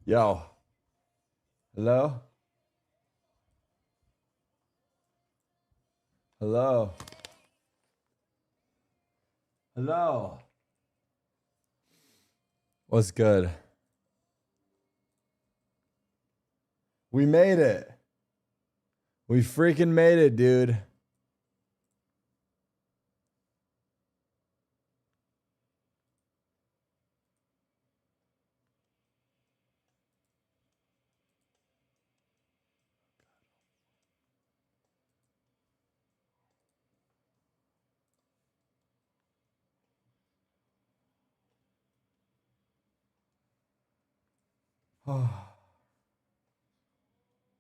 Yo. Hello? Hello? Hello? What's good? We made it. We freaking made it, dude.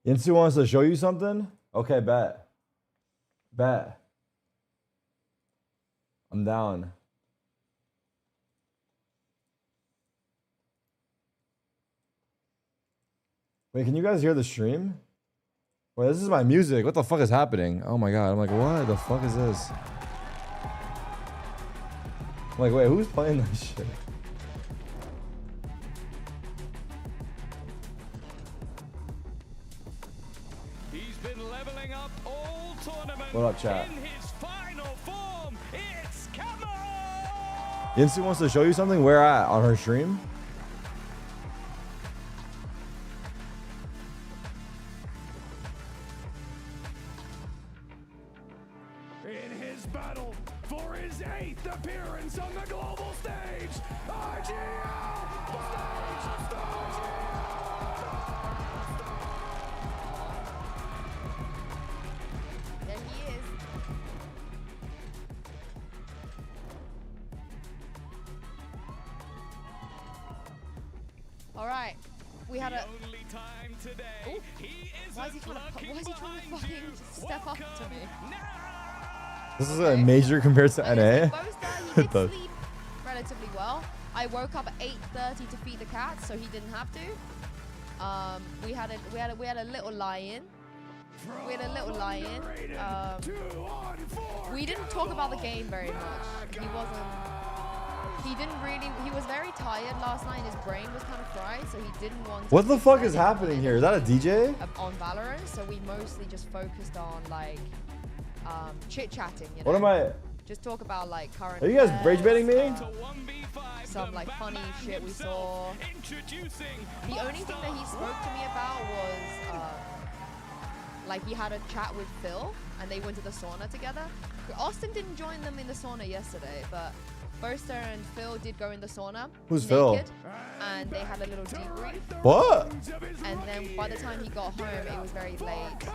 Yinsu wants to show you something? Okay, bet. Bet. I'm down. Wait, can you guys hear the stream? Wait, this is my music. What the fuck is happening? Oh my god. I'm like, what the fuck is this? I'm like, wait, who's playing this shit? He's been leveling up all tournament. What up, chat? In his final form, it's Camo! Yinsu wants to show you something? Where at? On her stream? In his battle for his 8th appearance on the global stage, RGL! There he is. All right, we had a. Only time today. He Why is he trying to fucking step up to me? This is a major compared to NA. He did sleep relatively well. I woke up at 8:30 to feed the cats, so he didn't have to. We had a little lie-in. We had a little lie-in. We didn't talk about the game very much. He didn't really. He was very tired last night. His brain was kind of fried, so he didn't want. What the fuck is happening here? Is that a DJ? On Valorant, so we mostly just focused on like chit-chatting. You know? What am I? Just talk about like current. Are you guys rage baiting me? Some like funny shit we saw. The only thing that he spoke to me about was like he had a chat with Phil and they went to the sauna together. Austin didn't join them in the sauna yesterday, but Boaster and Phil did go in the sauna. Who's naked, Phil? And they had a little debrief. What? And then by the time he got home, it was very late.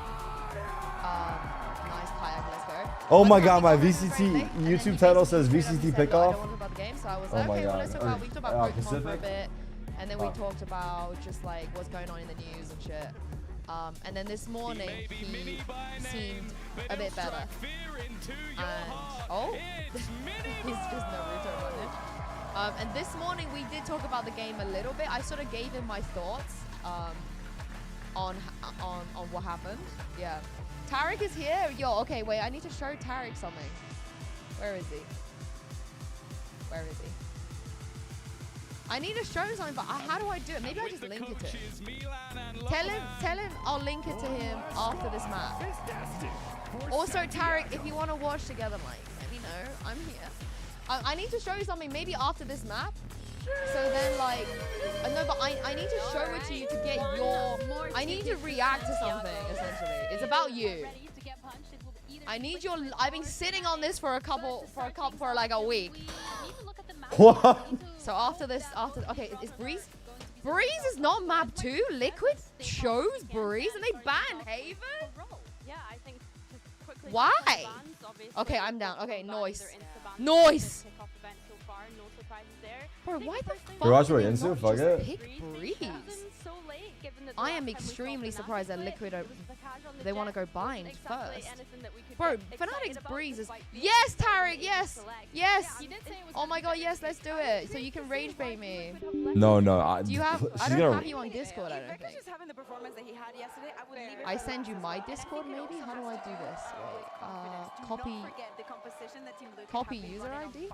Nice kayak, let's go. Oh my god, my VCT YouTube title says VCT Kickoff. I Kickoff. don't want to talk about the game, so I was Oh like, my okay, well, God. let's talk about, we talked about Pokemon for a Pacific? bit, and then we talked about just like what's going on in the news and shit. And then this morning he seemed a bit better. And oh, he's just Naruto running. And this morning we did talk about the game a little bit. I sort of gave him my thoughts on what happened. Yeah. Tarik is here. Yo, okay, wait. I need to show Tarik something. Where is he? Where is he? I need to show something, but how do I do it? Maybe I just link it to him. Tell him I'll link it to him after this map. Also, Tarik, if you want to watch together, like, let me know. I'm here. I need to show you something maybe after this map. So then, like, no, but I need to show it to you to get your. I need to react to something. Essentially, it's about you. I need your. I've been sitting on this for like a week. What? So after this, okay, is Breeze? Breeze is not map 2. Liquid chose Breeze and they ban Haven. Why? Okay, I'm down. Okay, noise. Noise. Bro, why the fuck? You're watching did they Yinsu? not Fuck just it. pick Breeze? I am extremely surprised that Liquid they want to go bind first. Bro, Fnatic's Breeze is... Yes, Tarik, yes! Yes! Oh my god, yes, let's do it. So you can rage bait me. No. Do you have... I don't have you on Discord, I don't think. I send you my Discord, maybe? How do I do this? Wait, copy user ID?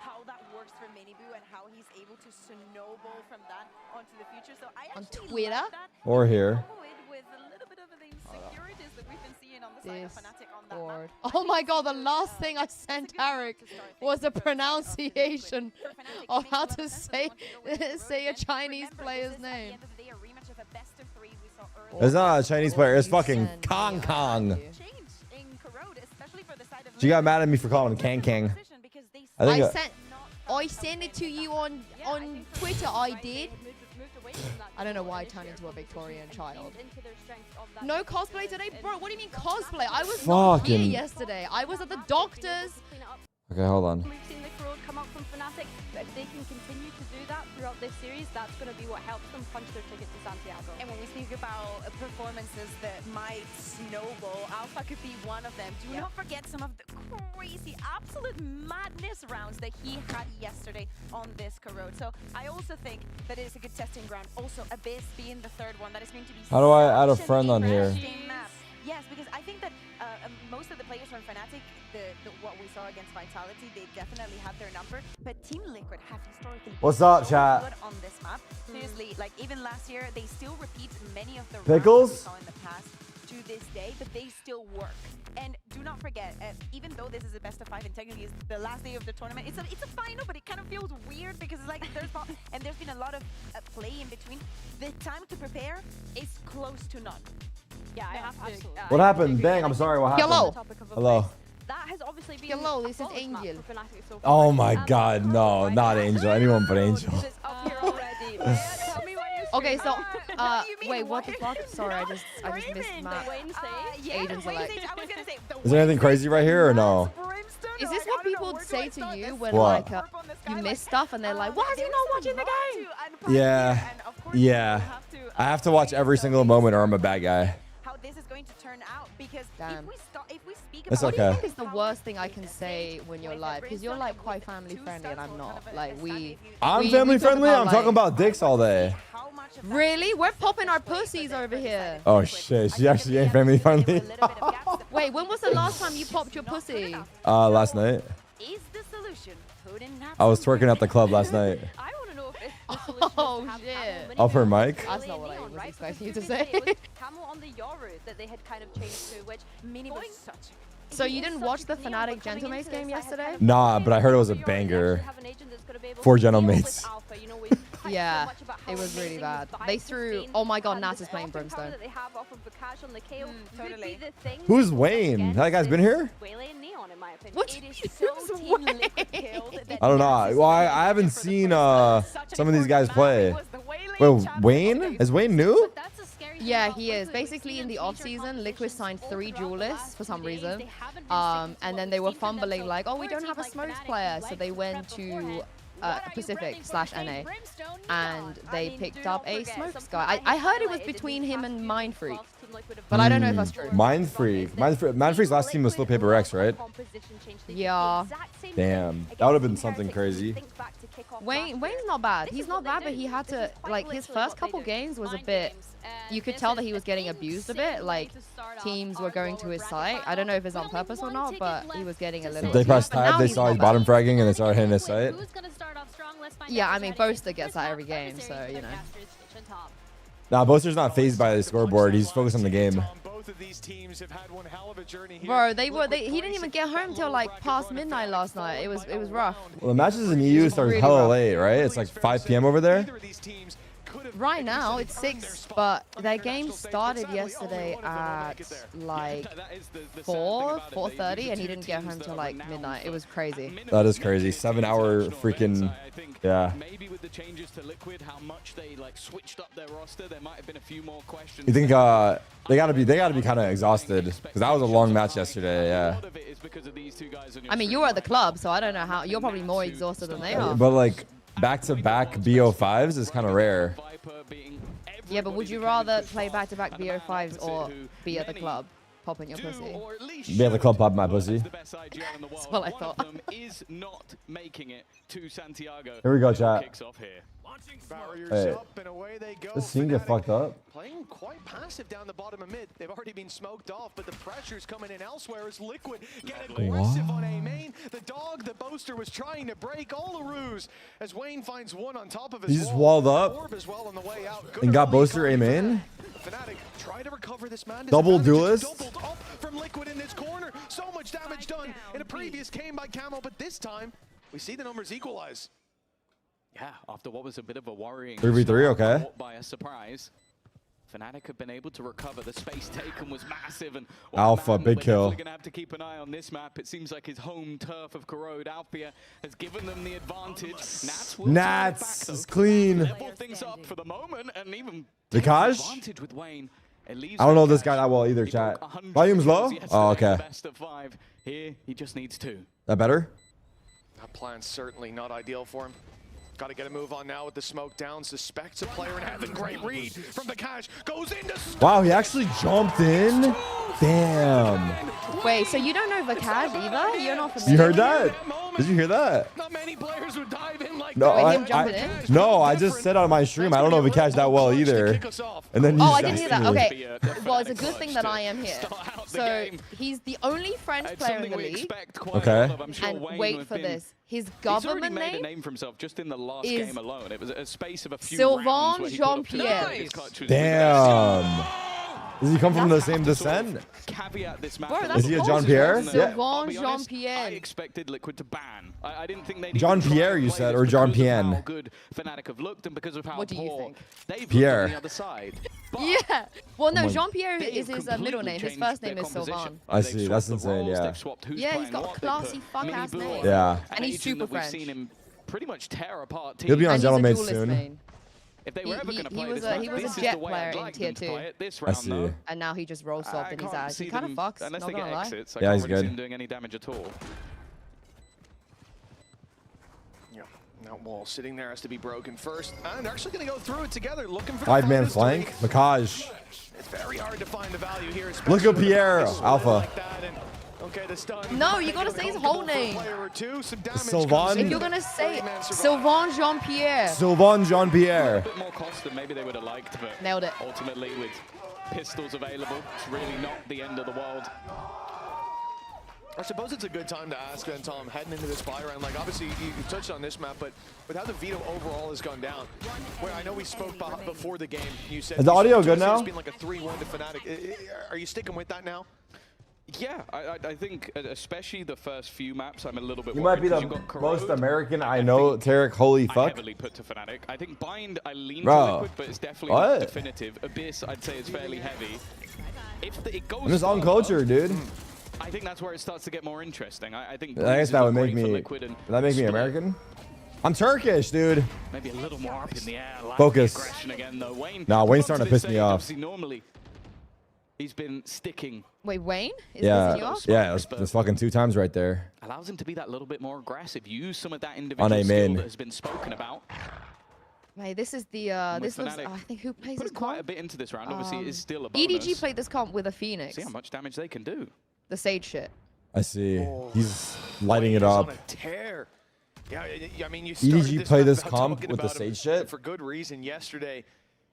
how that works for MIBR and how he's able to snowball from that onto the future. So I On actually Twitter? like that. Or here. Couple it with a little bit of the insecurities that we've been seeing on the side of Fnatic on that Discord. map. Oh my god, the last thing I sent Tarik was a pronunciation of how to say a Chinese player's name. It's not a Chinese player. It's fucking Kong Kong. She got mad at me for calling him Kang Kang. I sent it to you on Twitter. I did. I don't know why I turned into a Victorian child. No cosplay today, bro. What do you mean cosplay? I was not here yesterday. I was at the doctor's. Okay, hold on. We've seen the crowd come up from Fnatic, but if they can continue to do that throughout this series, that's going to be what helps them punch their ticket to Santiago. And when we speak about performances that might snowball, Alpha could be one of them. Do not forget some of the crazy, absolute madness rounds that he had yesterday on this Corrode. So I also think that it is a good testing ground. Also, Abyss being the third one, that is going to be How do I add a friend on here? map. Yes, because I think that most of the players from Fnatic, what we saw against Vitality, they definitely have their number. But Team Liquid have historically What's been up, so chat? good on this map. Seriously, like even last year, they still repeat many of the Pickles? rounds we saw in the past to this day, but they still work. And do not forget, even though this is a best of 5 and technically it's the last day of the tournament, it's a final, but it kind of feels weird because it's like there's been a lot of play in between. The time to prepare is close to none. Yeah, I have to. What happened? Bang, I'm sorry, what happened? Hello. Hello. That has obviously been Hello, this is a flawless map Angel. for Fnatic so far. Oh my god, no, not Angel. Anyone but Angel. It's up here already. Tell me what you Okay, so you mean wait, what the why fuck? Sorry, I just missed the map. Agents are like- I was gonna say, Is there anything crazy right here or no? Is this what people say to you when What? like you miss stuff and they're like, why is he not watching the game? Yeah. Yeah. I have to watch every single moment or I'm a bad guy. How this is going to turn out because Damn. if we speak It's about What do you okay. think is the worst thing I can say when you're live? Because you're like quite family friendly and I'm not. Like I'm we family talk friendly? about, I'm like- talking about dicks all day. how much of that Really? We're popping our pussies over here. Oh shit, she actually ain't family friendly. Wait, when was the last time you popped your pussy? Last night. is the solution. I was twerking at the club last night. I want to know if it's the solution Oh, to have shit. Camo Off her Mini mic? That's not what I Neon, was right? expecting you Because to previously say. it was Camo on the Yoru that they had kind of changed to, which Mini was such So you didn't watch the Fnatic Gentlemans game yesterday? Nah, but I heard it was a banger. For Gentlemates. Yeah, it was really bad. They threw. Oh my god, Nat is playing Brimstone. totally. Who's Wayne? That guy's been here? What? It is so Who's Team Wayne? Liquid killed that I don't know. Nasus Well, was I haven't for the seen first some of these guys play. Wait, Wait, Wayne? Is Wayne new? Yeah, he is. Basically, in the off-season, Liquid signed 3 duelists for some reason. And then they were fumbling like, oh, we don't have a smokes player. So they went to Pacific/NA. And they picked up a smokes guy. I heard it was between him and Mindfreak. But I don't know if that's true. Mind Freak. Mind Freak's last team was still Paper X, right? Yeah. Damn, that would have been something crazy. Wayne's not bad. He's not bad, but he had to, like, his first couple games was a bit, you could tell that he was getting abused a bit. Like, teams were going to his site. I don't know if it's on purpose or not, but he was getting a little They pressed abused. But now tab, they he's saw not his bad. bottom fragging, and they started hitting his site. Yeah, I mean, Boaster gets that every game, so, you know. Nah, Boaster's not phased by the scoreboard. He's focused on the game. Bro, he didn't even get home till like past midnight last night. It was rough. Well, the matches in EU start really hella rough. late, right? It's like 5 p.m. over there. Right now it's 6, but their game started yesterday at like 4:30, and he didn't get home till like midnight. It was crazy. That is crazy. 7-hour freaking, yeah. Maybe with the changes to Liquid, how much they like switched up their roster, there might have been a few more questions. You think they gotta be kind of exhausted because that was a long match yesterday. Yeah. I mean, you were at the club, so I don't know how. You're probably more exhausted than they are. But like back-to-back BO5s is kind of rare. Yeah, but would you rather play back-to-back BO5s or be at the club popping your pussy? Be at the club pop my pussy. That's what I thought. Is not making it to Santiago. Here we go, chat. Kicks off here. Hey, this scene get fucked up. Playing quite passive down the bottom of mid. They've already been smoked off, but the pressure's coming in elsewhere as Liquid get aggressive on A main. The dog, the boaster was trying to break all the ruse as Wayne finds one on top of his He just walled up Orb as well on the way out. and got boaster A main. Fnatic try to recover this man. Double duelist. Doubled up from Liquid in this corner. So much damage done in a previous game by Camo, but this time we see the numbers equalize. Yeah, after what was a bit of a worrying 3v3, okay. caught by a surprise, Fnatic have been able to recover. The space taken was massive, and Alpha, big we're kill. definitely gonna have to keep an eye on this map. It seems like his home turf of Corrode Althea has given them the advantage. Nats will turn it back, Nats though. is clean. Level things up for the moment, and even Vikaj? advantage with Wayne. It leaves I don't know this Vikaj. guy that well either, He chat. broke 100 Volume's low? yesterday, Oh, okay. Best of 5. Here, he just needs 2. That better? That plan's certainly not ideal for him. Got to get a move on now with the smoke down. Suspects a player in heaven. Great read from Vikaj. Goes into Wow, he actually jumped in. Damn. Wait, so you don't know Vikaj either? You're not familiar. You heard that? Did you hear that? Not many players would dive in like No, that. Wait, him jumping in? no, I just said on my stream, I don't know Vikaj that well either. And then you Oh, I just didn't hear asked that. me. Okay. Well, it's a good thing that I am here. So he's the only French It's player in something the we league. expect quite Okay. a lot of. I'm sure And Wayne wait would for have been- this. His He's already government made a name name for himself just in the last is game alone. It was a space of a few Sylvain rounds where he put up Jean-Pierre. two his clutch was Damn. Does he come from the same descent? Caveat this map. Bro, a that's Is he a little Jean bit. Pierre? I'll Sylvain be honest, Jean-Pierre. I expected Liquid to ban. I didn't think they'd Jean even try Pierre, and you play said, this or Jean because of Pierre? how good Fnatic have looked and because of how What do you poor think? they've Pierre. looked on the other side. But Yeah. Well, no, my- Jean-Pierre they've is his middle completely name. His changed first their name is composition. Sylvain. I They've see, that's swapped the insane, roles, yeah. they've swapped who's Yeah, he's playing got a what, they classy put fuck-ass Mini name. Boo Yeah. an And he's agent super that we've French. seen him pretty much tear apart teams. He'll be on And he's a Gentleman duelist soon. main. If they He- were ever he- going to he play was this a- map, he was a this is Jet the way player I'd in like tier them to 2. play it this I round, see. though. And now he just roll swapped and he's can't out. see He kind of them- fucks, unless not they gonna get lie. exits. I Yeah, can't he's really see good. him doing any damage at all. Yeah, that wall sitting there has to be broken first. And they're actually going to go through it together, looking for the 5-man furthest flank. to Vikaj. It's very hard to find the value here. Look at especially Pierre, with a split Alpha. like that, and, okay, the stun. No, you Make gotta it say his uncomfortable whole for a name. player or two. Some damage Sylvain? comes in. If you're gonna say 30-man survival. Sylvain Jean-Pierre. Sylvain A Jean-Pierre. bit more cost than maybe they would have liked, but Nailed it. ultimately with pistols available, it's really not the end of the world. I suppose it's a good time to ask then, Tom, heading into this buy round. Like, obviously, you touched on this map, but with how the veto overall has gone down, where I know we spoke before the game, you said Is the audio good now? It's been like a 3-1 to Fnatic. Are you sticking with that now? Yeah, I think especially the first few maps, I'm a little bit You worried might be the 'cause you've got most Corrode. American I know, Tarik. Holy I fuck. heavily put to Fnatic. I think Bind, I lean Bro. to Liquid, but it's definitely What? not definitive. Abyss, I'd say, is fairly heavy. If it goes I'm just on further, culture, dude. I think that's where it starts to get more interesting. I think I guess Breezes that would look make great for me. Liquid and Would that make me Split. American? I'm Turkish, dude. Maybe a little more up in the air. Like Focus. the aggression again, though. Wayne. Nah, Wayne's come starting to onto this piss me stage, off. obviously, normally, he's been sticking. Wait, Wayne? Is Yeah, pissing you off? yeah, that's fucking 2 times right there. Allows him to be that little bit more aggressive. Use some of that individual On a skill main. that has been spoken about. Mate, this is the this looks. Fnatic, I think who plays Put this quite a comp? bit into this round. Obviously, it is still a bonus. EDG played this comp with a Phoenix. See how much damage they can do. The Sage shit. I see. Oh. He's lighting it Wayne is up. on a tear. Yeah, I mean, you EDG started play map this out comp talking with the about him Sage shit? for good reason. Yesterday,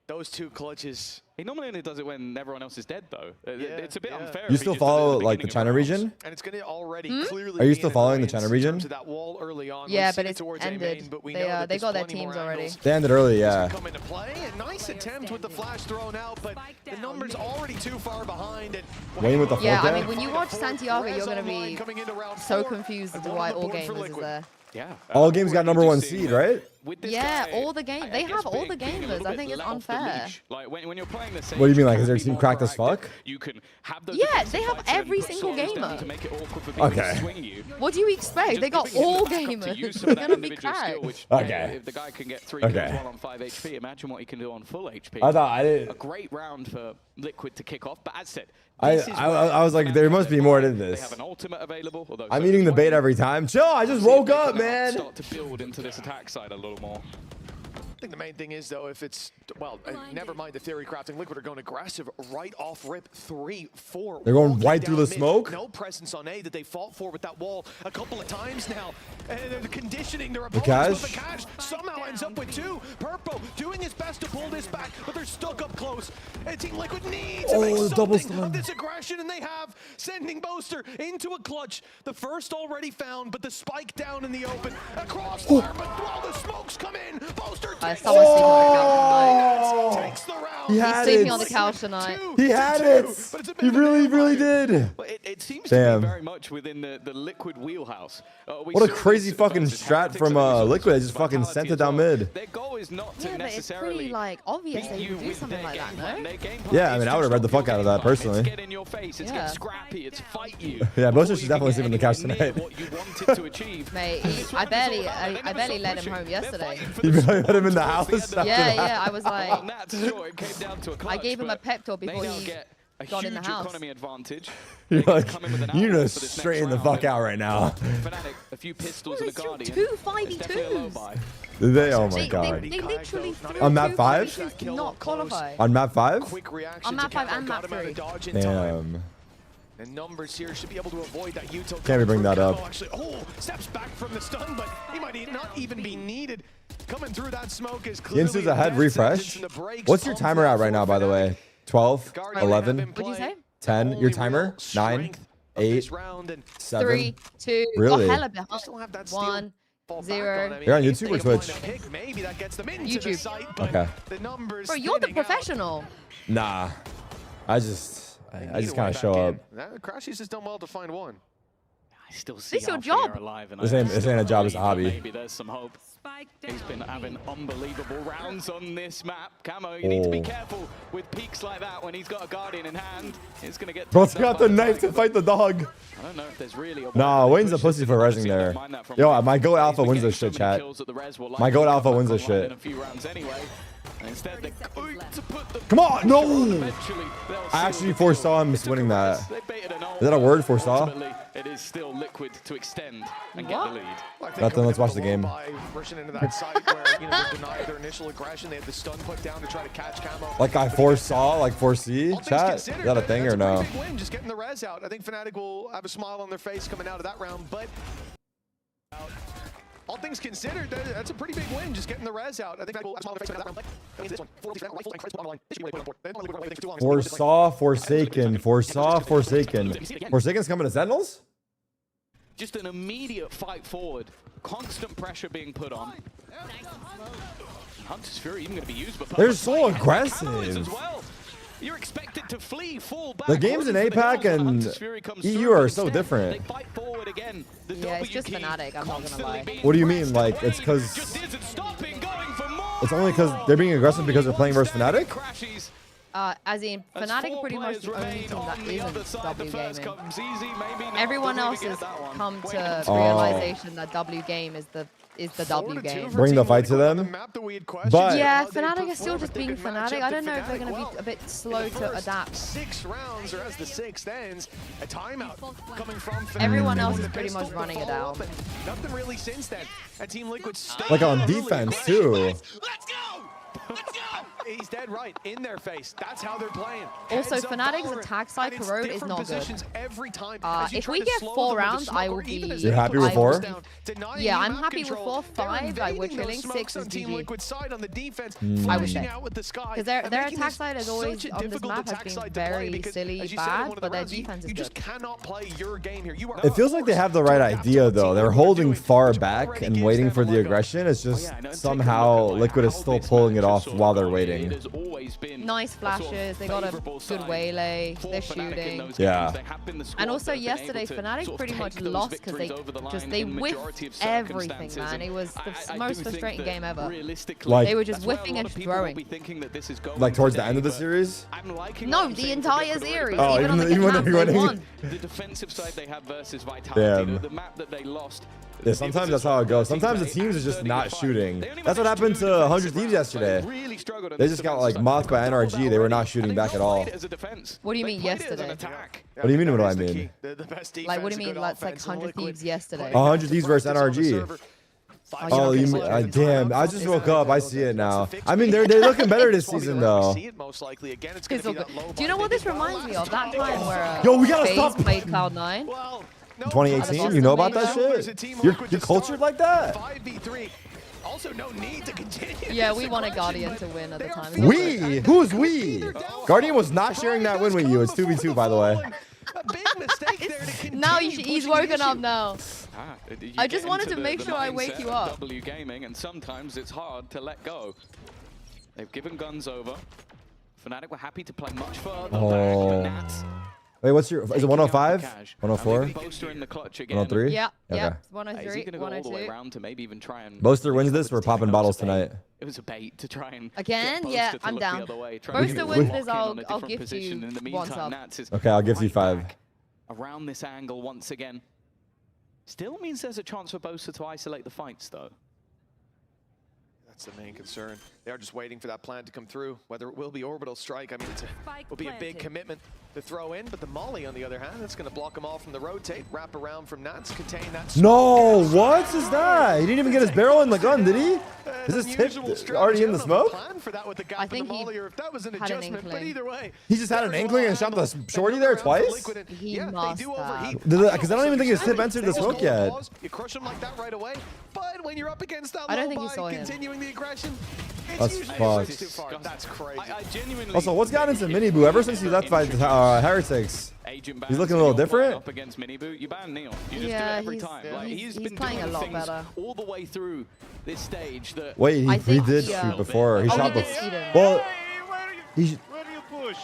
those 2 clutches. He normally only does it when everyone else is dead, though. It's a bit yeah. unfair. You if he still just does it at follow the like the beginning of China rounds. region? And it's going to already clearly Are you be still an following the annoyance China in region? terms of that wall early on. Yeah, We've seen but it it's towards A ended. main, but we They, know that they there's got their plenty more teams already. angles They ended early, yeah. come into play. A nice attempt with the flash thrown out, but the number's already too far behind. And Wayne with the Yeah, I forte? mean, when you watch Santiago, you're gonna be coming into round so 4, confused as and to one why on the all board for gamers is Liquid. there. Yeah. All games got number Just 1 seeing seed, that right? with this Yeah, guy, all the game. I They guess have all the being a gamers. little I bit think it's let off the unfair. leash. Like when you're playing the Sage, What do you mean, like, can is their be team more cracked as proactive. fuck? You can have those Yeah, defensive they have fights and every put single souls down gamer. to make it awkward for people Okay. to swing you. What do you expect? Just They got giving him all the backup to gamers. use some They're of that gonna be individual skill, cracked. which, Okay. if the guy can get 3 Okay. kills while on 5 HP, imagine what he can do on full HP. I thought I A didn't. great round for Liquid to kick off, but as said, I this is where was like, there must be more to they this. have an ultimate available. Although I'm so eating does the bait Wayne. every time. Chill, I just See if woke they up, can now man. Start to build into this attack side a little more. I think the main thing is, though, if it's, well, never mind the theory crafting. Liquid are going aggressive right off rip. 3-4. They're going right through the mid. smoke? No presence on A that they fought for with that wall a couple of times now. And they're conditioning their opponents cash? with the cash. Somehow ends up with 2. Purple doing his best to pull this back, but they're stuck up close. And Team Liquid needs to make double something stun. of this aggression, and they have, sending Boaster into a clutch. The first already found, but the spike down in the open. Across fire, but while the smokes come in, Boaster takes someone's sleeping on the couch tonight. takes the round. He had He's sleeping it. on the couch tonight. He had it. He really did. Well, it seems Damn. to be very much within the Liquid wheelhouse. What a crazy fucking strat from Liquid. They just fucking sent it down mid. Their goal is not to Yeah, but it's necessarily pretty like obvious beat they you would do with something their like game that, plan. no? Their game plan Yeah, I is mean, to I would've read the control fuck out of your that game plan. personally. It's get in your face. It's Yeah. get scrappy. It's fight you. Yeah, Boaster before should you definitely can sleep on the get couch anywhere tonight. near what you wanted to achieve. Mate, And this I round is barely, all about it. They I never barely stop let him pushing. home They're yesterday. fighting for You the barely let him in the spot house towards the end of after the Yeah, that. yeah, I was like, On that sure, it came down to a clutch, I gave him a but pep talk they before now he get a got in the huge house. economy advantage. You're They can like, come in with an you outlaw just for this next straighten the round, fuck and out right now. Fnatic, a few pistols Well, and a they threw guardian. two It's definitely a low 5v2s. buy. Did they? Oh my They god. literally threw On map two 5? 5v2s to not qualify. On map 5? Quick reaction On map to 5 Camo, and got map him out of 3. dodge in time. Damn. And numbers here should be able to avoid that util. Can't we bring that Camo up? Actually, steps back from the stun, but he might not even be needed. Coming through that smoke is clearly Yinsu's ahead, death refresh. sentence in the breaks. What's your timer at right now, by the way? 12, Guardian 11, have in What'd you play. say? 10. Your Only timer? real 9, strength of this 8, round, and 7. 3, 2, Really? got hella behind. still have that steal 1, fall back 0. on. I mean, You're on if YouTube they or can find Twitch? a pick, maybe that gets them into the YouTube. site, but Okay. the numbers Bro, you're the thinning out. professional. Nah. I just Either kind way of show back up. in. Crashies has done well to find one. I still see This your Alfia job. alive, and This I ain't a still job, it's a believe that hobby. Maybe there's some hope. He's been having unbelievable rounds on this map. Camo, you need to be careful with peaks like that when he's got a guardian in hand. It's gonna get. Bro's tapped up got the by knife to Tiger. fight the dog. I don't know if there's really a Nah, way Wayne's to a push pussy this. for Obviously, resing there. don't mind that from Yo, Wayne. my goat He's alpha been wins getting this so shit, many chat. kills at the res, will My likely goat come alpha back wins this online shit. in a few rounds anyway. And instead, they're going to put the Come on, no! Eventually, they'll I seal actually the foresaw deal. him It took winning a that. res. They baited an Is that a word, foresaw? Ultimately, it is still Liquid to extend and get What? the lead. Well, I think Nothing, coming let's in watch with the a low game. buy, rushing into that site where they denied their initial aggression. They had the stun put down to try to catch Camo. Like I foresaw, like foresee, All things chat? considered, Is that a thing that's or no? pretty big win, just getting the res out. I think Fnatic will have a smile on their face coming out of that round, but all things considered, that's a pretty big win, just getting the res out. I think Fnatic will have a smile on their face coming out of that round. That means this one. 4 rifle and crits on the line. This should be really put on board. They don't really think too long. Foresaw, Forsaken, foresaw, Forsaken. Forsaken's coming to Sentinels? Just an immediate fight forward. Constant pressure being put on. Hunter's Fury even going to be used, but They're so Camo is aggressive. as well. You're expected to flee, fall back. The games in running for the APAC kills, but and Hunter's Fury comes EU through, are but so instead, different. They fight forward again. The Yeah, it's W just key Fnatic, I'm not gonna constantly lie. being What do you mean? pressed. Like, it's Wayne 'cause- just isn't stopping, going for more. It's only because they're being aggressive because they're playing versus Fnatic? Crashes. As in, As Fnatic four pretty much players the only remain team that on the other isn't side. W The first gaming. comes easy, maybe not. Everyone Doesn't else even has get that one. come Wayne to comes Oh. realization that W game is the W 4-2 game. for Bring the Team fight to Liquid on them. the map that we had questioned. But- Yeah, How they Fnatic perform is still if just they being could match Fnatic. up I to don't know if they're Fnatic going to well. be a bit In slow the to first adapt. 6 rounds, or as the 6th ends, a timeout coming from Fnatic. Everyone They else won is the pretty pistol much to running it follow out. up, and nothing really since then. And Team Liquid stayed Like on early defense, aggression. too. Let's go! Let's go! He's dead right. In their face. That's how they're playing. Also, Heads up Fnatic's forward, attack side and it's Corrode is different not good. positions every time. As you If try we to get slow 4 them with the rounds, smoke, I or will even be. as You're they happy put with the 4? smokes down, denying Yeah, you I'm map happy with control. 4. They're 5, I would invading those chilling. 6 smokes is on Team GG. Liquid side on the defense, I would flashing say. out with the sky. Because their and making attack this side is such always a on this difficult map has attack been side to play very because, silly as you said in one bad, of the but their rounds, defense is you just good. cannot play your game here. You are It feels like they have the right idea, though. They're holding far back and waiting for the aggression. It's just somehow Liquid is still pulling it off while they're waiting. Nice flashes. They got a good waylay. They're shooting. Yeah. And also yesterday, Fnatic pretty much lost because they whiffed everything, man. It was the most frustrating game ever. Like- They were just whiffing and throwing. Like towards the end of the series? No, the entire series. Oh, even on the even when map, they're they winning. won. The defensive side they have versus Vitality, Damn. the map that they lost. Yeah, sometimes that's how it goes. Sometimes the teams are just not shooting. That's what happened to 100 Thieves yesterday. They just got like mocked by NRG. They were not shooting back at all. What do you mean yesterday? What do you mean, what do I mean? The best Like, what do defense, you a mean, good like, offense, and 100 Liquid Thieves yesterday? 100 Thieves versus practice on the NRG. server. Oh, you damn! I just woke up. I see it now. I mean, they're looking better this season though. Do you know what this reminds me of? That time where Yo, we gotta FaZe stop. played Cloud9. 2018. You know about that shit? You're cultured like that? 5v3. Also, no need to continue. Yeah, we wanted Guardian to win at the time. We? Who's we? Guardian was not sharing that win with you. It's 2v2, by the way. A big mistake there to continue Now he's pushing woken the up issue. now. You I just get wanted into to make the sure I mindset wake you of up. W gaming, and sometimes it's hard to let go. They've given guns over. Fnatic were happy to play much further back, but Nats Wait, what's your? Is it taking 105? out the cash. 104? Now Boaster in the clutch again. 103? Yeah, yeah. Okay. Is he 103, going to go all the way 102. around to maybe even try and... Boaster wins this. We're popping bottles tonight. It was a bait to try and Again? get Yeah, Boaster to I'm look down. the other way, try and Boaster get wins lock this, in on a I'll different gift position. you In the one meantime, sub. Nats is Okay, I'll give you right 5. back around this angle once again. Still means there's a chance for Boaster to isolate the fights, though. That's the main concern. They are just waiting for that plan to come through. Whether it will be orbital strike, I mean, will be a big commitment to throw in. But the Molly, on the other hand, that's going to block them all from the rotate. Wrap around from Nats, contain that. No, what is that? He didn't even get his barrel in the gun, did he? Is this tip already in the smoke? I think he had an inkling. He just had an inkling and shot the shorty there twice? He must have. Because I don't even think his tip entered the smoke yet. You crush him like that right away. But when you're up against that I don't low think he buy, saw him. continuing the aggression, That's it's usually fucked. just too far. That's crazy. I genuinely... Also, what's gotten into Miniboo ever since he left by Heretics? Agent He's looking a little bans, you're different. Up against Miniboo, you ban Neon. You just do it Yeah, every he's- time. yeah. Like, he's been playing doing a lot things better. all the way through this stage that... Wait, I he think did he, shoot before. He oh, shot he did before. see them. Well, Where he. do you push?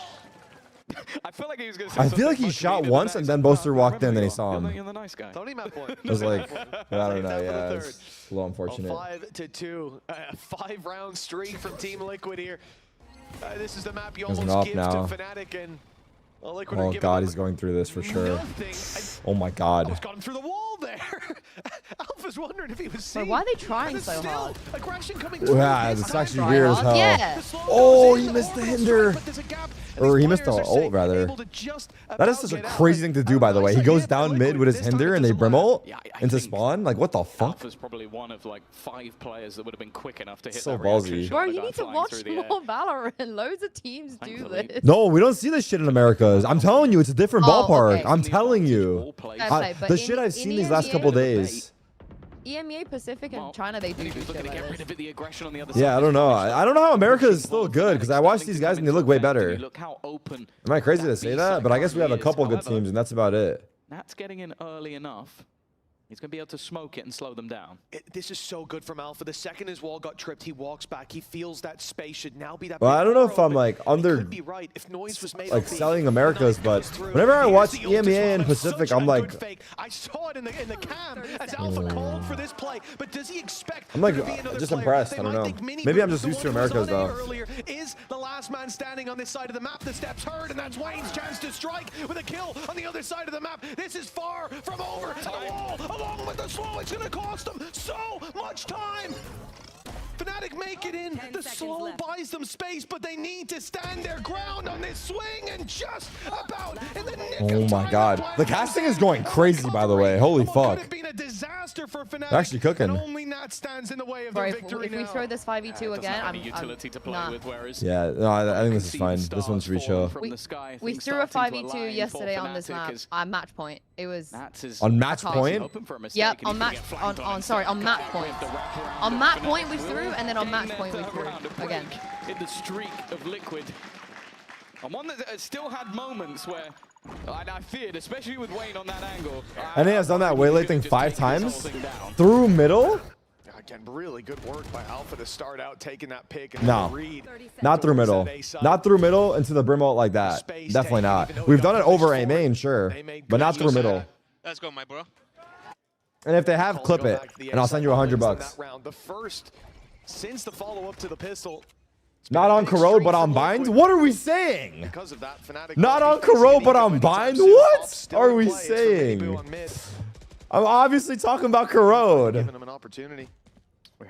I feel like he was going to say I feel like he something shot much once meaner and than then that. Boaster walked in, Remember, then he saw him. You're the nice guy. Tony map point. It was like, I don't know, Save that for the yeah, third. it's a little unfortunate. 5-2, a 5-round streak from Team Liquid here. This is the map you There's an almost off give now. to Fnatic, and well, Liquid are Oh giving god, them he's going through this for sure. nothing. Oh my god. Almost got him through the wall there. Alpha's wondering if he was seen. why are they trying And so still, hard? aggression coming through. Yeah, This it's time actually try weird as hard. hell. Yeah. The slow Oh, goes he in, missed the orbital hinder. strike, but there's a gap, and Or these he missed the players are ult, safe, rather. able to just That is about such a get out. crazy thing to do, by the way. He Nice goes idea down for mid Liquid. with his This time hinder it and they doesn't brim work. ult Yeah, I into think spawn. Like, what the fuck? Alpha's probably one of like 5 players that would have been quick enough to hit So that reaction ballsy. shot Bro, of the you guy need to flying watch through the air. more Valorant. Loads of teams do Thankfully. this. No, we don't see this shit in Americas. I'm telling you, it's a different Oh, ballpark. okay. I'm telling you. All plays. Fair play, but The in- shit I've in seen these last EMEA couple days. EMEA, Pacific, and Well, China, they do he do was shit looking to like get rid this. of it, the aggression on the other Yeah, side. I don't know. I don't know how America is still good because I watch these guys and they look way better. Look how open Am I crazy to say that? But I guess we have a couple good teams and that's about it. Nat's getting in early enough. He's going to be able to smoke it and slow them down. This is so good from Alpha. The second his wall got tripped, he walks back. He feels that space should now be that. Well, big I don't know door if I'm open. like He under could be right. If noise was made like up, the selling Americas, Fnatic but goes through. whenever I Here's watch the ult as EMEA well. and That was Pacific, such I'm a like, good fake. I saw it in the cam as Alpha called for this play, but does he expect? I'm like there to be another just player? impressed. They I don't might know. think Mini Maybe I'm Boo, just the used to one who was Americas on A though. earlier, is the last man standing on this side of the map. The steps heard, and that's Wayne's chance to strike with a kill on the other side of the map. This is far from over. And the wall, along with the slow, it's going to cost them so much time. Fnatic make it in. The slow buys them space, but they need to stand their ground on this swing and just about in the nick Oh of my time, god. that The blast casting is is going crazy, by the way. Holy What fuck. could have been a disaster for Fnatic. They're actually cooking. And only Nat stands in the way of Bro, their if victory we now. throw this 5v2 Doesn't again, have I'm any utility to play nah. with, whereas Yeah, no, I think this is see fine. the This one should be stars chill. fall from the sky, We things threw a starting to 5v2 align for yesterday on this Fnatic map. as Match point. It was Nats is On match can't- point? open for a mistake, Yep, and on he could match get flanked on his sorry, on second match half point. with the wraparound On of match Fnatic. point we threw, Will and then on gain match their point we third threw round, a again. break in the streak of Liquid. And one that still had moments where I feared, especially with Wayne on that angle. And he has done that waylay thing Just 5 taking this whole times thing down. through middle. Again, really good work by Alpha to start out taking that pick and No, read. not through middle. Not through middle into the brim ult like that. Definitely not. We've done it over A main, sure, but not through middle. Let's go, my bro. And if they have, clip it, and I'll send you $100 bucks. The first since the follow-up to the pistol. Not on corrode, but on bind. What are we saying? Because of that, Fnatic Not on facing corrode, any but on anytime bind. soon. What Top still are in we play. It's for Mini saying? Boo on mid. I'm obviously talking about corrode. Giving him an opportunity.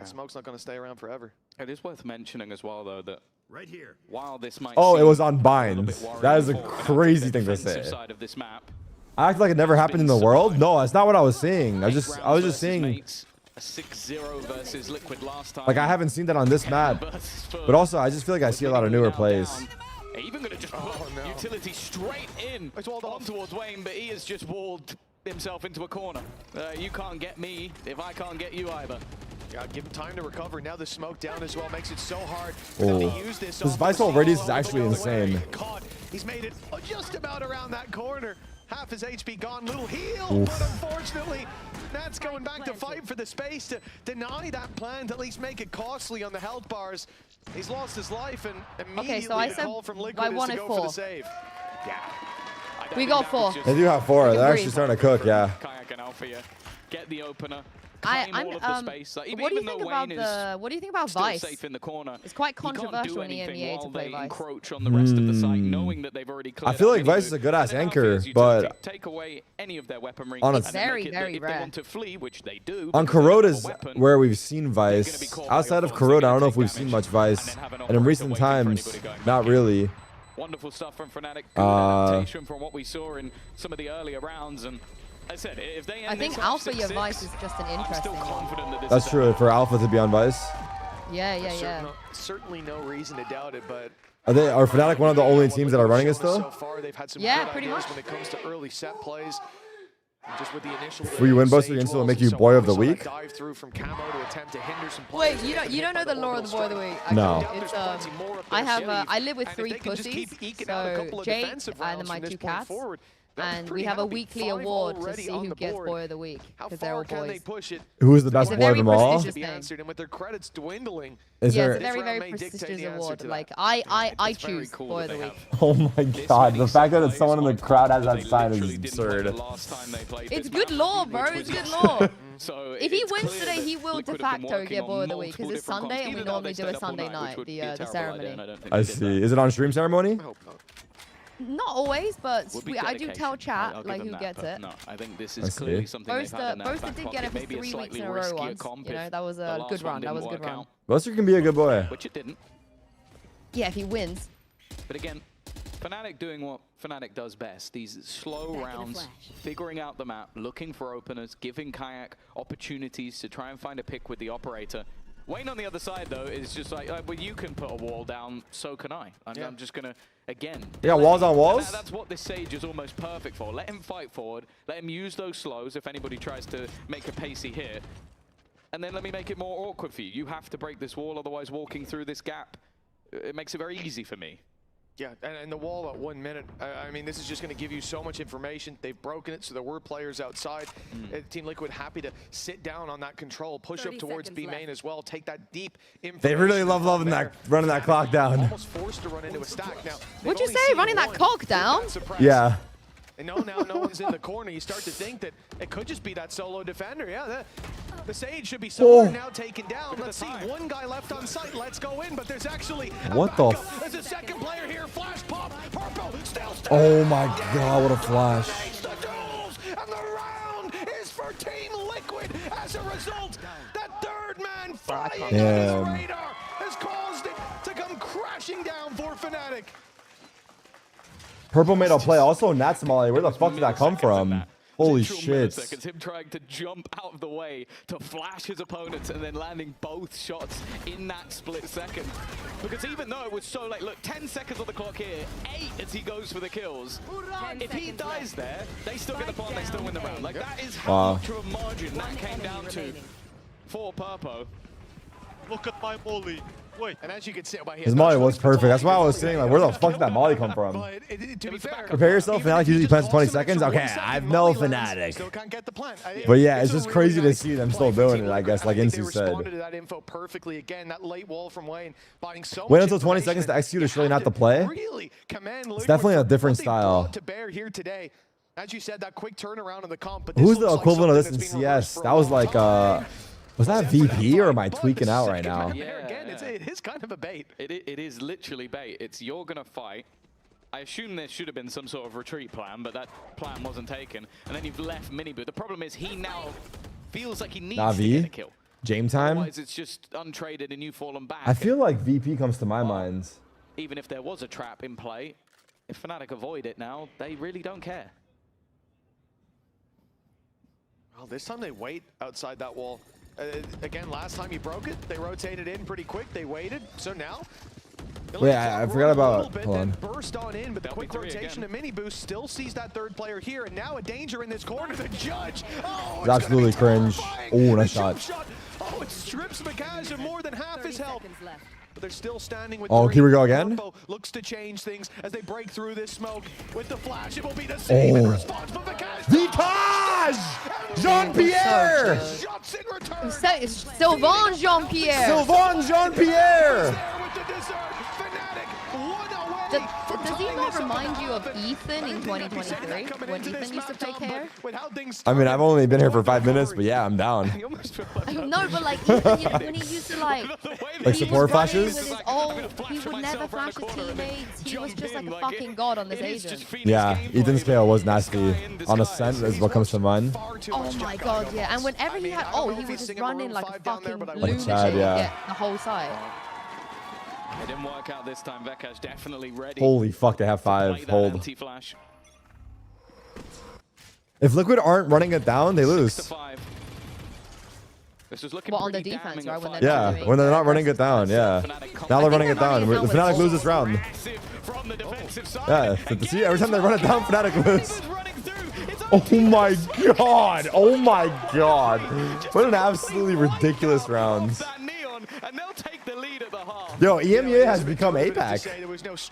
Smoke's not going to stay around forever. It is worth mentioning as well, though, that Right here. while this might Oh, it seem was on a little bind. bit worrying That is a for Fnatic, crazy the thing to defensive say. side of this map, I act like it never happened in the world. No, that's not what I was saying. I was just saying. a 6-0 versus Liquid last time. Like, I haven't seen that on this map. But also, I just feel like I see a lot of newer plays. Even gonna just put utility straight in on towards Wayne, but he has just walled himself into a corner. You can't get me if I can't get you either. Yeah, give him time to recover. Now the smoke down as well makes it so hard for them to use this. This Vice radius is actually insane. He's made it just about around that corner. Half his HP gone, little heal, but unfortunately, Nat's going back to fight for the space to deny that plan, to at least make it costly on the health bars. He's lost his life, and immediately the call from Liquid is to go for the save. Yeah. We got 4. They do have 4. They're actually starting to cook, yeah. Kayak and Alpha, get the opener. What What do you think about Vice? Safe in the corner. It's quite controversial in the MEA to play Vice. Encroach on the rest of the site, knowing that they've already I feel like Vice is a good ass anchor, but take away any of their weaponry. On a very rare. If they want to flee, which they do. on Corrode is where we've seen Vice. Outside of Corrode, I don't know if we've seen much Vice. And in recent times, not really. Wonderful stuff from Fnatic. Good adaptation from what we saw in some of the earlier rounds. And I said, if they I think Alpha your Vice is just an interesting one. That's true for Alpha to be on Vice. Yeah. Certainly no reason to doubt it, but Are Fnatic one of the only teams that are running it still? so far they've had some Yeah, good pretty ideas much. when it comes to early set plays. Just with the initial Free win buster instantly will make you boy of the week. Dive through from Camo to attempt to hinder some Wait, players. you don't know the lore of the boy of the week? No. It's I live with 3 pussies, so Jake and then my 2 cats. And we have a weekly award to see who gets boy of the week because they're all boys. Who's the best It's a boy of very them all? prestigious thing. And with their credits dwindling, Is Yeah, there? it's a very, round very may dictate prestigious the answer award. to that. Like, I It's very choose cool boy of that the they week. Oh my god, the fact that it's someone in the crowd has that sign is absurd. It's good lore, bro. It's good lore. So If he it's wins clear today, that he will de Liquid have been facto working get on boy of the week because multiple it's different Sunday comps. and we Either that or normally they do a stayed up all Sunday night, which night, would be the a terrible ceremony. idea, and I don't think I they did see. that. Is it on stream ceremony? I hope not. Not always, but Would be I do tell dedication. chat I'll give like them who that, gets but it. No, I think this I is see. clearly something they've Boaster, had in their Boaster back did pocket. get it for Maybe 3 weeks slightly in a row riskier once. comp You know, if that was the a last good one run. That was a didn't good work run. out, Buster can be a good boy. which it didn't. Yeah, if he wins. But again, Fnatic doing what Fnatic does best. These slow rounds, figuring out the map, looking for openers, giving Kayak opportunities to try and find a pick with the operator. Wayne on the other side, though, is just like, well, you can put a wall down, so can I. I'm just going to, again. Yeah, walls on walls? That's what this Sage is almost perfect for. Let him fight forward. Let him use those slows if anybody tries to make a pacey hit. And then let me make it more awkward for you. You have to break this wall, otherwise walking through this gap, it makes it very easy for me. Yeah, and the wall at 1 minute, I mean, this is just going to give you so much information. They've broken it, so there were players outside. Team Liquid happy to sit down on that control, push up towards B main as well, take that deep information. They really love running that clock down. Almost forced to run into a stack. Now, What'd you say? Running that cock down? Yeah. And now no one's in the corner. You start to think that it could just be that solo defender. Yeah, the Sage should be somewhere now taken down. Let's see, one guy left on site. Let's go in, but there's actually What the backup. There's a second player here. Flash pop. Purple still standing. Oh my god, what a flash. The duels, and the round is for Team Liquid. As a result, that third man flying on his radar has caused it to come crashing down for Fnatic. Purple made a play. Also, Nat Somali. Where the fuck did that come from? Holy shit. Him trying to jump out of the way to flash his opponents and then landing both shots in that split second. Because even though it was so late, look, 10 seconds on the clock here, 8 as he goes for the kills. If he dies there, they still get the point, they still win the round. Like, that is how much of a margin that came down to for Purpo. Look at my molly. Wait. And as you can see, his molly was perfect. That's why I was saying, like, where the fuck did that molly come from? To be fair, Prepare yourself. Fnatic usually plans 20 seconds. Okay, I've no Fnatic. Still can't get the plan. But yeah, it's just crazy to see them still doing it, I guess, like Insu said. They responded said. to that info perfectly. Again, that late wall from Wayne, buying so Wait much until 20 seconds to execute is really not the play. Really command It's definitely a different style. to bear here today. As you said, that quick turnaround in the comp. But Who's the equivalent of this in CS? That was like, was that VP or am I tweaking out right now? Yeah, again, it is kind of a bait. It is literally bait. It's you're going to fight. I assume there should have been some sort of retreat plan, but that plan wasn't taken. And then you've left Minibu. The problem is he now feels like he needs to get a kill. Game time? Otherwise, it's just untraded and you've fallen back. I feel like VP comes to my mind. Even if there was a trap in play, if Fnatic avoid it now, they really don't care. Well, this time they wait outside that wall. Again, last time he broke it, they rotated in pretty quick. They waited. So now. Wait, I forgot about. Hold on. Burst on in, but the quick rotation and mini boost still sees that third player here, and now a danger in this corner. The judge. Oh, It's absolutely cringe. Oh, nice shot. Oh, it strips Makash of more than half his health. But they're still standing with. Oh, three. here we go again. Purple looks to change things as they break through this smoke with the flash. It will be the same in response, but Makash. Vitage! Jean-Pierre! Shots in return. It's Sylvain Jean-Pierre. Sylvain Jean-Pierre! There with the dessert. Fnatic, one away. Does he not remind you of Ethan in 2023 when Ethan used to play care? I mean, I've only been here for 5 minutes, but yeah, I'm down. No, but like Ethan, you know, when he used to like support flashes? with his old, he would never flash his teammates. He was just like a fucking god on this agent. Yeah, Ethan's scale was nasty. On Ascent is what comes to mind. Oh my god, yeah. And whenever he had, he would just run in like a fucking lunatic, Chad, yeah. the whole side. It didn't work out this time. Vekash definitely ready. Holy fuck, they have 5. Hold. Anti-flash. If Liquid aren't running it down, they lose. 6-5. This was looking Well, on the pretty defense, damning right? at When Yeah, doing when they're not that. running it down, yeah. Now they're running it down. The Fnatic lose this round. from the defensive side. Yeah, but see, every time they run it down, Fnatic lose. Oh my god! Oh my god! What an absolutely ridiculous round. And they'll take the lead at the half. Yo, EMEA has become APAC.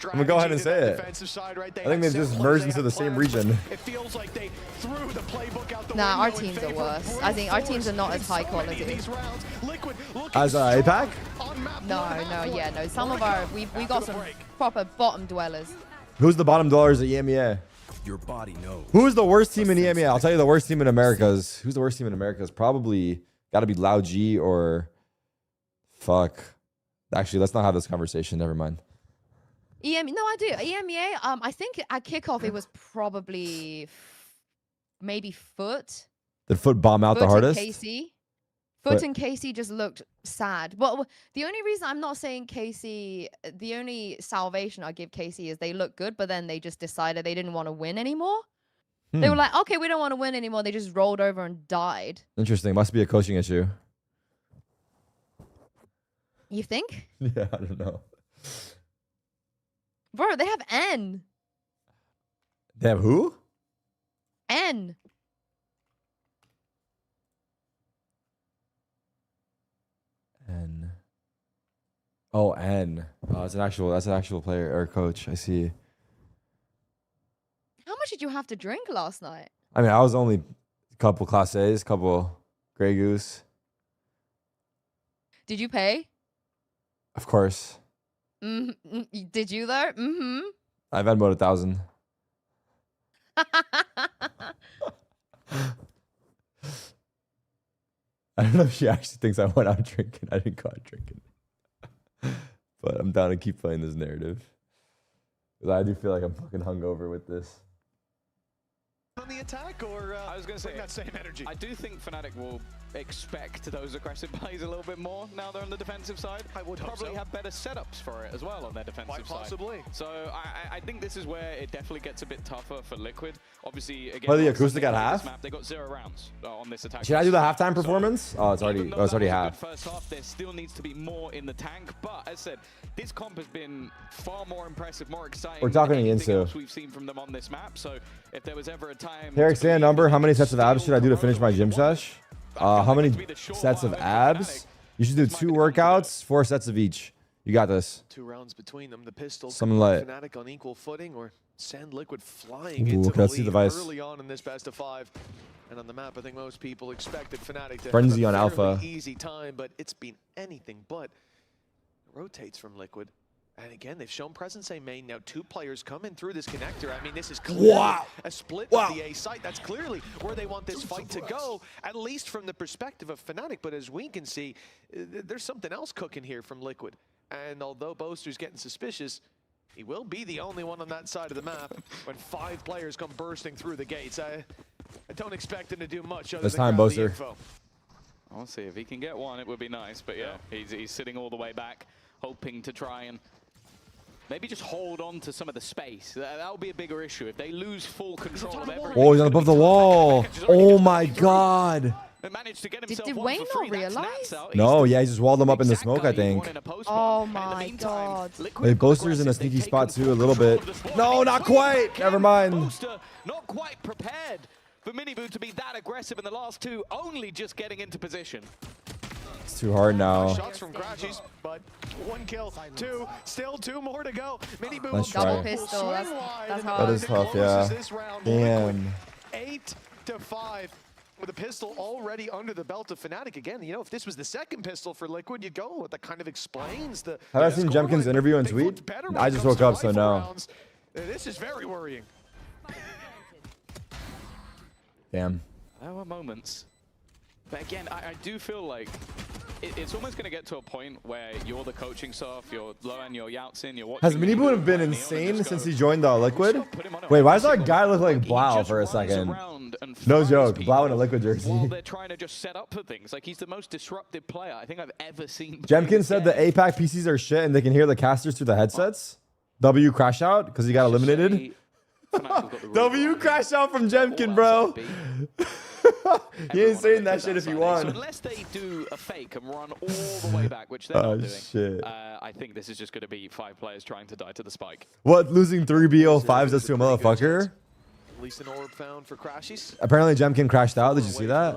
I'm gonna go ahead and say it. I think they've just merged into the same region. It feels like they threw the playbook out the Nah, our window in teams are favor worse. of I think our brute teams are not force as high in so many of quality. these rounds. Liquid looking As strong APAC? on map No, one. yeah, no. Some of our, we got some proper bottom dwellers. Who's the bottom dwellers at EMEA? Your body knows. Who's the worst team in EMEA? I'll tell you the worst team in Americas. Who's the worst team in Americas? Probably got to be Lao G or fuck. Actually, let's not have this conversation. Never mind. No, I do. EMEA, I think at kickoff it was probably maybe Foot. Did Foot bomb out the Foot hardest? and KC. Foot and KC just looked sad. Well, the only reason I'm not saying KC, the only salvation I give KC is they look good, but then they just decided they didn't want to win anymore. They were like, okay, we don't want to win anymore. They just rolled over and died. Interesting. Must be a coaching issue. You think? Yeah, I don't know. Bro, they have N. They have who? N. N. Oh, N. Oh, that's an actual player or coach. I see. How much did you have to drink last night? I mean, I was only a couple Class A's, couple Grey Goose. Did you pay? Of course. Did you though? Mm-hmm. I've had about 1,000. I don't know if she actually thinks I went out drinking. I didn't go out drinking. But I'm down to keep playing this narrative. Because I do feel like I'm fucking hungover with this. On the attack, or I was going to say that same energy. I do think Fnatic will expect those aggressive plays a little bit more now they're on the defensive side. I would hope probably so. have better setups for it as well on their defensive Quite side. possibly. So I think this is where it definitely gets a bit tougher for Liquid. Obviously, again, Play the on acoustic at this half? map, they got 0 rounds on this attack. Should I do the halftime performance? Oh, it's already Even though it's already that was a good half. First half, there still needs to be more in the tank. But as I said, this comp has been far more impressive, more exciting. We're talking than anything Insu. else we've seen from them on this map. So if there was ever a time, Tarik, say a number. How many sets of abs should I do to Corona finish my where gym you want sesh? it, How many to be the sure sets of one, abs? Fnatic, You should do this might 2 be the one to do it. workouts, 4 sets of each. You got this. 2 rounds between them. The pistol. Something like- Fnatic on equal footing, or send Liquid flying Ooh, into okay, the let's see lead the device. early on in this best of 5. And on the map, I think most people expected Fnatic to Frenzy have on a fairly Alpha. easy time, but it's been anything but. Rotates from Liquid. And again, they've shown presence A main. Now 2 players coming through this connector. I mean, this is clearly a split of the A site. That's clearly where they want this fight to go, at least from the perspective of Fnatic. But as we can see, there's something else cooking here from Liquid. And although Boaster's getting suspicious, he will be the only one on that side of the map when 5 players come bursting through the gates. I don't expect him to do much other This than time, grab the Boaster. info. I'll see if he can get one. It would be nice, but yeah, he's sitting all the way back, hoping to try and maybe just hold on to some of the space. That would be a bigger issue if they lose full control of everything. Oh, he's above the wall. Oh my god. and managed to get Did himself one Wayne for not free. That's realize? Nats out. No, He's yeah, he just walled them up in the exact smoke, guy I you think. want in a post Oh bomb. In the my meantime, God. Liquid Hey, have got Boaster's in a aggressive. They've sneaky spot taken too, a little control bit. of the spot. No, He's not swinging quite. back Never in. mind. Boaster not quite prepared for Miniboo to be that aggressive in the last two, only just getting into position. It's too hard now. Shots from Crashies, but 1 kill, 2, still 2 more to go. Miniboo Nice up try. Double pistol. That's That hard. is tough, yeah. Damn. 8-5 with a pistol already under the belt of Fnatic. Again, you know, if this was the second pistol for Liquid, you'd go. That kind of explains the. Have I seen scoreline, Jemkin's but interview and they've tweet? looked better when I it just comes woke to up, so rifle no. rounds. This is very worrying. Damn. There were moments. But again, I do feel like it's almost going to get to a point where you're the coaching staff, you're Loan, you're Yaltsin, you're watching. Has Miniboo been insane since he joined Liquid? Wait, why does that guy look like Blau for a second? No joke, Blau in a Liquid jersey. While they're trying to just set up for things. Like, he's the most disruptive player I think I've ever seen. Jemkin said the APAC PCs are shit and they can hear the casters through the headsets. W crash out because he got eliminated. W crash out from Jemkin, bro. He ain't saying that shit if he won. So unless they do a fake and run all the way back, which they're not doing, shit. I think this is just going to be 5 players trying to die to the spike. What losing 3 BO5s does to a motherfucker? At least an orb found for Crashies. Apparently Jemkin crashed out. Did you see that?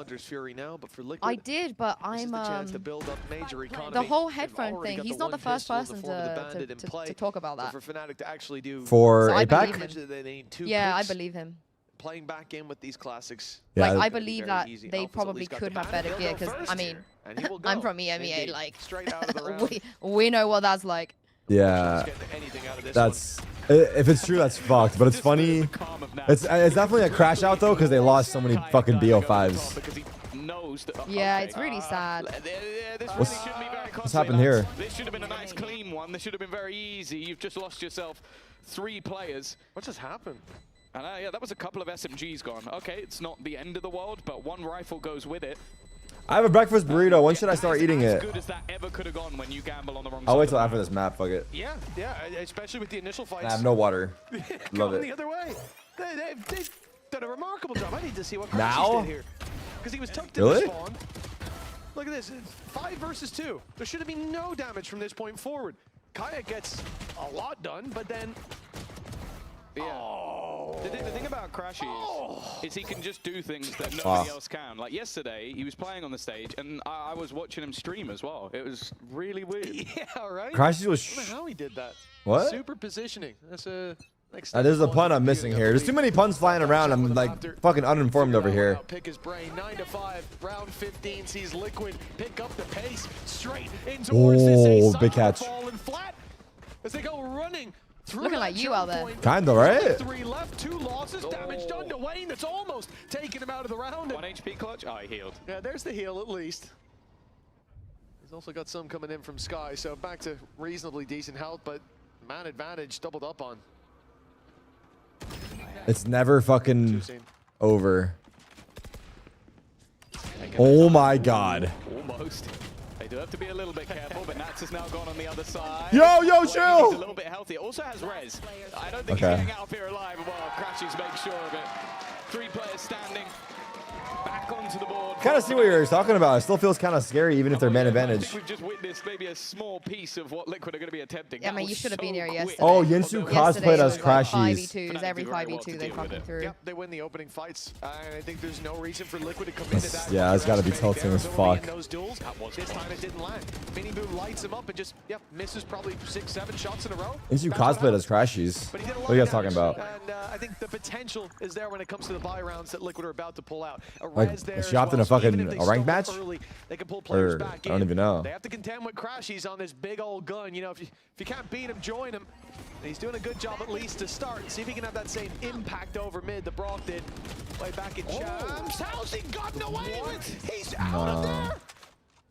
I did, but I'm the whole headphone thing. He's not the first person to talk about that. For Fnatic to actually do For So I believe APAC? him. they need 2 Yeah, I picks. believe him. Playing back in with these classics. Yeah, Like, I Very believe that easy. they Alpha's at probably least got could the have ban. better He'll gear go because, first I mean, here, and he will I'm go. from EMEA, Indeed. like, Straight out of the round. we know what that's like. Yeah. Getting anything out of this That's if it's true, that's fucked. But it's funny. It's definitely a crash out though because they lost so many fucking BO5s. Yeah, it's really sad. What's happened here? This should have been a nice clean one. This should have been very easy. You've just lost yourself 3 players. What just happened? And yeah, that was a couple of SMGs gone. Okay, it's not the end of the world, but 1 rifle goes with it. I have a breakfast burrito. When should I start eating As it? good as that ever could have gone when you gamble on the wrong I'll side wait of till the after map. this map. Fuck it. Yeah, especially with the initial fights. I have no water. Love Going the it. other way. They've done a remarkable job. I need to see what Now? Crashies did here. Because he was tucked in Really? the spawn. Look at this. 5 versus 2. There should have been no damage from this point forward. Kaya gets a lot done, but then... Yeah. Oh. The thing about Crashies is he can just do things that nobody else can. Like yesterday, he was playing on the stage, and I was watching him stream as well. It was really weird. Yeah, right? Crashies was. I don't know how he did that. What? Super positioning. That's a... There's a pun I'm missing here. There's too many puns flying around. I'm like fucking uninformed over here. Pick his brain. 9-5. Round 15 sees Liquid pick up the pace straight into Oh, big catch. Falling flat as they go running through. Looking like you out there. Kinda, right? 3 left, 2 losses, damage done to Wayne. That's almost taking him out of the round. 1 HP clutch? Oh, he healed. Yeah, there's the heal at least. He's also got some coming in from Sky, so back to reasonably decent health, but man advantage doubled up on. It's never fucking over. Oh my god. Almost. They do have to be a little bit careful, but Nats has now gone on the other side. Yo, He's chill! a little bit healthy. Also has res. I don't think Okay. he's getting out of here alive. Well, Crashies make sure of it. 3 players standing. Back onto the board. Kind of see what you're talking about. It still feels kind of scary, even if they're man I advantage. think we've just witnessed maybe a small piece of what Liquid are going to be attempting. Yeah, That man, you was should have so been here quick. yesterday. Oh, Yinsu Yesterday cosplayed as was like Crashies. 5v2s, every 5v2 they fucking threw. Yep, they win the opening fights. And I think there's no reason for Liquid to come into that. Yeah, it's got to be tilting as fuck. Those duels. This time it didn't land. Miniboo lights him up and just, misses probably 6-7 shots in a row. Yinsu That's what cosplayed as happened. Crashies. But he did a lot What are you of guys talking damage. about? And I think the potential is there when it comes to the buy rounds that Liquid are about to pull out. A Like, res there is as she opting well, a so even fucking if they a ranked stumble match? early, they can pull players Or back I don't in. even know. They have to contend with Crashies on this big old gun. You know, if you can't beat him, join him. And he's doing a good job at least to start. See if he can have that same impact over mid that Brock did. Way back in Champs. How's he gotten away with? He's out of there.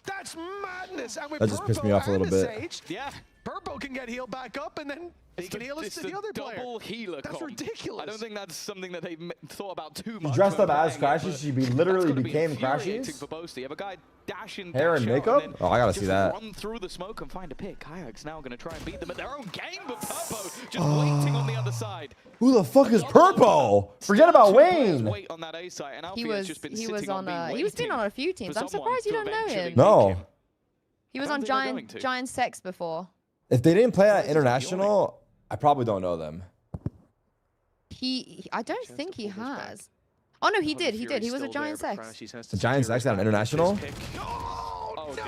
That's madness. And with That just pissed me Purpo off a little and the bit. Sage, Yeah. Purpo can get healed back up, and then he can heal It's the other player. double healer That's comp. ridiculous. I don't think that's something that they've thought about too much. dressed when up as playing it, Crashies, but she that's literally gotta be became infuriating Crashies? for Boasty. You have a guy dash in, Hair dash and out, makeup? then Oh, I gotta see just that. run through the smoke and find a pick. Kayak's now going to try and beat them at their own game, but Purpo just waiting on the other side. Who the fuck is Purple? Forget about Wayne. Wait on that A site, and He Alfie has was just been he sitting was on B, he was been waiting on a few teams. for I'm someone surprised you to don't know eventually him. No. pick him. He was I on don't think they're going to. Giant Sex before. If they didn't play at international, I probably don't know them. I don't think he has. Oh no, he did. He did. He was a Giant Sex. The Giants X at international? Oh, no,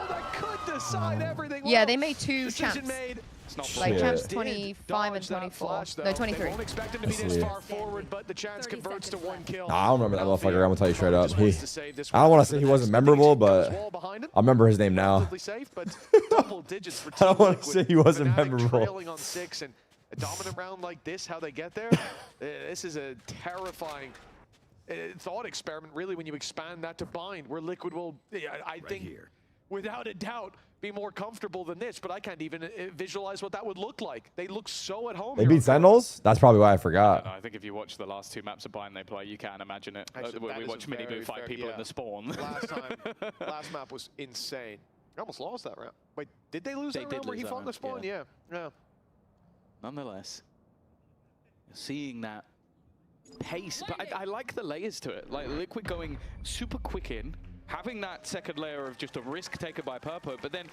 that could decide everything. Yeah, Well, they made 2 decision champs. made. It's not Like Shit. champs Did 25 and dodge that 24. flash, No, though. 23. They won't expect him to be I this see. far forward, but the chance converts to 1 kill. Nah, I don't remember that motherfucker. I'm gonna tell you straight up. Just He, wants to save this I don't one want to for say the he wasn't next. memorable, Big team goes but wall behind him. I remember his name now. Relatively safe, but double digits for I don't Team want to Liquid. say he wasn't Fnatic memorable. trailing on 6 and a dominant round like this, how they get there, this is a terrifying thought experiment, really, when you expand that to bind, where Liquid will, I think, without a doubt, be more comfortable than this, but I can't even visualize what that would look like. They look so at home. They here beat on Sentinels? That's probably why I No, forgot. I think if you watch the last 2 maps of Bind they play, you can imagine it. Actually, that We is watched a Mini very Boo fight fair- people in yeah. the spawn. Last map was insane. I almost lost that round. Wait, did they lose They that did round where lose he that fought in the round, spawn? yeah. Yeah. Nonetheless, seeing that pace, but I like the layers to it. Like Liquid going super quick in, having that second layer of just a risk taken by Purpo, but then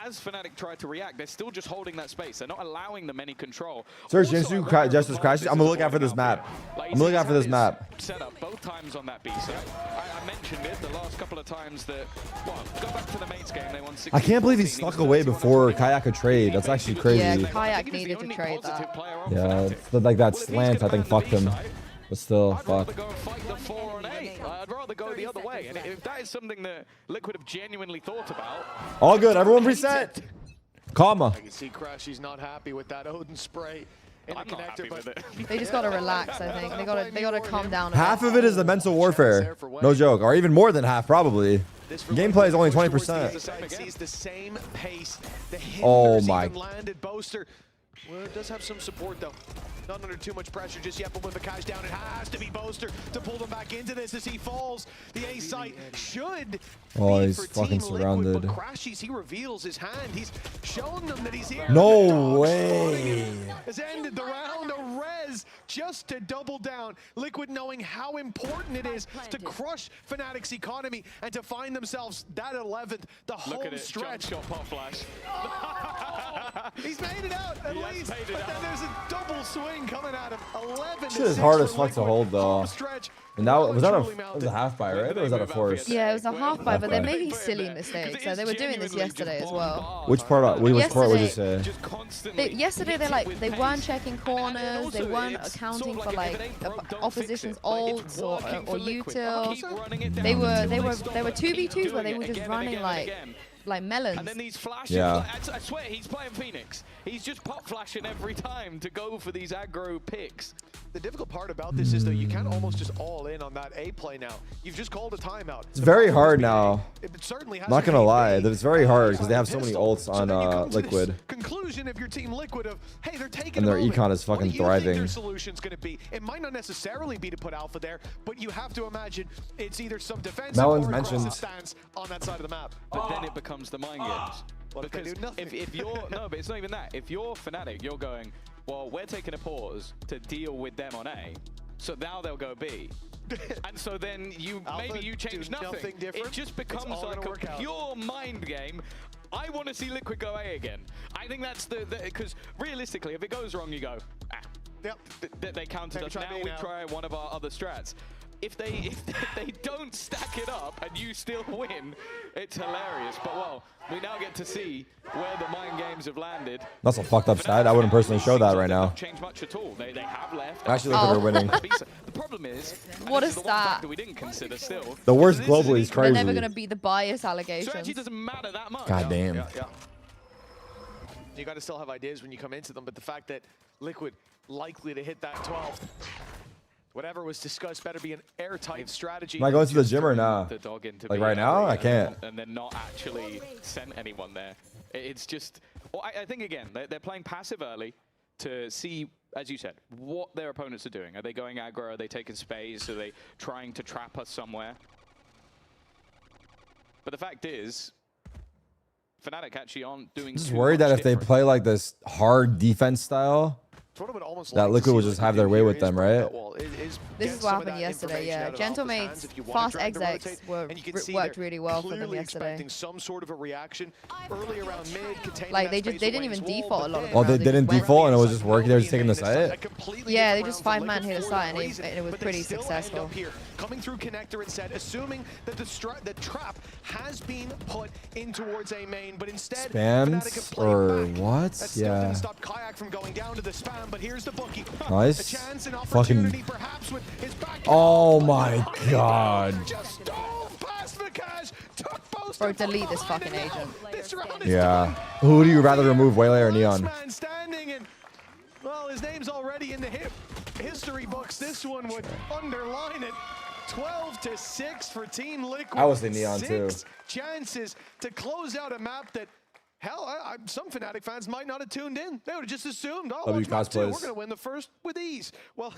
as Fnatic try to react, they're still just holding that space. They're not allowing them any control. Sir, Also, Jinsu I wonder if Justice Evolve crashes. is I'm gonna look out for avoiding this out map. here. Like, I'm gonna look out for this he's map. set up both times on that B side. I mentioned it the last couple of times that, well, go back to the mates game, they won 16. I can't believe he snuck away before Kayak could trade. That's actually crazy. Yeah, Yeah, Kayak needed to trade that. it's like that slant I think fucked him. But still, I'd fuck. rather go and fight the 4 on 8. I'd rather go the other way. And if that is something that Liquid have genuinely thought about, All good. Everyone reset. Karma. I can see Crash, he's not happy with that Odin spray in the I'm not happy connector, with but it. They just gotta relax. I think they gotta calm down. A Half bit. of it is the mental warfare. No joke. Or even more than half, probably. this Gameplay is only push towards the 20%. other side, sees the same pace. The Oh hinders my. even landed. Boaster, well, it does have some support though. Not under too much pressure just yet, but with the cash down, it has to be Boaster to pull them back into this as he falls. The A site should Oh, be he's for fucking Team Liquid, surrounded. but Crashies, he reveals his hand. He's showing them that he's here. No The dog way. spotting him has ended the round. A res just to double down. Liquid knowing how important it is to crush Fnatic's economy and to find themselves that 11th, the Look home at it, jump stretch. shot, pop flash. He's made it out at He has least, made it but then out. there's a double swing coming at him. 11 Shit is hard as fuck to hold, though. And that was a half buy, right? Or was that a force? Yeah, it was a half buy, but they're Half-buy. making silly mistakes. So they were doing this yesterday as well. Which part? Which part would you Yesterday- say? Yesterday they weren't checking corners, they weren't accounting for like opposition's ults or utils. They were 2v2s where they were just running like melons. And then these flashes, Yeah. I swear he's playing Phoenix. He's just pop flashing every time to go for these aggro picks. The difficult part about this is that you can't almost just all in on that A play now. You've just called a timeout. It's very hard now. It certainly Not gonna lie, it's very hard because they have so many pistol. ults So on then you come to this Liquid. Conclusion of your team Liquid of, hey, they're taking And a their moment. econ is What fucking do you think thriving. their solution's going to be? It might not necessarily be to put Alpha there, but you have to imagine it's either some defensive Melon's or mentioned- aggressive stance on that side of the map. But then it becomes the mind games. What if they Because do nothing? if you're, no, but it's not even that. If you're Fnatic, you're going, well, we're taking a pause to deal with them on A, so now they'll go B. And so then Alpha maybe you change do nothing different. It just It's becomes all like gonna a work out. pure mind game. I want to see Liquid go A again. I think that's because realistically, if it goes wrong, you go, Yep. they countered Maybe us. try Now B we now. try one of our other strats. If they don't stack it up and you still win, it's hilarious. But well, we now get to see where the mind games have landed. That's a fucked up stat. I wouldn't personally show that right now. Not changed much at all. They have left. Actually, Liquid are winning. The problem is, and What this a is the one stat. factor we didn't consider still. The worst this is an globally is equal- They're crazy. never gonna beat the bias So it allegations. actually doesn't matter that much. God damn. Yeah. You got to still have ideas when you come into them, but the fact that Liquid likely to hit that 12th, whatever was discussed, better be an airtight strategy. Am I going to the gym or not? The dog into Like B right now? I can't. And then not actually sent anyone there. It's just, well, I think again, they're playing passive early to see, as you said, what their opponents are doing. Are they going aggro? Are they taking space? Are they trying to trap us somewhere? But the fact is, Fnatic actually aren't doing I'm just too worried much that if they different. play like this hard defense style, That Liquid will just have their way with them, right? This is what happened yesterday, yeah. Gentlemate's fast execs worked really well for them yesterday. Some sort of a reaction early around mid. Like they didn't even default a lot of the Oh, they rounds, didn't just went default and it for was just working. They were just taking the site. Yeah, they just 5-man hit a site and it was pretty successful. Coming through connector and set, assuming that the trap has been put in towards a main, but instead Spams or what? That still Yeah. didn't stop Kayak from going down to the spam, but here's the bookie. Nice. A chance, an Fucking. opportunity, perhaps with his back. Oh my god. Just stole past Vikash, took post. Bro, delete this fucking agent. This round is Yeah. done. Who do you rather remove, Waylay or Neon? Last man standing, and well, his name's already in the history books. This one would underline it. 12-6 for Team Liquid. I was the Neon too. 6 chances to close out a map that, hell, some Fnatic fans might not have tuned in. They would have just assumed, oh, W watch map 2, we're cosplays. going to win the first with ease. Well,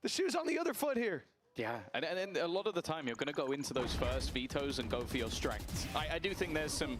the shoe's on the other foot here. Yeah, and a lot of the time you're going to go into those first vetoes and go for your strengths. I do think there's some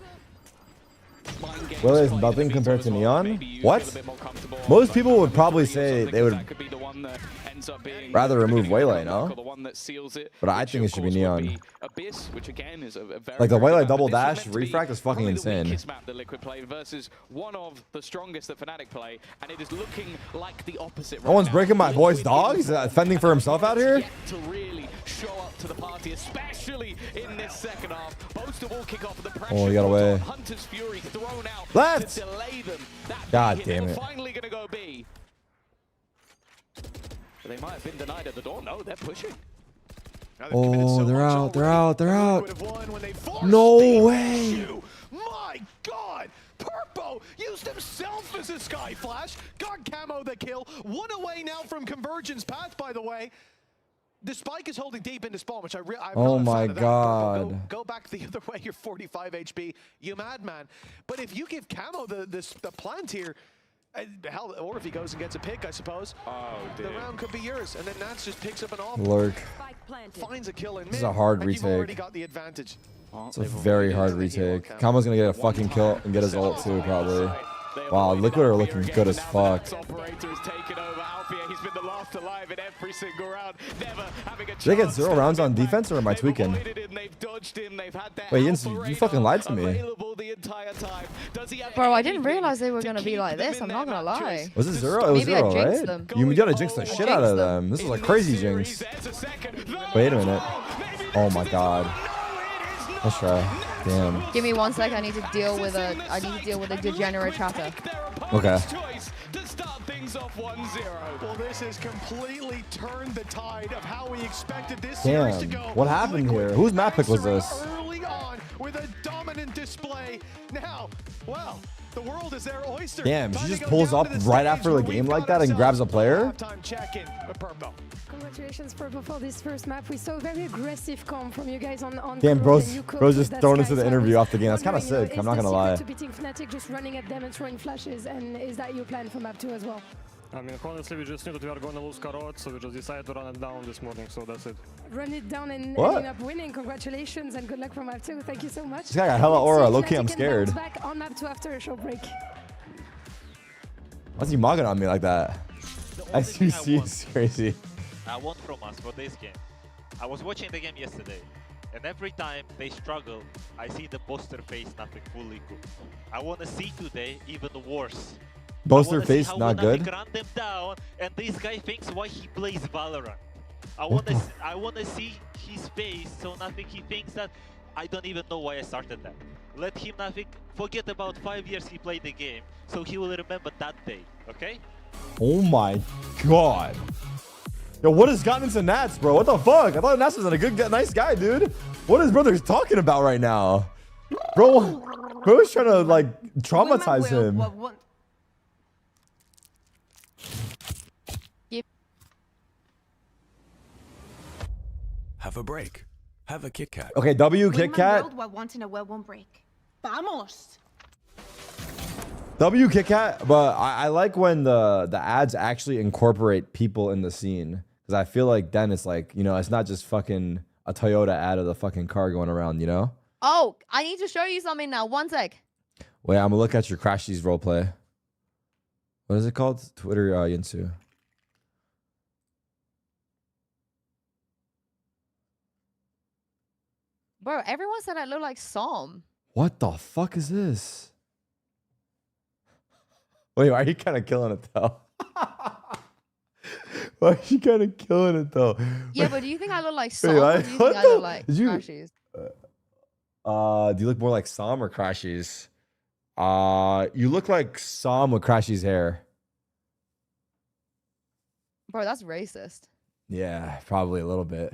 mind games Well, there's played in nothing the compared vetoes to as well. Neon? Maybe you What? feel a bit more comfortable Most on, people like, would probably Valkyrie or say something, they 'cause would that could be the one that ends up being rather the remove beginning of Waylay, the no? block, or the one that seals it, But I which, think of it should be course, would Neon. Abyss, which again is a very, Like the very Waylay good double map. This was dash meant to be refract is fucking probably insane. the weakest map that Liquid played versus one of the strongest that Fnatic play, and it is looking like the opposite right No one's now. breaking my boy's Liquid dog? is He's fending for himself out here? yet to really show up to the party, especially in this second half. Both of all kick off with the pressure. Oh, he got goes away. on. Hunter's Fury thrown out Left! to delay them. That God big hit, damn they were it. finally going to go B. But they might have been denied at the door. No, they're pushing. Now they've committed Oh, so they're much out, they're already. out, they're out. Liquid have won when they forced No the way. issue. My God! Purpo used himself as a Sky Flash, got Camo the kill, one away now from Convergence Path, by the way. The spike is holding deep into spawn, which I'm Oh not a my fan of that. God. Go back the other way, you're 45 HP, you madman. But if you give Camo the plant here, hell, or if he goes and gets a pick, I suppose, the round could be yours. And then Nats just picks up an off, Lurk. finds a kill in mid, This is a hard and you've already retake. got the advantage. It's a very hard retake. Kama's gonna get a fucking kill and get his ult too, probably. Wow, Liquid are looking good as fuck. Operator has taken over Alfia. He's been the last alive in every single round. Never having a chance. Did they get 0 rounds on defense or am I tweaking? They've dodged him. They've had their Wait, Alpha you fucking lied to me. available the entire time. Does he have Bro, I didn't anything realize they were to going to be keep like them this. in I'm their not going to matches? lie. Was it 0? It was Maybe I 0, jinxed right? them. You gotta jinx the shit out of jinxed them. them. This was a In crazy this jinx. series, there's a second. No! Wait a minute. Maybe Oh this my is it. god. No, it is Let's not. try. Damn. Give me 1 sec. I need to deal with a degenerate chatter. Okay. To start things off 1-0. Well, this has completely turned the tide of how we expected this series to Damn. go. What happened Liquid here? Whose map pick was answering this? Early on with a dominant display. Now, well, the world is their oyster. Damn, she Time to just go pulls down up to the right stage after the where we've game like got that and grabs a ourselves player? halftime check-in with Purple. Congratulations, Purple, for this first map. We saw a very aggressive comp from you guys on Damn, Close, bro's and you coped just with that thrown Sky, into the so I interview was off the game. That's kind of wondering, sick. is I'm not the gonna lie. secret to beating Fnatic just running at them and throwing flashes, and is that your plan for map 2 as well? I mean, honestly, we just knew that we are going to lose Karot, so we just decided to run it down this morning, so that's it. Run it down and What? ending up winning. Congratulations and good luck for map 2. Thank you so much. This guy got hella aura. Let's see if Low-key, I'm Fnatic can scared. bounce back on map 2 after a short break. Why's he mugging on me like that? SUC is crazy. I want from us for this game. I was watching the game yesterday, and every time they struggle, I see the Boaster face nothing fully good. I want to see today even worse. Boaster face how not Fnatic good. run them down, and this guy thinks why he plays Valorant. I What want to see his face, so nothing he thinks that I don't even know why I started that. Let him nothing forget about 5 years he played the game, so he will remember that day. Okay? Oh my god. Yo, what has gotten into Nats, bro? What the fuck? I thought Nats was a good, nice guy, dude. What is brothers talking about right now? Bro's trying to, like, traumatize him. Have a break. Have a Kit Kat. Okay, W, Kit Kat. wanting a well-won break. Vamos! W, Kit Kat. But I like when the ads actually incorporate people in the scene. Because I feel like then it's like, you know, it's not just fucking a Toyota ad of the fucking car going around, you know? Oh, I need to show you something now. 1 sec. Wait, I'm gonna look at your Crashies roleplay. What is it called? Twitter Yinsu. Bro, everyone said I look like Som. What the fuck is this? Wait, why are you kind of killing it though? Why are you kind of killing it though? Yeah, but do you think I look like Som? Wait, Or do you think I look like did you- Crashies? Do you look more like Som or Crashies? You look like Som with Crashies hair. Bro, that's racist. Yeah, probably a little bit.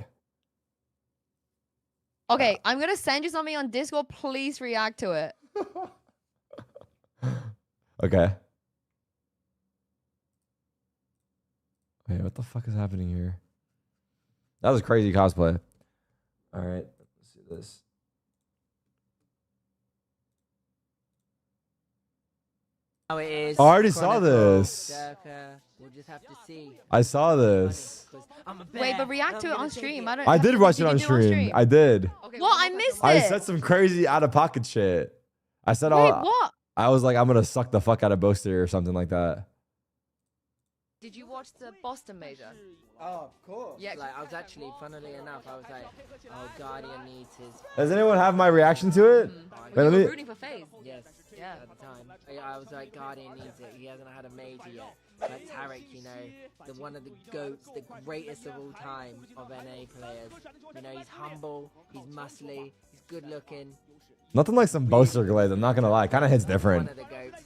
Okay, I'm gonna send you something on Discord. Please react to it. Okay. Wait, what the fuck is happening here? That was crazy cosplay. All right, let's see this. How it is. Oh, I already saw this. We'll just have to see. I saw this. Wait, but react to it on stream. I did watch it on you do stream. I did. Okay, well, I missed it. I said some crazy out of pocket shit. I said, Wait, what? I was like, I'm gonna suck the fuck out of Boaster or something like that. Did you watch the Boston Major? Oh, of course. Yeah. Like, I was actually, funnily enough, I was like, oh, Guardian needs his... Does anyone have my reaction to it? Wait, You let were me. rooting for FaZe. Yes. Yeah. At the time. I was like, Guardian needs it. He hasn't had a major yet. But tarik, you know, one of the GOATs, the greatest of all time of NA players. You know, he's humble, he's muscly, he's good looking. Nothing like some Boaster glaze. I'm not gonna lie. Kind of hits different. One of the GOATs.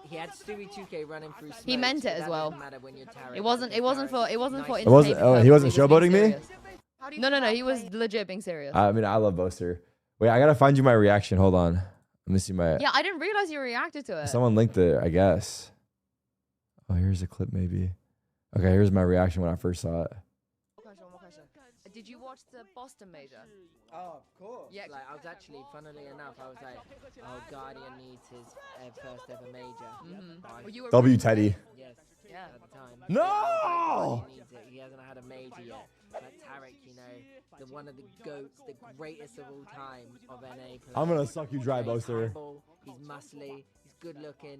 He had Stewie 2K running through smoke, He meant it so as that well. doesn't matter when you're tarik, It wasn't because for tarik, it wasn't for nice. It wasn't. entertainment He wasn't purposes, showboating being me. serious. No, he was legit being serious. I mean, I love Boaster. Wait, I gotta find you my reaction. Hold on. Let me see my. Yeah, I didn't realize you reacted to it. Someone linked it, I guess. Oh, here's a clip, maybe. Okay, here's my reaction when I first saw it. One more question. Did you watch the Boston Major? Oh, of course. Yeah. Like, I was actually, funnily enough, I was like, oh, Guardian needs his first ever major. Well, you were W rooting for Teddy. Yes. Yeah. At the time. No! Guardian needs it. He hasn't had a major yet. But tarik, you know, one of the GOATs, the greatest of all time of NA players. I'm gonna suck you dry, He's Boaster. humble, he's muscly, he's good looking.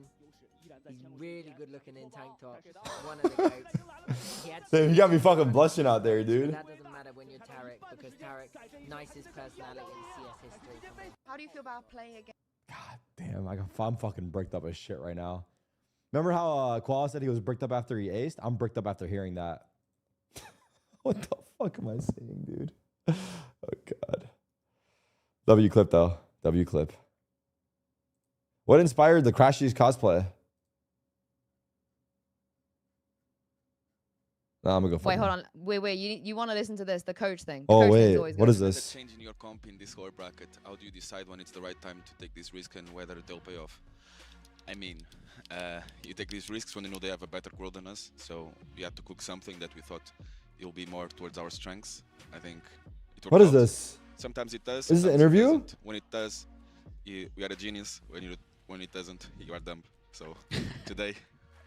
He's really good looking in tank top. One of the GOATs. Damn, you got me fucking blushing out there, dude. That doesn't matter when you're tarik, because tarik, nicest personality in CS history. How do you feel about playing again? God damn, I'm fucking bricked up as shit right now. Remember how Koala said he was bricked up after he aced? I'm bricked up after hearing that. What the fuck am I saying, dude? Oh god. W clip though. W clip. What inspired the Crashies cosplay? Nah, I'm gonna go. Wait, hold on. Wait. You want to listen to this? The coach thing. The Oh coach thing's wait, always what good. is this? Change in your comp in this lower bracket. How do you decide when it's the right time to take this risk and whether they'll pay off? I mean, you take these risks when you know they have a better growth than us. So we had to cook something that we thought it'll be more towards our strengths. I think it worked What is out. this? Sometimes it does. Is this an sometimes it interview? doesn't. When it does, we are a genius. When it doesn't, you are dumb. So today,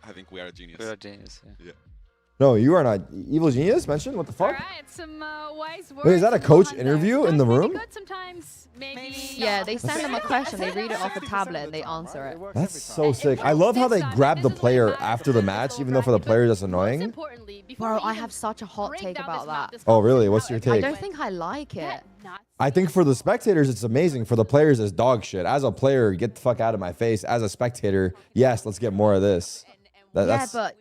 I think we are a genius. We are a genius. Yeah. No, you are not. Evil Genius mentioned? What the fuck? Alright, some wise words. Wait, is that a from coach Wanda. interview in the Sometimes room? really good, sometimes maybe Yeah, they send them a question. They read it off a tablet and they answer it. That's so sick. I love how they grab the player after the match, even though for the players that's annoying. Bro, I have such a hot take about that. Oh, really? What's your I take? don't think I like it. I think for the spectators, it's amazing. For the players, it's dog shit. As a player, get the fuck out of my face. As a spectator, yes, let's get more of this. Yeah, but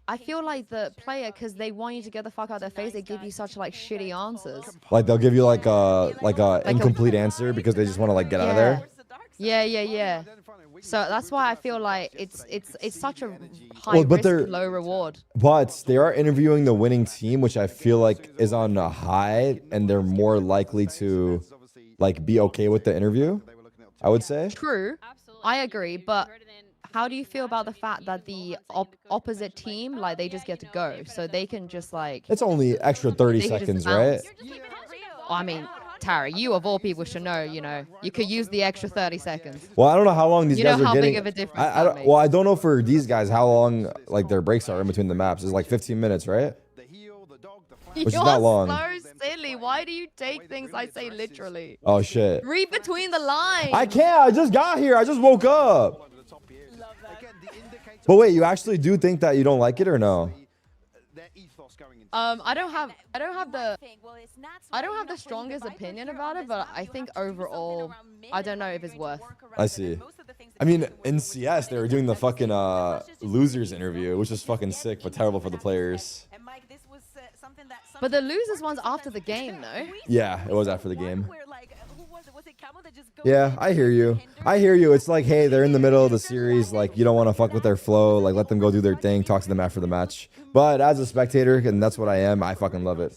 I feel like the player, because they want you to get the fuck out of their face, they give you such like shitty answers. Like they'll give you like a incomplete answer because they just want to like get out of there. Yeah. So that's why I feel like it's such a high but risk, low reward. But they are interviewing the winning team, which I feel like is on a high, and they're more likely to like be okay with the interview. I would say. True, I agree, but how do you feel about the fact that the opposite team, like, they just get to go, so they can just like? It's only extra 30 they can just seconds, right? I mean, Tara, you of all people should know. You know, you could use the extra 30 seconds. Well, I don't know how long these guys are how getting. big of a difference I that don't. makes. Well, I don't know for these guys how long like their breaks are in between the maps. It's like 15 minutes, right? Which is not long. You're so silly. Why do you take things I say literally? Oh shit! Read between the lines. I can't. I just got here. I just woke up. But wait, you actually do think that you don't like it or no? I don't have the strongest opinion about it, but I think overall, I don't know if it's worth. I see. I mean, in CS, they were doing the fucking losers interview, which was fucking sick, but terrible for the players. But the losers one's after the game, no? Yeah, it was after the game. Yeah, I hear you. I hear you. It's like, hey, they're in the middle of the series. Like, you don't want to fuck with their flow. Like, let them go do their thing. Talk to them after the match. But as a spectator, and that's what I am, I fucking love it.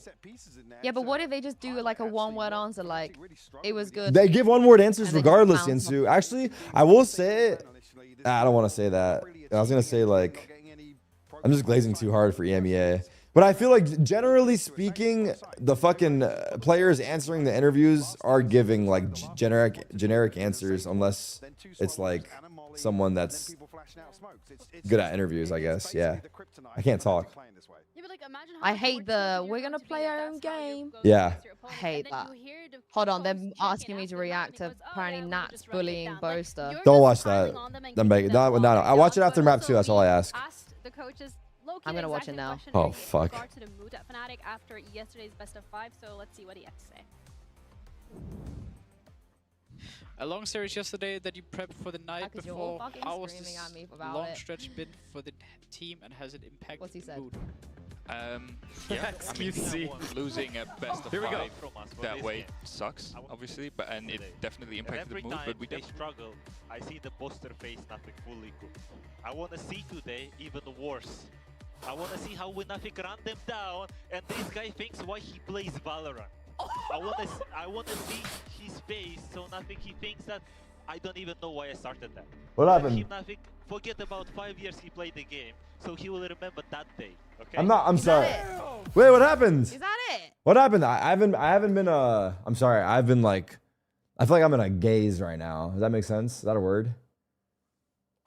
Yeah, but what if they just do like a one-word answer, like, it was good? They give one-word answers regardless, Yinsu. Actually, I will say, I don't want to say that. I was going to say, like, I'm just glazing too hard for EMEA. But I feel like, generally speaking, the fucking players answering the interviews are giving, like, generic answers, unless it's, like, someone that's good at interviews, I guess. Yeah. I can't talk. I hate the, we're going to play our own game. Yeah. I hate that. Hold on, they're asking me to react to apparently Nat's bullying Boaster. Don't watch that. No. I watch it after map 2, that's all I ask. I'm gonna watch it now. Oh, fuck. To the mood at Fnatic after yesterday's best of 5, so let's see what he has to say. A long series yesterday that you prepped for the night before. How was this long stretch been for the team, and has it impacted the mood? Yeah, I mean, losing a best of 5 that way sucks, obviously, but it definitely impacted the mood. But we struggle. I see the booster face nothing fully cool. I want to see today even worse. I want to see how we nothing run them down, and this guy thinks why he plays Valorant. I want to see his face, so nothing he thinks that I don't even know why I started that. What happened? Forget about 5 years he played the game, so he will remember that day. Okay. I'm sorry. Wait, what happened? Is that it? What happened? I haven't been I'm sorry. I've been like, I feel like I'm in a gaze right now. Does that make sense? Is that a word?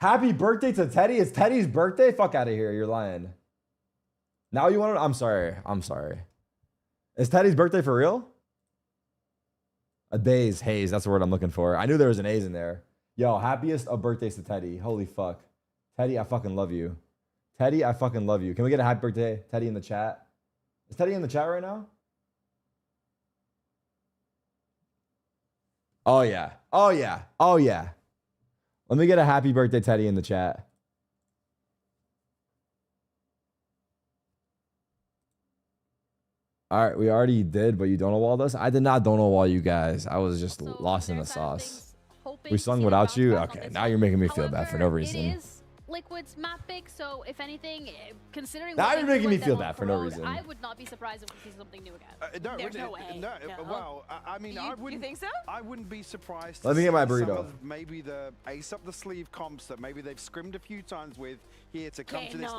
Happy birthday to Teddy. It's Teddy's birthday? Fuck out of here. You're lying. Now you want to? I'm sorry. I'm sorry. Is Teddy's birthday for real? A days haze. That's the word I'm looking for. I knew there was an A's in there. Yo, happiest of birthdays to Teddy. Holy fuck. Teddy, I fucking love you. Teddy, I fucking love you. Can we get a happy birthday, Teddy, in the chat? Is Teddy in the chat right now? Oh, yeah. Oh, yeah. Oh, yeah. Let me get a happy birthday, Teddy, in the chat. All right, we already did, but you Donald-walled us? I did not Donald-wall you guys. I was just lost in the sauce. We sung without you? Okay, now you're making me feel bad for no reason. Liquid's map pick, so if anything, considering now you're making me feel bad for no reason. I would not be surprised if we see something new again. There's no way. No. Well, I mean, I wouldn't. You think so? I wouldn't be surprised. Let me get my burrito. Some of maybe the ace up the sleeve comps that maybe they've scrimmed a few times with here to come to this.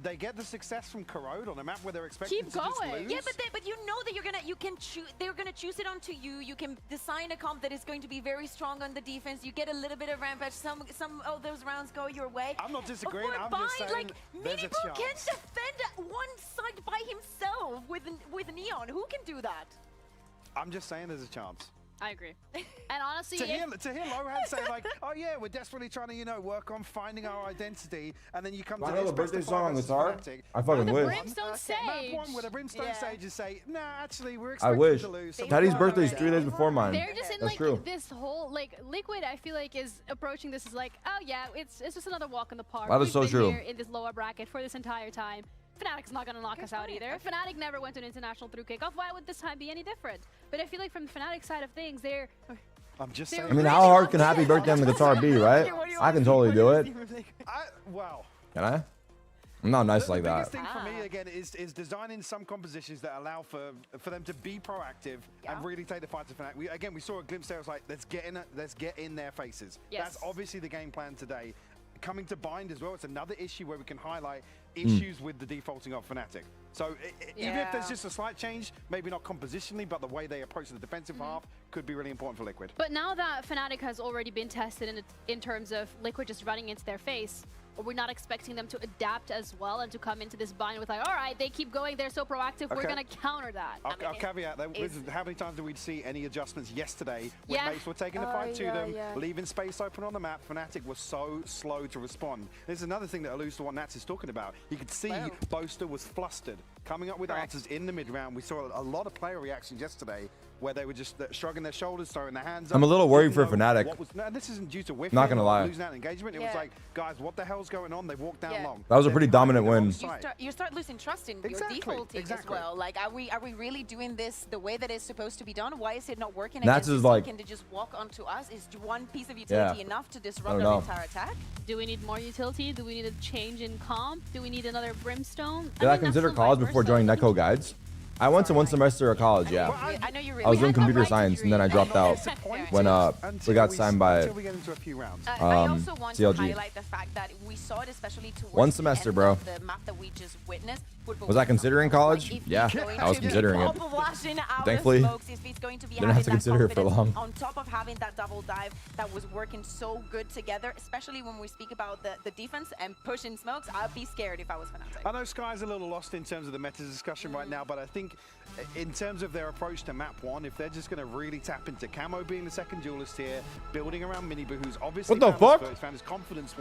They get the success from Corrode on a map where they're expecting to just lose. Yeah, but you know that you can choose. They're gonna choose it onto you. You can design a comp that is going to be very strong on the defense. You get a little bit of rampage. Some of those rounds go your way. I'm not disagreeing. I'm just saying, like, MIBR can defend one side by himself with Neon. Who can do that? I'm just saying there's a chance. I agree. And honestly, to hear Lohan say like, oh yeah, we're desperately trying to, work on finding our identity, and then you come to this birthday song on guitar. I fucking the wish. Brimstone stage. Map 1 with a Brimstone stage and say, nah, actually, we're I expecting wish. to lose. Teddy's birthday is 3 days before mine. They're just in That's like true. this whole Liquid. I feel like is approaching this as like, oh yeah, it's just another walk in the park. That is so true. Here in this lower bracket for this entire time. Fnatic's not going to knock us out either. Fnatic never went to an international through Kickoff. Why would this time be any different? But I feel like from the Fnatic side of things, I'm just saying. I mean, how hard can happy birthday on the guitar be, right? I can totally do it. Well. Can I? I'm not nice like the that. biggest thing for me, again, is designing some compositions that allow for them to be proactive and really take the fight to Fnatic. Again, we saw a glimpse there. It was like, let's get in their faces. Yes. That's obviously the game plan today. Coming to bind as well, it's another issue where we can highlight issues with the defaulting of Fnatic. So even if there's just a slight change, maybe not compositionally, but the way they approach the defensive half could be really important for Liquid. But now that Fnatic has already been tested in terms of Liquid just running into their face, or we're not expecting them to adapt as well and to come into this bind with like, all right, they keep going, they're so proactive, we're going to counter that. I'll caveat that. How many times did we see any adjustments yesterday when mates were taking the fight to them, leaving space open on the map? Fnatic was so slow to respond. This is another thing that alludes to what Nats is talking about. You could see Boaster was flustered, coming up with answers in the mid-round. We saw a lot of player reactions yesterday where they were just shrugging their shoulders, throwing their hands up. I'm a little worried for Fnatic. No, this isn't due to whiffing. Not gonna lie. Losing out engagement. It was like, guys, what the hell's going on? They walked down long. That was a pretty dominant win. You start losing trust in your defaulting as well. Like, are we really doing this the way that it's supposed to be done? Why is it not working? That's just like, can they just walk onto us? Is one piece of utility enough to disrupt our entire attack? Do we need more utility? Do we need a change in comp? Do we need another Brimstone? Did I consider college before joining Netco Guides? I went to one semester of college, yeah. I was doing computer science, and then I dropped out when we got signed by CLG. One semester, bro. Was I considering college? Yeah, I was considering it. Thankfully, didn't have to consider it for long. On top of having that double dive that was working so good together, especially when we speak about the defense and pushing smokes, I'd be scared if I was Fnatic. I know Sky's a little lost in terms of the meta discussion right now, but I think in terms of their approach to map 1, if they're just going to really tap into Camo being the second duelist here, building around MIBR, who's obviously found his confidence.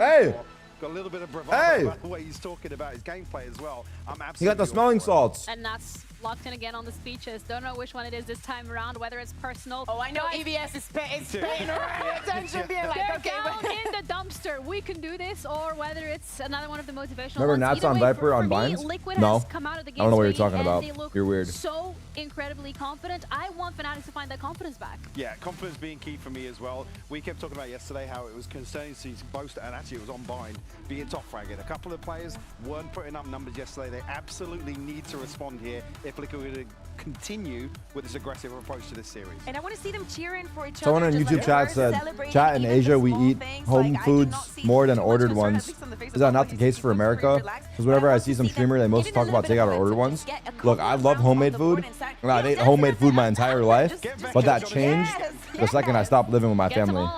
Got a little bit of bravado about the way he's talking about his gameplay as well. I'm absolutely. He got the smelling salts. And that's locked in again on the speeches. Don't know which one it is this time around, whether it's personal. Oh, I know EVS is paying attention, being like, they're down in the dumpster. We can do this, or whether it's another one of the motivational Remember ones. Nats on Viper on Binds? No. Come out of the I don't know what you're talking about. You're weird. So incredibly confident. I want Fnatic to find that confidence back. Yeah, confidence being key for me as well. We kept talking about yesterday how it was concerning to see Boaster, and actually it was on Bind, being top fragged. A couple of players weren't putting up numbers yesterday. They absolutely need to respond here if Liquid are going to continue with this aggressive approach to this series. And I want to see them cheering for each other. Someone on YouTube chat said, chat in Asia, we eat home foods more than ordered ones. Is that not the case for America? Because whenever I see some streamer, they mostly talk about takeout or ordered ones. Look, I love homemade food. And I've ate homemade food my entire life. But that changed the second I stopped living with my family.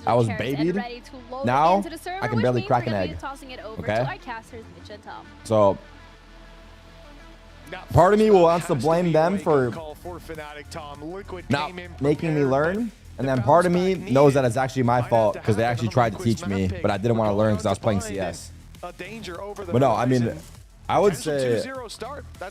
I was babied. Now, I can barely crack an egg. Okay? So, part of me wants to blame them for not making me learn, and then part of me knows that it's actually my fault because they actually tried to teach me, but I didn't want to learn because I was playing CS. But no, I mean, I would say,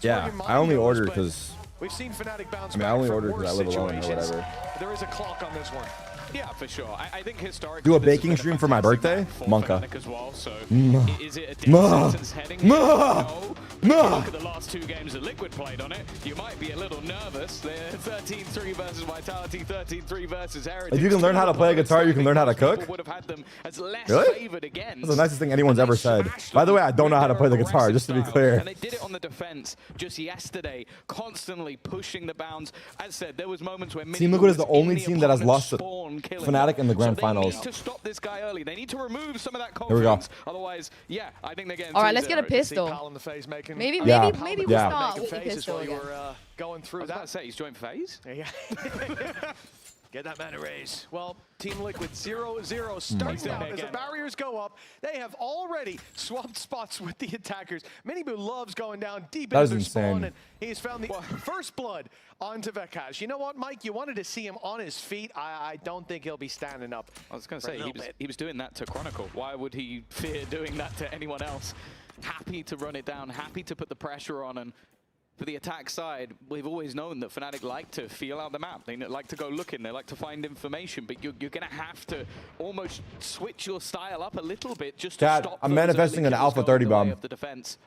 yeah, I only order because, I only order because I live alone or whatever. There is a clock on this one. Yeah, for sure. I think historically, do a baking stream for my birthday, Monka. As well, so is it a death sentence heading? No. Look at the last 2 games that Liquid played on it. You might be a little nervous. They're 13-3 versus Vitality, 13-3 versus Heritage. If you can learn how to play a guitar, you can learn how to cook. Would have had them as less favored again. That's the nicest thing anyone's ever said. By the way, I don't know how to play the guitar, just to be clear. And they did it on the defense just yesterday, constantly pushing the bounds. As I said, there was moments where Team Liquid is the only team that has lost Fnatic in the grand finals. They need to stop this guy early. They need to remove some of that confidence. Here we go. Otherwise, yeah, I think they're getting. All right, let's get a pistol. Maybe we'll start with the pistol again. Going through that. I was about to say, he's joined FaZe. Yeah. Get that mana raise. Well, Team Liquid 0-0 starts out as the barriers go up. They have already swapped spots with the attackers. MIBR loves going down deep into their spawn, and he's found the first blood onto Vakash. You know what, Mike? You wanted to see him on his feet. I don't think he'll be standing up. I was going to say, he was doing that to Chronicle. Why would he fear doing that to anyone else? Happy to run it down, happy to put the pressure on, and for the attack side, we've always known that Fnatic like to feel out the map. They like to go looking, they like to find information, but you're going to have to almost switch your style up a little bit just to stop. I'm manifesting an Alpha 30 bomb. Of the defense.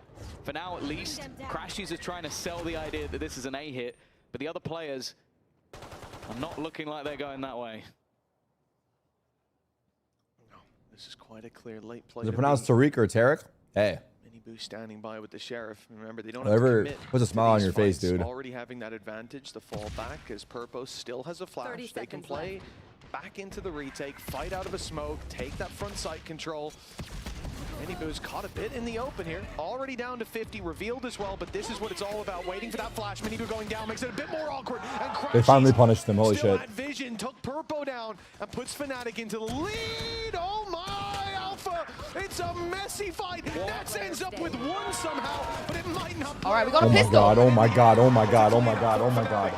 For now, at least, Crashies is trying to sell the idea that this is an A hit, but the other players are not looking like they're going that way. No, this is quite a clear late play. Is it pronounced Tarik or Tarik? Hey. MIBR standing by with the Sheriff. Remember, they don't Whatever, have to commit. puts a smile on your face, dude. Already having that advantage, the fall back, as Purpose still has a flash. They can play back into the retake, fight out of a smoke, take that front site control. MIBR's caught a bit in the open here. Already down to 50, revealed as well, but this is what it's all about. Waiting for that flash. MIBR going down makes it a bit more awkward. And they finally punished him, holy shit. Vision took Purpo down and puts Fnatic into the lead. Oh my! It's a messy fight. Nats ends up with one somehow, but it might not. All right, we got a Oh my pistol. god, oh my god, oh my god, oh my god, oh my god.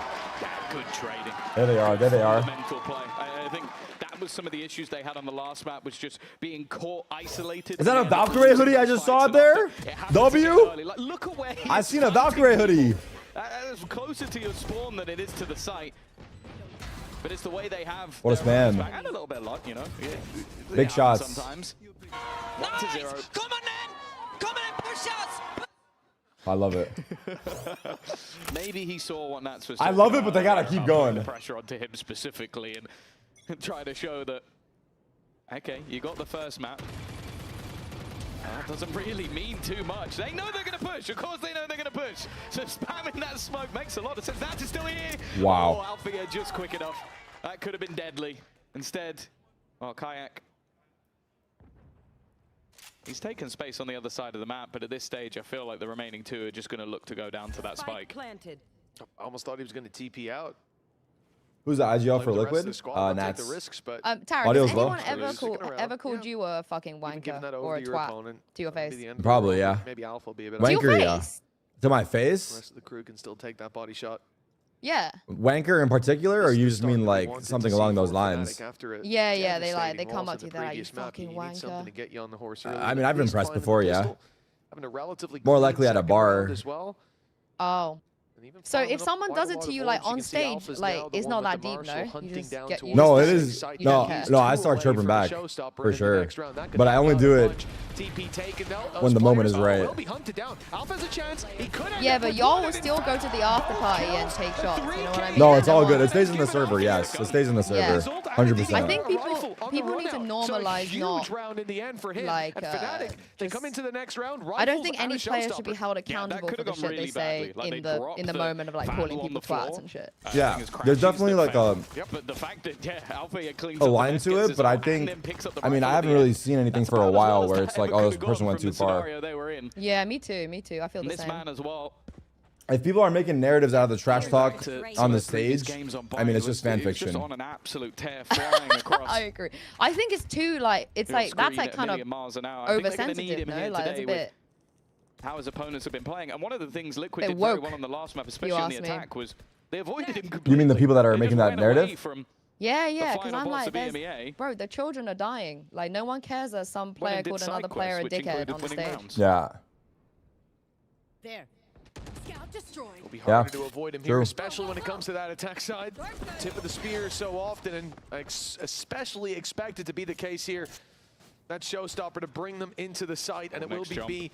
Good trading. There they are, there they are. Mental play. I think that was some of the issues they had on the last map, was just being caught isolated. Is that a Valkyrie hoodie I just saw there? W? Like, look away. I seen a Valkyrie hoodie. It's closer to your spawn than it is to the site. But it's the way they have. What a span. And a little bit of luck, you know. Yeah, Big shots. Sometimes. Nice. 1-0. Come on, man. Come on and push shots. I love it. Maybe he saw what Nats was. I love it, but they gotta keep going. The pressure onto him specifically and try to show that. Okay, you got the first map. That doesn't really mean too much. They know they're going to push. Of course they know they're going to push. So spamming that smoke makes a lot of sense. Nats is still here. Wow. Oh, Althea just quick enough. That could have been deadly. Instead, Kayak. He's taken space on the other side of the map, but at this stage, I feel like the remaining two are just going to look to go down to that spike. Planted. I almost thought he was going to TP out. Who's the IGL for Liquid? Nats. Nats. The risks, but Tarik, Audio's has low. anyone ever called you a fucking wanker or a twat to your face? Probably, yeah. Maybe Alpha will be a bit Wanker, yeah. To my face? The rest of the crew can still take that body shot. Yeah. Wanker in particular, or you just mean like something along those lines? Yeah, they come up to you, they're like, you fucking wanker. To get you on the horse I mean, I've been impressed before, yeah. Having a relatively more likely at a bar. As well. Oh. So if someone does it to you like on stage, like it's not that deep, no? You just get used no, to it is. No, I start chirping back for sure. But I only do it when the moment is right. Yeah, but y'all will still go to the after party and take shots. You know what I mean? No, it's all good. It stays in the server. Yes, it stays in the server. 100%. I think people need to normalize not like they come into the next round. I don't think any player should be held accountable for the shit they say in the moment of like calling people twats and shit. Yeah, there's definitely like a line to it, but I think, I mean, I haven't really seen anything for a while where it's like, oh, this person went too far. Yeah, me too. I feel the same. As well. If people are making narratives out of the trash talk on the stage, I mean, it's just fan fiction. On an absolute tear flying across. I agree. I think it's too like that's like kind of oversensitive, no? Like that's a bit. How his opponents have been playing, and one of the things Liquid did very well on the last map, especially in the attack, was they avoided him completely. You mean the people that are making that narrative? Yeah, because I'm like, bro, the children are dying. Like, no one cares that some player called another player a dickhead on the stage. Yeah. There. Scout destroyed. It'll be harder to avoid him here, especially when it comes to that attack side. Tip of the spear so often, and especially expected to be the case here. That showstopper to bring them into the site, and it will be B.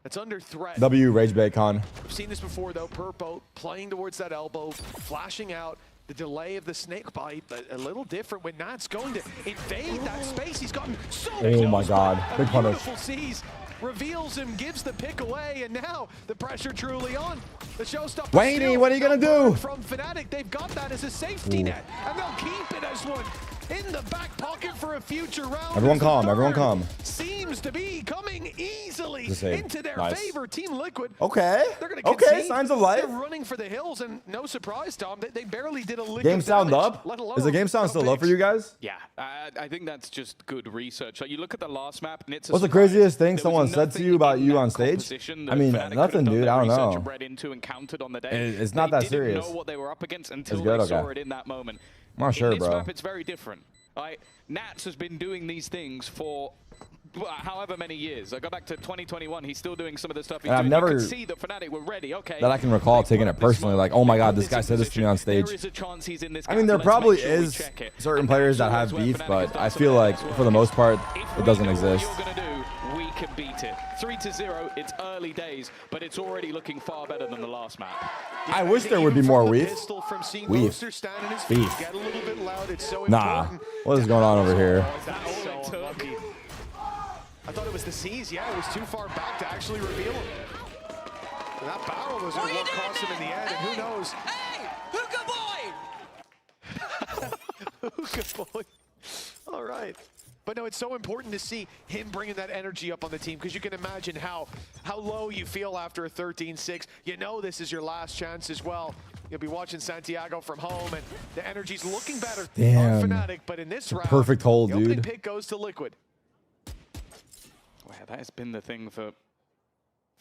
It's under threat. W Rage Bacon. We've seen this before though. Purpo playing towards that elbow, flashing out. The delay of the snake bite, but a little different when Nat's going to invade that space. He's gotten so oh my god, big punish. Sees, reveals him, gives the pick away, and now the pressure truly on. The showstopper. Wayne, what are you gonna do? From Fnatic, they've got that as a safety net, and they'll keep it as one in the back pocket for a future round. Everyone calm, everyone calm. Seems to be coming easily into their favor. Team Liquid. Okay. They're gonna concede. Signs of life. They're running for the hills, and no surprise, Tom, they barely did a lick game of sound damage, up? Is the game sound still up for you guys? Yeah, I think that's just good research. Like, you look at the last map, and it's what's the craziest thing someone said to you about you on stage? I mean, nothing, dude. I don't know. It's not that serious. They didn't know what they were up against until they saw it in that moment. I'm not sure, in this bro. Map, it's very different. Nats has been doing these things for however many years. I go back to 2021. He's still doing some of the stuff he's doing. Never you can see that Fnatic were ready. Okay. That I can recall taking it personally, like, oh my god, this guy said this to me on stage. There is a chance he's in this. I mean, there probably is certain players that have beef, but I feel like for the most part, it doesn't exist. We can beat it. 3-0. It's early days, but it's already looking far better than the last map. I wish there would be more beef. Beef. Nah. What is going on over here? I thought it was the C's. Yeah, it was too far back to actually reveal him. And that barrel was what cost him in the end, and who knows? Hey, hookah boy! Hookah boy. All right. But no, it's so important to see him bringing that energy up on the team, because you can imagine how low you feel after a 13-6. You know this is your last chance as well. You'll be watching Santiago from home, and the energy's looking better on Fnatic. But in this round, perfect hold, the opening dude. pick goes to Liquid. that has been the thing for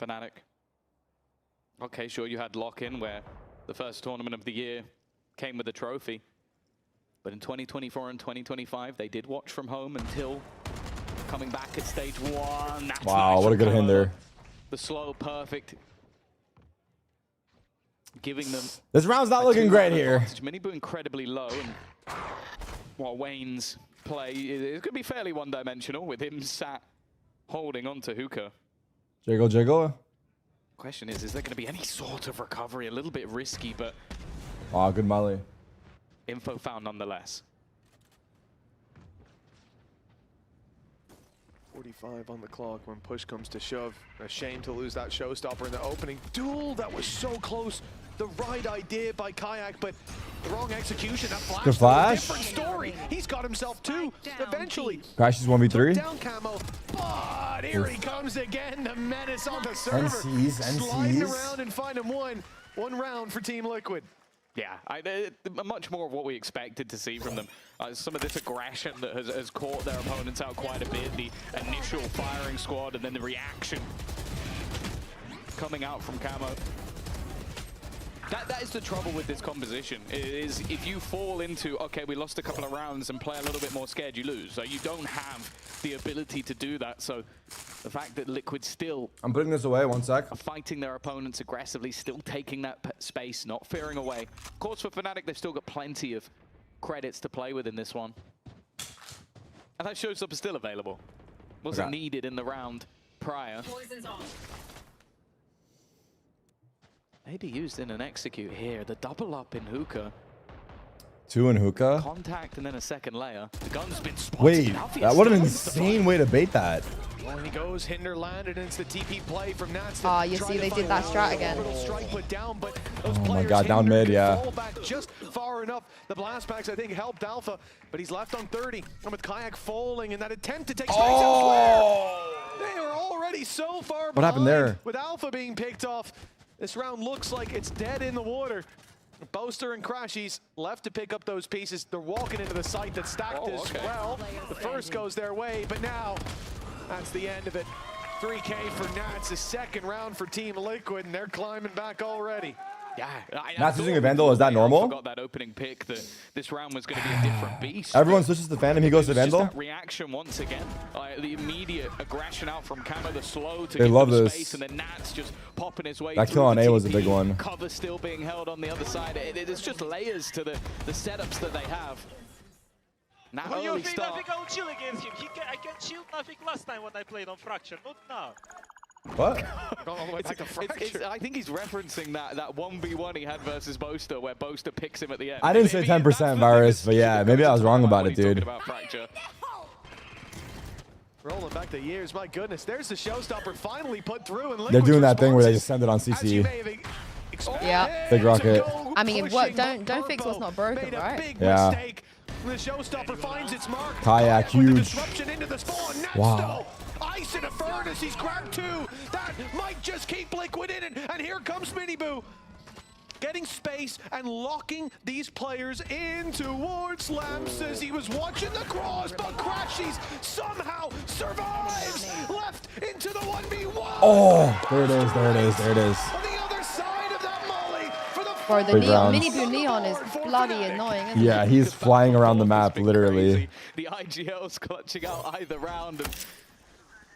Fnatic. Okay, sure, you had lock-in where the first tournament of the year came with a trophy. But in 2024 and 2025, they did watch from home until coming back at stage 1. That's wow, nice what a good hand there. The slow, perfect. Giving them... This round's not looking great here. Miniboo incredibly low. And while Wayne's play is going to be fairly one-dimensional with him sat holding onto Hookah. Jiggle, jiggle. Question is there going to be any sort of recovery? A little bit risky, but... Wow, good molly. Info found nonetheless. 45 on the clock when push comes to shove. A shame to lose that showstopper in the opening duel. That was so close. The right idea by Kayak, but the wrong execution. That flash. Good flash. Different story. He's got himself two eventually. Crashes 1v3. Down Camo. But here he comes again. The menace on the server. NCs. Sliding around and finding one round for Team Liquid. Yeah, much more of what we expected to see from them. Some of this aggression that has caught their opponents out quite a bit. The initial firing squad and then the reaction coming out from Camo. That is the trouble with this composition, is if you fall into, okay, we lost a couple of rounds and play a little bit more scared, you lose. So you don't have the ability to do that. So the fact that Liquid still... I'm putting this away, 1 sec. ...are fighting their opponents aggressively, still taking that space, not fearing away. Of course, for Fnatic, they've still got plenty of credits to play with in this one. And that showstopper is still available. Wasn't needed in the round prior. Poison's on. Maybe used in an execute here. The double up in Hookah. 2 in Hookah. Contact and then a second layer. The gun's been spotted. Wait, what an insane way to bait that. Well, he goes, Hinder landed, and it's the TP play from Nats. Oh, you see, they did that strat again. Strike put down, but those oh my god, down mid, yeah. Fall back just far enough. The blast packs, I think, helped Alpha, but he's left on 30. And with Kayak falling in that attempt to take space elsewhere, they are already so far behind. What happened there? With Alpha being picked off, this round looks like it's dead in the water. Boaster and Crashies left to pick up those pieces. They're walking into the site that's stacked as well. The first goes their way, but now that's the end of it. 3K for Nats, a second round for Team Liquid, and they're climbing back already. Yeah, Nats using a Vandal, is that normal? I forgot that opening pick, that this round was going to be a different beast. Everyone switches to Phantom, he goes to Vandal. That reaction once again, the immediate aggression out from Camo, the slow to they love give this. Space, and then Nats just popping his way that through kill on the A was a TP, big one. Cover still being held on the other side. It's just layers to the setups that they have. Now What do you early think start. nothing I'll chill against him? I can shield nothing last time when I played on Fracture, not now. What? All the way back to Fracture. I think he's referencing that 1v1 he had versus Boaster, where Boaster picks him at the end. I didn't say 10% virus, but yeah, maybe I was wrong about it, dude. About Fracture. Rolling back the years, my goodness. There's the showstopper finally put through. And they're doing that thing where they just send it on CC. Yeah. Big rocket. I mean, what? Don't fix what's not broken, right? Yeah. The showstopper finds its mark. Kayak, huge. Into the spawn. Wow. Ice in a furnace. He's grabbed 2. That might just keep Liquid in it. And here comes Miniboo. Getting space and locking these players in towards Lamb. Says he was watching the cross, but Crashies somehow survives. Left into the 1v1. Oh, there it is, there it is, there it is. On the other side of that molly for the Bro, the Miniboo Neon is bloody annoying, isn't yeah, he's flying around the map, literally. The IGL's clutching out either round.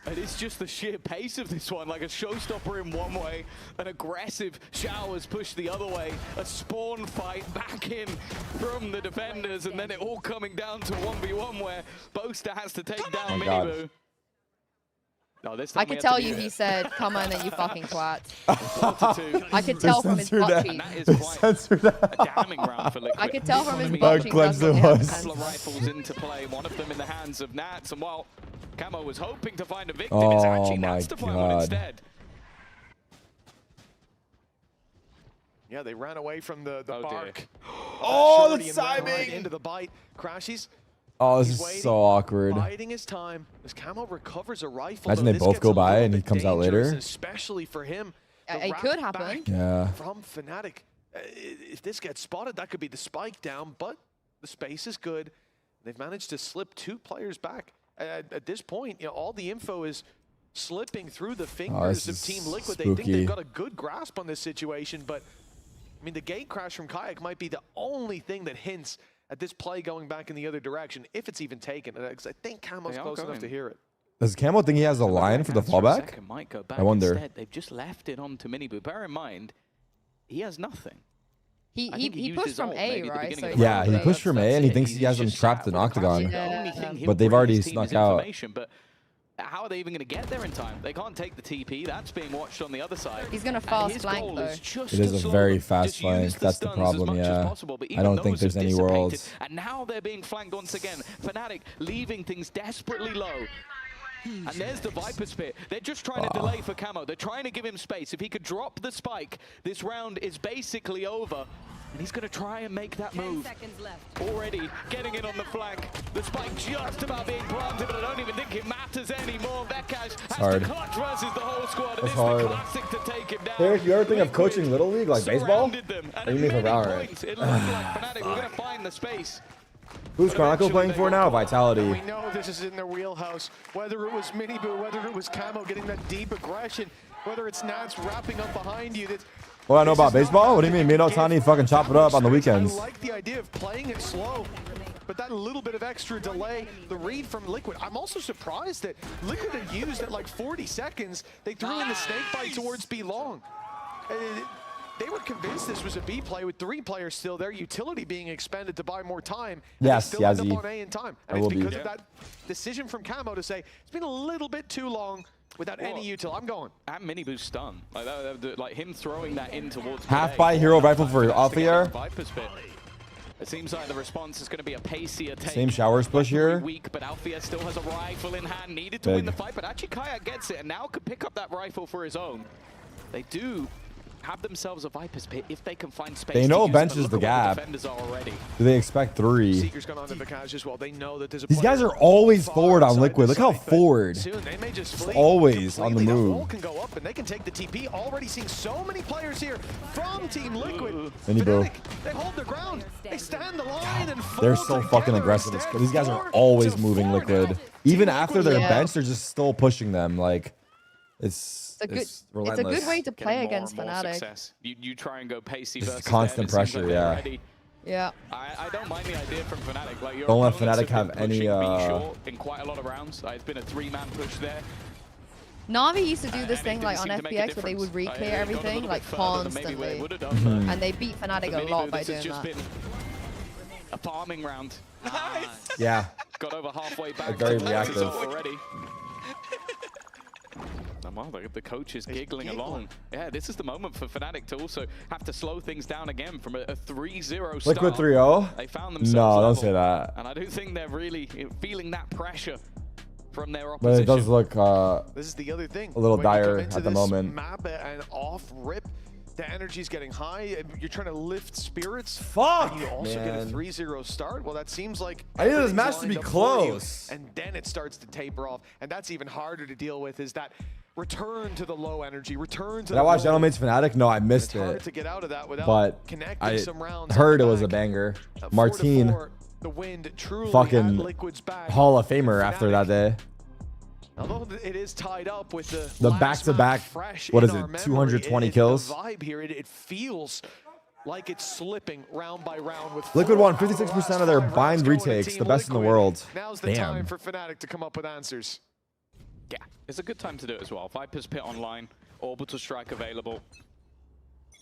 And it's just the sheer pace of this one, like a showstopper in one way, an aggressive showers push the other way, a spawn fight back in from the defenders, and then it all coming down to 1v1 where Boaster has to take down Miniboo. No, this time I could tell you he said, come on then, you fucking twat. I could tell from his butt cheeks. That is quite a damning round for Liquid. I could tell from his butt cheeks. That's what A couple of rifles into play, one of them in the hands of Nats, and while Camo was hoping to find a victim, it's actually Nats to find one instead. Yeah, they ran away from the bark. Oh, the timing! Into the bite. Crashies. Oh, this is so awkward. Biding his time as Camo recovers a rifle. Imagine they both go by and he comes out later. Especially for him. It could happen. Yeah. From Fnatic. If this gets spotted, that could be the spike down, but the space is good. They've managed to slip 2 players back. At this point, all the info is slipping through the fingers of Team Liquid. They think they've got a good grasp on this situation, but I mean, the gate crash from Kayak might be the only thing that hints at this play going back in the other direction, if it's even taken. Because I think Camo's close enough to hear it. Does Camo think he has a line for the fallback? Might go back I wonder. Instead. They've just left it on to Minibu. Bear in mind, he has nothing. He pushed from A, right? So Yeah, he pushed from A, and he thinks he has them trapped in Octagon. But they've already snuck out. But how are they even going to get there in time? They can't take the TP. That's being watched on the other side. He's going to fast flank, though. It is a very fast flank. That's the problem, yeah. I don't think there's any worlds. And now they're being flanked once again. Fnatic leaving things desperately low. And there's the Viper Spear. They're just trying to delay for Camo. They're trying to give him space. If he could drop the spike, this round is basically over. And he's going to try and make that move. 10 seconds left. Already getting it on the flank. The spike just about being planted, but I don't even think it matters anymore. Vekash has to clutch versus the whole squad. And it's the classic to take him down. Tarik, you ever think of coaching Little League, like baseball? Or you mean for Valorant? It looks like Fnatic were going to find the space. Who's Chronicle playing for now? Vitality. We know this is in their wheelhouse. Whether it was Minibu, whether it was Camo getting that deep aggression, whether it's Nats wrapping up behind you. What I know about baseball? What do you mean? Me and Otani fucking chop it up on the weekends. I like the idea of playing it slow, but that little bit of extra delay, the read from Liquid. I'm also surprised that Liquid had used at like 40 seconds. They threw in the snake bite towards B long. They were convinced this was a B play with 3 players still there, utility being expended to buy more time. Yes, still end up on A in time. And it's because of that decision from Camo to say, it's been a little bit too long without any util. I'm going. And Minibu's stun. Like him throwing that in towards Half by hero rifle for off here. It seems like the response is going to be a pacier take. Same showers push here. Weak, but Althea still has a rifle in hand, needed to win the fight, but actually Kayak gets it and now could pick up that rifle for his own. They do have themselves a Viper's Pit if they can find space. They know to bench use is the gap. defenders are already. Do they expect 3? Seeker's gone on to Vikash as well. They know that there's a These guys are always forward on Liquid. Look how forward. Soon they may just always on the move. Wall can go up and they can take the TP. Already seeing so many players here from Team Liquid. Fnatic, they hold their ground. They stand the line and they're so fucking aggressive. These guys are always moving Liquid. Even after their bench, they're just still pushing them. Like, it's relentless. It's a good way to play against Fnatic. You try and go pacey versus constant pressure, yeah. Yeah. I don't mind the idea from Fnatic. Like, don't let Fnatic have any in quite a lot of rounds. It's been a 3-man push there. Navi used to do this thing like on FPX where they would re-clear everything like constantly. And they beat Fnatic a lot by doing that. A farming round. Yeah. Got over halfway back. Very reactive. Already. Well, the coach is giggling along. Yeah, this is the moment for Fnatic to also have to slow things down again from a 3-0 start. Liquid 3-0? They found themselves No, don't say that. And I don't think they're really feeling that pressure from their But opposition. it does look this is the other thing. a little When dire you come into at the this moment. Map and off rip, the energy's getting high. And you're trying to lift spirits. Fuck, and you also get a man. 3-0 start. Well, that seems like I need this everything's match to be lined up for you. close. And then it starts to taper off. And that's even harder to deal with, is that return to the low energy, return to Did I watch Gentleman's Fnatic? No, I missed it's hard it. to get out of that without But connecting I some rounds heard it was a banger. Martine, the wind truly fucking at Liquid's back. Hall of Famer after that day. Although it is tied up with The last back-to-back, map fresh what in is our it, memory, 220 kills? The vibe here, it feels like it's slipping round by round with Liquid won 56% of their bind retakes, the best in the world. Now's the time Damn. for Fnatic to come up with answers. Yeah, it's a good time to do it as well. Viper's Pit online, Orbital Strike available.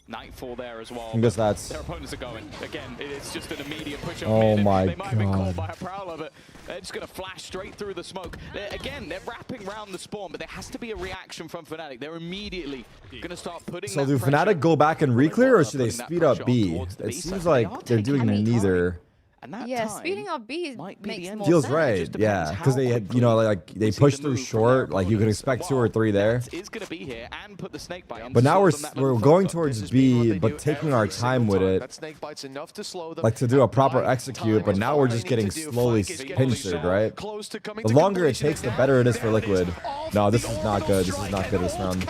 Nightfall there as well. I guess that's... Their opponents are going. Again, it's just an immediate push up Oh mid. my They might have been caught God. by a Prowler, but they're just going to flash straight through the smoke. Again, they're wrapping around the spawn, but there has to be a reaction from Fnatic. They're immediately going to start putting So that do pressure. Fnatic go back and re-clear, or should they Putting that speed up pressure B? towards the It B side. seems They like are they're taking doing neither. And that Yeah, time speeding up B makes more Feels sense. right, yeah, because they had, you know, like they pushed through short, like you could expect 2 or 3 there. Is going to be here and put the snake bite. But now we're going towards B, but taking our time with it, That snake bite's enough to slow them. like to do a proper execute. But now we're just getting slowly pincered, right? The longer it takes, the better it is for Liquid. No, this is not good. This is not good this round.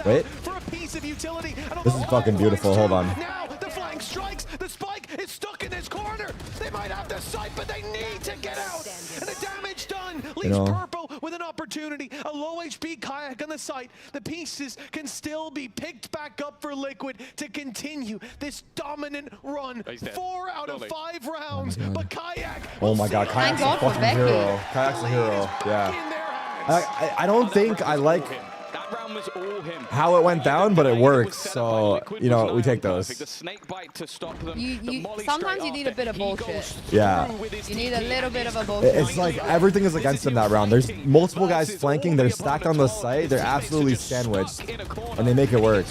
Wait, this is fucking beautiful. Hold on. Now the flank strikes. The spike is stuck in this corner. They might have the sight, but they need to get out. And the damage done leaves Purple with an opportunity be a low HP Kayak on the site. The pieces can still be picked back up for Liquid to continue this dominant run. 4 out of 5 rounds, but Kayak. Oh my God, Kayak's a fucking hero. Kayak's a hero. Yeah. I don't think I like how it went down, but it works. So, you know, we take those. Sometimes you need a bit of bullshit. Yeah. You need a little bit of a bullshit. It's like everything is against them that round. There's multiple guys flanking. They're stacked on the site. They're absolutely sandwiched. And they make it work.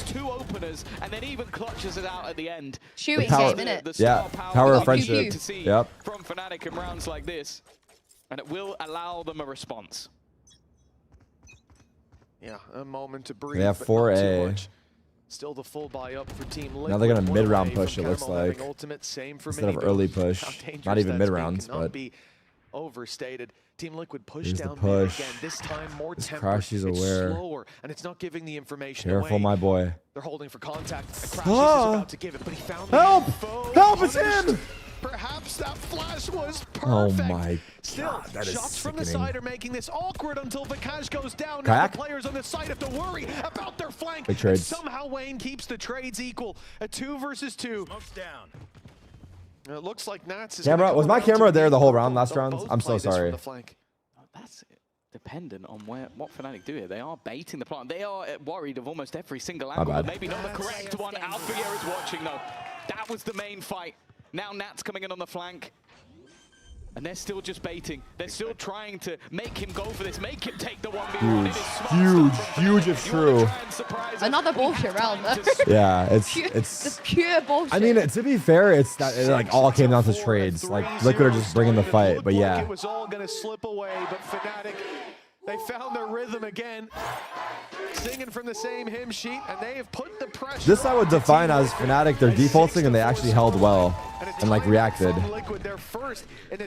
And then even clutches it out at the end. Shooting game, innit? Yeah. Power of friendship. Yep. From Fnatic in rounds like this. And it will allow them a response. Yeah, a moment to breathe. They have 4A. Still the full buy up for Team Liquid. Now they're going to mid-round push, it looks like. Same for Instead of early push. Not even mid-rounds, but... be overstated. Team Liquid push down push. again. This time more tempered. Crash is aware. It's slower, and it's not giving the information Careful, away. my boy. They're holding for contact. Crash is about to give it, but he found Help! Help, it's him! Perhaps that flash was perfect. Oh my Still, God, that is shots from sickening. the side are making this awkward until Vikash goes down. Kayak? Now the players on the side have to worry about their flank. Big trades. Somehow Wayne keeps the trades equal. A 2 versus 2. Smoke's down. It looks like Nats is Camera, was my camera there the whole round last round? I'm so play this from sorry. the flank. That's dependent on what Fnatic do here. They are baiting the plant. They are worried of almost every single angle, but maybe not the correct one. Alpha is watching though. That was the main fight. Now Nat's coming in on the flank. And they're still just baiting. They're still trying to make him go for this, make him take the 1v1. Huge if true. Another bullshit round, though. Yeah, it's Just pure bullshit. I mean, to be fair, it's not, it like all came down to trades. Like Liquid are just bringing the fight, but yeah. It was all gonna slip away, but Fnatic, they found their rhythm again. Singing from the same hymn sheet, and they have put the pressure. This I would define as Fnatic. They're defaulting and they actually held well and like reacted.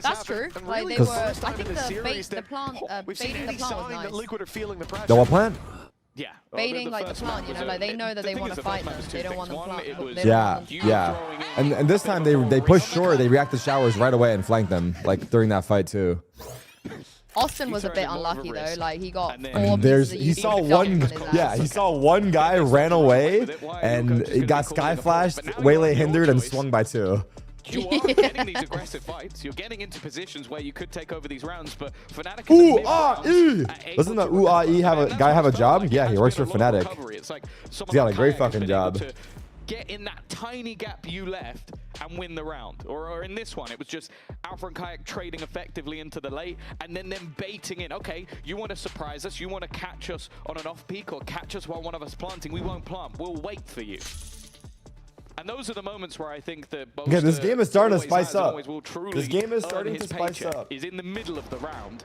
That's true. Like they were. I think the baiting the plant was nice. Liquid are feeling the pressure. The what plant? Yeah. Baiting like the plant, you know, like they know that they want to fight them. They don't want them plant. Yeah. And this time they pushed short. They reacted showers right away and flanked them like during that fight too. Austin was a bit unlucky though. Like he got. He saw one guy ran away and he got sky flashed, waylay hindered, and swung by 2. You are getting these aggressive fights. You're getting into positions where you could take over these rounds, but Fnatic. Doesn't the UAE have a job? Yeah, he works for Fnatic. He's got a great fucking job. Get in that tiny gap you left and win the round. Or in this one, it was just Alpha and Kayak trading effectively into the late and then them baiting in. Okay, you want to surprise us, you want to catch us on an off peak or catch us while one of us planting. We won't plant, we'll wait for you. And those are the moments where I think that both this game is starting to spice up. This game is starting to spice up. Is in the middle of the round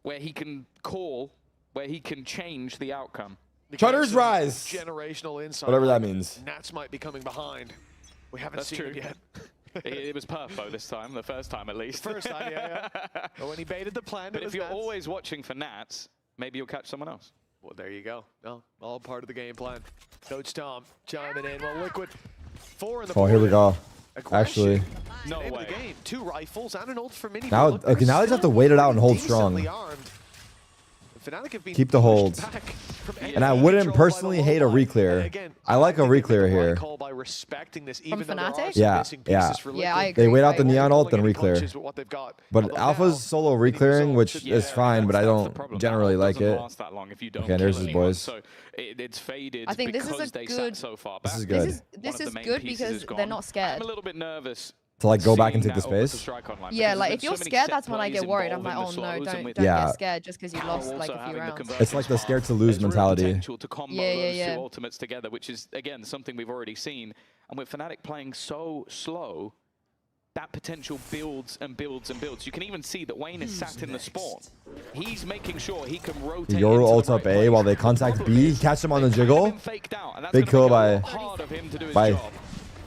where he can call, where he can change the outcome. Chutters rise. Generational insight. Whatever that means. Nats might be coming behind. We haven't seen it yet. It was Perfo this time, the first time at least. First time, yeah. But when he baited the plan, but if you're always watching for Nats, maybe you'll catch someone else. Well, there you go. No, all part of the game plan. Coach Tom chiming in. Well, Liquid 4 in the. Oh, here we go. Actually. No way. The game. 2 rifles and an ult for mini. Now, okay, now they just have to wait it out and hold strong. Keep the hold. And I wouldn't personally hate a reclear. I like a reclear here. From Fnatic? Yeah. Yeah, I agree. They wait out the neon ult, then reclear. But Alpha's solo reclearing, which is fine, but I don't generally like it. Okay, there's his boys. It's faded. I think this is a good. This is good. This is good because they're not scared. I'm a little bit nervous. To like go back and take the space. Yeah, like if you're scared, that's when I get worried. I'm like, oh no, don't get scared just because you lost like a few rounds. It's like the scared to lose mentality. Yeah. Ultimates together, which is again something we've already seen. And with Fnatic playing so slow, that potential builds and builds and builds. You can even see that Wayne is sat in the spawn. He's making sure he can rotate. Yoru ult up A while they contact B. Catch him on the jiggle. Big kill by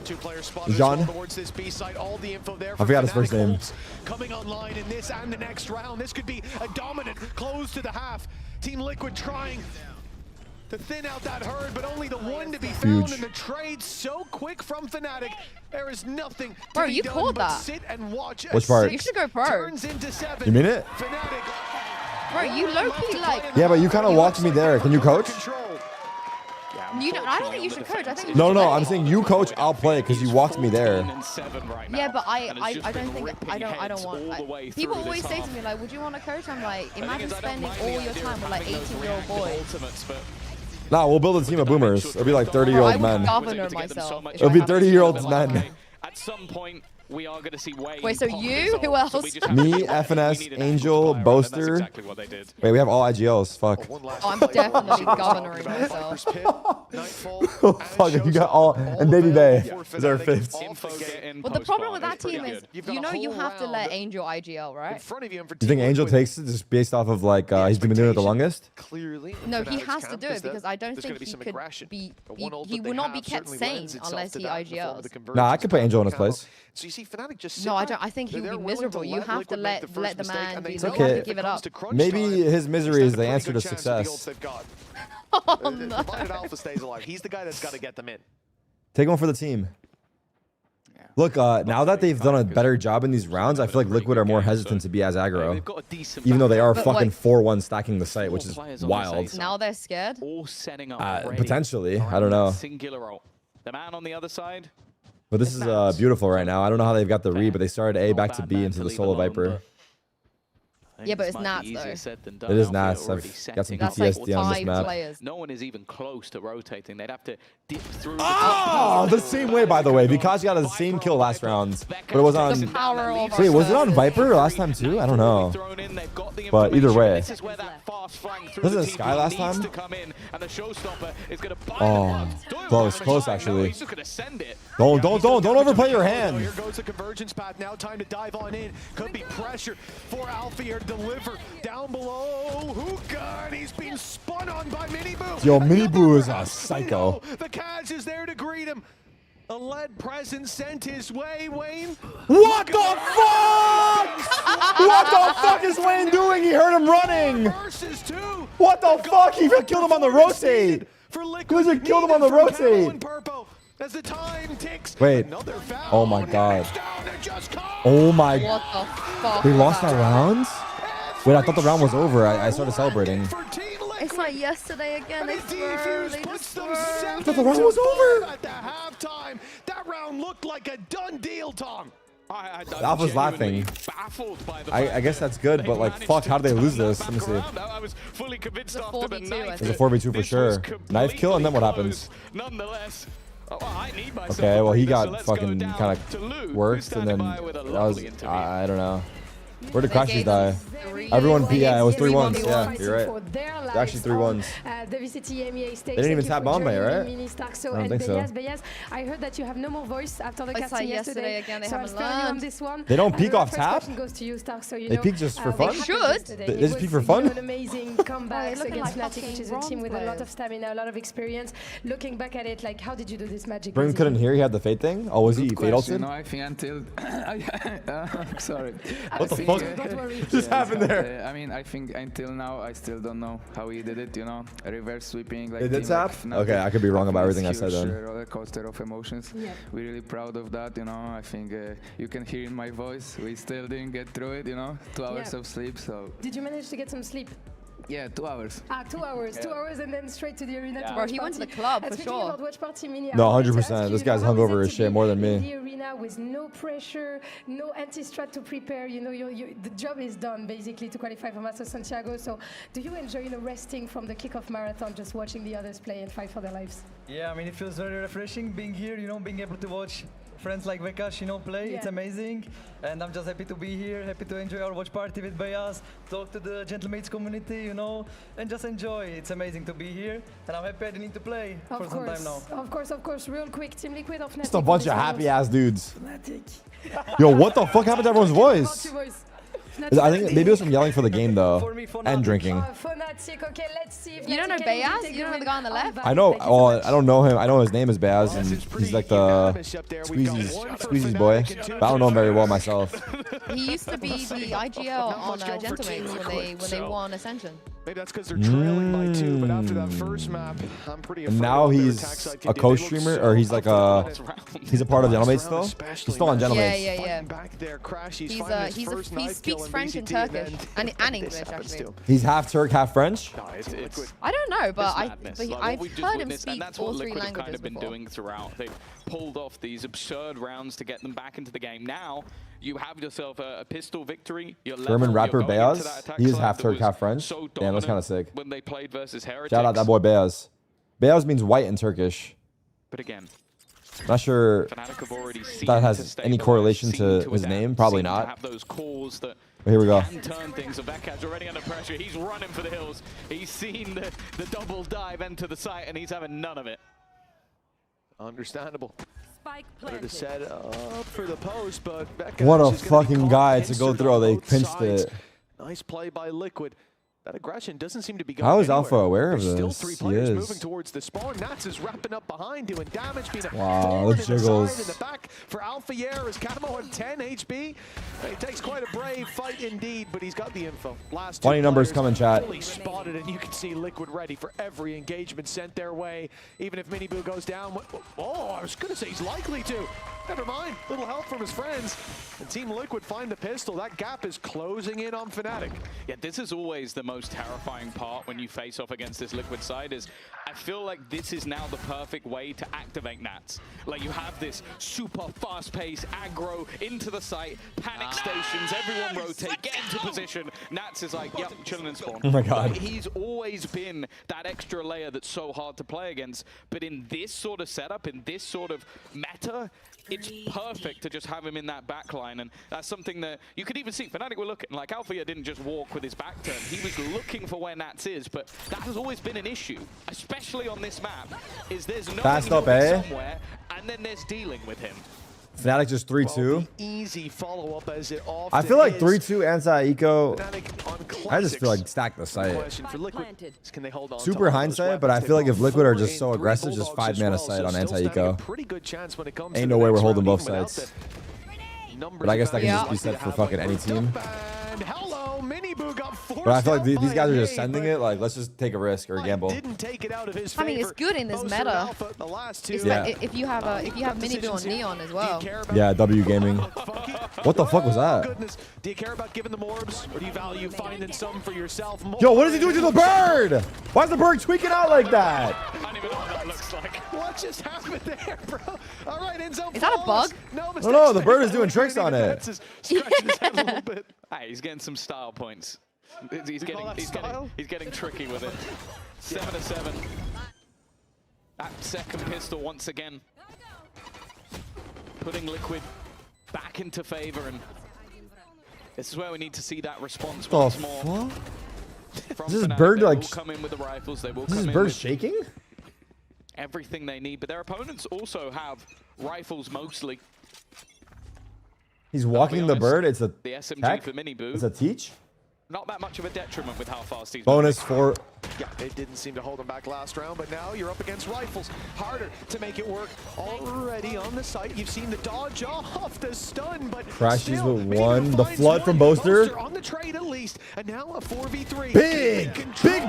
2-player spot Jean. towards this B site. All the info there. I forgot his first name. Coming online in this and the next round. This could be a dominant close to the half. Team Liquid trying to thin out that herd, but only the one to be found in the trade. So quick from Fnatic. There is nothing to be done but sit and watch. Which part? You should go pro. Turns into 7. You mean it? Fnatic Bro, you low-key like... Yeah, but you kind of walked me there. Can you coach? You don't, I don't think you should coach. I think you No, should no, play. I'm saying you coach, I'll play because you walked me there. Yeah, but I don't think I don't want. People always say to me like, "Would you want to coach?" I'm like, imagine spending all your time with like 18-year-old boys. Nah, we'll build a team of boomers. It'll be like 30-year-old men. I would governor myself. It'll be 30-year-old men. At some point, we are going to see Wayne. Wait, so you? Who else? Me, FNS, Angel, Boaster. Exactly what they did. Wait, we have all IGLs. Fuck. Oh, I'm definitely governoring myself. Fuck, you got all. And Baby Bay is our fifth. Well, the problem with that team is, you know, you have to let Angel IGL, right? You think Angel takes it just based off of like he's been doing it the longest? No, he has to do it because I don't think he could be. He will not be kept sane unless he IGLs. Nah, I could put Angel in his place. So you see Fnatic just No, I don't. I think he would be miserable. You have to let the man be. It's You have to okay. give it up. Maybe his misery is the answer to success. Oh no. Provided Alpha stays alive, he's the guy that's got to get them in. Take one for the team. Look, now that they've done a better job in these rounds, I feel like Liquid are more hesitant to be as aggro. Even though they are fucking 4-1 stacking the site, which is wild. Now they're scared? All setting up Potentially. I don't know. Singular role. The man on the other side. But this is beautiful right now. I don't know how they've got the read, but they started A back to B into the Solo Viper. Yeah, but it's Nats though. It is Nats. I've got some PTSD on this map. No one is even close to rotating. They'd have to dip through. Oh, the same way, by the way. Because got the same kill last round, but it was on. Wait, was it on Viper last time too? I don't know. But either way, wasn't it Sky last time? Oh, close actually. Don't overplay your hand. Here goes the convergence path. Now time to dive on in. Could be pressure for Alpha here to deliver down below. Hookah, and he's being spun on by Miniboo. Yo, Miniboo is a psycho. The Kaz is there to greet him. A lead present sent his way, Wayne. What the fuck? What the fuck is Wayne doing? He heard him running. What the fuck? He killed him on the rotate. Blizzard killed him on the rotate. As the time ticks. Wait. Oh my god. Oh my. What the fuck? They lost that round? Wait, I thought the round was over. I started celebrating. It's like yesterday again. They swerved. They just swerved. I thought the round was over. At the halftime, that round looked like a done deal, Tom. Alpha's laughing. I guess that's good, but like, fuck, how did they lose this? Let me see. I was fully convinced after the knife. It's a 4v2 for sure. Knife kill, and then what happens? Nonetheless. Okay, well, he got fucking kind of worked, and then that was, I don't know. Where did Crashies die? Everyone, yeah, it was 3-1s. Yeah, you're right. They're actually 3-1s. The VCT MEA stage. They didn't even tap Bombay, right? I don't think so. Beyaz, I heard that you have no more voice after the It's casting like yesterday. again. They So haven't I'll start you on learned. this one. They don't peek off First tap? question goes to you, Stark, so you They know, peek just for what fun? happened Should. yesterday. They It just was, peek for you know, fun? an amazing comeback looking against like Fnatic, which is a fucking team with a lot bronze of stamina, a lot of experience. Looking back at it, like, how did you do this magic? Brim couldn't hear. He had the fate thing. Oh, was he fate ulted? No, I think until sorry. What the fuck just happened there? I mean, I think until now I still don't know how he did it. You know, a reverse sweeping. Like They did team tap? like Okay, I could be wrong about everything I said huge, then. Roller coaster of emotions. Yeah. We're really proud of that. You know, I think you can hear in my voice. We still didn't get through it. You know, 2 hours of sleep. So Did you manage to get some sleep? yeah, 2 hours. 2 hours. 2 hours and then straight to the arena to Bro, watch he went to the party. club And for speaking sure. about watch party, Mini, No, I wanted to 100%. ask This you, guy's how is hungover it as to shit be more than in me. the arena with no pressure, no anti-strat to prepare. You know, the job is done basically to qualify for Master Santiago. So, do you enjoy, you know, resting from the kickoff marathon, just watching the others play and fight for their lives? Yeah, I mean, it feels very refreshing being here, you know, being able to watch friends like Vekash, you know, play. Yeah. It's amazing. And I'm just happy to be here, happy to enjoy our watch party with Beyaz, talk to the Gentlemates community, you know, and just enjoy. It's amazing to be here. And I'm happy I didn't need to play for some time now. Of course. Real quick, Team Liquid of Fnatic. Just a bunch of happy ass dudes. Yo, what the fuck happened to everyone's voice? I think maybe it was from yelling for the game though, and drinking. Fnatic, okay, let's see if You don't know Fnatic can Beyaz? take You don't know the guy on the left? I know. Well, I don't know him. I know his name is Baz, and he's like the Squeezy's boy. But I don't know him very well myself. He used to be the IGL on Gentlemates when they won Ascension. Maybe that's because they're trailing by 2, but after that first map, I'm pretty And now he's a co-streamer, or he's like he's a part of Gentlemates still. He's still on Gentlemates. Yeah. Back there, Crash. He speaks French and Turkish and English actually. He's half Turk, half French. No, it's I don't know, but I've Like, heard him speak that's all what 3 Liquid have languages kind of been before. doing throughout. They've pulled off these absurd rounds to get them back into the game. Now you have yourself a pistol victory. German rapper Beaz. He is half Turk, half French. Damn, that's kind of sick. When they played versus Heretics. Shout out that boy Beaz. Beaz means white in Turkish. But again, not sure that has any correlation to his name. Probably not. Have those calls that But here we go. can turn things. So Vekad's already under pressure. He's running for the hills. He's seen the double dive into the site, and he's having none of it. understandable. Better to set up for the post, but Vekad What a is gonna be fucking caught guy to go pincered through. on They both pinched sides. it. Nice play by Liquid. That aggression doesn't seem to be going How is anywhere. Alpha aware of There's still this? 3 He players is. moving towards the spawn. Nats is wrapping up behind, doing damage, being a Wow, thorn those in the jiggles. side, in the back for Alpha Yair as Camo on 10 HP. It takes quite a brave fight indeed, but he's got the info. Last 2 Funny numbers players coming, chat. fully spotted, and you can see Liquid ready for every engagement sent their way. Even if Miniboo goes down, oh, I was gonna say he's likely to. Never mind, little help from his friends. And Team Liquid find the pistol. That gap is closing in on Fnatic. Yeah, this is always the most terrifying part when you face off against this Liquid side is I feel like this is now the perfect way to activate Nats. Like you have this super fast-paced aggro into the site, panic stations, everyone rotate, get into position. Nats is like, yep, chilling in spawn. Oh my God. Like, he's always been that extra layer that's so hard to play against. But in this sort of setup, in this sort of meta, it's perfect to just have him in that backline, and that's something that you could even see. Fnatic were looking, like Alpha didn't just walk with his back turned. He was looking for where Nats is, but that has always been an issue, especially on this map, is there's no Fast up, eh? somewhere, and then there's dealing with him. Fnatic just 3-2. Easy follow-up as it often I feel like is. 3-2 anti-eco. Fnatic on I just feel classics. like stack the site. Question for Liquid is, can they hold on to Super all those hindsight, but I weapons? feel like They've if got Liquid are 4 just so and 3 aggressive, just Bulldogs 5 mana as well, sight so on still standing anti-eco. a pretty good chance when it comes Ain't to no the way we're next holding round, both even without sides. the numbers But I guess that can advantage just be likely set to for have fucking Liquid. any team. And hello, Miniboo got forced But I feel like out these by guys are a just nade, sending but it. Like, let's just take a risk or a gamble. didn't take it out of his I mean, it's favor. good in this Boaster and meta. Alpha, the last 2. It's Yeah. like if you have Miniboo on decisions here. Neon as well. Yeah, W Gaming. What the fuck was that? Goodness. Do you care about giving them orbs, or do you value finding some for yourself? Yo, what is he doing to the bird? Why is the bird tweaking out like that? I don't even know what that looks like. What just happened there, bro? All right, Enzo. Is that a bug? No, the bird is doing tricks on it. Scratching his head a little bit. Hey, he's getting some style points. He's getting tricky with it. 7-7. That second pistol once again, putting Liquid back into favor, and this is where we need to see that response What once the more. fuck? From Is this Fnatic. bird They like? will come in with the rifles. They will Is come this in bird with shaking? everything they need, but their opponents also have rifles mostly. He's walking the honest, bird. It's a the SMG tech? for Miniboo. It's a teach. Not that much of a detriment with how fast he's Bonus for. Yeah, it didn't seem to hold him back last round, but now you're up against rifles. Harder to make it work. Already on the site, you've seen the dodge off the stun, but Crashes still, with Miniboo one. The finds flood one. from Boaster. On the trade at least, and now a 4v3. Big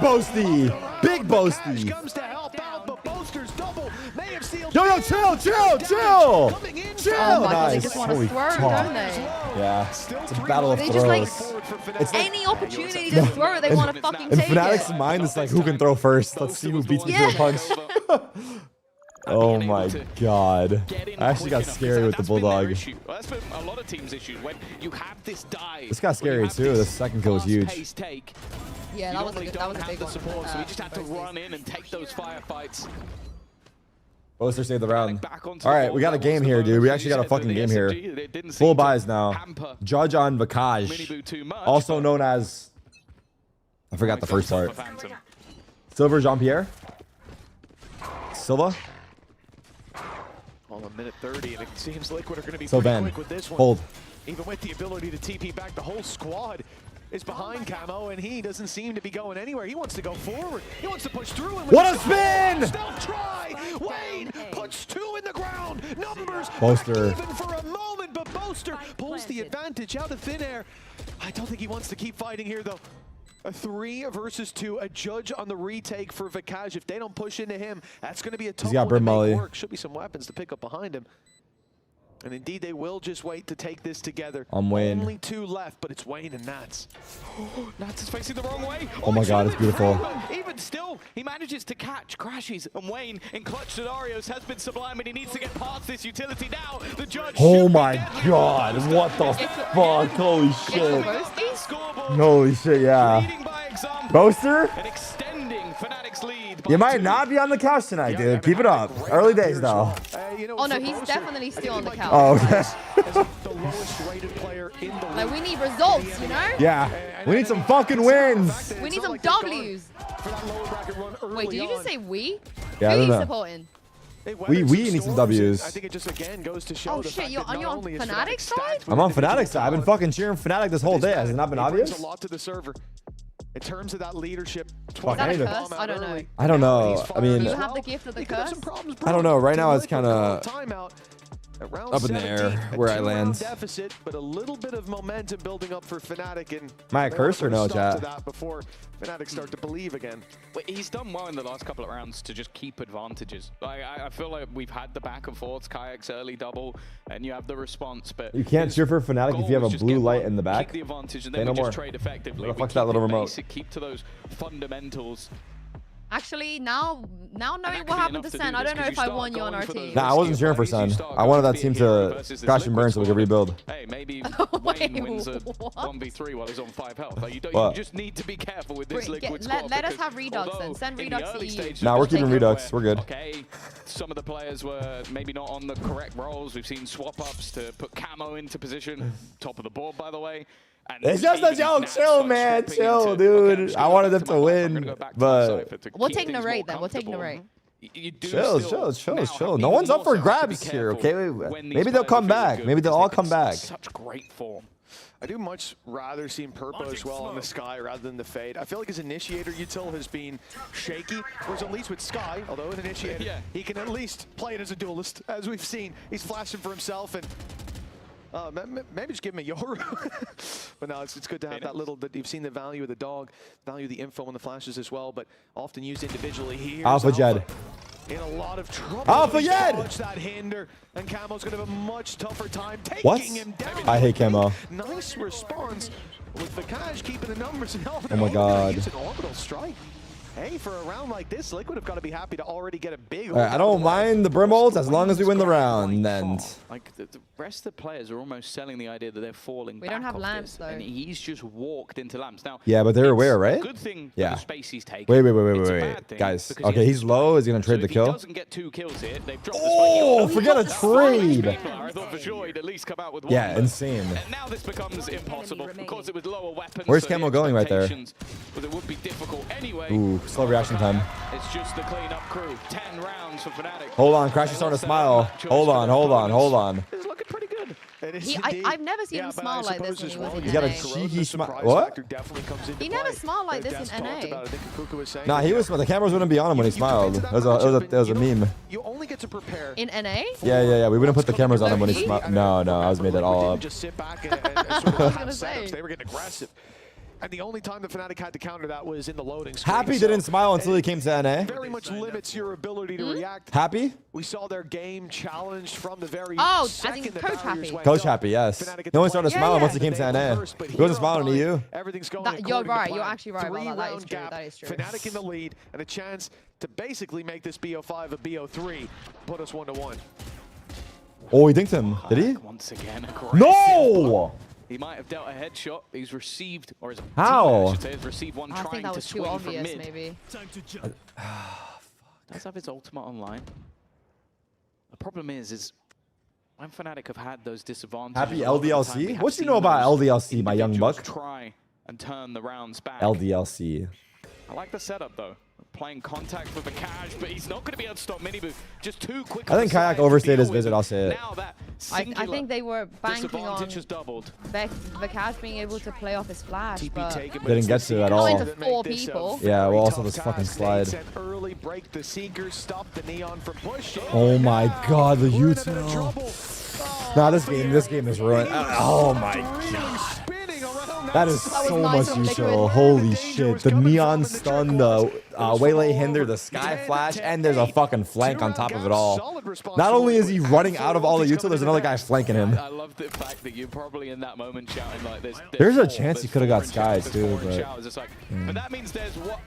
Boasty. Big Cash Boasty. comes to help out, but Boaster's double may have sealed. Yo, chill. Chill. Oh my God, they Nice. just want to Holy throw, fuck. don't they? Yeah, it's a battle of They just like throws. any opportunity to throw it, they want to fucking In take Fnatic's it. mind, it's like who can throw first. Let's see who beats me to a punch. Oh my God! I actually got scary with the bulldog. Well, that's been a lot of teams' issues when you have this dive. This got scary too. The second kill was huge. Yeah, that was a big one. Support, so we just had to run in and take those firefights. Boaster saved the round. All right, we got a game here, dude. We actually got a fucking game here. Full buys now. Judge on Vakaj, also known as. I forgot the first part. Silver Jean-Pierre. Silva. Well, a minute 30, and it seems Liquid are going to be So pretty Van, quick with this one. hold. Even with the ability to TP back, the whole squad is behind Camo, and he doesn't seem to be going anywhere. He wants to go forward. He wants to push through. And What a spin! Stealth try! Wayne puts 2 in the ground. Numbers Boaster. even for a moment, but Boaster pulls the the advantage out of thin air. I don't think he wants to keep fighting here, though. A 3 versus 2, a judge on the retake for Vikaj. If they don't push into him, that's going to be a tough one to make work. Should be some weapons to pick up behind him. And indeed, they will just wait to take this together. I'm Wayne. Only 2 left, but it's Wayne and Nats. Nats is facing the wrong way. Oh my God, it's beautiful. Even still, he manages to catch, crashes, and Wayne, in clutch scenarios, has been sublime, and he needs to get past this utility now. The judge. Oh my God, what the fuck? Holy shit. Holy shit, yeah. Boaster? And extending Fnatic's lead. You might not be on the couch tonight, dude. Keep it up. Early days, though. Oh no, he's definitely still on the couch. Oh, okay. Like, we need results, you know? Yeah. We need some fucking wins. We need some W's. Wait, did you just say we? Yeah, Who I don't are you know. supporting? We need some W's. I think it just again goes to show Oh shit, you're on Fnatic side? I'm on Fnatic side. I've been fucking cheering Fnatic this whole day. Has it not been obvious? A lot to the server. In terms of that leadership, Is that a curse? I don't know. I don't know. I mean, Do you have the gift of the curse? I don't know. Right now, it's kind of Around up in the air where I land. Deficit, but a little bit of momentum building up for Fnatic, and Am I a curse or no, chat? Before Fnatic start to believe again. But he's done well in the last couple of rounds to just keep advantages. Like, I feel like we've had the back and forths, Kayak's early double, and you have the response. But You can't cheer for Fnatic if you have a blue light in the back. Keep the advantage, and Say then no we more. just trade effectively. Where the fuck's that little remote? Basic, keep to those fundamentals. Actually, now knowing what happened to Sen, I don't know if I want you on our team. Nah, I wasn't cheering for Sun. I wanted that team to crash and burn so we could rebuild. Hey, maybe Wayne wins a 1v3 while he's on 5 health. Like, you just need to be careful with this liquid squad. Let us have Redux then. Send Redux to you. Nah, we're keeping Redux. We're good. Okay, some of the players were maybe not on the correct roles. We've seen swap-ups to put Camo into position. Top of the board, by the way. And It's just a joke. Chill, man. Chill, dude. I wanted them to win, but We'll take narrate then. We'll take narrate. Chill. No one's up for grabs here, okay? Maybe they'll come back. Maybe they'll all come back. Such great form. I do much rather see Purpo as well on the Sky rather than the Fade. I feel like his initiator util has been shaky, whereas at least with Sky, although an initiator, he can at least play it as a duelist, as we've seen. He's flashing for himself, and maybe just give him a Yoru. But no, it's good to have that little, that you've seen the value of the dog, value of the info and the flashes as well, but often used individually. Here's Alpha Jed. in a lot of trouble. Alpha Jed! Watch that hinder, and Camo's going to have a much tougher time taking him down. I hate Camo. Nice response with Vikaj keeping the numbers and all. Oh my God. Use an orbital strike. Hey, for a round like this, Liquid have got to be happy to already get a big. All right, I don't mind the brim ults as long as we win the round. Then Like the rest of the players are almost selling the idea that they're falling. We don't have lamps this, though. and he's just walked into lamps now. yeah, but they're aware, right? Good thing for Yeah. the space he's taking. Wait, guys. Okay, he's low. Is he gonna trade the If he kill? doesn't get 2 kills here, they've dropped Oh, forget a trade. I thought for sure he'd at least come out with one. Yeah, but- insane. And now this becomes impossible because it was lower weapons. Where's so the Camo going right there? expectations was it would be difficult anyway. Ooh, slow reaction time. It's just the cleanup crew. 10 rounds for Fnatic. Hold on, Crash is starting to smile. Hold on. It's looking pretty good. It is I've never seen him smile like this when he was in He's got a NA. cheeky smile. What? He never smiled like this in NA. Nah, he was. The cameras wouldn't be on him when he smiled. It was a meme. You only get to prepare. In NA? Yeah. We wouldn't put the cameras on him when he smiled. No, I was made that all up. Just sit back and sort of have setups. They were getting aggressive. And the only time the Fnatic had to counter that was in the loading screen. Happy didn't smile until he came to NA. Very much limits your ability to react. Happy? We saw their game challenged from the very I second think the Coach barriers Happy. went Coach up. Happy, yes. Fnatic He only started yeah, smiling yeah. once he came to NA. He wasn't smiling to you. Everything's going You're according to right. plan. You're actually right about that. That is true. Gap, That is true. Fnatic in the lead and a chance to basically make this BO5 a BO3. Put us 1-1. Oh, he dinked him. Did he? Once again, No! He might have dealt a headshot. He's received, or his How? teammate, I should say, has received one I think trying that to was too swing obvious, from mid. maybe. Does have his ultimate online. The problem is when Fnatic have had those disadvantages. Happy a lot of the time, we LDLC? have What do you seen know about those LDLC, my young individuals buck? Try and turn the rounds back. LDLC. I like the setup though. Playing contact with Vikaj, but he's not going to be able to stop Miniboo. Just too quick. I think Kayak overstayed his visit, I'll say it. Now that I think they were banking on disadvantage has doubled. Vikaj being able to play off his flash, but Didn't get to at all. not into 4 people. Yeah, well, also this fucking slide. Early break the Seekers, stop the Neon from pushing. Oh my God, the util. Nah, this game is ruined. Oh my god. That is so much useful. Holy shit. The neon stun, the waylay hinder, the sky flash, and there's a fucking flank on top of it all. Not only is he running out of all the util, there's another guy flanking him. I love the fact that you're probably in that moment shouting like this. There's a chance he could have got sky too, but But that means there's what.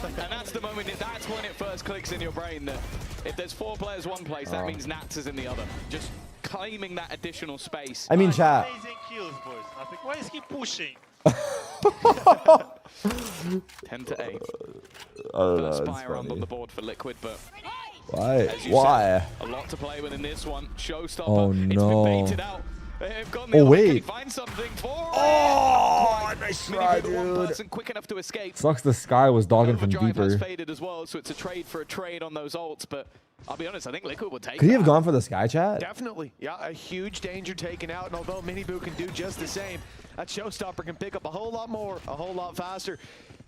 And that's the moment, that's when it first clicks in your brain that if there's 4 players one place, that means Nats is in the other. Just claiming that additional space. I mean, chat. Amazing kills, boys. Nothing. Why is he pushing? 10 to 8. I don't know. Spy around on the board for Liquid, but Why? as you Why? said, a lot to play with in this one. Showstopper. Oh It's been no. baited out. They've gone the Oh other way. Can he wait. find something for Oh, nice try, Maybe one dude. person quick enough to escape. Sucks the sky was dogging from Overdrive has deeper. faded as well, so it's a trade for a trade on those ults. But I'll be honest, I think Liquid will take Could he have that. gone for the sky chat? Definitely. Yeah, a huge danger taken out. And although Miniboo can do just the same, that Showstopper can pick up a whole lot more, a whole lot faster.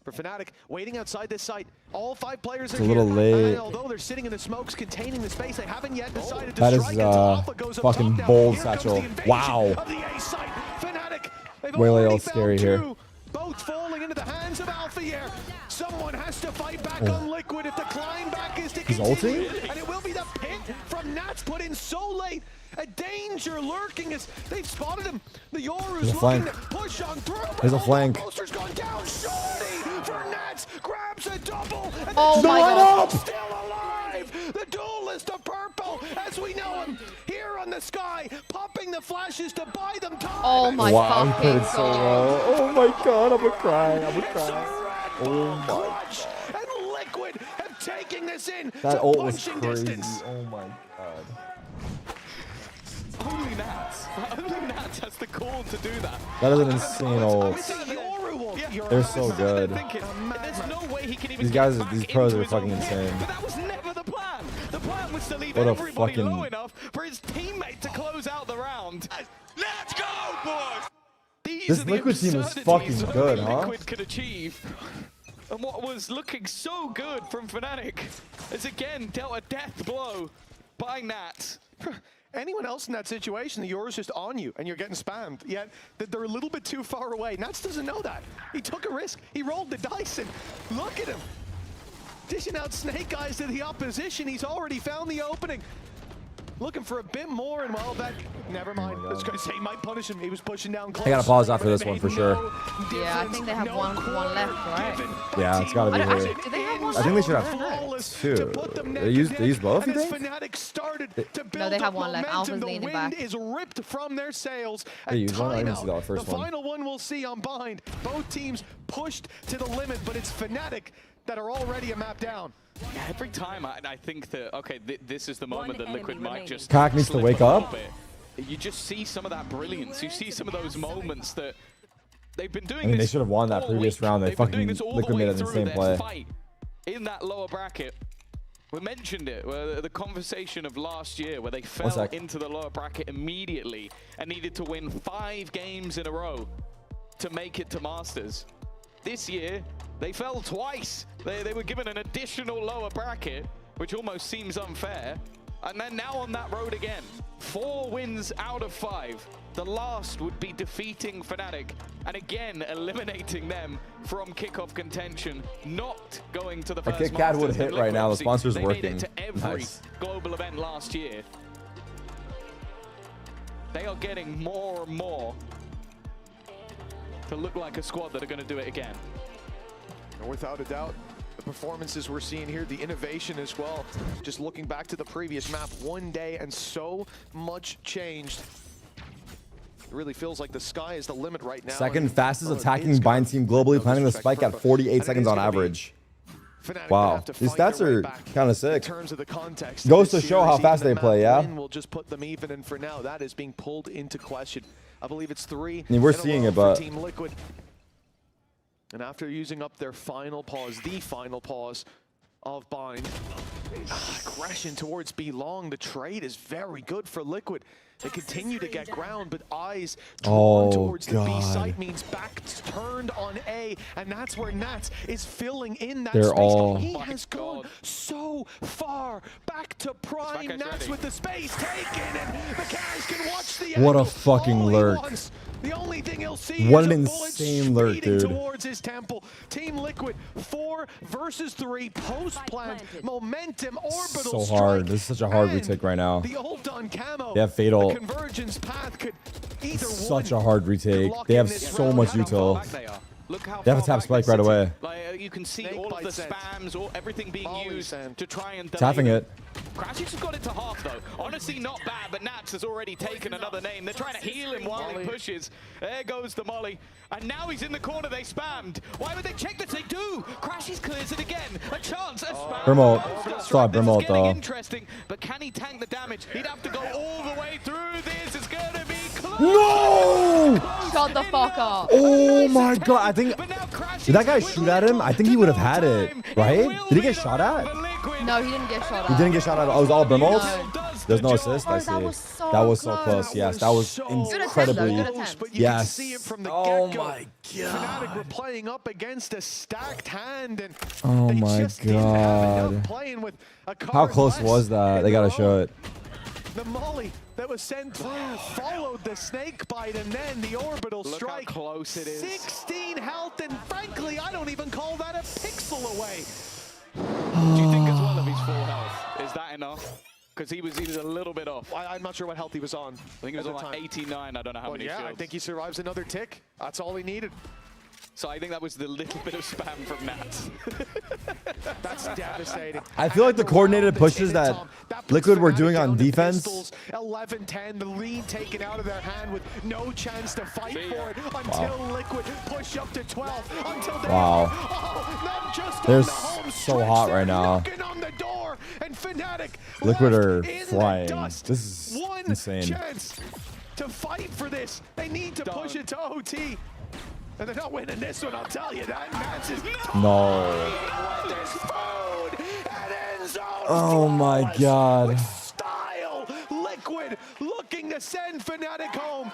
For Fnatic, waiting outside this site. All 5 players are It's a little here. late. And although they're sitting in the smokes containing the space, they haven't yet decided to That is strike until Alpha goes up fucking top now. bold, Here comes Satchel. the invasion Wow. of the A site. Fnatic, they've Waylay already all scary found here. 2. Both falling into the hands of Alpha here. Someone has to fight back Oh. on Liquid if the climb back is to He's continue. ulting? And it will be the pit from Nats put in so late. A danger lurking as they've spotted him. The Yoru's There's a looking flank. to push on through. There's a flank. Poster's gone down. Shorty for Nats grabs a double. And Oh my god. Still alive. The duelist of purple as we know him here on the sky, popping the flashes to buy them time. Oh my Wow, he fucking put it so god. well. Oh my god, I'm gonna cry. I'm gonna cry. Oh my Clutch and Liquid have taken this in. That to ult was punching crazy. distance. Oh my god. Only Nats. Only Nats has the call to do that. That is an insane ult. They're so good. There's no way he can even These guys, get these back pros into are his own fucking pit. insane. But that was never the plan. The plan was to leave What a everybody fucking- low enough for his teammate to close out the round. Let's go, boys! These This are the Liquid team is absurdities fucking that good, only huh? Liquid could achieve. And what was looking so good from Fnatic is again dealt a death blow by Nats. Anyone else in that situation, the Yoru's just on you and you're getting spammed. Yet they're a little bit too far away. Nats doesn't know that. He took a risk. He rolled the dice and look at him. Dishing out snake eyes to the opposition. He's already found the opening. Looking for a bit more, and well, that, never mind. I was going to say he might punish him. He was pushing down close. I gotta pause after this one for sure. Yeah, I think they have one left, right? Yeah, it's gotta be here. Actually, do they have one I think they should left? have 2. They use both, you think? No, they have one left. Alpha's leaning back. Is ripped from their sails. They used one? I didn't see that first The one. final one we'll see on Bind. Both teams pushed to the limit, but it's Fnatic that are already a map down. Yeah, every time I think that, okay, this is the moment that Liquid might just Kak needs to slip wake a little up. bit. You just see some of that brilliance. You see some of those moments that they've been doing I mean, they this should have won that all previous week. round. They They've been fucking doing this all the Liquid way made an through insane their play. fight in that lower bracket. We mentioned it, the conversation of last year where they fell sec. into the lower bracket immediately and needed to win 5 games in a row to make it to Masters. This year, they fell twice. They were given an additional lower bracket, which almost seems unfair. And then now on that road again. 4 wins out of 5. The last would be defeating Fnatic and again eliminating them from kickoff contention, not going to the A first Kit Kat would Masters. hit And right Liquid, now. The obviously, sponsor's they working. made it to every Nice. global event last year. They are getting more and more to look like a squad that are going to do it again. And without a doubt, the performances we're seeing here, the innovation as well. Just looking back to the previous map, one day and so much changed. It really feels like the sky is the limit right now. Second fastest and, attacking it's bind team globally, no planning the disrespect spike for at 48 and it seconds is on gonna be average. Fnatic Wow, have to these fight stats their way are back kind of sick. In terms of the context of Goes this to show how series, fast even they the play, map yeah? win will just put them even, and for now, that is being pulled into question. I believe it's 3. I mean, we're in a seeing row it, for but Team Liquid. And after using up their final pause, the final pause of Bind, aggression towards B Long. The trade is very good for Liquid. They continue to get ground, but eyes drawn towards the B site means backs turned on A, and that's where Nats is filling in that space. He has gone so far back to prime. Nats with the space taken, and the Cavs can watch the What a fucking lurk. The only thing he'll see what is an a bullet insane lurk, dude. towards his temple. Team Liquid 4 versus 3 post plant momentum orbital So hard. This is such a hard retake right now. The ult on camo. They have fatal. The convergence path could either Such a hard retake. They have so much util. They have a tap spike right away. Like, you can see all of the spams, everything being used to try and Tapping it. Crashy just got into half though. Honestly, not bad, but Nats has already taken another name. They're trying to heal him while he pushes. There goes the molly. And now he's in the corner they spammed. Why would they check this? They do. Crashy clears it again. A chance, a spam. Brimalt. Stop Brimalt though. Interesting, but can he tank the damage? He'd have to go all the way through this. It's going to be close. No! Shut the fuck up. Oh my god. I think. Did that guy shoot at him? I think he would have had it, right? Did he get shot at? No, he didn't get shot at. He didn't get shot at. Oh, it was all Brimalt? No. There's no assist. I see. That was so close. Yes, that was incredibly. Yes. Oh my god. Fnatic were playing up against a stacked hand, and oh my god. How close was that? They gotta show it. The molly that was sent through followed the snake bite, and then the orbital strike. Look how close it is. 16 health, and frankly, I don't even call that a pixel away. Do you think as well if he's full health? Is that enough? Because he was a little bit off. I'm not sure what health he was on. I think he was on like 89. I don't know how many yeah, shields. I think he survives another tick. That's all he needed. So I think that was the little bit of spam from Nats. That's devastating. I feel like the coordinated pushes that Liquid were doing on defense. 11-10, the lead taken out of their hand with no chance to fight for it until Liquid push up to 12. Until they not just They're on the home so stretch, hot they're right now. knocking on the door, and Fnatic Liquid are in flying. the dust. This is One insane. chance to fight for this. They need to push it to OT. And they're not winning this one, I'll tell you that. Nats is Oh my god. style. Liquid looking to send Fnatic home.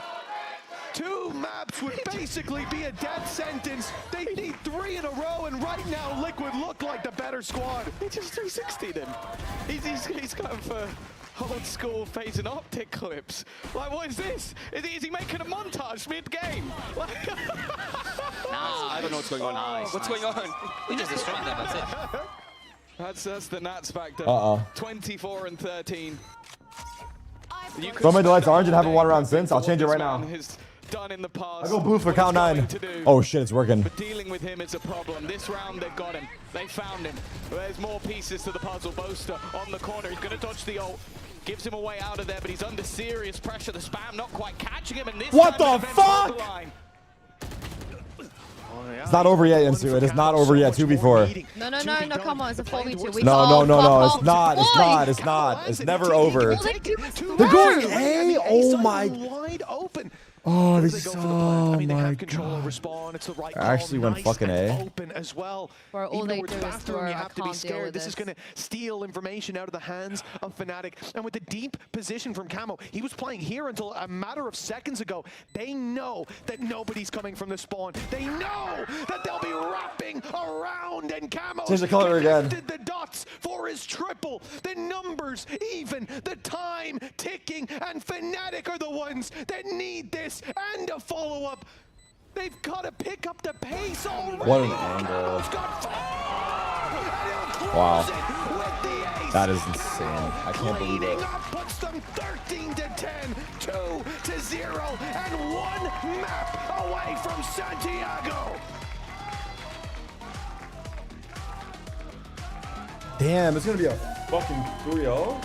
2 maps would basically be a death sentence. They need 3 in a row, and right now Liquid look like the better squad. He just 360'd him. He's kind of old school phase and optic clips. Like, what is this? Is he making a montage mid-game? I don't know what's going on. What's going on? He just destroyed them, that's it. That's the Nats factor. 24 and 13. Throw my delights orange and haven't won around since. I'll change it right now. Done in the past. I go blue for count 9. Oh shit, it's working. But dealing with him is a problem. This round they've got him. They found him. There's more pieces to the puzzle. Boaster on the corner. He's going to dodge the ult. Gives him a way out of there, but he's under serious pressure. The spam not quite catching him. And this what time the fuck? It's not over yet, Yansu. It is not over yet. 2v4. No, come on. It's a 4v2. No. It's not. It's not. It's not. It's never over. They're going A. Oh my. Wide open. Oh, they this go is for the plant. I mean, they my have control god. over spawn. It's the right I call. actually went Nice fucking and A. open as well. Bro, all Even they though it's do is bathroom, throw. you I have to be can't deal scared. with This is going to steal information out of the hands of Fnatic. And with the deep position from Camo, he was playing here until a matter of seconds ago. They know that nobody's coming from the spawn. They know that they'll be wrapping around, and Camo Change the color again. connected the dots for his triple. The numbers even, the time ticking, and Fnatic are the ones that need this and a follow-up. They've got to pick up the pace already. What an angle. Wow. That is insane. I can't believe it. Puts them 13-10, 2-0, and 1 map away from Santiago. Damn, it's gonna be a fucking 3-0.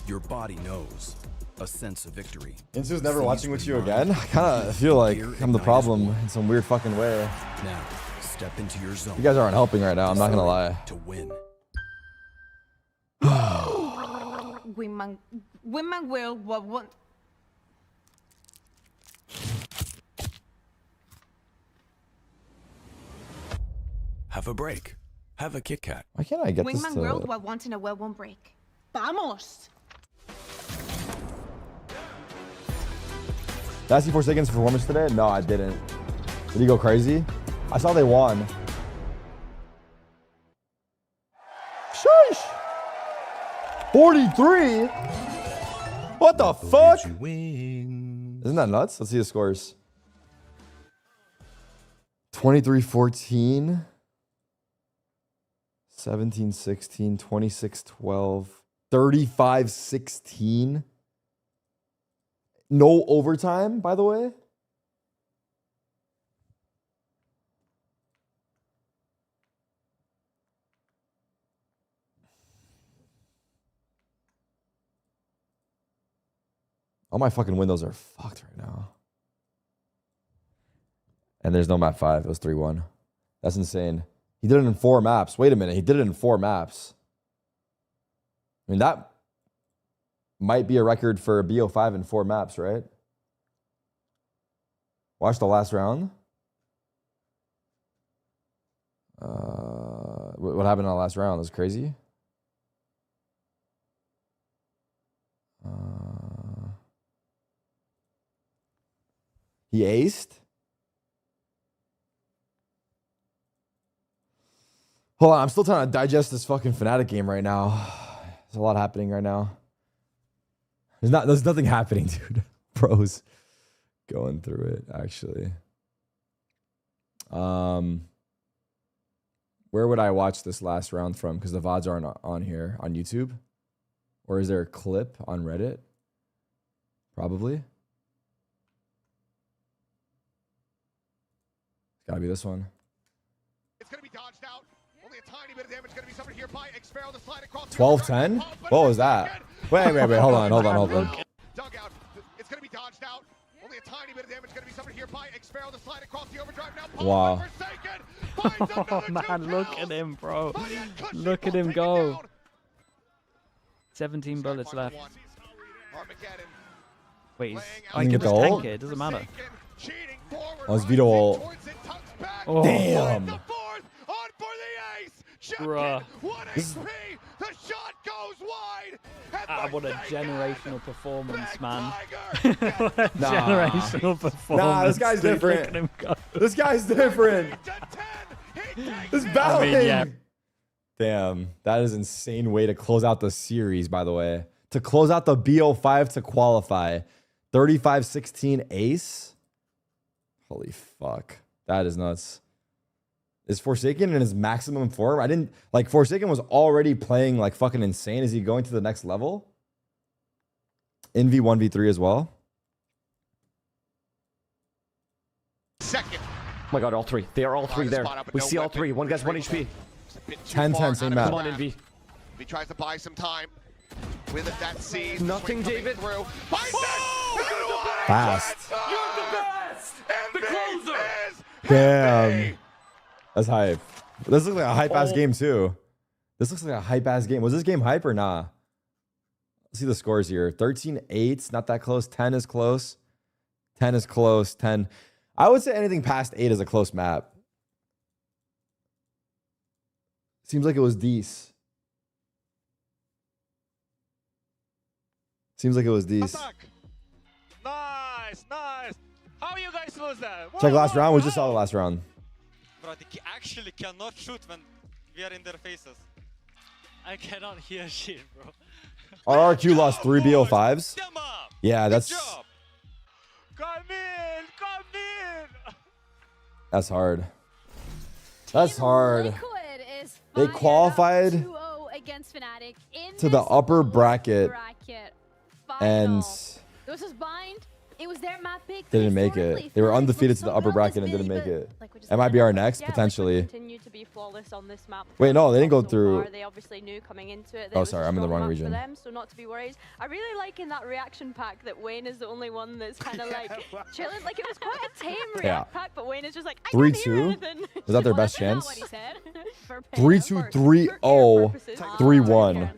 Your body knows a sense of victory. Insu's never watching with you again? I kind of feel like I'm the problem in some weird fucking way. Now, step into your zone. You guys aren't helping right now, I'm not gonna lie. To win. Wingman will what Have a break. Have a Kit Kat. Why can't I get this Wingman to... World while wanting a well-won break. Vamos! Did I see Forsaken's performance today? No, I didn't. Did he go crazy? I saw they won. Sheesh! 43? What the fuck? Isn't that nuts? Let's see the scores. 23-14. 17-16. 26-12. 35-16. No overtime, by the way. All my fucking windows are fucked right now. And there's no map 5. It was 3-1. That's insane. He did it in 4 maps. Wait a minute. He did it in 4 maps. I mean, that might be a record for a BO5 in 4 maps, right? Watch the last round. What happened in the last round? It was crazy. He aced. Hold on, I'm still trying to digest this fucking Fnatic game right now. There's a lot happening right now. There's nothing happening, dude. Bro's going through it, actually. Where would I watch this last round from? Because the VODs aren't on here, on YouTube. Or is there a clip on Reddit? Probably. It's gotta be this one. It's gonna be dodged out. Only a tiny bit of damage gonna be suffered here by Xfero. The slide across 12-10? What was that? Wait. Hold on. Dugout. It's gonna be dodged out. Only a tiny bit of damage gonna be suffered here by Xfero. The slide across the overdrive now. Wow. Oh man, look at him, bro. Look at him go. 17 bullets left. Wait, I can just tank it. It doesn't matter. Oh, it's Vito ult. Oh. Damn. Bruh. This- What a generational performance, man. What a generational performance. Nah, this guy's dude. different. Look at him go. This guy's different. This battling. I mean, yeah. Damn, that is an insane way to close out the series, by the way. To close out the BO5 to qualify. 35-16 ace. Holy fuck. That is nuts. Is Forsaken in his maximum form? I didn't... Like, Forsaken was already playing, like, fucking insane. Is he going to the next level? In V1v3 as well? Second. Oh my god, all 3. They are all 3 there. We see all 3. One guy's 1 HP. 10-10, same map. Come on, Envy. He tries to buy some time. With that sees Nothing, David. Through. Fast. You're the best. The closer. Damn. That's hype. This looks like a hype-ass game, too. This looks like a hype-ass game. Was this game hype or nah? Let's see the scores here. 13-8. Not that close. 10 is close. 10 is close. 10. I would say anything past 8 is a close map. Seems like it was decent. Seems like it was decent. Nice. How you guys lose that? Check last round. We just saw the last round. Bro, they actually cannot shoot when we are in their faces. I cannot hear shit, bro. RRQ lost 3 BO5s. Yeah, that's... Come in! That's hard. That's hard. Liquid is They qualified 2-0 against Fnatic in to the upper bracket and this was bind. It was their map pick. didn't make it. They were undefeated to the upper bracket and didn't make it. MIBR next, potentially. Continue to be flawless on this map. Wait, no, they didn't go through. They obviously knew coming into it. Oh, sorry, I'm in the wrong region. For them, so not to be worried. I really like in that reaction pack that Wayne is the only one that's kind of like chilling. Like it was quite a tame react pack, but Wayne is just like, I can't hear 3-2? anything. Is that their best chance? 3-2, 3-0, 3-1.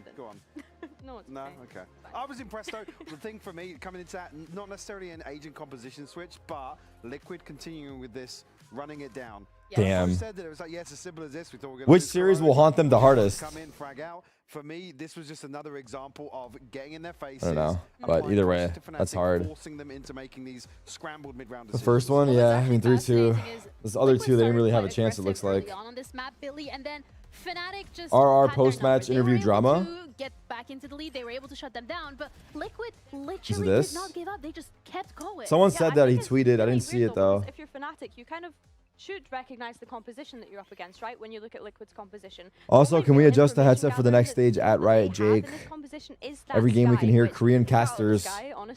No, okay. I was impressed though. The thing for me coming into that, not necessarily an agent composition switch, but Liquid continuing with this, running it down. Damn. Said that it was like, yeah, it's as simple as this. We thought we were Which series will haunt them the hardest? Come in, frag out. For me, this was just another example of getting in their faces. I don't know, but either way, that's hard. Forcing them into making these scrambled mid-round The first one, yeah, I mean 3-2. Those other two, they didn't really have a chance. It looks like. On this map, Billy, and then Fnatic just RR post-match interview drama. Get back into the lead. They were able to shut them down, but Liquid literally did not give up. They just kept going. Someone said that he tweeted. I didn't see it though. If you're Fnatic, you kind of should recognize the composition that you're up against, right? When you look at Liquid's composition. Also, can we adjust the headset for the next stage at Riot, Jake? Every game we can hear Korean casters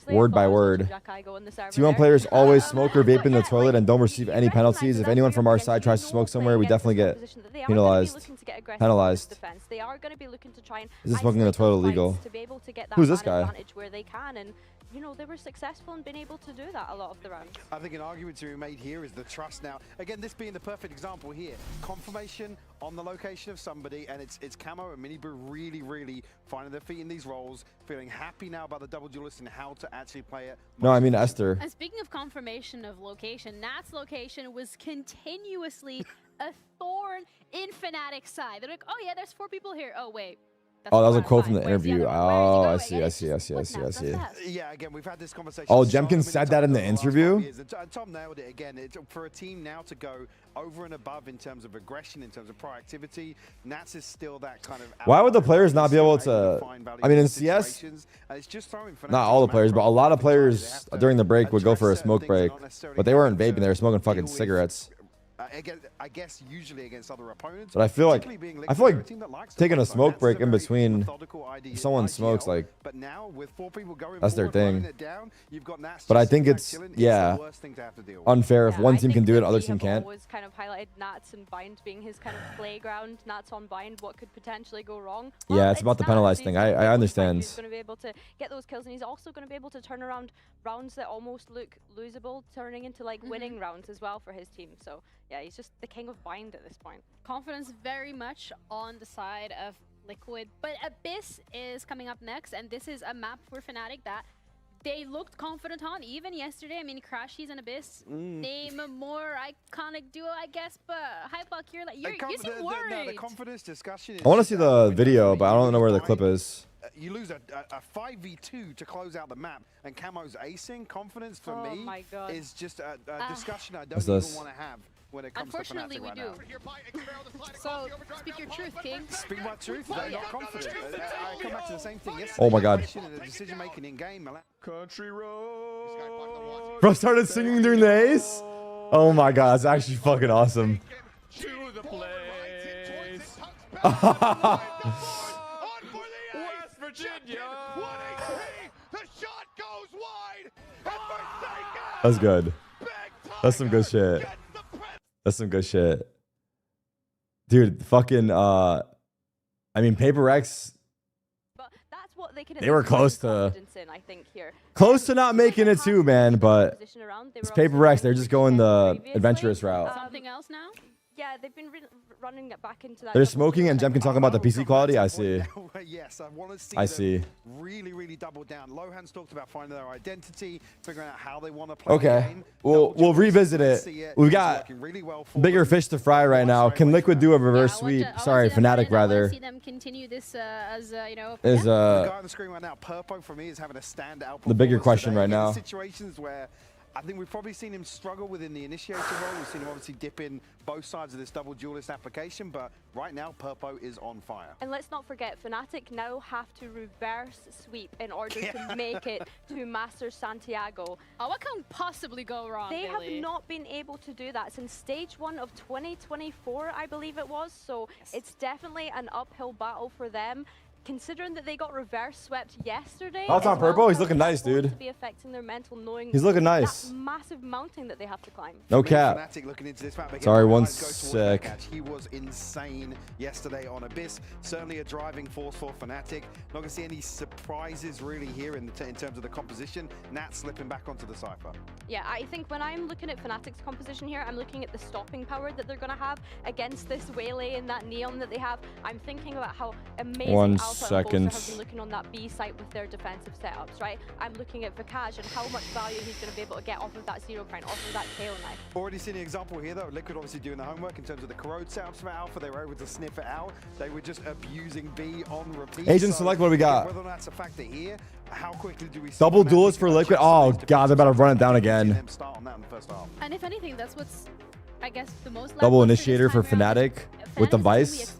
word by word. T1 players always smoke or vape in the toilet and don't receive any penalties. If anyone from our side tries to smoke somewhere, we definitely get penalized. They are going to be looking to try and is smoking in the toilet illegal? Who's this guy? Where they can, and you know, they were successful in being able to do that a lot of the rounds. I think an argument to be made here is the trust now. Again, this being the perfect example here. Confirmation on the location of somebody, and it's Camo and MIBR really finding their feet in these roles, feeling happy now about the double duelist and how to actually play it. No, I mean Esther. And speaking of confirmation of location, Nat's location was continuously a thorn in Fnatic's side. They're like, oh yeah, there's 4 people here. Oh wait. Oh, that was a quote from the interview. Oh, I see. Yeah, again, we've had this conversation. Oh, Jemkin said that in the interview? Tom nailed it again. For a team now to go over and above in terms of aggression, in terms of proactivity, Nats is still that kind of... Why would the players not be able to... I mean, in CS, not all the players, but a lot of players during the break would go for a smoke break. But they weren't vaping, they were smoking fucking cigarettes. I guess usually against other opponents. But I feel like taking a smoke break in between, if someone smokes, like, that's their thing. But I think it's, yeah, unfair if one team can do it, other team can't. Always kind of highlighted Nats and Bind being his kind of playground. Nats on Bind, what could potentially go wrong? Yeah, it's about the penalized thing. I understand. He's going to be able to get those kills, and he's also going to be able to turn around rounds that almost look losable, turning into like winning rounds as well for his team. So yeah, he's just the king of Bind at this point. Confidence very much on the side of Liquid, but Abyss is coming up next, and this is a map for Fnatic that they looked confident on even yesterday. I mean, Crashies and Abyss, name a more iconic duo, I guess, but Hypuck, you're like, you seem worried. The confidence discussion. I want to see the video, but I don't know where the clip is. You lose a 5v2 to close out the map, and Camo's acing. Confidence for me is just a discussion I don't even want to have when it comes to Fnatic right now. So, speak your truth, King. Speak my truth, they're not confident. I come back to the same thing yesterday. Oh my god. The decision making in game. Country road. Bro started singing during the ace? Oh my god, it's actually fucking awesome. To the place. West Virginia. 1HP. The shot goes wide. That's good. That's some good shit. That's some good shit. Dude, fucking, I mean, Paper X, but that's what they were close to, I think, here. Close to not making it too, man, but it's Paper X. They're just going the adventurous route. Something else now? Yeah, they've been running it back into that. They're smoking and Jemkin talking about the PC quality. I see. Yes, I want to see. I see. Really double down. Lohan's talked about finding their identity, figuring out how they want to play. Okay, we'll revisit it. We've got bigger fish to fry right now. Can Liquid do a reverse sweep? Sorry, Fnatic rather. I want to see them continue this as you know. The guy on the screen right now, Purpo, for me, is having a standout. The bigger question right now. Situations where I think we've probably seen him struggle within the initiator role. We've seen him obviously dip in both sides of this double duelist application, but right now, Purpo is on fire. And let's not forget, Fnatic now have to reverse sweep in order to make it to Master Santiago. Oh, what can possibly go wrong, They have not been able to do that since stage 1 of 2024, I believe it was. So it's definitely an uphill battle for them. Considering that they got reverse swept yesterday. That's on purple. He's looking nice, dude. To be affecting their mental, knowing he's looking nice. That massive mountain that they have to climb. No cap. Sorry, one sec. He was insane yesterday on Abyss. Certainly a driving force for Fnatic. Not gonna see any surprises really here in terms of the composition. Nat slipping back onto the Cypher. Yeah, I think when I'm looking at Fnatic's composition here, I'm looking at the stopping power that they're gonna have against this Waylay and that Neon that they have. I'm thinking about how amazing seconds. Have been looking on that B site with their defensive setups, right? I'm looking at Vikaj and how much value he's going to be able to get off of that zero crown, off of that tail knife. Already seen an example here though. Liquid obviously doing the homework in terms of the corrode setups for Alpha. They were able to sniff it out. They were just abusing B on repeat. Agent select, what do we got? Whether or not that's a factor here, how quickly do we see Double duelist for Liquid. Oh god, they're about to run it down again. And if anything, that's what's, I guess, the most Double initiator for Fnatic with the Vice.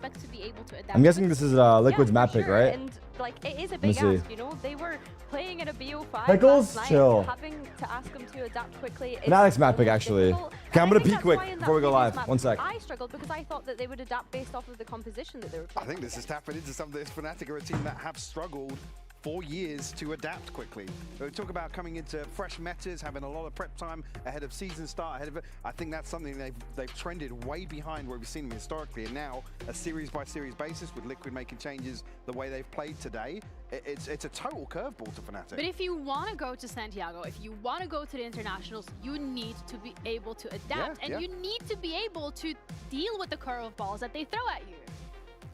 I'm guessing this is Liquid's map pick, right? And like it is a big ask, you know. They were playing in a BO5 Pickles, last night, chill. having to ask them to adapt quickly. Fnatic's map pick, actually. Okay, I'm gonna peek quick before we go live. 1 sec. I struggled because I thought that they would adapt based off of the composition that they were playing. I think this is tapping into some of this. Fnatic are a team that have struggled for years to adapt quickly. We talk about coming into fresh metas, having a lot of prep time ahead of season start, ahead of it. I think that's something they've trended way behind where we've seen them historically, and now a series by series basis with Liquid making changes the way they've played today. It's a total curveball to Fnatic. But if you want to go to Santiago, if you want to go to the internationals, you need to be able to adapt, and you need to be able to deal with the curveballs that they throw at you.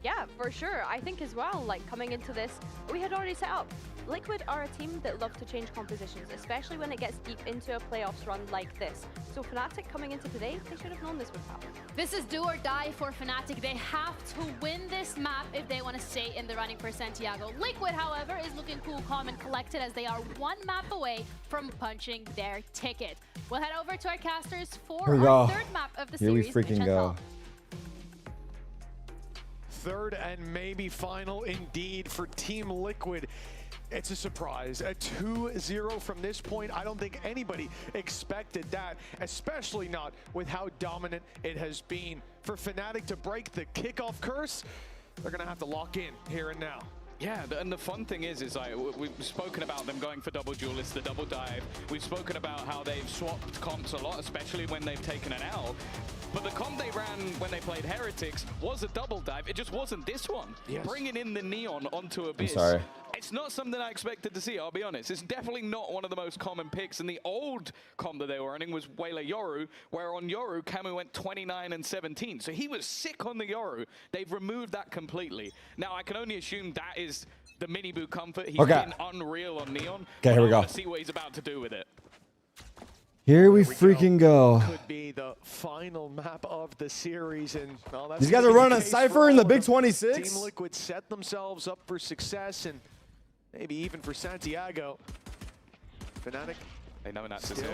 Yeah, for sure. I think as well, like coming into this, we had already set up. Liquid are a team that love to change compositions, especially when it gets deep into a playoffs run like this. So Fnatic coming into today, they should have known this would happen. This is do or die for Fnatic. They have to win this map if they want to stay in the running for Santiago. Liquid, however, is looking cool, calm, and collected as they are one map away from punching their ticket. We'll head over to our casters for our third map of the series. Here we freaking go. Third and maybe final indeed for Team Liquid. It's a surprise. A 2-0 from this point. I don't think anybody expected that, especially not with how dominant it has been. For Fnatic to break the kickoff curse, they're going to have to lock in here and now. Yeah, and the fun thing is we've spoken about them going for double duelists, the double dive. We've spoken about how they've swapped comps a lot, especially when they've taken an L. But the comp they ran when they played Heretics was a double dive. It just wasn't this one. Yes. Bringing in the Neon onto Abyss. I'm sorry. It's not something I expected to see, I'll be honest. It's definitely not one of the most common picks. And the old comp that they were running was Wayla Yoru, where on Yoru, Camu went 29 and 17. So he was sick on the Yoru. They've removed that completely. Now, I can only assume that is the mini boot comfort. He's been unreal on Neon. Okay, here we go. Let's see what he's about to do with it. Here we freaking go. Could be the final map of the series, and well, that's these guys are running a Cypher in the Big 26. Team Liquid set themselves up for success, and maybe even for Santiago. Fnatic, they know that's still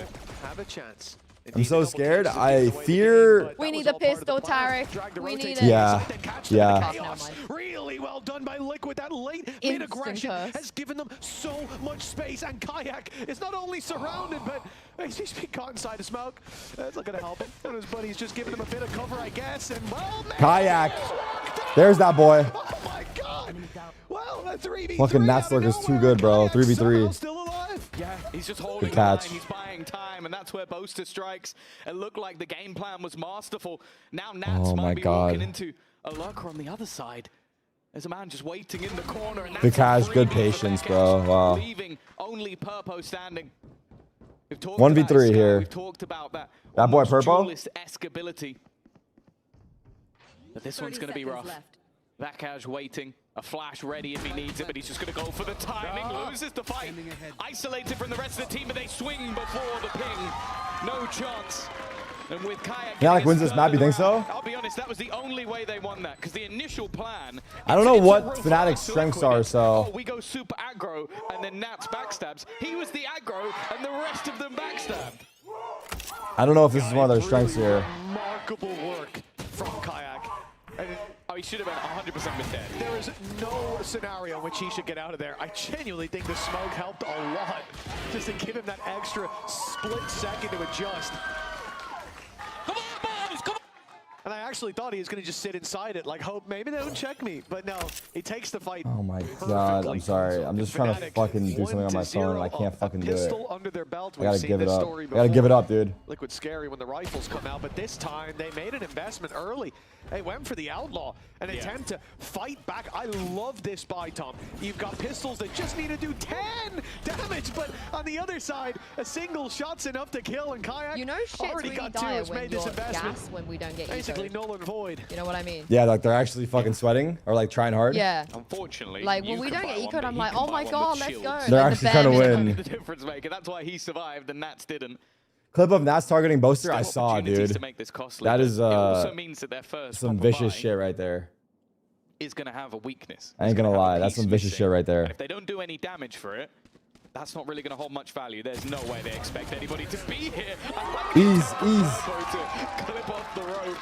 have a chance. I'm so scared. I fear. We need a pistol, Tarik. We need it. Yeah. Really well done by Liquid. That late mid-aggression has given them so much space. And Kayak is not only surrounded, but he's been caught inside the smoke. That's not going to help him. And his buddy's just giving him a bit of cover, I guess. And well, man, Kayak. There's that boy. Oh my God. Well, a 3v3. Fucking Natslurk is too good, bro. 3v3. Still alive. Yeah, he's just holding the line. He's buying time, and that's where Boaster strikes. It looked like the game plan was masterful. Now Nats might be walking into a lurker on the other side. There's a man just waiting in the corner. And Vikaj, good patience, bro. Wow. Leaving only Purpo standing. 1v3 here. We've talked about that. That boy Purpo. Duelist-esque ability. But this one's going to be rough. Vikaj waiting. A flash ready if he needs it, but he's just going to go for the timing. Loses the fight. Isolated from the rest of the team, but they swing before the ping. No chance. And with Kayak, Fnatic wins this map, you think so? I'll be honest, that was the only way they won that, because the initial plan... I don't know what Fnatic's strengths are, so... Oh, we go super aggro, and then Nats backstabs. He was the aggro, and the rest of them backstabbed. I don't know if this is one of their strengths here. Remarkable work from Kayak. Oh, he should have been 100% been dead. There is no scenario in which he should get out of there. I genuinely think the smoke helped a lot, just to give him that extra split second to adjust. Come on, boys, come on! And I actually thought he was going to just sit inside it, like hope maybe they don't check me. But no, he takes the fight. Oh my God, I'm sorry. I'm just trying to fucking do something on my phone and I can't fucking do it. Under their belt. I gotta give it up. I gotta give it up, dude. Liquid scary when the rifles come out, but this time they made an investment early. They went for the Outlaw, an attempt to fight back. I love this buy, Tom. You've got pistols that just need to do 10 damage, but on the other side, a single shot's enough to kill, and Kayak shit's already really got 2. dire It's when made this you're investment gassed when we don't get basically eco'd. null and void. You know what I mean? Yeah, like they're actually fucking sweating or like trying hard. Yeah. Unfortunately, Like when we don't get eco'd, I'm like, oh my god, let's go. They're like, actually trying to win. The difference maker. That's why he survived and Nats didn't. Clip of Nats targeting Boaster, I saw, dude. To make this costly, that is it also means that their first some vicious shit right there. Is going to have a weakness. I ain't gonna lie, that's some vicious shit right there. And if they don't do any damage for it, that's not really going to hold much value. There's no way they expect anybody to be here. Ease. Clip off the rope.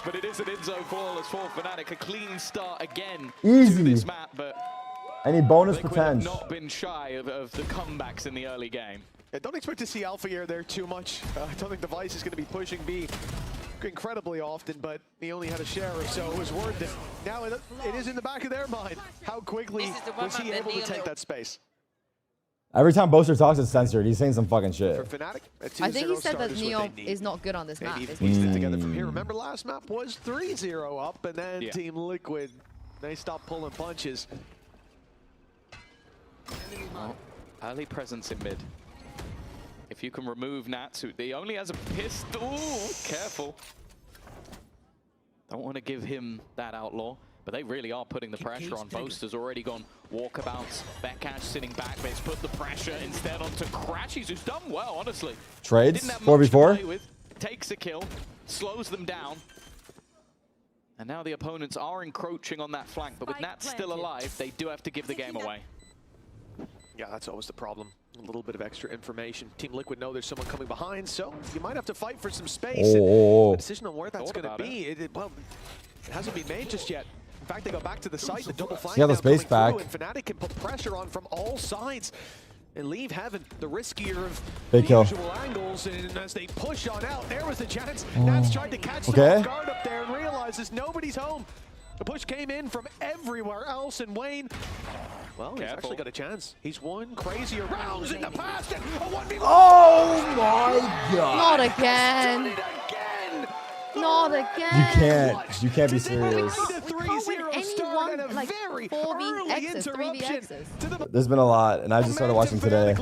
But it is an in-zone flawless for Fnatic. A clean start again Easy. to this map. But any bonus Liquid potential? have not been shy of the comebacks in the early game. I don't expect to see Alpha Air there too much. I don't think the Vice is going to be pushing B incredibly often, but he only had a share or so. It was worth it. Now it is in the back of their mind. How quickly was he able to take that space? Every time Boaster talks, it's censored. He's saying some fucking shit. For Fnatic, I think he said that Neon is not good on this map. Maybe pieced it together from here. Remember last map was 3-0 up, and then Team Liquid, they stopped pulling punches. Oh, early presence in mid. If you can remove Nats, who he only has a pistol. Careful. Don't want to give him that Outlaw, but they really are putting the pressure on. Boaster's already gone walkabouts. Betcash sitting back, but it's put the pressure instead onto Crashies, who's done well, honestly. Trades, Didn't have much to 4v4. play with. Takes a kill, slows them down. And now the opponents are encroaching on that flank, but with Nats still alive, they do have to give the game away. Yeah, that's always the problem. A little bit of extra information. Team Liquid know there's someone coming behind, so you might have to fight for some space. The decision on where that's going to be, it hasn't been made just yet. In fact, they go back to the site, the double flank Yeah, the now space coming back. through, and Fnatic can put pressure on from all sides and leave Heaven the riskier of Big the kill. usual angles. And as they push on out, there was the chance. Nats tried to catch them Okay. off guard up there and realizes nobody's home. The push came in from everywhere else, and Wayne, well, he's actually got a chance. He's won crazier rounds in the past. And a 1v1. Oh my god. Not again. Not again. You can't be serious. Anyone like 4v-X's, 3v-X's. There's been a lot, and I just started watching today.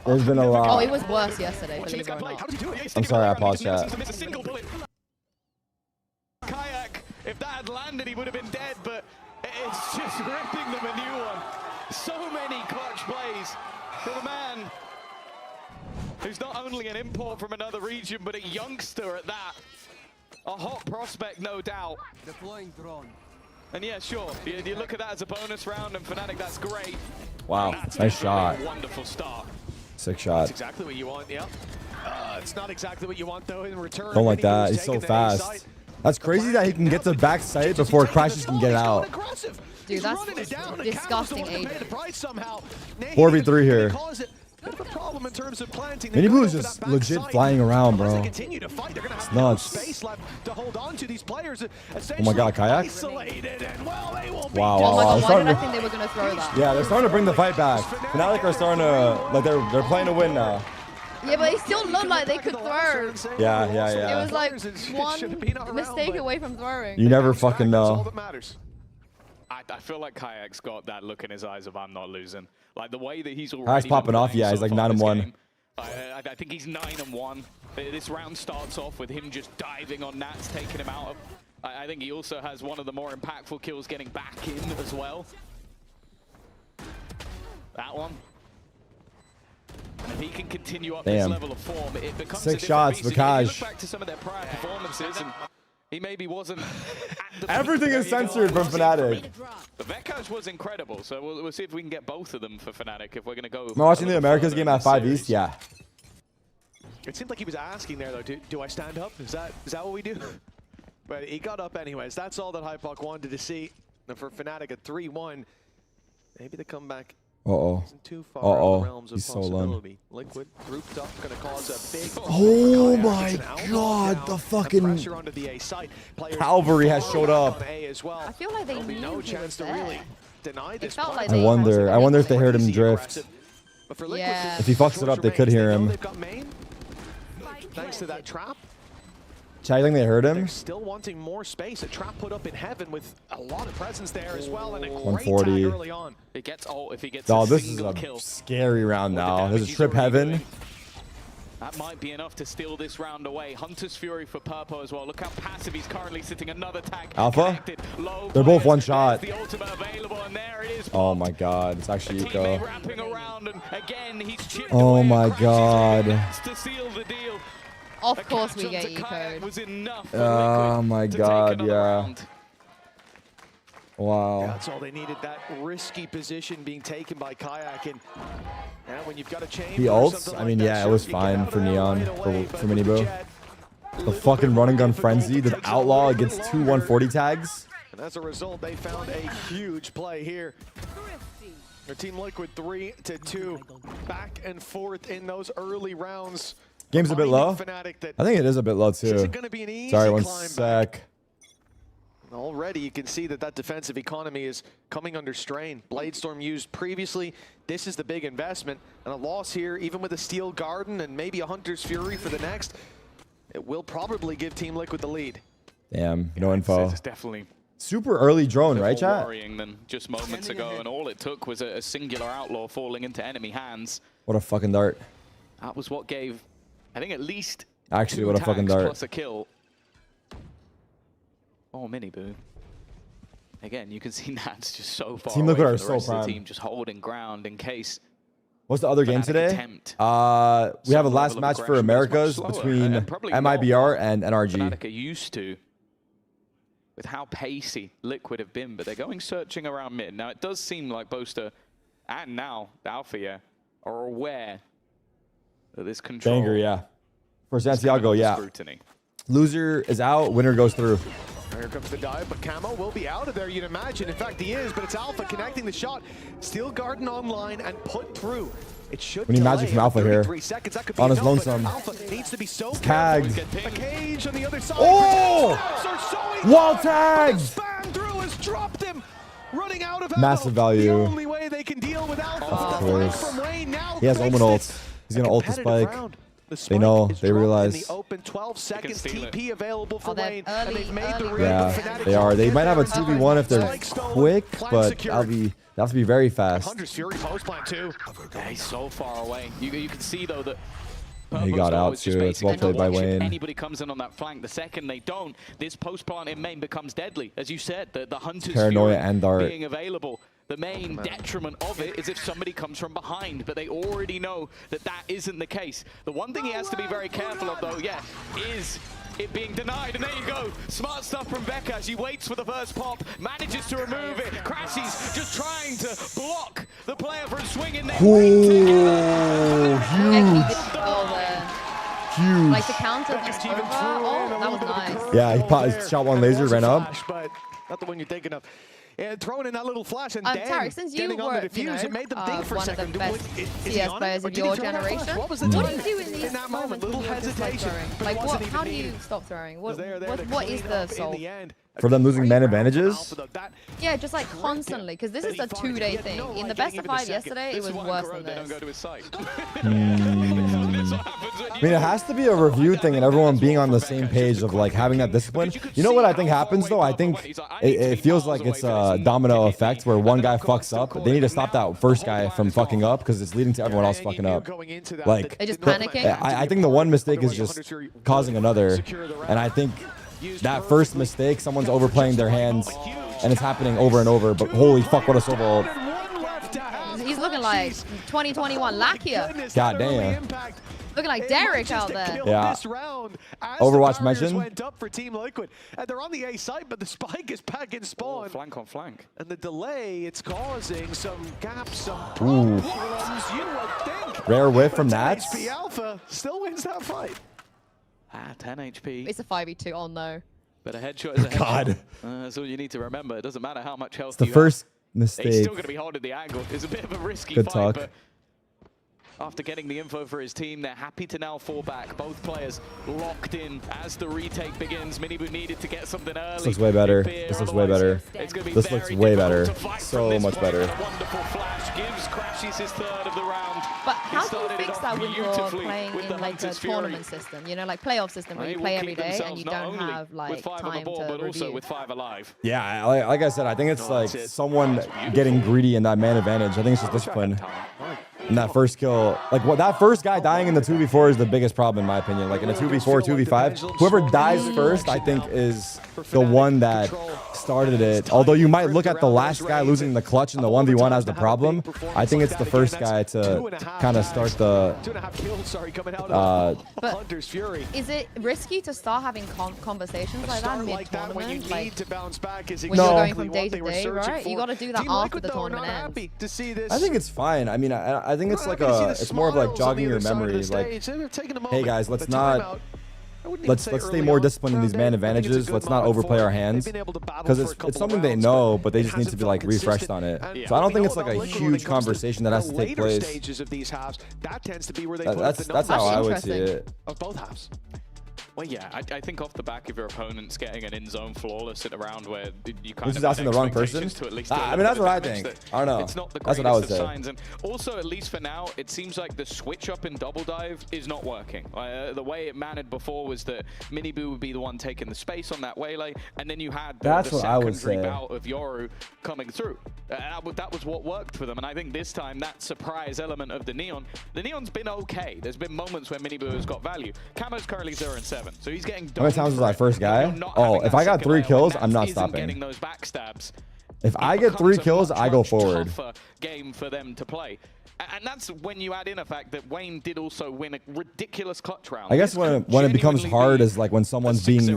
There's been a Oh, lot. it was worse yesterday, believe it or not. I'm sorry, I paused chat. Kayak, if that had landed, he would have been dead, but it's just ripping them a new one. So many clutch plays from a man who's not only an import from another region, but a youngster at that. A hot prospect, no doubt. Deploying drone. And yeah, sure, you look at that as a bonus round, and Fnatic, that's great. Wow, nice shot. Wonderful start. Sick shot. That's exactly what you want, yeah. It's not exactly what you want, though, in return. Don't like that. He's so fast. That's crazy that he can get to back sight before Crashies can get out. Dude, that's disgusting aim. 4v3 here. Bit of a problem in terms of planting. Mini Blue is just legit flying around, bro. It's nuts. Oh my god, Kayak? Wow, Oh my god, why starting did I to, think they were going to throw that? yeah, they're starting to bring the fight back. Fnatic are starting to, like, they're playing to win now. Yeah, but it still looked like they could throw. Yeah. It was like one mistake away from throwing. You never fucking know. I feel like Kayak's got that look in his eyes of I'm not losing. Like the way that he's already Kayak's popping off, yeah, he's like 9-1. I think he's 9-1. This round starts off with him just diving on Nats, taking him out. I think he also has one of the more impactful kills getting back in as well. That one. And if he can continue up this level of form, it becomes a 6 shots, different beast. If you look Vikaj. back to some of their prior performances, and he maybe wasn't at the Everything peak is that he censored from was Fnatic. But Vikaj was incredible, so we'll see if we can get both of them for Fnatic if we're going to go. Am I watching the Americas game at 5 East? Yeah. It seemed like he was asking there, though, do I stand up? Is that what we do? But he got up anyways. That's all that Hypoc wanted to see. And for Fnatic at 3-1, maybe the comeback isn't too far out of the realms of He's so possibility. Liquid grouped up, going to cause a big... Oh my god, the fucking pressure onto the A site. Cavalry has showed up. I feel like they knew no he chance was to there. really deny this. felt like I wonder if they heard him drift. Yeah. If he fucks it up, they could hear him. Thanks to that trap. Chad, I think they heard him. They're still wanting more space. A trap put up in heaven with a lot of presence there as well, and a great 140. tag early on. It gets ult if he gets Oh, a this is single a kill. scary round now. There's a he's trip already heaven. doing. That might be enough to steal this round away. Hunter's Fury for Purpo as well. Look how passive he's currently sitting. Another tag. Alpha? They're both one shot. The ultimate available, and there it is. Oh my god, it's actually Eco. Wrapping around, and again, he's chipped Oh my god. to seal the deal. Of course we get eco'd. Was enough Oh my god, yeah. round. Wow. That's all they needed, that risky position being taken by Kayak. And now when you've got a chain. He ults? I mean, yeah, it was fine for Neon, for Minibo. The fucking run and gun frenzy, the outlaw against 2 140 tags. And as a result, they found a huge play here. Their Team Liquid 3-2, back and forth in those early rounds. Game's a bit low. I think it is a bit low too. Sorry, one sec. Already you can see that defensive economy is coming under strain. Bladestorm used previously. This is the big investment. And a loss here, even with a Steel Garden and maybe a Hunter's Fury for the next, it will probably give Team Liquid the lead. Damn, no info. It's definitely super early drone, right, chat? Worrying than just moments ago, and all it took was a singular outlaw falling into enemy hands. What a fucking dart. That was what gave, I think, at least Actually, 2 what a fucking tags dart. plus a kill. Oh, Miniboo. Again, you can see Nats just so far Team away Liquid from are the so rest of prime. the team, just holding ground in case. What's the other game today? attempt. We have a Some last level of match for aggression, but it's much Americas slower, between and probably MIBR not and NRG. Fnatic are used to with how pacey Liquid have been, but they're going searching around mid. Now, it does seem like Boaster and now the Alpha, yeah, are aware that this control. Banger, yeah. For Santiago, yeah. Scrutiny. Loser is out, winner goes through. Here comes the dive, but Camo will be out of there, you'd imagine. In fact, he is, but it's Alpha connecting the shot. Steel Garden online and put through. It should We need magic from Alpha here. 33 seconds. That could be On his enough, but lonesome. Alpha needs to be so Tagged. careful. A cage on the other side. Oh! Wall tagged! Spam through has dropped him. Running out of Massive ammo. value. The only way they can deal with Alpha. Of The flank course. from Wayne now He has fixed Omen it. ult. He's going to ult the Competitive spike. round. The They spike know. is They dropped in realize. the open 12 seconds steal it. TP available for they're Wayne. And they've made the read, Yeah, but Fnatic they are. They can't might get have a there. 2v1 if they're Spike stolen, quick, flag but secured. they have to be very fast. Hunter's Fury post plant too. Yeah, he's so far away. You can see, though, that He got out too. It's well played by Wayne. Anybody comes in on that flank, the second they don't, this post plant in main becomes deadly. As you said, the Hunter's Paranoia Fury and dart. being available. The main detriment of it is if somebody comes from behind, but they already know that that isn't the case. The one thing he has to be very careful of, though, yeah, is it being denied. And there you go. Smart stuff from Becca as he waits for the first pop, manages to remove it. Crassy's just trying to block the player from swinging. Ooh, huge. Huge. Like the counter just over. Oh, that was nice. Yeah, he shot one laser, ran up. But not the one you're thinking of. And throwing in that little flash, and Tarik, since you getting on were, the defuse, it made them think for a one of second. the best Is he CS on it? players Or of did he your throw that flash? generation, What was the what do delay? you do in these In that moment, moments little when you're just, like, hesitation, throwing? but Like, it wasn't how do even you needed. stop throwing? Was there to What is clean the up in solve? the end. For them losing man advantages? Yeah, just like constantly, because this is a 2-day thing. In the best of 5 yesterday, it was worse than this. I mean, it has to be a review thing and everyone being on the same page of like having that discipline. You know what I think happens though? I think it feels like it's a domino effect where one guy fucks up. They need to stop that first guy from fucking up because it's leading to everyone else fucking up. Like, They're just panicking. I think the one mistake is just causing another. And I think that first mistake, someone's overplaying their hands and it's happening over and over. But holy fuck, what a solo ult. He's looking like 2021 Lakia. God damn. Looking like Derek out there. Yeah. Overwatch mentioned. Went up for Team Liquid, and they're on the A site, but the spike is back in spawn. Flank on flank. And the delay, it's causing some gaps, some Ooh. problems. You would think. Rare whiff from But Nats. 10 HP Alpha still wins that fight. 10 HP. It's a 5v2. Oh no. But a headshot is a headshot. God. That's all you need to remember. It doesn't matter how much health It's the you first have. He's mistake. still going to be holding the angle. It's a bit of a risky Good fight, talk. but after getting the info for his team. They're happy to now fall back. Both players locked in as the retake begins. Minibu needed to get something early. This looks way better. This looks way better. This looks way better. So much better. Wonderful flash gives Crashies his third of the round. But how do you fix that when you're playing in like a tournament system? You know, like playoff system where you play every day and you don't have like time to but also review. with 5 alive. Yeah, like I said, I think it's like someone getting greedy in that man advantage. I think it's just discipline. And that first kill, like that first guy dying in the 2v4 is the biggest problem in my opinion. Like in a 2v4, 2v5, whoever dies first, I think is the one that started it. Although you might look at the last guy losing the clutch in the 1v1 as the problem, I think it's the first guy to kind of start the. 2.5 kills, sorry, coming out of Hunter's Fury. Is it risky to start having conversations like that mid-tournament? When you need to bounce back is when you're going from day to day, right? You got to do that after the tournament ends. To see this. I think it's fine. I mean, I think it's like it's more of like jogging your memory. Like, hey guys, let's stay more disciplined in these man advantages. Let's not overplay our hands, because it's something they know, but they just need to be like refreshed on it. So I don't think it's like a huge conversation that has to take place. That's how I would see it. Of both halves. Well, yeah, I think off the back of your opponent's getting an in-zone flawless at a round where you kind This is asking the wrong person. I mean, that's what I think. I don't know. It's not the that's what I would greatest say. of signs. And also, at least for now, it seems like the switch up in double dive is not working. The way it mannered before was that Minibu would be the one taking the space on that waylay, and then you had the secondary bout of Yoru coming through. That was what worked for them. And I think this time, that surprise element of the Neon's been okay. There's been moments where Minibu has got value. Camo's currently 0-7. So he's getting how many times was I first guy? Oh, if I got 3 kills, I'm not stopping. Those backstabs. If I get 3 kills, I go forward. Game for them to play. And that's when you add in a fact that Wayne did also win a ridiculous clutch round. I guess when it becomes hard is like when someone's being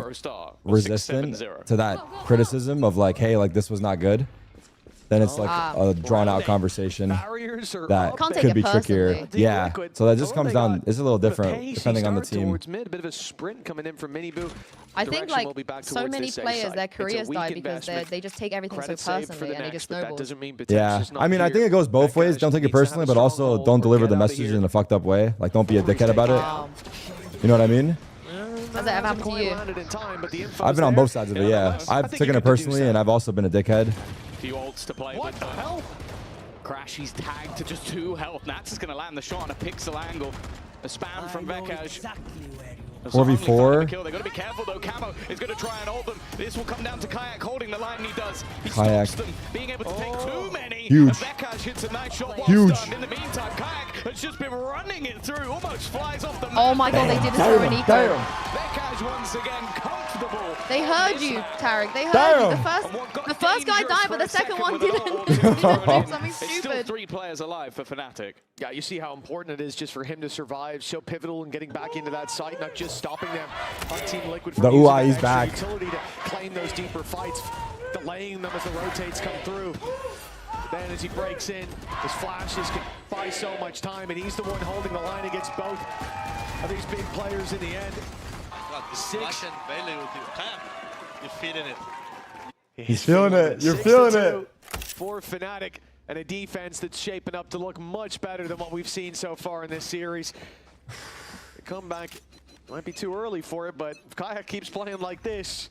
resistant to that criticism of like, hey, like this was not good. Then it's like a drawn-out conversation that could be trickier. Yeah, so that just comes down. It's a little different depending on the team. A bit of a sprint coming in from Minibu. I think like so many players, their careers die because they just take everything so personally and they just snowball. Yeah, I mean, I think it goes both ways. Don't take it personally, but also don't deliver the message in a fucked up way. Like, don't be a dickhead about it. You know what I mean? Has that ever happened to you? I've been on both sides of it, yeah. I've taken it personally, and I've also been a dickhead. Few ults to play with. Crash, he's tagged to just 2 health. Nats is going to land the shot on a pixel angle. A spam from Vekaj. 4v4. They're going to be careful though. Camo is going to try and hold them. This will come down to Kayak holding the line. He does. He Kayak. stops them, being able to take too many. Huge. Vekaj hits a nice shot while Huge. stunned. In the meantime, Kayak has just been running it through. Almost flies off the map. Oh my god, they did this for an eco. Vekaj once again comfortable. They heard you, Tarik. They heard you. The first guy died, but the second one didn't. Didn't do something It's still stupid. 3 players alive for Fnatic. Yeah, you see how important it is just for him to survive. So pivotal and getting back into that site, not just stopping them on Team Liquid. The UI is back. Utility to claim those deeper fights, delaying them as the rotates come through. Then as he breaks in, his flashes can buy so much time, and he's the one holding the line against both of these big players in the end. You're feeling it. He's feeling it. You're feeling it. For Fnatic, and a defense that's shaping up to look much better than what we've seen so far in this series. The comeback might be too early for it, but if Kayak keeps playing like this.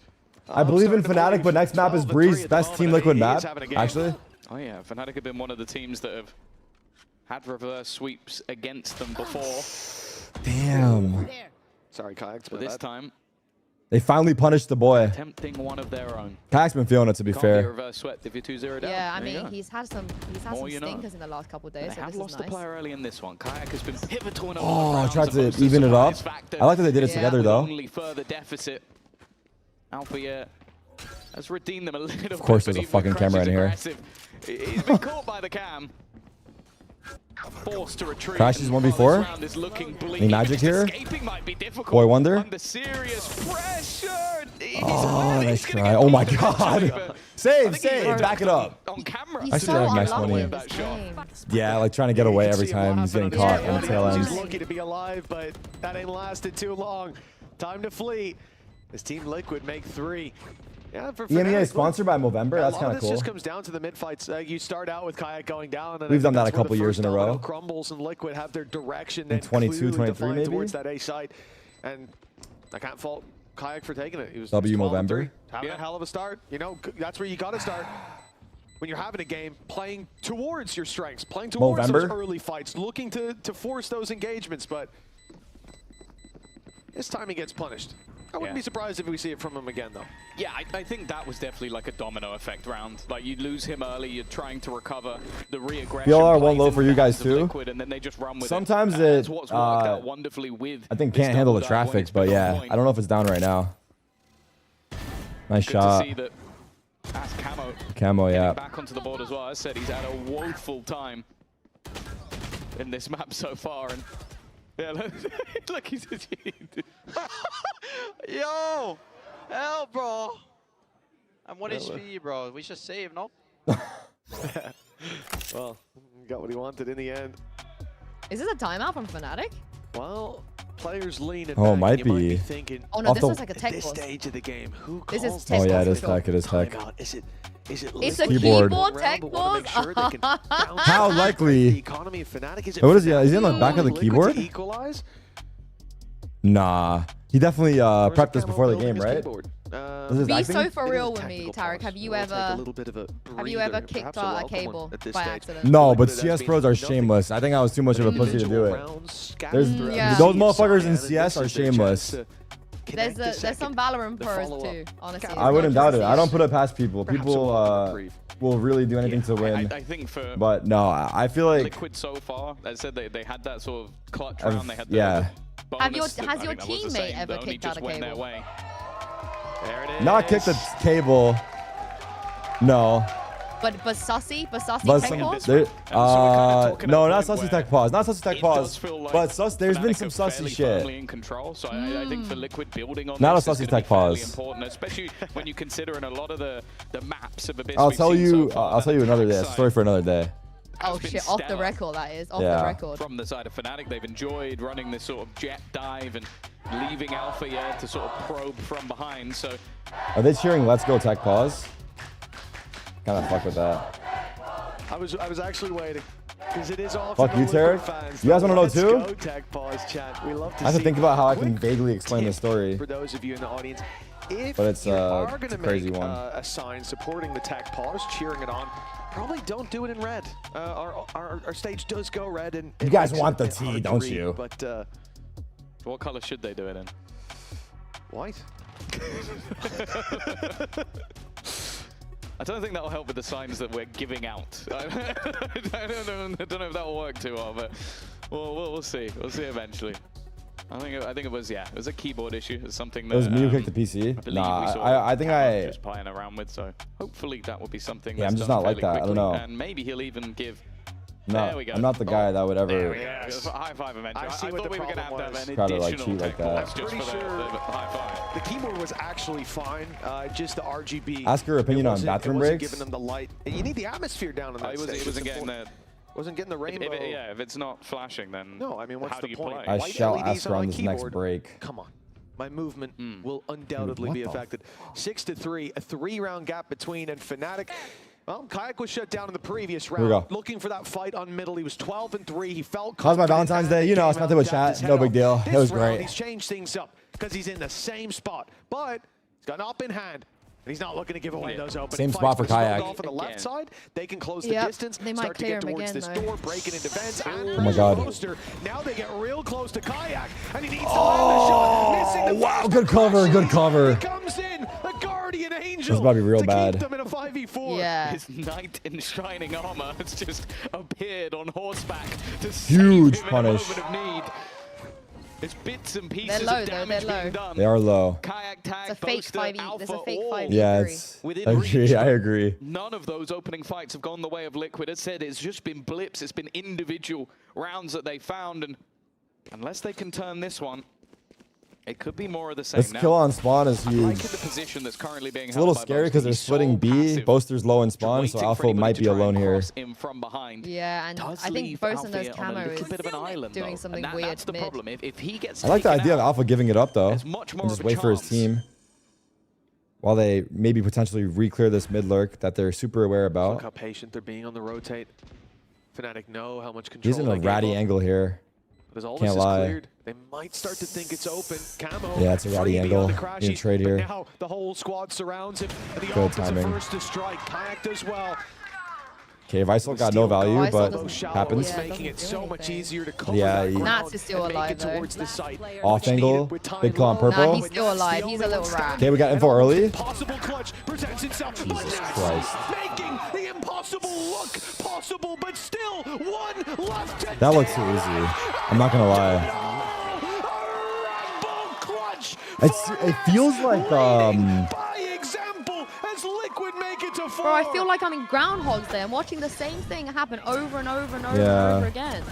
I believe in Fnatic, but next map is Breeze, best Team Liquid map, actually. Oh yeah, Fnatic have been one of the teams that have had reverse sweeps against them before. Damn. Sorry, Kayak. But this time, they finally punished the boy. attempting one of their own. Kayak's been feeling it, to be Can't be fair. reverse swept if you're 2-0 down. Yeah, I There you mean, go. he's had some stinkers in the last couple of days. They So have this lost is the nice. player early in this one. Kayak has been pivotal in a lot Oh, of I rounds tried to amongst the even it up. surprise factor. I like that they did it together, though. Only further deficit. Alpha has redeemed them a little bit. Of course, there's a but even fucking Crash camera is in here. aggressive. He's been caught by the cam. Forced to retreat. Crash is and 1v4? while this round is looking bleak, Any magic here? escaping might be difficult. Boy Wonder? Under serious pressure. Oh, nice try. Oh my god. Save. Back it up. On camera. I should have nice money. Yeah, like trying to get away every time he's getting caught on the tail ends. He's lucky to be alive, but that ain't lasted too long. Time to flee. This Team Liquid make 3. Yeah, for EMEA is sponsored by Movember. That's kind of This cool. just comes down to the mid fights. You start out with Kayak going down, and We've done that a couple years in a row. Crumbles and Liquid have their direction In and 22, 23 maybe? towards that A side, and I can't fault Kayak for taking it. He was W calling Movember. three, having a hell of a start. You know, that's where you got to start. When you're having a game, playing towards your strengths, playing towards those early fights, looking to force those engagements, but this time he gets punished. I wouldn't be surprised if we see it from him again, though. Yeah, I think that was definitely like a domino effect round. Like, you lose him early, you're trying to recover the re-aggression. BLR won't low for you guys too. Liquid, and then they just run with Sometimes That's what's worked out wonderfully with I think can't handle the traffic, but yeah, I don't know if it's down right now. Nice shot. To see that as Camo, yeah. back onto the board as well. As I said, he's had a woeful time in this map so far, and yeah, look, he's Yo, hell, bro. I'm 1 HP, bro. We should save, no? Well, got what he wanted in the end. Is this a timeout from Fnatic? Well, players lean it Oh, back. might You be. might be thinking, Oh no, Off this the- looks like a tech this pause. stage of the game, who This calls is tech Oh yeah, it pause is for sure. tech. It is tech. timeout? Is it It's a Keyboard. keyboard tech pause? How likely? The economy of Fnatic is it What is he? Is he on the back of the Liquid keyboard? to equalize? Nah. He definitely prepped this Camo before the building game, his right? keyboard? This is Be acting? so for It is a real with me, technical Tarik. pause. Have you We'll take a ever little bit of a kicked perhaps out a welcome cable one at this by stage. accident? No, but Liquid CS has pros been are nothing. shameless. I think I was too much of a pussy to do it. There's yeah. those motherfuckers in CS are shameless. There's some Valorant pros too, honestly. I wouldn't doubt it. I don't put it past people. People will really do anything to win. I think for But no, I feel like Liquid so far, as I said, they had that sort of clutch round. They had the, yeah. the Has bonus that- your I think that was the teammate same, ever that only kicked out just a went their cable? way. There it is. Not kick the cable. No. But Sussy But tech some, pause? there, talking no, at a not point Sussy where tech pause. Not Sussy tech It pause. does feel like But there's been Fnatic some are sussy fairly shit. firmly in control, so I think for Liquid building on Not this a is sussy gonna be tech fairly pause. important, especially when you consider in a lot of the maps of Abyss I'll we've tell seen you. so far, I'll tell you that another day. attack A side story for another day. Oh been shit, off the stellar. record that is. Off Yeah. the record. From the side of Fnatic, they've enjoyed running this sort of jet dive and leaving Alpha yeah to sort of probe from behind. So Are they cheering "Let's go tech pause"? Kind of fuck with that. I was actually waiting because it is all. Fuck you, Tarik. You guys want to know too? Go tech pause chat. We love to I have to see think about how I quick can vaguely explain the tip story. for those of you in the audience. If But it's, you are it's a going to crazy make one. a sign supporting the tech pause, cheering it on, probably don't do it in red. Our stage does go red, and You it guys makes want it the a bit T, hard to don't read, you? But what color should they do it in? white. I don't think that'll help with the signs that we're giving out. I don't know if that'll work too well, but we'll see. We'll see eventually. I think it was it was a keyboard issue. It's something that It was me who kicked the PC. I believe Nah, we saw I think Camo just playing around with. So hopefully that will be something. Yeah, that's I'm just done not like fairly that. I don't quickly. know. And maybe he'll even give. No, There we go. I'm not the guy that would ever. There we go. High five eventually. I see I what thought the we were going to have problem an Try to, like, additional cheat like tech pause that. just Pretty for the sure high five. the keyboard was actually fine. Just the RGB. Ask her opinion it on wasn't- bathroom it wasn't breaks. Giving them the light. You need the atmosphere down on that It stage. wasn't It's getting important. the. Wasn't getting the rainbow. If it's not flashing, then No, I mean, what's how the do you point? play? I White shall LEDs ask her on a this next keyboard. break. Come on. My movement will undoubtedly Dude, be what the affected. 6-3, a 3-round gap between, and Fnatic. Well, Kayak was shut down in the previous we round. go. Looking for that fight on middle. He was 12-3. He felt How's my confident Valentine's and Day? You know, I came spent out it with and tapped his chat. head No big off. deal. It This was round, great. He's changed things up because he's in the same spot, but he's got an up in hand. And he's not looking to give away those opening Same fights. spot for But Smoke Kayak. off on the left side, they can close the Yep, distance, they might start to clear get him towards again, this though. door, breaking into vents. And Oh my God. Poster. Now they get real close to Kayak, and he needs to land the shot. Missing the wow, first good cover, good cover. He comes in, the guardian angel. This is about to be real to bad. Keep them in a 5v4. Yeah. His knight in shining armor has just appeared on horseback to Huge save him punish. in a moment of need. It's bits and pieces They're low, of though, damage they're being low. done. They are low. Kayak tag, It's a fake Boaster, 5e. Alpha, There's a fake all 5e. Yeah, Three. it's. within I reach. agree. I agree. None of those opening fights have gone the way of Liquid. As said, it's just been blips. It's been individual rounds that they found, and unless they can turn this one, it could be more of the same. This now, kill on spawn is I'm huge. liking the position that's currently being It's a little held by scary Boaster. because they're He's splitting so B. passive, Boaster's low in spawn, waiting so for Alpha anybody might to be try and alone here. cross in from behind. Yeah, and Does I think leave both in those Alpha on a camo little is bit of an island, doing though. something And weird that's the mid. problem. If he gets I like the taken idea of out, Alpha giving it up though, there's much more and just of a wait for his chance. team. while they maybe potentially re-clear this mid lurk that they're super aware about. Look how patient they're being on the rotate. Fnatic know how much control He's in a ratty angle here. But as all Can't this is lie. cleared, they might start to think it's open. Camo, Yeah, it's a ratty angle. You trade here. Now the whole squad surrounds him. And the Good offensive timing. first to strike. Kayak does well. Okay, Visel got no value, but happens. Yeah, making it so much easier to cover Yeah, that ground Nats is still and make alive it though. towards the site. Off angle, big claw on purple. Nah, he's still alive. He's a little rat. Okay, we got info early. Possible clutch presents itself. Jesus Christ. Making the impossible look possible, but still one left. That looks too easy. I'm not gonna lie. It feels like Bro, I feel like I'm in Groundhog's Day. I'm watching the same thing happen over and over and over Yeah. and over again.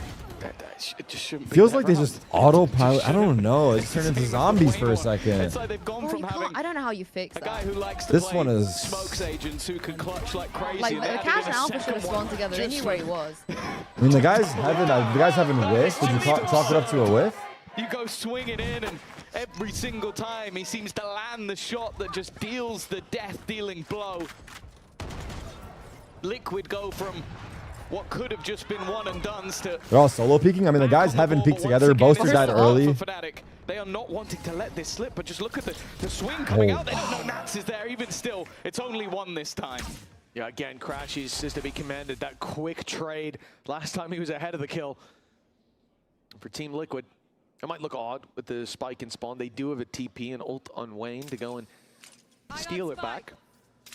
It just shouldn't be Feels that like they round. just autopilot. I don't know. They just turned into zombies for a second. It's like they've gone Bro, from you having can't, I don't know how you fix a guy that. who likes to This play one is- smokes agents who can clutch like crazy. Like, and the they added Cash in and a Alpha should have second spawned one together. They just knew where he was. I mean, the guys haven't whiffed. Did you chalk it up to a whiff? You go swinging in, and every single time he seems to land the shot that just deals the death-dealing blow. Liquid go from what could have just been one and dones to They're all solo peeking. I mean, the guys haven't peeked together. Boaster died early. for Fnatic. They are not wanting to let this slip, but just look at the swing coming Oh. out. They don't know Nats is there. Even still, it's only one this time. Yeah, again, Crashies is to be commended. That quick trade. Last time he was ahead of the kill. For Team Liquid, it might look odd with the spike and spawn. They do have a TP and ult on Wayne to go and steal it back.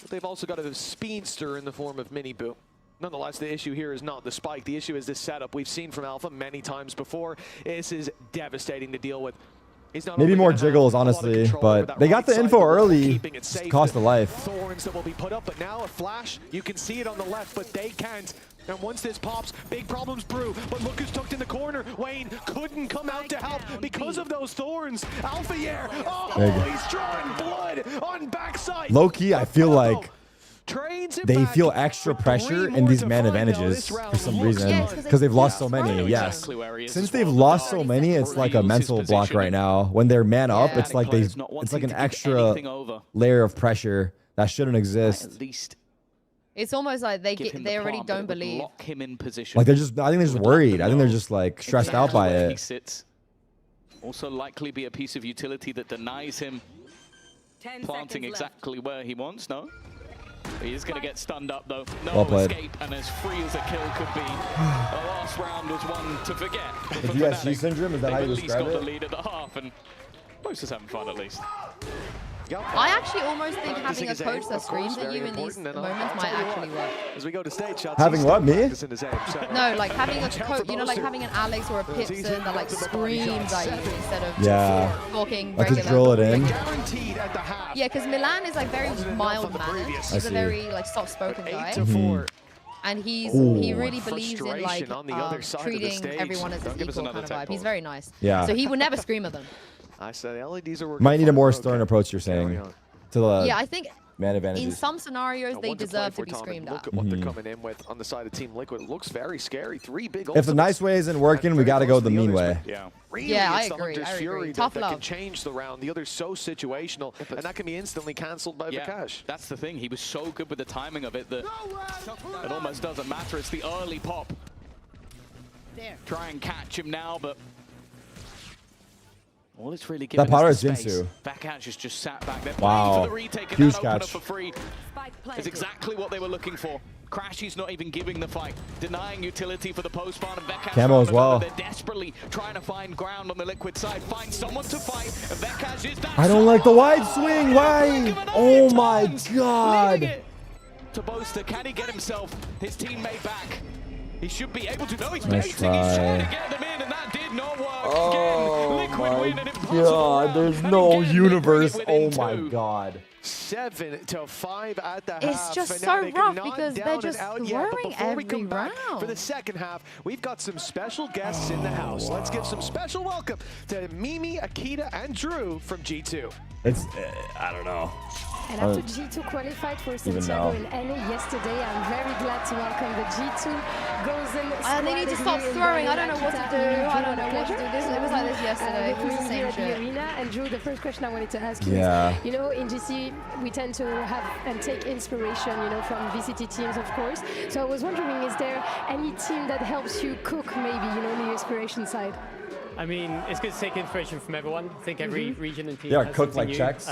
But they've also got a speedster in the form of Mini Boo. Nonetheless, the issue here is not the spike. The issue is this setup. We've seen from Alpha many times before. This is devastating to deal with. He's not Maybe only more gonna have jiggles, a lot of honestly, control over but that they got right the side, info but early. keeping it safe. Cost a life. Thorns that will be put up, but now a flash. You can see it on the left, but they can't. And once this pops, big problems brew. But look who's tucked in the corner. Wayne couldn't come out to help because of those thorns. Alpha Yair, oh, Big. he's drawing blood on backside. Low key, I feel like Trains it they back feel extra pressure in these man advantages for some reason because they've lost so many. Yes, since they've lost so many, it's like a mental block right now. When they're man up, it's like it's like an extra layer of pressure that shouldn't exist. At least It's almost like they give him they the already palm, but it don't would believe. lock him in position. Like they're just, I think they're just worried. I think they're just like stressed out by Where he it. sits. Also likely be a piece of utility that denies him planting exactly where he wants. No, he is going to get stunned up though. No Well played. escape, and as free as a kill could be. The last round was one to forget. The USG syndrome, is that how you They've at least describe got the it? lead at the half, and most is having fun at least. I actually almost think having a his coach aim, that of course, screams at very you in these important, and moments I'll might tell you actually what, work. As we go to stage shots, Having he's what, still me? practicing his aim, so- No, like having a Count coach, for you know, like Boaster. having an Alex or a Pipson that like screams at you instead of Yeah. talking Like regular. just drill it in. Guaranteed at the half. Yeah, because Milan is like very mild mannered. I He's a see. very like soft-spoken guy. 8-4. And he Ooh. really believes in like Frustration on the other side of the treating stage. everyone as Don't an give us equal another kind of vibe. tech He's ball. very nice. Yeah. So he would never scream at them. I said the LEDs are working. Might need a more fine. stern Okay. approach. You're saying Carry on. to the Yeah, I think man in advantages. some scenarios they One to play deserve to for be Tom, and screamed look at. at what they're coming in with on the side of Team Liquid. It looks very scary. 3 big If the ultimates. nice way isn't working, we got to go the mean way. Yeah. Really, Yeah, I it's the agree, Hunter's I agree. Fury Tough that can love. change the round. The other's so situational, and that can be instantly cancelled by Yeah, Vikash. that's the thing. He was so good with the timing of it that it almost doesn't matter. It's the early pop. Try and catch him now, but all it's really giving That powder is is the space. Jinsu. Vakash is just sat back there Wow. playing for the retake, and Huge that open up catch. for free is exactly what they were looking for. Crashy's not even giving the fight, denying utility for the post farm, and Vakash Camo as well. They're desperately trying to find ground on the Liquid side, find someone to fight, and Vakash is that. I don't like the wide swing. Why? Oh my Leaving god. it to Boaster. Can he get himself his teammate back? He should be able to. No, he's Nice baiting. He's trying to try. get them in, and that did not work. Oh Again, Liquid win an impossible god. round. There's And no again, they bring it universe. within Oh my two. god. 7-5 at the It's half. just so Fnatic rough not because down they're and just out yet, but throwing before we every come back for the round. second half, we've got some special guests in the house. Let's give some special welcome to Mimi, Akita, and Drew from G2. It's I don't know. And after G2 qualified for Santiago in NA yesterday, I'm very glad to welcome the G2 Golden Squad. They need to stop here in throwing. I Berlin. don't know what to Akita, do. Mimi, I Drew, don't know what to do. pleasure. It was like this yesterday. It was the Here same at the shit. arena. And Drew, the first question I wanted to ask you Yeah. is, you know, in GC, we tend to have and take inspiration, you know, from VCT teams, of course. So I was wondering, is there any team that helps you cook, maybe, you know, on the inspiration side? I mean, it's good to take inspiration from everyone. I think every region and team Yeah, has cook something like new. Czechs.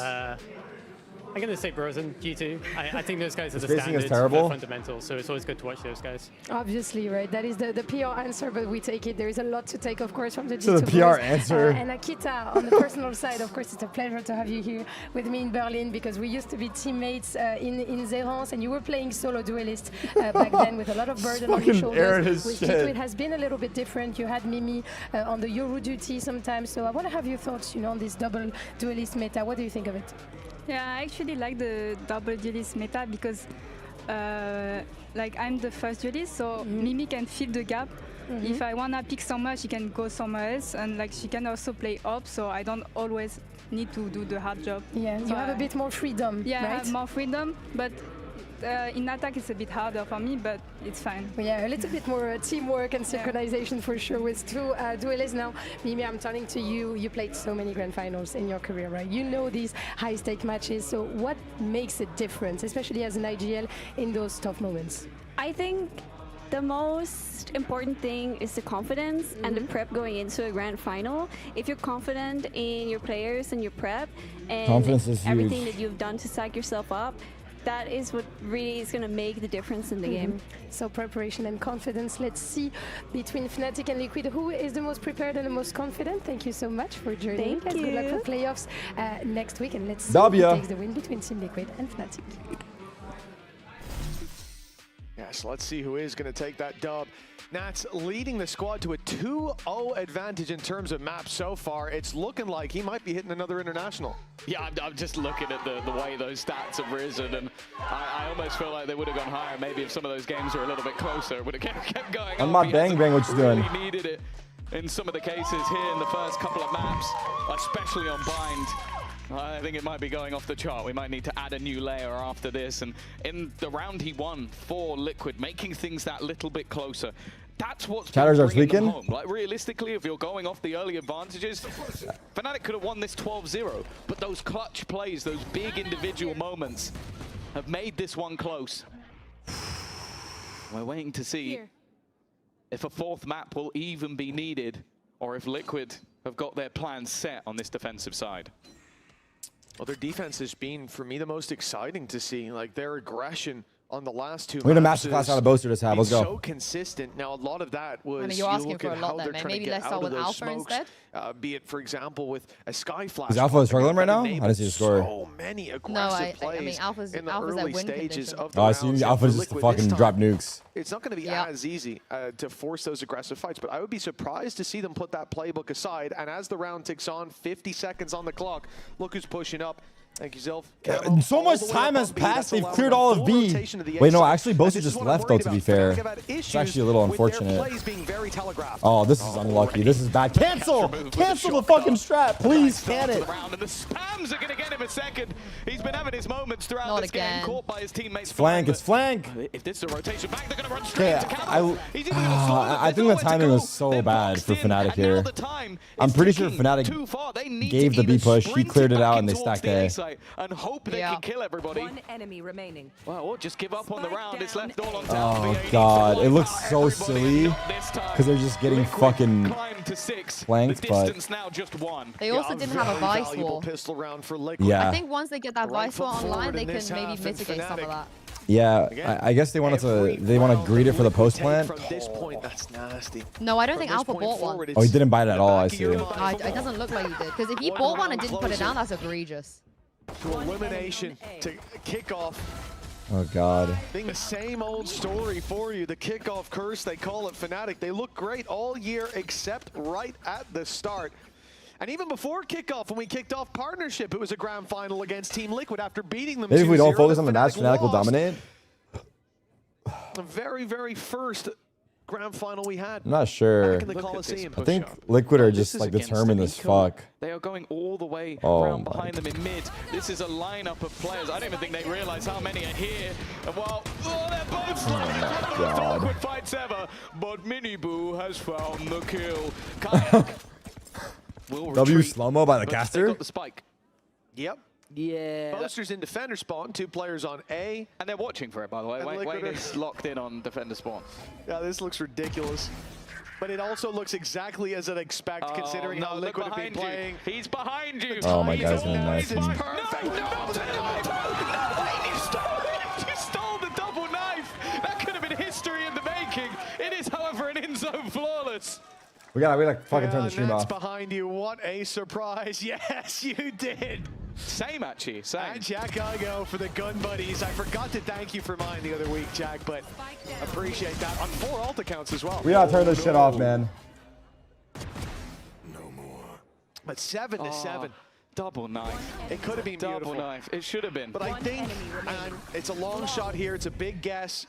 I'm going to say Brosen, G2. I think those guys are the Spacing is standards, terrible. the fundamentals, so it's always good to watch those guys. Obviously, right. That is the PR answer, but we take it. There is a lot to take, of course, from the G2 So the PR answer. And Akita, on the personal side, of course, it's a pleasure to have you here with me in Berlin, because we used to be teammates in Zerance, and you were playing solo duelist back then with a lot of burden on your shoulders. With G2, it has been a little bit different. You had Mimi on the Euro duty sometimes. So I want to have your thoughts, you know, on this double duelist meta. What do you think of it? Yeah, I actually like the double duelist meta because like I'm the first duelist, so Mimi can fill the gap. If I wanna pick somewhere, she can go somewhere else, and like she can also play up, so I don't always need to do the hard job. Yeah, so you have a bit more freedom, yeah, right? I have more freedom, but in attack it's a bit harder for me, but it's fine. Yeah, a little bit more teamwork and synchronization for sure with two duelists. Now, Mimi, I'm turning to you. You played so many grand finals in your career, right? You know these high-stake matches. So what makes it different, especially as an IGL, in those tough moments? I think the most important thing is the confidence and the prep going into a grand final. If you're confident in your players and your prep and everything that you've done to psych yourself up, that is what really is going to make the difference in the game. So preparation and confidence. Let's see between Fnatic and Liquid who is the most prepared and the most confident. Thank you so much for joining us. Good luck for playoffs next week, and let's see who takes the win between Team Liquid and Fnatic. Yes, let's see who is going to take that dub. Nats leading the squad to a 2-0 advantage in terms of maps so far. It's looking like he might be hitting another international. Yeah, I'm just looking at the way those stats have risen, and I almost feel like they would have gone higher. Maybe if some of those games were a little bit closer, it would have kept going On up. my He bang hasn't bang, what you doing? really needed it in some of the cases here in the first couple of maps, especially on Bind. I think it might be going off the chart. We might need to add a new layer after this. And in the round he won for Liquid, making things that little bit closer. That's what's Chatters are bringing them tweaking. home. Like realistically, if you're going off the early advantages, Fnatic could have won this 12-0. But those clutch plays, those big individual moments, have made this one close. We're waiting to see if a fourth map will even be needed, or if Liquid have got their plans set on this defensive side. Well, their defense has been, for me, the most exciting to see. Like, their aggression on the last two We're going to maps masterclass out of Boaster this half. Let's go. so consistent. Now, a lot of that was, I mean, you're asking look for at a how lot there, they're man. trying Maybe to get let's out start of with those Alpha smokes. instead? Be it, for example, with a Sky Flash. Is Alpha struggling right now? I didn't see the score. So many aggressive plays I mean, Alpha's in the at early win stages condition. of the Oh, I see rounds. Alpha And for just Liquid fucking this time, drop nukes. it's not going to be as easy to force those aggressive fights, but I would be surprised to see them put that playbook aside. And as the round ticks on, 50 seconds on the clock, look who's pushing up. Thank you, Zilf. So much time has passed. They've cleared all of B. Wait, no, actually, Boaster just left, though, to be fair. It's actually a little unfortunate. Oh, this is unlucky. This is bad. Cancel! Cancel the fucking strat. Please, can it? And the spams are going to get him a second. He's been having his moments throughout this game, caught by his teammates. It's flank. It's flank. If this is a rotation back, they're going to run straight into counter. I think the timing was so bad for Fnatic here. I'm pretty sure Fnatic gave the B push. He cleared it out, and they stacked A. And hope they can kill everybody. One enemy remaining. Well, or just give up on the round. It's left all on down. Oh god, it looks so silly because they're just getting fucking flanked, but now just one. They also didn't have a Vice Wall. Pistol round for Liquid. Yeah. I think once they get that Vice Wall online, they can maybe mitigate some of that. yeah, I guess they want to greed it for the post plant. From this point, that's nasty. No, I don't think Alpha bought one. Oh, he didn't buy it at all. I see. It doesn't look like he did. Because if he bought one and didn't put it down, that's egregious. To elimination, to Kickoff. Oh god. Being the same old story for you, the Kickoff curse, they call it Fnatic. They look great all year except right at the start. And even before Kickoff, when we kicked off partnership, it was a grand final against Team Liquid after beating them 2-0. Maybe if we don't focus on the match, Fnatic will dominate. The very, very first grand final we had. I'm not sure. Back in the Coliseum. I think Liquid are just like determined as fuck. They are going all the way Oh around my behind them in mid. This is a lineup of players. I don't even think they realize how many are here. And while they're both sliding one of the most awkward fights ever, but Miniboo has found the kill. Kayak will W retreat, slow-mo by the but they caster? got the spike. Yep. Yeah. Boasters in defender spawn, 2 players on A. And they're watching for it, by the way. Wayne is locked in on defender spawn. Yeah, this looks ridiculous. But it also looks exactly as I'd expect, considering how Liquid have been playing. He's behind you. Oh my God, he's gonna knife him. Perfect. You stole the double knife. That could have been history in the making. It is, however, an in-zone flawless. We gotta fucking turn the stream Nets off. behind you. What a surprise. Yes, you did. Same, actually. Same. And Jack Igo for the gun buddies. I forgot to thank you for mine the other week, Jack, but appreciate that. On 4 ult accounts as well. We gotta turn this shit off, man. But 7 to 7. Double knife. It could have been beautiful. Double knife. It should have been. But I think, and it's a long shot here. It's a big guess.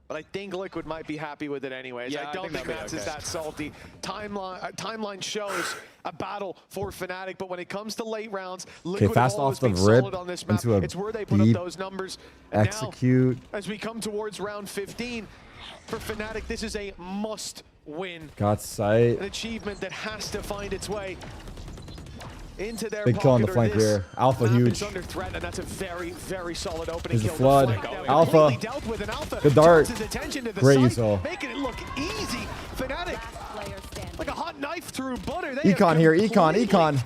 But I think Liquid might be happy with it anyways. Yeah, I don't think Mats is that salty. Timeline shows a battle for Fnatic, but when it comes to late rounds, Liquid fast have always off the been rip solid on this map. into a It's where they put up deep those numbers. And execute. now, as we come towards round 15, for Fnatic, this is a must-win. Got sight. An achievement that has to find its way into their Big kill on the pocket, or flank this here. Alpha map huge. is under threat, and that's a very, very solid opening There's a kill. flood. The flank now Alpha. completely dealt with, and Alpha Good dart. turns his attention to the Great side, USO. making it look easy. Fnatic, like a hot knife through butter. They Econ have here. completely Econ.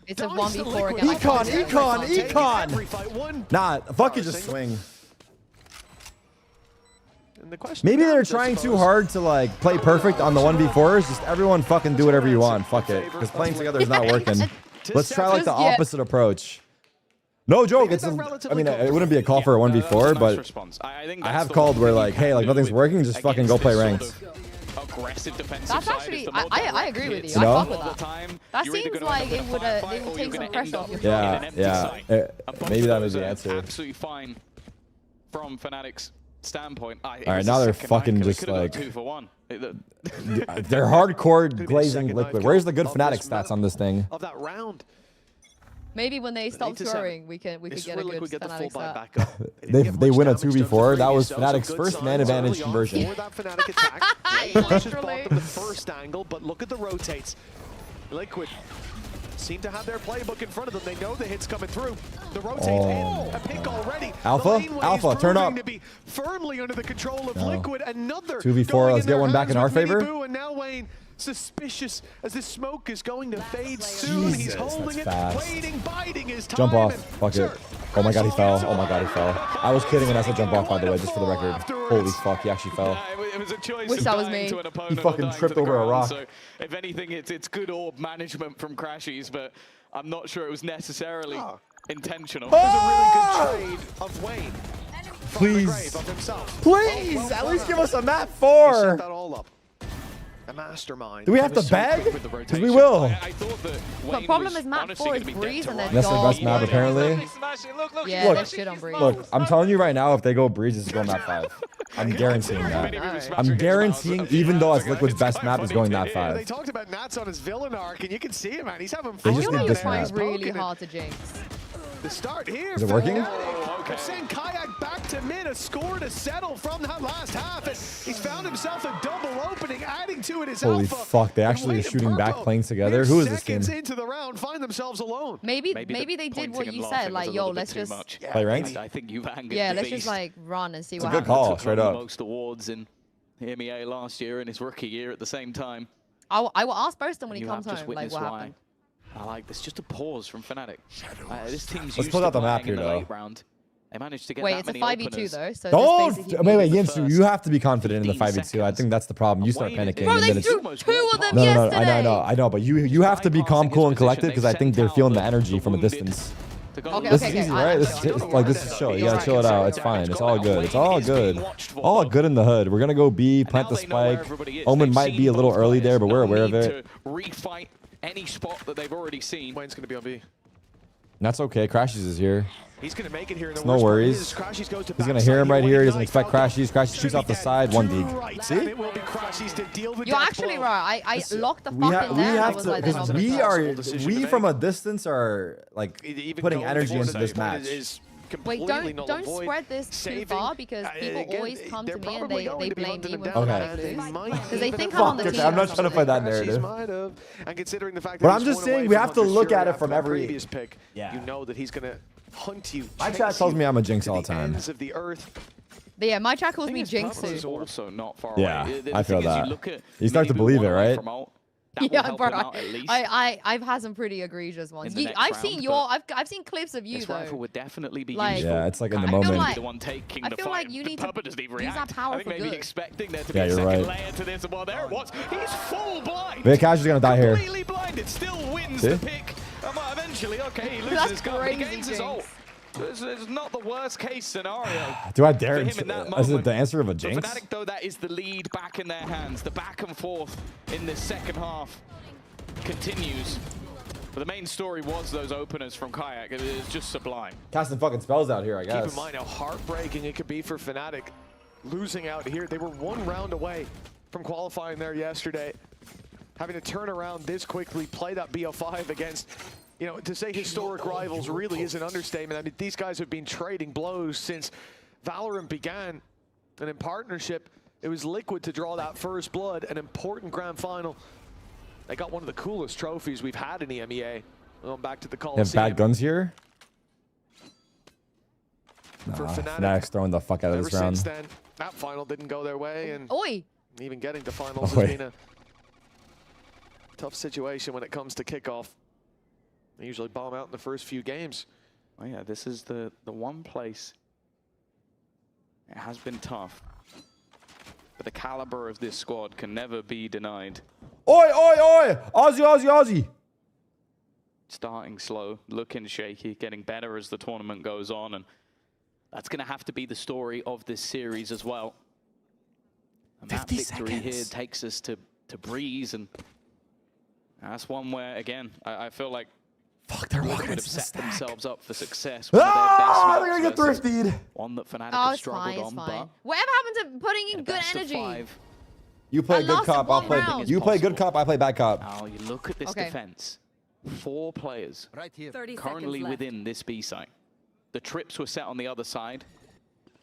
It's a diced 1v4 Liquid. against Econ. Nah, fuck you, just swing. And the question Maybe they're becomes, I trying too suppose, hard to like play perfect on the 1v4s. Just everyone fucking do whatever you want. Fuck it. Because playing together is not working. Let's try like the opposite approach. No joke. It's I mean, it wouldn't be a call for a 1v4, but I have called where like, hey, like nothing's working, just fucking go play ranked. Aggressive defensive That's side actually, is the more I agree with you. You know? I fuck with that. That seems like it would take some pressure off your shoulders. Yeah. Maybe that was the answer. Absolutely fine from Fnatic's standpoint. All right, now they're fucking just like 2 for 1. they're hardcore glazing Liquid. Where's the good Fnatic stats on this thing? Of that round. Maybe when they stop scoring, we could get a good Fnatic stat. They win a 2v4. That was Fnatic's first man advantage conversion. For that Fnatic attack. Flashes bought them the first angle, but look at the rotates. Liquid seem to have their playbook in front of them. They know the hits coming through. The rotates in a pick already. Alpha, turn up. To be firmly under the control of Liquid. Another 2v4. Let's get one back in our favor. And now Wayne, suspicious as this smoke is going to fade soon. Jesus, He's holding it, fast. waiting, biding his time. Jump off. Fuck it. Oh my God, he fell. Oh my God, he fell. I was kidding when I said jump off, by the way, just for the record. Holy fuck, he actually fell. It was a choice Wish of that was dying me. to an opponent He fucking or dying tripped to the over a ground. rock. So if anything, it's good orb management from Crashies, but I'm not sure it was necessarily intentional. It was a really good trade of Wayne. Please. Of himself. Please, at least give us a map He 4. set that all up. A mastermind. Do we have He was to so beg? quick with the Because we rotation. will. I thought that The Wayne problem was is map honestly 4 is gonna be dead Breeze to and then That's the Dog. best map, apparently. Yeah, Look, they're shit on Breeze. Look, I'm telling you right now, if they go Breeze, it's going map 5. I'm guaranteeing that. I'm guaranteeing, even though it's Liquid's best map, is going map They 5. talked about Nats on his villain arc, and you can see it, man. He's having They fun. just I feel need like this you're map. trying really hard to jinx. The start here. Is it working? Okay. Send Kayak back to mid, a score to settle from that last half. And he's found himself a double opening, adding to it his Holy alpha. fuck, they actually are shooting back playing together. Who is this team? Seconds into the round, find themselves alone. Maybe they did what you said, like, yo, let's just Play ranked? I think you've angered yeah, the let's just beast. like run and see It's a what good happens. call, straight Won up. Most awards in MEA last year and his rookie year at the same time. I will ask Burston when he You comes have just home, like witnessed what why. happened. I like this. Just a pause from Fnatic. This team's Let's used pull to out the map playing in here, the though. late round. They managed to get Wait, that it's a many 5v2 openers. though, so Don't. this Wait, basically Yinsu, you have to be confident in the 5v2. I think that's the problem. You start panicking. Bro, and they then threw it's... 2 of them No, yesterday. I know, but you have to be calm, cool, and collected because I think they're feeling the energy from a distance. Okay, This is easy, right? This is chill. You gotta chill it out. It's fine. It's all good. It's all good. All good in the hood. We're gonna go B, plant the spike. Omen might be a little early there, but we're aware of it. Refight any spot that they've already seen. Wayne's gonna be on B. That's okay. Crashies is here. He's gonna make it here. And the No worst part worries. is Crashies goes to He's gonna backside. hear him right He here. He won't doesn't expect ignite. Crashies. Crashies shoots off the side. One dig. See? And it will be Crashies to deal the You're death actually blow. right. I locked the We fuck in we there. I have was to like, they're not because gonna we stop. are we from a distance are like Even putting going energy for into the this save match. is completely Wait, don't spread this too far because people always come to me and they blame me when we lose. Because they think I'm on the team. I'm not trying to play that narrative. And considering the fact But that I'm just saying we have to look at it from every previous pick. You know that he's going to hunt you. My chat tells me I'm a jinx all the time. Of the earth. But yeah, my chat calls me Jinxu. Is also not far Yeah, away. I feel that. You start to believe it, right? Yeah, bro. I've had some pretty egregious ones. I've seen clips of you this though. rifle would definitely be like, yeah, it's like in the moment. the one taking I the feel fight. like you need to doesn't even use that power I think for maybe good. expecting there to be a second layer to this. Well, there it was. He's full blind. Vic Cash is gonna die here. Completely blinded. Still wins the pick. Eventually, okay, he loses his gun, but he gains his ult. This is not the worst case scenario. Do I dare? Is it the answer of a jinx? For Fnatic, though, that is the lead back in their hands. The back and forth in this second half continues. But the main story was those openers from Kayak. It is just sublime. Casting fucking spells out here, I guess. Keep in mind how heartbreaking it could be for Fnatic losing out here. They were 1 round away from qualifying there yesterday. Having to turn around this quickly, play that BO5 against, you know, to say historic rivals really is an understatement. I mean, these guys have been trading blows since Valorant began. And in partnership, it was Liquid to draw that first blood, an important grand final. They got one of the coolest trophies we've had in EMEA. Going back to the Coliseum. They have bad guns here? Nah, for Fnatic's throwing the fuck out of this round. Since then, that final didn't go their way, and even getting to finals has been a tough situation when it comes to kickoff. They usually bomb out in the first few games. Oh yeah, this is the one place. It has been tough. But the caliber of this squad can never be denied. Oi, oi, oi! Aussie, Aussie, Aussie! Starting slow, looking shaky, getting better as the tournament goes on, and that's going to have to be the story of this series as well. And that victory here takes us to Breeze, and that's one where, again, I feel like they're would have set themselves up for success. They're gonna get thriftied. One that Fnatic have struggled on, but whatever happened to putting in good energy? You play good cop, I'll play. You play good cop, I play bad cop. Now you look at this defense. 4 players currently within this B site. The trips were set on the other side.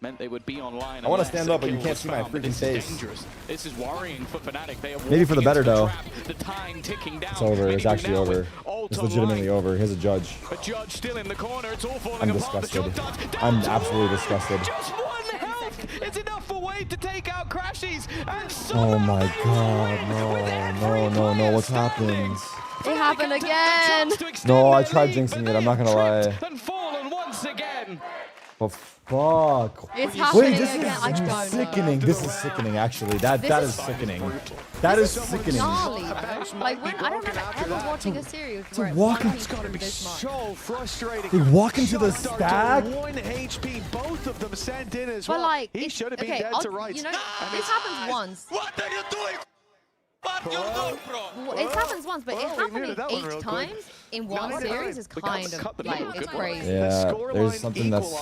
Meant they would be online. I want to stand up, but you can't see my freaking face. This is worrying for Fnatic. They are maybe for the better though. The time ticking down. It's over. It's actually over. It's legitimately over. Here's a judge. A judge still in the corner. It's all falling I'm disgusted. I'm absolutely disgusted. Just 1 health. It's enough for Wade to take out Crashies. And oh my god! No! What's happened? It happened again. No, I tried jinxing it. I'm not gonna lie. And fallen once again. But fuck. It's happening Wait, this again. is sickening. This is sickening, actually. That is sickening. That is sickening. Gnarly, like when I don't remember ever watching a series where it walk fucking It's gotta be so frustrating. They walk into the stack. 1 HP, both of them sent in as But well. like, He should have been okay, dead to rights. you know, this happens once. What are you doing? What you doing, bro? It happens once, but it happening 8 times in one series is kind of like it's crazy. Yeah, there's something that's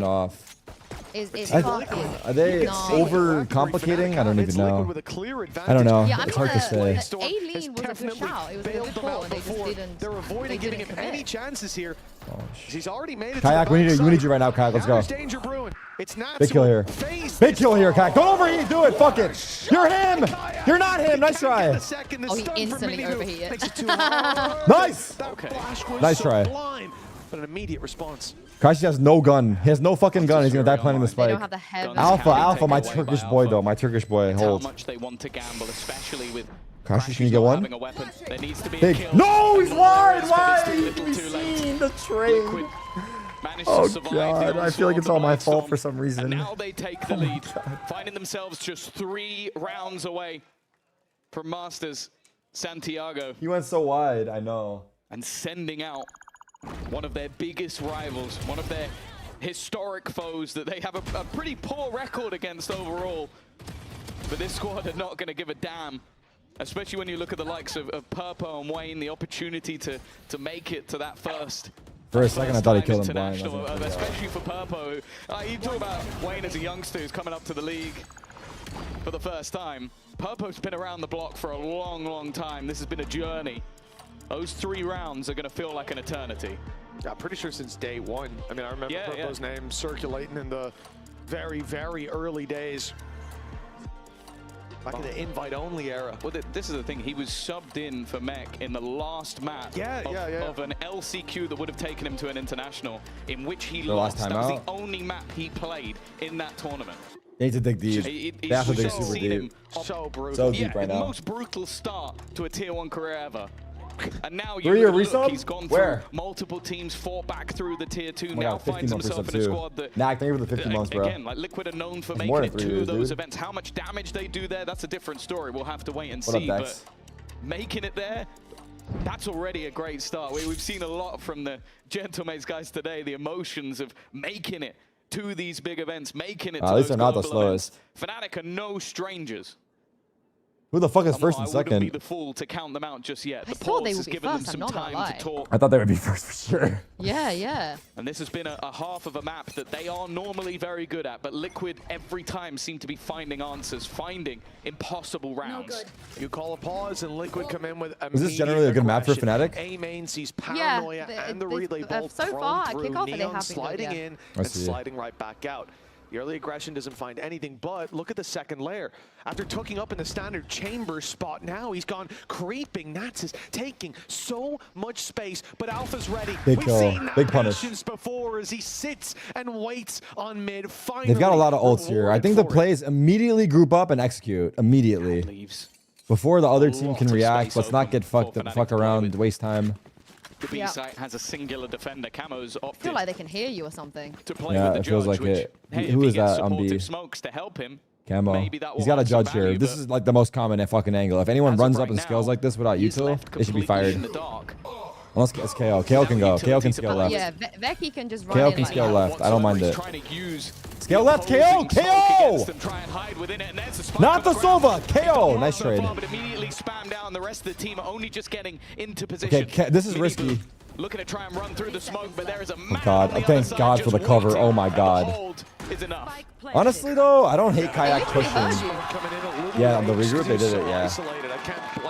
off. It's are they over complicating? I don't even know. I don't know. Yeah, it's hard to say. A-Lean was a push out. It was a really cool, and they just didn't. They're avoiding giving him any chances here. He's already made it. Kayak, we need you right now, Kayak. Let's go. Danger brewing. It's not big kill here. Big kill here, Kayak. Don't overheat. Do it. Fuck it. You're him. You're not him. Nice try. Oh, he instantly overheated. Nice. Nice try. But an immediate response. Kashi has no gun. He has no fucking gun. He's gonna die planting the spike. They don't have the heavy Alpha, my Turkish boy though. My Turkish boy. Hold. How much they want to gamble, especially with Kashi, can you get one? There needs to be big. No, he's wide. Wide. We've seen the trade. Oh god, I feel like it's all my fault for some reason. And now they take the lead, finding themselves just 3 rounds away from Masters Santiago. He went so wide, I know. And sending out one of their biggest rivals, one of their historic foes that they have a pretty poor record against overall. But this squad are not going to give a damn, especially when you look at the likes of Purpo and Wayne, the opportunity to make it to that first. For a second, I thought he killed him blind. Especially for Purpo. You talk about Wayne as a youngster who's coming up to the league for the first time. Purpo's been around the block for a long, long time. This has been a journey. Those 3 rounds are going to feel like an eternity. I'm pretty sure since day one. I mean, I remember Purpo's name circulating in the very, very early days. Back in the invite-only era. Well, this is the thing. He was subbed in for Mech in the last map of an LCQ that would have taken him to an international, in which he lost. That was the only map he played in that tournament. They need to dig deep. They have to dig super deep. So brutal. So deep right the now. most brutal start to a Tier 1 career ever. And now he's gone through multiple teams, fought back through the Tier 2, now finds himself in a squad that... Nah, thank you for the 50 months, bro. Again, like Liquid are known for making it to those events. How much damage they do there, that's a different story. We'll have to wait and see. But making it there, that's already a great start. We've seen a lot from the Gentlemates guys today, the emotions of making it to these big events, making it to those global events. Fnatic are no strangers. Who the fuck is first and I second? wouldn't be the fool to count them out just yet. The pause has given them some time to talk. I thought they would be first for sure. Yeah, yeah. And this has been a half of a map that they are normally very good at, but Liquid every time seem to be finding answers, finding impossible rounds. You call a pause and Liquid come in with Is this generally a good map for Fnatic? A main sees Paranoia and the relay ball so far, through, Kickoff, Neon they have been sliding good, in and sliding right back out. The early aggression doesn't find anything, but look at the second layer. After tucking up in the standard chamber spot, now he's gone creeping. Nats is taking so much space, but Alpha's ready. Big We've kill. seen that Big punish. patience before as he sits and waits on mid. Finally, They've got a lot of ults here. I think the plays immediately group up and execute immediately. Before the other team can react, let's not get fuck around, waste time. The B site has a singular defender. Camo's opted. I feel like they can hear you or something. To play Yeah, with the it feels judge, like it. Hey, Who if is he gets that on B? supportive smokes to help him, Camo. maybe that will He's got a have some judge here. value, This but is like the most common fucking angle. If anyone runs up and right scales now, like this without util, they should be fired. in the dark. Unless it's KO. KO can go. KO can scale left. Yeah, Veki can just run KO in can like scale that. left. I don't mind it. Trying to use Scale left. KO. KO. try and hide within it, and there's the spike Not on the ground. Sova. KO. Nice So trade. far, but immediately spammed down. The rest of the team are only just getting into position. Okay, this is risky. Looking to try and run through the smoke, but there is a man Oh God. on the Thank other side God for the just cover. waiting, Oh my and the God. hold is enough. Honestly though, I don't hate Kayak pushing. Yeah, on the regroup they did it. Yeah.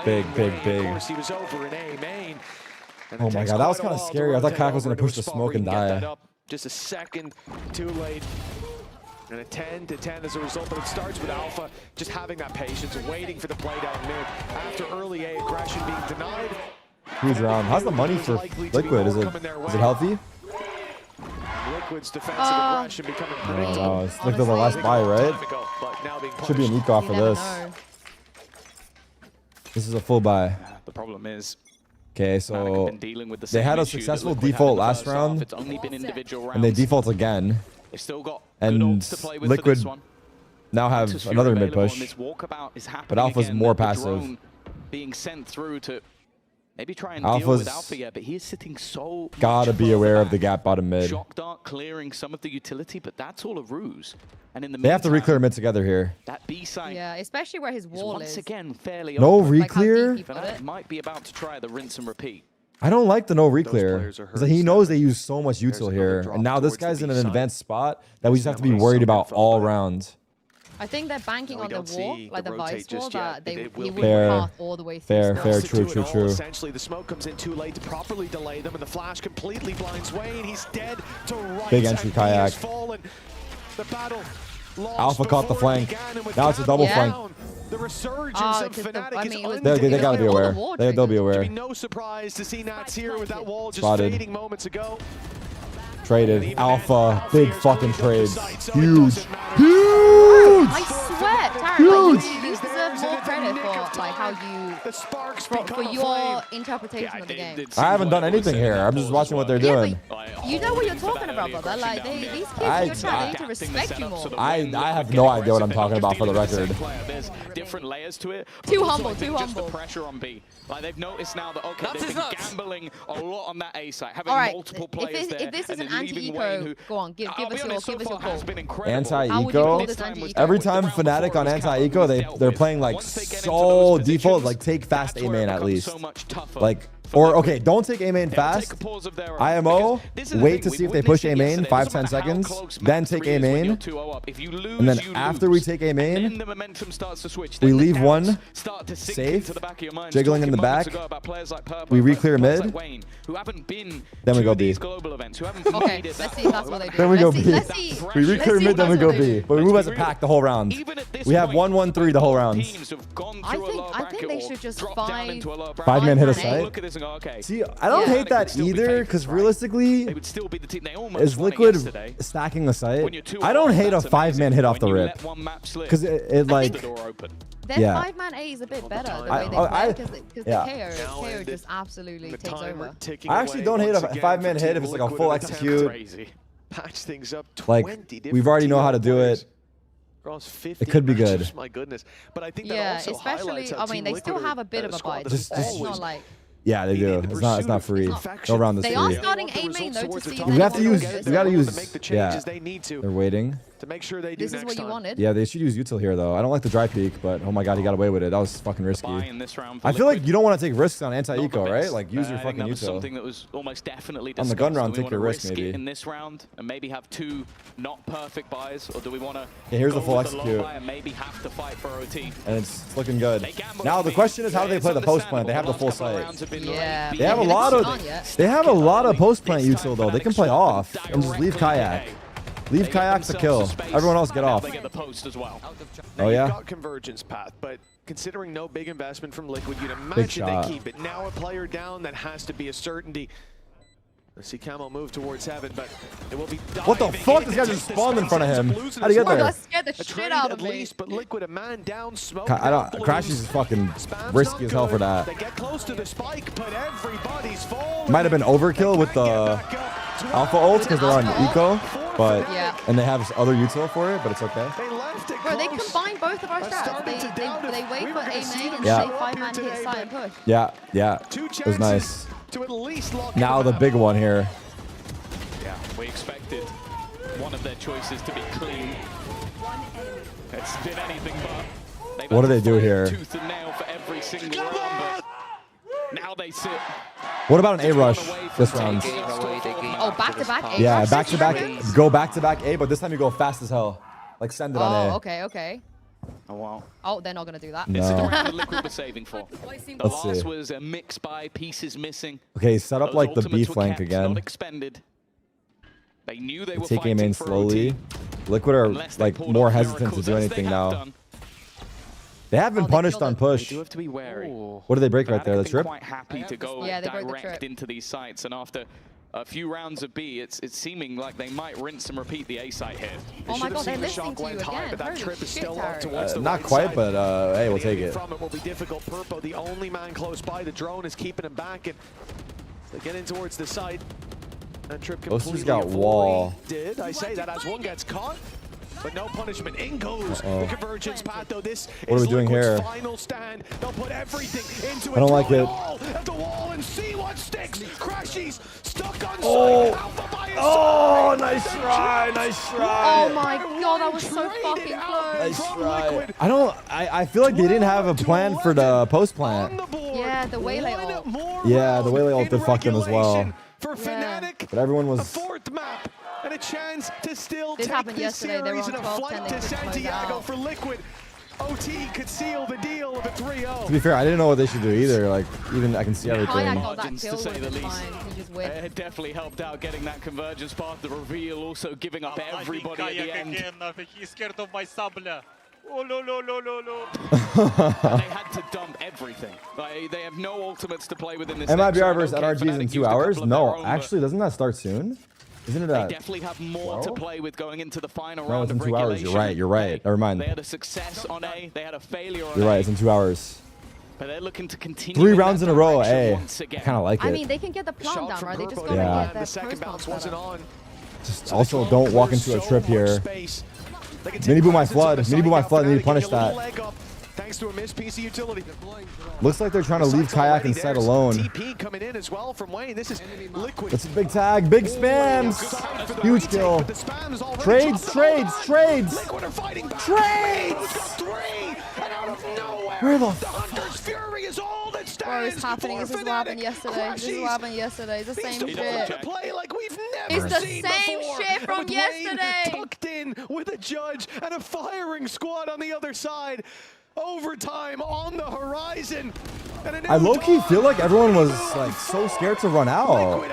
Big. Of course, he was over in A main. Oh my God, that was kind of scary. I thought Kayak was gonna push the smoke and die. Just a second too late. And a 10 to 10 as a result, but it starts with Alpha just having that patience, waiting for the play down mid. After early A aggression being denied. Who's around? How's the money for Liquid? Is it healthy? Liquid's defensive aggression becoming predictable. Oh, it's like the last buy, right? Should be an eco off of this. This is a full buy. The problem is, okay, so the they had a successful default last round, it's only been individual rounds. and they default again. They've still got And to play with Liquid this one. now have another mid push, but Alpha's more passive. Being sent through to maybe try and Alpha's deal with Alpha, yeah, but he is sitting so gotta be aware of the gap bottom mid. Shock Dart clearing some of the utility, but that's all a ruse. And in the They have to meantime, re-clear mid together here. that B side Yeah, especially where his wall once is. again fairly No open. re-clear? Fnatic might be about to try the rinse and repeat. I don't like the no re-clear. Because he knows they use so much util here. And now this guy's in an advanced spot that we just have to be worried about all round. I think they're banking on the wall, like the vice wall, that he would Fair. pass all the way through. Fair, true. Essentially, the smoke comes in too late to properly delay them, and the flash completely blinds Wayne. He's dead to right. Big entry, and he has Kayak. fallen. The battle lost Alpha caught the before it flank. began, and with Now it's a double that flank. down, the resurgence of Fnatic is They gotta be aware. They'll be aware. No surprise to see Nats here with that wall just Spotted. fading moments ago. Traded. Alpha. Big fucking trades. Huge. I swear, Tarik, Huge. like, you deserve more credit for like how you for your interpretation of the game. I haven't done anything here. I'm just watching what they're doing. You know what you're talking about, brother. Like these kids in your chat, they need to respect you more. I have no idea what I'm talking about for the record. There's different layers to it. Too humble, Also, I too think just humble. the pressure on B. Like they've noticed now that okay, they've been gambling a lot on that A site, having All right, multiple players there. if this is and an then leaving Wayne, anti-eco, go on, give us your call. Anti-eco. Every time Fnatic on anti-eco, they're playing like so default, like take fast A main at least. Like Or, okay, don't take A main fast. IMO, wait to see if they push A main, 5-10 seconds. Then take A main. And then after we take A main, we leave one safe, jiggling in the back. We re-clear mid. Then we go B. Okay, let's see if that's what they do. Then we go B. Let's see. We re-clear mid, then we go B. But we move as a pack the whole round. We have 1-1-3 the whole round. I think they should just find 5-man hit a site. See, I don't hate that either, because realistically, is Liquid stacking the site? I don't hate a 5-man hit off the rip, because it like. Then 5-man A is a bit better the way they play, because the KO just absolutely takes over. I actually don't hate a 5-man hit if it's like a full execute. Patch things up. Like we've already know how to do it. It could be good. My goodness, but I think that also especially. I mean, they still have a bit of a bite. It's not like. Yeah, they do. It's not free. No round this free. They are starting A main though to see. We have to use. We gotta use. Make the changes they need to. They're waiting. To make sure they do this is what you wanted. Yeah, they should use util here though. I don't like the dry peek, but oh my god, he got away with it. That was fucking risky. I feel like you don't want to take risks on anti-eco, right? Like use your fucking util. Something that was almost definitely on the gun round, take your risk maybe. In this round, and maybe have 2 not perfect buys, or do we want to? Yeah, here's the full execute. And maybe have to fight for OT. And it's looking good. Now the question is how do they play the post plant? They have the full site. Yeah. They have a lot of post plant util though. They can play off and just leave kayak. Leave kayak to kill. Everyone else get off. Oh yeah. Got convergence path, but considering no big investment from Liquid, you'd imagine they keep it. Now a player down, that has to be a certainty. Let's see Camo move towards heaven, but it will be. What the fuck? This guy just spawned in front of him. How'd he get there? That scared the shit out of me. But Liquid, a man down, smoke. Crashies is fucking risky as hell for that. They get close to the spike, but everybody's falling. Might have been overkill with the alpha ult because they're on eco, but and they have other util for it, but it's okay. Bro, they combine both of our strats. They wait for A main and say 5-man hit side and push. Yeah, it was nice. Now the big one here. Yeah, we expected one of their choices to be clean. It's been anything but. What do they do here? Tooth and nail for every single round, but now they sit. What about an A rush this round? Oh, back-to-back A. Yeah, back-to-back. Go back-to-back A, but this time you go fast as hell. Like send it on A. Oh, okay. Oh wow. Oh, they're not gonna do that. No. This is the round that Liquid was saving for. The Let's last see. was a mix by pieces missing. Okay, set up like the B flank again. Not expended. They knew they were Take aim in for slowly. OT. Liquid are like more hesitant to do anything now. They have been punished on push. They do have to be wary. What do they break right there? The trip? Quite happy to go direct into these sites, and after a few rounds of B, it's seeming like they might rinse and repeat the A site here. Oh my god, they're listening to you again. But that trip is still up towards the not right quite, side. but hey, we'll take it. From it will be difficult. Purpo, the only man close by. The drone is keeping him back, and they get in towards the site. That trip completely got wall. Did I say that as one gets caught? But no punishment. In goes the convergence path, though. This what are we doing here? Final stand. They'll put everything into it. I don't like it. At the wall and see what sticks. Crashies stuck on Oh, nice try, nice try. Oh my god, that was so fucking close. Nice try. I feel like they didn't have a plan for the post plant. Yeah, the Waylay ult. Yeah, the Waylay ult did fuck them as well. For Fnatic, but everyone was. A fourth map and a chance to still this take happened this yesterday. They were series on and a 12, flight to Santiago for Liquid. OT could seal the deal of a 3-0. To be fair, I didn't know what they should do either. Like, even I can see everything. Margins, to say the least. It definitely helped out getting that convergence path. The reveal also giving up everybody at the end. Again, he's scared of my sabla. Oh, no. They had to dump everything. They have no ultimates to play within this. MIBR versus NRG in 2 hours? No, actually, doesn't that start soon? Isn't it They definitely have more to play with going into the final round No, it's in of 2 hours. regulation. You're right. Never mind. They had a success on A. They had a failure on You're right. A. It's in 2 hours. But they're looking to continue 3 rounds in a row. I again. kind of like it. I mean, they can get the plant down, right? They just gotta get the second bounce wasn't on. Just also don't walk into a trip here. Mini boom my flood. Mini boom my flood. They need to punish that. Thanks to a missed piece of utility. Looks like they're trying to leave kayak and set alone. TP coming in as well from Wayne. This is Liquid. That's a big tag. Big spams. Huge kill. Trades. Liquid are fighting back. Trades. Got 3, and out of nowhere, Where the Hunter's Fury is all that stands. Bro, it's happening. This is what happened yesterday. This is what happened yesterday. It's the same shit. Play like we've never It's the seen same before. shit from With Wayne yesterday. tucked in with a judge and a firing squad on the other side. Overtime on the horizon. I low-key feel like everyone was like so scared to run out.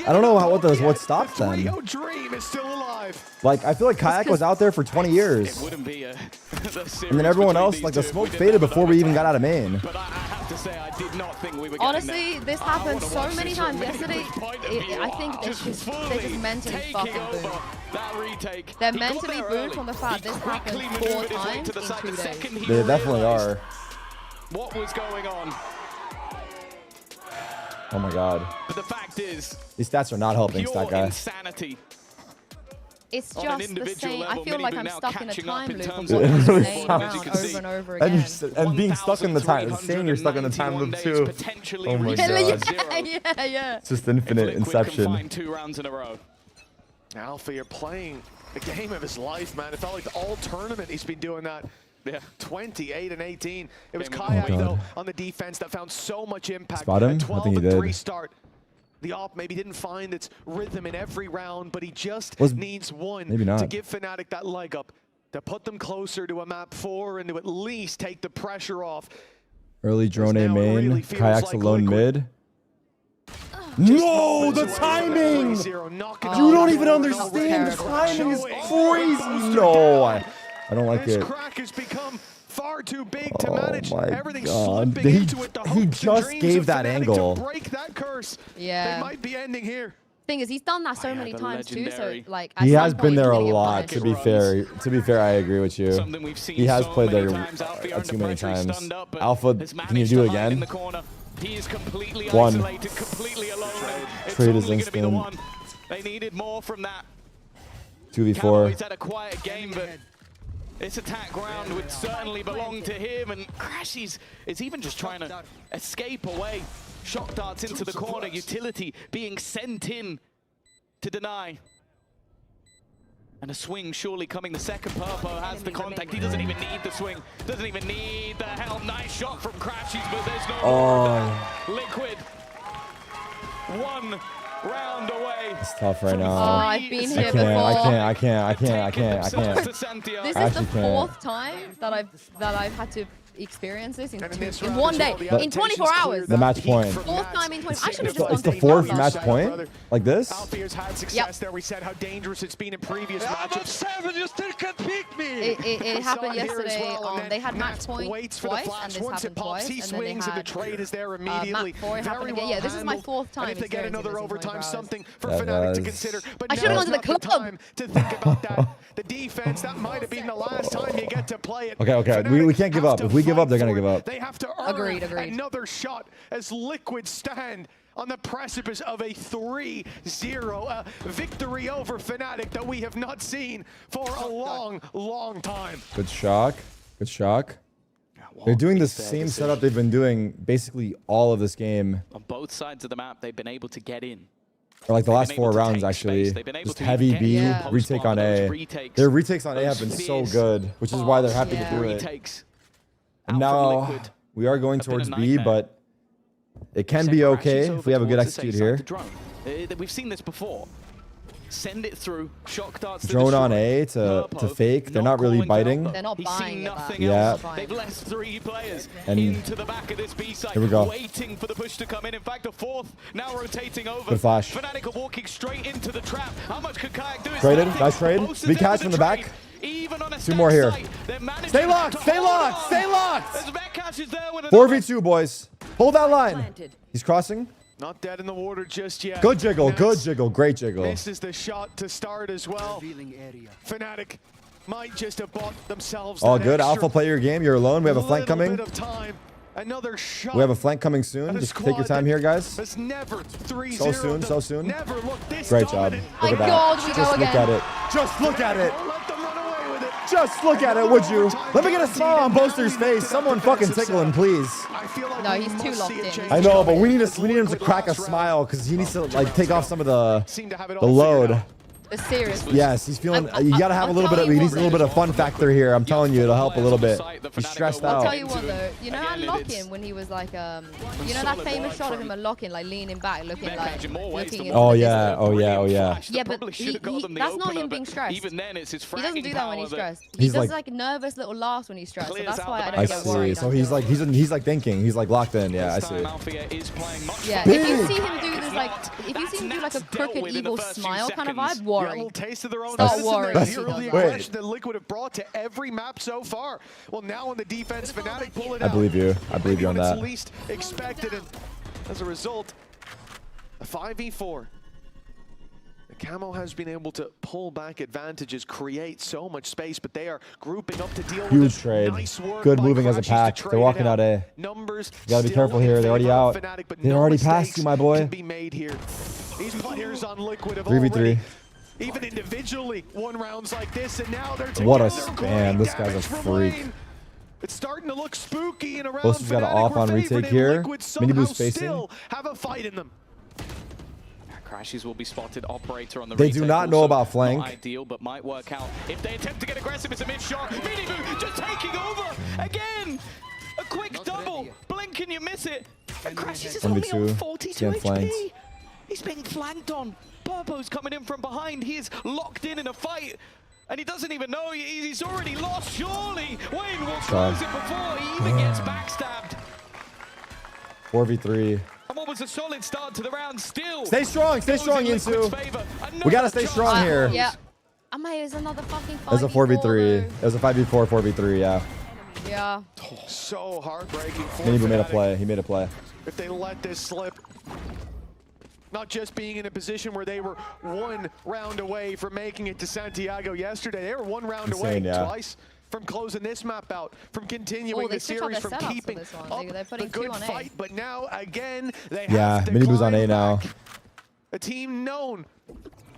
I don't know what stopped them. Dream is still alive. Like I feel like Kayak was out there for 20 years. It wouldn't be And then everyone else, like the smoke faded before we even got out of main. But I have to say, I did not think we were Honestly, this happened so many times yesterday. I think they're just mentally fucking booed. That retake. They're mentally booed from the fact this happened 4 times in 2 days. They definitely are. What was going on? Oh my god. But the fact is, these stats are not helping pure stat guy. insanity. It's On an just the individual same. I level, feel like I'm now stuck in a catching up time in loop of terms of watching the Really same sounds- round over and over again. And being stuck in the time, saying you're stuck in the time loop too. Oh my god. Yeah. It's just infinite If Liquid can inception. find 2 rounds in a row. Alpha, you're playing the game of his life, man. It felt like the all tournament he's been doing that. Yeah. 28 and 18. It was Game Kayak, God. though, on the defense that found so much impact. Spot him? A I 12 think he and 3 did. start. The op maybe didn't find its rhythm in every round, but he just needs one maybe not. to give Fnatic that leg up, to put them closer to a map 4 and to at least take the pressure off. Early drone A now it main. really feels Kayak's like alone Liquid. mid. No, the timing! You don't even understand. The timing is crazy. No, I don't like This it. crack has become far too big to Oh manage. my Everything's god. slipping into it. The He hopes and just dreams gave of that Fnatic angle. to break that curse. Yeah. They might be ending here. Thing is, he's done that so many the times too. So legendary. like, at He some has point, been there he's a gonna get lot. punished. To be fair, I agree with you. Something we've seen He has so played many there times. Alfie under too many pressure, he's times. stunned up, but Alpha, has can you managed do to it hide in again? the corner. He is completely One. isolated, completely alone. It's Trade only is going to be the instant. one. They needed more from that. 2v4. Calloway's had a quiet game, but this attack round would certainly belong to him. And Crash is even just trying to escape away. Shock darts into the corner. Utility being sent in to deny. And a swing surely coming. The second Purpo has the contact. He doesn't even need the swing. Doesn't even need the help. Nice shot from Crashies, but there's no Liquid. 1 round away. It's tough right now. Oh, I've been here I before. can't. This is the 4th time that I've had to experience this in 1 day, in 24 hours. The match point. 4th time in 20. I should have just It's gone the to 4th last match time. point? Like this? Alfear's had success there. We said how dangerous it's been in previous matchups. 7, you still can't beat me. It happened Here as yesterday. well, and they had then match Nats point waits for twice, the flash. and this Once it happened pops, twice. he And then they swings, and the had trade is there immediately. map 4 happened Very again. well Yeah, this is my handled. 4th time And if they get experiencing another this in overtime, 24 something for That Fnatic to was- consider. But I should've now's gone to the not club. time to think about that. The defense, that might have been the last time you get to play it. Okay. Fnatic We can't give have up. to If we give up, they're fight gonna for give it. up. They have to earn Agreed. another shot as Liquid stand on the precipice of a 3-0 victory over Fnatic that we have not seen for a long time. Good shock. They're doing the same setup they've been doing basically all of this game. On both sides of the map, they've been able to get in. Or like the last been 4 able to rounds, take actually. space. They've been able Just to heavy get B, Yeah. retake on those A. retakes, Their retakes on A have those been so spears, good, which is why they're happy Yeah. to do it. retakes. And Out from now Liquid. we are going Have been a towards B, nightmare. but it can Send be Crashies okay over if we have a good towards the execute safe side here. to drone. We've seen this before. Send it through. Shock darts. to Drone on destroy. A to Purpo, fake. They're not really calling for biting. help. They're not He's buying seen it, nothing Yeah. else. They've left 3 players And into the back of this B site, here we go. waiting for the push to come in. In fact, the 4th now rotating over. Good flash. Fnatic are walking straight into the trap. How much could Kayak do? It's Traded. nothing. Nice trade. Both is We there catch for from the trade. back. Even on a 2 more stack here. site, they're managing Stay locked. to Stay hold locked. on. Stay locked. As Vetcash is there with 4v2, boys. Hold that line. He's crossing. Not dead in the water just yet. Good jiggle. Nats Good jiggle. Great jiggle. misses the shot to start as well. Fnatic might just have bought themselves All that good. extra Alpha, play your game. You're alone. We have a flank little coming. bit of time. Another shot. We have a flank coming soon. And a Just take your squad time here, guys. Has never 3-0. So soon, so soon. Never looked this Great job. dominant. Look at My that. God, we Just go look again. at it. Just look at it. Don't let them run away with it. Just look at it, would you? Let me get a smile on Boaster's face. Someone fucking tickle him, please. I feel like No, we he's too must locked see a in. change I know, but coming. we need As him to Liquid crack a last round smile because he needs to like take off some of the seem to have it all load. figured out. serious. Yes, he's feeling. You gotta have a little bit of. He needs a little bit of fun factor here. I'm telling you, it'll help a little bit. He's stressed out. I'll tell you what though, you know unlocking when he was like, you know that famous shot of him unlocking, like leaning back, looking like, Oh yeah, oh yeah, oh yeah. Yeah, but that's not him being stressed. Even then, it's his he doesn't do that when he's stressed. He He's does like nervous little laughs when he's stressed. So that's why I I don't get worried. see. So he's like thinking. He's like locked in. Yeah, I see. Yeah, if you see him do this, like, if you see him do like a crooked evil smile kind of vibe, worry. Start worrying. The aggression that Liquid have brought to every map so far. Well, now on the defense, Fnatic pull it out. I believe you. I believe you on that. It's least expected, and as a result, a 5v4. The Camo has been able to pull back advantages, create so much space, but they are grouping up to deal with Huge trade. Nice work Good by moving as a Crashies pack. to They're walking out A. Numbers You gotta be still careful in here. They're already favor out. of Fnatic, but They no already passed mistakes you, my boy. can be made here. These players on Liquid have 3v3. already, even individually, won rounds like this, and now they're together. What a spam. This guy's a freak. It's starting to look spooky and around. Bosa's got an off on retake here. Miniboo's facing. Have a fight in them. Crashes will be spotted. Operator on the They retake do not know also about flank. Not ideal, but might work out. If they attempt to get aggressive, it's a mid shot. Miniboo just taking over again. A quick double. Blink and you miss it. And Crashes is only on 42 HP. He's being flanked on. Purpo's coming in from behind. He is locked in a fight. And he doesn't even know he's already lost. Surely Wayne will close it before he even gets backstabbed. 4v3. And what was a solid start to the round still. Stay strong, Yinsu. We gotta stay strong here. Yeah. It's another fucking 5v4. It was a 4v3. It was a 5v4, 4v3, yeah. Yeah. So heartbreaking. Miniboo made a play. He made a play. If they let this slip, not just being in a position where they were 1 round away from making it to Santiago yesterday, they were 1 round away twice from closing this map out, from continuing the series, from keeping up the good fight. But now, again, they have to Miniboo's on A now. A team known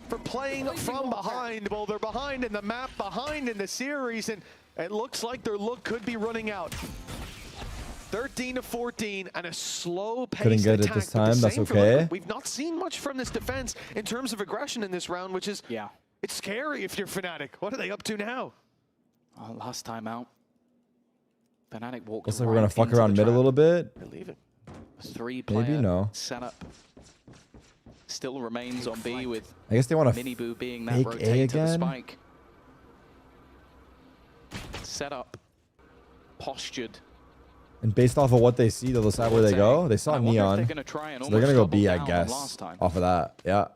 for playing from behind. Well, they're behind in the map, behind in the series, and it looks like their look could be running out. 13-14 and a slow pace. Couldn't get it this time. That's okay. We've not seen much from this defense in terms of aggression in this round, which is it's scary if you're Fnatic. What are they up to now? Last time out, Fnatic walked. Looks like we're gonna fuck around mid a little bit. They're leaving. 3-player setup still remains on B with. I guess they want to Miniboo being that fake rotate A to the again. spike. Setup, postured. And based off of what they see, they'll decide where they go. They saw Neon. They're gonna try and So they're gonna go B, I almost guess. last time. Off of that, yeah.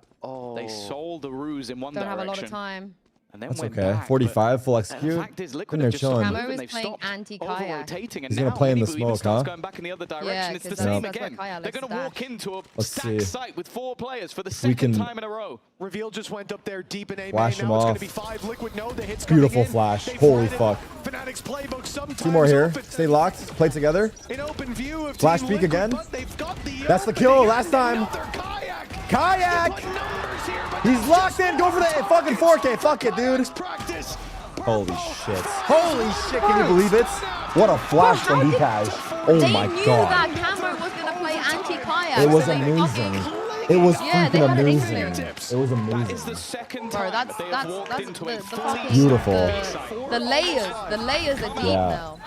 They sold the ruse in one Don't direction. have a lot of time. And then That's went okay. back, 45, full the execute. fact is, Liquid And they're have just chilling. Camo is playing anti-kayak. He's gonna play in the smoke, huh? Going back in the other direction. Yeah, It's the 'cause same that's again. what Kaya They're likes going to to walk dash. into a Let's stacked see. site with 4 players for the We second can time in a row. Reveal just went up there deep in A main. Flash Now him it's going off. to be 5. Liquid know the hits Beautiful coming in. flash. They Holy find it. fuck. Fnatic's playbook sometimes 2 more here. open. Stay locked. Play together. In open view of Flash Team peek Liquid, again. but they've got the That's the kill last time. Kayak! He's locked in. Go for the fucking 4K. Fuck it, dude. Holy shit. Holy shit. Can you believe it? What a flash from Vcash. Oh They my knew god. that Camo was going to play anti-kayak. It was so they amazing. fucking- It was Yeah, they freaking had an amazing. instinct. It was amazing. That is the second Bro, time that's they have walked the into a fucking Beautiful. The layers are deep Yeah. now.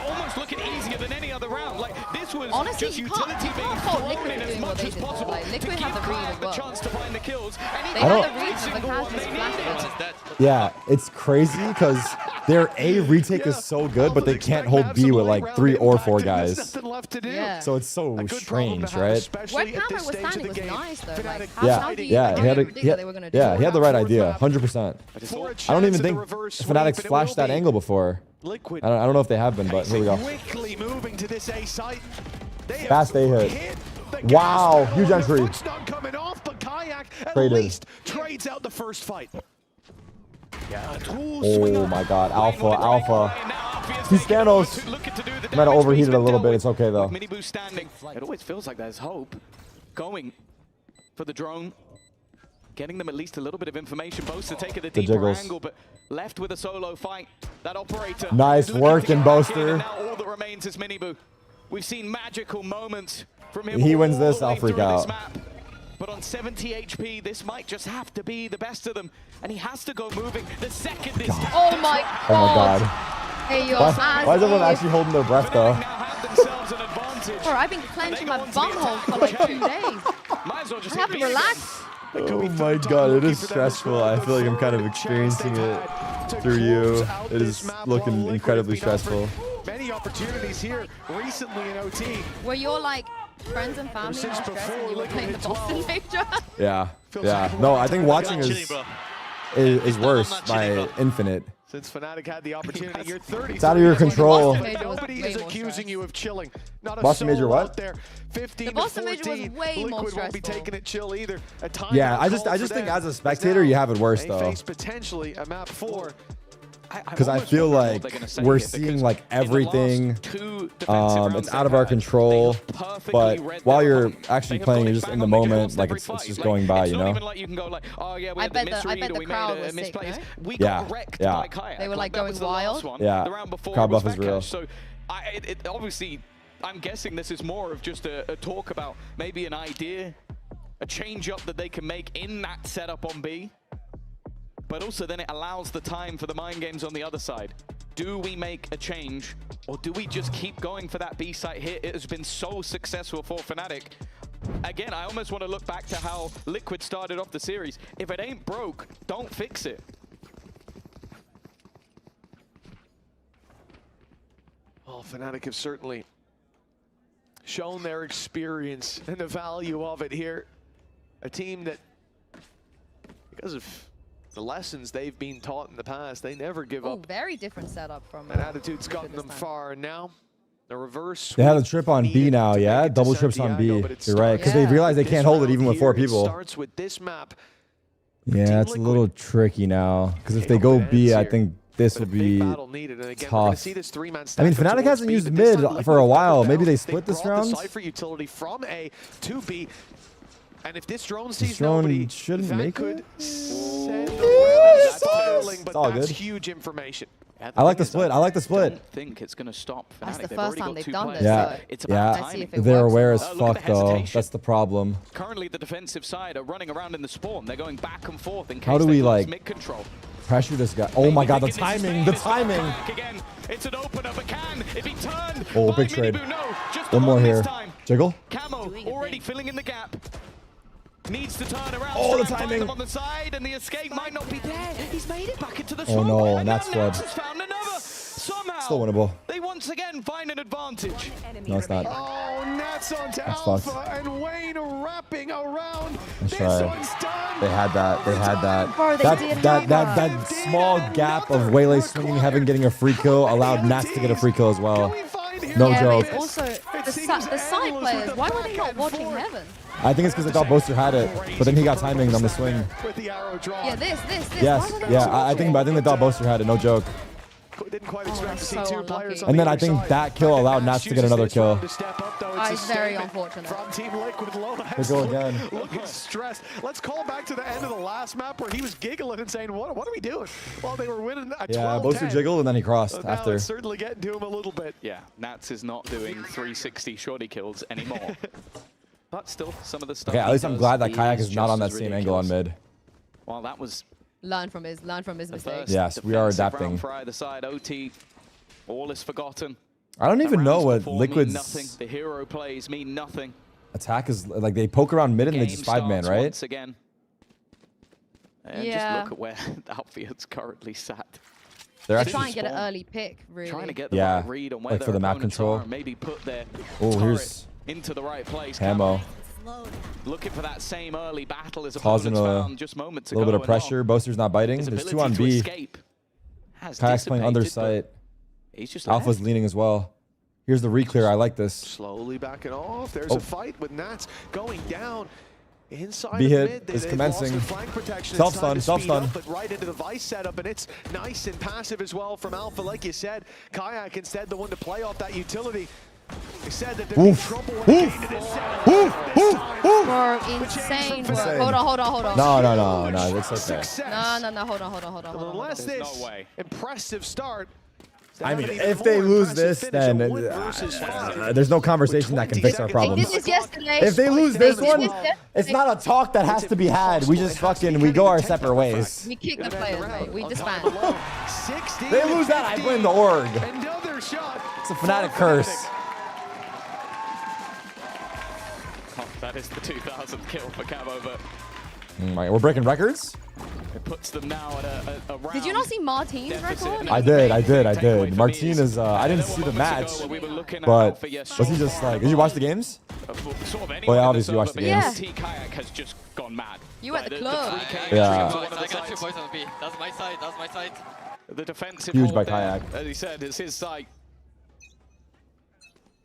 Almost looking easier than any other round. Like this was Honestly, just you utility can't being fault thrown Liquid in as doing what much they as did. possible Like, to Liquid give had the read Kayak as the well. chance to find the kills. And They he had don't- the read, but Kaz just flashed it. Yeah, it's crazy because their A retake is so good, but they can't hold B with like 3 or 4 guys. Yeah. So it's so strange, right? Where Camo was standing was nice though. Like, Yeah, how do you yeah, he had predict that they were gonna do yeah, that? he had the right idea, 100%. I don't even think Fnatic's flashed that angle before. Liquid. I don't know if they have been, but here we go. Quickly moving to this A site. They have Fast A hit. Wow, huge entry. Foot's not coming off, but Kayak at Traded. least trades out the first fight. Oh my god, Alpha. He's Thanos. Might have overheated a little bit. It's okay though. Miniboo standing. It always feels like there's hope. Going for the drone. Getting them at least a little bit of information. Boaster taking the deeper jiggles. angle, but left with a solo fight. That operator. Nice is looking work to in get back Boaster. and now all that remains is Miniboo. We've seen magical moments from him. He wins all this, the I'll way freak through this out. map. but on 70 HP, this might just have to be the best of them. And he has to go moving the second this time. Oh my god. Oh my god. Hey, you're Why is everyone actually holding their breath though? Bro, I've been clenching my bumhole for like 2 days. I haven't relaxed. Oh my god, it is stressful. I feel like I'm kind of experiencing it through you. It is looking incredibly stressful. Many opportunities here recently in OT. Where you're like friends and family more stressed and you were playing the Boston major. Yeah, yeah. No, I think watching is worse by infinite. Since Fnatic had the opportunity, you're 30. It's out of your control. Nobody is accusing you of chilling. Not a Boston major soul what? out there. 15 the Boston to 14. major was way Liquid more stressful. won't be taking it chill either. Yeah, I just think as a spectator you have it worse they though. face potentially a map 4. Because I feel like we're seeing like everything. It's out of our control. But while you're actually playing, you're just in the moment. Like it's just going by, you know. I bet the crowd was sick, no? Yeah, yeah. They were like going wild. Yeah, crowd buff is real. So obviously, I'm guessing this is more of just a talk about maybe an idea, a change up that they can make in that setup on B. But also then it allows the time for the mind games on the other side. Do we make a change or do we just keep going for that B site hit? It has been so successful for Fnatic. Again, I almost want to look back to how Liquid started off the series. If it ain't broke, don't fix it. Well, Fnatic have certainly shown their experience and the value of it here. A team that, because of the lessons they've been taught in the past, they never give up. Very different setup from That attitude's gotten them far, and now the reverse. They have a trip on B now, yeah? Double trips on B. You're right, because they realize they can't hold it even with 4 people. Starts with this map. Yeah, it's a little tricky now. Because if they go B, I think this will be tough. I mean, Fnatic hasn't used mid for a while. Maybe they split this round? The Cypher utility from A to B. And if this drone sees nobody, shouldn't make it. But that's huge information. I like the split. I like the split. I don't think it's going to stop Fnatic. That's the first time they've done this. Yeah, so it's about timing. They're aware as fuck though. That's the problem. Currently, the defensive side are running around in the spawn. They're going back and forth in case How do we like mid control. pressure this guy? Oh my god, the timing! The timing! Again, it's an opener, but can it be turned? Oh, big trade. One more here. Jiggle. Camo already filling in the gap. Needs to turn around. Oh, the timing on the side, and the escape might not be there. He's made it back into the swamp. Oh no, and that's flood. Found another. Somehow, still winnable. They once again find an advantage. No, it's not. Oh, Nats onto that's Alpha, fucked. And Wayne wrapping around. That's right. They had that. They had that. Bro, that small gap of Waylay swinging heaven, getting a free kill allowed Nats to get a free kill as well. No joke. But also, the side players, why were they not watching heaven? I think it's because they thought Boaster had it, but then he got timing on the swing. Yeah, this. Yes, yeah, I think they thought Boaster had it, no joke. Didn't quite expect to see 2 players on and then the I think side. that kill allowed Nats to get another kill. It's very unfortunate. From Team Liquid, They go again. Looking stressed. Let's call back to the end of the last map where he was giggling and saying, "What are we doing?" Well, they were winning at 12-10. Yeah, Boaster jiggled and then he crossed so after. It's certainly getting to him a little bit. Yeah, Nats is not doing 360 shorty kills anymore. But still, some of the stuff. Okay, at least I'm glad that Kayak is not on that same angle on mid. Well, that was. Learn from his mistakes. Yes, we are adapting. For either side, OT, all is forgotten. I don't even know what Mean Liquid's nothing. The hero plays mean nothing. attack is. Like they poke around mid and they just 5-man, right? Once again. And just look at where Alfield's currently sat. They're trying to get an early pick, really. Trying to get the right read on where like for the map control. Maybe put their here's into the right place. Camo. Looking for that same early battle as causing found just moments a little bit of pressure. Boaster's not biting. There's 2 on B. Kayak's playing under sight. Alpha's leaning as well. Here's the re-clear. I like this. Slowly backing off. There's a fight with Nats going down. Inside B hit mid, is commencing. Self-stun, self-stun. But right into the Vice setup, and it's nice and passive as well from Alpha. Like you said, Kayak instead the one to play off that utility. They said that there'd be trouble when it came to this setup. Bro, insane work. Hold on. No, it's okay. No, hold on. Unless this impressive start I mean, if they lose this, then there's no conversation that can fix our problems. If they lose this one, it's not a talk that has to be had. We just we go our separate ways. We kick the players, mate. We disband. They lose that, I blame the org. It's a Fnatic curse. Oh, that is the 2000th kill for Camo, but We're breaking records? it puts them now at a round. Did you not see Martine's record? I did. Martine is, I didn't see the match, but was he just like, did you watch the games? Well, yeah, obviously you watched the games. Kayak has just gone mad. You at the club. Yeah. I got 2 points on B. That's my side. That's my side. The defensive Huge by hold there, Kayak. as he said, is his side.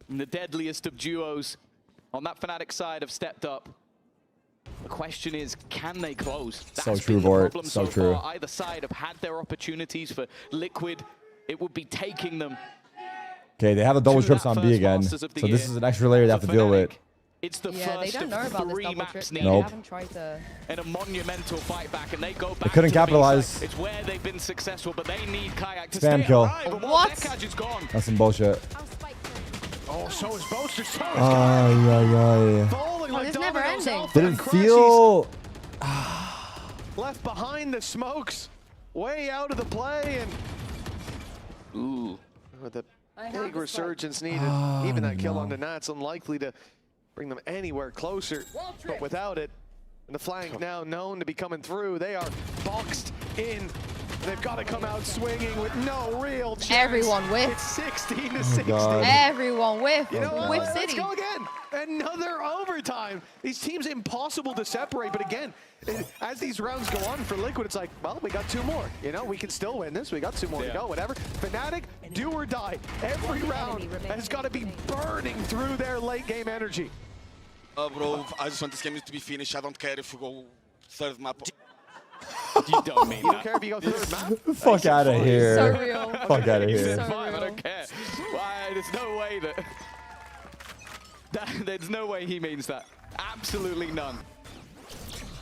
And the deadliest of duos on that Fnatic side have stepped up. The question is, can they close? So true, Bort. So true. Far. Either side have had their opportunities for Liquid. It would be taking them. Okay, they have the double trips on B again. So this is an extra layer they have to deal with. It's the Yeah, they first don't know of about this 3 double maps trip. needed. They haven't tried to. In a monumental fight back, and they go back. They couldn't to the capitalize. B-side. It's where they've been successful, but they need Kayak to Spam stay kill. alive. And What? Dekaj is gone. That's some bullshit. Oh, so is Boaster. So is Ay. falling like It's never dominoes. ending. Alpha Didn't crashes. feel. Left behind the smokes, way out of the play, and ooh, with the big resurgence needed. Even that kill on the Nats unlikely to bring them anywhere closer. But without it, and the flank now known to be coming through, they are boxed in. They've got to come out swinging with no real chance. Everyone whiff. It's 16 to 16. Everyone whiff. You know what? Whiff Let's City. go again. Another overtime. These teams impossible to separate, but again, as these rounds go on for Liquid, it's like, well, we got 2 more. You know, we can still win this. We got 2 more to go, whatever. Fnatic, do or die. Every round has got to be burning through their late game energy. Bro, I just want this game to be finished. I don't care if we go 3rd map. You don't mean You don't that. care if you go 3rd map? Fuck out of here. So real. Fuck out of here. So Fine, I real. don't care. Why? There's no way there's no way he means that. Absolutely none.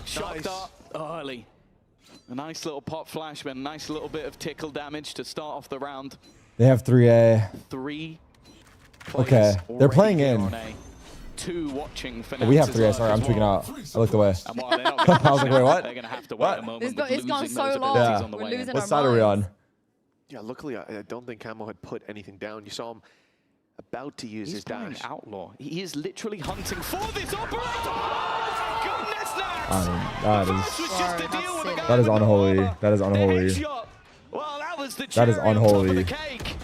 Shot dart early. A nice little pop flash, but a nice little bit of tickle damage to start off the round. They have 3A. 3. Okay, they're playing in. 2 watching for We have 3A. Sorry, I'm tweaking out. I looked away. And while they're not gonna I was like, wait, what? They're going to have to wait a moment. It's gone with so losing those long. abilities Yeah. on the We're way in. losing What our side are we on? minds. Yeah, luckily, I don't think Camo had put anything down. You saw him about to use his playing dash. Outlaw. He is literally hunting for this operator. Oh, goodness, Nax! That First was just to deal with a guy is with the unholy. bomber. That is The unholy. headshot. Well, that was the That is cherry on top of unholy. the cake.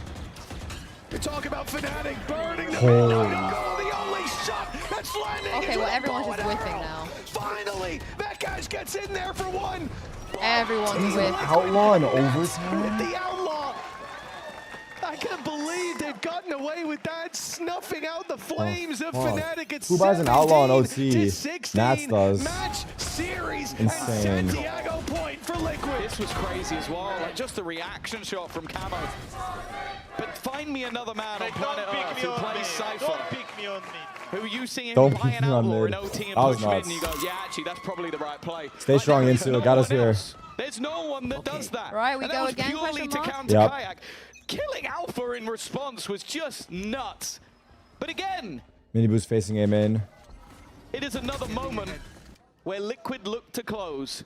You talk about Fnatic burning the Holy. the only shot that's landing. Okay, is well, with a everyone's bow just and whiffing arrow. now. Finally, that guy gets in there for 1. Everyone's whiffing. Outlaw in With overtime? the outlaw. I can't believe they've gotten away with that, snuffing out the flames of fuck. Fnatic. It's Who buys an outlaw in 17 OT? to 16. Nats does. Match series Insane. and Santiago point for Liquid. This was crazy as well. Like just the reaction shot from Camo. But find me another man on planet Earth who plays Cypher. Don't pick me on me. Who you see him Don't buy pick an me on outlaw mid. in OT and That was push mid nuts. and you go, yeah, actually, that's probably the right play. Stay strong, There's Insu. no Got us one here. else. There's no one that does that. Right, we and go that was again, purely question to mark? counter Yep. Kayak. Killing Alpha in response was just nuts. But again, Mini boost facing A main. it is another moment where Liquid look to close.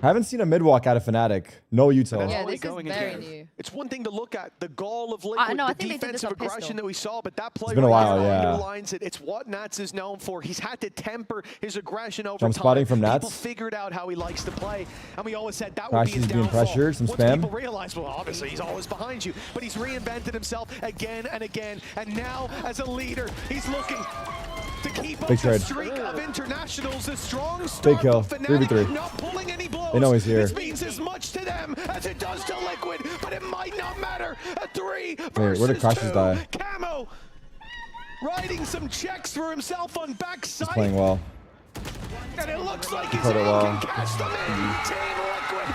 I haven't seen a mid walk out of Fnatic. No util. Yeah, this is very new. It's one thing to look at the goal of Liquid, no, I the think they did this defensive on pistol. aggression that we saw, but that play It's been a while, there yeah. underlines it. It's what Nats is known for. He's had to temper his aggression over Jump time. spotting from Nats. People figured out how he likes to play, and we always said that would be Crashes his being downfall. pressured, some Once spam. people realized, well, obviously he's always behind you, but he's reinvented himself again and again, and now as a leader, he's looking to keep up Big the trade. streak of internationals. A strong start, Big kill. but 3v3. Fnatic not pulling any blows. They know he's here. This means as much to them as it does to Liquid, but it might not matter. A 3 Where versus did Crashes 2. die? Camo writing some checks for himself on He's backside. playing well. And it looks like He his played it aim well. can catch them in. Team Liquid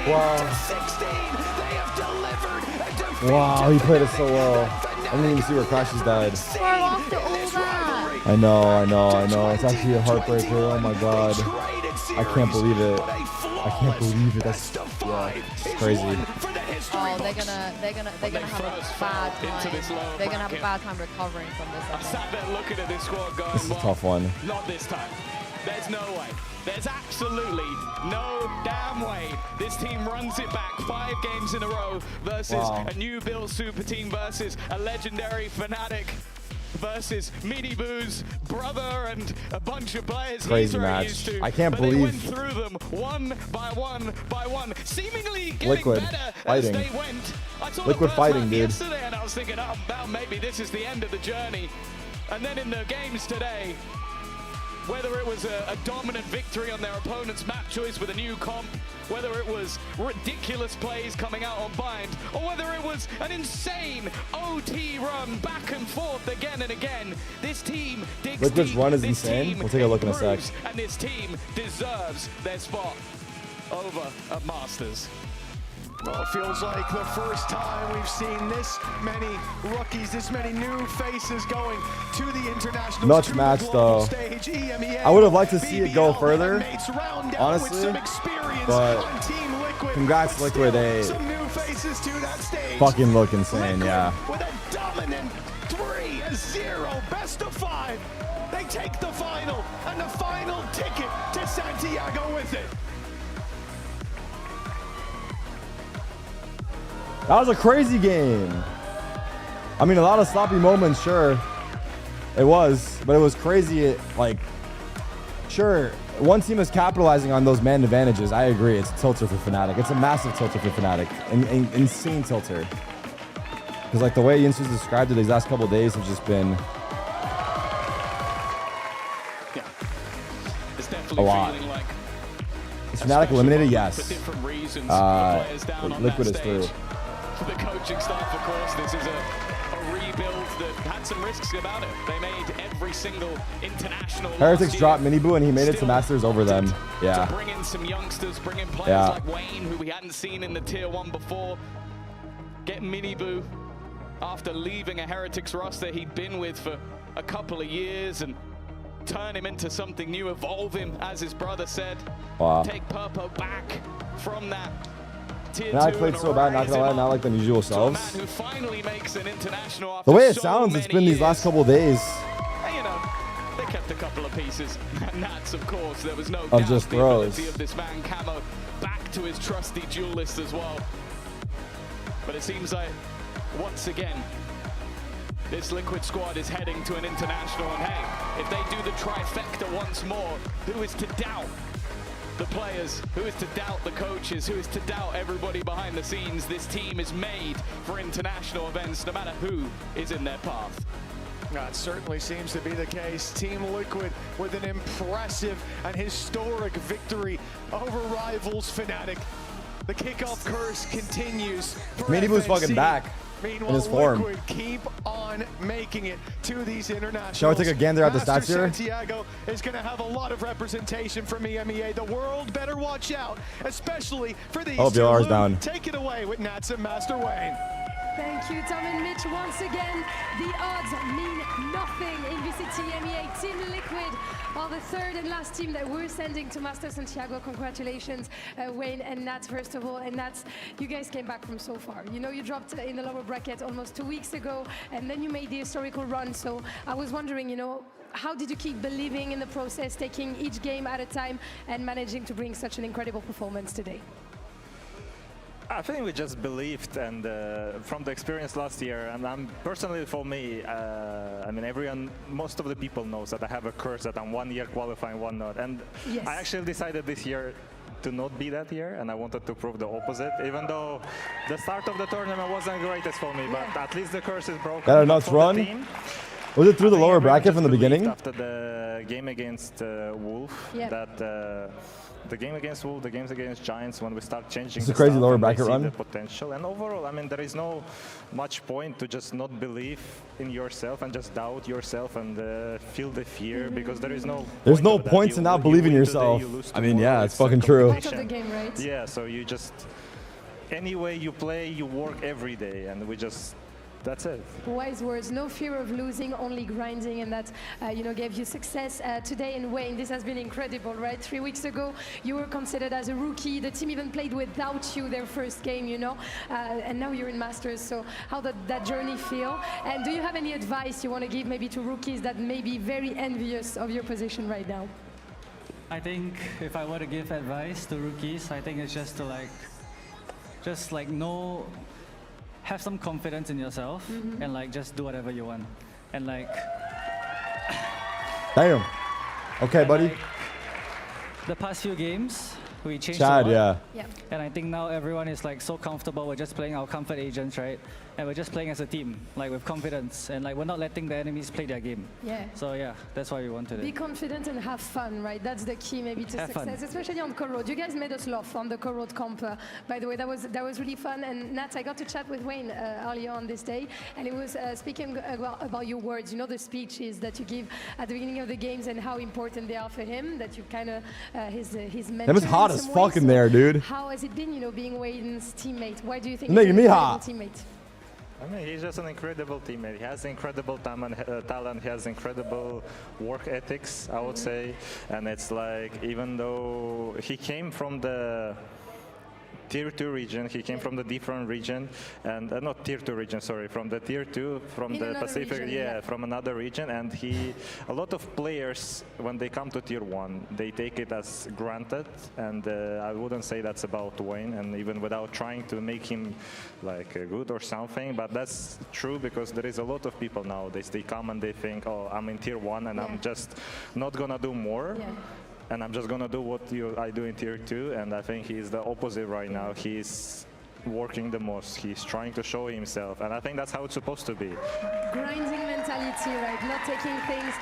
18 Wow. to 16. They have delivered a defeat Wow, to he played it Fnatic. so well. I didn't even see where Crashes died. Bro, after all that. I know. It's actually a heartbreaker. Oh my god. I can't believe it. I can't believe it. That's yeah, it's crazy. For the history Oh, they're gonna have a bad time. They're gonna have a bad time recovering from this. I sat there looking at this squad going, This is a tough one. Not this time. There's no way. There's absolutely no damn way. This team runs it back 5 games in a row versus a new build super team versus a legendary Fnatic versus MIBR's brother and a bunch of players Crazy he's very match. used to. I can't but believe they went through them one by one, seemingly getting Liquid better fighting. as they went. I saw Liquid the first fighting, map dude. yesterday and I was thinking, oh, well, maybe this is the end of the journey. And then in the games today, whether it was a dominant victory on their opponent's map choice with a new comp, whether it was ridiculous plays coming out on bind, or whether it was an insane OT run back and forth again and again, this team digs Liquid's deep, run is this insane. team We'll take a look in a sec. improves, and this team deserves their spot over at Masters. Well, it feels like the first time we've seen this many rookies, this many new faces going to the international Nuts match though. stage. EMEA, I would have liked to see it go further, honestly, with some but on Team Liquid, congrats Liquid, they some new faces to that stage. fucking look insane, yeah. With a dominant 3-0 best of 5. They take the final and the final ticket to Santiago with it. That was a crazy game. I mean, a lot of sloppy moments, sure. It was, but it was crazy. Like, sure, one team is capitalizing on those man advantages. I agree. It's a tilter for Fnatic. It's a massive tilter for Fnatic. Insane tilter. Because, like, the way Yinsu's described it these last couple of days have just been It's definitely a lot. feeling like Is Fnatic eliminated? for Yes. different reasons. The players down on Liquid that is through. stage. For the coaching staff, of course, this is a rebuild that had some risks about it. They made every single international. Heretics dropped MIBR and he made it to Masters over them. Yeah. To bring in some youngsters, bring in players Yeah. like Wayne, who we hadn't seen in the tier 1 before. Get MIBR after leaving a Heretics roster he'd been with for a couple of years and turn him into something new, evolve him, as his brother said. Wow. Take Purpo back from that tier Now I 2 played and so bad, not rise gonna lie, him not up like them usual to a man selves. who finally makes an international The after way it so sounds, it's many been these last years. couple of days And, you know, they kept a couple of pieces, and that's, of course, there was no of doubt just the throws. ability of this man Camo back to his trusty duelist as well. But it seems like, once again, this Liquid squad is heading to an international, and hey, if they do the trifecta once more, who is to doubt the players, who is to doubt the coaches, who is to doubt everybody behind the scenes? This team is made for international events, no matter who is in their path. That certainly seems to be the case. Team Liquid with an impressive and historic victory over rivals Fnatic. The kickoff curse continues for MIBR's FNC. fucking back Meanwhile, in his form. Liquid keep on making it to these internationals. Shall we take a gander at the stats here? Santiago is going to have a lot of representation from EMEA. The world better watch out, especially for these Oh, two. BLR's Lou, down. Take it away with Nats and Master Wayne. Thank you, Tom and Mitch. Once again, the odds mean nothing in VCT MEA. Team Liquid are the third and last team that we're sending to Master Santiago. Congratulations, Wayne and Nats, first of all. And Nats, you guys came back from so far. You know, you dropped in the lower bracket almost 2 weeks ago, and then you made the historical run. So I was wondering, you know, how did you keep believing in the process, taking each game at a time, and managing to bring such an incredible performance today? I think we just believed, and from the experience last year, and personally for me, I mean, most of the people knows that I have a curse that I'm 1 year qualifying, 1 not, and yes. I actually decided this year to not be that year, and I wanted to prove the opposite, even though the start of the tournament wasn't the greatest for me, but at least the curse is broken. Got a nuts run? Was it through the lower bracket from the beginning? After the game against Wolf, that the game against Wolf, the games against Giants, when we start changing it's a crazy lower bracket run. The potential, and overall, I mean, there is no much point to just not believe in yourself and just doubt yourself and feel the fear, because there's no point to not believe in yourself. I mean, yeah, it's fucking true. Part of the game, right? Yeah, so you just, any way you play, you work every day, and we just That's it. Wise words, no fear of losing, only grinding, and that gave you success today. And Wayne, this has been incredible, right? 3 weeks ago, you were considered as a rookie. The team even played without you their first game, and now you're in Masters. So how did that journey feel? And do you have any advice you want to give maybe to rookies that may be very envious of your position right now? I think if I were to give advice to rookies, I think it's just to have some confidence in yourself and just do whatever you want. And damn. Okay, buddy. The past few games, we changed Chad, a lot. Yeah. And I think now everyone is so comfortable. We're just playing our comfort agents, right? And we're just playing as a team, with confidence. And we're not letting the enemies play their game. Yeah. So yeah, that's why we wanted it. Be confident and have fun, right? That's the key maybe to Have success, fun. especially on Co-Road. You guys made us laugh on the Co-Road comp. By the way, that was really fun. And Nat, I got to chat with Wayne earlier on this day, and he was speaking about your words, the speeches that you give at the beginning of the games and how important they are for him, that you kind of his mentor. That was hot as fuck in there, dude. How has it been, being Wayne's teammate? Why do you think You're making he's me an hot. incredible teammate? I mean, he's just an incredible teammate. He has incredible talent. He has incredible work ethics, I would say. And it's even though he came from the Tier 2 region, he came from the different region, and not Tier 2 region, sorry, from the Tier 2, from the Pacific, region, from another region. And a lot of players, when they come to Tier 1, they take it as granted, and I wouldn't say that's about Wayne, and even without trying to make him good or something, but that's true, because there is a lot of people nowadays, they come and they think, oh, I'm in Tier 1 and I'm just not gonna do more. Yeah. And I'm just gonna do what I do in Tier 2, and I think he's the opposite right now. He's working the most. He's trying to show himself, and I think that's how it's supposed to be. Grinding mentality, right? Not taking things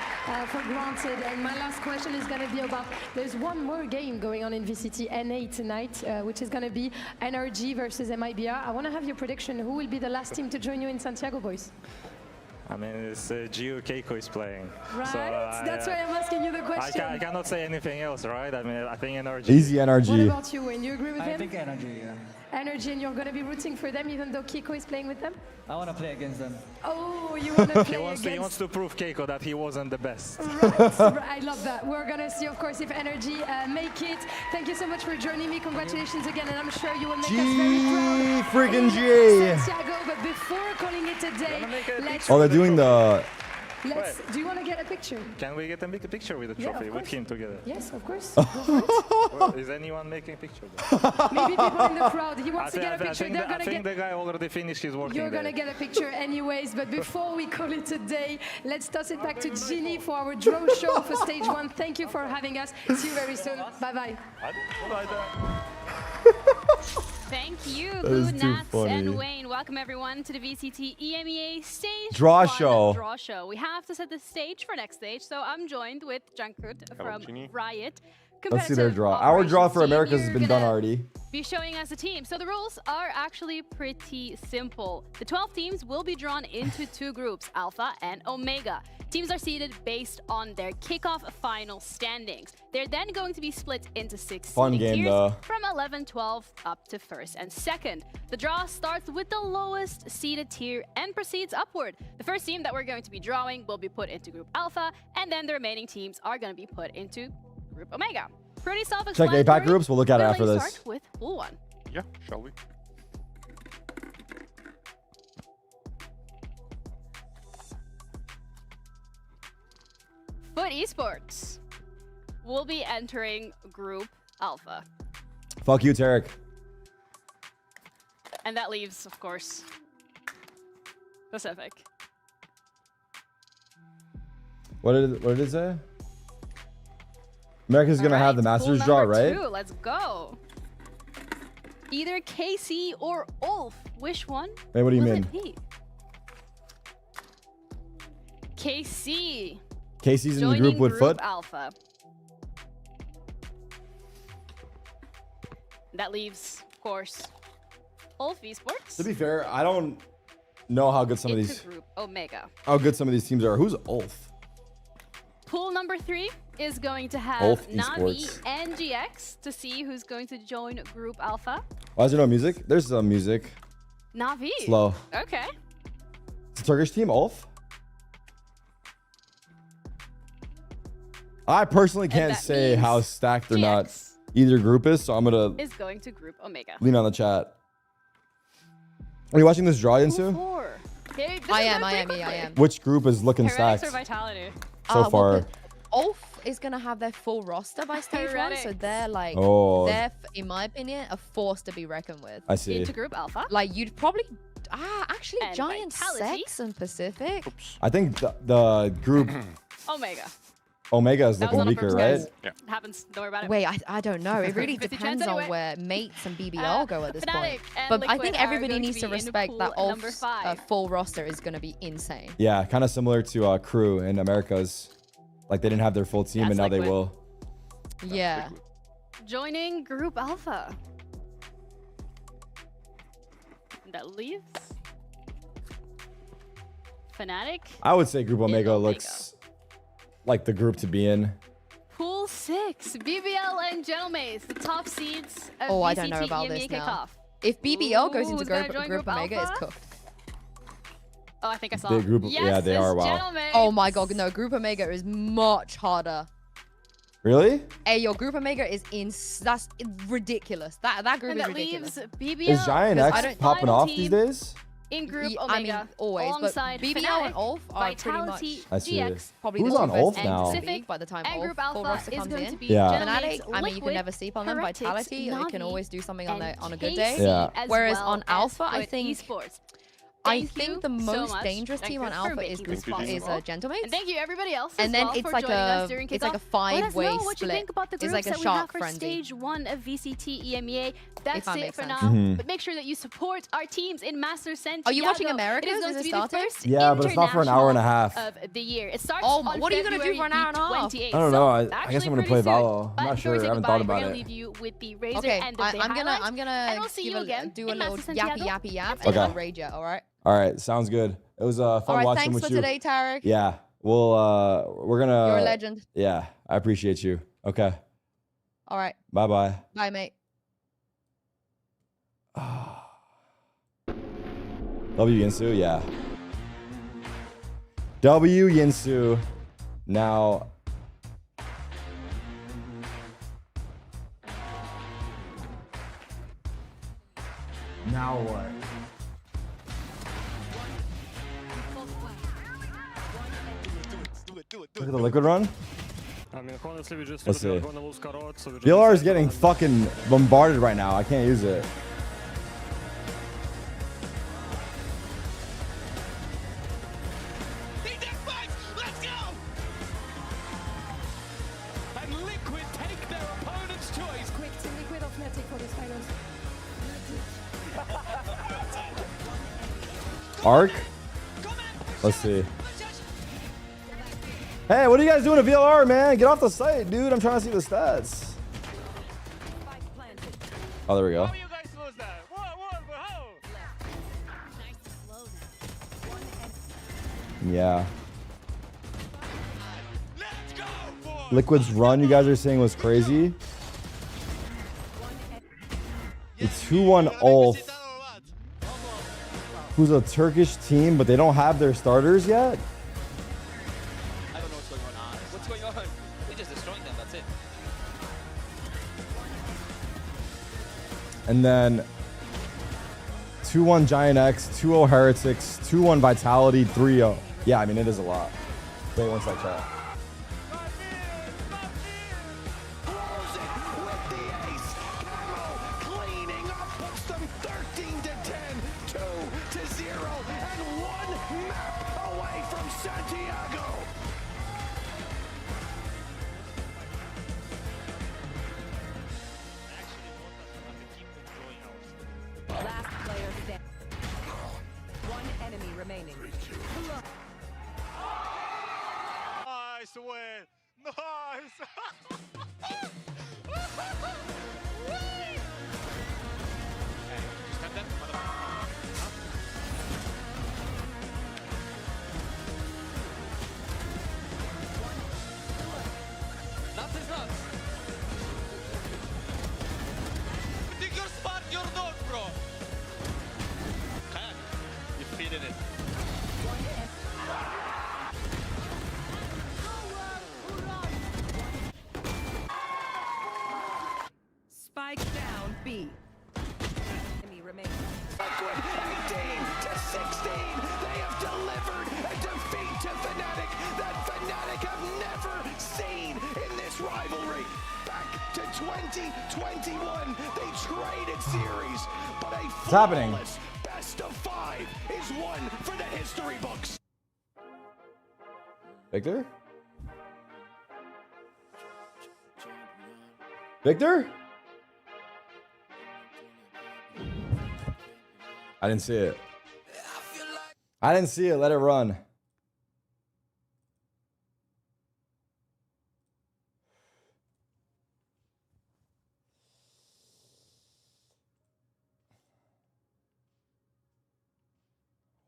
for granted. And my last question is going to be about, there's one more game going on in VCT NA tonight, which is going to be NRG versus MIBR. I want to have your prediction. Who will be the last team to join you in Santiago, boys? I mean, it's Gio Keiko is playing. Right, so, that's why I'm asking you the question. I cannot say anything else, right? I mean, I think NRG. Easy NRG. What about you, Wayne? You agree with him? I think NRG, yeah. NRG, and you're going to be rooting for them even though Keiko is playing with them? I want to play against them. Oh, you want to play He wants to prove Keiko that he wasn't the best. Right, I love that. We're going to see, of course, if NRG make it. Thank you so much for joining me. Congratulations again, and I'm sure you will make us very proud. Freaking G! Santiago, but before calling it a day, let's... Oh, they're doing the... Do you want to get a picture? Can we get a picture with the trophy, with him together? Yes, of course. Well, is anyone making pictures? Maybe people in the crowd. He wants to get a picture. I think the guy already finished his work. You're going to get a picture anyways, but before we call it a day, let's toss it back to Ginny for our drone show for stage 1. Thank you for having us. See you very soon. Bye-bye. Thank you, That is Boo, too Nats, funny. and Wayne. Welcome everyone to the VCT EMEA stage Draw 1 show. Draw show. We have to set the stage for next stage, so I'm joined with Junkert from Riot. Let's see their draw. Our draw for Americas has been done already. Be showing us a team. So the rules are actually pretty simple. The 12 teams will be drawn into 2 groups, Alpha and Omega. Teams are seeded based on their kickoff final standings. They're then going to be split into 6 Fun seeding game, tiers though. from 11, 12 up to 1st and 2nd. The draw starts with the lowest seeded tier and proceeds upward. The first team that we're going to be drawing will be put into Group Alpha, and then the remaining teams are going to be put into Group Omega. Pretty self-explanatory. Check APAC groups. We'll look at it after this. Start with Pool 1. Yeah, shall we? Foot Esports will be entering Group Alpha. Fuck you, Tarik. And that leaves, of course, Pacific. What did it say? America's gonna have the Masters Pool draw, number right? 2, let's go. Either KC or Ulf. Which one? Hey, what do you will mean? it be? KC. Casey's in the joining group with Foot. Alpha. That leaves, of course, Ulf Esports. To be fair, I don't know how good some of into these Group Omega. how good some of these teams are. Who's Ulf? Pool number 3 is going to have Ulf Navi Esports. and GX to see who's going to join Group Alpha. Why is there no music? There's some music. Navi. Slow. Okay. It's a Turkish team, Ulf. I personally can't say how stacked or not either group is, so I'm gonna is going to Group Omega. lean on the chat. Are you watching this draw, Yinsu? I am. Which group is looking Heretics stacked or Vitality? so far? Ulf is gonna have their full roster by stage 1, so they're like, they're, in my opinion, a force to be reckoned with. I see. Into Group Alpha. Like, you'd probably, actually, And Giant Vitality. Sex and Pacific. I think the group Omega. Omega is That was looking on weaker, purpose, right? guys. It happens. Don't worry about it. Wait, I don't know. It really 50 depends chance anyway. on where Mates and BBL go at this Fnatic point. and But I Liquid think are everybody going to needs to be in respect pool that number Ulf's 5. full roster is going to be insane. Yeah, kind of similar to Crew in Americas. Like they didn't have their full team, and now they will. Yeah. Joining Group Alpha. That leaves Fnatic. I would say Group Omega looks like the group to be in. Pool 6, BBL and Gentlemates, the top seeds of Oh, VCT I don't know about EMEA this now. Kickoff. If BBL goes into who's gonna Group join Group Omega, it's Alpha? cooked. Oh, I think I saw. Big group, Yes, yeah, they are. Wow. Gentlemen. Oh my god, no, Group Omega is much harder. Really? Hey, your Group Omega is that's ridiculous. That group And is that ridiculous. leaves BBL. Is Giant Because X popping final off team these days? in Group I mean, Omega. always, but alongside BBL Fnatic, and Ulf are pretty much Vitality, I see. GX, probably Who's the on two best Ulf teams now? to beat by the time and Group full Alpha roster is comes going in. to be Yeah. Fnatic, Gentlemen's, I mean, you can Liquid, never sleep on them. Heretics, Vitality, they can Na'Vi, always do something on and a good KC day. Yeah. as Whereas well on as Alpha, I Foot think Esports. I Thank think you the so most much. dangerous Thank team you on for Alpha making is this possible. Gentlemates. And thank you everybody else And as then well it's for like joining us during it's like a Kickoff. Let us know five-way what you split. think about the It's groups like a that we have shark for frenzy. stage 1 of VCT EMEA. That's If that it makes for sense. now. Mhm. But make sure that you support our teams in Master Santiago. Are you watching Americas? It is going Is to it be started? the first Yeah, but it's not for an hour and a half. of the year. It starts Oh, on what are you gonna do February for an hour and a half? 28th. I don't know. I So guess actually I'm gonna pretty play soon. Valor. But I'm not before we sure. say I haven't goodbye, thought about We're going it. to leave you with the Razor Okay, and the I'm gonna and we'll see give you again do a in little Master yappy Santiago. yappy yap It's and Okay. then rage it. All right. All right, sounds good. It was fun All right. watching Thanks with for you. today, Tarik. Yeah, we're gonna. You're a legend. Yeah, I appreciate you. Okay, All right. bye bye. Bye, mate. W Yinsu, yeah. W Yinsu. Now. Now what? Look at the liquid run. Let's see. VLR is getting fucking bombarded right now. I can't use it. And Liquid take their opponent's choice. Quick, Team Liquid or Fnatic for this finals? Arc? Let's see. Hey, what are you guys doing to VLR, man? Get off the site, dude. I'm trying to see the stats. Oh, there we go. Yeah. Liquid's run, you guys are saying, was crazy. The 2-1 Ulf, who's a Turkish team, but they don't have their starters yet. I don't know what's going on. What's going on? We're just destroying them, that's it. And then 2-1 Giant X, 2-0 Heretics, 2-1 Vitality, 3-0. Yeah, I mean, it is a lot. Wait one sec, chat. Cleaning up, puts them 13-10, 2-0, and 1 map away from Santiago. Last player standing. One enemy remaining. Nice win! Nice! Nuts is nuts. Think you're smart, you're not, bro. Kayak, you're feeding it. 2021. They traded series, but a happening? flawless best of 5 is one for the history books. Victor? Victor? I didn't see it. I didn't see it. Let it run.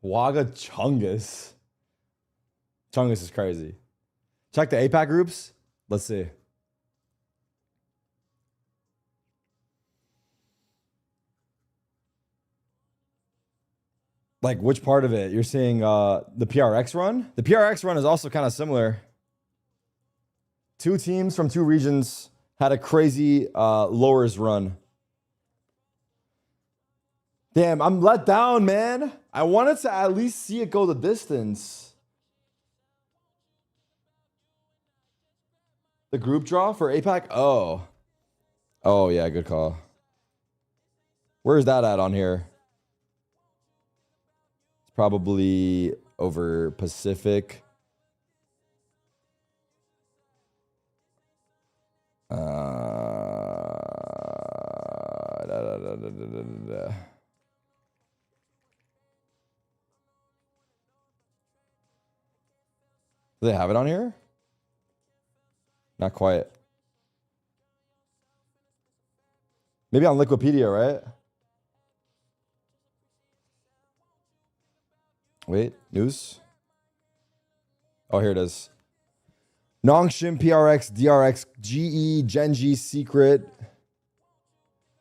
Waga Chungus. Chungus is crazy. Check the APAC groups. Let's see. Like, which part of it? You're seeing the PRX run? The PRX run is also kind of similar. 2 teams from 2 regions had a crazy lowers run. Damn, I'm let down, man. I wanted to at least see it go the distance. The group draw for APAC? Oh. Oh, yeah, good call. Where's that at on here? It's probably over Pacific. Do they have it on here? Not quite. Maybe on Liquipedia, right? Wait, news? Oh, here it is. Nongshim, PRX, DRX, GE, Genji, Secret,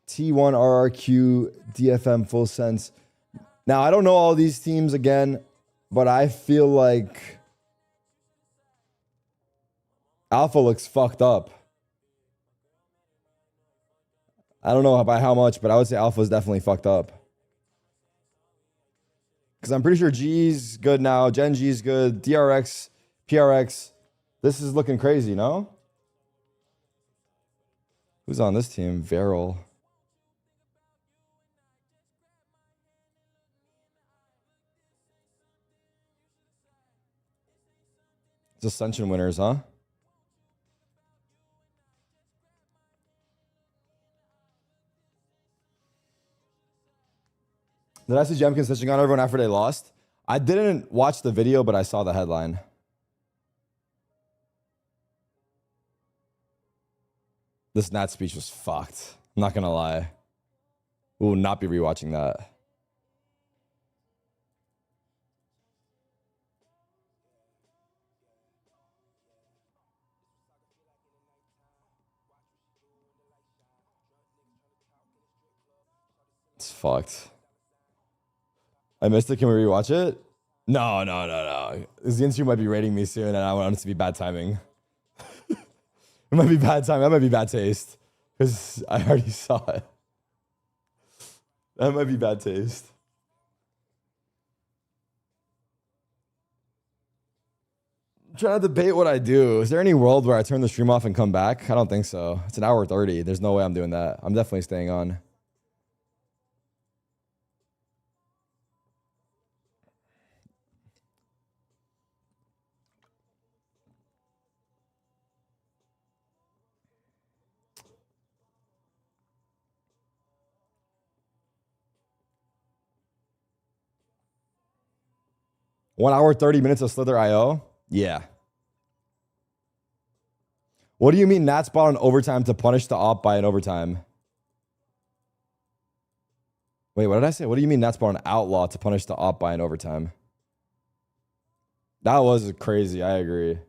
T1, RRQ, DFM, Full Sense. Now, I don't know all these teams again, but I feel like Alpha looks fucked up. I don't know by how much, but I would say Alpha is definitely fucked up. Because I'm pretty sure G's good now. Genji's good. DRX, PRX. This is looking crazy, no? Who's on this team? Varel. It's Ascension winners, huh? Did I see Jemkin snitching on everyone after they lost? I didn't watch the video, but I saw the headline. This Nat speech was fucked. I'm not gonna lie. We will not be rewatching that. It's fucked. I missed it. Can we rewatch it? No. Zinsu might be rating me soon, and I want it to be bad timing. It might be bad timing. That might be bad taste. Because I already saw it. That might be bad taste. I'm trying to debate what I do. Is there any world where I turn the stream off and come back? I don't think so. It's an hour 30. There's no way I'm doing that. I'm definitely staying on. One hour, 30 minutes of Slither IO? Yeah. What do you mean Nat spot on overtime to punish the op by an overtime? Wait, what did I say? What do you mean Nat spot on outlaw to punish the op by an overtime? That was crazy. I agree.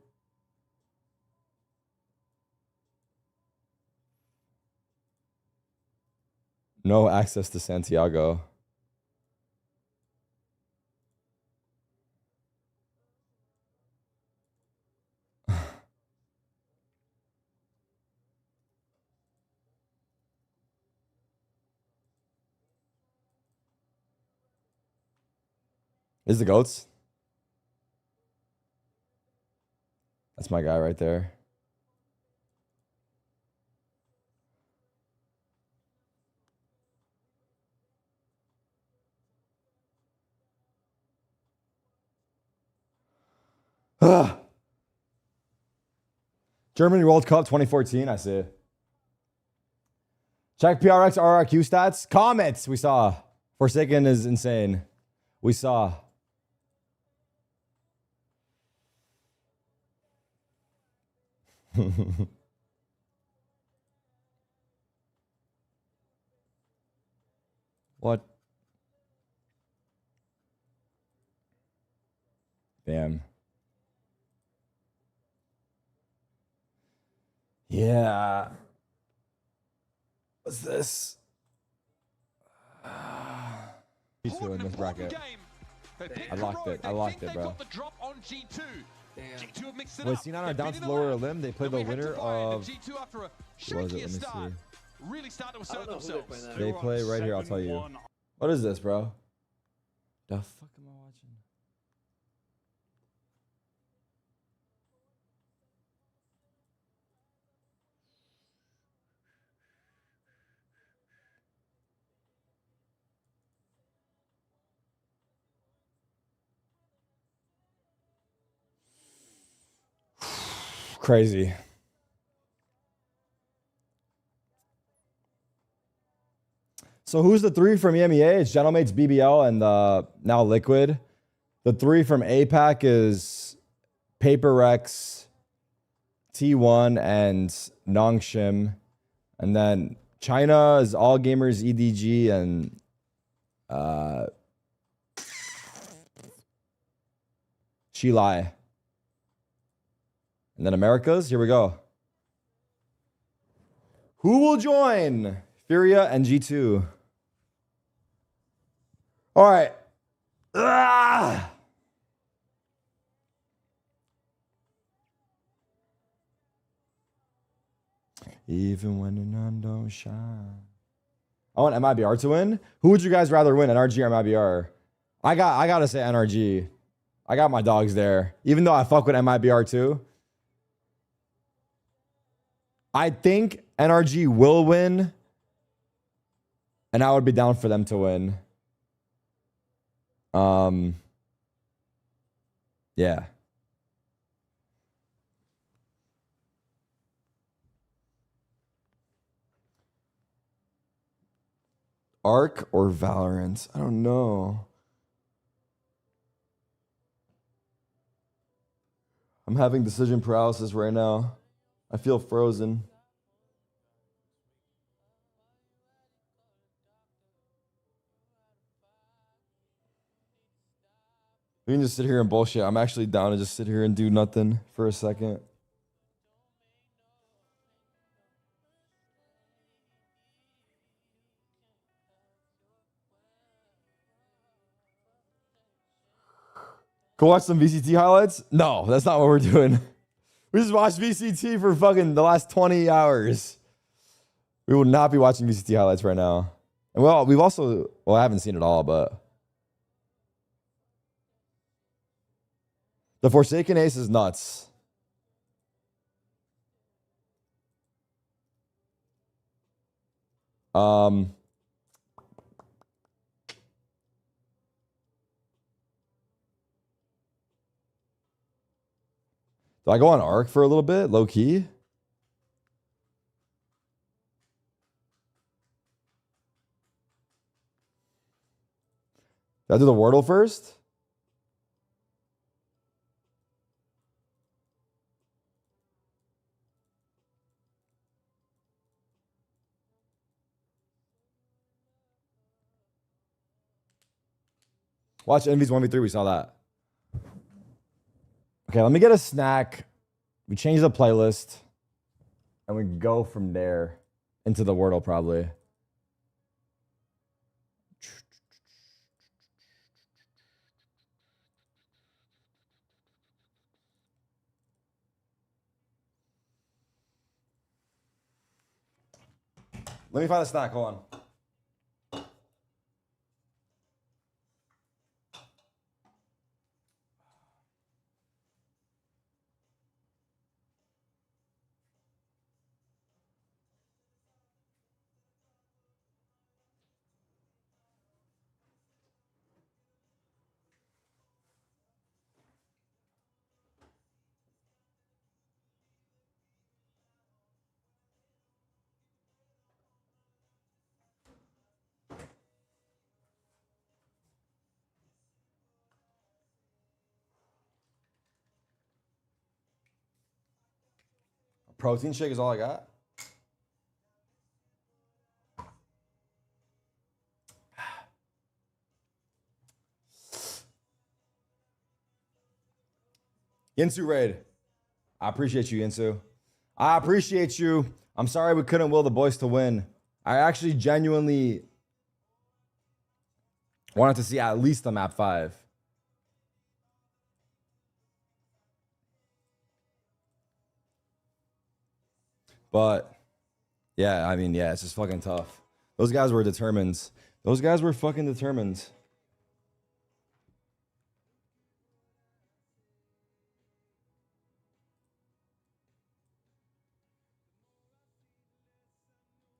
No access to Santiago. Is the GOATs? That's my guy right there. Germany World Cup 2014, I see. Check PRX RRQ stats. Comments, we saw. Forsaken is insane. We saw. What? Damn. Yeah. What's this? G2 in this bracket. I locked it. I locked it, bro. Wait, C9 are down to the lower limb. They play the winner of. What was it? Let me see. Really starting to assert themselves. They play right here. I'll tell you. What is this, bro? The fuck am I watching? Crazy. So who's the three from EMEA? It's Gentlemates, BBL, and now Liquid. The three from APAC is Paper Rex, T1, and Nongshim. And then China is All Gamers, EDG, and Chilai. And then Americas, here we go. Who will join? Furia and G2. All right. Ah! Even when the sun don't shine. I want MIBR to win. Who would you guys rather win, NRG or MIBR? I gotta say NRG. I got my dogs there. Even though I fuck with MIBR too. I think NRG will win. And I would be down for them to win. Yeah. Arc or Valorant? I don't know. I'm having decision paralysis right now. I feel frozen. We can just sit here and bullshit. I'm actually down to just sit here and do nothing for a second. Go watch some VCT highlights? No, that's not what we're doing. We just watched VCT for fucking the last 20 hours. We will not be watching VCT highlights right now. And well, we've also, well, I haven't seen it all, but the Forsaken Ace is nuts. Do I go on Arc for a little bit, low key? Do I do the Wordle first? Watch Envy's 1v3. We saw that. Okay, let me get a snack. We change the playlist. And we go from there into the Wordle probably. Let me find a snack. Hold on. Protein shake is all I got? Yinsu raid. I appreciate you, Yinsu. I appreciate you. I'm sorry we couldn't will the boys to win. I actually genuinely wanted to see at least a map 5. But yeah, I mean, yeah, it's just fucking tough. Those guys were determined. Those guys were fucking determined.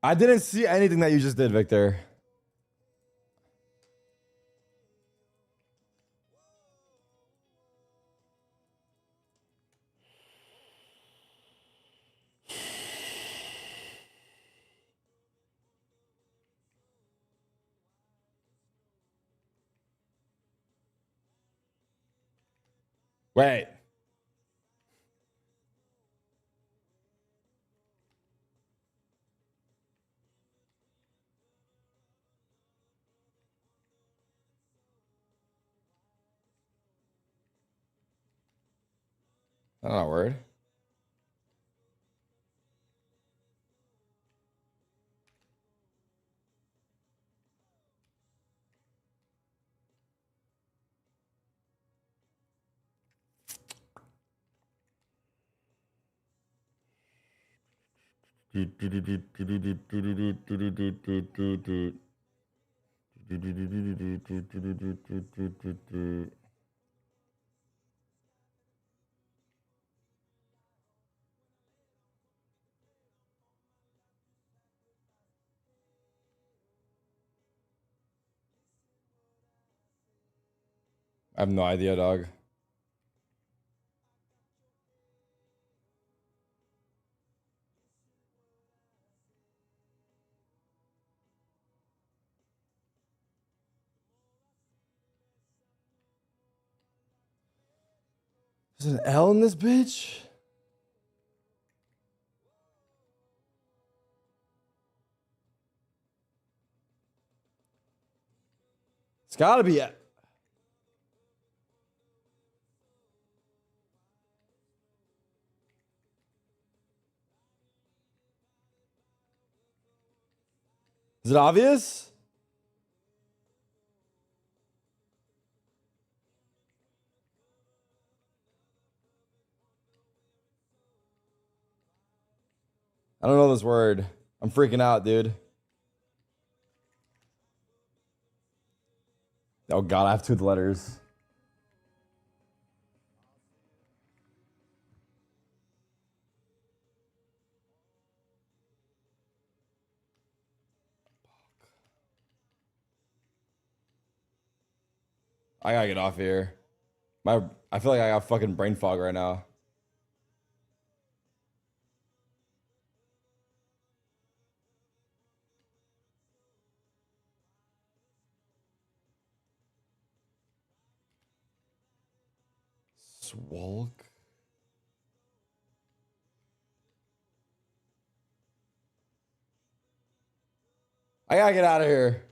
I didn't see anything that you just did, Victor. Wait. That's not a word. I have no idea, dog. There's an L in this bitch? It's gotta be it. Is it obvious? I don't know this word. I'm freaking out, dude. Oh God, I have 2 letters. I gotta get off here. I feel like I got fucking brain fog right now. Swalk. I gotta get out of here.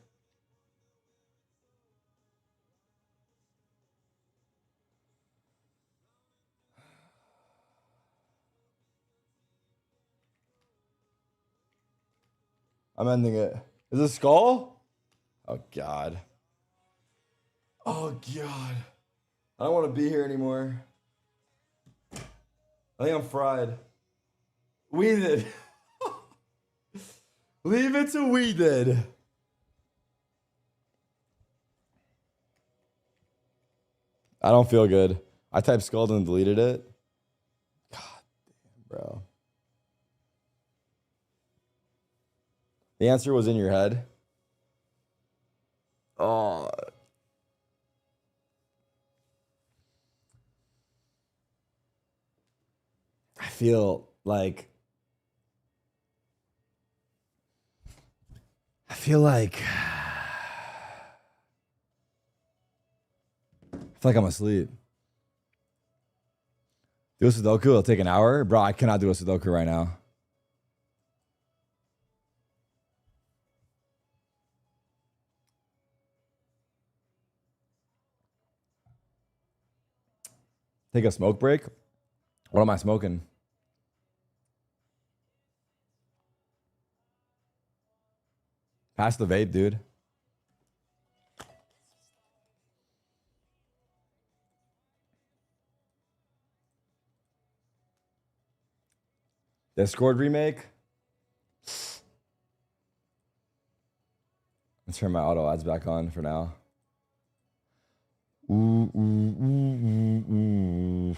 I'm ending it. Is it skull? Oh God. Oh God. I don't want to be here anymore. I think I'm fried. We did. Leave it to we did. I don't feel good. I typed skull and deleted it. God damn, bro. The answer was in your head. Oh. I feel like I'm asleep. Do a Sudoku, it'll take an hour. Bro, I cannot do a Sudoku right now. Take a smoke break? What am I smoking? Pass the vape, dude. Discord remake. Let's turn my auto ads back on for now. Ooh, ooh, ooh, ooh, ooh.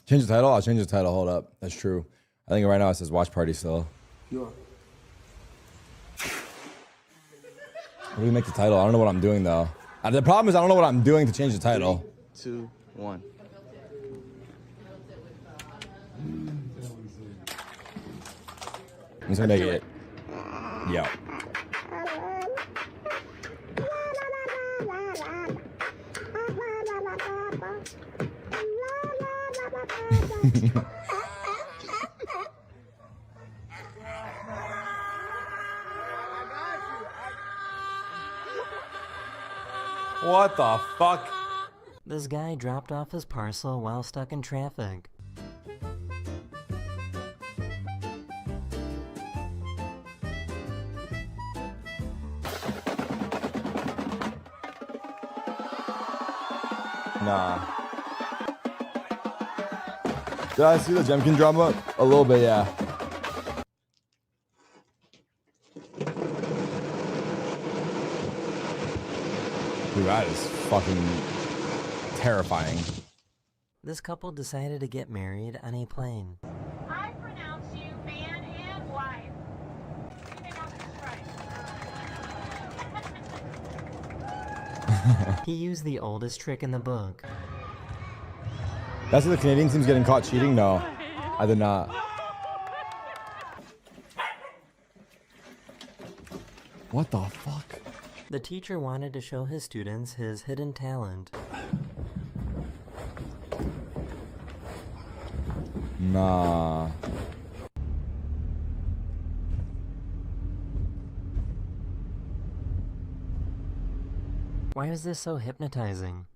Change the title? I'll change the title. Hold up. That's true. I think right now it says watch party still. What do we make the title? I don't know what I'm doing though. The problem is I don't know what I'm doing to change the title. 3, 2, 1. I'm just gonna make it. Yo. What the fuck? This guy dropped off his parcel while stuck in traffic. Nah. Did I see the Jemkin drama? A little bit, yeah. Dude, that is fucking terrifying. This couple decided to get married on a plane. I pronounce you man and wife. You pronounce this right. He used the oldest trick in the book. That's what the Canadian team's getting caught cheating? No, I did not. What the fuck? The teacher wanted to show his students his hidden talent. Nah. Why is this so hypnotizing?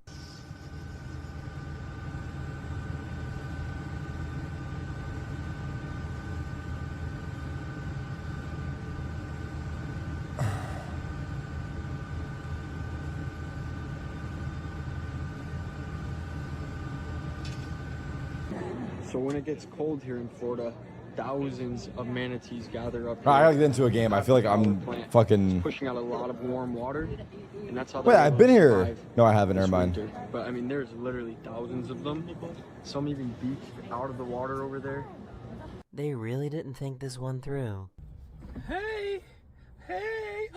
So when it gets cold here in Florida, thousands of manatees gather up. I gotta get into a game. I feel like I'm fucking pushing out a lot of warm water, and that's how. Wait, I've been here. No, I haven't. Never mind. But I mean, there's literally thousands of them. Some even beached out of the water over there. They really didn't think this one through. Hey, hey.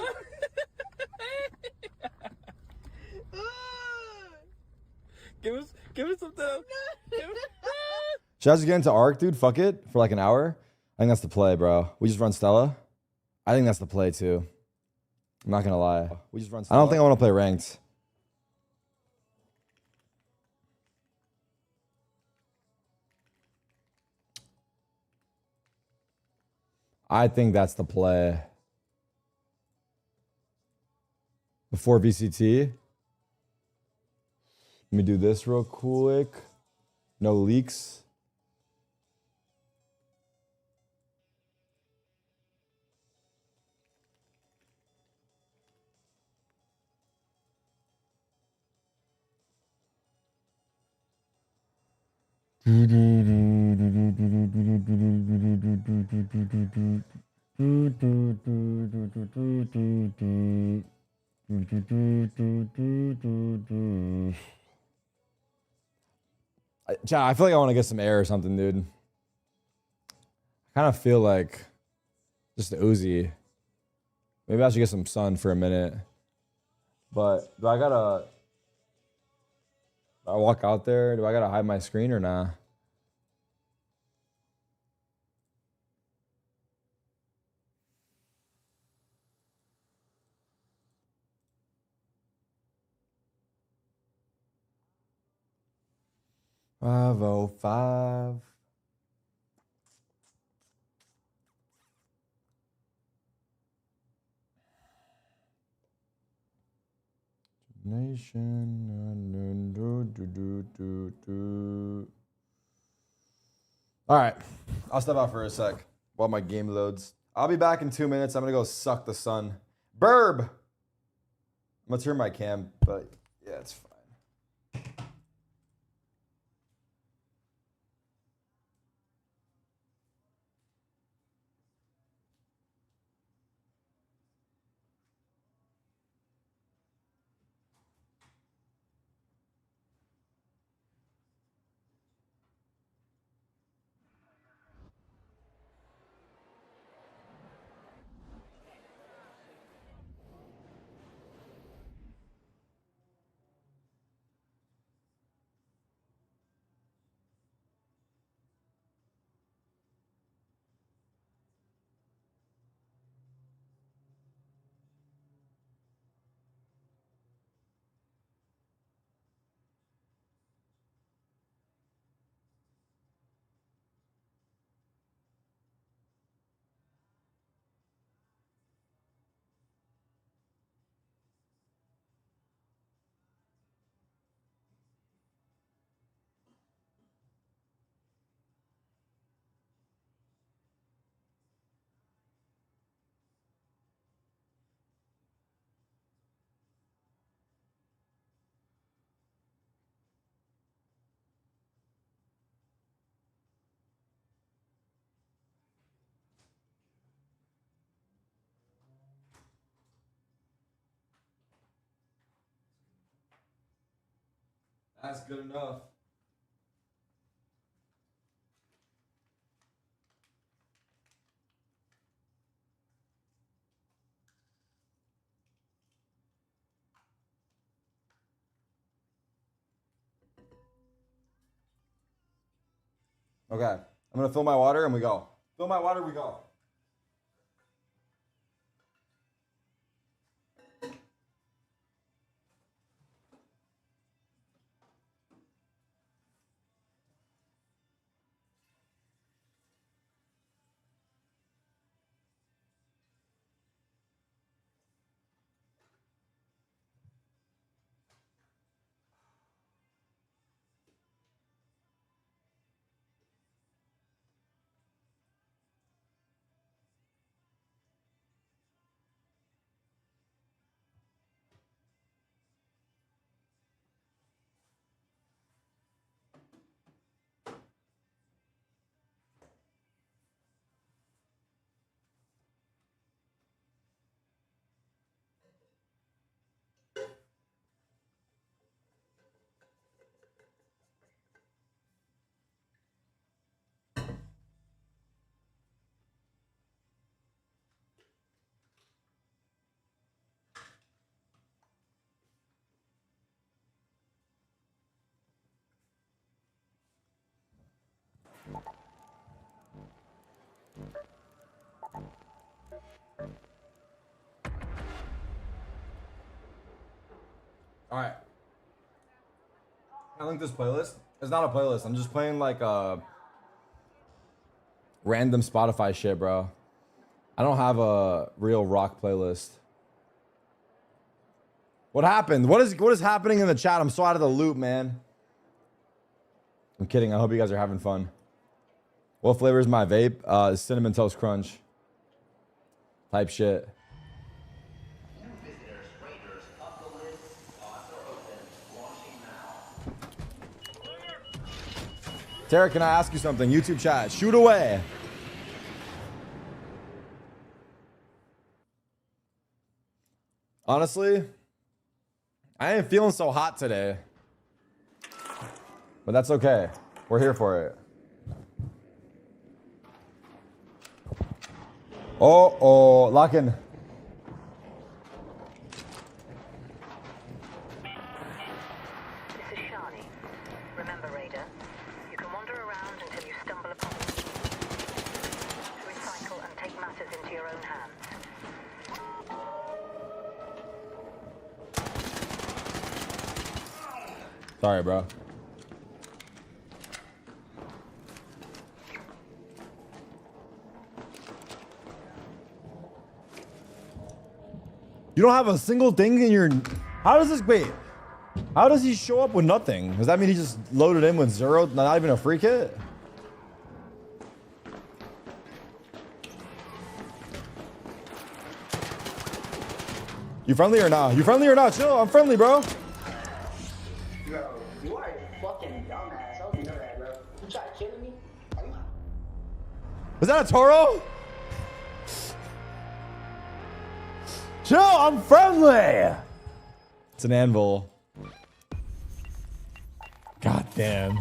Give us some time. Should I just get into Arc, dude? Fuck it. For like an hour? I think that's the play, bro. We just run Stella? I think that's the play, too. I'm not gonna lie. We just run Stella. I don't think I want to play ranked. I think that's the play. Before VCT. Let me do this real quick. No leaks. Chat, I feel like I want to get some air or something, dude. I kind of feel like just the Uzi. Maybe I should get some sun for a minute. But do I gotta walk out there? Do I gotta hide my screen or nah? $505. Nation. All right. I'll step out for a sec while my game loads. I'll be back in 2 minutes. I'm going to go suck the sun. Burb! I'm going to turn my cam, but yeah, it's fine. That's good enough. Okay. I'm going to fill my water and we go. Fill my water, we go. All right. I link this playlist. It's not a playlist. I'm just playing like a random Spotify shit, bro. I don't have a real rock playlist. What happened? What is happening in the chat? I'm so out of the loop, man. I'm kidding. I hope you guys are having fun. What flavor is my vape? Cinnamon Toast Crunch. Type shit. Tarik, can I ask you something? YouTube chat, shoot away. Honestly, I ain't feeling so hot today. But that's okay. We're here for it. Oh, lock in. Sorry, bro. You don't have a single thing in your... How does this... Wait. How does he show up with nothing? Does that mean he just loaded in with 0? Not even a free kit? You friendly or not? You friendly or not? Chill. I'm friendly, bro. Bro, you are a fucking dumbass. I hope you know that, bro. You try killing me? Was that a Toro? Chill, I'm friendly. It's an anvil. God damn.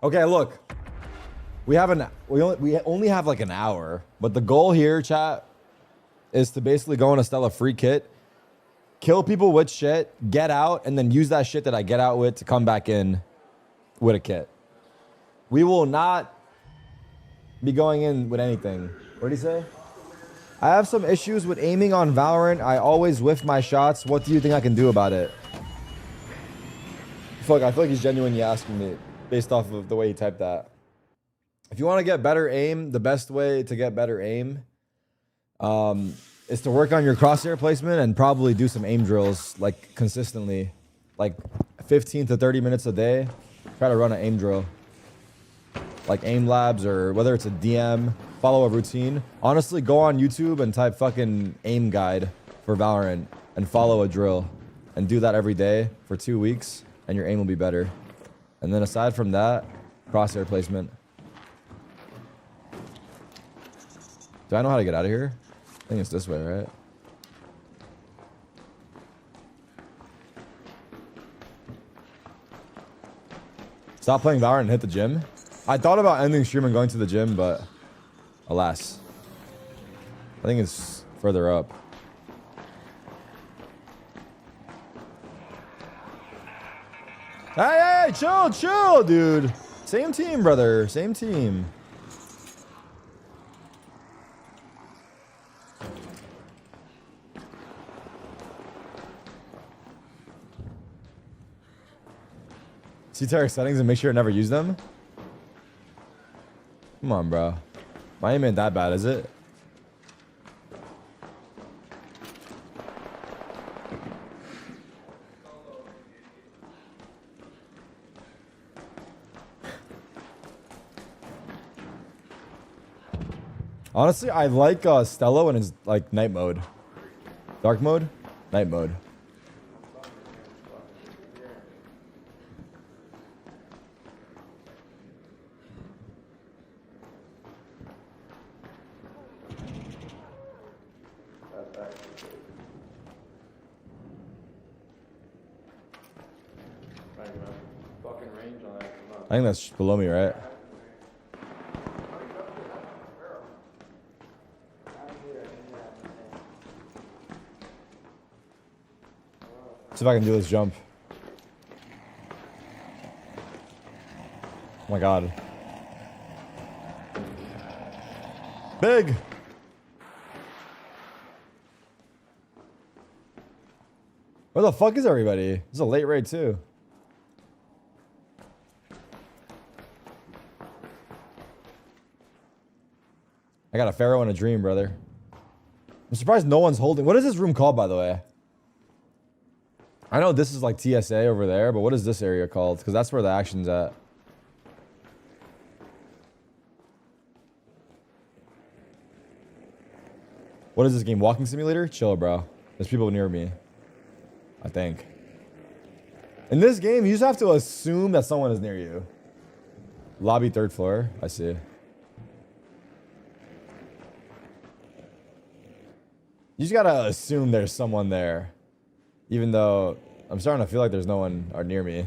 Okay, look. We only have like an hour, but the goal here, chat, is to basically go on a Stella free kit, kill people with shit, get out, and then use that shit that I get out with to come back in with a kit. We will not be going in with anything. What did he say? I have some issues with aiming on Valorant. I always whiff my shots. What do you think I can do about it? Fuck, I feel like he's genuinely asking me based off of the way he typed that. If you want to get better aim, the best way to get better aim is to work on your crosshair placement and probably do some aim drills like consistently, like 15 to 30 minutes a day. Try to run an aim drill, like aim labs, or whether it's a DM, follow a routine. Honestly, go on YouTube and type fucking aim guide for Valorant and follow a drill and do that every day for 2 weeks and your aim will be better. And then aside from that, crosshair placement. Do I know how to get out of here? I think it's this way, right? Stop playing Valorant and hit the gym. I thought about ending stream and going to the gym, but alas. I think it's further up. Hey, chill, dude. Same team, brother. Same team. See Tarik's settings and make sure to never use them? Come on, bro. My aim ain't that bad, is it? Honestly, I like Stella when it's like night mode. Dark mode? Night mode. I think that's below me, right? See if I can do this jump. Oh my god. Big! Where the fuck is everybody? This is a late raid too. I got a Pharaoh and a dream, brother. I'm surprised no one's holding. What is this room called, by the way? I know this is like TSA over there, but what is this area called? Because that's where the action's at. What is this game? Walking simulator? Chill, bro. There's people near me. I think. In this game, you just have to assume that someone is near you. Lobby 3rd floor. I see. You just gotta assume there's someone there. Even though I'm starting to feel like there's no one near me.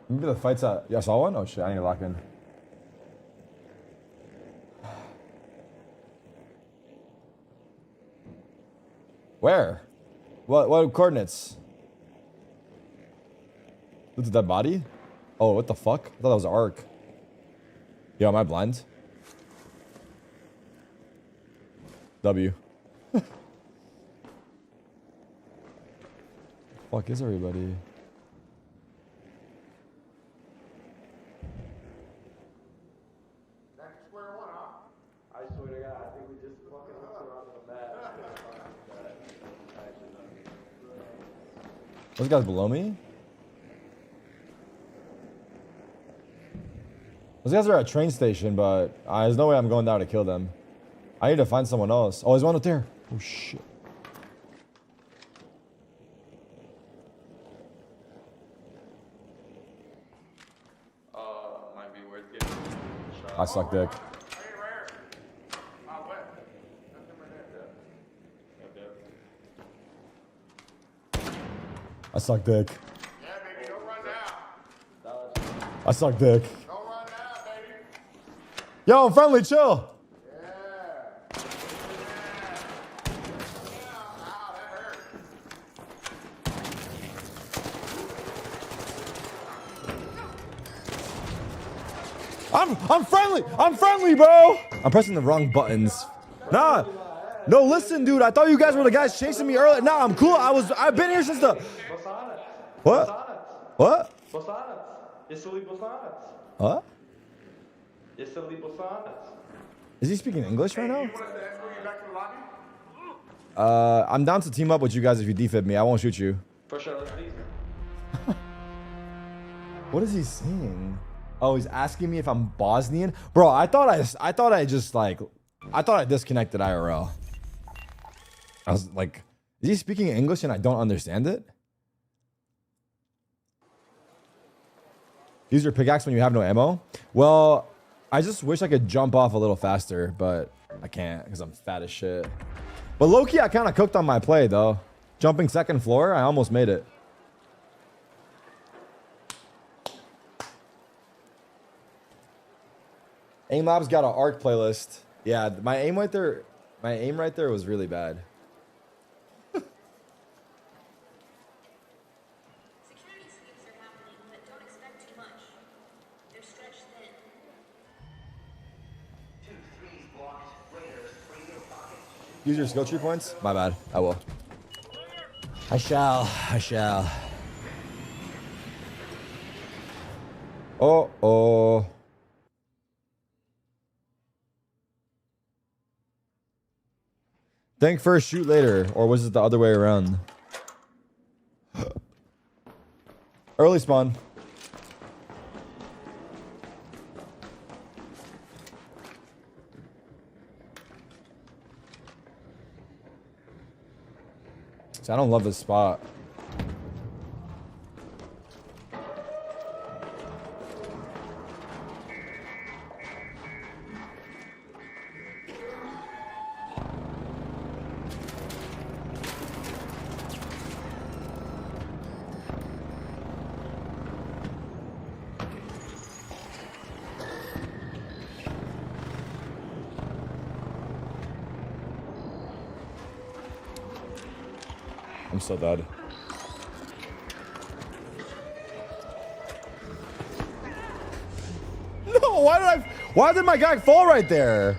Maybe the fight's at... Yeah, I saw one? Oh shit, I need to lock in. Where? What coordinates? That's a dead body? Oh, what the fuck? I thought that was Arc. Yo, am I blind? W. Fuck is everybody? I swear to God, I think we just fucking looked around the map. Those guys below me? Those guys are at a train station, but there's no way I'm going down to kill them. I need to find someone else. Oh, there's one up there. Oh, shit. Might be worth getting a shot. I suck dick. I suck dick. I suck dick. Yo, I'm friendly, chill. I'm friendly, bro. I'm pressing the wrong buttons. Nah. No, listen, dude. I thought you guys were the guys chasing me earlier. Nah, I'm cool. I've been here since the... What? What? What? Is he speaking English right now? I'm down to team up with you guys if you defib me. I won't shoot you. For sure, let's leave. What is he saying? Oh, he's asking me if I'm Bosnian? Bro, I thought I disconnected IRL. I was like, is he speaking English and I don't understand it? Use your pickaxe when you have no ammo? Well, I just wish I could jump off a little faster, but I can't because I'm fat as shit. But low-key, I kind of cooked on my play, though. Jumping 2nd floor, I almost made it. Aim Lab's got an ARC playlist. Yeah, my aim right there was really bad. Use your skill tree points? My bad. I will. I shall. Oh. Think first, shoot later. Or was it the other way around? Early spawn. I don't love this spot. I'm so dead. No, why did my guy fall right there?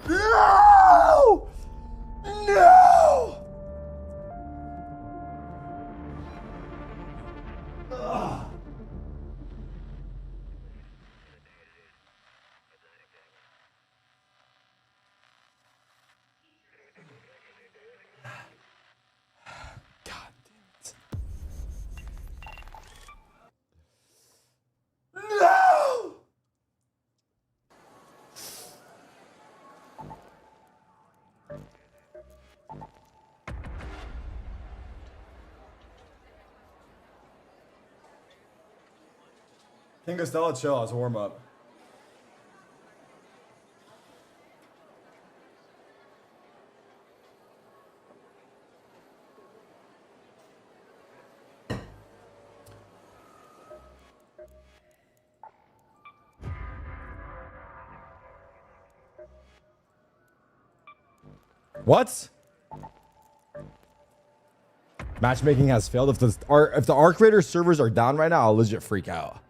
No! No! Ugh. No! King Costello, chill. It's a warm up. What? Matchmaking has failed. If the Arc Raider servers are down right now, I'll legit freak out.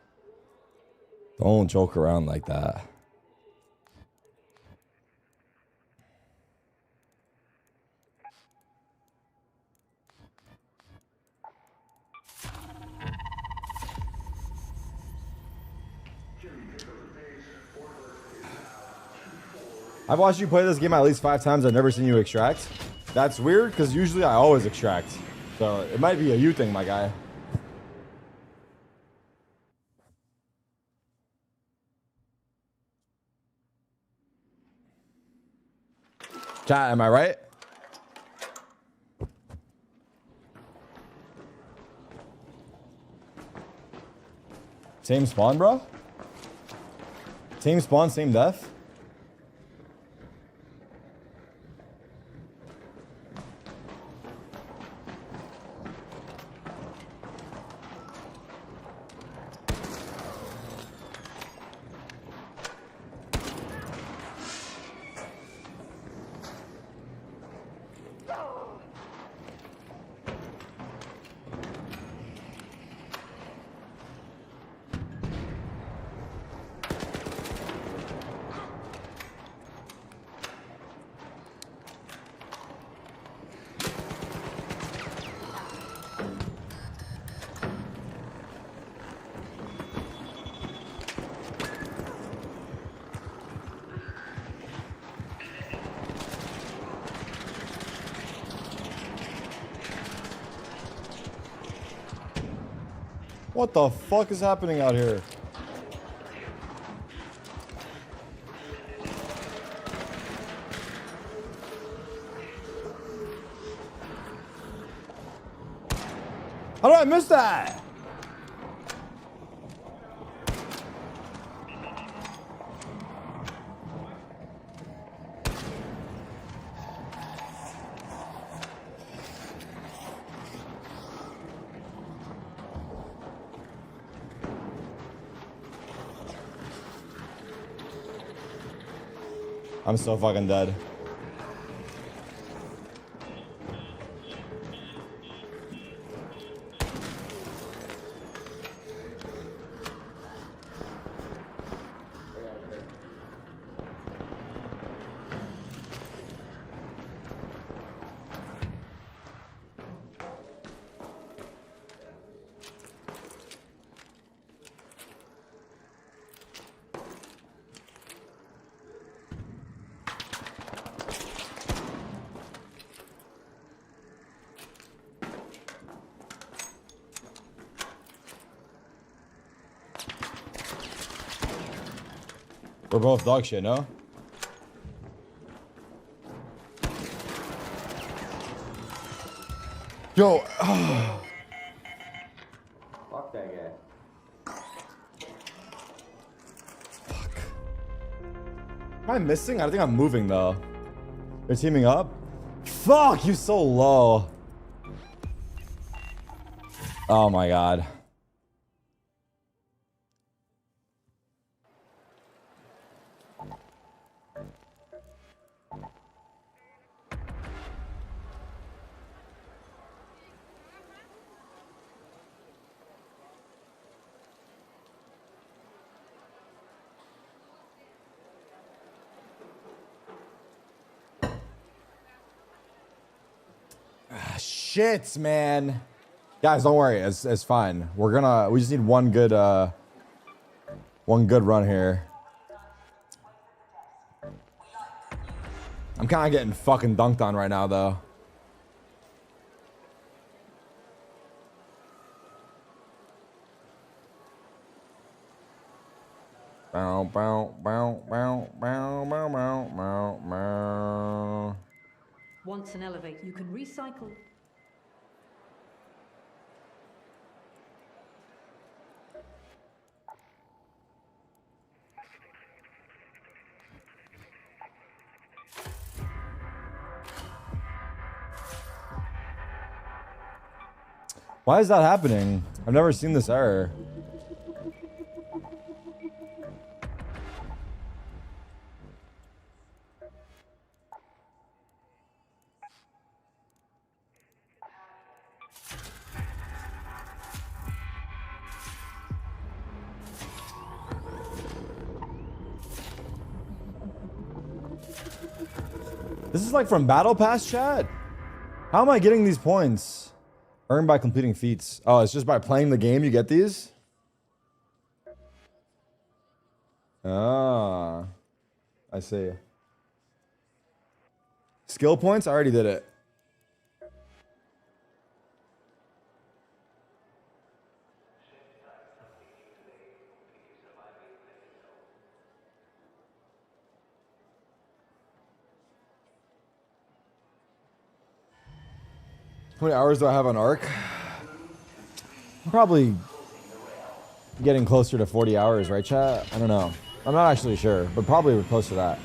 Don't joke around like that. I've watched you play this game at least 5 times. I've never seen you extract. That's weird because usually I always extract. So it might be a you thing, my guy. Chat, am I right? Same spawn, bro? Same spawn, same death? What the fuck is happening out here? How did I miss that? I'm so fucking dead. We're both dog shit, no? Yo. Fuck that guy. Fuck. Am I missing? I think I'm moving though. They're teaming up? Fuck, you so low. Oh my god. Shit, man. Guys, don't worry. It's fine. We just need one good run here. I'm kind of getting fucking dunked on right now, though. Bow, bow, bow, bow, bow, bow, bow, bow, bow. Once an elevator, you can recycle. Why is that happening? I've never seen this error. This is like from Battle Pass chat? How am I getting these points? Earned by completing feats. Oh, it's just by playing the game you get these? Ah. I see. Skill points? I already did it. How many hours do I have on Arc? I'm probably getting closer to 40 hours, right, chat? I don't know. I'm not actually sure, but probably we're close to that.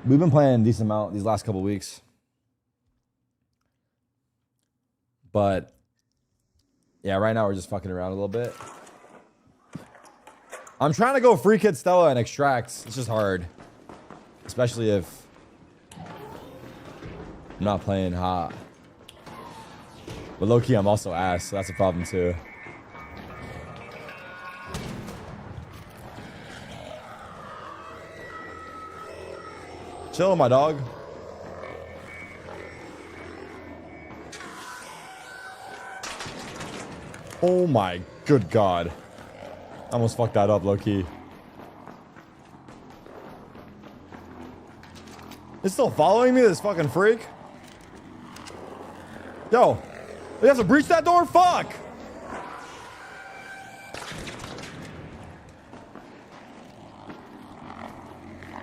We've been playing a decent amount these last couple weeks. But yeah, right now we're just fucking around a little bit. I'm trying to go free kid Stella and extract. It's just hard. Especially if I'm not playing hot. But low-key, I'm also ass, so that's a problem too. Chill, my dog. Oh my good god. I almost fucked that up, low-key. It's still following me, this fucking freak? Yo, you have to breach that door? Fuck!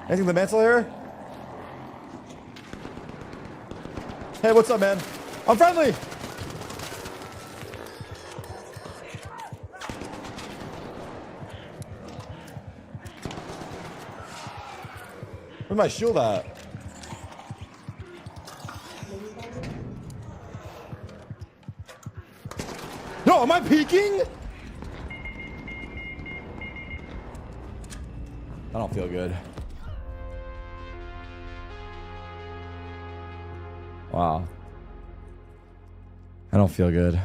Anything the mantle here? Hey, what's up, man? I'm friendly! Where's my shield at? No, am I peeking? I don't feel good. Wow. I don't feel good.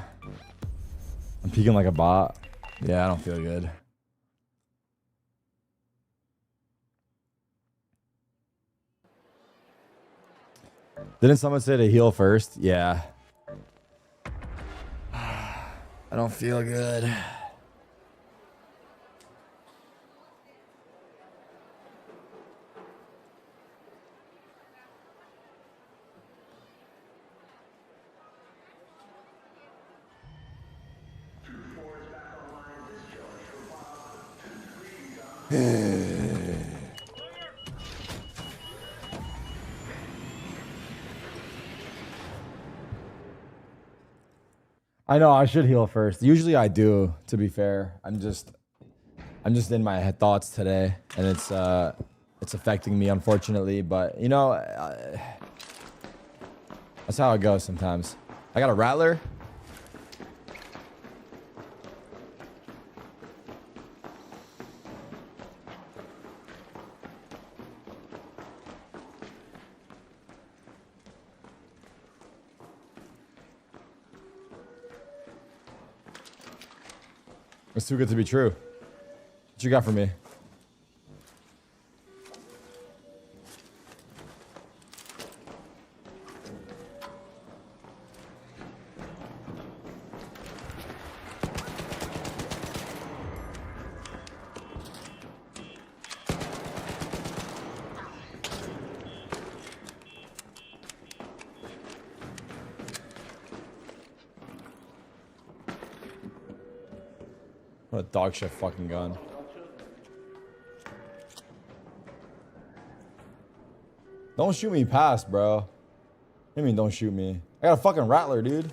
I'm peeking like a bot. Yeah, I don't feel good. Didn't someone say to heal first? Yeah. I don't feel good. I know I should heal first. Usually I do, to be fair. I'm just in my thoughts today, and it's affecting me, unfortunately. But you know, that's how it goes sometimes. I got a rattler. It's too good to be true. What you got for me? What a dog shit fucking gun. Don't shoot me past, bro. What do you mean don't shoot me? I got a fucking rattler, dude.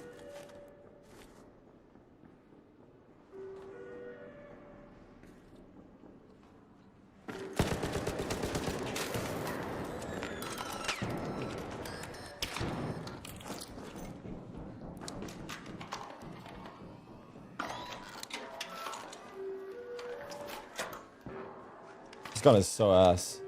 This gun is so ass.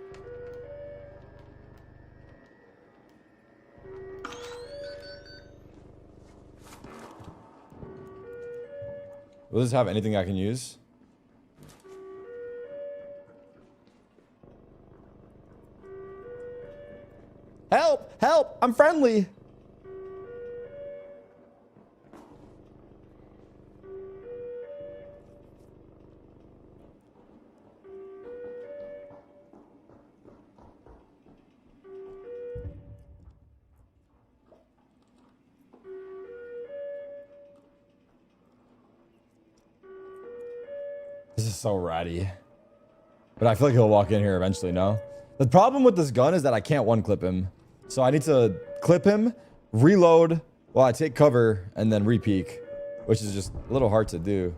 Will this have anything I can use? Help! Help! I'm friendly! This is so ratty. But I feel like he'll walk in here eventually, no? The problem with this gun is that I can't one-clip him. So I need to clip him, reload while I take cover, and then re-peek. Which is just a little hard to do.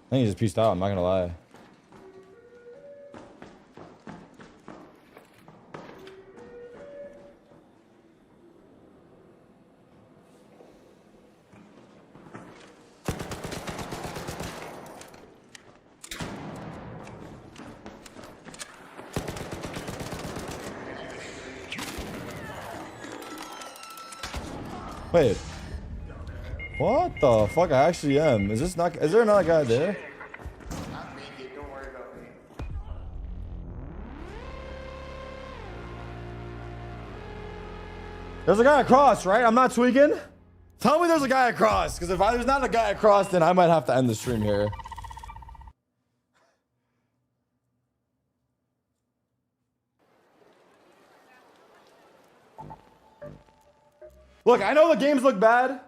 I think he just pieced out, I'm not gonna lie. Wait. What the fuck? I actually am. Is this not? Is there another guy there? There's a guy across, right? I'm not tweaking. Tell me there's a guy across, because if there's not a guy across, then I might have to end the stream here. Look, I know the games look bad,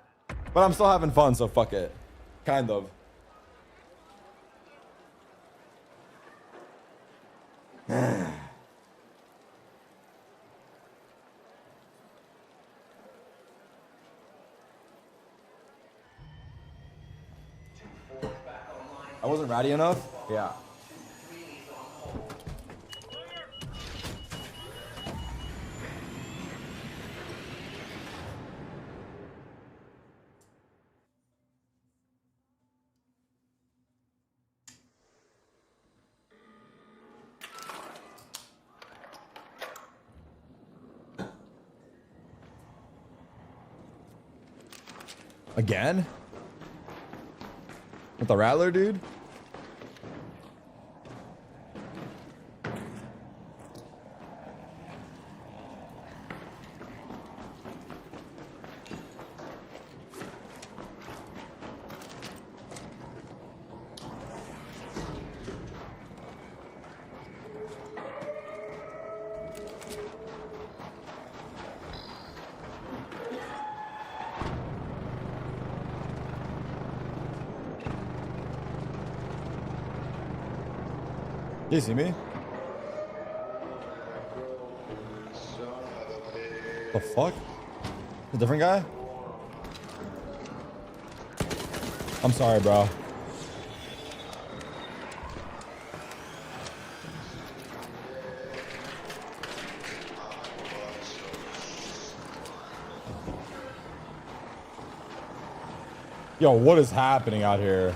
but I'm still having fun, so fuck it. Kind of. I wasn't ratty enough? Yeah. Again? With the Rattler, dude? Do you see me? The fuck? A different guy? I'm sorry, bro. Yo, what is happening out here?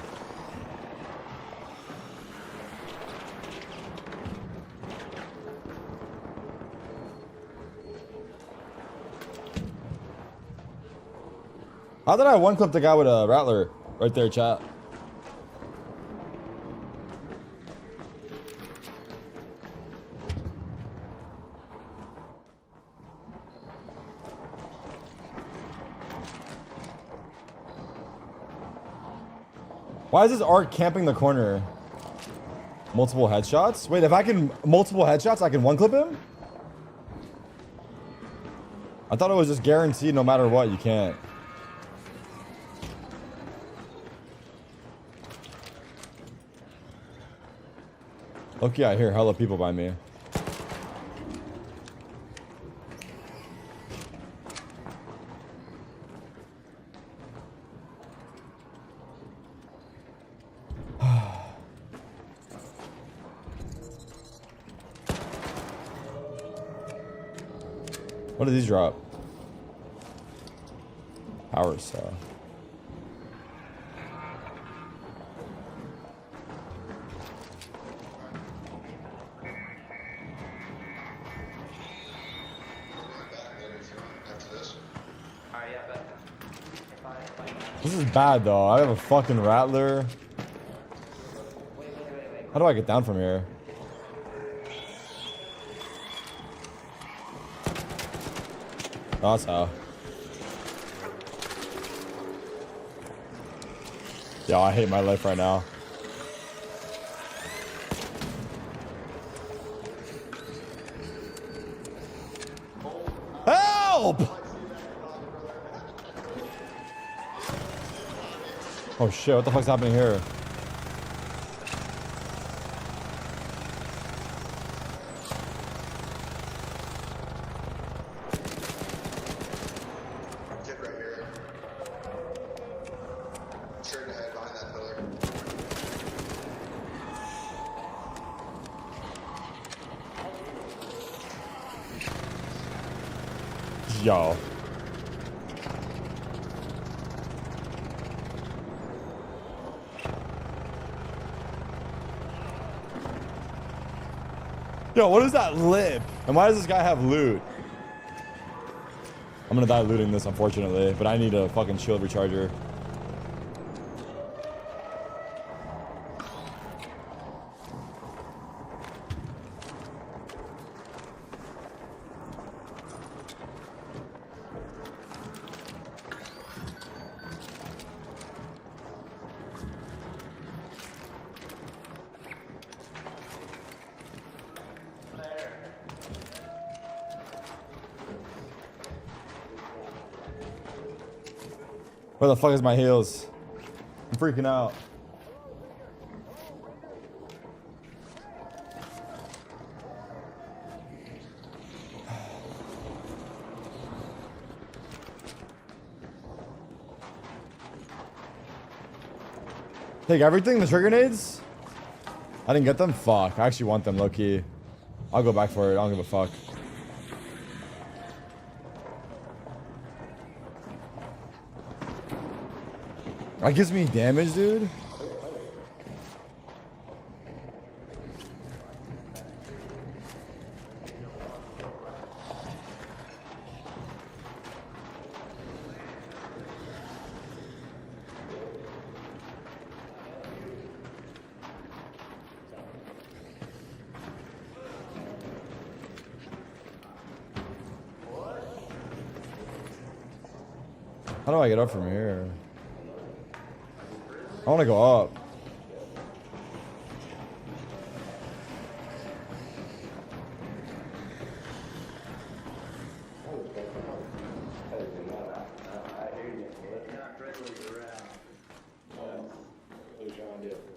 How did I one-clip the guy with a Rattler right there, chat? Why is this Arc camping the corner? Multiple headshots? Wait, if I can multiple headshots, I can one-clip him? I thought it was just guaranteed no matter what, you can't. Okay, I hear hella people by me. What did these drop? Power cell. This is bad though. I have a fucking rattler. How do I get down from here? Oh, that's how. Yo, I hate my life right now. Help! Oh shit, what the fuck's happening here? Yo. Yo, what is that lip? And why does this guy have loot? I'm gonna die looting this, unfortunately, but I need a fucking shield recharger. Where the fuck is my heals? I'm freaking out. Take everything, the trigger nades? I didn't get them? Fuck. I actually want them low key. I'll go back for it. I don't give a fuck. That gives me damage, dude. How do I get up from here? I want to go up.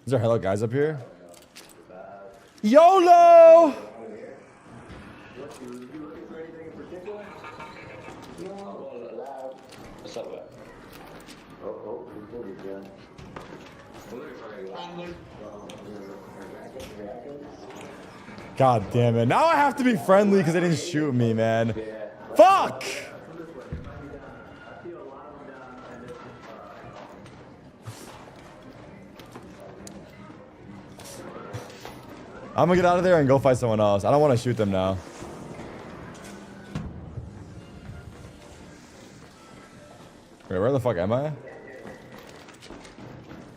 Is there hella guys up here? YOLO! What's up, man? God damn it. Now I have to be friendly because they didn't shoot me, man. Fuck! I'm gonna get out of there and go fight someone else. I don't want to shoot them now. Wait, where the fuck am I?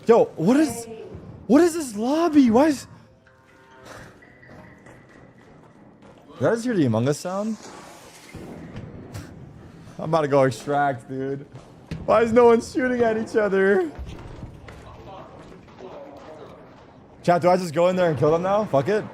Yo, what is this lobby? Why is... Did I just hear the Among Us sound? I'm about to go extract, dude. Why is no one shooting at each other? Chat, do I just go in there and kill them now? Fuck it.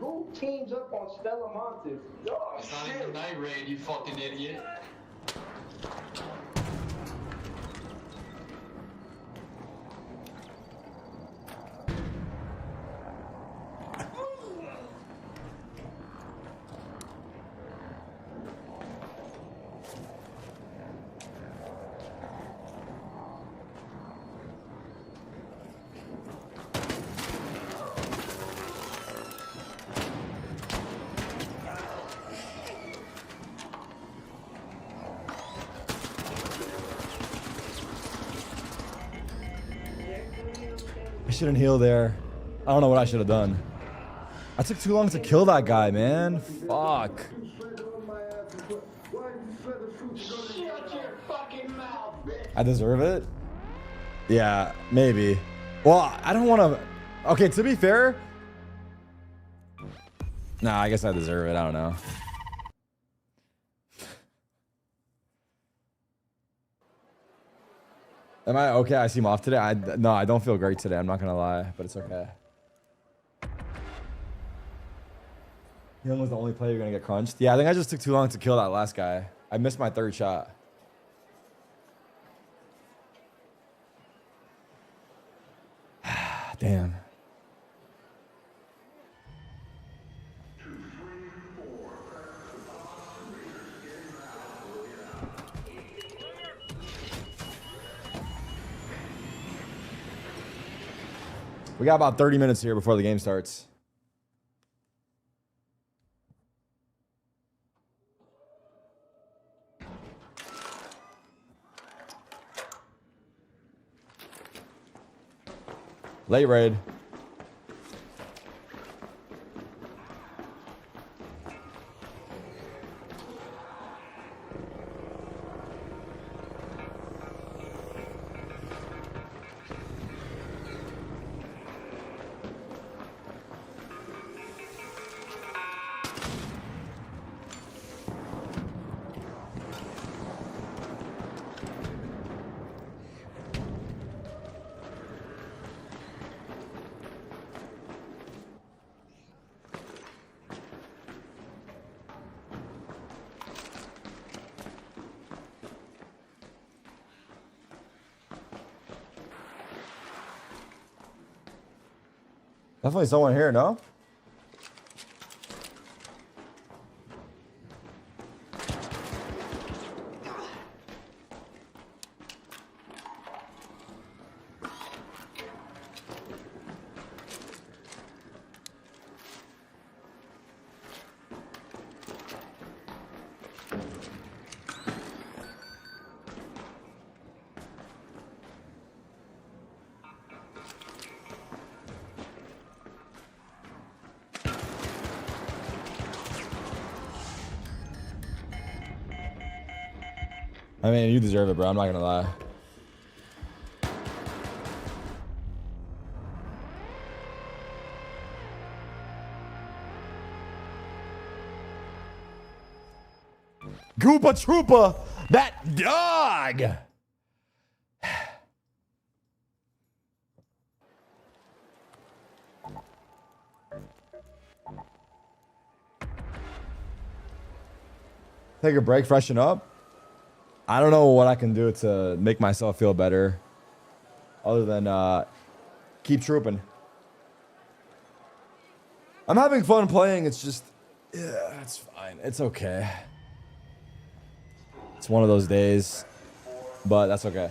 Who teams up on Stella Montes? Oh, it's not even night raid, you fucking idiot. shouldn't heal there. I don't know what I should have done. I took too long to kill that guy, man. Fuck. I deserve it? Yeah, maybe. Well, I don't want to... Okay, to be fair... Nah, I guess I deserve it. I don't know. Am I okay? I seem off today. No, I don't feel great today. I'm not gonna lie, but it's okay. Young was the only player you're gonna get crunched. Yeah, I think I just took too long to kill that last guy. I missed my third shot. Damn. We got about 30 minutes here before the game starts. Late raid. Definitely someone here, no? I mean, you deserve it, bro. I'm not gonna lie. Goopa Troopa, that dog. Take a break, freshen up. I don't know what I can do to make myself feel better other than keep trooping. I'm having fun playing. It's just, yeah, it's fine. It's okay. It's one of those days, but that's okay.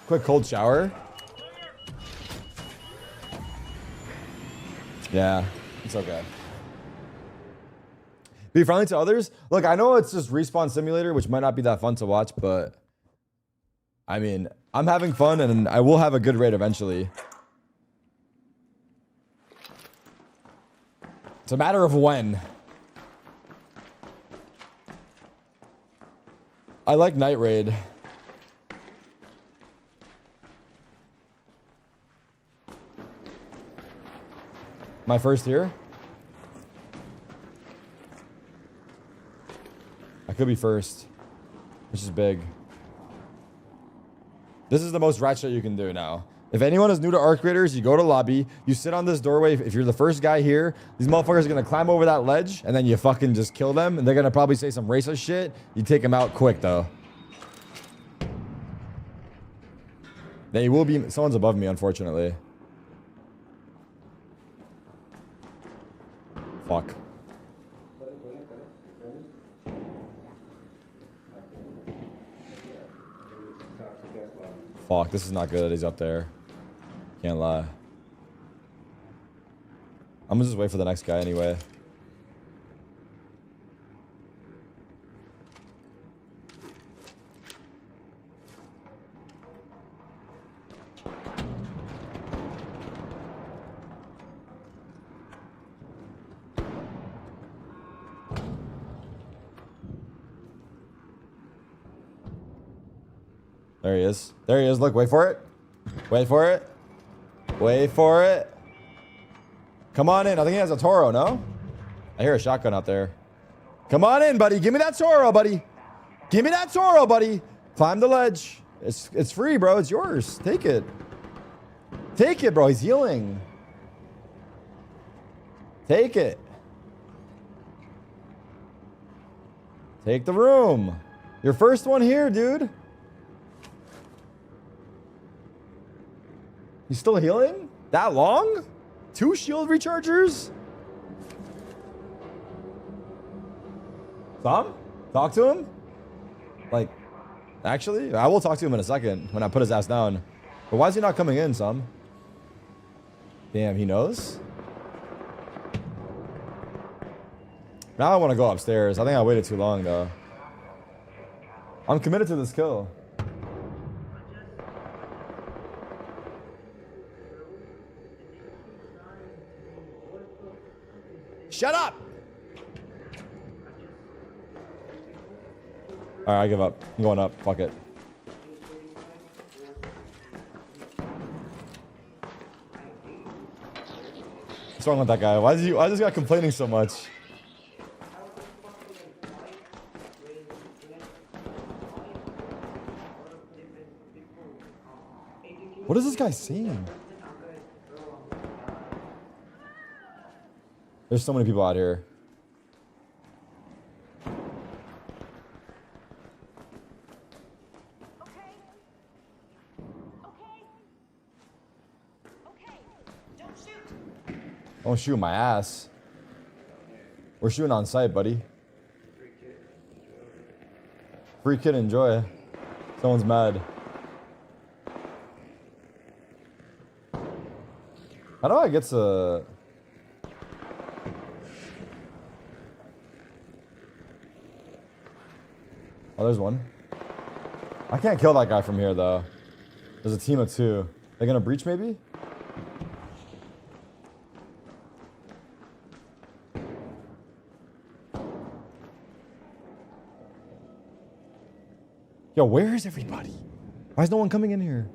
Quick cold shower. Yeah, it's okay. Be friendly to others. Look, I know it's just Respawn Simulator, which might not be that fun to watch, but I mean, I'm having fun and I will have a good raid eventually. It's a matter of when. I like Night Raid. My first year? I could be first, which is big. This is the most rat shit you can do now. If anyone is new to Arc Raiders, you go to lobby, you sit on this doorway. If you're the first guy here, these motherfuckers are gonna climb over that ledge, and then you fucking just kill them, and they're gonna probably say some racist shit. You take them out quick, though. They will be... Someone's above me, unfortunately. Fuck. Fuck, this is not good. He's up there. Can't lie. I'm gonna just wait for the next guy anyway. There he is. There he is. Look, wait for it. Wait for it. Wait for it. Come on in. I think he has a Toro, no? I hear a shotgun out there. Come on in, buddy. Give me that Toro, buddy. Give me that Toro, buddy. Climb the ledge. It's free, bro. It's yours. Take it. Take it, bro. He's healing. Take it. Take the room. Your first one here, dude. He's still healing? That long? 2 shield rechargers? Tom? Talk to him? Like, actually, I will talk to him in a second when I put his ass down. But why is he not coming in, Sam? Damn, he knows? Now I want to go upstairs. I think I waited too long, though. I'm committed to this kill. Shut up! Alright, I give up. I'm going up. Fuck it. What's wrong with that guy? Why is this guy complaining so much? What is this guy saying? There's so many people out here. Don't shoot my ass. We're shooting on sight, buddy. Free kid, enjoy. Someone's mad. How do I get to... Oh, there's one. I can't kill that guy from here, though. There's a team of 2. They're gonna breach, maybe? Yo, where is everybody? Why is no one coming in here?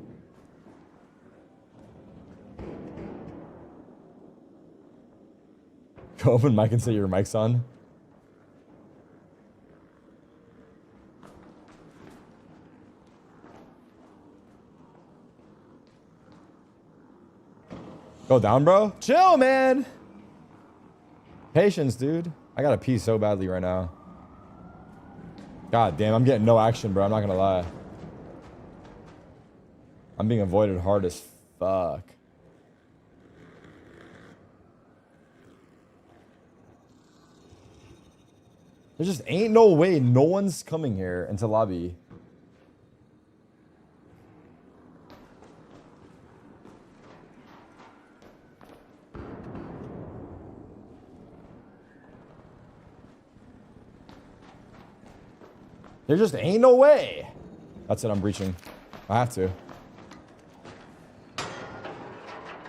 Go open mic and say your mic's on. Go down, bro. Chill, man. Patience, dude. I gotta pee so badly right now. God damn, I'm getting no action, bro. I'm not gonna lie. I'm being avoided hard as fuck. There just ain't no way no one's coming here into lobby. There just ain't no way. That's it, I'm breaching. I have to.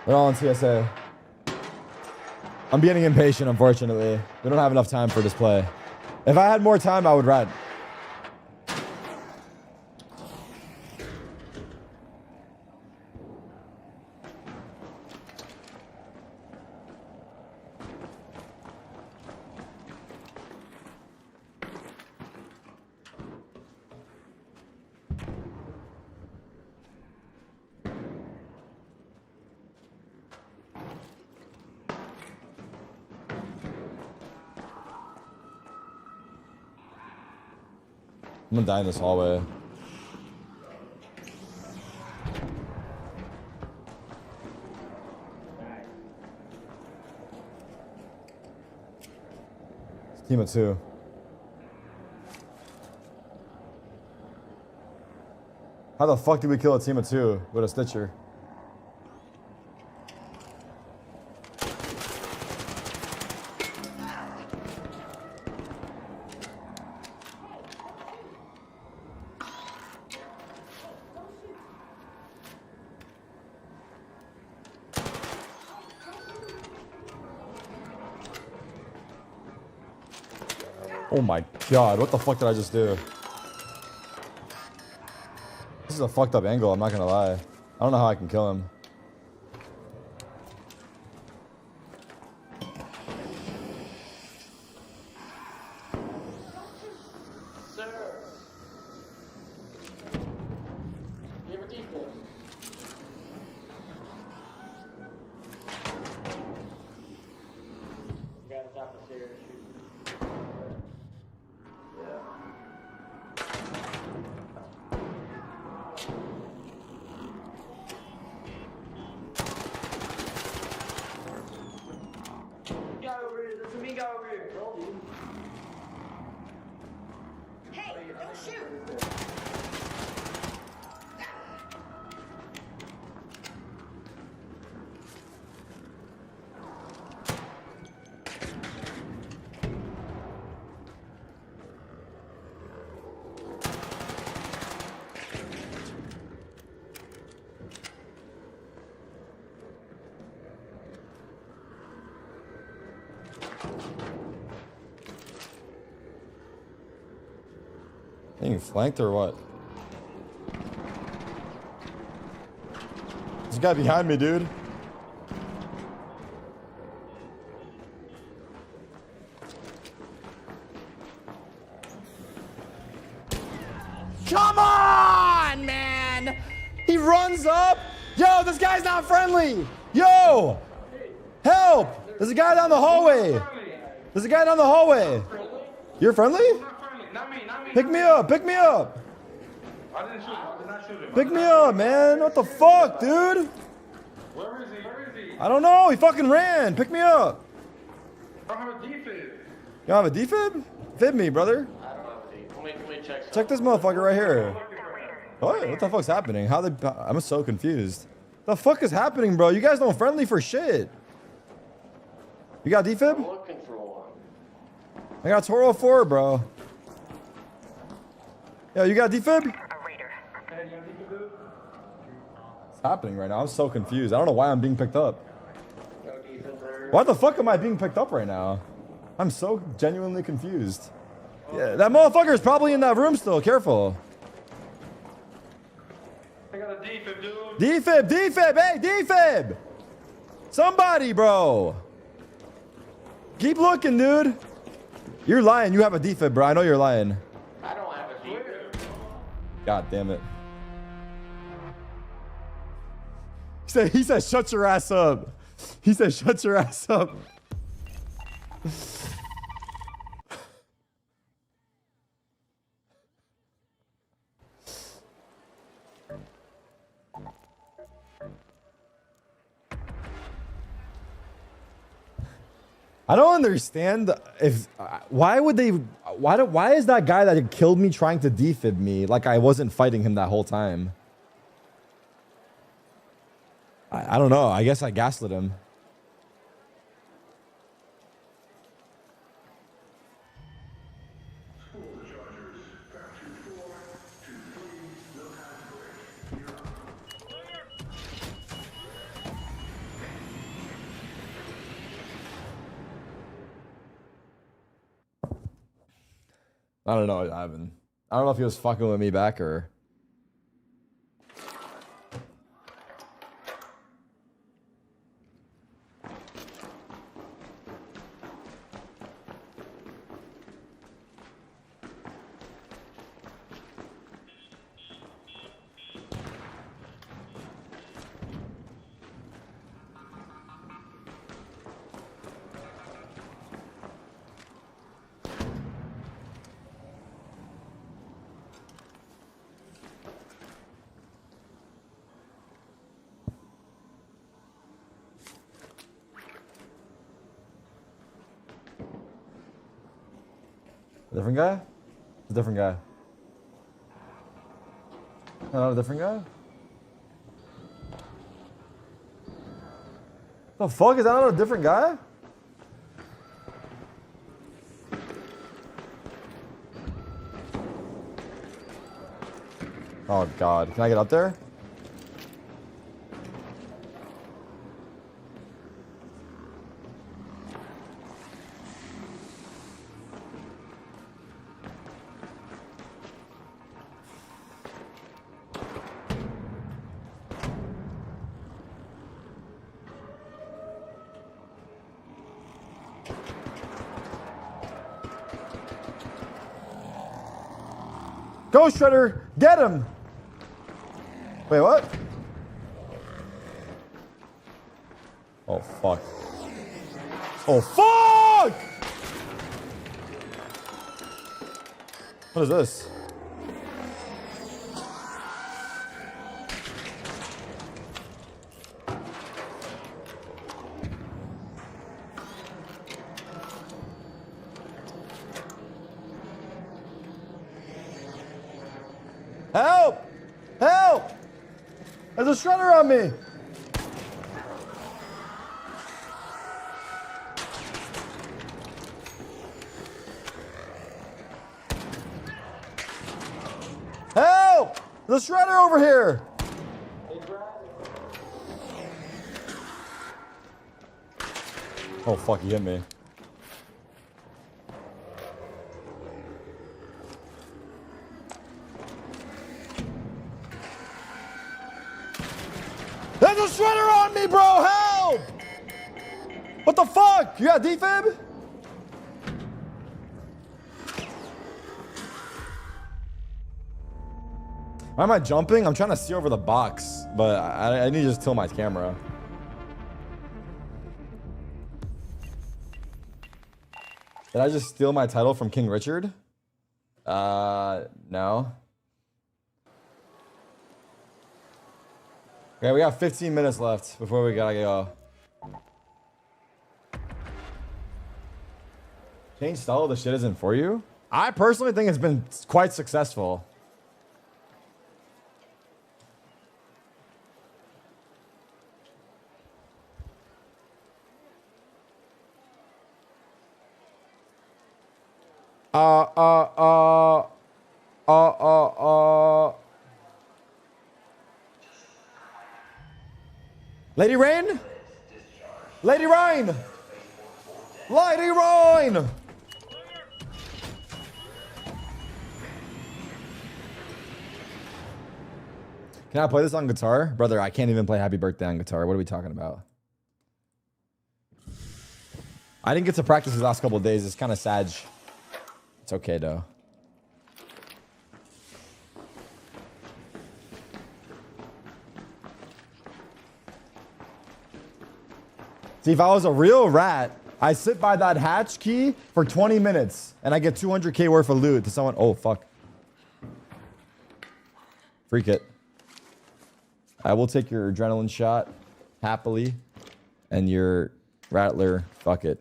They're all on TSA. I'm getting impatient, unfortunately. We don't have enough time for this play. If I had more time, I would ride. I'm gonna die in this hallway. It's a team of 2. How the fuck did we kill a team of 2 with a Stitcher? Oh my god, what the fuck did I just do? This is a fucked up angle, I'm not gonna lie. I don't know how I can kill him. Being flanked or what? There's a guy behind me, dude. Come on, man! He runs up. Yo, this guy's not friendly. Yo! Help! There's a guy down the hallway. There's a guy down the hallway. You're friendly? Pick me up, pick me up. I didn't shoot him. I did not shoot him. Pick me up, man. What the fuck, dude? Where is he? Where is he? I don't know. He fucking ran. Pick me up. I don't have a defib. You don't have a defib? Fib me, brother. I don't have a defib. Let me check. Check this motherfucker right here. What the fuck's happening? I'm so confused. The fuck is happening, bro? You guys don't friendly for shit. You got defib? I'm looking for one. I got Toro 4, bro. Yo, you got defib? What's happening right now? I'm so confused. I don't know why I'm being picked up. Why the fuck am I being picked up right now? I'm so genuinely confused. Yeah, that motherfucker is probably in that room still. Careful. I got a defib, dude. Defib, defib, hey, defib! Somebody, bro. Keep looking, dude. You're lying. You have a defib, bro. I know you're lying. I don't have a defib. God damn it. He said, shut your ass up. He said, shut your ass up. I don't understand if why is that guy that killed me trying to defib me like I wasn't fighting him that whole time? I don't know. I guess I gaslit him. I don't know, Ivan. I don't know if he was fucking with me back or... Different guy? It's a different guy. Not a different guy? The fuck? Is that not a different guy? Oh god. Can I get up there? Go, Shredder. Get him. Wait, what? Oh, fuck. Oh, fuck! What is this? Help! Help! There's a Shredder on me! Help! There's a Shredder over here! Oh fuck, he hit me. There's a Shredder on me, bro! Help! What the fuck? You got defib? Why am I jumping? I'm trying to see over the box, but I need to just tilt my camera. Did I just steal my title from King Richard? No. Okay, we got 15 minutes left before we gotta go. Change style of the shit isn't for you? I personally think it's been quite successful. Lady Rain? Lady Rain! Lady Rain! Can I play this on guitar? Brother, I can't even play Happy Birthday on guitar. What are we talking about? I didn't get to practice the last couple of days. It's kind of sad. It's okay, though. See, if I was a real rat, I sit by that hatch key for 20 minutes and I get 200K worth of loot to someone. Oh, fuck. Freak it. I will take your adrenaline shot happily and your rattler. Fuck it.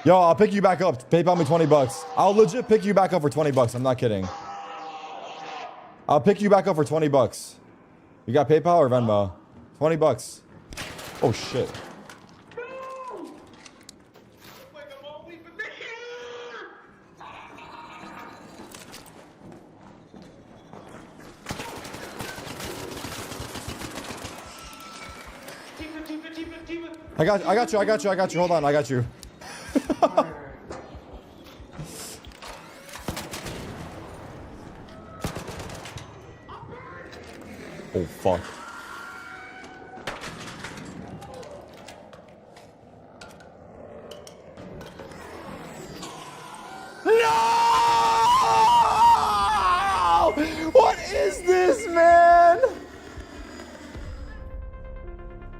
Yo, I'll pick you back up. PayPal me 20 bucks. I'll legit pick you back up for 20 bucks. I'm not kidding. I'll pick you back up for 20 bucks. You got PayPal or Venmo? 20 bucks. Oh, shit. I got you. Hold on, I got you. Oh, fuck. No! What is this, man?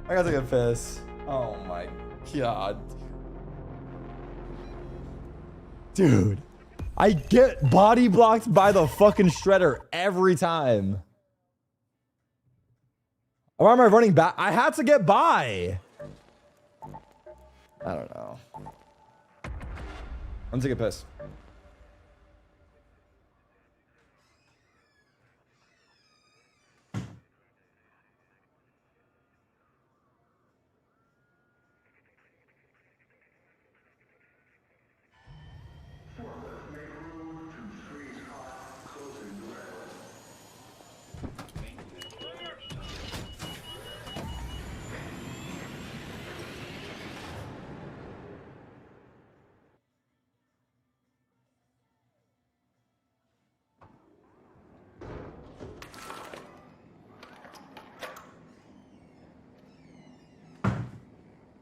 I gotta take a piss. Oh my god. Dude, I get body blocked by the fucking Shredder every time. Why am I running back? I had to get by. I don't know. I'm taking a piss.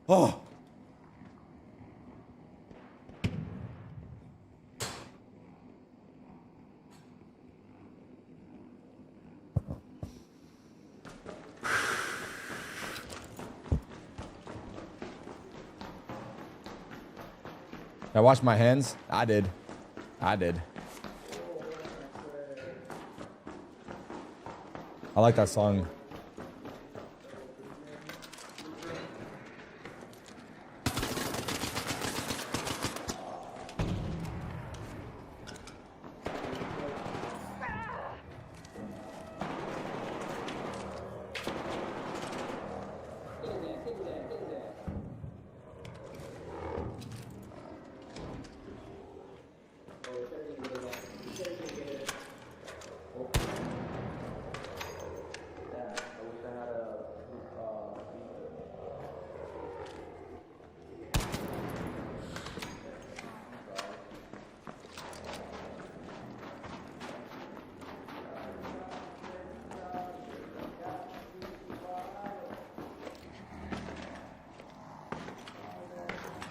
Oh. I washed my hands. I did. I like that song.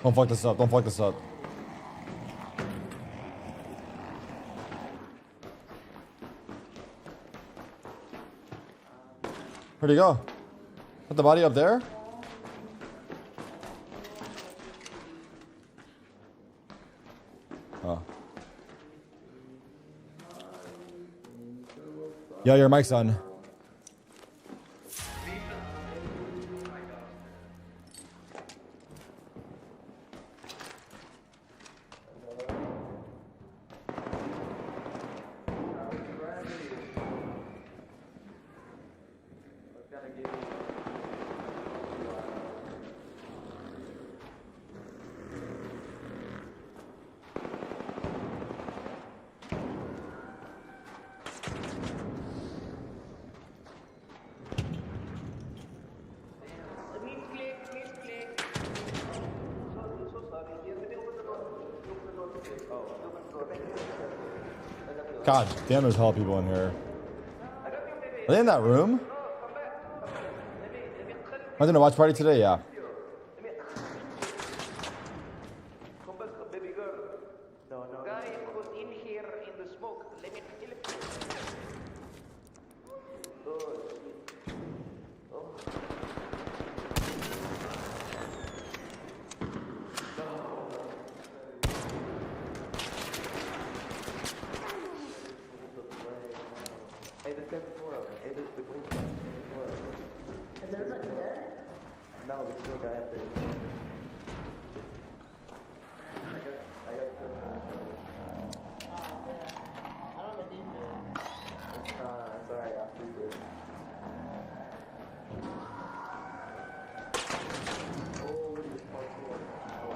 Don't fuck this up. Don't fuck this up. Where'd he go? Put the body up there? Oh. Yo, your mic's on. God damn, there's hell people in here. Are they in that room? Am I doing a watch party today? Yeah.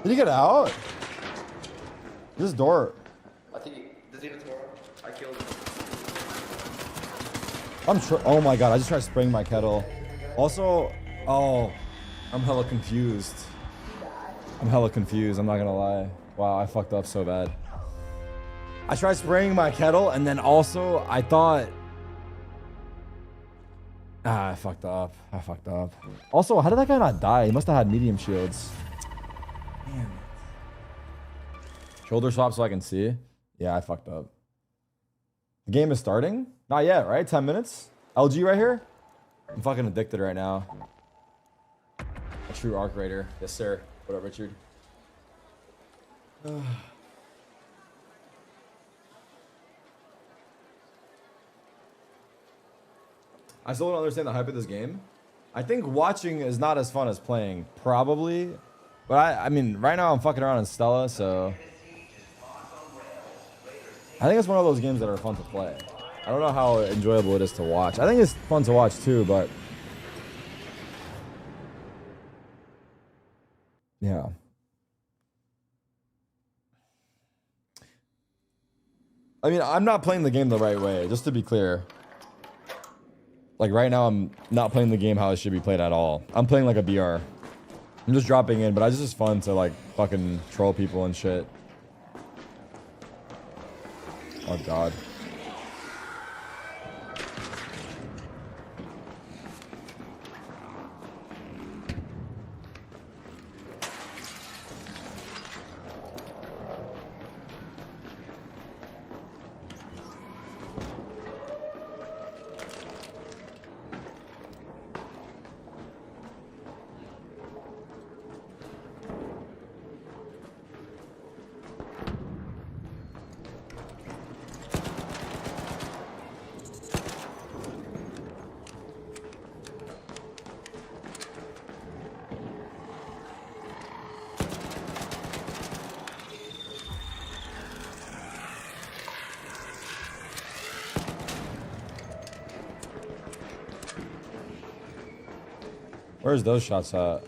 Did he get out? This door. I think does he even tomorrow? I killed him. Oh my god, I just tried spraying my kettle. Also, oh, I'm hella confused. I'm not gonna lie. Wow, I fucked up so bad. I tried spraying my kettle and then also I thought... I fucked up. Also, how did that guy not die? He must have had medium shields. Damn it. Shoulder swap so I can see. Yeah, I fucked up. The game is starting? Not yet, right? 10 minutes? LG right here? I'm fucking addicted right now. A true arc raider. Yes, sir. What up, Richard? I still don't understand the hype of this game. I think watching is not as fun as playing, probably. But I mean, right now I'm fucking around in Stella, so... I think it's one of those games that are fun to play. I don't know how enjoyable it is to watch. I think it's fun to watch too, but... Yeah. I mean, I'm not playing the game the right way, just to be clear. Like right now, I'm not playing the game how it should be played at all. I'm playing like a BR. I'm just dropping in, but it's just fun to like fucking troll people and shit. Oh god. Where's those shots at?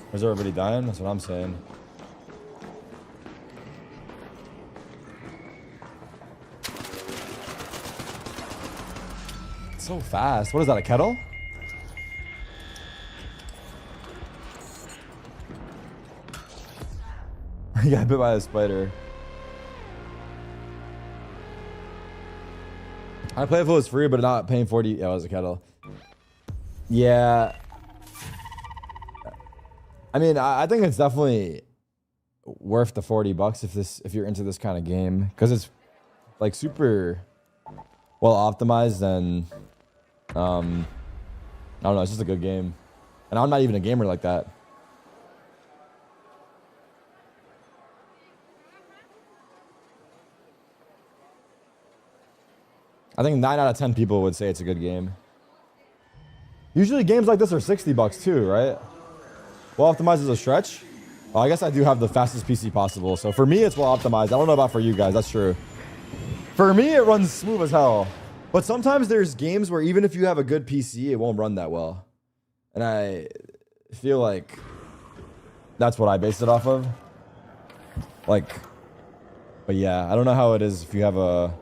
Where's everybody dying? That's what I'm saying. It's so fast. What is that, a kettle? He got bit by a spider. I play if it was free, but not paying 40. Yeah, it was a kettle. Yeah. I mean, I think it's definitely worth the $40 if you're into this kind of game, because it's like super well optimized and I don't know, it's just a good game. And I'm not even a gamer like that. I think 9 out of 10 people would say it's a good game. Usually games like this are $60 too, right? Well optimized is a stretch. Well, I guess I do have the fastest PC possible. So for me, it's well optimized. I don't know about for you guys. That's true. For me, it runs smooth as hell. But sometimes there's games where even if you have a good PC, it won't run that well. And I feel like that's what I base it off of. Like, but yeah, I don't know how it is if you have a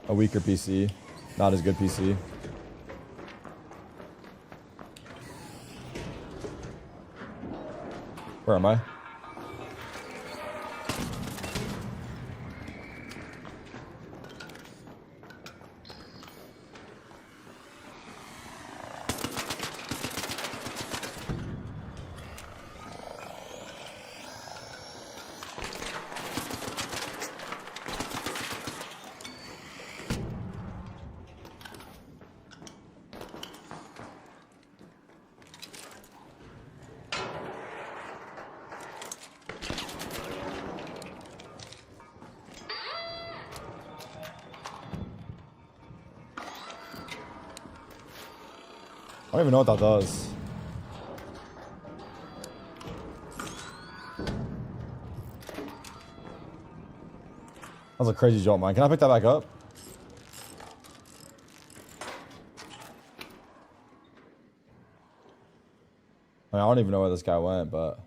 weaker PC, not as good PC. Where am I? I don't even know what that does. That was a crazy jolt, man. Can I pick that back up? I mean, I don't even know where this guy went, but...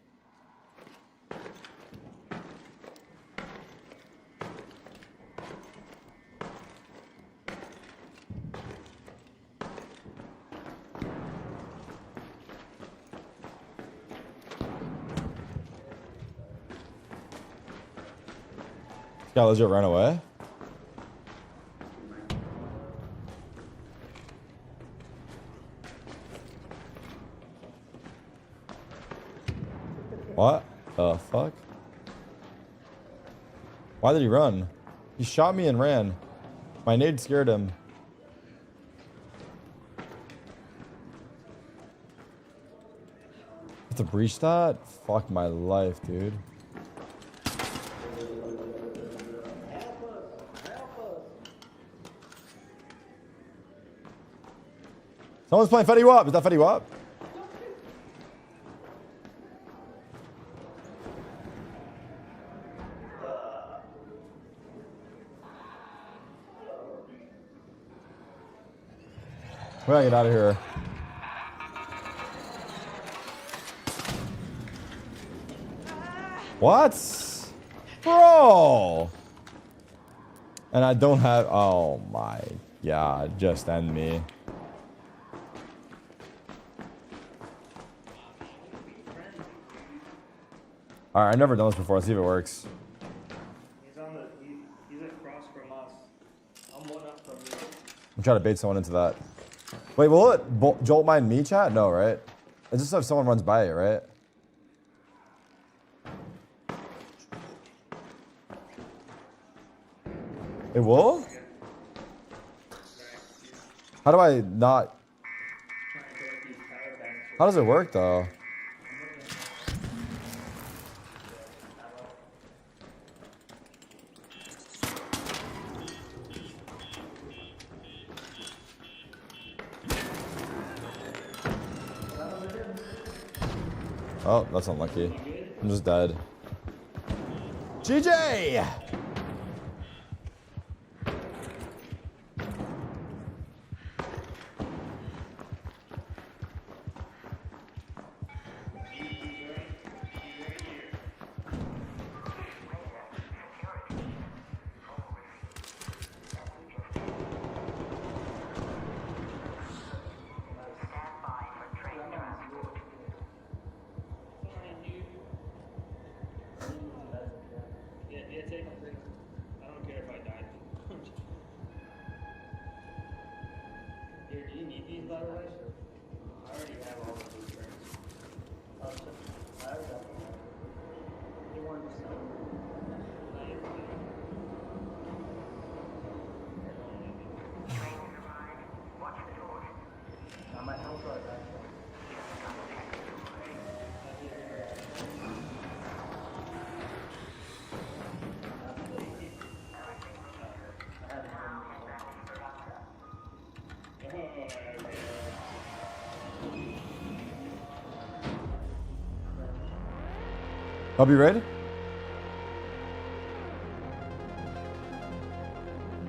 Yeah, legit ran away. What the fuck? Why did he run? He shot me and ran. My nade scared him. To breach that? Fuck my life, dude. Someone's playing Fetty Wap. Is that Fetty Wap? We gotta get out of here. What? Bro! And I don't have... Oh my god. Just end me. Alright, I've never done this before. Let's see if it works. He's across from us. I'm one up from you. I'm trying to bait someone into that. Wait, will it jolt mine me, chat? No, right? It's just if someone runs by it, right? It will? How do I not... How does it work, though? Oh, that's unlucky. I'm just dead. GG! I'll be ready.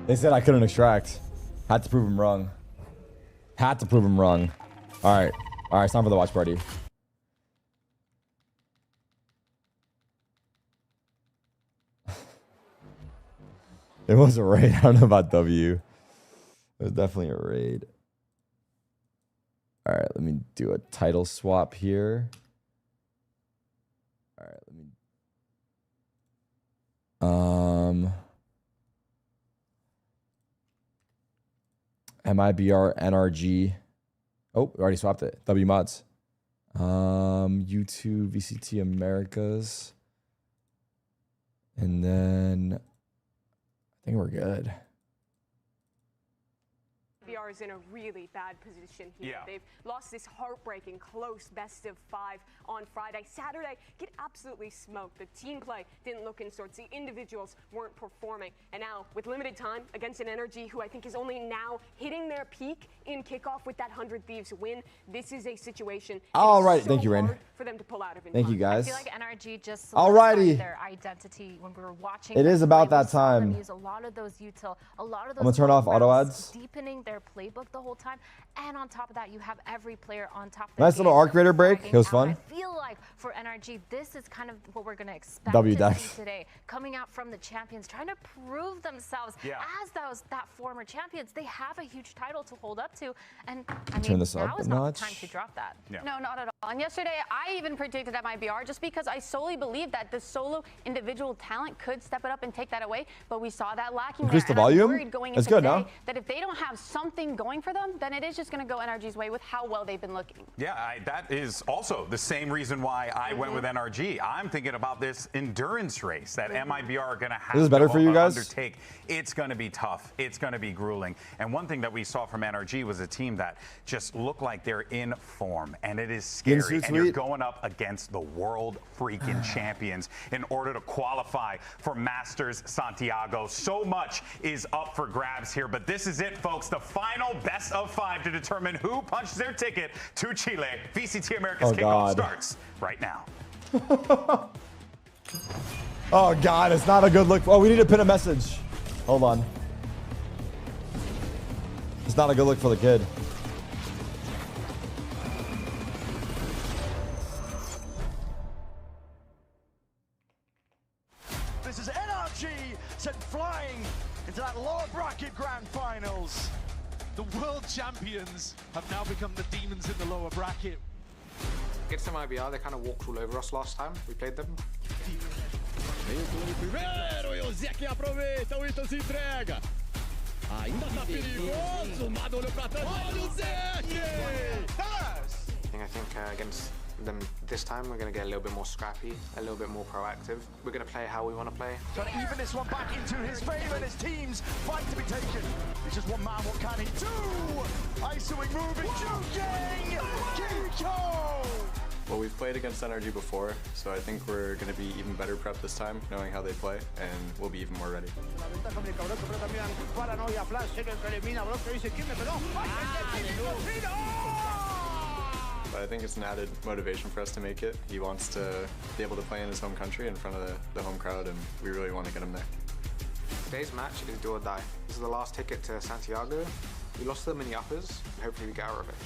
They said I couldn't extract. Had to prove him wrong. Had to prove him wrong. All right. All right. It's time for the watch party. It was a raid. I don't know about W. It was definitely a raid. All right. Let me do a title swap here. All right. Let me. MIBR NRG. Oh, we already swapped it. W mods. U2 VCT Americas. And then I think we're good. MIBR is in a really bad position here. Yeah. They've lost this heartbreaking close best of 5 on Friday. Saturday, get absolutely smoked. The team play didn't look in sorts. The individuals weren't performing. And now, with limited time against an NRG who I think is only now hitting their peak in kickoff with that 100 Thieves win, this is a situation. All right. Thank you, Rain. For them to pull out of it. Thank you, guys. I feel like NRG just Alrighty. solidified their identity when we were watching. It is about that time. Use a lot of those util, a lot of those. I'm gonna turn off auto ads. Deepening their playbook the whole time, and on top of that, you have every player on top of Nice little arc raider break. It was fun. I feel like for NRG, this is kind of what we're gonna expect W to decks. see today, coming out from the champions, trying to prove themselves as that former champions. They have a huge title to hold up to, and I mean, Turn this now up is a not notch. the time to drop that. No, not at all. And yesterday, I even predicted MIBR just because I solely believe that the solo individual talent could step it up and take that away. But we saw that lacking Increase there. the And I'm volume? worried going That's into good, today no? that if they don't have something going for them, then it is just going to go NRG's way with how well they've been looking. Yeah, that is also the same reason why I went with NRG. I'm thinking about this endurance race that MIBR are going to have This is better for you guys? undertake. It's going to be tough. It's going to be grueling. And one thing that we saw from NRG was a team that just looked like they're in form, and it is scary. Sweet, and you're sweet. going up against the world freaking champions in order to qualify for Masters Santiago. So much is up for grabs here, but this is it, folks. The final best of 5 to determine who punched their ticket to Chile. VCT America's Oh, kickoff God. starts right now. Oh God, it's not a good look. Oh, we need to pin a message. Hold on. It's not a good look for the kid. This is NRG sent flying into that lower bracket grand finals. The world champions have now become the demons in the lower bracket. Against MIBR, they kind of walked all over us last time we played them. Primeiro, e o Zeke aproveita, o Ito se entrega. Ainda tá perigoso, Mado olhou pra trás, olha o Zeke! I think against them this time, we're going to get a little bit more scrappy, a little bit more proactive. We're going to play how we want to play. Trying to even this one back into his favor, and his team's fight to be taken. It's just one man, what can he do? Isoing, moving, joking! Kickoff! Well, we've played against NRG before, so I think we're going to be even better prepped this time, knowing how they play, and we'll be even more ready. but I think it's an added motivation for us to make it. He wants to be able to play in his home country in front of the home crowd, and we really want to get him there. Today's match is do or die. This is the last ticket to Santiago. We lost them in the uppers, and hopefully we get our revenge.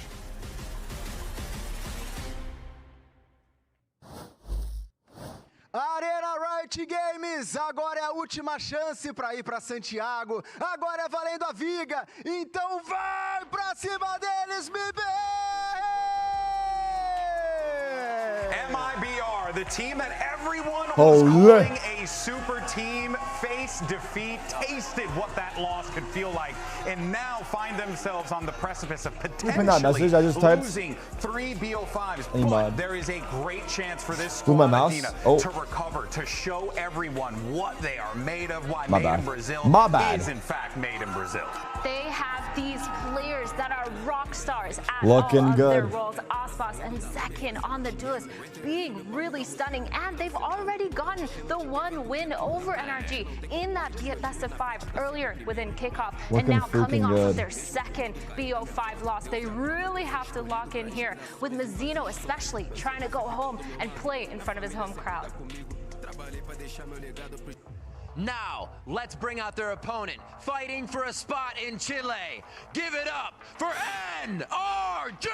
Arena Riot Games, agora é a última chance para ir para Santiago. Agora é valendo a viga. Então vai para cima deles, MIBR! MIBR, the team that everyone was calling a super team, faced defeat, tasted what that loss could feel like, and now find themselves on the precipice of potentially losing 3 BO5s. But there is a great chance for this squad, Adina, to recover, to show everyone what they are made of, why made in Brazil is in fact made in Brazil. They have these players that are rock stars at Looking all of good. their roles. Aspas and Zekin on the duelist being really stunning, and they've already gotten the 1 win over NRG in that best of 5 earlier within Kickoff, and now coming off of their second BO5 loss. They really have to lock in here, with Mazzino especially trying to go home and play in front of his home crowd. Now, let's bring out their opponent, fighting for a spot in Chile. Give it up for NRG!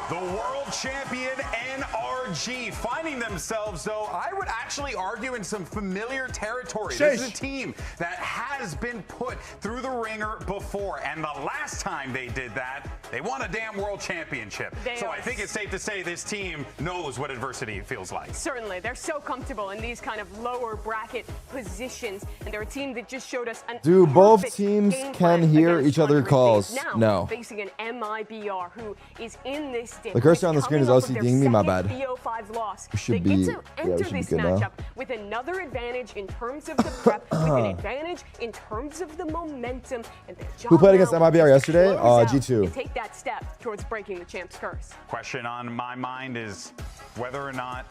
The world champion NRG finding themselves, though, I would actually argue in some familiar territory. This is a team that has been put through the ringer before, and the last time they did that, they won a damn world championship. So I think it's safe to say this team knows what adversity feels like. Certainly. They're so comfortable in these kind of lower bracket positions, and they're a team that just showed us an Dude, both teams can hear each other calls. now No. facing an MIBR who is in this dip. The cursor on the screen is OCDing me, my bad. BO5 loss. We should They be, get to enter this matchup with another advantage in terms of the prep, with an advantage in terms of the momentum, and their job Who played against now MIBR is to yesterday? close out G2. and take that step towards breaking the champ's curse. Question on my mind is whether or not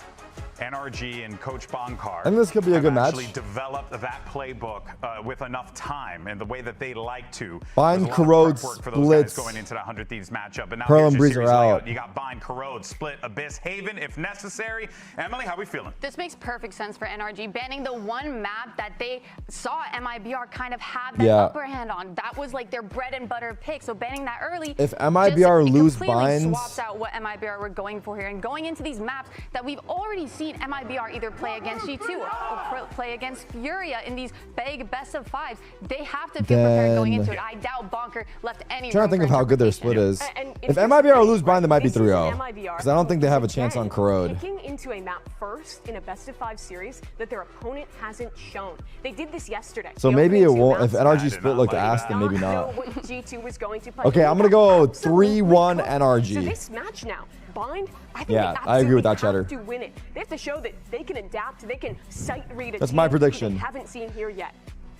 NRG and Coach Bonkar I think this could be a good match. actually developed that playbook with enough time and the way that they like to. Bind, There's a lot of corrode, prep work for those guys splits. going into that 100 Thieves matchup. And now Pearl here's and your Breeze are series layout. out. You got Bind, corrode, split, abyss, haven if necessary. Emily, how we feeling? This makes perfect sense for NRG. Banning the one map that they saw MIBR kind of have that upper hand on. That was like their bread and butter pick. So banning that early. If MIBR lose binds, swaps out what MIBR were going for here. And going into these maps that we've already seen MIBR either play against G2 or play against Furia in these big best of 5s, they have to feel prepared going into it. I doubt Bonker left any I'm trying to think of how good their split is. If MIBR lose bind, they might be 3-0. Because I don't think they have a chance on corrode. Picking into a map first in a best of 5 series that their opponent hasn't shown. They did this yesterday. So maybe it won't. If NRG split looked ass, then maybe not. What G2 was going to play. Okay, I'm going to go 3-1 NRG. So this match now, Bind, I think Yeah, I agree with that, Cheddar. have to win it. They have to show that they can adapt, they can sight read a That's team my who prediction. they haven't seen here yet.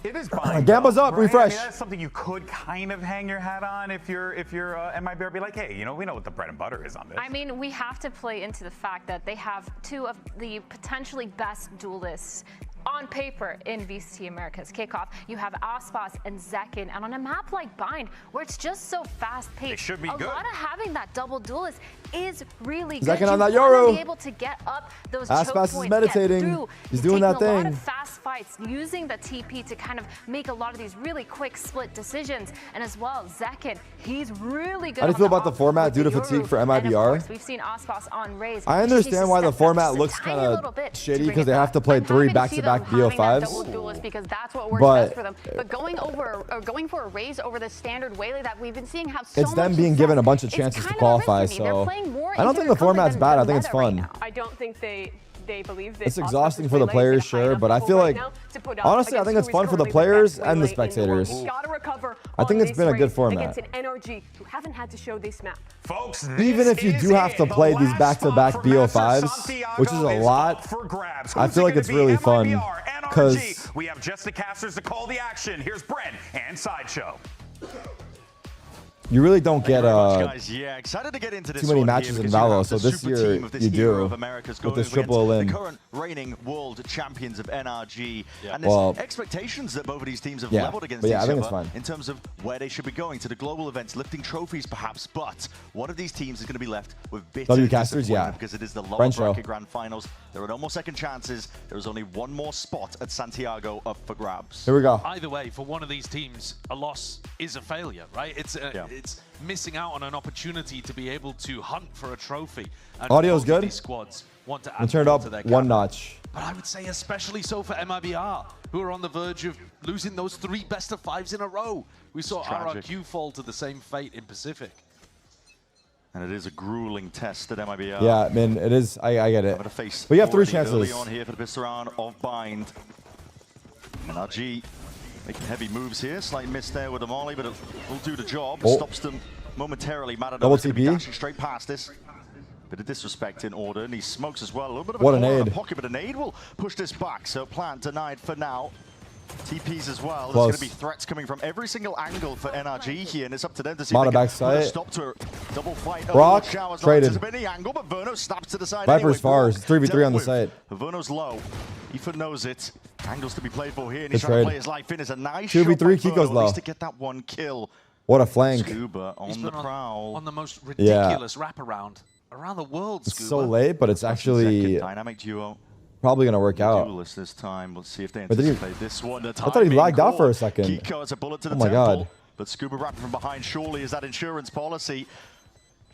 It is Bind. Gamba's up, right? refresh. I mean, that's something you could kind of hang your hat on if you're MIBR. Be like, hey, you know, we know what the bread and butter is on this. I mean, we have to play into the fact that they have 2 of the potentially best duelists on paper in VCT America's Kickoff. You have Aspas and Zekin, and on a map like Bind, where it's just so fast-paced, it should be a good. lot of having that double duelist is really good. Zekin on that You wanna Yoru. be able to get up those Aspas choke is points, meditating. get through. He's doing that taking a lot thing. of fast fights, using the TP to kind of make a lot of these really quick split decisions. And as well, Zekin, he's really good. How do you feel about the off format with due to Yoru. fatigue for And of MIBR? course, we've seen Aspas on Raze. I understand why the format looks kind of shitty because they have to play 3 back-to-back BO5s. Because that's what works But- best for them. But going for a Raze over the standard Waylay that we've been seeing have so It's them much being success, given a bunch of it's chances to kind of qualify, risky. They're so playing more I don't into think the their company format's than bad. I the think it's meta right fun. now. I don't think they believe that It's exhausting for the Aspas' players, Waylay is sure, enough but I level feel right like, now to put up honestly, I against think it's who is fun for the currently players best and the Waylay in world. spectators. He's gotta recover I think on it's this been a good Raze format. against an NRG who haven't had to show this map. Folks, Even if you do have to play these back-to-back BO5s, which is a lot, I feel like it's really fun because we have just the casters to call the action. Here's Brent and Sideshow. You really don't get Yeah, excited to get into this too many one matches here in because you Valo, have so the this super year team of this you hero do of America's with going this against triple elim. the current reigning world champions of NRG. Yeah. And there's Well, expectations that both of these teams have yeah, leveled against but yeah, I each think it's other fine. in terms of where they should be going to the global events, lifting trophies perhaps. But one of these teams is going to be left with bitter W casters, disappointment yeah. because it is the lower Friend show. bracket grand finals. There are no more second chances. There is only one more spot at Santiago up for grabs. Here we go. Either way, for one of these teams, a loss is a failure, right? It's missing out on an opportunity to be able to hunt for a trophy. And Audio's both of good. These squads want to And add turn it more up to their one cap. notch. But I would say especially so for MIBR, who are on the verge of losing those 3 best-of-5s in a row. We saw tragic. RRQ fall to the same fate in Pacific. And it is a grueling test at MIBR. Yeah, man, it is. I get it. Having to face But you have 3 already chances. early on here for the pistol round of bind. NRG making heavy moves here. Slight miss there with the molly, but it will do the job. Oh. Stops them momentarily. Matador Double is going to be TP. dashing straight past this. Bit of disrespect in order, and he smokes as well. A little bit of a What a corner in the nade. pocket, but a nade will push this back. So plant denied for now. TPs as well. Close. There's going to be threats coming from every single angle for NRG here, and it's up to them to see Mata if they can backside. put a stop to a double fight. Brock, Showers traded. like any angle, but Verno snaps to the side. Viper's anyway. fars. 3v3 on the Dealt site. with. Verno's low. Ethan knows it. Angles to be played for here, and Good he's trying to trade. play his life in. It's a nice 2v3, shot by Verno, Kiko's at low. least to get that one kill. What a flank. Scuba on the prowl. On the most Yeah. ridiculous wraparound around the world, It's Scuba. so late, but it's actually Dynamic duo. probably going to work out. Duelist this time. Let's see if they But did he- anticipate this one. The I thought he timing lagged out for a call. second. Kiko has a bullet to the Oh my temple, God. but Scuba rapping from behind surely is that insurance policy.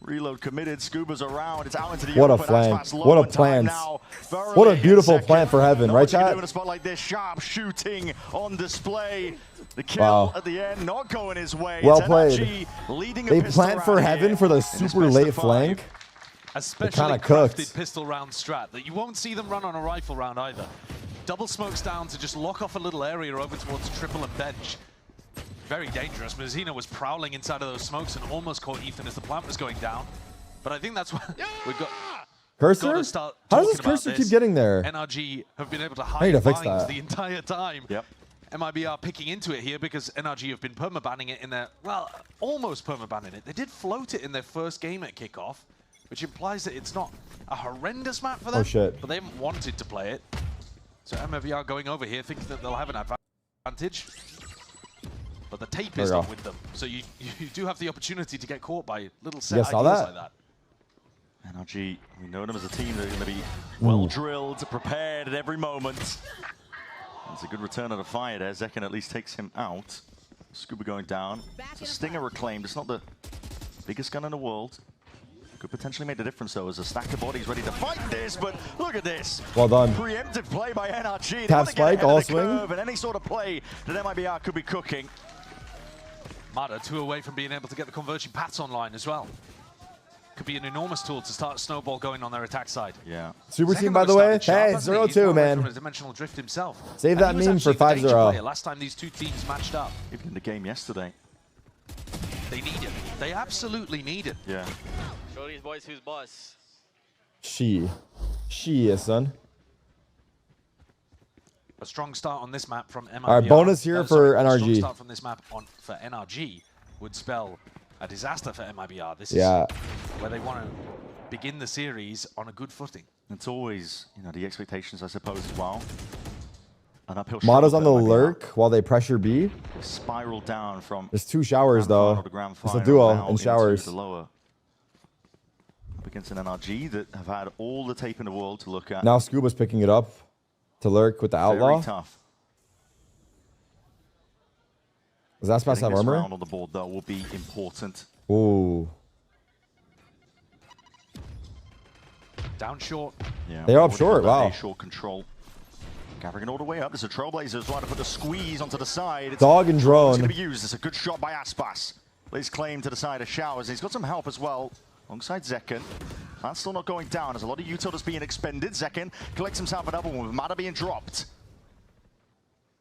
Reload committed. Scuba's around. It's out into the What a open. flank. Aspas low What a on time plant. now. Thoroughly What a in beautiful second. plant for heaven, Not right, what you can chat? do in a spot like this. Sharp shooting on display. The kill Wow. at the end not going his way. Well It's played. NRG leading a They pistol plant for round heaven here for the in this super best late of 5. flank. A specially kinda cooked. crafted pistol round strat that you won't see them run on a rifle round either. Double smokes down to just lock off a little area over towards triple and bench. Very dangerous. Mazina was prowling inside of those smokes and almost caught Ethan as the plant was going down. But I think that's why we've got Cursor? to start How does talking this about cursor this. keep getting there? NRG have been able to I need hide to fix binds that. the entire time. Yep. MIBR picking into it here because NRG have been permabanning it in their, well, almost permabanning it. They did float it in their first game at Kickoff, which implies that it's not a horrendous map for them. Oh, shit. But they haven't wanted to play it. So MIBR going over here thinking that they'll have an advantage. But the tape There is we not go. with them. So you do have the opportunity to get caught by little You set guys saw ideas that? like that. NRG, we know them as a team. They're going to be well drilled, prepared at every moment. It's a good return of the fire there. Zekin at least takes him out. Scuba going down. It's a Stinger reclaimed. It's not the biggest gun in the world. Could potentially make the difference though, as a stack of bodies ready to fight this, but look at this. Well done. Preemptive play by NRG. They Tap want to get spike, ahead of all the swing. curve, and any sort of play that MIBR could be cooking. Mata 2 away from being able to get the converging paths online as well. Could be an enormous tool to start a snowball going on their attack side. Yeah. Super Zekin team, by the started way. sharp, Hey, hasn't he? He's 0-2, gone away man. from a dimensional drift himself. Save And that he was meme actually for the danger 5-0. player last time these two teams matched up. Even in the game yesterday. They need it. They absolutely need it. Yeah. Show these boys who's boss. She is, son. A strong start on this map from MIBR. All right, bonus here for A strong NRG. start from this map for NRG would spell a disaster for MIBR. This Yeah. is where they want to begin the series on a good footing. It's always, you know, the expectations, I suppose, as well. An uphill Motto's shot on the for MIBR. lurk while they pressure B. Spiral down from There's 2 showers, grand final though. to grand It's a final duo now in into showers. the lower. Up against an NRG that have had all the tape in the world to look at. Now Scuba's picking it up to lurk with the outlaw. Very tough. Does that supposed to Getting have this armor? round on the board, though, will be important. Ooh. Down short. Yeah, They are up already short, got that wow. A short control. Gathering all the way up. There's a Trailblazers trying to put the squeeze onto the side. It's Dog and drone. It's going to be used. It's a good shot by Aspas. Lays claim to the side of Showers. He's got some help as well alongside Zekin. That's still not going down. There's a lot of util that's being expended. Zekin collects himself another one with Mata being dropped.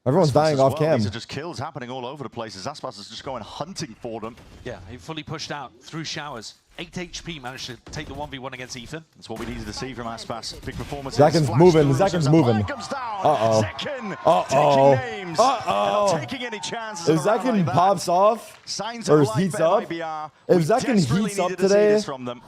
Everyone's dying off cam. These are just kills happening all over the place. Aspas is just going hunting for them. Yeah, he fully pushed out through showers. 8 HP managed to take the 1v1 against Ethan. That's what we needed to see from Aspas. Big performance. Zekin's moving. Zekin's moving. Uh-oh. Uh-oh. Uh-oh. Taking any chances. If Zekin pops off or heats up, if Zekin heats up today,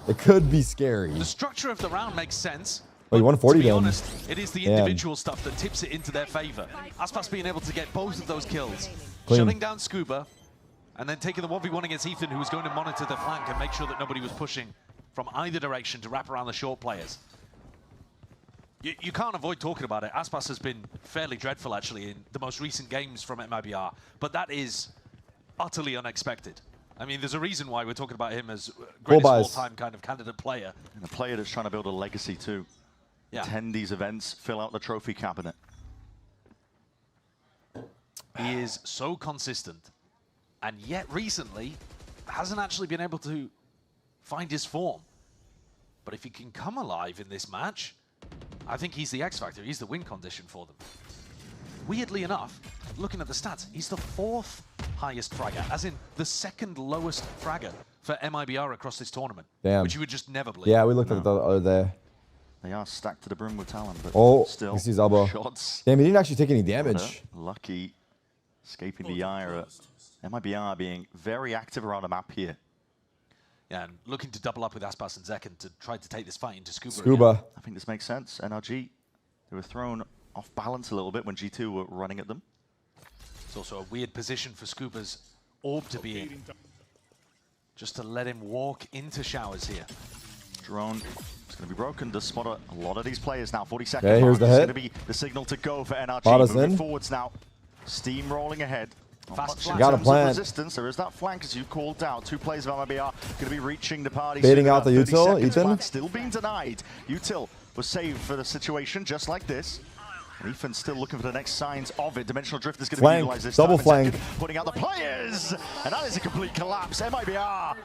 it could be scary. The structure of the round makes sense. Oh, you 140 to be then. honest, it is the individual stuff that tips it into their favor. Aspas being able to get both of those kills. Clean. Shutting down Scuba, and then taking the 1v1 against Ethan, who was going to monitor the flank and make sure that nobody was pushing from either direction to wrap around the short players. You can't avoid talking about it. Aspas has been fairly dreadful, actually, in the most recent games from MIBR, but that is utterly unexpected. I mean, there's a reason why we're talking about him as greatest all-time kind of candidate player. And a player that's trying to build a legacy, too. Yeah. Attend these events, fill out the trophy cabinet. He is so consistent, and yet recently hasn't actually been able to find his form. But if he can come alive in this match, I think he's the X factor. He's the win condition for them. Weirdly enough, looking at the stats, he's the 4th highest fragger, as in the 2nd lowest fragger for MIBR across this tournament. Damn. Which you would just never believe. Yeah, we looked at it the other day. They are stacked to the brim with talent, but still, you see his elbow. Shots. Damn, he didn't actually take any damage. Lucky escaping the Ira. MIBR being very active around the map here. Yeah, and looking to double up with Aspas and Zekin to try to take this fight into Scuba. Again. I think this makes sense. NRG, they were thrown off balance a little bit when G2 were running at them. It's also a weird position for Scuba's orb to be in. Just to let him walk into showers here. Drone is going to be broken to spot a lot of these players now. 40 seconds. Okay, here's the hit. It's going to be the signal to go for NRG. Moving forwards now. Steamrolling ahead. Got a plan. Resistance. There is that flank, as you called out. 2 players of MIBR going to be reaching the party. Baiting out the util, Ethan. Still being denied. Util was saved for the situation just like this. And Ethan's still looking for the next signs of it. Dimensional Drift is going to be utilized this double time. Flank. Putting out the players. And that is a complete collapse. MIBR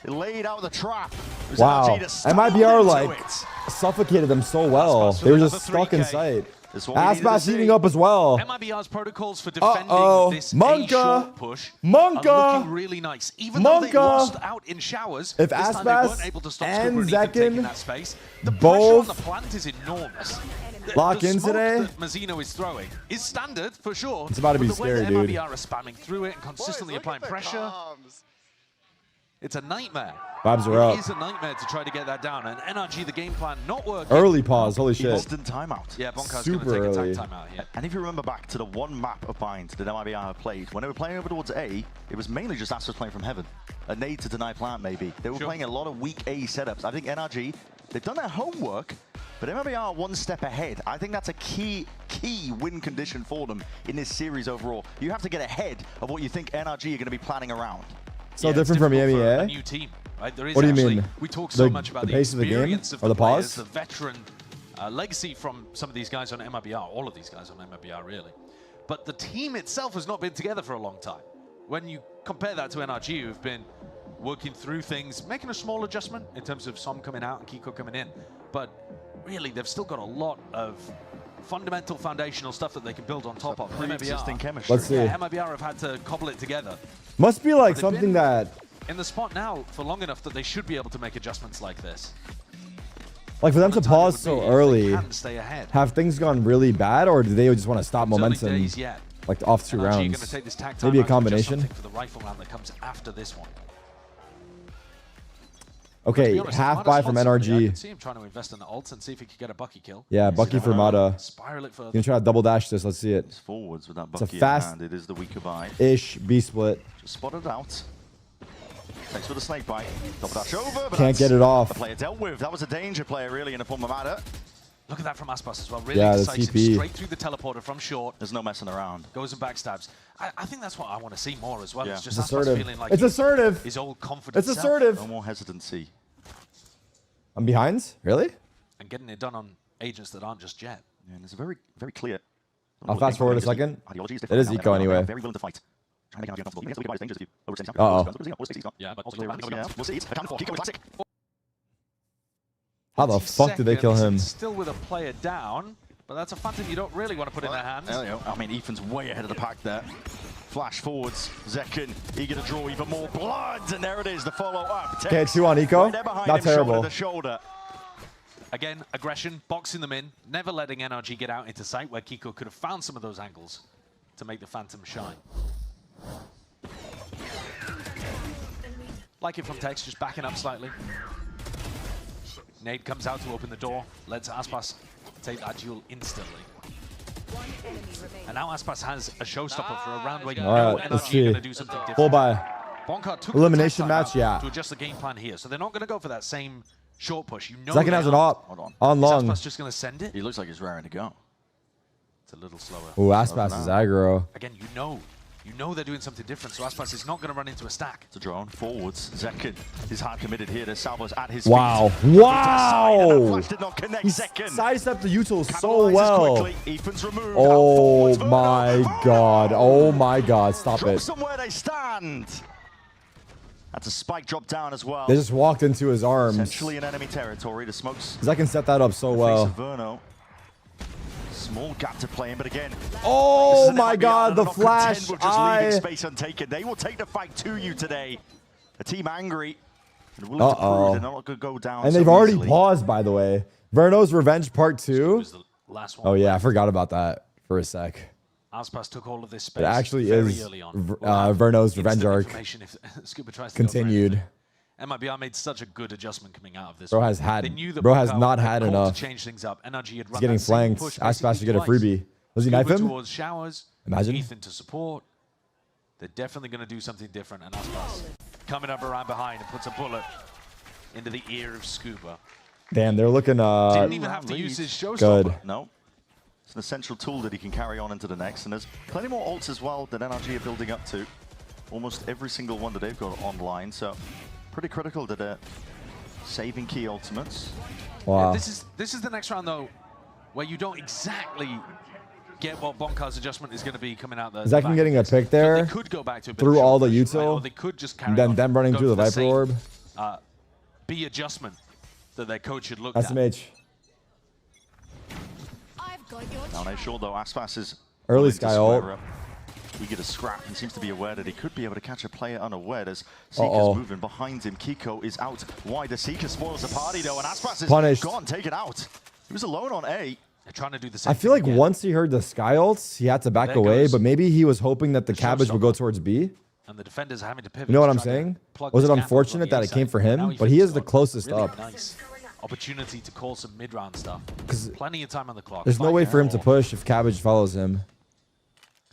laid out the trap. Wow. MIBR like suffocated them so well. They were just stuck in sight. Aspas heating up as well. MIBR's protocols for defending this short push are looking really nice. Even though they lost out in showers, if this time they weren't Aspas able to stop and Scuba Ethan taking that Zekin space. The pressure on the plant is enormous. lock the in smoke today, that Mazzino is throwing is standard for sure. It's about to be but the way scary, that dude. MIBR are spamming through it and consistently applying pressure. It's a nightmare. Vibes are up. It is a nightmare to try to get that down. And NRG, the game plan not working. Early pause, holy shit. Instant timeout. Yeah, Bonkar's Super going to take early. a timeout here. And if you remember back to the one map of Bind that MIBR have played, when they were playing over towards A, it was mainly just Aspas playing from heaven. A nade to deny plant, maybe. They were playing a lot of weak A setups. I think NRG, they've done their homework, but MIBR are 1 step ahead. I think that's a key win condition for them in this series overall. You have to get ahead of what you think NRG are going to be planning around. So different from difficult for EMEA? a new team, right? There is What do you actually, mean? we talk so The- much about the the pace of the game? experience of Or the players, pause? the veteran legacy from some of these guys on MIBR, all of these guys on MIBR really. But the team itself has not been together for a long time. When you compare that to NRG, who've been working through things, making a small adjustment in terms of Som coming out and Kiko coming in. But really, they've still got a lot of fundamental, foundational stuff that they can build on top of. Pre-existing chemistry. Let's see. Yeah, MIBR have had to cobble it together. Must be like They've something been that, in the spot now for long enough that they should be able to make adjustments like this. like for them to pause so early, can stay ahead. have things gone really bad, or do they just want to stop It's early momentum? days yet. Like off 2 NRG are rounds. gonna take this tag time Maybe a out to adjust combination. something for the rifle round that comes after this one. Okay, To be honest, half Mada's buy from hot somebody. I NRG. can see him trying to invest in the ult and see if he could get a Bucky kill. Yeah, Bucky for Mada. Spiral it further. Gonna try to double dash this. Let's see it. It's forwards with that It's a Bucky in fast- hand. It is the weaker buy. Ish B split. Just spotted out. Thanks for the snake bite. Double dash over, but Can't get it off. The player dealt with. That was a danger player, really, in the form of Mada. Look at that from Aspas as well. Really Yeah, the decisive. TP. Straight through the teleporter from short. There's no messing around. Goes and backstabs. I think that's what I want to see more as well. Yeah. It's just It's Aspas assertive. feeling like It's assertive. his old confidence. It's assertive. No more hesitancy. I'm behind? Really? And getting it done on agents that aren't just Jet. Yeah, and it's very, very clear. I'll fast forward a second. Ideology is It different is now. eco They're anyway. Very willing to fight. Trying to make NRG uncomfortable. Even against the weaker buy, it's dangerous if you overextend yourself. Uh-oh. Yeah, but also Yeah, we'll see. It's accounted for. Kiko classic. How the fuck did they kill him? Still with a player down, But that's a Phantom you don't really want to put in their hands. I mean, Ethan's way ahead of the pack there. Flash forwards. Zekken eager to draw even more blood. And there it is, the follow-up. Okay, 2 on Eco. Right Not terrible. Shoulder to shoulder. Again, aggression, boxing them in, never letting NRG get out into sight where Kiko could have found some of those angles to make the Phantom shine. Like it from Tex, just backing up slightly. Nade comes out to open the door, lets Aspas take that duel instantly. And now Aspas has a showstopper for a round where you know NRG are going to do something different. Full buy. Bonkard took Elimination the match, yeah. to adjust the game plan here. So they're not going to go for that same short push. You know Zekken has an op on long. Aspas just going to send it? He looks like he's raring to go. It's a little slower. Ooh, Aspas is aggro. Again, you know they're doing something different, so Aspas is not going to run into a stack. It's a drone forwards. Zekken is hard committed here. There's Salvos at his wow. feet. Wow! Flash did not connect. He Zekken sidestepped the util so well. Ethan's removed. Oh my god. Oh my god. Stop Drop it. somewhere they stand. That's a spike drop down as well. They just walked into his arms. Essentially in enemy territory. The smokes. Zekken set that up so well. Verno. Small gap to play in, but again. Oh my god, the flash. We're just leaving space untaken. They will take the fight to you today. A team angry. And willing to prove they're not going to go down. And they've already paused, by the way. Verno's Revenge Part 2. Oh yeah, I forgot about that for a sec. Aspas took all of this space. It actually very is early on. Verno's Revenge arc. If Scuba tries to continued. MIBR made such a good adjustment coming out of this. Bro one. has had. They knew that Bro has Bonkard not had had called enough. To change things up. NRG had He's run getting that same flanked. push Aspas should get a twice. freebie. Does he knife Scuba him? Towards Showers. Imagine. Ethan to support. They're definitely going to do something different. And Aspas coming up around behind and puts a bullet into the ear of Scuba. Damn, they're looking Didn't even have to use his showstopper. good. No. It's an essential tool that he can carry on into the next. And there's plenty more ults as well that NRG are building up to. Almost every single one that they've got online. So pretty critical that they're saving key ultimates. Wow. Yeah, this is the next round, though, where you don't exactly get what Bonkard's adjustment is going to be coming out there. Zekken getting a pick there So they could go back to a bit through of all the short push, right? util. Or they could just carry And then on, them running go through the for Viper same, Orb. B adjustment that their coach should look at. SMH. Now, I'm sure though, Aspas is Early Sky ult. Eager to scrap. He seems to be aware that he could be able to catch a player unaware as Seeker's moving behind him. Kiko is out wider. Seeker spoils the party though, and Aspas is Punished. gone, taken out. He was alone on A. They're trying to do the same I feel like thing once he heard the Sky ults, he had to back There away, goes but maybe he was hoping that the cabbage would go towards B. And the defenders are having to pivot. You know what to I'm try to saying? plug Was this it gap up on unfortunate the that A it came side. for Now him? he But he thinks is the he's got closest really up. Nice opportunity to call some mid-round stuff. 'Cause Plenty of time on the clock. There's no way for him to push if cabbage follows him.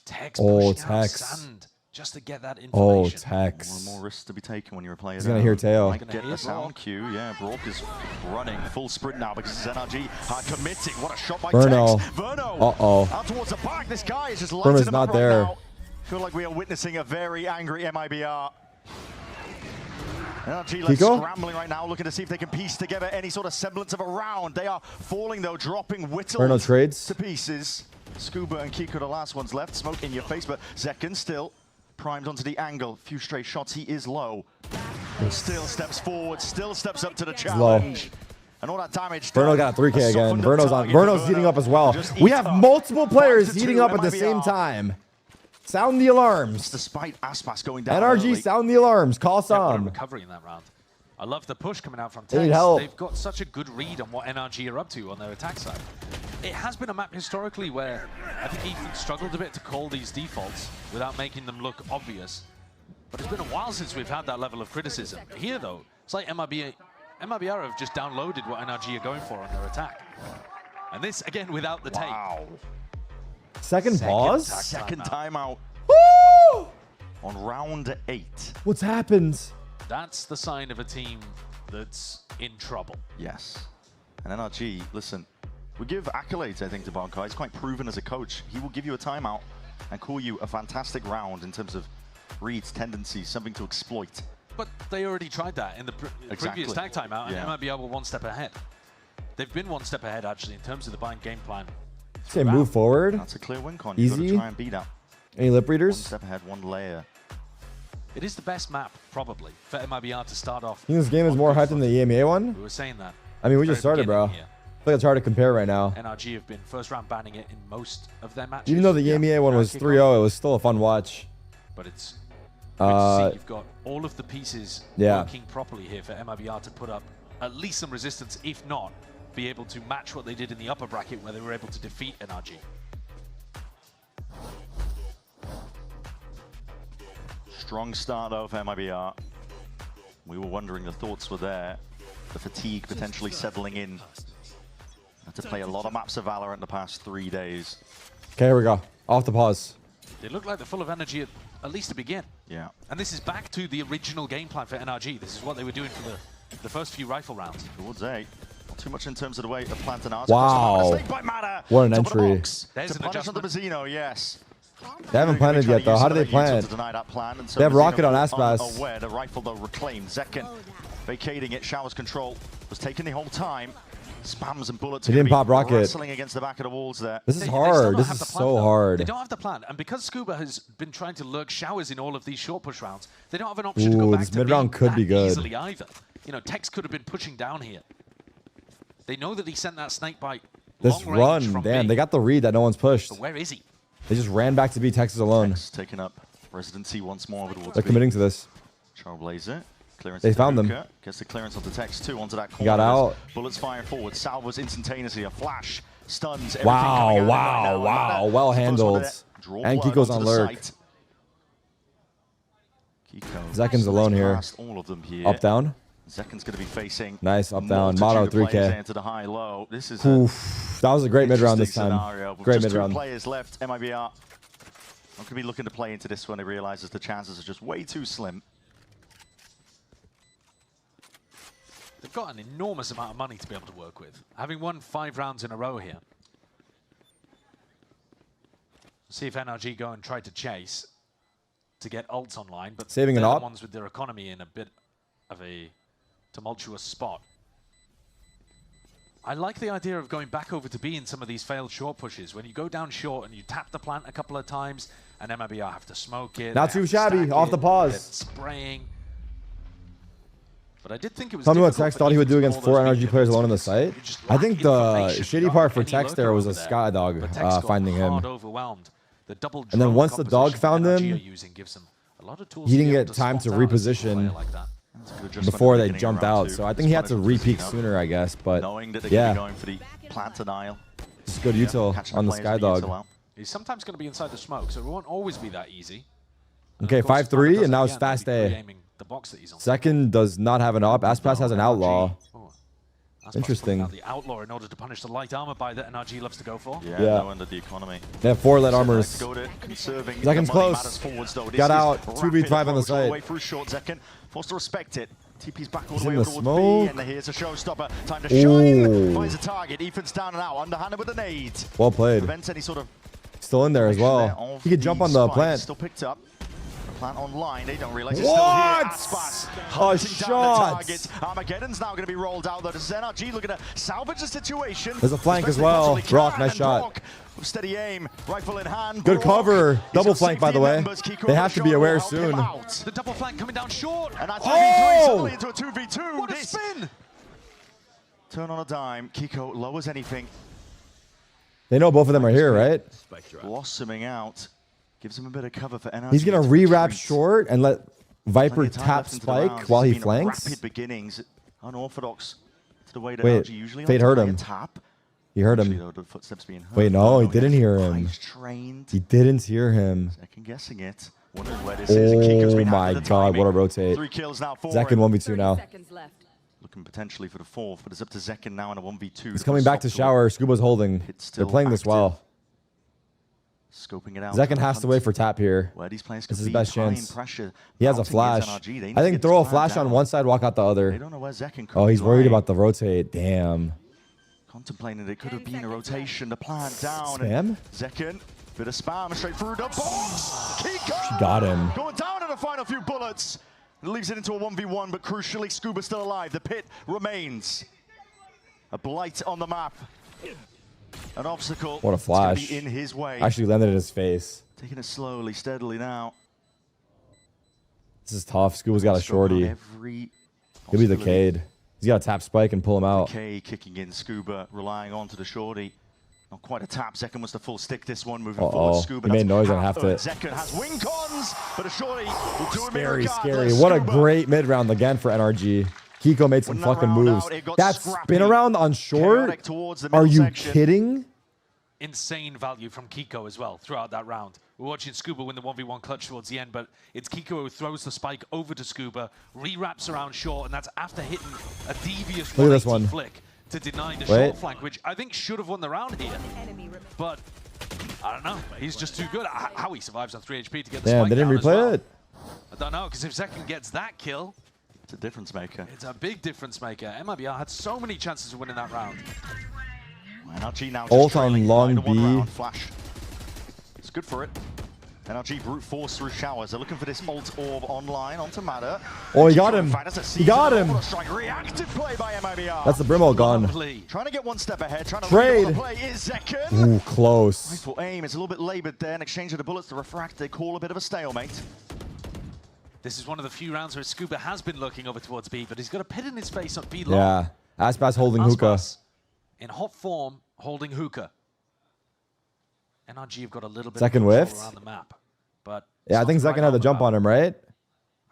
Tex Oh, pushing out Tex. Sand just to get that Oh, information. Tex. More and more risks to be taken when you're a player. He's gonna hear tail. Might get the sound cue. Yeah, Brock is running full sprint now because it's NRG hard committing. What a shot by Verno. Tex. Verno. Uh-oh. Out towards the back. This guy is just Verno's lighting him not up there. right now. Feel like we are witnessing a very angry MIBR. NRG like Kiko? scrambling right now, looking to see if they can piece together any sort of semblance of a round. They are falling though, dropping whittled Verno trades. to pieces. Scuba and Kiko, the last ones left. Smoke in your face, but Zekken still primed onto the angle. Few stray shots, he is low. Still steps forward, still steps up to the challenge. And all that damage. Verno got a 3K again. Verno's heating up as well. We have multiple players heating up at the same time. Sound the alarms. Despite Aspas going down NRG, early. sound the alarms. Call What a some. recovery in that round. I love the push coming out from They need Tex. help. They've got such a good read on what NRG are up to on their attack side. It has been a map historically where I think Ethan struggled a bit to call these defaults without making them look obvious. But it's been a while since we've had that level of criticism. Here, though, it's like MIBR have just downloaded what NRG are going for on their attack. And this, again, without the take. Second pause? Second timeout. Woo! On round 8. What's happened? That's the sign of a team that's in trouble. Yes. And NRG, listen, we give accolades, I think, to Bonkard. He's quite proven as a coach. He will give you a timeout and call you a fantastic round in terms of reads, tendencies, something to exploit. But they already tried that in the previous tag timeout, and MIBR were one step ahead. They've been one step ahead, actually, in terms of the bind game plan. Say move forward. That's a clear win con. You've got to Easy. try and beat that. Any lip readers? One step ahead, one layer. It is the best map, probably, for MIBR to start off. You think this game is more hyped than the EMEA one? We were saying that. I mean, we just Very started, bro. beginning here. feel like it's hard to compare right now. NRG have been first round banning it in most of their matches. Even though the EMEA one was 3-0, it was still a fun watch. But it's good to see you've got all of the pieces working properly here for MIBR to put up at least some resistance, if not be able to match what they did in the upper bracket where they were able to defeat NRG. Strong start though for MIBR. We were wondering, the thoughts were there. The fatigue potentially settling in. Had to play a lot of maps of Valorant the past 3 days. Okay, here we go. Off the pause. They look like they're full of energy at least to begin. Yeah. And this is back to the original game plan for NRG. This is what they were doing for the first few rifle rounds. Towards A. Not too much in terms of the way of plant and arts. Wow. What an entry. There's an adjustment. The Mazzino, yes. They haven't planted yet, though. How do they plant? They have rocket on Aspas. Aware the rifle, though, reclaimed. Zekken vacating it. Showers control was taken the whole time. Spams and bullets. He didn't pop rocket. Wrestling against the back of the walls there. This is hard. This is so hard. They don't have the plan. And because Scuba has been trying to lurk Showers in all of these short push rounds, they don't have an option to go back this to mid-round could be good. easily either. You know, Tex could have been pushing down here. They know that he sent that snake bite. This run, damn, they got the read that no one's pushed. But where is he? They just ran back to B, Texas alone. Tex taking up residency once more. They're committing to this. Trailblazer. Clearance. They found them. Gets the clearance on the Tex too onto that corner. He got out. Bullets firing forward. Salvos instantaneously. A flash stuns. Wow, wow, wow. Well handled. And Kiko's on lurk. Zekken's alone here. All of them here. Up down. Zekken's going to be facing. Nice up down. Motto 3K. Into the high low. This is that was a great mid round this time. Scenario. Great just mid round. 2 players left. MIBR. I'm going to be looking to play into this when they realizes the chances are just way too slim. They've got an enormous amount of money to be able to work with. Having won 5 rounds in a row here. See if NRG go and try to chase to get ults online, but saving they're an the op. ones with their economy in a bit of a tumultuous spot. I like the idea of going back over to B in some of these failed short pushes. When you go down short and you tap the plant a couple of times, and MIBR have to smoke it. Not too shabby. Off the pause. Spraying. But I did think it was. Tell me what Tex thought he would do against 4 NRG players alone on the site. I think the shitty part for Tex there was a Sky Dog finding him. And then once the dog found him, he didn't get time to reposition before they jumped out. So I think he had to re-peek sooner, I guess. But yeah, going for the plant denial. It's good util on the Sky Dog. He's sometimes going to be inside the smoke, so it won't always be that easy. Okay, 5-3, and now it's fast A. Second does not have an op. Aspas has an outlaw. Interesting. The outlaw in order to punish the light armor buy that NRG loves to go for. Yeah, no end of the economy. They have 4 lead armors. Zeken's close. Got out. 2v5 on the site. Way through short. Zekken forced to respect it. TP's back all He's the way in the towards smoke. B, and here's a showstopper. Time to shine. Finds a target. Ethan's down and out. Underhanded with a nade. Well played. Prevents any sort of still in there as well. He could jump on the plant. Still picked up. Plant online, they don't realize it's still here. Aspas hunting down the target. Armageddon's now going to be rolled out though. This is NRG looking to salvage the situation. There's a flank as well. Brock, nice shot. Steady aim, rifle in hand. Good cover. Double flank, by the way. They have to be aware soon. The double flank coming down short. And that's 2v3 suddenly into a 2v2. What a spin! Turn on a dime. Kiko lowers anything. They know both of them are here, right? Blossoming out. Gives him a bit of cover for NRG. He's going to re-wrap short and let Viper tap Spike while he flanks. Rapid beginnings. Unorthodox to the way that Wait, NRG usually Fade heard him. Tap. He heard him. Though, the footsteps being heard. Wait, no, he didn't hear him. Trained. He didn't hear him. Second guessing it. Wondering where this is. Oh my god, what a rotate. 3 kills now for Zekken 1v2 now. Looking potentially for the 4th, but it's up to Zekken now in a 1v2. He's coming back to shower. Scuba's holding. They're playing this well. Scoping it out. Zekken has to wait for tap here. Where these players this is his best chance. Pressure. He has a flash. I think throw a flash on one side, walk out the other. They don't know where Zekken could oh, he's be worried lying. about the rotate. Damn. Contemplating that it could have been a rotation. The plan down. Spam? Zekken, bit of spam straight through the box. Kiko! She got him. Going down in the final few bullets. It leaves it into a 1v1, but crucially, Scuba still alive. The pit remains. A blight on the map. An obstacle. What a flash. Be in his way. Actually landed in his face. Taking it slowly, steadily now. This is tough. Scuba's got a shorty. He'll be the Cade. He's got to tap Spike and pull him out. K kicking in, Scuba relying on to the shorty. Not quite a tap. Zekken was the full stick this one, moving forward. Scuba. He made noise and half it. Zekken has wing cons, but a shorty will do him Scary, in scary. What a great mid round again for NRG. Kiko made some fucking moves. That spin around on short? Are you kidding? Insane value from Kiko as well throughout that round. We're watching Scuba win the 1v1 clutch towards the end, but it's Kiko who throws the spike over to Scuba, re-wraps around short, and that's after hitting a devious 180 flick to deny the short flank, which I think should have won the round here. But I don't know. He's just too good. How he survives on 3 HP to get the spike they didn't down replay as well. it. I don't know, because if Zekken gets that kill, it's a difference maker. It's a big difference maker. MIBR had so many chances of winning that round. NRG now ult on long B. Flash. It's good for it. NRG brute force through showers. They're looking for this ult orb online onto Matter. Oh, he got him. He got him. Reactive play by MIBR. That's the Brimo gone. Trying to get one step ahead. Trying to trade. The play is Zekken. Ooh, close. Rifle aim. It's a little bit labored there. In exchange of the bullets, the refract, they call a bit of a stalemate. This is one of the few rounds where Scuba has been looking over towards B, but he's got a pit in his face on B long. Yeah. Aspas holding hookah. In hot form, holding hookah. NRG have got a little bit Second of whiff around the map. But yeah, I think Zekken had the jump on him, right?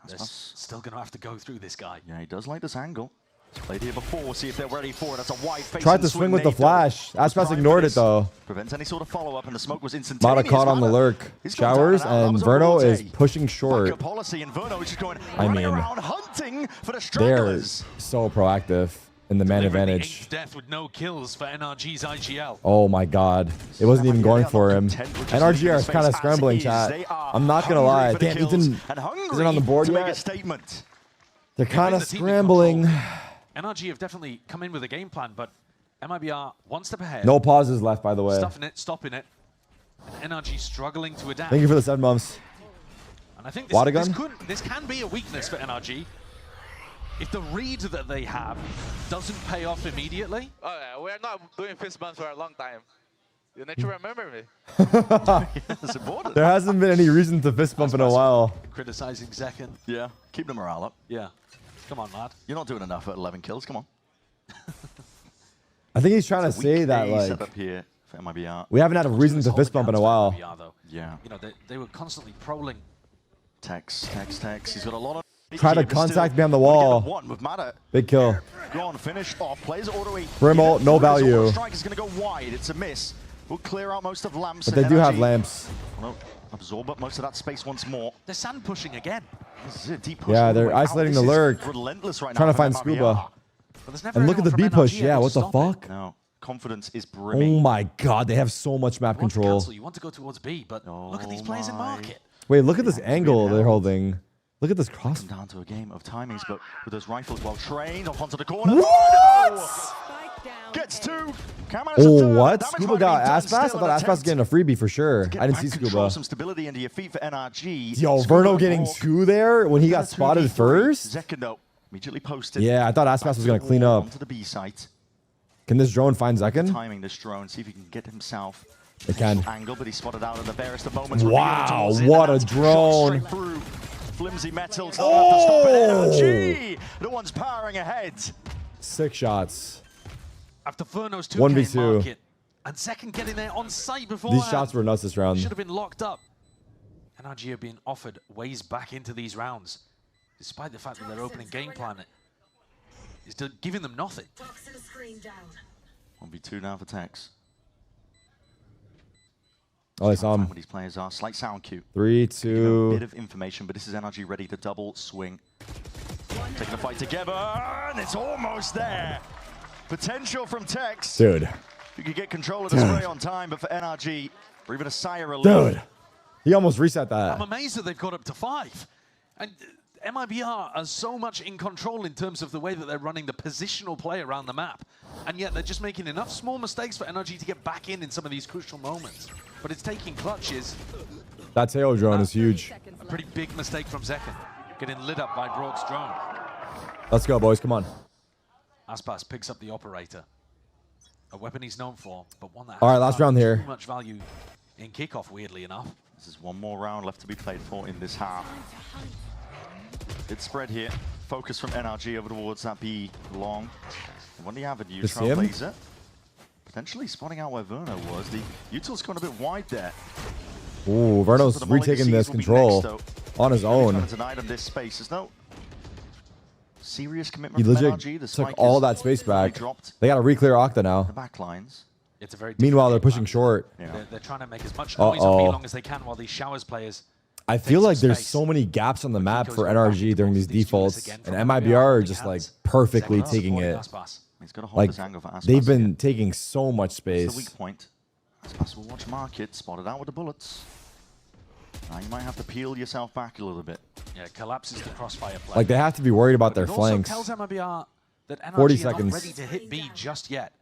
They're still going to have to go through this guy. Yeah, he does like this angle. He's played here before. See if they're ready for it. That's a wide face. Tried to swing with the flash. Aspas ignored it, though. Prevents any sort of follow-up, and the smoke was instantaneous. Mata caught on the lurk. Showers, and Verno is pushing short. Policy, and Verno is just going around hunting for the they're so proactive in the man advantage. Death with no kills for NRG's IGL. Oh my god. It wasn't even going for him. NRG are kind of scrambling, chat. I'm not going to lie. Damn, isn't on the board yet. They're kind of scrambling. NRG have definitely come in with a game plan, but MIBR one step ahead. No pauses left, by the way. Stuffing it, stopping it. And NRG struggling to adapt. Thank you for the 7 months. And I think this can be a weakness for NRG. If the read that they have doesn't pay off immediately. Oh, yeah, we're not doing fist bumps for a long time. You need to remember me. That's important. There hasn't been any reason to fist bump in a while. Criticizing Zekken. Yeah, keep the morale up. Yeah. Come on, lad. You're not doing enough at 11 kills. Come on. I think he's trying to say that, like, set up here for MIBR. We haven't had a reason to fist bump in a while. Yeah. You know, they were constantly prowling. Tex. He's got a lot of. Try to contact behind the wall. Big kill. Go on, finish off. Plays auto E. Brimo, no value. Strike is going to go wide. It's a miss. We'll clear out most of lamps. But they do have lamps. Well, absorb up most of that space once more. They're sand pushing again. This is a deep push. Yeah, they're isolating the lurk. Relentless right now. Trying to find Scuba. And look at the B push. Yeah, what the fuck? No, confidence is brimming. Oh my god, they have so much map control. You want to go towards B, but look at these players in market. Wait, look at this angle they're holding. Look at this cross. Down to a game of timings, but with those rifles well trained, off onto the corner. What? Gets 2. Oh, what? Scuba got Aspas? I thought Aspas was getting a freebie for sure. I didn't see Scuba. Some stability into your feet for NRG. Yo, Verno getting 2 there when he got spotted first? Zekken, though, immediately posted. Yeah, I thought Aspas was going to clean up. Onto the B site. Can this drone find Zekken? Timing this drone, see if he can get himself. It can. Angle, but he's spotted out at the barest of moments. Wow, what a drone. Flimsy metal. NRG. The one's powering ahead. 6 shots. After Verno's 1v2. market, and Zekken getting there on site before. These shots were nuts this round. Should have been locked up. NRG have been offered ways back into these rounds, despite the fact that their opening game plan is giving them nothing. 1v2 now for Tex. Oh, I saw him. What these players are. Slight sound cue. 3, 2. A bit of information, but this is NRG ready to double swing. Taking the fight together, and it's almost there. Potential from Tex. Dude. You could get control of the spray on time, but for NRG, or even a sire relief. Dude. He almost reset that. I'm amazed that they've got up to 5. And MIBR are so much in control in terms of the way that they're running the positional play around the map. And yet they're just making enough small mistakes for NRG to get back in some of these crucial moments. But it's taking clutches. That tail drone is huge. A pretty big mistake from Zekken, getting lit up by Brock's drone. Let's go, boys. Come on. Aspas picks up the operator. A weapon he's known for, but one that All right, last round here. Too much value in kickoff, weirdly enough. This is one more round left to be played for in this half. Good spread here. focus from NRG over towards that B long. When the Avenue, To see him? Trailblazer, potentially spotting out where Verno was. The util's gone a bit wide there. Ooh, Verno's retaking this control on his own. Denied him this space. There's no serious commitment He from legit NRG. The took spike all is that space back. dropped. They got to re-clear Octa now. The back lines. It's a very Meanwhile, they're pushing short. They're trying to make as much noise on B long as they can while these Showers players. I feel like there's so many gaps on the map for NRG during these defaults, and MIBR are just like perfectly taking it. He's got to hold Like this angle for Aspas. they've been taking so much It's space. the weak point. Aspas will watch market, spotted out with the bullets. Now you might have to peel yourself back a little bit. Yeah, collapses the crossfire play. Like they have to be worried about their It flanks. also tells MIBR that NRG 40 are seconds. not ready to hit B just yet.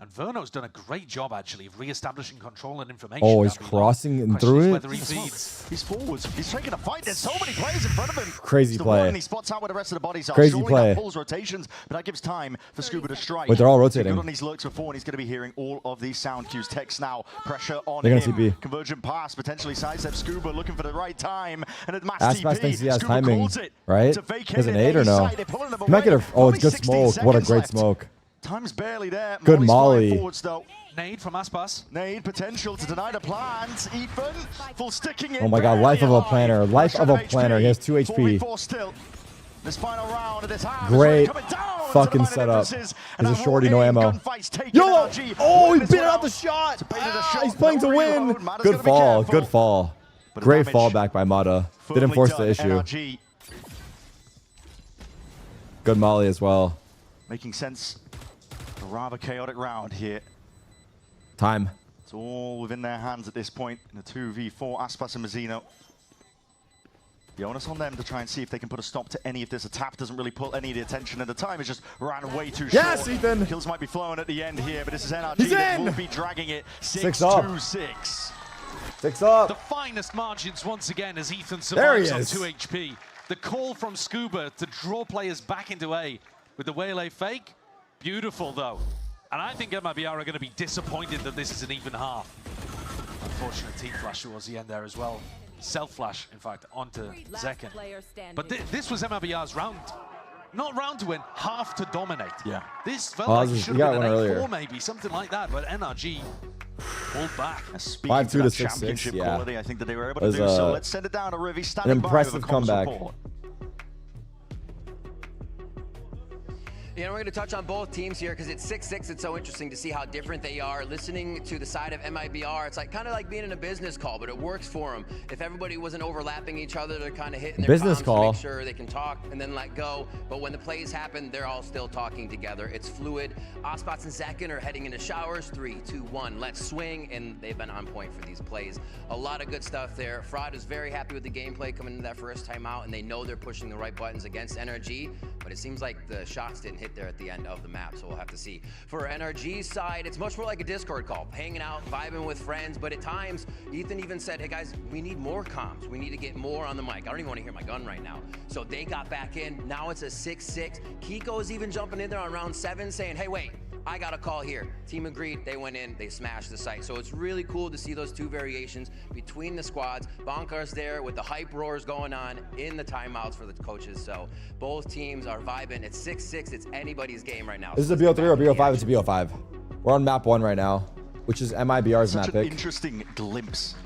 And Verno's done a great job, actually, of re-establishing control and information. Oh, he's crossing and through it. Whether he feeds. He's forwards. He's taking a fight. There's so many players in front of him. Crazy The play. one, he spots out where the rest of the bodies are. Crazy Surely play. that pulls rotations, but that gives time for Scuba to strike. Wait, they're all He's rotating. good on these lurks before, and he's going to be hearing all of these sound cues. Text now. Pressure on They're gonna him. TP. Convergent pass, potentially sidestep Scuba, looking for the right time. And at mass Aspas TP, thinks he has Scuba timing, calls it. right? To vacate Has an it 8 or A no? side. They're pulling them He might get away. a. Oh, it's Only good 16 smoke. What a seconds great left. smoke. Time's barely there. Good Molly's Molly. flying forwards, though. Nade from Aspas. Nade potential to deny the plans. Ethan, full sticking in. Oh my god, life of a planner. Life of a planner. He has 2 HP. 4v4 still. This final round of this half Great is coming down fucking to the setup. differences. There's And a shorty, no ammo. YOLO! Oh, he bit out the shot. He's playing to win. Good fall. Good fall. Great fallback by Mata. Didn't force the issue. NRG Good Molly as well. making sense. A rather chaotic round here. Time. It's all within their hands at this point in a 2v4. Aspas and Mazzino. The onus on them to try and see if they can put a stop to any of this. A tap doesn't really pull any of the attention, and the time is just ran way too short. Yes, Ethan! Kills might be flowing at the end here, but this is NRG He's that in! will be dragging it 6 up. 6-2-6. 6 up. The finest margins once again as Ethan There he survives on is. 2 HP. The call from Scuba to draw players back into A with the Waylay fake. Beautiful, though. And I think MIBR are going to be disappointed that this is an even half. Unfortunate T-flash towards the end there as well. Self-flash, in fact, onto Zekken. But this was MIBR's round. Not round to win, half to dominate. Yeah. This felt Oh, like this it is- should you have got been an one 8-4 earlier. maybe, something like that. But NRG pulled back. Speaking 5-2 to to that 6-6, championship yeah. quality, I think that they were able It to was, do so. Let's send it down to Rivi, standing impressive by with a comms comeback. report. Yeah, we're going to touch on both teams here because it's 6-6. It's so interesting to see how different they are. Listening to the side of MIBR, it's like kind of like being in a business call, but it works for them. If everybody wasn't overlapping each other, they're kind of hitting their Business comms call. to make sure they can talk and then let go. But when the plays happen, they're all still talking together. It's fluid. Aspas and Zekken are heading into showers. 3, 2, 1. Let's swing, and they've been on point for these plays. A lot of good stuff there. Fraud is very happy with the gameplay coming into that first time out, and they know they're pushing the right buttons against NRG. But it seems like the shots didn't hit there at the end of the map, so we'll have to see. For NRG's side, it's much more like a Discord call, hanging out, vibing with friends, but at times, Ethan even said, hey guys, we need more comms. We need to get more on the mic. I don't even want to hear my gun right now. So they got back in. Now it's a 6-6. Kiko's even jumping in there on round 7 saying, hey, wait, I got a call here. Team agreed, they went in, they smashed the site. So it's really cool to see those two variations between the squads. Bonkar's there with the hype roars going on in the timeouts for the coaches. So both teams are vibing. It's 6-6, it's anybody's game right now. This is a BO3 or BO5? It's a BO5. We're on map 1 right now, which is MIBR's Such map an pick. interesting glimpse.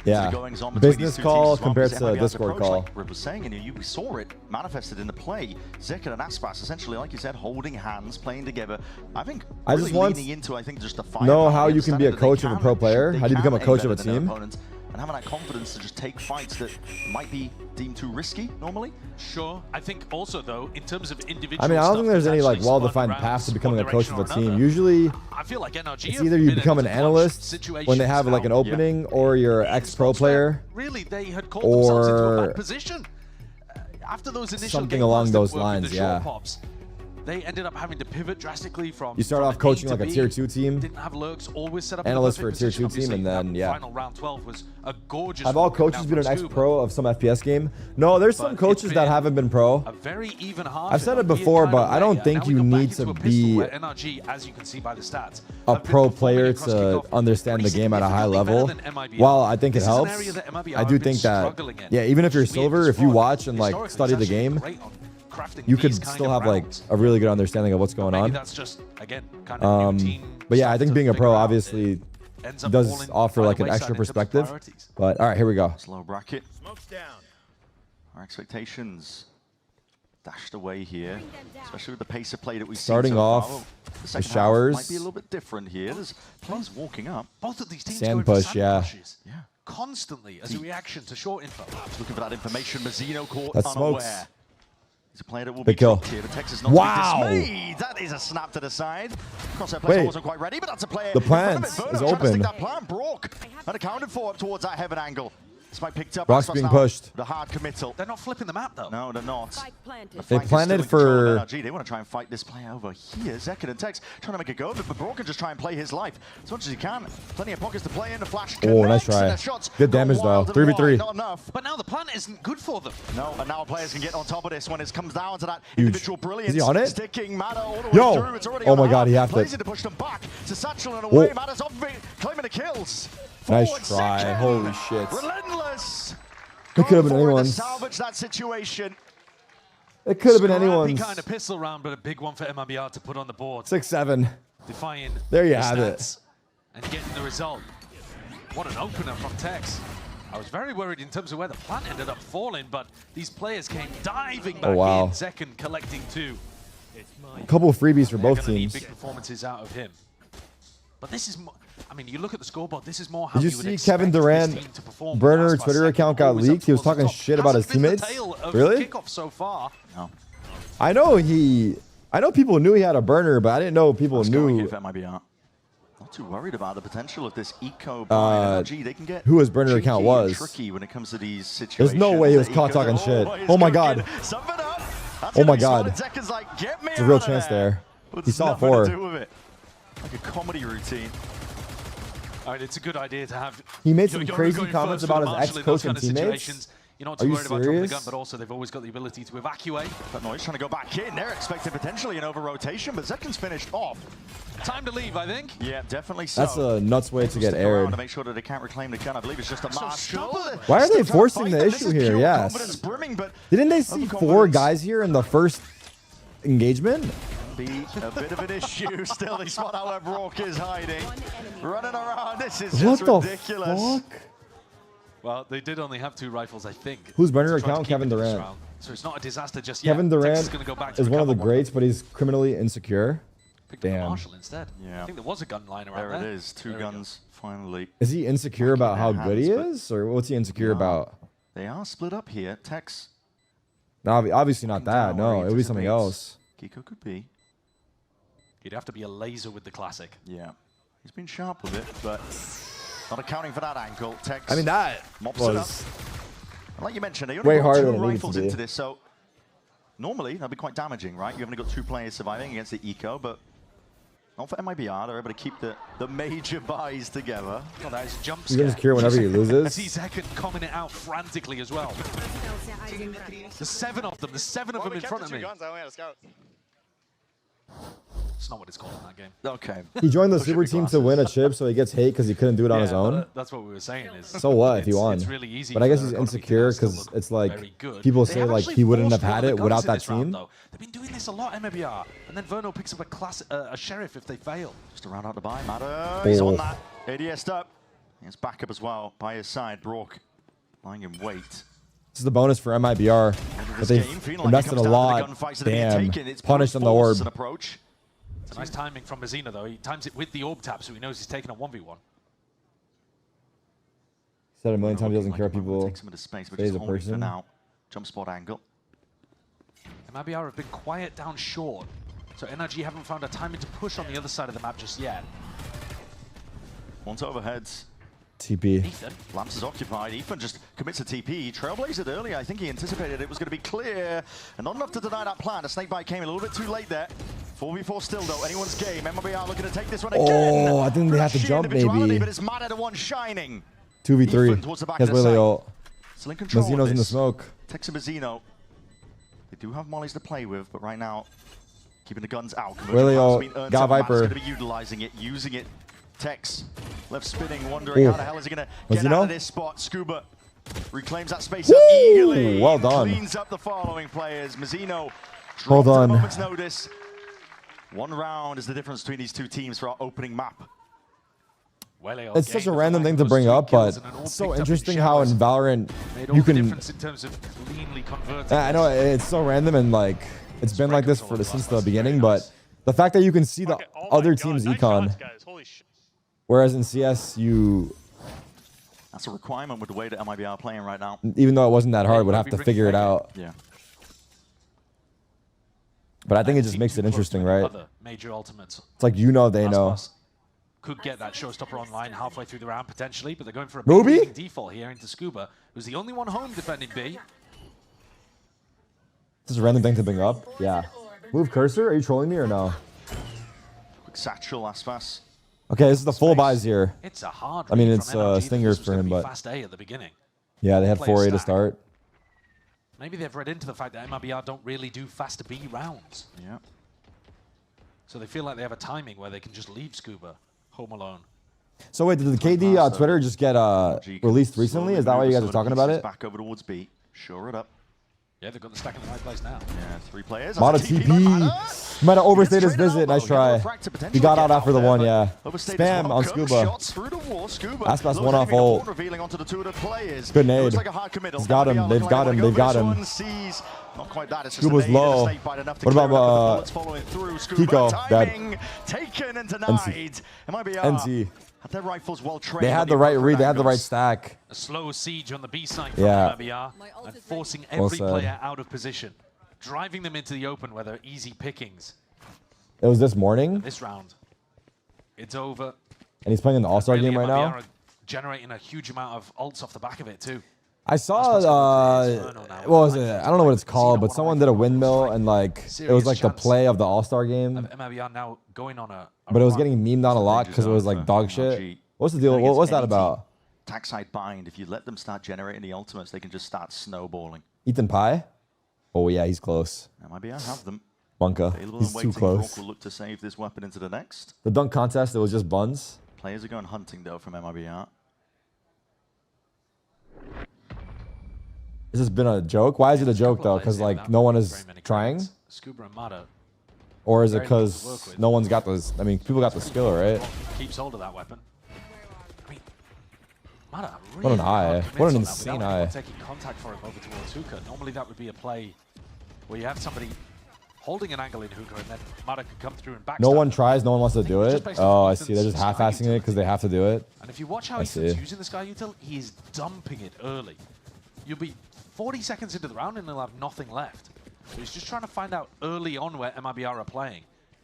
Yeah. Goings on between Business these two call teams as well, compared because to MIBR's Discord approach, call. Like Rib was saying, and you saw it manifested in the play. Zekken and Aspas essentially, like you said, holding hands, playing together. I think I really just want leaning into, I think, just the know firepower, how the you can be a understanding that they coach of a can- pro player. they How do you can become a aim coach of a better than their team? opponents, and having that confidence to just take fights that might be deemed too risky normally. Sure. I think also, though, in terms of individual I mean, I don't stuff think there's that's any like actually well-defined spun paths to around becoming a one coach of a direction or team. another. Usually, I feel like NRG it's have either you been become an able to analyst clutch when they have like an situations opening, or you're an ex-pro player, really they had called themselves into a or bad position. After those initial something game along plans that those worked with lines, the short yeah. pops, they ended up having to pivot drastically from. You start from off A coaching to like a B. tier 2 team, Didn't have lurks always set up in the analyst for a perfect tier 2 position. team, and Obviously, then that yeah. Final round 12 was a gorgeous. Have all one coming coaches down been an from Scuba. ex-pro of some FPS game? No, there's some But coaches it's that been haven't been pro. A very even half. I've said it before, but I don't think you need to be NRG, as you can see by the stats, a have been pro performing player across to Kickoff understand the game at a high significantly level. better than MIBR. While I think it This is an helps, area that MIBR I do have been think that, struggling in. yeah, even if you're Which we have silver, if you destroyed. watch and like Historically, study it's the actually game, great on crafting you could these kind still of have like rounds. a really good understanding of what's going Maybe on. that's just, again, kind of new team But yeah, I think stuff to being a pro figure out. obviously Ends up does falling offer by like the an wayside extra in terms of perspective. priorities. But all right, here we go. Slow bracket. Smoke's down. Our expectations dashed away here, especially with the pace of play that we've Starting seen so off far. The with second half showers. might be a little bit different here. There's players walking up. Both of these teams Sand going for push, sand yeah. pushes constantly as a reaction to short info. Looking for that information. Mazzino caught That unaware. smokes. He's a player that will Big be kill. dropped here, but Texas not Wow. to be dismayed. That is a snap to the side. Crosshair player Wait. wasn't quite ready, but that's a player. The in front of plant it. Verno is trying to open. stick that plant. Brock unaccounted for towards that heaven angle. Spike picked up. Brock's Xbox being now, pushed. The hard committal. They're not flipping the map, though. No, they're not. The They flank is planted still in control of for- NRG. They want to try and fight this play over here. Zekin and Tex trying to make a go of it, but Brock can just try and play his life as much as he can. Plenty of pockets to play in. The flash Oh, nice connects, and try. the shots Good go damage though. wild and 3v3. wide. Not enough. But now the plant isn't good for them. No, and now players can get on top of this when it comes down to that Huge. individual brilliance. Is he on it? Sticking Mata all the way Yo! through. It's already Oh on my the God, half. he halved Plays it. to push them back to Satchel and Whoa. away. Mata's off claiming the kills. Nice Forward try. second. Holy shit. Relentless. It could have been Going forward to anyone's. salvage that situation. It could have been Scrappy anyone's. kind of pistol round, but a big one for MIBR to put on the board. 6-7. Defying There you the have it. stats and getting the result. What an opener from Tex. I was very worried in terms of where the plant ended up falling, but these players came diving back wow. in. Zekin collecting 2. A couple of freebies for They're both gonna need teams. big performances out of him. But this is, I mean, you look at the scoreboard. This is more how Did you you would see expect Kevin this Durant team to perform. burner Last by Twitter second, account got always up leaked? He was towards the talking top. shit about his Hasn't been the teammates. tale of Really? Kickoff so far. No. I know people knew he had a burner, but I didn't know people Going here knew for MIBR. Not too worried about the potential of this eco by NRG. They can get who his burner account cheeky was. and tricky when it comes to these situations. There's no way he was That caught Eco talking shit. always Oh my cooking. God. Sum it up. That's Oh gonna my be God. solid. Zekin's like, get me There's a real out of chance there. But He it's saw nothing 4. to do with it. Like a comedy routine. I mean, it's a good idea to have. He made you're some going crazy first comments with the about his marshal in ex-coach those and kind of teammates. situations. You're not Are too you worried about dropping the gun, serious? but also they've always got the ability to evacuate. But no, he's trying to go back in. They're expecting potentially an over-rotation, but Zekin's finished off. Time to leave, I think. Yeah, definitely so. That's a nuts way to get Stick around aired. to make sure that they can't reclaim the gun. I believe it's just a mask. Why are they forcing the issue here? Yes. Brimming, but Didn't they see 4 guys here in the first engagement? be a bit of an issue. Still, they spot out where Brock is hiding. Running around. This is What just the ridiculous. fuck? Well, they did only have 2 rifles, I think. Whose burner to try to account? keep Kevin it this Durant. round. So it's not a disaster just yet. Kevin Texas Durant gonna go back to is one of the recover greats, but he's criminally insecure. Picked up the Damn. Marshall instead. Yeah. I think there was a gun lying around There there. it is. 2 guns, finally. Is he insecure about how their good he hands, but- is? Or what's he insecure No. about? They are split up here. Tex. No, obviously not that. No, it would be something else. Kiko could be. You'd have to be a laser with the classic. Yeah. He's been sharp with it, but not accounting for that angle. Tex. I mean, that mops it up. was And like you mentioned, they only way got harder 2 than it needed rifles to be. into this, so normally that'd be quite damaging, right? You've only got 2 players surviving against the eco, but not for MIBR. They're able to keep the major buys together. Oh, that is a jump He's scare. insecure whenever he I loses. see Zekin coming it out frantically as well. There's 7 of them. There's 7 of them in front of me. Guns, I only had a scout. It's not what it's called in that game. Okay. He joined the Push super every team to win a chip, so he gets hate because he couldn't do it on his well, own. That's what we were saying. Is So what if he won? It's really easy. But I guess for he's Economy to insecure now still because look it's very like good. people They say have like actually he wouldn't forced have had one of it the without guns in that this round, team. though. They've been doing this a lot, MIBR, and then Verno picks up a sheriff if they fail. Just to round out the buy. Mata, he's on Oh. that. ADS'd up. He has backup as well by his side. Brock lying in wait. This is the bonus for MIBR. But they've invested a lot. Damn. Punished on the orb. Approach. It's nice timing from Mazzino, though. He times it with the orb tap, so he knows he's taking a 1v1. Said a million times he doesn't care if people Takes him into space, but say he's just a holding for person. now. Jump spot angle. MIBR have been quiet down short, so NRG haven't found a timing to push on the other side of the map just yet. Once overheads. TP. Ethan. Lamps is occupied. Ethan just commits a TP. Trailblazed earlier. I think he anticipated it was going to be clear. And not enough to deny that plan. The snakebite came a little bit too late there. 4v4 still, though. Anyone's game. MIBR looking to take this one again. Oh, I think they have to Sheer jump, individuality, maybe. But it's Mata the one shining. 2v3. Ethan towards the back He has of the Willie site. ult. Still in control of Mazzino's in the this. smoke. Tex and Mazzino. They do have mollies to play with, but right now, keeping the guns out. Willie ult. Got Got Viper. going to be utilizing it, using it. Tex left spinning, wondering how the hell is he going to get out Mazzino? of this spot. Scuba Reclaims that space up eagerly. Well done. Cleans up the following players. Mazzino Well dropped at a done. moment's notice. 1 round is the difference between these 2 teams for our opening map. It's such a random thing to bring up, but it's so interesting how in Valorant you can. In terms of cleanly converting. I know it's so random and like it's been like this since the beginning, but the fact that you can see the other team's econ, whereas in CS you. That's a requirement with the way that MIBR are playing right now. Even though it wasn't that hard, would have to figure it out. Yeah. But I think it just makes it interesting, right? Other major ultimates. It's like you know they know. Could get that showstopper online halfway through the round potentially, but they're going for a Ruby? big default here into Scuba, who's the only one home defending B. This is a random thing to bring up. Yeah. Move cursor? Are you trolling me or no? Quick satchel, Aspas. Okay, this is the full buys here. It's a hard. I mean, read it's from NRG. stingers for him, but Fast A at the beginning. yeah, they had Play a 4A to stack. start. Maybe they've read into the fact that MIBR don't really do fast B rounds. Yeah. So they feel like they have a timing where they can just leave Scuba home alone. So wait, did the KD Twitter just get released recently? Is that why you guys are talking about it? Back over towards B. Shore it up. Yeah, they've got the stack in the right place now. Yeah, 3 players. Mata TP. Might have overstayed his visit. Nice try. He got out after the 1, yeah. Spam on Scuba. Aspas 1 off ult. Good nade. He's got him. They've got him. They've got him. Not quite that. Scuba's low. What about Kickoff? Dead. Taken and denied. NC. Had their rifles well trained. They had the right read. They had the right stack. A slow siege on the B side from Yeah. MIBR and forcing Well every said. player out of position, driving them into the open where they're easy pickings. It was this morning, This round, it's over. and he's playing in the All-Star Really, game right MIBR now. are generating a huge amount of ults off the back of it too. I saw, what was it? I don't know what it's called, but someone did a windmill, and like it was like the play of the All-Star game. MIBR now going on a But it was getting memed on a lot because it was like dog shit. What's the deal? What was that about? Tackside bind. If you let them start generating the ultimates, they can just start snowballing. Ethan Pye? Oh yeah, he's close. MIBR have them. Bunka. Available He's and too waiting. close. Rock will look to save this weapon into the next. The dunk contest, it was just buns. Players are going hunting though from MIBR. Has this been a joke? Why is it a joke though? Because like no one is trying? Scuba and Mata Or is it very little to work because with. no one's got this? I mean, people got the skill, right? keeps hold of that weapon. I mean, Mata really What an eye. hard What an commits on insane that without eye. anyone taking contact for him over towards Hookah. Normally that would be a play where you have somebody holding an angle in Hookah and then Mata could come through and backstab. No one tries, no one wants to do just it. based off Oh, I Ethan's see. They're just Sky half-assing it because they have to do it. And if you watch how I he's see. using the Sky Util, he is dumping it early. You'll be 40 seconds into the round and he'll have nothing left. So he's just trying to find out early on where MIBR are playing.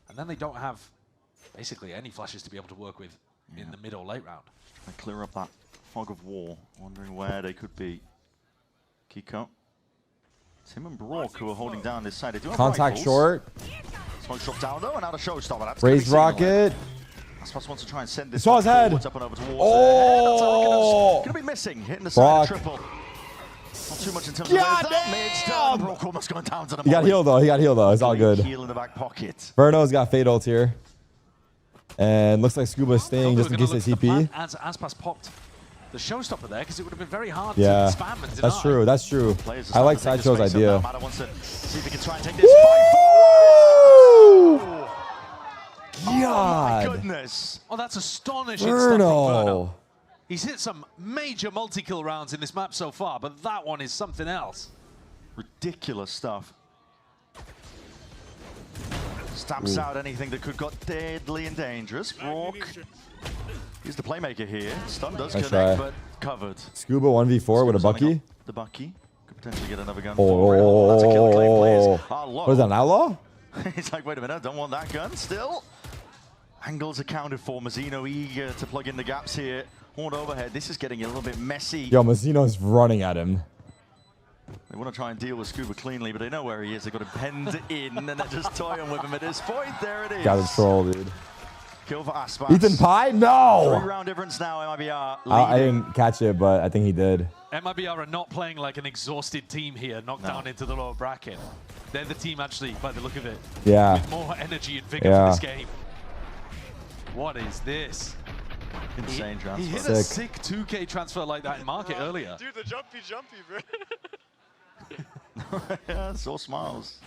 And then they don't have basically any flashes to be able to work with in the mid or late round. Trying to clear up that fog of war, wondering where they could be. Kiko. Tim and Brock who are holding down this side. They do have Contact rifles. short. Smoke shot down though, and now the showstopper. That's Raised rocket. Aspas wants to try and send this. Saw his head. Up and over towards Oh! Gonna be missing, hitting the Brock. side of triple. Not too much in terms God of damage. Down. Brock almost going down to the He got healed though. He got healed though. It's all good. Heal in the back pocket. Verno's got fade ult here. And looks like Scuba's staying just in case they TP. As Aspas popped the showstopper there, because it would have been very hard Yeah, to spam and deny. that's true. That's true. Players I are like starting to take Sideshow's the space up idea. now. Mata wants to see if he can try and take this fight forward. Oh my God. goodness. Oh, that's astonishing stuff from Verno. Verno. He's hit some major multi-kill rounds in this map so far, but that one is something else. Ridiculous stuff. Stamps out anything that could got deadly and dangerous. Brock is the playmaker here. Stun does Nice connect, try. but covered. Scuba 1v4 with a Scuba's Bucky. lining up the Bucky. Could potentially get another gun for him. That's a kill. Clay players are low. What is that, an outlaw? He's like, wait a minute, I don't want that gun still. Angles accounted for. Mazzino eager to plug in the gaps here. Horn overhead. This is getting a little bit messy. Yo, Mazzino's running at him. They want to try and deal with Scuba cleanly, but they know where he is. They've got him penned in, and they're just toying with him at this point. There it is. Got a troll, dude. Kill for Aspas. Ethan Pye? No! 3-round difference now, MIBR. I didn't catch it, but I think he did. MIBR are not playing like an exhausted team here, knocked down into the lower bracket. They're the team, actually, by the look of it. Yeah. With more energy and vigor Yeah. for this game. What is this? Insane transfer. He hit a sick 2K transfer like that in market earlier. Dude, the jumpy, bro. Yeah, it's all smiles.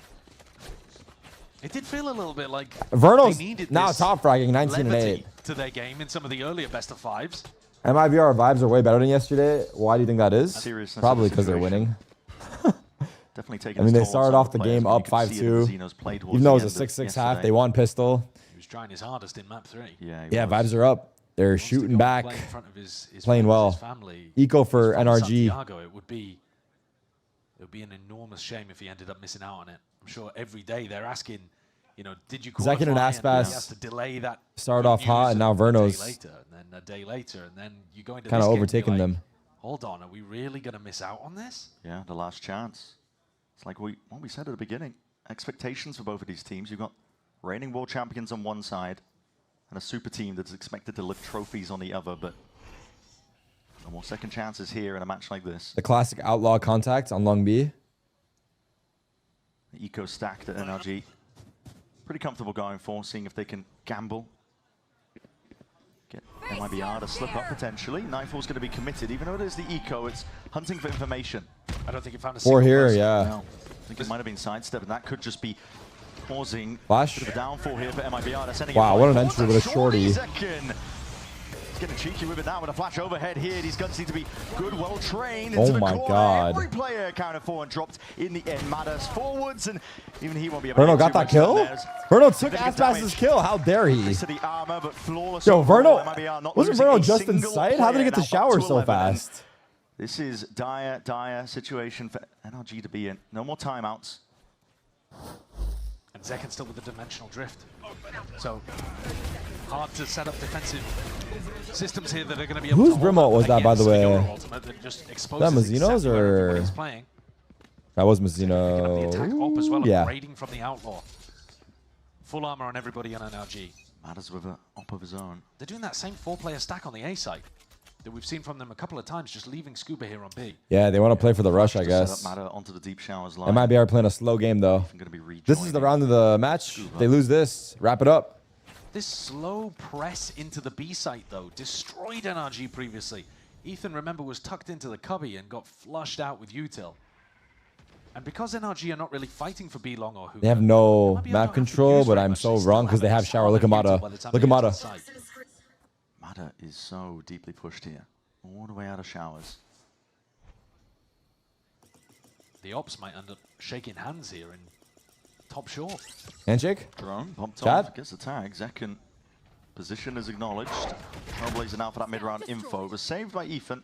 It did feel a little bit like Vernal's they needed now this top fragging 19 and levity 8 to their game in some of the earlier best of fives. MIBR vibes are way better than yesterday. Why do you think that is? Seriousness Probably of the because they're winning. Definitely taking. I mean, they its toll on started some off of the players, game but you up can see it as 5-2. Xeno's played towards Even though it the was a end of 6-6 half, yesterday. they won pistol. He was trying his hardest in map 3. Yeah, Yeah, vibes are up. They're shooting back, play in front of his playing friends, well. his family. Eco for He's from NRG. Santiago. It would be an enormous shame if he ended up missing out on it. I'm sure every day they're asking, you know, did you qualify? Zekin and he has Aspas to delay that. started off hot, and now Verno's later, and then a day later, and then you go into kind of this game overtaking and you're like, them. Hold on, are we really going to miss out on this? Yeah, the last chance. It's like what we said at the beginning. Expectations for both of these teams. You've got reigning world champions on one side and a super team that's expected to lift trophies on the other, but no more second chances here in a match like this. The classic outlaw contact on Long B. The eco stacked at NRG. Pretty comfortable going for, seeing if they can gamble. Get MIBR to slip up potentially. Nightfall's going to be committed. Even though it is the eco, it's hunting for information. I don't think he found a Four single here, person. yeah. No, I think it might have been sidestep, and that could just be causing Flash. a bit of a downfall here for MIBR. They're sending Wow, it what an forward entry to with a shorty. Zekin. He's getting cheeky with it now with a flash overhead here. These guns need to be good, well trained. Oh into the my corner. God. Every player accounted for and dropped in the end. Matters forwards, and even he won't be able to Verno get got too that much kill? done there. Verno took Significant Aspas's damage kill. How dare he? to the armor, but flawless Yo, overall. Verno, MIBR not wasn't losing Verno a just in single sight? How did he player get the now, shower up to so 11. fast? This is dire situation for NRG to be in. No more timeouts. And Zekin still with the dimensional drift. So hard to set up defensive systems here that are going to be able Whose to remote was that, by the way? Just Is that exposes Mazzino's exactly where or? everybody's playing. That was The attack op as well, Mazzino. Yeah. raiding from the outlaw. Full armor on everybody on NRG. Matters with an op of his own. They're doing that same 4-player stack on the A side that we've seen from them a couple of times, just leaving Scuba here on B. Yeah, they want to play for the rush, I To set guess. up Matter onto the deep showers line. MIBR playing a slow game, though. Gonna be This is the round of the match. They lose this. Wrap it up. This slow press into the B site, though, destroyed NRG previously. Ethan, remember, was tucked into the cubby and got flushed out with util. And because NRG are not really fighting for B long or hookah, They have no MIBR don't map have to control, use but very I'm much. so They still wrong because they have a shower. Look at solid Mata. util by the time Look they at get to Mata. the site. Matter is so deeply pushed here. All the way out of showers. The ops might end up shaking hands here in top short. Handshake? Drone bumped Chad? off, gets the tag. Zekin position is acknowledged. Trailblazer now for that mid-round info. It was saved by Ethan.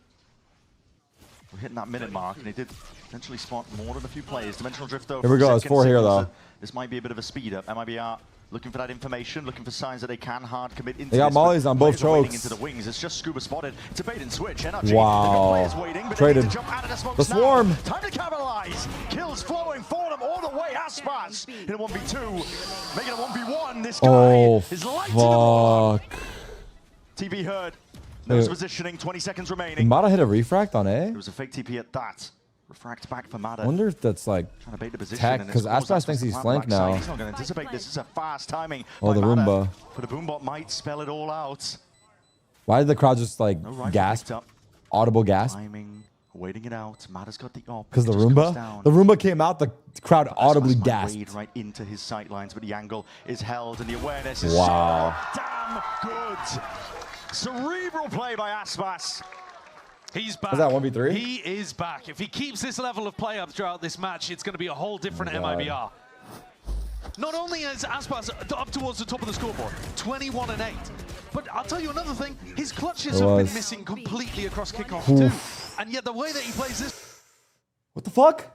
We're hitting that minute mark, and he did potentially spot more than a few players. Dimensional drift though. Here we go, it's 4 here, though. This might be a bit of a speed up. MIBR looking for that information, looking for signs that they can hard commit into They got this, mollies but on both players are waiting chokes. into the wings. It's just Scuba spotted. It's a bait and switch. NRG, Wow. they've got players waiting, but Traded. they need to jump out of the smokes The swarm. now. Time to capitalize. Kills flowing for them all the way. Aspas in a 1v2, making a 1v1. This guy Oh, is lighting them up. fuck. TV heard. Knows Wait. positioning. 20 seconds Did remaining. Mata hit a refract on A? It was a fake TP at that. Refract back for I Mata. wonder if that's like Trying to bait the position. tech, and because it's Aspas thinks he's flanked now. He's not going to anticipate this. It's a fast timing. Oh, by the Mata. Roomba. But the Boombot might spell it all out. Why did the crowd just like No rifle gasp? picked up. Audible gasp? Timing, waiting it out. Mata's got the op. Because the It just goes Roomba? down. The Roomba came out, the crowd audibly Aspas might gasped. wade right into his sight lines, but the angle is held and the awareness is Wow. so damn good. Cerebral play by Aspas. He's back. Was that 1v3? He is back. If he keeps this level of play up throughout this match, it's going to be a whole different Oh my MIBR. Not only is Aspas up towards the top of the scoreboard, 21 and 8, but I'll tell you another thing, his clutches have been missing completely across Kickoff too. And yet the way that he plays this What the fuck?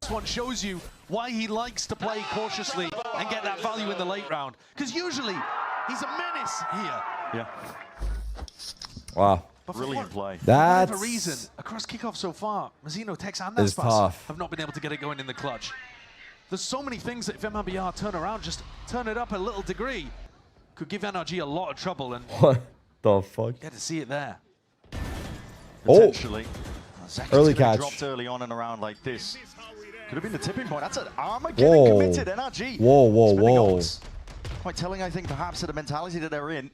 one shows you why he likes to play cautiously and get that value in the late round. Because usually, he's a menace here. Yeah. Wow. But for Brilliant play. whatever That's reason, across Kickoff so far, Mazzino, Tex, and It's Aspas tough. have not been able to get it going in the clutch. There's so many things that if MIBR turn around, just turn it up a little degree, could give NRG a lot of trouble, and What the fuck? get to see it there. Potentially. Zekin's Early gonna be catch. dropped early on and around like this. Could have been the tipping point. That's an Armageddon Whoa. committed. NRG. Whoa, whoa, spending whoa. ults. Quite telling, I think, perhaps, of the mentality that they're in.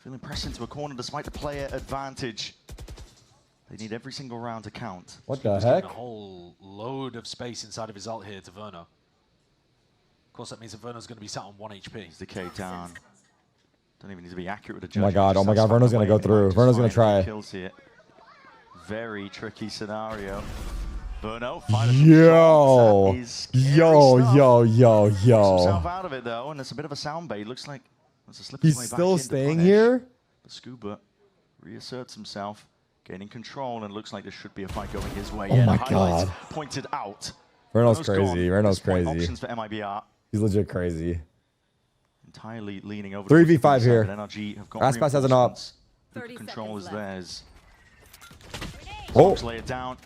Feeling pressed into a corner despite the player advantage. They need every single round to count. What the He's heck? given a whole load of space inside of his ult here to Verno. Of course, that means that Verno's going to be sat on 1 HP. He's decayed down. Don't even need to be accurate with the Oh my judgment. god, oh my god, Verno's going to go through. Verno's going to try. Kills here. Very tricky scenario. Verno, Yo, yo. himself out of it though, and it's a bit of a sound bait. Looks like it's a slip his way He's back still in to staying punish. here? But Scuba reasserts himself, gaining control, and looks like there should be a fight going his way. Oh Yeah, my the highlights god. pointed out. Verno's gone. crazy. At Verno's this point, crazy. Options for MIBR. He's legit crazy. Entirely leaning over. 3v5 here. NRG have got Aspas has an up. reinforcements. Control is theirs. Oh. Lay it down.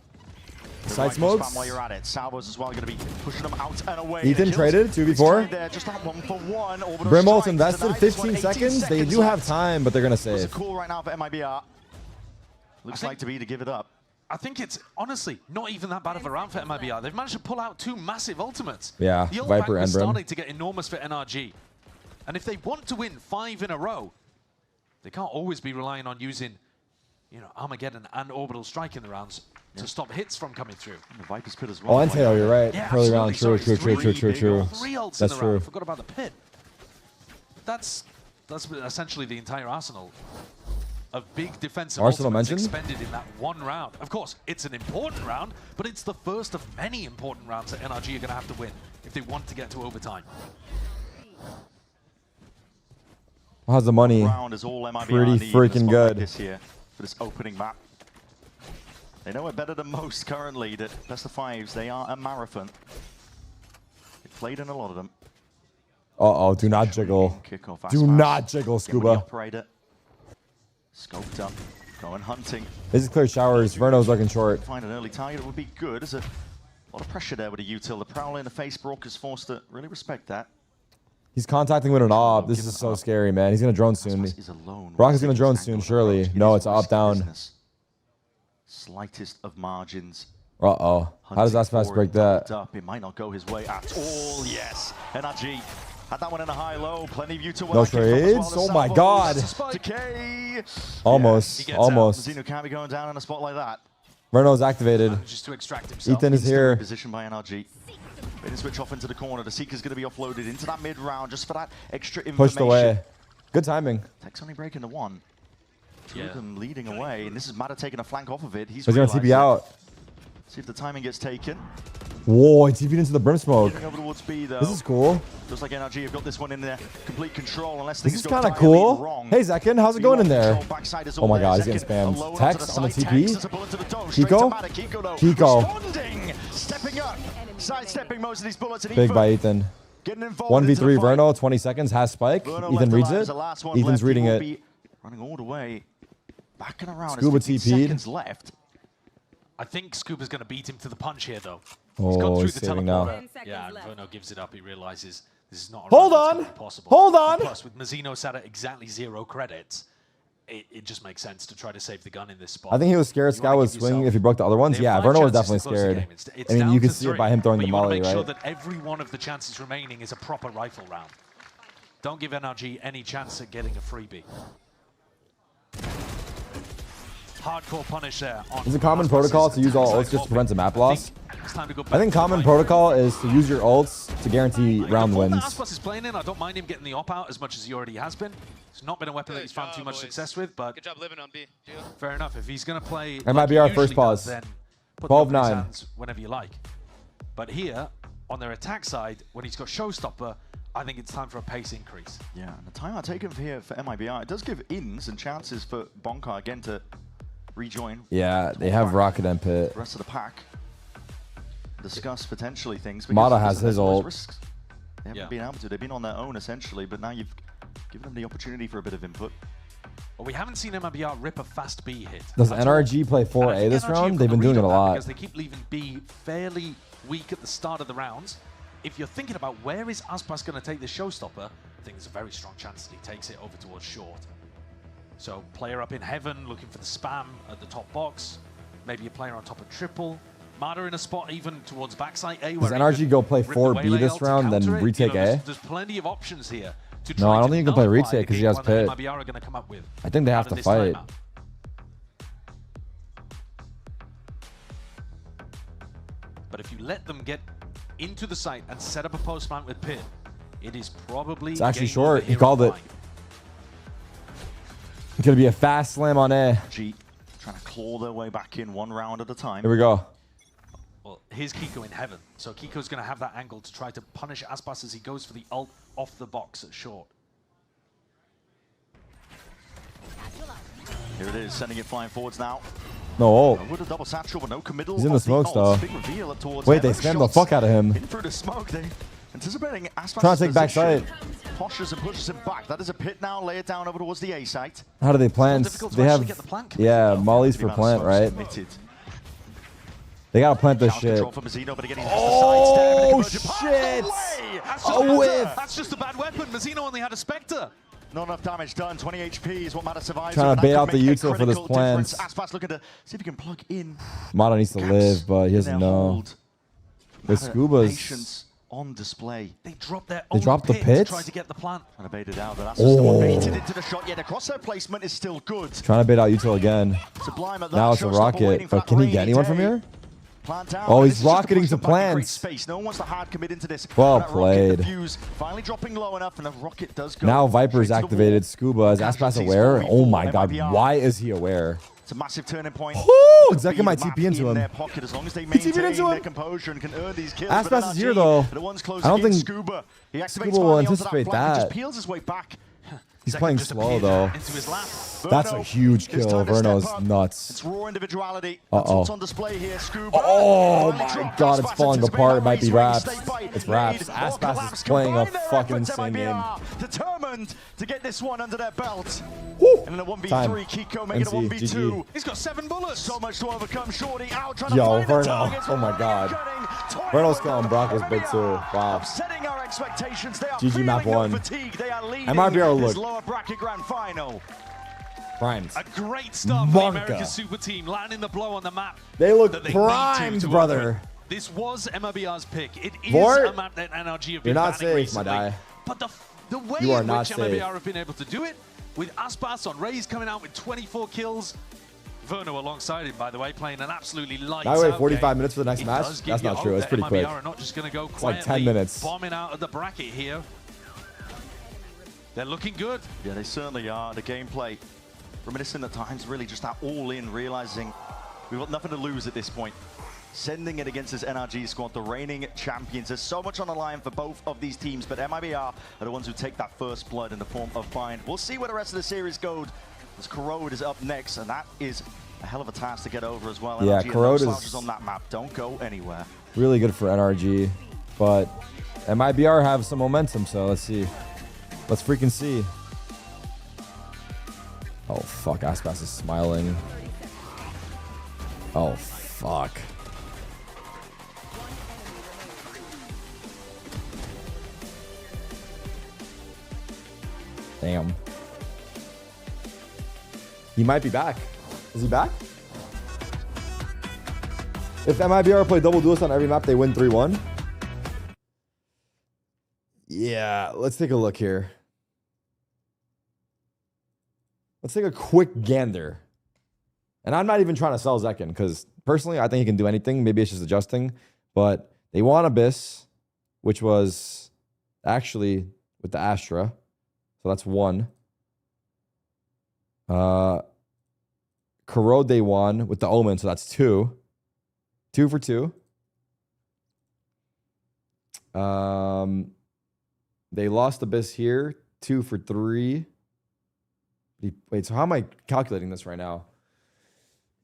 Side smokes. While you're at it. Salvos as well going to be pushing them out and away. Ethan traded 2v4. There, just that 1-for-1. Brimolt's invested 15 seconds. They do have time, but they're going to It's a save. call right now for MIBR. Looks like to be to give it up. I think it's honestly not even that bad of a round for MIBR. They've managed to pull out 2 massive ultimates. Yeah, the ult Viper bank was and Brim. starting to get enormous for NRG. And if they want to win 5 in a row, they can't always be relying on using, you know, Armageddon and Orbital Strike in the rounds to stop hits from coming through. And the Viper's Pit as well. Oh, and Tail, you're right. Yeah, Early round. True, absolutely. true, true, true, true, true. 3 ults That's in the round. true. Forgot about the pit. That's essentially the entire arsenal of big defensive Arsenal ultimates mentioned? expended in that 1 round. Of course, it's an important round, but it's the first of many important rounds that NRG are going to have to win if they want to get to overtime. How's the money? Round is all MIBR Pretty need in a freaking spot good. Like this here for this opening map. They know it better than most currently that best of 5s, they are a marathon. They've played in a lot of them. Uh-oh, do not jiggle. Kickoff, Do Aspas. not jiggle, Get with the Scuba. operator. Scoped up, going hunting. This is clear showers. Verno's looking short. Find an early target, it would be good. There's a lot of pressure there with a util. The Prowler in the face, Brock is forced to really respect that. He's contacting with an op. This is so scary, man. He's going to drone soon. Brock is going to drone soon, surely. No, it's up, down. Slightest of margins. Uh-oh. How does Aspas break that? Up. It might not go his way at all. Yes. NRG had that one in a high-low. Plenty of util. No trades? Oh my god. Decay. Almost. Yeah, Almost. Zeno can't be going down in a spot like that. Verno's activated. Just to extract himself. Ethan is here. Position by NRG. They can switch off into the corner. The Seeker's going to be offloaded into that mid-round just for that extra information. Pushed away. Good timing. Tech's only breaking the 1. Two Yeah. of them leading away, and this is Matter taking a flank off of it. He's going to TP out. See if the timing gets taken. Whoa, he TP'd into the brim smoke. Getting over towards B, though. This is cool. Looks like NRG have got this one in their complete control, unless This things is go kind of entirely cool. wrong. Hey, Zekin, how's it going in there? Oh my god, he's getting Zekin spammed. alone Text on the onto the TP. side, takes a bullet to the dome, straight to Kiko? Matter. Kiko, though, Kiko. responding, stepping up, sidestepping most of these bullets. And Big Ethan by Ethan. getting involved into 1v3 the fight. Verno, 20 seconds, has spike. Verno Ethan left reads alive it. as the last one Ethan's left. He reading will it. be running all the way. Backing around. Scuba There's 15 TP'd. seconds left. I think Scuba's going to beat him to the punch here, though. Oh, he's saving now. Yeah, and Verno gives it up. He realizes this is not a Hold round that's on. gonna be possible. Hold on. Plus, with Mazzino sat at exactly 0 credits, it just makes sense to try to save the gun in this spot. I think he was scared Scout would swing if he broke the other ones. Yeah, Verno was definitely scared. It's I mean, down you can to see it 3, by him throwing but the you wanna molly, make sure right? that every one of the chances remaining is a proper rifle round. Don't give NRG any chance at getting a freebie. Hardcore punish there. Is it common protocol to use all ults just to prevent a map loss? I think common protocol is to use your ults to guarantee round wins. Aspas is playing in. I don't mind him getting the op out as much as he already has been. It's not been a weapon that he's found too much success with, but Good job living on B. fair enough. If he's going to play, That might be our first pause. then put the gun in his 12-9. hands whenever you like. But here, on their attack side, when he's got Showstopper, I think it's time for a pace increase. Yeah, and the timeout taken here for MIBR, it does give ins and chances for Bonka again to rejoin. Yeah, they have Rocket and Pit. The rest of the pack discuss potentially things. Mata because has his those ult. risks, they haven't been able to. They've been on their own essentially, but now you've given them the opportunity for a bit of input. Well, we haven't seen MIBR rip a fast B hit. Does at all. NRG play And I 4A think this NRG round? have They've got been the doing read it a on that lot. because they keep leaving B fairly weak at the start of the rounds. If you're thinking about where is Aspas going to take this Showstopper, I think there's a very strong chance that he takes it over towards short. So player up in heaven looking for the spam at the top box. Maybe a player on top of triple. Mata in a spot even towards backside A. Does where he NRG could go play rip the 4B Waylay this ult to round, then counter it. retake You know, A? there's plenty of options here. to No, I try don't to think you can play nullify retake because he the has game plan that pit. MIBR are going to come up with I think they have out to of this fight. timeout. But if you let them get into the site and set up a post plant with pit, it is probably It's actually game over short. He here called on it. Vine. It's going to be a fast slam on A. G trying to claw their way back in one round at a time. Here we go. Well, here's Kiko in heaven. So Kiko's going to have that angle to try to punish Aspas as he goes for the ult off the box at short. Here it is, sending it flying forwards now. No ult. With a double satchel, but no committal. He's in the smokes, though. Big reveal towards Wait, they Evan. spammed the Shots fuck out of him. in through the smoke. They anticipating Aspas' Trying to take back position. side. Pushes and pushes him back. That is a pit now. Lay it down over towards the A site. How do they plant? They have, yeah, mollies for plant, right? They gotta plant this shit. Oh shit! A whiff! That's just a bad weapon. Mazzino only had a Spectre. Not enough damage done. 20 HP is what Mata survives. Trying to bait out the util for this plant. Aspas looking to see if he can plug in. Mata needs to live, but he doesn't know. With Scuba's, Patience on display. They dropped their they own dropped the pit pit. to try to get the plant. Trying to bait it out, but that's just the one baited into the shot. Yeah, the crosshair placement is still good. Trying to bait out util again. Sublime at that. Now it's a rocket, but can he get anyone from here? Plant down. Oh, This he's is just rocketing push to them back and create plants. Space. No one wants to hard commit into this. Well That rocket, played. the fuse finally dropping low enough, and the rocket does go. Now Viper's straight to the activated wall. Scuba. Is Aspas Casualties aware? falling Oh for my god, MIBR. why is he aware? It's a massive turning point. Woo! Zeka Be might mapped TP into in him. their pocket as long as they He TP'd maintain into their him. composure and can earn these kills. Aspas But is here, NRG, though. the ones I closing don't in, think Scuba. He activates Scuba will finally onto anticipate flank. He just that. peels his way back. He's playing slow though. That's a huge kill. Verno's nuts. It's raw individuality. Uh-oh. That's what's on display here. Scuba. Oh my god, it's falling apart. It might be Raps. It's Raps. Aspas is playing a fucking insane game. Determined to get this one under their belt. Woo. And in a 1v3, Time. Kiko making NC, a 1v2. GG. He's got 7 bullets. So much to overcome. Shorty out trying to Yo, find the Verno. targets. Oh my god. Verno's killing Brock is big too. Wow. Setting our expectations. They are GG map feeling no 1. fatigue. They are leading MIBR this look. lower bracket grand final. Primed. A great start for the Monka. American Super Team, landing the blow on the map. They look that they primed, need to brother. open. This was MIBR's pick. It is Vort, a map that NRG have you're been not banning safe, my recently. guy. But the way You are in not which safe. MIBR have been able to do it, with Aspas on Raze coming out with 24 kills, Verno alongside him, by the way, playing an absolutely lights Now we wait out 45 game. minutes for the next It match? does give That's you not hope true. It's that pretty quick. MIBR are not just going to go It's like quietly 10 minutes. bombing out of the bracket here. They're looking good. Yeah, they certainly are. The gameplay reminiscent at times, really just that all-in, realizing we've got nothing to lose at this point. Sending it against this NRG squad, the reigning champions. There's so much on the line for both of these teams, but MIBR are the ones who take that first blood in the form of Bind. We'll see where the rest of the series goes, as Corrode is up next, and that is a hell of a task to get over as well. Yeah, NRG Corrode and no is- slouches on that map. Don't go anywhere. Really good for NRG, but MIBR have some momentum, so let's see. Let's freaking see. Oh fuck, Aspas is smiling. Oh fuck. Damn. He might be back. Is he back? If MIBR play double duelist on every map, they win 3-1. Yeah, let's take a look here. Let's take a quick gander. And I'm not even trying to sell Zekin, because personally, I think he can do anything. Maybe it's just adjusting. But they won Abyss, which was actually with the Astra. So that's 1. Corrode they won with the Omen, so that's 2. 2 for 2. They lost Abyss here. 2 for 3. Wait, so how am I calculating this right now?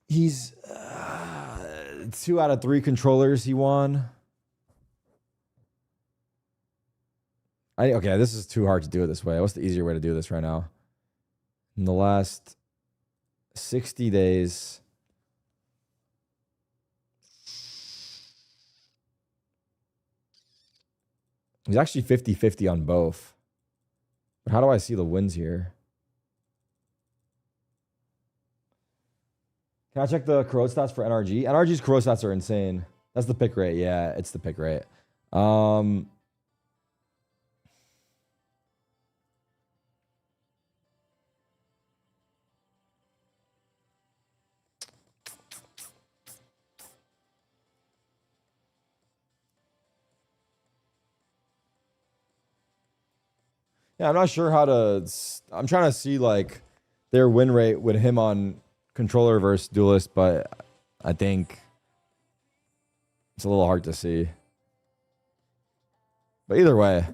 He's 2 out of 3 controllers he won. Okay, this is too hard to do it this way. What's the easier way to do this right now? In the last 60 days, he's actually 50-50 on both. But how do I see the wins here? Can I check the corrode stats for NRG? NRG's corrode stats are insane. That's the pick rate. Yeah, it's the pick rate. Yeah, I'm not sure how to. I'm trying to see like their win rate with him on controller versus duelist, but I think it's a little hard to see. But either way,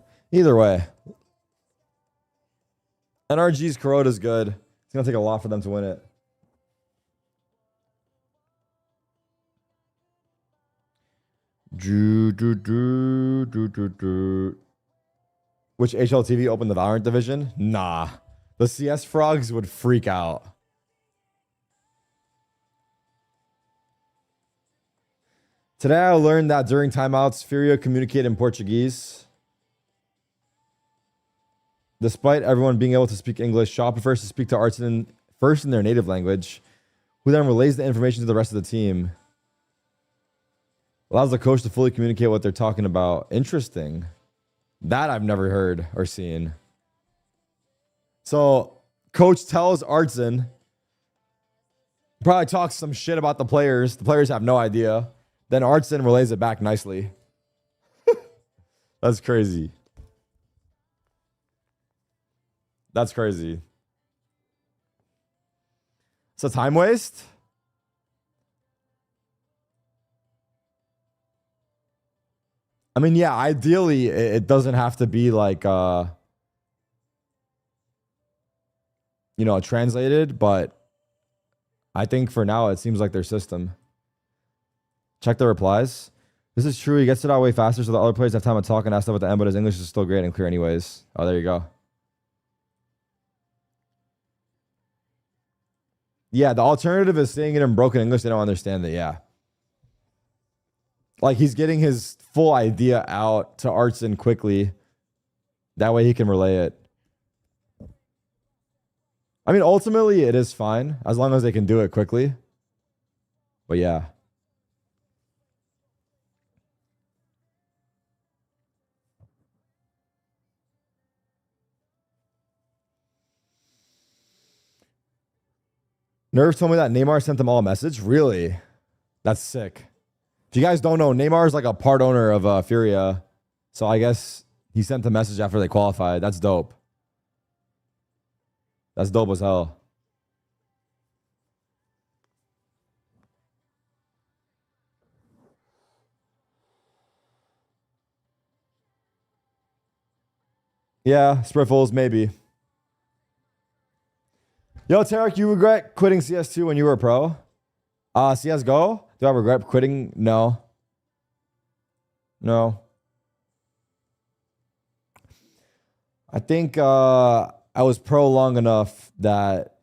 NRG's Kuroda's good. It's gonna take a lot for them to win it. Which HLTV opened the Valorant division? Nah. The CS frogs would freak out. Today I learned that during timeouts, Furia communicated in Portuguese. Despite everyone being able to speak English, Shaw prefers to speak to Artson first in their native language, who then relays the information to the rest of the team. Allows the coach to fully communicate what they're talking about. Interesting. That I've never heard or seen. So, coach tells Artson, probably talks some shit about the players. The players have no idea. Then Artson relays it back nicely. That's crazy. That's crazy. It's a time waste? I mean, yeah, ideally, it doesn't have to be like, translated, but I think for now, it seems like their system. Check the replies. This is true. He gets it out way faster, so the other players have time to talk and ask stuff at the end, but his English is still great and clear anyways. Oh, there you go. Yeah, the alternative is saying it in broken English. They don't understand it. Yeah. Like, he's getting his full idea out to Artson quickly. That way he can relay it. I mean, ultimately, it is fine as long as they can do it quickly. But yeah. Nerve told me that Neymar sent them all a message. Really? That's sick. If you guys don't know, Neymar is like a part owner of Furia. So I guess he sent a message after they qualified. That's dope. That's dope as hell. Yeah, Spriffles, maybe. Yo, Tarik, you regret quitting CS2 when you were a pro? CSGO? Do I regret quitting? No. No. I think I was pro long enough that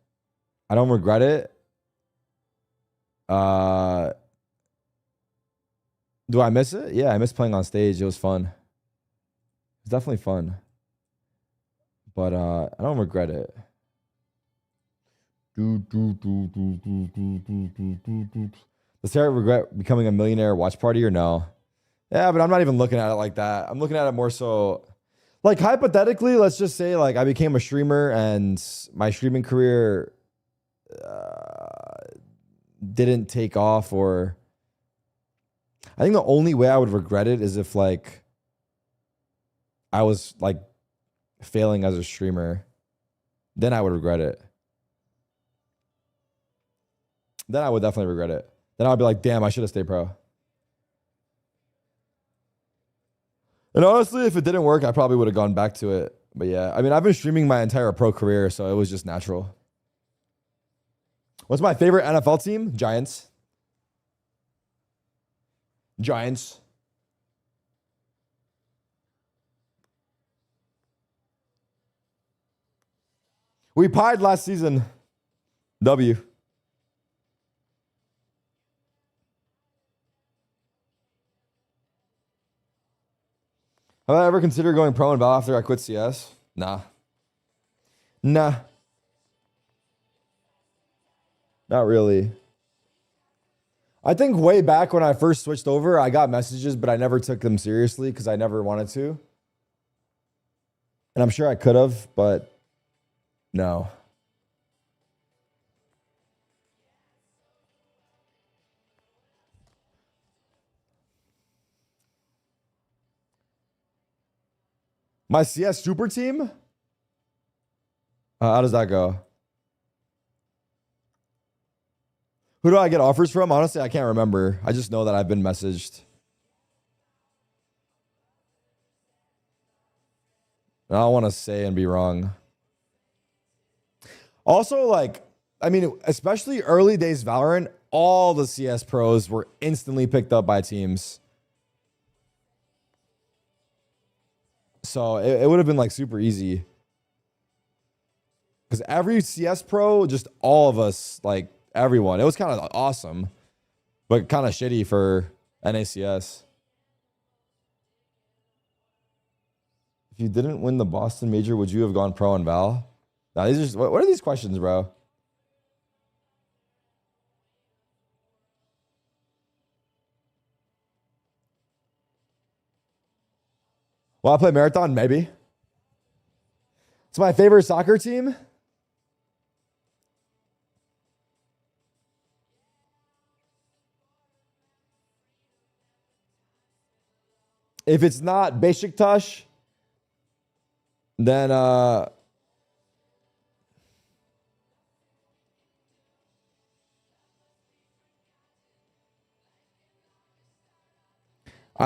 I don't regret it. Do I miss it? Yeah, I miss playing on stage. It was fun. It's definitely fun. But I don't regret it. Does Tarik regret becoming a millionaire watch party or no? Yeah, but I'm not even looking at it like that. I'm looking at it more so like hypothetically, let's just say like I became a streamer and my streaming career didn't take off, or I think the only way I would regret it is if like I was like failing as a streamer. Then I would regret it. Then I would definitely regret it. Then I'd be like, damn, I should have stayed pro. And honestly, if it didn't work, I probably would have gone back to it. But yeah, I mean, I've been streaming my entire pro career, so it was just natural. What's my favorite NFL team? Giants. Giants. We pied last season. W. Have I ever considered going pro in Val after I quit CS? Nah. Nah. Not really. I think way back when I first switched over, I got messages, but I never took them seriously because I never wanted to. And I'm sure I could have, but no. My CS super team? How does that go? Who do I get offers from? Honestly, I can't remember. I just know that I've been messaged. I don't want to say and be wrong. Also, like, I mean, especially early days Valorant, all the CS pros were instantly picked up by teams. So it would have been like super easy. Because every CS pro, just all of us, like everyone, it was kind of awesome, but kind of shitty for NACS. If you didn't win the Boston major, would you have gone pro in Val? Now, these are just, what are these questions, bro? Will I play Marathon? Maybe. It's my favorite soccer team. If it's not Beşiktaş, then I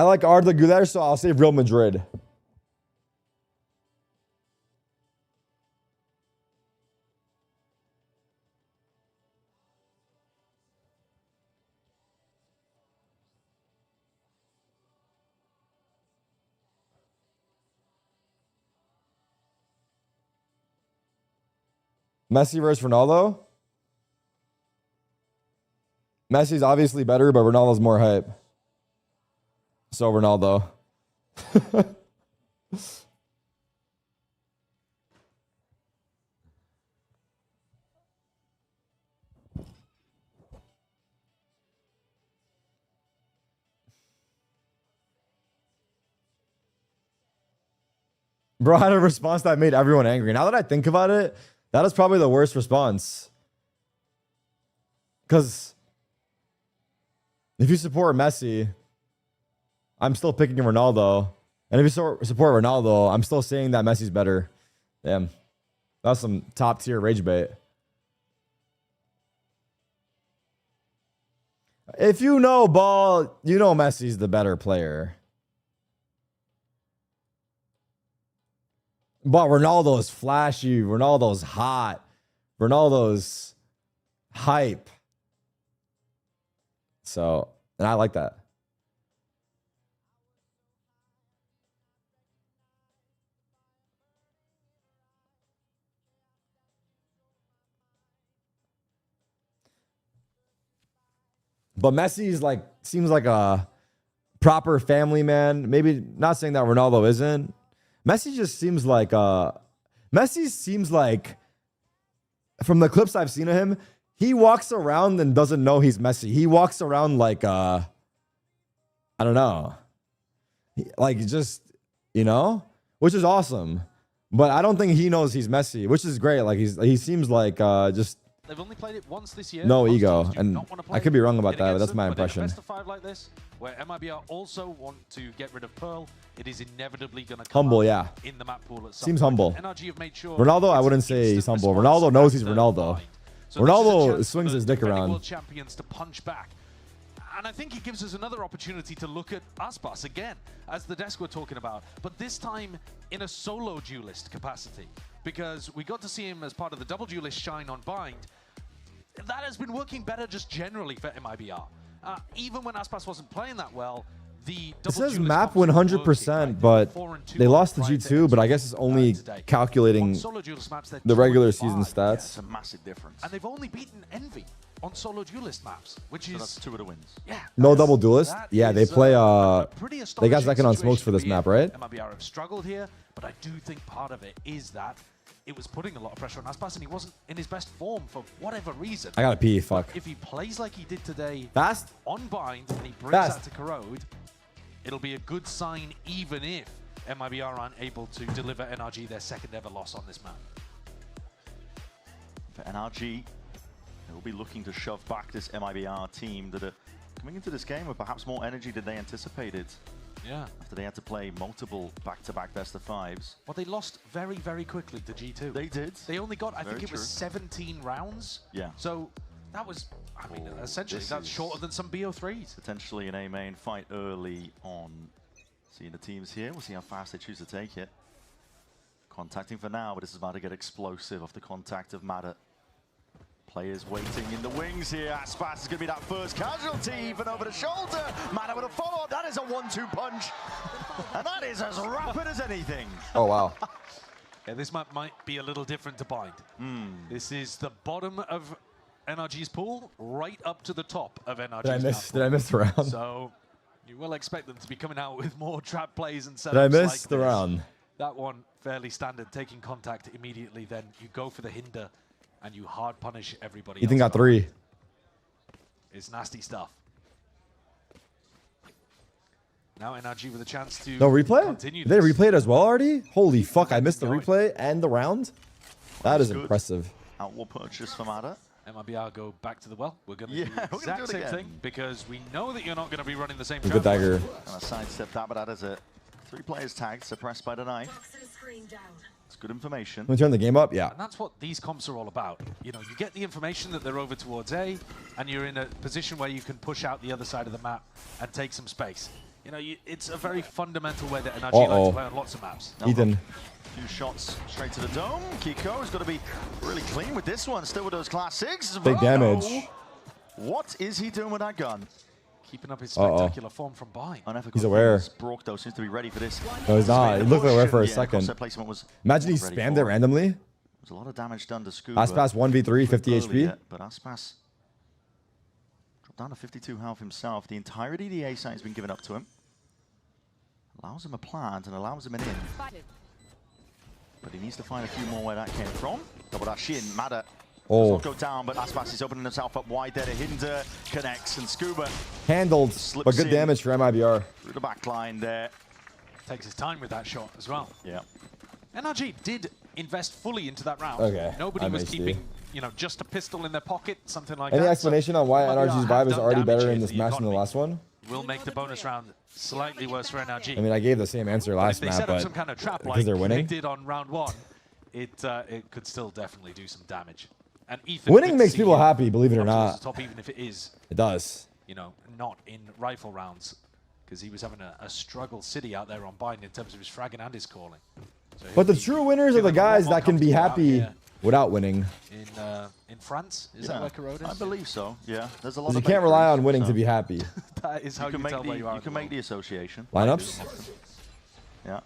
like Arda Güler, so I'll say Real Madrid. Messi versus Ronaldo. Messi's obviously better, but Ronaldo's more hype. So Ronaldo. Bro, I had a response that made everyone angry. Now that I think about it, that is probably the worst response. Because if you support Messi, I'm still picking Ronaldo. And if you support Ronaldo, I'm still saying that Messi's better. Damn. That's some top tier rage bait. If you know ball, you know Messi's the better player. But Ronaldo's flashy. Ronaldo's hot. Ronaldo's hype. So, and I like that. But Messi's like, seems like a proper family man. Maybe not saying that Ronaldo isn't. Messi just seems like Messi seems like, from the clips I've seen of him, he walks around and doesn't know he's Messi. He walks around like I don't know. Like just, you know, which is awesome. But I don't think he knows he's Messi, which is great. Like he seems like just They've only played it once this year. no ego. And I could be wrong about that, but that's my impression. Best of 5 like this, where MIBR also want to get rid of Pearl, it is inevitably going to come humble, yeah. in the map pool at some Seems point. humble. NRG have made sure Ronaldo, I wouldn't say he's humble. Ronaldo knows he's Ronaldo. So Ronaldo swings his dick around. World champions to punch back. And I think it gives us another opportunity to look at Aspas again, as the desk we're talking about, but this time in a solo duelist capacity, because we got to see him as part of the double duelist shine on Bind. That has been working better just generally for MIBR. Even when Aspas wasn't playing that well, the it says map 100%, but they lost the G2, but I guess it's only calculating the regular season stats. Yeah, it's a massive difference. And they've only beaten Envy on solo duelist maps, which is... that's 2 of the wins. Yeah. No double duelist? Yeah, they play, they got second on smokes for this map, right? MIBR have struggled here, but I do think part of it is that it was putting a lot of pressure on Aspas, and he wasn't in his best form for whatever reason. I gotta pee, fuck. But if he plays like he did today Fast? on Bind, and he brings Fast. that to Corrode, it'll be a good sign even if MIBR aren't able to deliver NRG their second ever loss on this map. For NRG, they'll be looking to shove back this MIBR team that are coming into this game with perhaps more energy than they anticipated. Yeah. After they had to play multiple back-to-back best-of-5s. Well, they lost very, very quickly to G2. They did. They only got, I think it true. was 17 rounds. Yeah. So that was, I mean, essentially that's shorter than some BO3s. Potentially an A main fight early on. Seeing the teams here, we'll see how fast they choose to take it. Contacting for now, but this is about to get explosive off the contact of Matter. Players waiting in the wings here. Aspas is going to be that first casualty, even over the shoulder. Matter with a follow-up. That is a 1-2 punch. And that is as rapid as anything. Oh, wow. Yeah, this map might be a little different to Bind. This is the bottom of NRG's pool, right up to the top of NRG's Did I miss the round? So you will expect them to be coming out with more trap plays and setups. Did I miss like the this. round? That one, fairly standard, taking contact immediately, then you go for the hinder and you hard punish everybody Ethan else. got 3. It's nasty stuff. Now NRG with a chance to No replay? continue They this. replayed as well already? Holy fuck, I missed the replay and the round? That is impressive. Outlaw purchase for Matter. MIBR go back to the well. We're going to Yeah, do the we're gonna do exact it same again. thing because we know that you're not going to be running the same Good trap. dagger. And I sidestepped that, but that is it. 3 players tagged, suppressed by the knife. It's good information. Let me turn the game up? Yeah. And that's what these comps are all about. You know, you get the information that they're over towards A, and you're in a position where you can push out the other side of the map and take some space. You know, it's a very fundamental way that NRG like to play on lots of maps. Ethan. A few shots straight to the dome. Kiko has got to be really clean with this one. Still with those class 6s. Big damage. What is he doing with that gun? Keeping up his spectacular form from Bind. He's aware. Brock, though, seems to be ready for this. No, he's not. It looked like aware for a Yeah, second. crosshair placement was Imagine he ready spammed for it randomly. There's a lot of damage done to Scuba. Aspas 1v3, 50 Early HP. yet, but Aspas dropped down to 52 health himself. The entirety of the A site has been given up to him. Allows him a plant and allows him an in. But he needs to find a few more where that came from. Double dash in, Matter. Does not go down, but Aspas is opening himself up wide there. The hinder connects, and Scuba Handled, but good in damage for MIBR. through the back line there. Takes his time with that shot as well. Yeah. NRG did invest fully into that round. Okay, Nobody I was missed keeping, you. you know, just a pistol in their pocket, something like Any that. explanation on why MIBR NRG's have vibe is done already damage better here in to this the match than the economy. last one? Will make the bonus round slightly worse for NRG. I mean, I gave the same answer But last if they map, set up but some kind of trap because like they're winning. they did on round 1, it could still definitely do some damage. And Ethan Winning could makes see people happy, believe it or up towards not. the top, even if it is, It does. you know, not in rifle rounds, because he was having a struggle city out there on Bind in terms of his fragging and his calling. So But the he'll be true winners are the feeling a lot guys more that can be comfortable out happy here without winning. in France. Is that where Corrode is? I believe so. Yeah, there's a lot Because you of can't rely on bakeries, winning so to be happy. That is how you make tell the, where you are. You can make the association. Lineups? Yeah.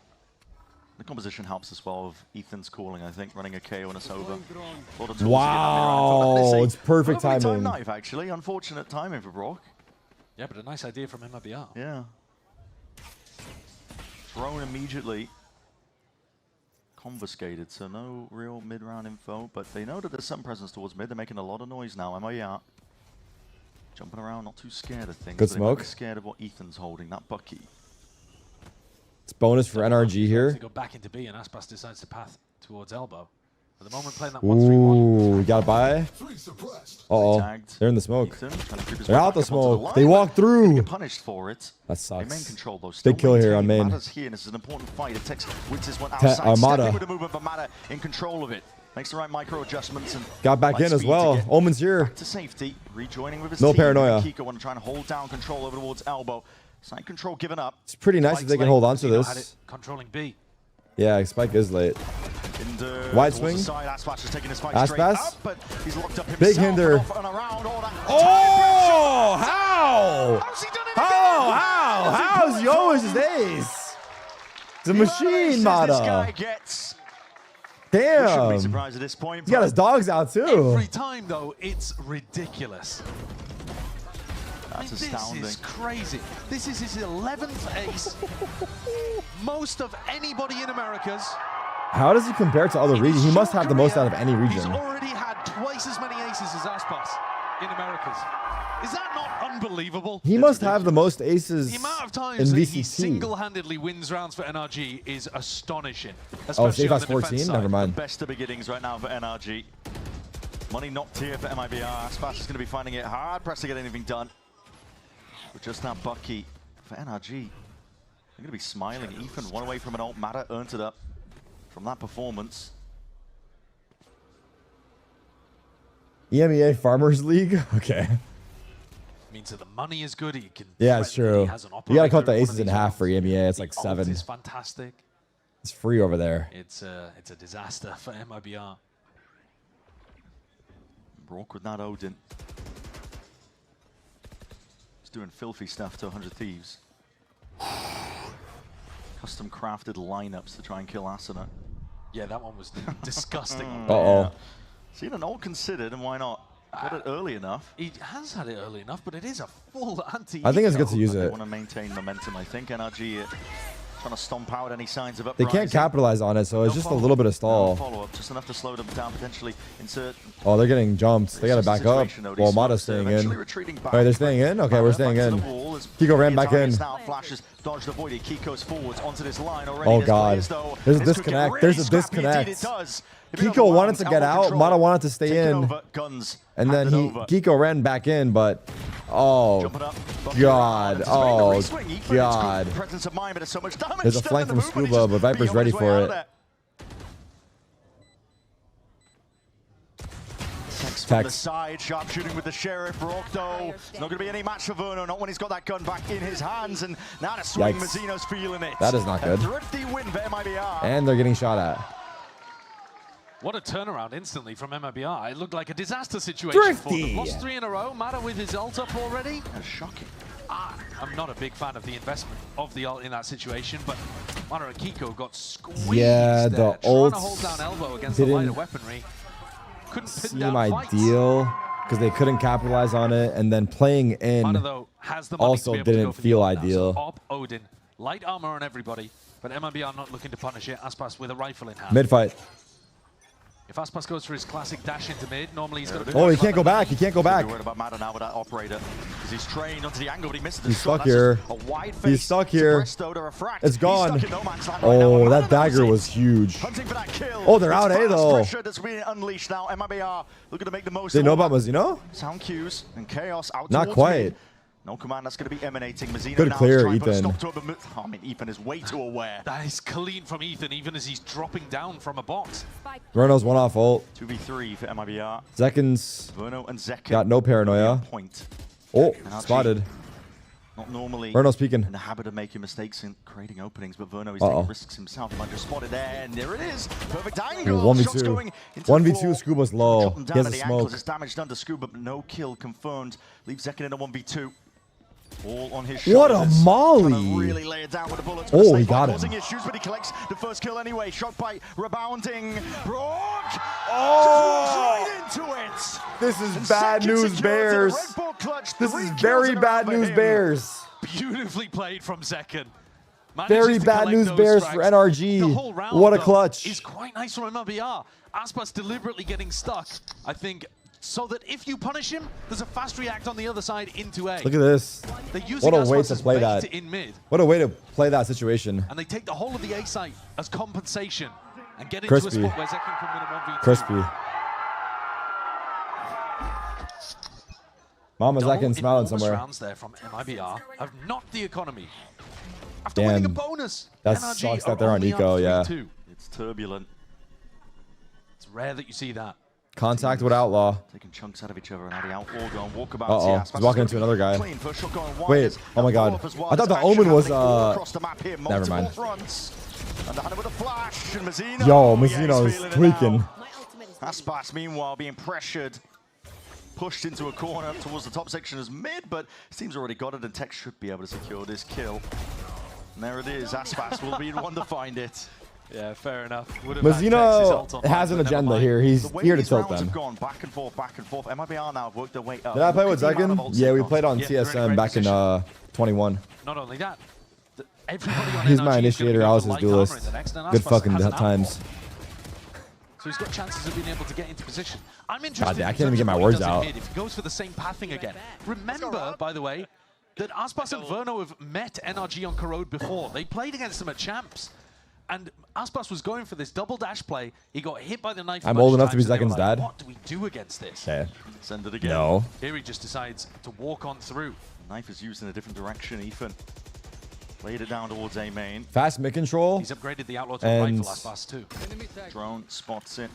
The composition helps as well of Ethan's calling, I think, running a KO and a Sova. Wow, it's perfect Time timing. knife, actually. Unfortunate timing for Brock. Yeah, but a nice idea from MIBR. Yeah. Thrown immediately. Confiscated, so no real mid-round info, but they know that there's some presence towards mid. They're making a lot of noise now. MIBR jumping around, not too scared of things. Good but they might be smoke. scared of what Ethan's holding, that Bucky. It's bonus for NRG here. They go back into B, and Aspas decides to path towards elbow. At the moment, playing that 1-3-1. Ooh, you got a buy? Uh-oh, they're in the smoke. They're out the smoke. They walk through. Get punished for it. That They main sucks. control though. Big kill here on main. Matta's here, and this is an important fight. It takes Witz one outside. Mata. Stepping with the movement, but Matta in control of it. Makes the right micro adjustments and Got back light in as speed well. to get Omen's here. back to safety, rejoining with his No team. paranoia. Kiko want to try and hold down control over towards elbow. Side control given up. It's pretty nice if they can hold on to Had it this. controlling B. Yeah, Spike is late. Wide swing. Aspas is taking his fight Aspas. straight up, but he's locked up himself. Big hinder. And off and around all that Oh, how? How's he always his ace? It's a machine, This Mata. guy gets. We shouldn't be Damn. surprised at this point. He's got but his dogs out too. Every time, though, it's ridiculous. That's This astounding. is crazy. This is his 11th ace. Most of anybody in America's. How does he compare to other regions? He must have the most out of any He's region. already had twice as many aces as Aspas in Americas. Is that not unbelievable? He must have the most aces The amount of in times that he VCT. single-handedly wins rounds for NRG is astonishing. Oh, Especially Save on has the defense 14? side. Never mind. Best of beginnings right now for NRG. Money knocked here for MIBR. Aspas is going to be finding it hard pressed to get anything done. With just that Bucky for NRG. They're going to be smiling. Ethan, one away from an ult. Matter earned it up from that performance. EMEA Farmers League? Okay. Means that the money is good. He can. Yeah, it's true. You gotta cut the aces in half for rounds. EMEA. It's like The 7. ult is fantastic. It's free over there. It's a disaster for MIBR. Brock with that Odin. He's doing filthy stuff to 100 Thieves. Custom crafted lineups to try and kill Asuna. Yeah, that one was disgusting. Uh-oh. Seen an ult considered, and why not? Got it early enough. He has had it early enough, but it is a full anti. I think it's good to use They it. want to maintain momentum, I think. NRG trying to stomp out any signs of They uprising. can't capitalize on it, so it's just a little bit of stall. Follow-up, just enough to slow them down, potentially insert. Oh, they're getting jumped. They gotta back up. Well, Mata's staying in. Wait, they're staying in? Okay, we're staying in. Kiko ran back in. Flashes, dodged, avoided. Kiko's forwards onto this line already. Oh, God. There's a disconnect. There's a disconnect. Kiko wanted to get out. Mata wanted to stay in. And then Kiko ran back in, but... Oh, God. Oh, God. There's a flank from Scuba, but Viper's ready for it. From the side, sharp shooting with the Sheriff. Brock, though, it's not going to be any match for Verno, not when he's got that gun back in his hands. And now to swing, Mazzino's feeling it. That is not good. A thrifty win for MIBR. And they're getting shot at. What a turnaround instantly from MIBR. It looked like a disaster situation for them. Lost 3 in a row. Mata with his ult up already. That's shocking. I'm not a big fan of the investment of the ult in that situation, but Mata and Kiko got squeezed. Yeah, the ult trying to hold down elbow against the lighter weaponry. Couldn't pin down ideal because they couldn't capitalize on it, and then playing in Mata, though, has the money also to be able to didn't go for feel the ult now. ideal. So Op, Odin, light armor on everybody, but MIBR not looking to punish it. Aspas with a rifle in hand. Mid fight. If Aspas goes for his classic dash into mid, normally he's got to... Oh, he can't go back. He can't go back. Worried about Mata now with that operator. He's trained onto the angle, but he misses the He's shot. stuck here. He's stuck here. It's gone. Oh, that dagger was huge. Oh, they're out A though. That's being unleashed now. MIBR looking to make the most. They know about Mazzino? Sound cues and chaos out. Not quite. No command that's going to be emanating. Mazzino Good now clear, trying to put a Ethan. stop to it, but I mean, Ethan is way too aware. That is clean from Ethan, even as he's dropping down from a box. Verno's one off ult. 2v3 for MIBR. Seconds. Verno and Zekin. Got no paranoia. Point. Oh, NRG, spotted. Not normally Verno's peeking. in the habit of making mistakes and creating openings, but Verno is taking risks himself. He might just spot it there, and there it is. Perfect angle. 1v2. 1v2, Scuba's low. He has a smoke. It's damage done to Scuba, but no kill confirmed. Leaves Zekin in a 1v2. All on his What a shoulders. molly! Really lay it down with the bullets. Oh, he got causing him. issues, but he collects the first kill anyway. Shot by rebounding. Brock Oh! just walks right into it. This is And bad Zekin news, secures it. Bears. Red Bull clutch. This 3 is kills very in a bad row for news, him. Bears. Beautifully played from Zekin. Very bad news, Bears for NRG. The whole round, What a though, clutch. is quite nice from MIBR. Aspas deliberately getting stuck, I think, so that if you punish him, there's a fast react on the other side into A. Look at this. They're using What a way Aspas to as play bait that. in mid, What a way to play that situation. and they take the whole of the A site as compensation and get into a Crispy. spot where Zekin can win a 1v2. Crispy. Mama's Double Zekin smiling enormous somewhere. rounds there from MIBR have knocked the economy. After winning a Damn. bonus, That NRG sucks are that they're on only up eco, yeah. 3-2. It's turbulent. It's rare that you see that. Contact with Outlaw. Taking chunks out of each other, and now the Outlaw going walkabout. Uh-oh. Aspas He's walking is into gonna another be guy. clean. First shot going wide. Wait. There's Oh my a god. follow-up as well. I thought the There's Omen action was happening all across the map here. never Multiple mind. fronts. Underhanded with a flash, and Mazzino. Yo, Yeah, he's Mazzino is feeling it tweaking. now. Aspas, meanwhile, being pressured. Pushed into a corner towards the top section as mid, but his team's already got it, and Tech should be able to secure this kill. And there it is. Aspas will be the one to find it. Yeah, fair enough. Mazzino has an agenda here. He's The way here to these tilt rounds them. have gone back and forth, back and forth. MIBR now have worked their way up. Did I play Look with at the amount of Zekin? ults Yeah, they've we got. played on Yeah, they're in a TSM great back in position. 21. Not only that, everybody on He's NRG my is gonna initiator. go I was for his light armor duelist. in the next, and Good Aspas fucking has an times. outlaw. So he's got chances of being able to get into position. I'm interested. God, I in can't even terms get of my what he words does in out. mid, if he goes for the same pathing again. Remember, by the way, that Aspas and Verno have met NRG on Corrode before. They played against them at Champs. And Aspas was going for this double dash play. He got hit by the knife. I'm old enough to be Zekin's dad. What do we do against this? Okay. Send it again. No. Here he just decides to walk on through. Knife is used in a different direction, Ethan. Laid it down towards A main. Fast mid control. He's upgraded the outlaw to a rifle Aspas too. Drone spots it.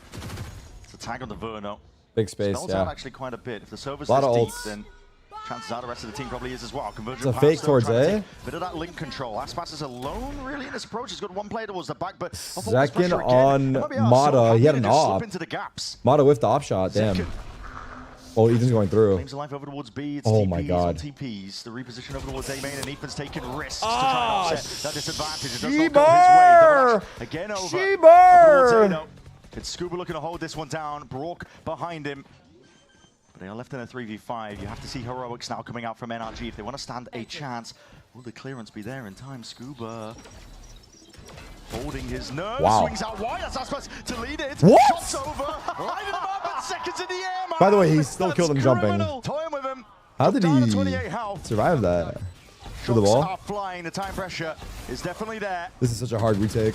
It's a tag on the Verno. Big space, Spells yeah. out actually quite a bit. If the server's A lot this of deep, ults. then chances are the rest of the team probably is as well. Conversion It's a fake towards A. Bit of that link control. Aspas is alone really in this approach. He's got one player towards the back, but Second on Mata. He had an op. Mata with the op shot. Damn. Oh, Ethan's going through. Claims the life over towards B. It's Oh TPs my god. on TPs. The reposition over towards A main, and Ethan's taking risks to try and offset that disadvantage. It does not go his way. Again over towards A. No. It's Scuba looking to hold this one down. Brock behind him. But they are left in a 3v5. You have to see heroics now coming out from NRG if they want to stand a chance. Will the clearance be there in time? Scuba holding his nerve. Wow. Swings out wide. That's Aspas to lead it. What? Shots over. Lighting him up and seconds in the air. By the way, he still killed him jumping. Toying with him. How did Down to he 28 health. survive that? Through the Shots wall? are flying. The time pressure is definitely there. This is such a hard retake.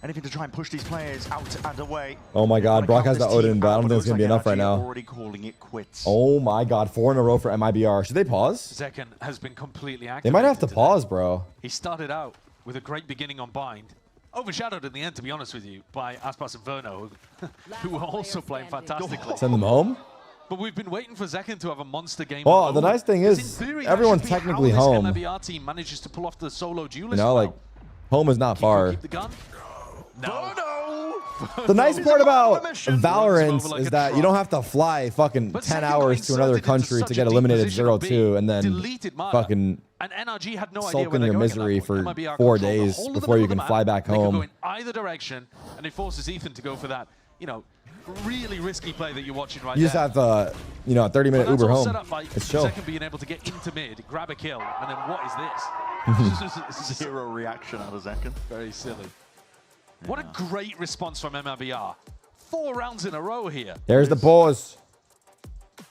Anything to try and push these players out and away. Oh my god, Brock has the Odin, but I don't think it's going to be enough right now. Already calling it quits. Oh my god, 4 in a row for MIBR. Should they pause? Zekin has been completely active. They might have to pause, bro. He started out with a great beginning on Bind. Overshadowed in the end, to be honest with you, by Aspas and Verno, who were also playing fantastically. Send them home? But we've been waiting for Zekin to have a monster game. Well, the nice thing is, in theory, everyone's that should be technically how home. This MIBR team manages to pull off the solo duelist. You know, like, home is not far. Keep the gun. No. The nice part about Valorant is that you don't have to fly fucking 10 hours to another country to get eliminated 0-2 and then fucking And NRG had no idea sulk where in they're your going at that misery point. for MIBR 4 control the days whole of the before you middle can of the fly map. back They could go home. in either direction, and it forces Ethan to go for that, you know, really risky play that you're watching right You just there. have to, you know, a 30-minute But that's Uber all home. set up by It's chill. Zekin being able to get into mid, grab a kill, and then what is this? Zero reaction out of Zekin. Very silly. What a great response from MIBR. 4 rounds in a row here. There's the pause.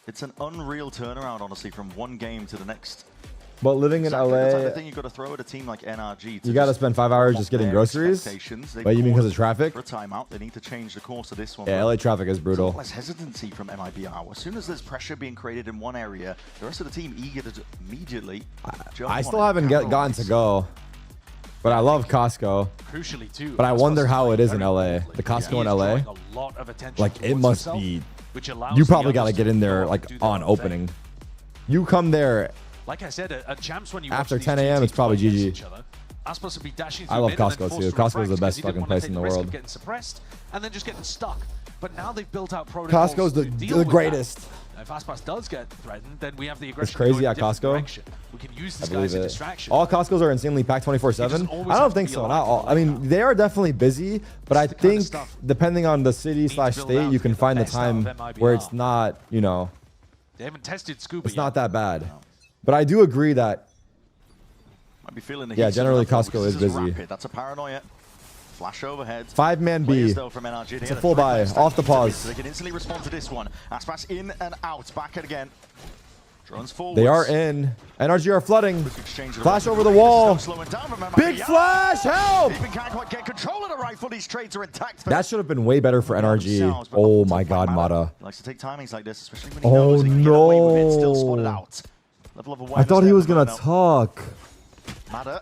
It's an unreal turnaround, honestly, from one game to the next. But living in That's the LA, thing you've got to throw at a team like NRG. you got to spend 5 hours just getting groceries. But you mean because of traffic? For a timeout, they need to change the course of this one. Yeah, LA traffic is brutal. Less hesitancy from MIBR. As soon as there's pressure being created in one area, the rest of the team eager to immediately jump I on still it. haven't gotten to go. But I love Costco. Crucially, too. But I wonder how it is in LA. The Costco in LA. A lot of attention Like, it towards must himself, be. which allows You the probably got to others get in there, go like, do their on own thing. opening. You come there. Like I said, at champs when you After watch these 10 two a.m., it's teams probably play against GG. each other, Aspas would be dashing I through love mid and then Costco, forced too. to Costco is refract the best because he didn't fucking wanna place take in the risk of world. getting suppressed and then just getting stuck. But now they've built out protocols Costco's to deal the with greatest. that. If Aspas does get threatened, then we have the aggression. It's crazy to go in at a different Costco. direction. We can use I this believe guy as a it. distraction. All Costco's are insanely packed 24/7. always I have don't to think be so. alive Not all. I mean, they are definitely busy, but I think depending on the city/state, you can find the time where it's not, you know, They haven't tested Scuba it's yet. not that bad. But I do agree that. Might be feeling the Yeah, heat generally soon enough, Costco though, is because this busy. rapid. That's a paranoia. Flash overhead. 5-man B. Players, though, from NRG. They It's had a full 3-man buy. stack Off the into pause. it, so they can instantly respond to this one. Aspas in and out. Back it again. Drones forward. They are in. NRG are flooding. Exchange of Flash the over the rifle. wall. Still slowing down from Big MIBR. flash! Help! Even can't quite get control of the rifle. These trades are intact. That should have been way better for NRG. Oh my god, Mata. He likes to take timings like this, especially when he Oh knows he can get away with it. Still spotted no. out. Level of I awareness thought he there was for gonna Verno. talk. Mata.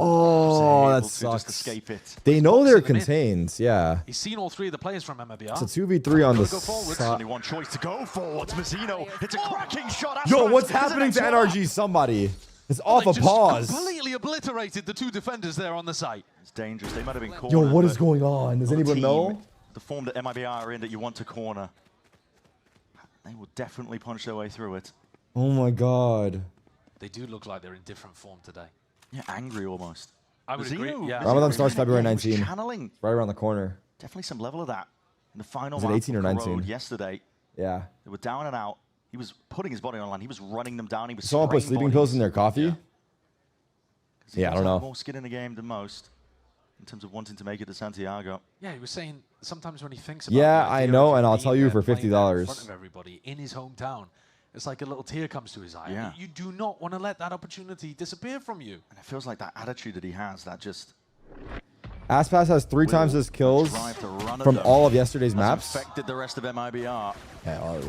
Oh, able that to just sucks. escape it. They know they're boxing him in. contained. Yeah. He's seen all 3 of the players from MIBR. It's a 2v3 on the Go forward. side. Only one choice to go forwards. Mazzino. It's a cracking shot. Yo, Aspas what's is the happening to next one. NRG? Somebody. It's Oh, off they a just pause. completely obliterated the 2 defenders there on the site. It's dangerous. They might have been cornered. Yo, what is but going on? Does not a anyone team, know? The form that MIBR are in that you want to corner. They will definitely punch their way through it. Oh my god. They do look like they're in different form today. Yeah, angry almost. I would agree. Yeah. Ramadan starts February He was 19. channeling Right around the corner. definitely some level of that in the final Is it lap 18 or of the 19? road yesterday. Yeah. They were down and out. He was putting his body on line. He was running them down. He was Someone put spraying sleeping bodies. pills in their coffee? He Yeah, I does don't have know. more skin in the game than most in terms of wanting to make it to Santiago. Yeah, he was saying sometimes when he thinks about Yeah, the I idea know, of and I'll being tell you there, for playing there in $50. front of everybody in his hometown, it's like a little tear comes to his eye. Yeah. You do not want to let that opportunity disappear from you. And it feels like that attitude that he has, that just Aspas has 3 times his kills from all of yesterday's maps. Affected the rest of MIBR. Yeah,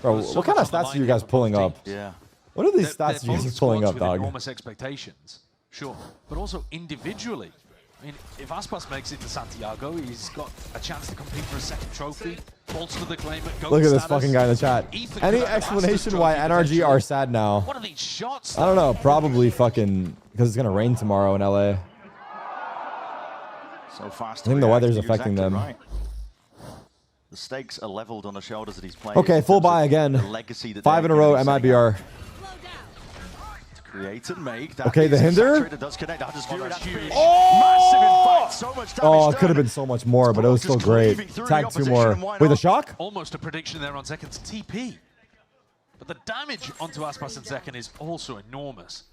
bro, what kind of stats are you guys pulling up? Yeah. What are these stats you guys are pulling up, dog? Enormous expectations, sure, but also individually. I mean, if Aspas makes it to Santiago, he's got a chance to compete for a second trophy, bolster the claim at GOAT Look at this status. fucking guy in the chat. Ethan Any could have explanation Masters why trophy NRG potentially. are sad now? What are these shots? I don't know. Probably fucking because it's gonna rain tomorrow in LA. So fast. I think the weather's You're affecting exactly them. right. The stakes are leveled on the shoulders that he's playing. Okay, full buy again. The legacy that 5 in a row, MIBR. Create and make. Okay, the hinder. Does connect. Oh! Massive, so much damage Oh, it could have been so much more, but it was still great. Tag 2 more. Wait, the shock? Almost a prediction there on Zekin's TP. But the damage onto Aspas and Zekin is also enormous.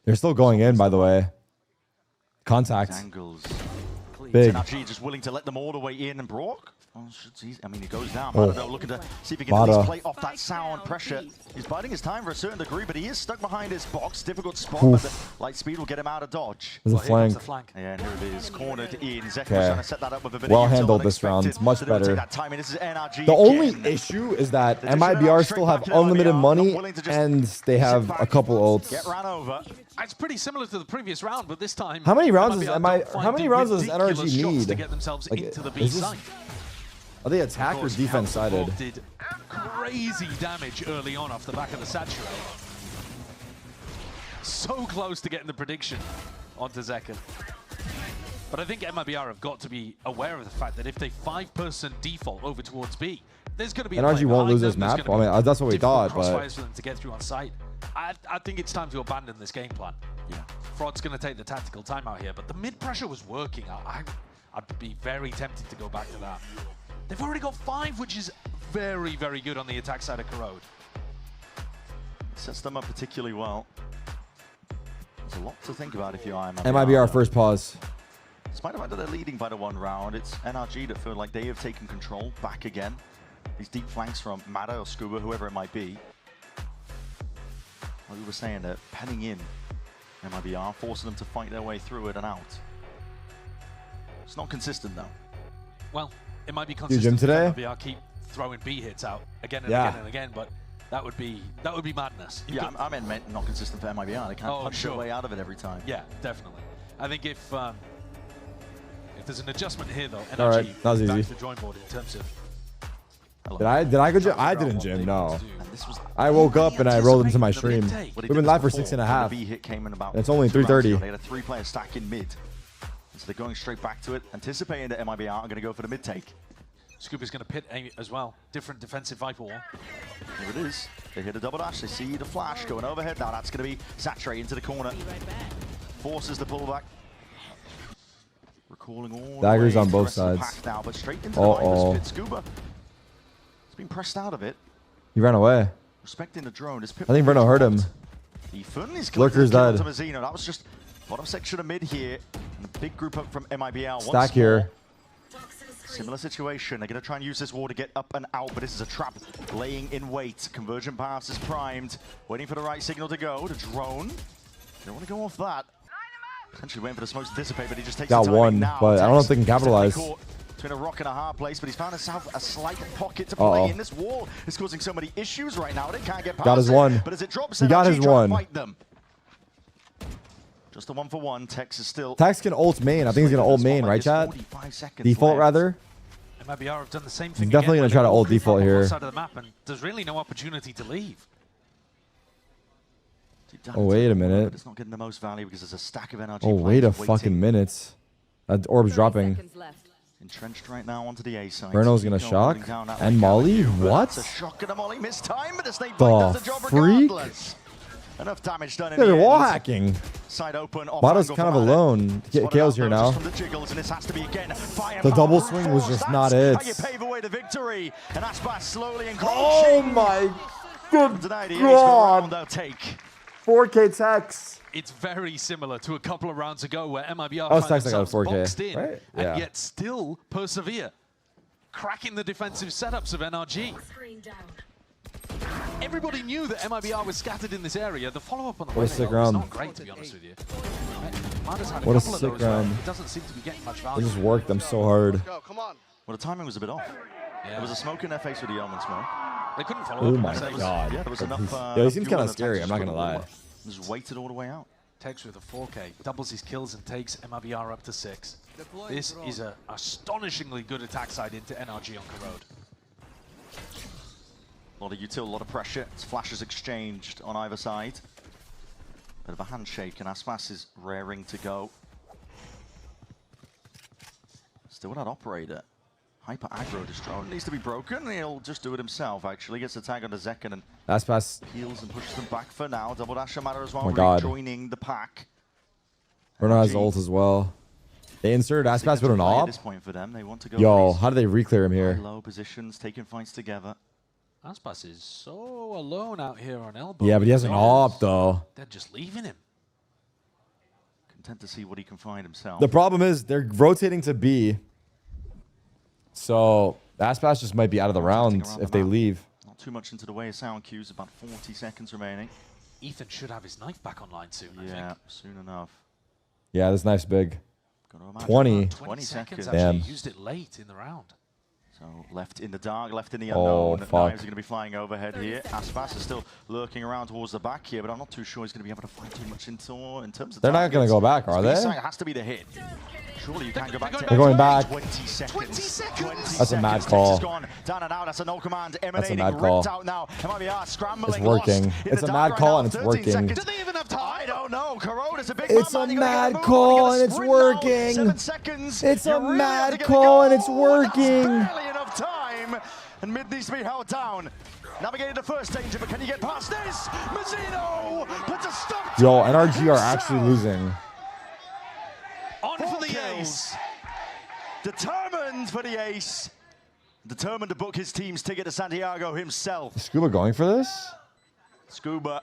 They're still going in, by the way. Contact. Angles. Big. NRG just willing to let them all the way in, and Brock. Oh, I mean, he goes down. Oh. Mado looking to see if he can at least play off that sound pressure. He's biding his time for a certain degree, but he is stuck behind his box. Difficult spot, but the light speed will get him out of dodge. There's a flank. Yeah, and here it is, cornered in. Zekin Okay. was trying to set that up with a bit Well of handled this round. It's much better. That time, and this is NRG The only again. issue is that MIBR still have unlimited money and they have a couple ults. Get ran over. It's pretty similar to the previous round, but this time. How many rounds does MIBR how many rounds does ridiculous NRG shots need? to get themselves Like, into the B is this- site? Are they attack or defense sided? Did crazy damage early on off the back of the Saturate. So close to getting the prediction onto Zekin. But I think MIBR have got to be aware of the fact that if they 5-person default over towards B, there's going to be a NRG player won't behind lose them, this there's map. gonna I mean, that's what we difficult thought, but crossfires for them to get through on site. I think it's time to abandon this game plan. Yeah. Fraud's going to take the tactical timeout here, but the mid pressure was working. I'd be very tempted to go back to that. They've already got 5, which is very, very good on the attack side of Corrode. Sets them up particularly well. There's a lot to think about if you are MIBR first pause. Despite the fact that they're leading by the 1 round, it's NRG that feel like they have taken control back again. These deep flanks from Mada or Scuba, whoever it might be. Like we were saying, they're penning in MIBR, forcing them to fight their way through it and out. It's not consistent though. Well, it might be Gym consistent. today? MIBR keep throwing B hits out again and Yeah. again and again, but that would be madness. Yeah, I meant not consistent for MIBR. They can't punch their way out of it every time. Yeah, definitely. I think if there's an adjustment here though, All right, NRG that was back easy. to the drawing board in terms of. Did I go gym? I didn't gym, no. I woke up and I rolled into my stream. We've been live for 6.5. The B hit came in about It's only 2 rounds 3:30. ago. They had a 3-player stack in mid. So they're going straight back to it, anticipating that MIBR are going to go for the mid take. Scuba's going to pit as well. Different defensive Viper wall. Here it is. They hit a double dash. They see the flash going overhead. Now that's going to be Saturate into the corner. Forces the pullback. Recalling all Daggers the way on to both the rest of the sides. pack now, but straight into the Viper's pit. Scuba. It's been pressed out of it. He ran away. Respecting the drone. His pit I think Verno heard him. Ethan is Lurker's dead. to Mazzino. That was just bottom section of mid here. And a big group up from MIBR. Stack here. Similar situation. They're going to try and use this wall to get up and out, but this is a trap laying in wait. Conversion pass is primed. Waiting for the right signal to go. The drone. Don't want to go off that. Potentially waiting for the smokes to dissipate, but he just takes Got the timing one, now. but I don't know if they can Tex capitalize. caught between a rock and a hard place, but he's found himself a slight pocket to play in. This wall is causing so many issues right now. They can't get past Got his it, one. But as it drops, He got NRG his trying one. to fight them. Just a 1-for-1. Tex is still. Tax can ult main. I think he's gonna ult main, right, chat? Default rather. MIBR have done the same thing. He's definitely again, gonna try to where ult they're default on one here. side of the map, and there's really no opportunity to leave. Oh wait a minute. It's not getting the most value because there's a stack of NRG. Oh wait a players fucking waiting. minute. That orb's dropping. Entrenched right now onto the A side. Verno's gonna shock. And Molly? It's a What? shock and a Molly missed time, but the snake bite does the job freak? regardless. Enough damage done in They're the wall end. hacking. Side open. off Bado's angle kind of for Mada. alone. Kale's here now. From the jiggles, and this has to be again. The double swing was just not it. How you pave away the victory. And Aspas slowly and Oh my good tonight, he's God. got a round take. 4K Tex. It's very similar to a couple of rounds ago where MIBR Oh, found Tex, I got a themselves 4K, boxed in right? and Yeah. yet still persevere, cracking the defensive setups of NRG. Everybody knew that MIBR was scattered in this area. The follow-up on the What a way sick was round. not great, to be honest with you. Mada's had a What a couple of sick those where round. it doesn't seem to be getting much They value. just worked them so hard. Well, the timing was a bit off. Yeah. There was a smoke in their face with the Yeoman smoke. They couldn't follow Oh up. my There was- god. Yeah, there was enough. Yeah, he seems fuel kind in of the scary. tank I'm to not gonna struggle. lie. Just waited all the way out. Takes with a 4K, doubles his kills and takes MIBR up to 6. This is an astonishingly good attack side into NRG on Corrode. A lot of util, a lot of pressure. It's flashes exchanged on either side. Bit of a handshake, and Aspas is raring to go. Still that operator. Hyper aggro destroy. Needs to be broken. He'll just do it himself, actually. Gets the tag onto Zekken and Aspas. heals and pushes them back for now. Double dash matter as well. Oh my god. Joining the pack. Bruno has ult as well. They inserted Aspas with an At op. this point for them, they want to go Yo, for how do they re-clear him here? low positions, taking fights together. Aspas is so alone out here on elbow. Yeah, but he has an op though. They're just leaving him. Content to see what he can find himself. The problem is they're rotating to B. So Aspas just might be out of the round if they leave. Not too much into the way of sound cues. About 40 seconds remaining. Ethan should have his knife back online soon, I Yeah, think. soon enough. Yeah, this knife's big. Gotta imagine 20. about 20 seconds. Actually Damn. used it late in the round. So left in the dark, left in the Oh, unknown. fuck. Knives are going to be flying overhead here. Aspas is still lurking around towards the back here, but I'm not too sure he's going to be able to find too much in terms of They're not going to go back, are they? It has to be the hit. Surely you can't go back to They're going back. 20 seconds. 20 seconds. That's a mad Texas call. gone. Down and out. That's a no command. That's a Emanating. mad call. Ripped out now. MIBR scrambling. It's working. Lost in It's the a dark mad right call now. and it's 13 working. seconds. Do they even have time? I don't know. Corrode is a big It's a mad call and it's working. 7 seconds. It's You a really have to mad get call the and it's goal. working. That's barely enough time. And mid needs to be held down. Navigated the first danger, but can you get past this? Mazzino puts a stop to Yo, it NRG are himself. actually losing. On for the ace. Determined for the ace. Determined to book his team's ticket to Santiago himself. Is Scuba going for this? Scuba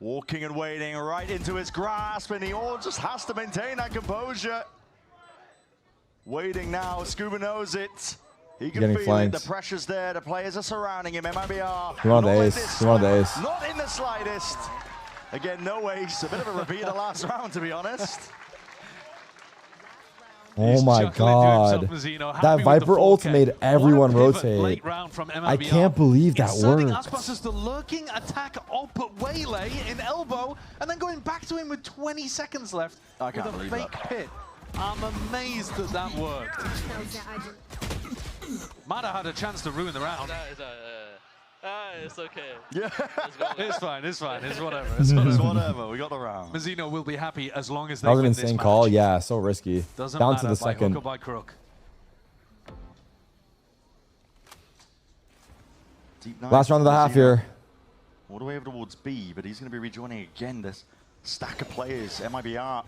walking and waiting right into his grasp, and he all just has to maintain that composure. Waiting now, Scuba knows it. He can Getting feel flanked. it. The pressure's there. The players are surrounding him. MIBR. He wanted the not in ace. this He wanted the one. ace. Not in the slightest. Again, no ace. A bit of a repeat of the last round, to be honest. Oh my chuckling to god. himself, Mazzino, happy That with Viper the ult 4K. made everyone What a pivot rotate. late round from I MIBR. can't believe that Inserting worked. Aspas as the lurking attack op waylay in elbow, and then going back to him with 20 seconds left I with can't a believe fake that. pit. I'm amazed that that worked. Mada had a chance to ruin the round. It's okay. Yeah. It's fine, it's fine, it's whatever. It's whatever. We got the round. Mazzino will be happy as long as they That was an win this insane match. call. Yeah, so risky. Doesn't Down matter to the by hook second. or by crook. Deep knife Last round of the half Mazzino. here. All the way over towards B, but he's going to be rejoining again this stack of players. MIBR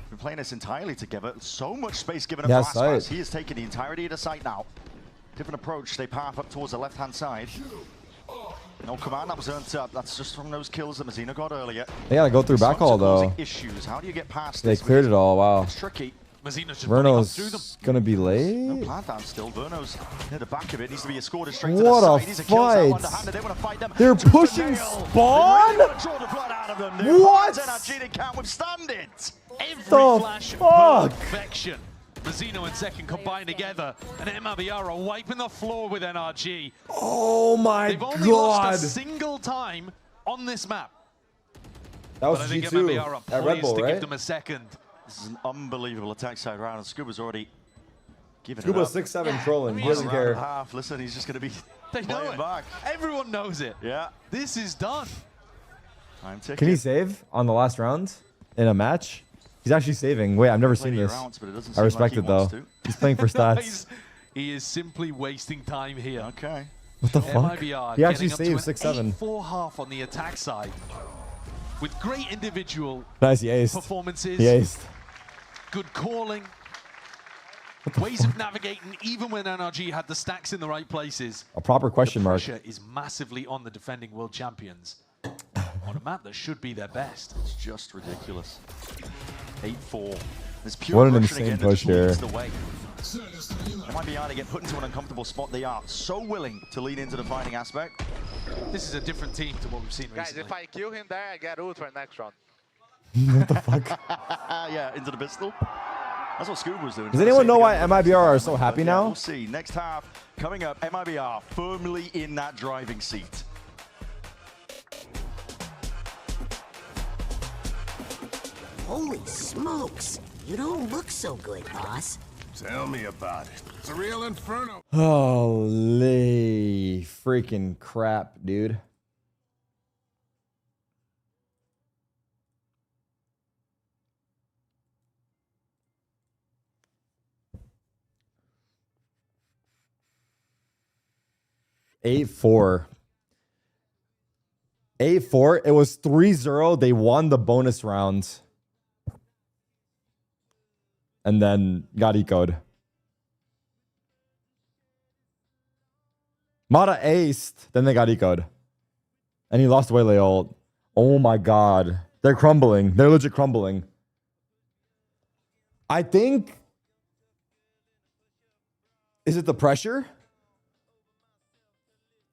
been playing this entirely together. So much space given up Yeah, to Aspas. side. He is taking the entirety of the site now. Different approach. They path up towards the left-hand side. No command that was earned up. That's just from those kills that Mazzino got earlier. They gotta go through backhaul Smokes are though. causing issues. How do you get past They this? cleared it all. Wow. It's tricky. Mazzino's just running up through them. Verno's gonna be No late. plant down still. Verno's near the back of it. Needs to be escorted straight What to the a side. He's a kill cell fight. underhanded. They want to fight them. They're tooth and pushing nail. Spawn? They really want to draw the blood out of them. They What? NRG can't withstand it. Every The flash fuck? perfection. Mazzino and Zekken combine together, and MIBR are wiping the floor with NRG. Oh my They've only lost god. a single time on this map. That was But I think G2 MIBR are at Red poised Bull, to right? give them a second. This is an unbelievable attack side round. And Scuba's already given Scuba's it up. 6'7" trolling. He One doesn't round and a care. half. Listen, he's just going to be They know playing it. back. Everyone knows it. Yeah. This is done. Time ticking. Can he save on the last round in a match? He's actually saving. Wait, I've never seen Plenty of this. rounds, but it doesn't I seem respect like it he wants though. to. He's playing for stats. He is simply wasting time here. Okay. What the fuck? MIBR He actually getting up saved to an 6'7". 8-4 half on the attack side. With great individual Nice, he aced. performances. He aced. Good calling. Ways of navigating, even when NRG had the stacks in the right places. A proper question the mark. pressure is massively on the defending world champions on a map that should be their best. It's just ridiculous. 8-4. There's pure What an aggression insane again that push just leads here. the way. MIBR, they get put into an uncomfortable spot. They are so willing to lean into the fighting aspect. This is a different team to what we've seen Guys, recently. if I kill him there, I get ult for next round. What the fuck? Yeah, into the pistol. That's what Scuba was doing. Does anyone know why MIBR are so happy now? We'll see. Next half coming up. MIBR firmly in that driving seat. Holy smokes. You don't look so good, boss. Tell me about it. It's a real inferno. Holy freaking crap, dude. Eight four. It was 3-0. They won the bonus round. And then got ecoed. Mata aced. Then they got ecoed. And he lost away Leolt. Oh my god. They're crumbling. They're legit crumbling. I think... Is it the pressure?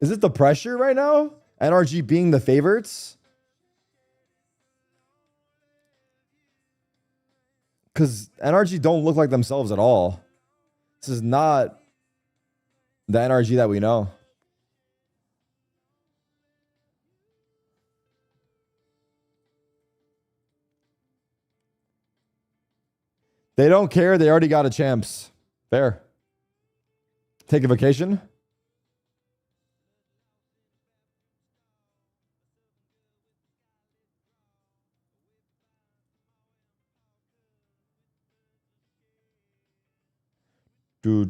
Is it the pressure right now? NRG being the favorites? Because NRG don't look like themselves at all. This is not the NRG that we know. They don't care. They already got a champs. Fair. Take a vacation. Do.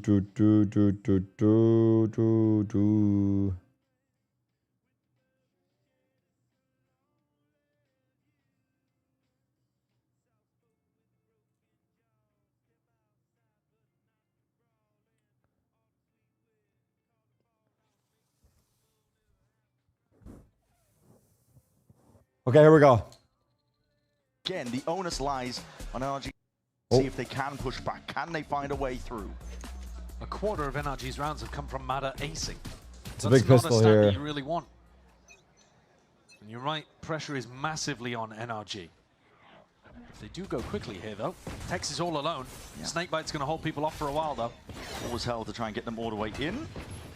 Okay, here we go. Again, the onus lies on NRG. See if they can push back. Can they find a way through? A quarter of NRG's rounds have come from Mada acing. It's a big pistol here. That you really want. And you're right, pressure is massively on NRG. If they do go quickly here, though, Tex is all alone. Yeah. Snakebite's going to hold people off for a while, though. Always hell to try and get them all the way in.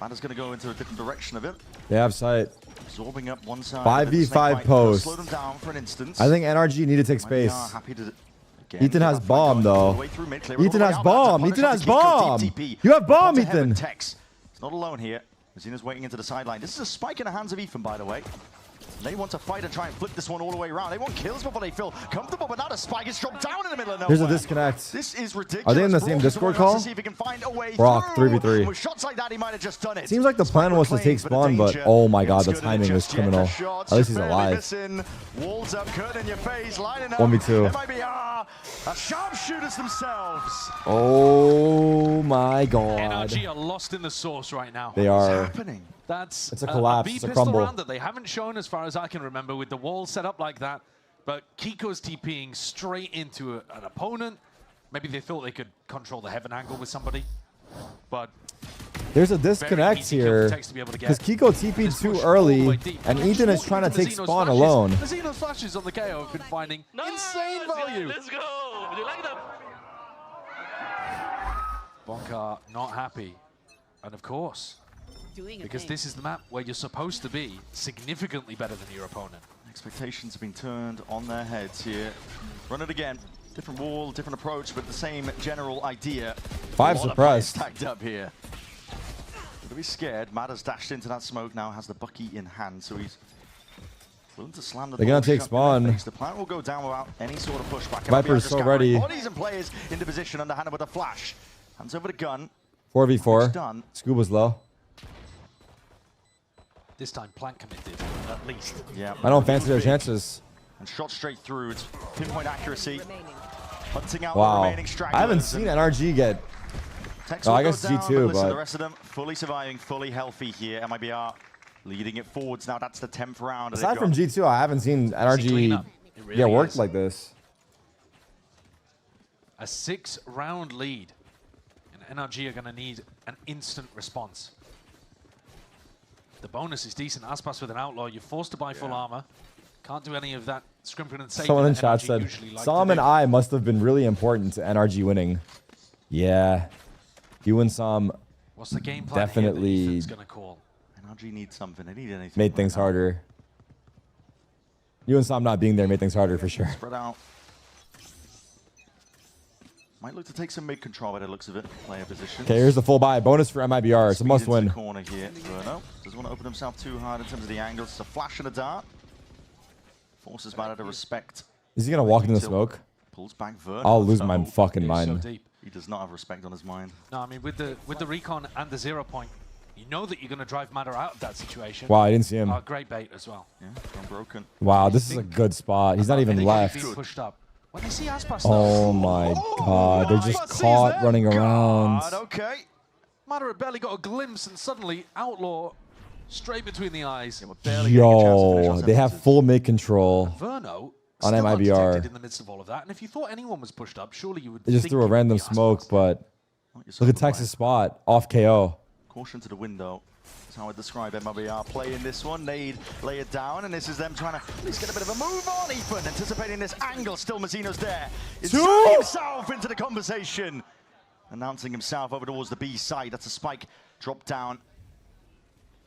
Mada's going to go into a different direction of it. They have sight. Absorbing up one side. 5v5 post. Slow them down for an instant. I think NRG need to take space. Happy to Ethan has bomb, though. Ethan has bomb. Ethan has bomb. You have bomb, Ethan. Tex. It's not alone here. Zina's waiting into the sideline. This is a spike in the hands of Ethan, by the way. They want to fight and try and flip this one all the way around. They want kills before they feel comfortable, but now the spike is dropped down in the middle of nowhere. Here's a disconnect. This is ridiculous. Are they in the same Discord call? See if he can find a way Brock, through. 3v3. With shots like that, he might have just done it. Seems like the plan was to take spawn, but oh my god, the timing was criminal. At least he's alive. Walls up, curtain in your face, lining up. 1v2. MIBR, sharpshooters themselves. Oh my god. NRG are lost in the sauce right now. They are. What's happening? That's it's a collapse. It's a crumble. Round that they haven't shown as far as I can remember with the wall set up like that. But Kiko's TPing straight into an opponent. Maybe they thought they could control the heaven angle with somebody. But there's a disconnect here because Kiko TP'd too early and Ethan is trying to take spawn alone. The Xeno's flashes on the KO have been finding insane value. Let's go. You like them? Bonka not happy. And of course, because this is the map where you're supposed to be significantly better than your opponent. Expectations have been turned on their heads here. Run it again. Different wall, different approach, but the same general idea. 5 suppressed. Stacked up here. Don't be scared. Mada's dashed into that smoke now, has the Bucky in hand, so he's willing to slam the They're gonna take spawn. The plant will go down without any sort of pushback. Viper's so ready. Bodies and players into position under Hannah with a flash. Hands over the gun. 4v4. Scuba's low. This time Plant committed, at least. Yeah. I don't fancy their chances. And shot straight through. It's pinpoint accuracy. Hunting out wow. the remaining stragglers. I haven't seen NRG get... Tex I guess down, G2, but the rest of them fully surviving, fully healthy here. MIBR leading it forwards now. That's the 10th round. Aside from G2, I haven't seen NRG get worked like this. A 6-round lead. And NRG are going to need an instant response. The bonus is decent. Aspas with an outlaw. You're forced to buy full armor. Can't do any of that scrimping and saving. Someone in that chat NRG said, usually like Sam to and do. I must have been really important to NRG winning. Yeah. You and Sam What's the game plan definitely here that Ethan's gonna call? NRG needs something. They need anything. made things harder. You and Sam not being there made things harder for sure. Spread out. Might look to take some mid control by the looks of it. Player position. Okay, here's the full buy. Bonus for MIBR. It's a must win. Corner here. Verno doesn't want to open himself too hard in terms of the angles. It's a flash and a dart. Forces Matter to respect. Is he going to walk into the smoke? Pulls back Verno. I'll lose my fucking So mind. deep. He does not have respect on his mind. No, I mean with the recon and the 0 point, you know that you're going to drive Matter out of that situation. Wow, I didn't see him. Great bait as well. Yeah, unbroken. Wow, this is a good spot. He's not even left. Being pushed up. When they see Aspas, Oh my god, they're just caught running around. Okay. Matter had barely got a glimpse, and suddenly Outlaw straight between the eyes. Yo, they have full mid control Verno on still undetected MIBR. in the midst of all of that. And if you thought anyone was pushed up, surely you would. They just think threw a it would random be Aspas. smoke, but look at Texas spot off KO. Caution to the window. That's how I describe MIBR playing this one. Nade, lay it down, and this is them trying to at least get a bit of a move on. Ethan anticipating this angle. Still Mazzino's there. Inserting himself into the conversation. Announcing himself over towards the B side. That's a spike. Drop down.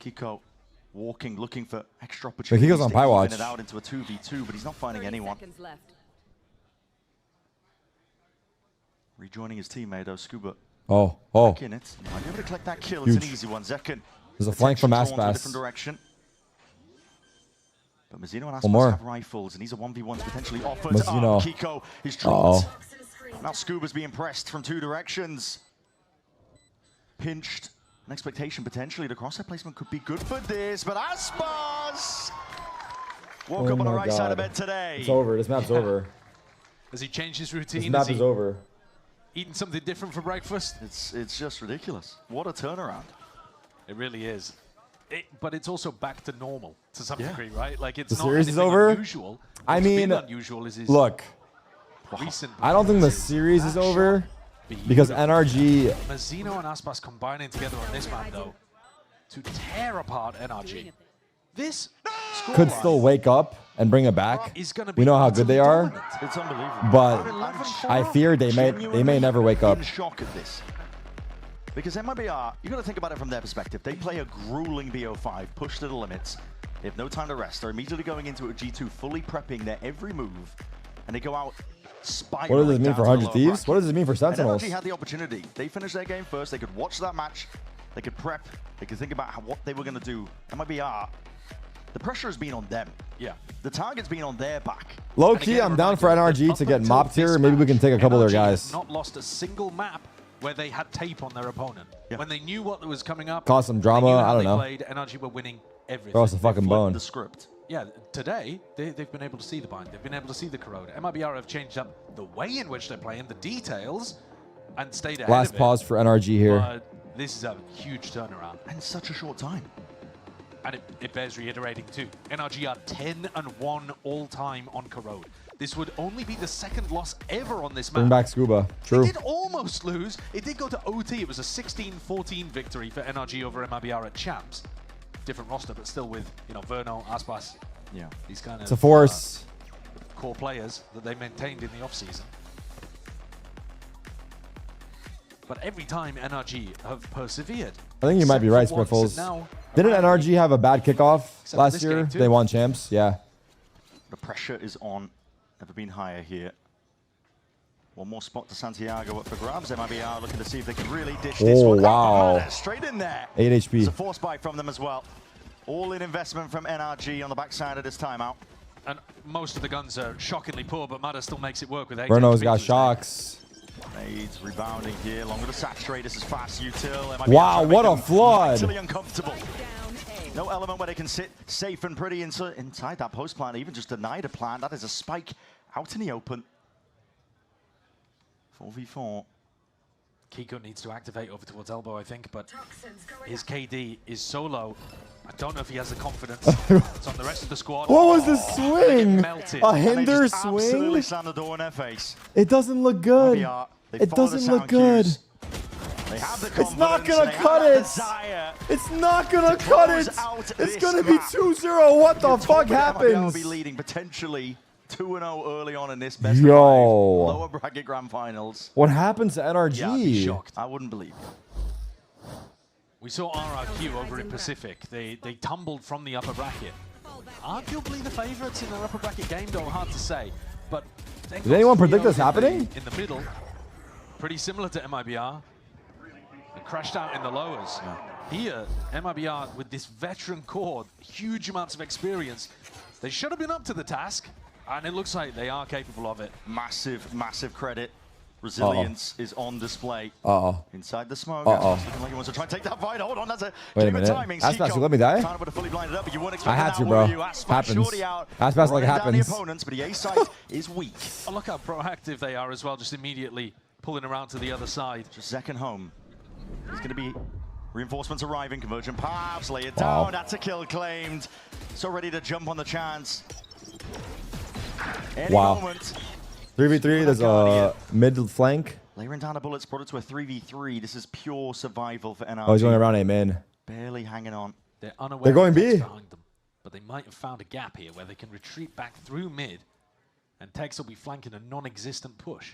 Kiko walking, looking for extra opportunities. Kiko's on to Pie even Watch. it out into a 2v2, but he's not finding anyone. Rejoining his teammate, though, Scuba. Oh. Back in it. Might be able to collect that kill. It's Huge. an easy one. Zekin. There's a flank from Attention drawn to a Aspas. different direction. But Mazzino and One Aspas more. have rifles, and these are 1v1s potentially offered. Mazzino. Kiko is dropped. Now Scuba's being pressed from two directions. Pinched. An expectation potentially. The crosshair placement could be good for this, but Aspas woke up on the right side of bed today. It's over. This map's over. Has he changed his This routine? map is over. Eating something different for breakfast? It's just ridiculous. What a turnaround. It really is. But it's also back to normal to some Yeah. degree, right? Like it's The not series is anything over. unusual. I What's mean, been unusual is his look, recent I don't think the performances. series is That over shot, because beautiful. NRG Mazzino and Aspas combining together on this map, though, to tear apart NRG. This could scoreline still wake up and bring it back. is gonna We be know how good they are, dominant. It's unbelievable. but 11-4. I fear they may never wake up. In shock at this. Because MIBR, you got to think about it from their perspective. They play a grueling BO5, push to the limits. They have no time to rest. They're immediately going into a G2, fully prepping their every move, and they go out spiraling. What does it mean down for to the 100 lower Thieves? bracket. What does it mean for And Sentinels? NRG had the opportunity. They finished their game first. They could watch that match. They could prep. They could think about what they were going to do. MIBR, the pressure has been on them. Yeah. The target's been on their back. Low And key, again, I'm down for reminder that NRG up to get until mopped this here. Maybe we can take a couple of their NRG guys. has not lost a single map where they had tape on their opponent. When they knew what was coming up, Cause some they drama, knew how I don't they know. Played, NRG were winning everything. Throw us a fucking bone. The script. Yeah, today they've been able to see the bind. They've been able to see the corrode. MIBR have changed up the way in which they're playing, the details, and stayed ahead Last of it. pause for NRG here. But this is a huge turnaround. And such a short time. And it bears reiterating too. NRG are 10-1 all time on corrode. This would only be the second loss ever on this map. Bring back Scuba. True. It did almost lose. It did go to OT. It was a 16-14 victory for NRG over MIBR at Champs. Different roster, but still with, you know, Verno, Aspas. Yeah. These kind of It's a force. core players that they maintained in the offseason. But every time NRG have persevered. I think you might be right, except for once, Spiffles. and now Didn't NRG have a bad kickoff for last this year? game too. They won champs. Yeah. The pressure is on. Never been higher here. One more spot to Santiago up for grabs. MIBR looking to see if they can really dish this Oh, one. wow. Man, straight in there. 8 HP. It's a force buy from them as well. All in investment from NRG on the backside of this timeout. And most of the guns are shockingly poor, but Mada still makes it work with 8 Bruno's HP got to his shocks. Nades rebounding here, along with the saturate. This is fast util. MIBR Wow, trying to what make a them flood. mightily uncomfortable. No element where they can sit safe and pretty inside that post plant, even just denied a plant. That is a spike out in the open. 4v4. Kiko needs to activate over towards elbow, I think, but his KD is so low. I don't know if he has the confidence. It's on the rest of the squad. What was the swing? Melted. A And they hinder just absolutely swing? slammed the door in their face. It doesn't look good. MIBR, they It follow the doesn't look sound good. cues. They have the It's not confidence, gonna they cut have the it. desire It's not gonna to cut close it. out It's this gonna be map. 2-0. What the You're fuck talking about MIBR will happens? be leading potentially 2-0 early on in this best of 5 Yo. lower bracket grand finals. What happened to NRG? Yeah, I'd be shocked. I wouldn't believe you. We saw RRQ over in Pacific. They tumbled from the upper bracket. Arguably the favorites in their upper bracket game, though, hard to say. But did anyone predict this happening? In the middle, pretty similar to MIBR. And crashed out in the lowers. Yeah. Here, MIBR with this veteran core, huge amounts of experience. They should have been up to the task, and it looks like they are capable of it. Massive, massive credit. Resilience is on display. Inside the smoke. Looking like he wants to try and take that fight. Hold on, that's a wait a minute. Aspas, you let me die? I had to, bro. Happens. Aspas like it happens. Opponents, but the A side is weak. Oh, look how proactive they are as well, just immediately pulling around to the other side. Just second home. There's going to be reinforcements arriving. Convergent paths, lay it down. That's a kill claimed. So ready to jump on the chance. Any moment. 3v3, there's a mid flank. Layering down the bullets, brought it to a 3v3. This is pure survival for NRG. Oh, he's going around A main. Barely hanging on. They're unaware They're going of B. behind them, but they might have found a gap here where they can retreat back through mid, and Tex will be flanking a non-existent push.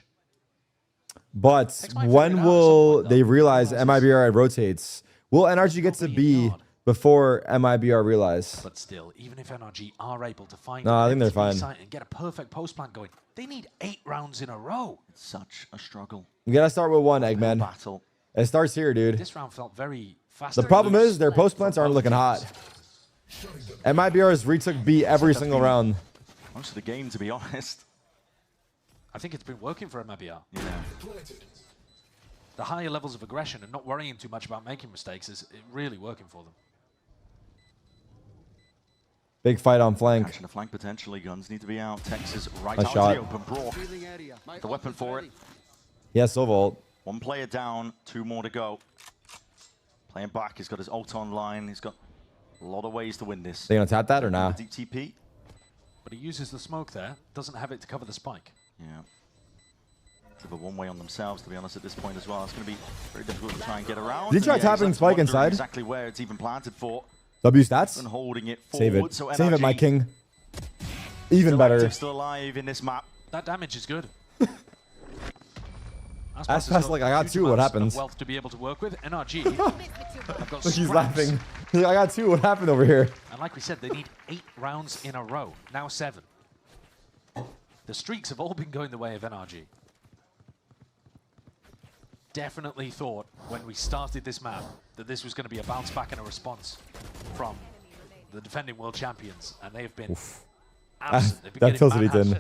But when will they realize MIBR rotates? Will NRG get to B before MIBR realize? But still, even if NRG are able to find no, I think they're fine. And get a perfect post plant going, they need 8 rounds in a row. It's such a struggle. You gotta start with 1, Eggman. Battle. It starts here, dude. This round felt very fast. The problem is their post plants aren't looking hot. MIBR's retook B every single round. Most of the game, to be honest. I think it's been working for MIBR. Yeah. The higher levels of aggression and not worrying too much about making mistakes is really working for them. Big fight on flank. Catching the flank potentially. Guns need to be out. Texas right Nice out shot. to the open. Brock, the weapon for it. Yeah, Silvolt. 1 player down, 2 more to go. Playing back, he's got his ult online. He's got a lot of ways to win this. They gonna tap that or not? Deep TP. But he uses the smoke there. Doesn't have it to cover the spike. Yeah. Give a one-way on themselves, to be honest, at this point as well. It's going to be very difficult to try and get around. Did you try tapping spike inside? Exactly where it's even planted for. W stats? And holding it forward. Save it. So Save it, my king. Even better. Still alive in this map. That damage is good. Aspas like I got 2. What happens? Wealth to be able to work with. NRG. Look, he's laughing. I got 2. What happened over here? And like we said, they need 8 rounds in a row. Now 7. The streaks have all been going the way of NRG. Definitely thought when we started this map that this was going to be a bounce back and a response from the defending world champions, and they've been absent. They've been that tilted Ethan.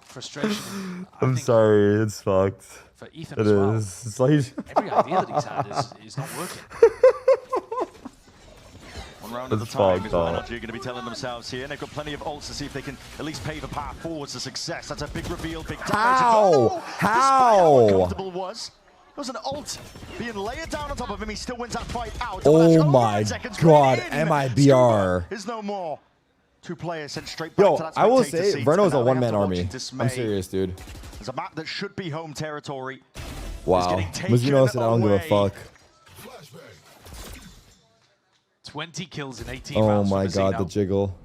Frustration. I'm sorry, it's fucked. For Ethan as well. It's like every idea that he's had is not working. 1 round at a time is what NRG are going to be telling themselves here. And they've got plenty of ults to see if they can at least pave a path forwards to success. That's a big reveal, big damage. How? How comfortable was. It was an ult being layered down on top of him. He still wins that fight out. Oh my god, MIBR. Is no more. 2 players sent straight back Yo, to that I will spectator say, seat, Verno's and a now they have one-man to watch army. in dismay. I'm serious, dude. It's a map that should be home territory. Wow. Mizuno said I don't give a fuck. 20 kills in 18 Oh rounds. my god, the jiggle.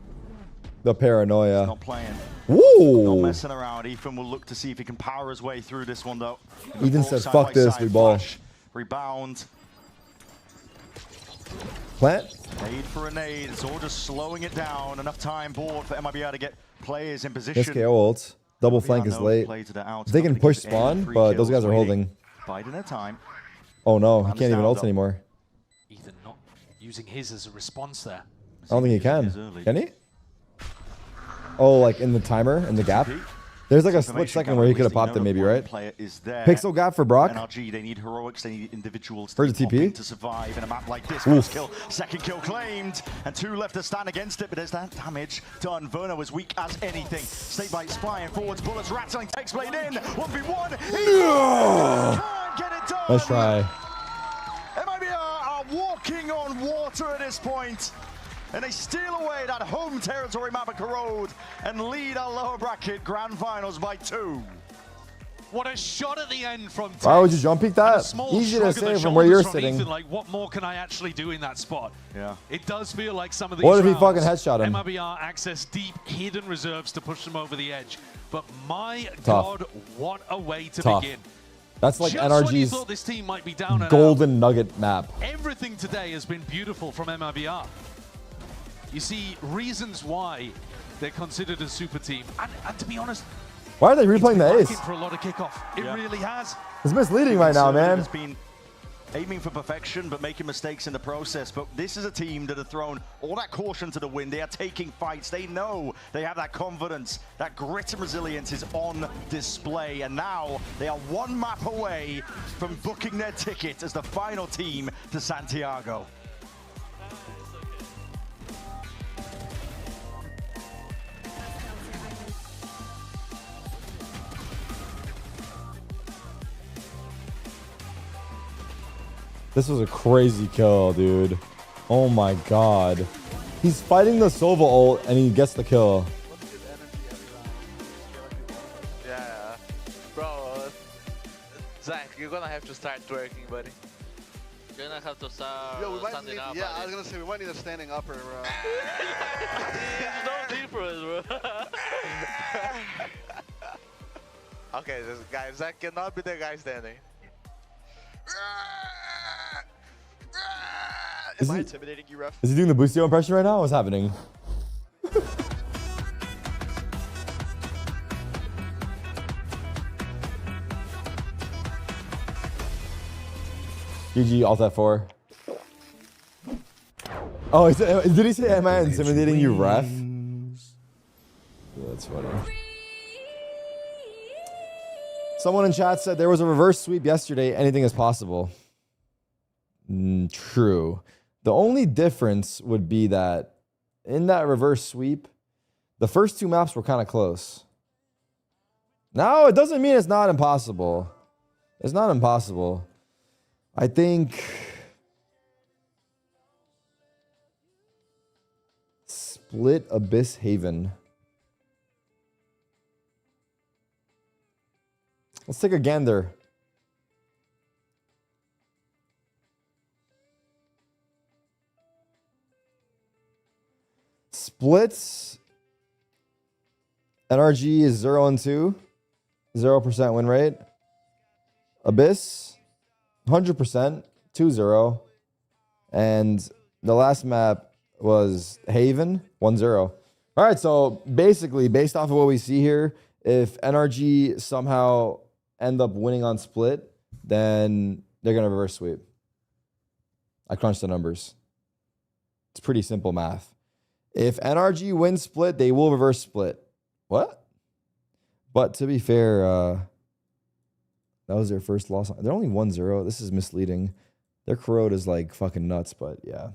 The paranoia. Not playing. Woo! Not messing around. Ethan will look to see if he can power his way through this one, though. Ethan said, fuck this, we ball. Rebound. Plant? Nade for a nade. It's all just slowing it down. Enough time bought for MIBR to get players in position. SKO ult. Double flank is late. They can push spawn, but those guys are holding. Biding their time. Oh no, he can't even ult anymore. Ethan not using his as a response there. I don't think he can. Can he? Oh, like in the timer, in the gap? There's like a split second where he could have popped it maybe, right? Pixel gap for Brock. NRG, they need heroics, they need individuals for the TP to survive in a map like this. First kill, second kill claimed, and 2 left to stand against it, but there's that damage done. Verno was weak as anything. Snakebite flying forwards, bullets rattling, takes blade in, 1v1. Can't get it done. Let's try. MIBR are walking on water at this point. And they steal away that home territory map at Corrode and lead our lower bracket grand finals by 2. What a shot at the end from Tex. Why would you jump peek that? Easy to say from where you're sitting. Ethan, like, what more can I actually do in that spot? Yeah. It does feel like some of these What if he rounds, fucking headshot him? MIBR access deep, hidden reserves to push them over the edge. But my Tough. God, what a way to Tough. begin. That's like Just when you NRG's thought this team might be down and golden nugget map. everything today has been beautiful from MIBR. You see reasons why they're considered a super team. And to be honest, Why are they replaying the ace? for a lot of kickoff. It really has. It's misleading right now, man. Has been aiming for perfection, but making mistakes in the process. But this is a team that have thrown all that caution to the wind. They are taking fights. They know they have that confidence. That grit and resilience is on display. And now they are one map away from booking their ticket as the final team to Santiago. This was a crazy kill, dude. Oh my god. He's fighting the Sova ult and he gets the kill. Yeah. Bro, Zach, you're gonna have to start twerking, buddy. You're gonna have to start standing up. Yeah, I was gonna say, we might need a standing upper, bro. There's no need for it, bro. Okay, this guy, Zach cannot be the guy standing. Am I intimidating you, ref? Is he doing the Boostio impression right now? What's happening? GG, Alt F4. Oh, did he say, am I intimidating you, ref? That's funny. Someone in chat said there was a reverse sweep yesterday. Anything is possible. True. The only difference would be that in that reverse sweep, the first two maps were kind of close. Now, it doesn't mean it's not impossible. It's not impossible. I think Split, Abyss, Haven. Let's take a gander. Splits. NRG is 0 and 2. 0% win rate. Abyss, 100%, 2-0. And the last map was Haven, 1-0. All right, so basically, based off of what we see here, if NRG somehow end up winning on Split, then they're going to reverse sweep. I crunched the numbers. It's pretty simple math. If NRG wins Split, they will reverse Split. What? But to be fair, that was their first loss. They're only 1-0. This is misleading. Their corrode is like fucking nuts, but yeah.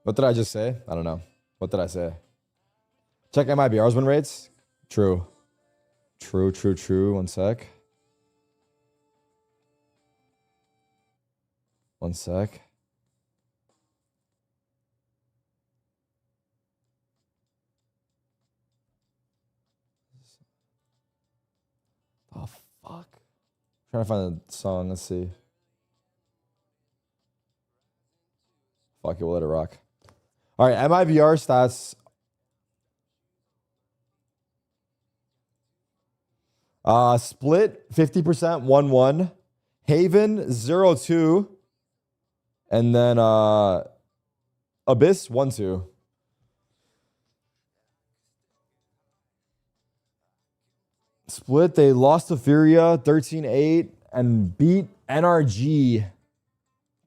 What did I just say? I don't know. What did I say? Check MIBR's win rates. True. True, true, true. One sec. One sec. Oh, fuck. Trying to find a song. Let's see. Fuck it, we'll let it rock. All right, MIBR stats. Split 50%, 1-1. Haven 0-2. And then Abyss 1-2. Split, they lost to Furia 13-8 and beat NRG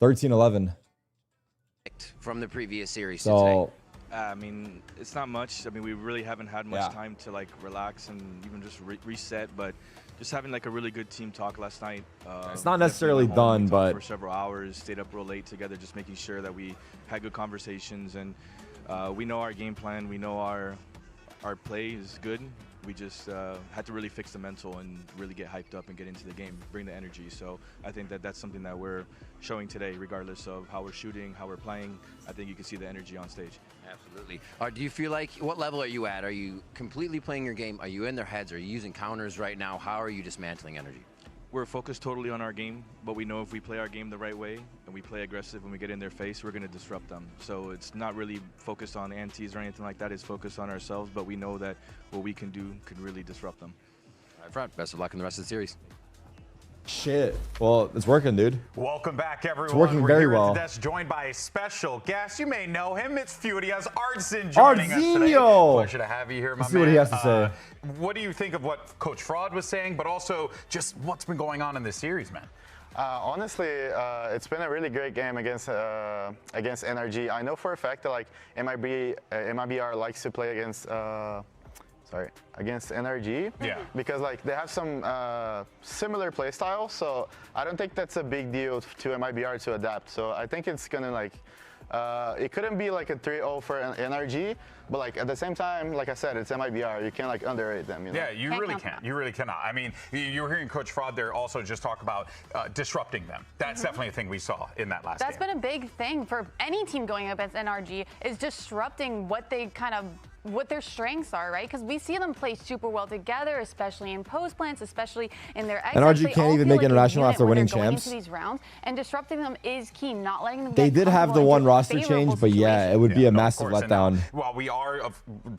13-11. From the previous series So, today. I mean, it's not much. I mean, we really haven't had much time to like relax and even just reset, but just having like a really good team talk last night. It's not necessarily definitely went home, done, we talked but for several hours, stayed up real late together, just making sure that we had good conversations, and we know our game plan. We know our play is good. we just had to really fix the mental and really get hyped up and get into the game, bring the energy. So I think that that's something that we're showing today, regardless of how we're shooting, how we're playing. I think you can see the energy on stage. Absolutely. Do you feel like, what level are you at? Are you completely playing your game? Are you in their heads? Are you using counters right now? How are you dismantling energy? We're focused totally on our game, but we know if we play our game the right way and we play aggressive when we get in their face, we're going to disrupt them. So it's not really focused on antis or anything like that. It's focused on ourselves, but we know that what we can do can really disrupt them. All right, Front, best of luck in the rest of the series. Shit. Well, it's working, dude. Welcome back, everyone. It's working We're very here well. At the desk, joined by a special guest. You may know him. It's Furia's Artsin joining us today. Pleasure to have you here, my man. Let's see what he has to say. What do you think of what Coach Fraud was saying, but also just what's been going on in this series, man? Honestly, it's been a really great game against NRG. I know for a fact that like MIBR likes to play against NRG. Yeah. Because like they have some similar play style, so I don't think that's a big deal to MIBR to adapt. So I think it's gonna like it couldn't be like a 3-0 for NRG, but like at the same time, like I said, it's MIBR. You can't like underrate them. You know? Yeah, you really can't. You really cannot. I mean, you were hearing Coach Fraud there also just talk about disrupting them. That's definitely a thing we saw in that last game. That's been a big thing for any team going up against NRG, is disrupting what they what their strengths are, right? Because we see them play super well together, especially in post plants, especially in their exits. NRG can't even make international after winning champs. Into these rounds, and disrupting them is key. Not letting them. They did have the one roster change, but yeah, it would be a massive letdown. Well, we are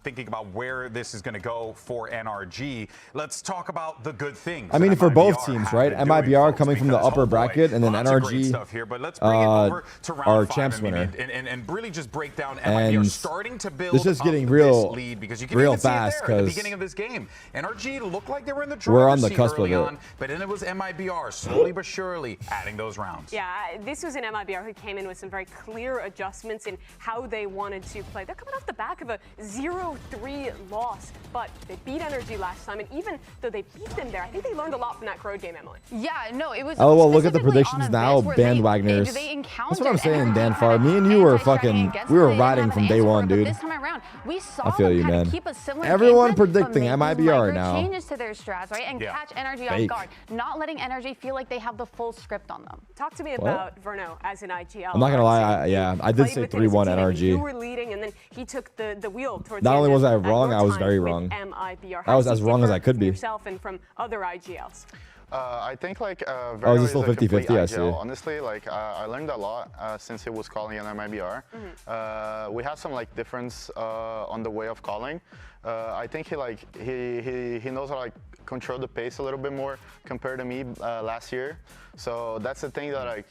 thinking about where this is going to go for NRG. Let's talk about the good things. I mean, for both teams, right? MIBR coming from the upper bracket, and then NRG stuff here, but let's bring it over to round our 5, champs winner, and really just break down MIBR starting to build this is getting real lead, because you can real even see fast it there at the beginning of this game. NRG looked like they were in the we're on the seat cusp early of it. on, but then it was MIBR slowly but surely adding those rounds. Yeah, this was an MIBR who came in with some very clear adjustments in how they wanted to play. They're coming off the back of a 0-3 loss, but they beat NRG last time, and even though they beat them there, I think they learned a lot from that Crowd game, Emily. Yeah, no, it was. Oh well, look at the predictions now, bandwagoners. That's what I'm saying, Dan Farr. Me and you were fucking, we were riding from day one, dude. This time around, we saw I feel you, them man. keep a similar Everyone game plan, predicting but make MIBR now. changes to their strats, right, and catch NRG off guard, not letting NRG feel like they have the full script on them. Talk to me about Verno as an IGL. I'm not gonna lie, I did say 3-1 NRG. You were leading, and then he took the wheel towards Not the only end was I of wrong, I was time very with wrong. MIBR. I was as wrong as I could be. Yourself and from other IGLs. I think like oh, is it still 50-50? I see. Honestly, like I learned a lot since he was calling on MIBR. We have some like difference on the way of calling. I think he knows how to like control the pace a little bit more compared to me last year. So that's the thing that like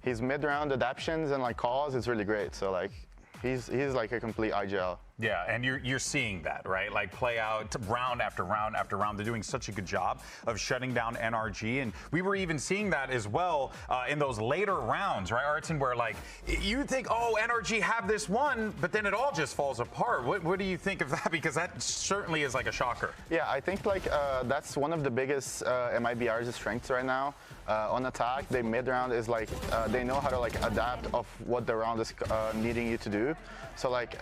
his mid-round adaptions and like calls is really great. So like he's like a complete IGL. Yeah, and you're seeing that, right? Like play out round after round after round. They're doing such a good job of shutting down NRG, and we were even seeing that as well in those later rounds, right, Artsin, where like you think, oh, NRG have this one, but then it all just falls apart. What do you think of that? Because that certainly is like a shocker. Yeah, I think like that's one of the biggest MIBR's strengths right now. On attack, they mid-round is like they know how to like adapt of what the round is needing you to do. So like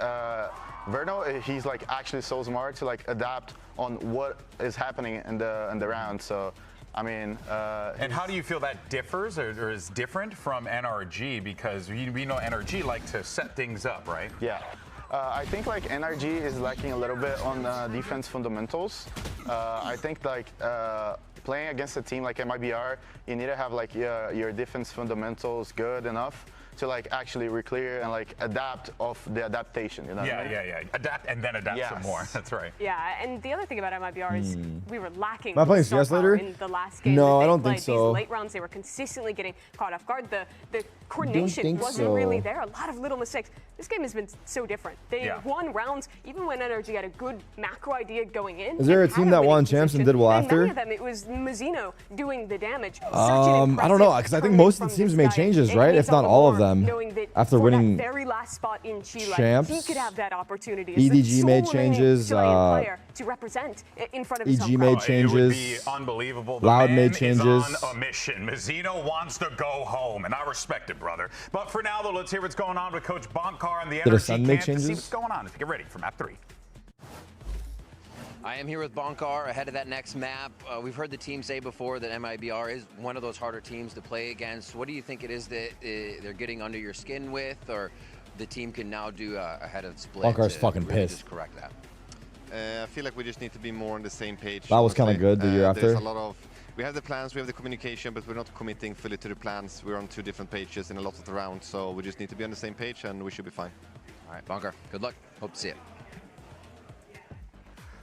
Verno, he's like actually so smart to like adapt on what is happening in the round. So I mean, and how do you feel that differs or is different from NRG? Because we know NRG like to set things up, right? Yeah. I think like NRG is lacking a little bit on defense fundamentals. I think like playing against a team like MIBR, you need to have like your defense fundamentals good enough to like actually re-clear and like adapt of the adaptation. You know what I mean? Yeah. Adapt and then adapt some more. That's right. Yeah, and the other thing about MIBR is we were lacking. Am I playing CS later? In the last game no, that I don't played. think so. These late rounds, they were consistently getting caught off guard. The coordination wasn't really there. A lot of little mistakes. This game has been so different. They won rounds even when NRG had a good macro idea going in. Is there a team that won champs and did well after? Many of them, it was Mazzino doing the damage. I don't know, because I think most of the teams made changes, right? If not all of them. After winning that very last spot in Chile, champs, he could have that opportunity. EDG made changes. To represent in front of his EG made changes. It would be unbelievable. The Loud man made changes. is on a mission. Mazzino wants to go home, and I respect it, brother. But for now, though, let's hear what's going on with Coach Bonkar and the NRG camp to see what's going on. Let's get ready for map 3. I am here with Bonkar ahead of that next map. We've heard the team say before that MIBR is one of those harder teams to play against. What do you think it is that they're getting under your skin with, or the team can now do ahead of split? Bonkar's fucking really pissed. Just correct that. I feel like we just need to be more on the same page. That was kind of good the year after. There's a lot of, we have the plans, we have the communication, but we're not committing fully to the plans. We're on 2 different pages in a lot of the rounds, so we just need to be on the same page and we should be fine. All right, Bonkar, good luck. Hope to see you.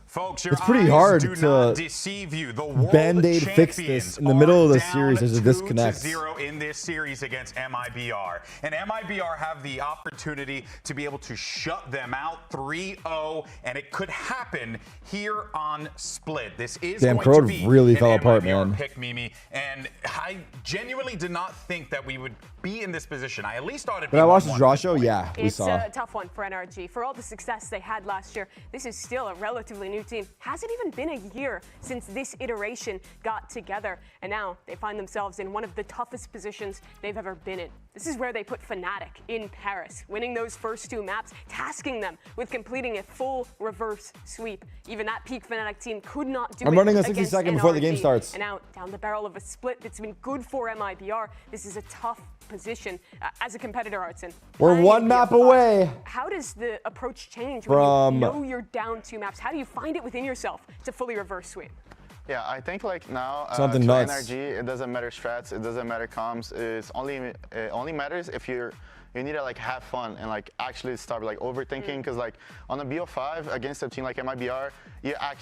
Folks, your It's pretty eyes hard do to not deceive you. The world Band-Aid fix champions this in the middle of the are series. There's a down disconnect. 2-0 in this series against MIBR. And MIBR have the opportunity to be able to shut them out 3-0, and it could happen here on Split. This is Damn, going Crowd to be really an fell apart, MIBR man. pick, Mimi, and I genuinely did not think that we would be in this position. I at least thought it'd be When I watched the 1-1. draw show, yeah, we It's saw. a tough one for NRG. For all the success they had last year, this is still a relatively new team. Hasn't even been a year since this iteration got together, and now they find themselves in one of the toughest positions they've ever been in. This is where they put Fnatic in Paris, winning those first 2 maps, tasking them with completing a full reverse sweep. Even that peak Fnatic team could not do it. I'm running a 60 against second before the game NRG. starts. And now down the barrel of a split that's been good for MIBR. This is a tough position as a competitor, Artson. We're 1 map away. How does the approach change from when you know you're down 2 maps? How do you find it within yourself to fully reverse sweep? Yeah, I think like now Something to nuts. NRG, it doesn't matter strats, it doesn't matter comms. It only matters if you need to like have fun and like actually start like overthinking, because like on a BO5 against a team like MIBR,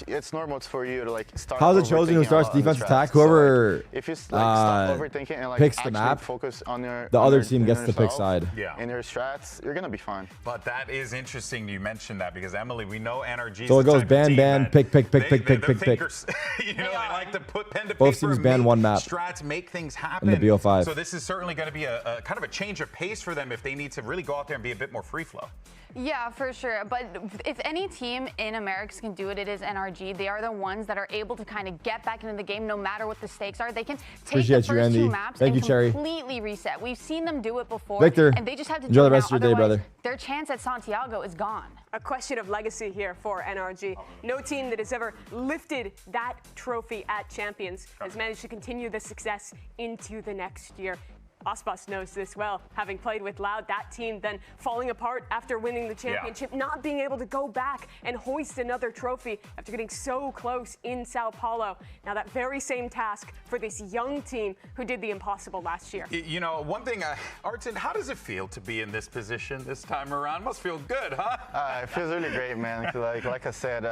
it's normal for you to like start. How's it chosen who overthinking starts a lot of the defense strats. attack? So, like, Whoever if you stop overthinking and like picks the actually map, focus on your the on other your- team on gets to pick yourself side. Yeah. and your strats, you're gonna be fine. But that is interesting you mentioned that, because Emily, we know NRG. So it goes ban, ban, pick, pick, pick, pick, pick, pick, pick. Thinkers. You know, they like to put pen to Both paper, teams ban make 1 map strats, make things happen. in the BO5. So this is certainly going to be a kind of a change of pace for them if they need to really go out there and be a bit more free flow. Yeah, for sure. But if any team in Americas can do it, it is NRG. They are the ones that are able to kind of get back into the game no matter what the stakes are. They can take Appreciate the you, first Andy. 2 maps Thank and you, Cherry. completely reset. We've seen them do it before. Victor, and they just have to enjoy do the it rest now. of your day, Otherwise, brother. their chance at Santiago is gone. A question of legacy here for NRG. No team that has ever lifted that trophy at Champions has managed to continue the success into the next year. Ospas knows this well, having played with Loud, that team then falling apart after winning the championship, not being able to go back and hoist another trophy after getting so close in Sao Paulo. Now that very same task for this young team who did the impossible last year. You know, one thing, Artson, how does it feel to be in this position this time around? Must feel good, huh? It feels really great, man. Like I said,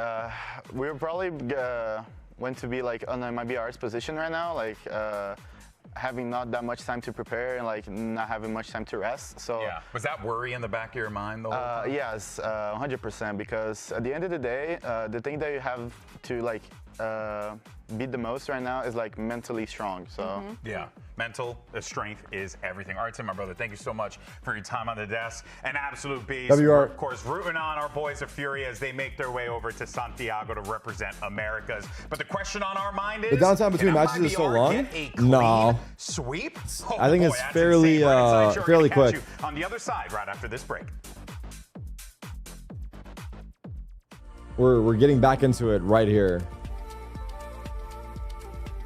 we're probably going to be like on MIBR's position right now, like having not that much time to prepare and like not having much time to rest. So yeah, was that worry in the back of your mind the whole time? Yes, 100%. Because at the end of the day, the thing that you have to like beat the most right now is like mentally strong. So yeah, mental strength is everything. Artson, my brother, thank you so much for your time on the desk. An absolute beast. WR. We're, of course, rooting on our boys of Fury as they make their way over to Santiago to represent Americas. But the question on our mind is, The downtime between can matches is so MIBR long? get a clean No. sweep? I think it's that's fairly, insane. Right inside. Sure, fairly gonna catch quick. you on the other side right after this break. We're getting back into it right here.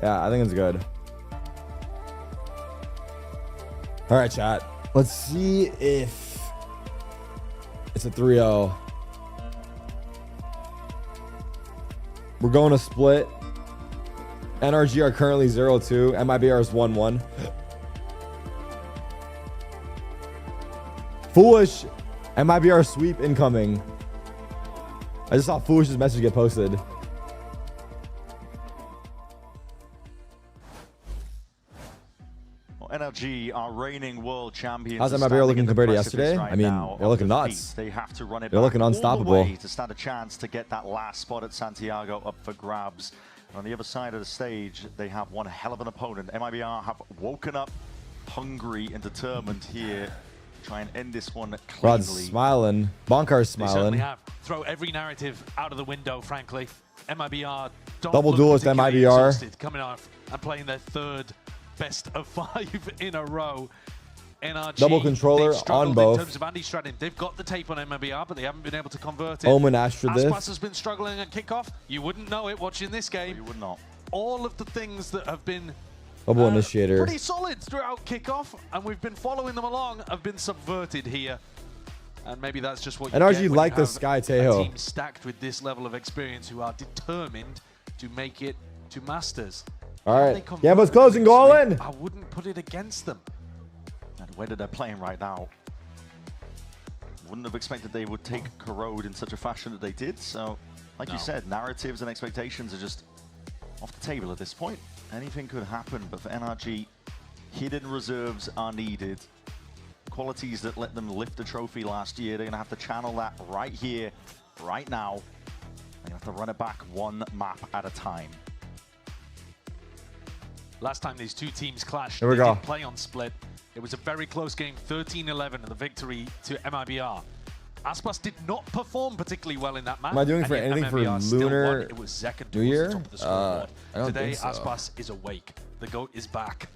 Yeah, I think it's good. All right, chat. Let's see if it's a 3-0. We're going to split. NRG are currently 0-2. MIBR is 1-1. Foolish. MIBR sweep incoming. I just saw Foolish's message get posted. Well, NRG are reigning world champions. How's and MIBR standing looking in the compared to precipice yesterday? right I mean, now they're looking of nuts. defeat. They have to run it They're back looking all unstoppable. the way to stand a chance to get that last spot at Santiago up for grabs. On the other side of the stage, they have one hell of an opponent. MIBR have woken up hungry and determined here. Try and end this one cleanly. Rod's smiling. Bonkar's They certainly smiling. have. Throw every narrative out of the window, frankly. MIBR don't Double look duelist particularly MIBR. exhausted, coming off and playing their 3rd best of 5 in a row. NRG, Double controller they've struggled on both. In terms of anti-stratting, they've got the tape on MIBR, but they haven't been able to convert it. Omen Astra diff. Aspas has been struggling at kickoff. You wouldn't know it watching this game. You would not. All of the things that have been Double initiator. pretty solid throughout kickoff, and we've been following them along, have been subverted here. And maybe that's just what you NRG get when like you the have Sky a Tejo. team stacked with this level of experience who are determined to make it to Masters. All right. Gambo's closing. Go all in. I wouldn't put it against them. And the way that they're playing right now, wouldn't have expected they would take Corrode in such a fashion that they did. So, like you said, narratives and expectations are just off the table at this point. Anything could happen, but for NRG, hidden reserves are needed. Qualities that let them lift the trophy last year, they're going to have to channel that right here, right now. They're going to have to run it back one map at a time. Last time these two teams clashed, Here we they go. did play on split. It was a very close game, 13-11, and the victory to MIBR. Aspas did not perform particularly well in that match. Am I doing and for yet anything for MIBR still Lunar won. It was Zek New Year? top of the scoreboard. I don't Today, think so. Aspas is awake. The GOAT is back.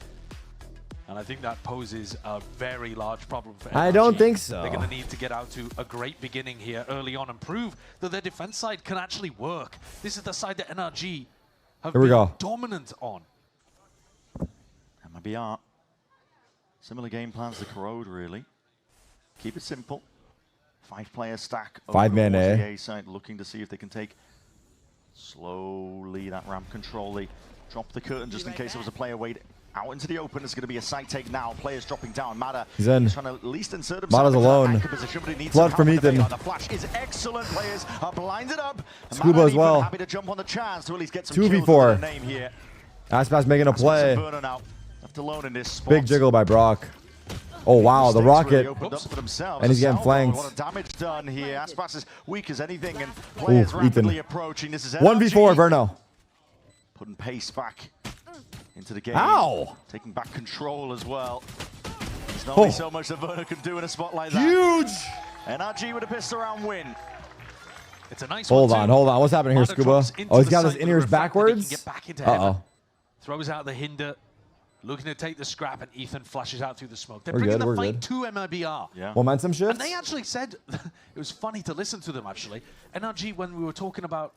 And I think that poses a very large problem for NRG. I don't think so. They're going to need to get out to a great beginning here early on and prove that their defense side can actually work. This is the side that NRG have Here we been go. dominant on. MIBR, similar game plans to Corrode, really. Keep it simple. 5-player stack. Five-man over A. the A side, looking to see if they can take slowly that ramp control. They drop the curtain just in case there was a player waiting. Out into the open, it's going to be a side take now. Players dropping down. Mada He's in. trying to at least insert himself Mada's into that alone. anchor position, but he needs Flood some from help with the Ethan. Veigar. The flash is excellent. Players are blinded up. Scuba Mada as well. even happy to jump on the chance to at least get some 2v4. kills with their name here. Aspas making a Aspas play. and Burner now left alone in this spot. Big jiggle by Brock. Oh, wow. The Mistakes rocket. really opened up for themselves. And he's getting Salvo, flanked. A lot of damage done here. Aspas is weak as anything, and players rapidly approaching. This is 1v4, Verno. Putting pace back into the game. Ow! Taking back control as well. There's not Oh. only so much that Verno can do in a spot like that. Huge! NRG with a pistol round win. It's a nice Hold one on, too. hold on. What's happening here, Mada Scuba? drops into Oh, he's the got his site in with ears the fact that he can backwards? get back into Uh-oh. heaven. Throws out the hinder. Looking to take the scrap, and Ethan flashes out through the smoke. They're We're bringing good, the we're fight good. to MIBR. Yeah. Momentum shift? And they actually said, it was funny to listen to them actually. NRG, when we were talking about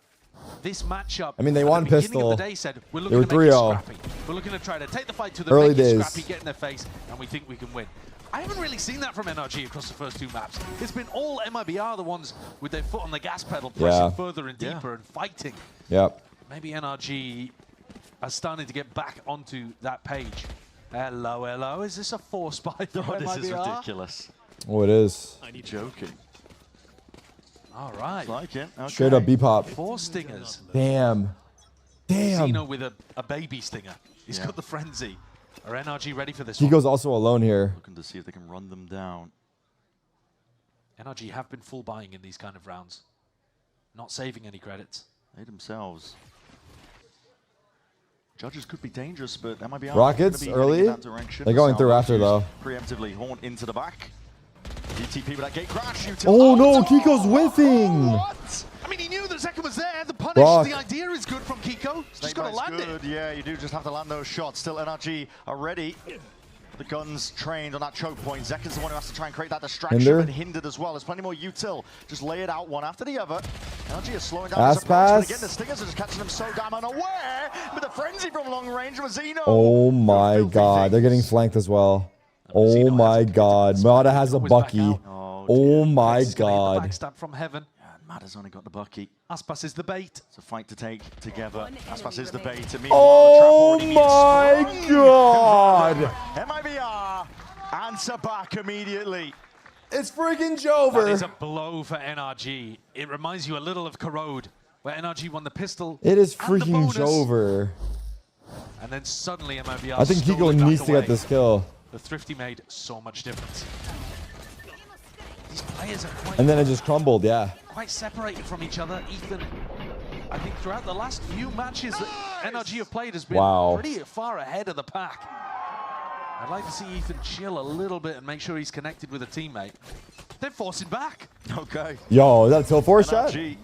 this matchup, I mean, they at won the beginning pistol. of the day said, we're They looking were to make it 3-0. scrappy. We're looking to try to take the fight to them, Early make days. it scrappy, get in their face, and we think we can win. I haven't really seen that from NRG across the first two maps. It's been all MIBR, the ones with their foot on the gas pedal, pressing Yeah. further and deeper and fighting. Yep. Maybe NRG are starting to get back onto that page. Hello, hello. Is this a force by the Oh, this is MIBR? ridiculous. Oh, it is. Are you joking? All right. It's like it. Okay. Straight up B-pop. 4 stingers. Damn. Damn. Zeno with a baby stinger. He's Yeah. got the frenzy. Are NRG ready for this He one? goes also alone here. Looking to see if they can run them down. NRG have been full buying in these kind of rounds. Not saving any credits. They themselves. Judges could be dangerous, but MIBR Rockets gonna be heading early? in that direction. They're going through Salvo after, though. Preemptively horn into the back. DTP with that gate crash. Oh, no. Kiko's whiffing. What? I mean, he knew that Zeka was there. The punish, Brock. the idea is good from Kiko. Just got to land good. it. Yeah, you do just have to land those shots. Still, NRG are ready. The guns trained on that choke point. Zeka's the one who has to try and create that distraction, Hinder. but hindered as well. There's plenty more util. Just lay it out one after the other. NRG is slowing down Pass, his approach, but pass. again, the stingers are just catching them so damn unaware. With the frenzy from long range with Zeno. Oh, my God. They're getting flanked as well. Oh, my God. Mada has a Bucky. Oh, my God. Backstab from heaven. Mada's only got the Bucky. Aspas is the bait. It's a fight to take together. Aspas is the bait. And Oh, my God. MIBR answer back immediately. It's freaking That is Jover. a blow for NRG. It reminds you a little of Corrode, where NRG won the pistol. It is and the freaking bonus, Jover. And then suddenly MIBR I think stole Kiko it back needs to away. get this kill. The Thrifty made so much difference. These players are quite, And then it just crumbled, yeah. quite separated from each other. Ethan, I think throughout the last few matches that NRG have played has been Wow. pretty far ahead of the pack. I'd like to see Ethan chill a little bit and make sure he's connected with a teammate. They're forcing back. Okay. Yo, is that a tilt 4 shot? NRG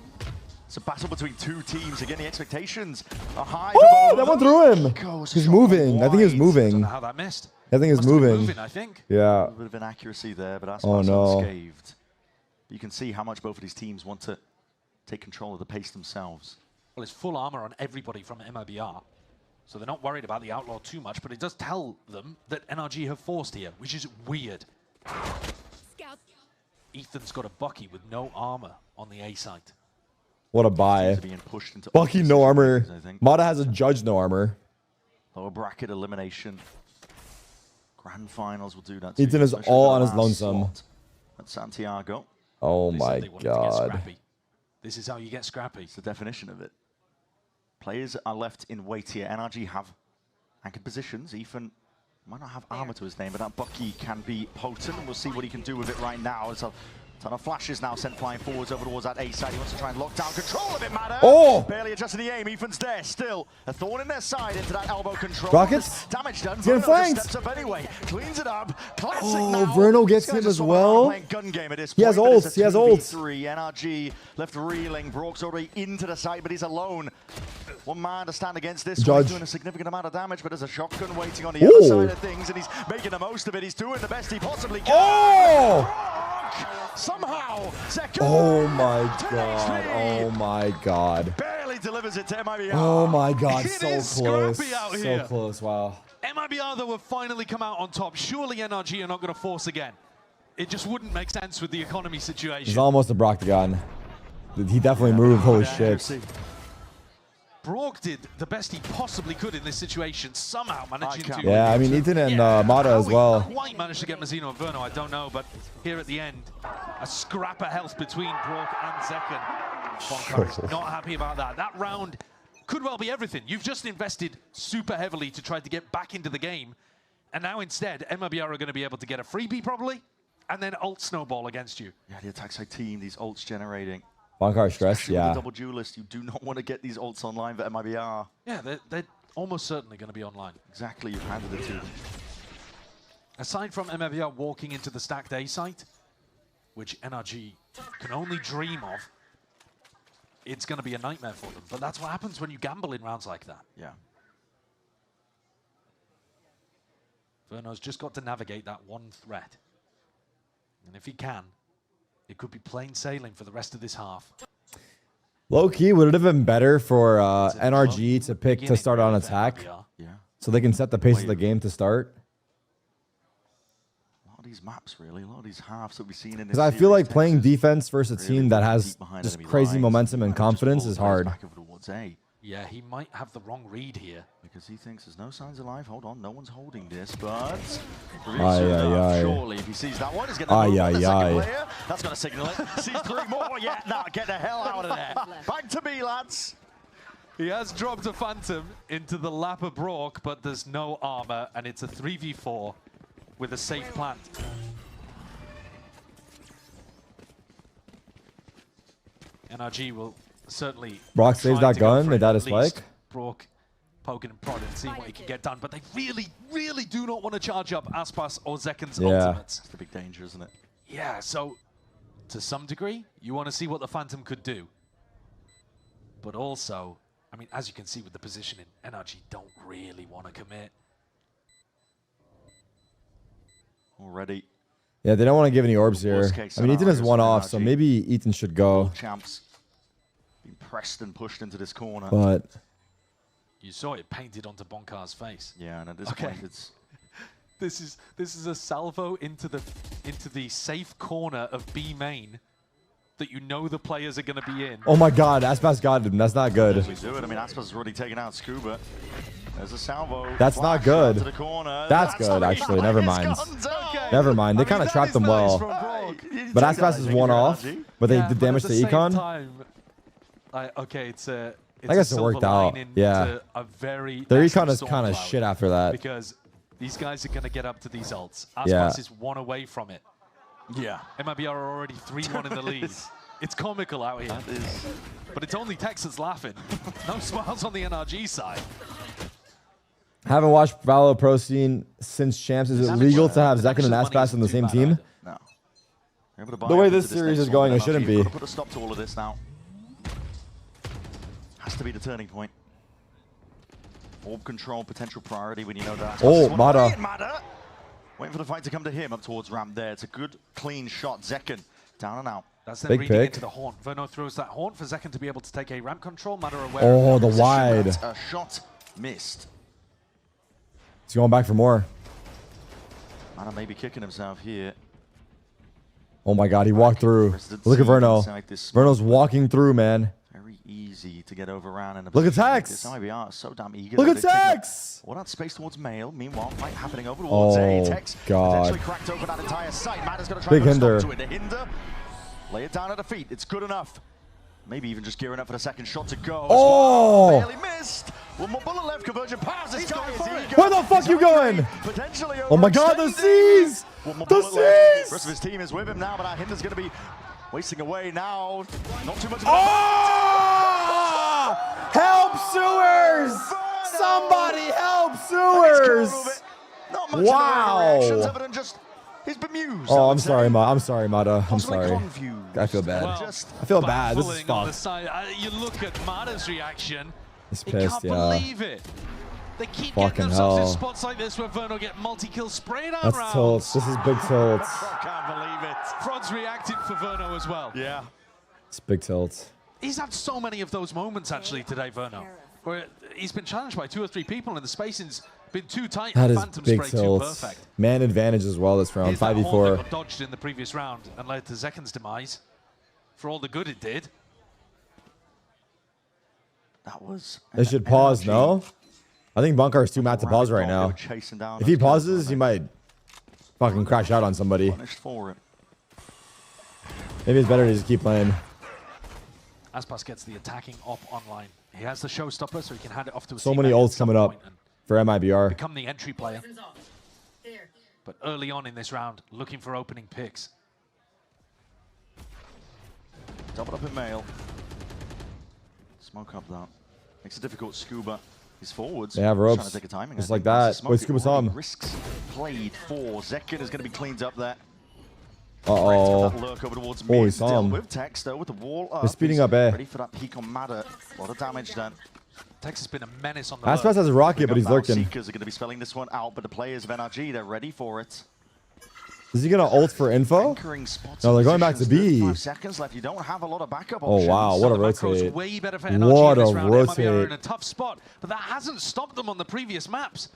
It's a battle between two teams. Again, the expectations are high. Oh, that went through him. He's moving. I think he was moving. Don't know how that missed. I think he's moving. I think. Yeah. A little bit of inaccuracy there, but that's no. unscathed. You can see how much both of these teams want to take control of the pace themselves. Well, it's full armor on everybody from MIBR. So they're not worried about the Outlaw too much, but it does tell them that NRG have forced here, which is weird. Ethan's got a Bucky with no armor on the A site. What a buy. Bucky, no armor. Mata has a Judge, no armor. Lower bracket elimination. Grand finals will do that too. Ethan is all on his lonesome. At Santiago. Oh my god. This is how you get scrappy. It's the definition of it. Players are left in wait here. NRG have anchored positions. Ethan might not have armor to his name, but that Bucky can be potent, and we'll see what he can do with it right now. So, ton of flashes now sent flying forwards over towards that A side. He wants to try and lock down control of it, Matter. Oh! Barely adjusting the aim. Ethan's there still. A thorn in their side into that elbow control. Rockets. Damage done. He's getting flanked. Steps up anyway. Cleans it up. Classic Oh, now. Verno gets him as well. Gun game at this He has point, but it's ults. a He has ults. 2v3. NRG left reeling. Brock's already into the site, but he's alone. One man to stand against this. Judge. He's doing a significant amount of damage, but there's a shotgun waiting on the other side of things, and he's making the most of it. He's doing the best he possibly can. Oh! Somehow, second. Oh my god. Oh my god. Barely delivers it to MIBR. Oh my god. It So is close. scrappy out So here. close. Wow. MIBR, though, have finally come out on top. Surely NRG are not going to force again. It just wouldn't make sense with the economy situation. He's almost a Broctagon. He definitely moved. Holy shit. Brock did the best he possibly could in this situation, somehow managing to... Yeah, I mean, Ethan and Mata as well. Quite managed to get Mazzino and Verno, I don't know, but here at the end, a scrap of health between Brock and Zekken. Bonkar is not happy about that. That round could well be everything. You've just invested super heavily to try to get back into the game, and now instead, MIBR are going to be able to get a freebie probably, and then ult snowball against you. Yeah, the attack side team, these ults generating. Bonkar stress, Especially yeah. with the double duelist, you do not want to get these ults online for MIBR. Yeah, they're almost certainly going to be online. Exactly, you've handed it to them. Aside from MIBR walking into the stacked A site, which NRG can only dream of, it's going to be a nightmare for them. But that's what happens when you gamble in rounds like that. Yeah. Verno's just got to navigate that one threat. And if he can, it could be plain sailing for the rest of this half. Low key, would it have been better for NRG to pick to start on attack? Yeah. So they can set the pace of the game to start? A lot of these maps, really. A lot of these halves that we've seen in this Because I feel like playing defense versus a team that has just crazy momentum and confidence is hard. Yeah, he might have the wrong read here. Because he thinks there's no signs of life. Hold on, no one's holding this, but... Surely, if he sees that one, he's going to move on the second player. That's going to signal it. Sees three more. Yeah, nah, get the hell out of there. Back to me, lads. He has dropped a Phantom into the lap of Brock, but there's no armor, and it's a 3v4 with a safe plant. NRG will certainly... Brock saves that gun, made that a spike. Brock poking and prodding, seeing what he can get done, but they really, really do not want to charge up Aspas or Zekken's ultimates. That's the big danger, isn't it? Yeah, so to some degree, you want to see what the Phantom could do. But also, I mean, as you can see with the positioning, NRG don't really want to commit. Already. Yeah, they don't want to give any orbs here. I mean, Ethan has one off, so maybe Ethan should go. Champs being pressed and pushed into this corner. But you saw it painted onto Bonkar's face. Yeah, and at this point, it's this is a salvo into the safe corner of B main that you know the players are going to be in. oh my God, Aspas got him. That's not good. we do it. I mean, Aspas has already taken out Scuba. There's a salvo. That's not good. To the corner. That's good, actually. Never mind. Never mind. They kind of trapped him well. But Aspas is one off, but they did damage to Econ. Okay, it's a I guess it worked out. Yeah. Their Econ is kind of shit after that. Because these guys are going to get up to these ults. Aspas Yeah. is one away from it. Yeah. MIBR are already 3-1 in the lead. It's comical out here. But it's only Texans laughing. No smiles on the NRG side. Haven't watched Valo Pro scene since Champs. Is it legal to have Zekken and Aspas on the same team? No. The way this series is going, it shouldn't be. Put a stop to all of this now. Has to be the turning point. Orb control, potential priority when you know that. Oh, Mada. Waiting for the fight to come to him up towards ramp there. It's a good, clean shot. Zekken down and out. That's then Big reading pick. into the haunt. Verno throws that haunt for Zekken to be able to take a ramp control. Matter aware. Oh, of the position. wide. A shot missed. He's going back for more. Mada maybe kicking himself here. Oh my God, he walked through. Look at Verno. Verno's walking through, man. Very easy to get over in a Look at position like Tex. this. MIBR so damn eager. Look that at they've taken Tex. all that space towards Mail. Meanwhile, fight happening over towards A. Oh, Tex God. potentially cracked open that entire site. Mada's going to try Big to put a hinder. stop to it. The hinder. Lay it down at the feet. It's good enough. Maybe even just gearing up for the second shot to go. Oh! Barely missed. One more bullet left. Conversion pass. This guy is eager. Where the fuck you going? Potentially Oh my God, the C's! One more The bullet left. C's! Rest of his team is with him now, but our hinder's going to be wasting away now. Not too much. Oh! Help sewers! Somebody help sewers! Not much reactions other than just he's bemused. Oh, I'm sorry, Mada. I'm sorry, Mada. I'm Possibly sorry. confused. I feel bad. Well, I feel bad. This is baffling on the fucked. side. You look at Mada's reaction. He's He pissed, can't yeah. believe it. They keep Fucking getting themselves in hell. spots like this where Verno get multi-kill spray down That's rounds. tilts. This is big tilts. I can't believe it. Frod's reacted for Verno as well. Yeah. It's big tilts. He's had so many of those moments actually today, Verno, where he's been challenged by 2 or 3 people and the spacing's been too tight. That and is Phantom big spray too tilts. perfect. Man advantage as well this round. Here's that hold that 5v4. got dodged in the previous round and led to Zekken's demise. For all the good it did. That was. They should pause, no? I think Bunkar is too mad to pause right They now. were chasing down If he those guys, pauses, he might fucking crash out on somebody. punished for it. Maybe it's better to just keep playing. Aspas gets the attacking op online. He has the showstopper, so he can hand it off to a So teammate many at ults some coming up point and for MIBR. become the entry player. But early on in this round, looking for opening picks. Double up in Mail. Smoke up that. Makes it difficult. Scuba is forwards. They have Trying ropes. to take a timing. Just I like think. Nice that. smoke. Wait, Scuba It saw already him. Risks played for. Zekken is going to be cleaned up there. Uh-oh. That lurk over towards Oh, he mid. saw Still him. with Tex though, with the wall up. They're speeding He's up, eh? Ready for that peak on Mada. A lot of damage done. Tex has been a menace on the Aspas lurk. has a rocket, but he's Bounce lurking. Seekers are going to be spelling this one out, but the players of NRG, they're ready for it. Is he gonna ult for info? Anchoring spots No, they're going back to positions, B. 35 seconds left. You don't have a lot of backup Oh options. wow, what a The macro's rotate. way better for NRG What in this a round. MIBR are in rotate. a tough spot, but that hasn't stopped them on the previous maps.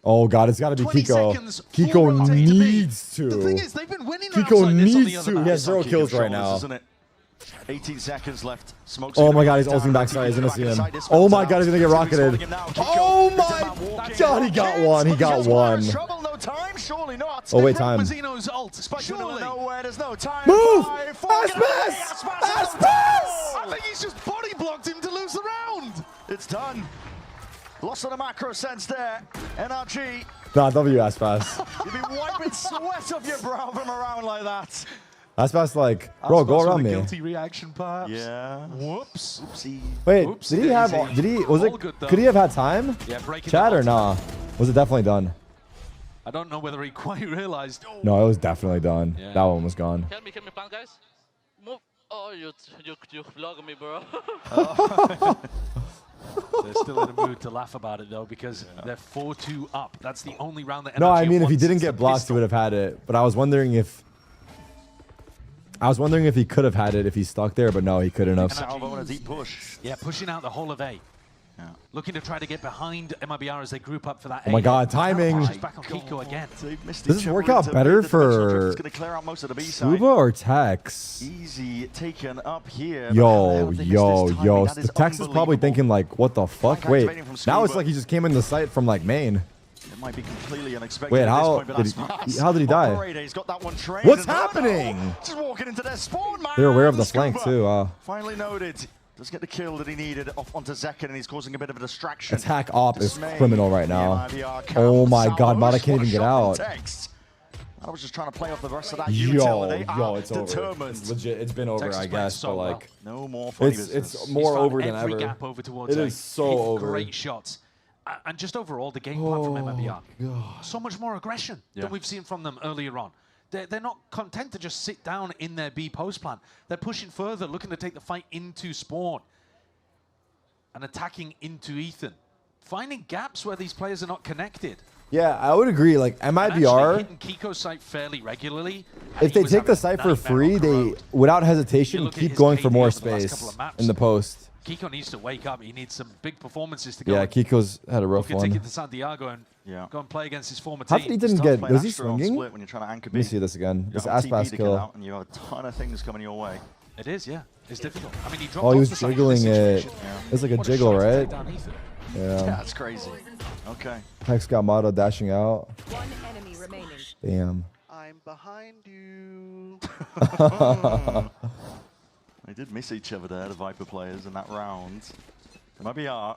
Oh god, it's gotta be 20 Kiko. seconds, Kiko full rotate to B. needs to. The thing is, they've been winning rounds Kiko like this on the needs other to. He maps. has 0 kills right now. Isn't it? 18 seconds left. Smoke's Oh gonna my be god, he's down. ulting backside. He's gonna see him. Back inside, Oh my this god, he's gonna get one's out. rocketed. He's calling him now. Kiko, Oh it's my about walking. god, he got one. He got one. Trouble, no time, surely not. Oh wait, time. Mazzino's ult. Spike's in the Surely. middle of nowhere, there's no time. Move! 5, 4, Aspas! Aspas! I think he's just body blocked him to lose the round. It's done. Lost on a macro sense there. NRG, Nah, W Aspas. you'll be wiping sweat off your brow from around like that. Aspas like, bro, go Aspas around with a me. guilty reaction, perhaps. Yeah. Whoops. Oopsie. Wait, Oops, did he have? easy. Did he? Was All it? good, though. Could he have had time? Yeah, breaking Chat the or nah? Was it definitely done? I don't know whether he quite realized. No, it was definitely done. Yeah. That one was gone. Can we plan, guys? Move. Oh, you vlog me, bro. They're still in a mood to laugh about it though, because they're 4-2 up. That's the only round that. No, NRG I mean, if he won didn't since get the blocked, he pistol. would have had it. But I was wondering if. I was wondering if he could have had it if he stuck there, but no, he couldn't have. Salvo and a deep push. Yeah, pushing out the whole of A. Yeah. Looking to try to get behind MIBR as they group up for that. Oh my God, timing. She's back on Kiko again. Does this work out better for It's going to clear out most of the B side. Scuba or Tex? Easy taken up here. but how Yo, the hell they yo, missed this yo. timing? That is Tex is probably thinking like, what the fuck? Flank Wait, activating from now it's Scuba. like he just came in the site from like main. It might be completely unexpected. Wait, at this how point, but did that's he- fast. how did he die? Operator's got that one trained. What's And Verno happening? Just walking into their spawn, man. They're aware of the Scuba flank too. Finally noted. Does get the kill that he needed off onto Zekken, and he's causing a bit of a distraction. Attack op is Dismay. criminal right now. MIBR Oh comes. my god, Salvos, Mada can't what a even get shot out. from Tex. I was just trying to play off the rest of that Yo, utility. yo, it's over. Determined. It's legit. It's been over, Texas I playing guess, so but well. like, No more funny it's business. more He's found over than every ever. gap over towards It A. is so Hit over. Great shots. And just overall, the game plan from MIBR. God. So much more aggression than we've seen from them earlier on. They're not content to just sit down in their B post plan. They're pushing further, looking to take the fight into spawn. and attacking into Ethan. Finding gaps where these players are not connected. Yeah, I would agree. Like MIBR, hitting Kiko's site fairly regularly. if they take the site for free, they, without hesitation, keep going for more space in the post. Kiko needs to wake up. He needs some big performances to go. Yeah, Kiko's had a rough He can take one. it to Santiago and go and play against his former How team. did he didn't get? Was he swinging? When you're trying to anchor Let me see this again. You This have a ass TP pass to get kill. out and you have a ton of things coming your way. It is, yeah. It's difficult. I mean, he dropped Oh, he off was the site in this jiggling it. situation. It's like a What jiggle, shot to right? take down Ethan. Yeah. That's crazy. Okay. Hex got Motto dashing out. One enemy remaining. Damn. I'm behind you. They did miss each other there, the Viper players, in that round. MIBR,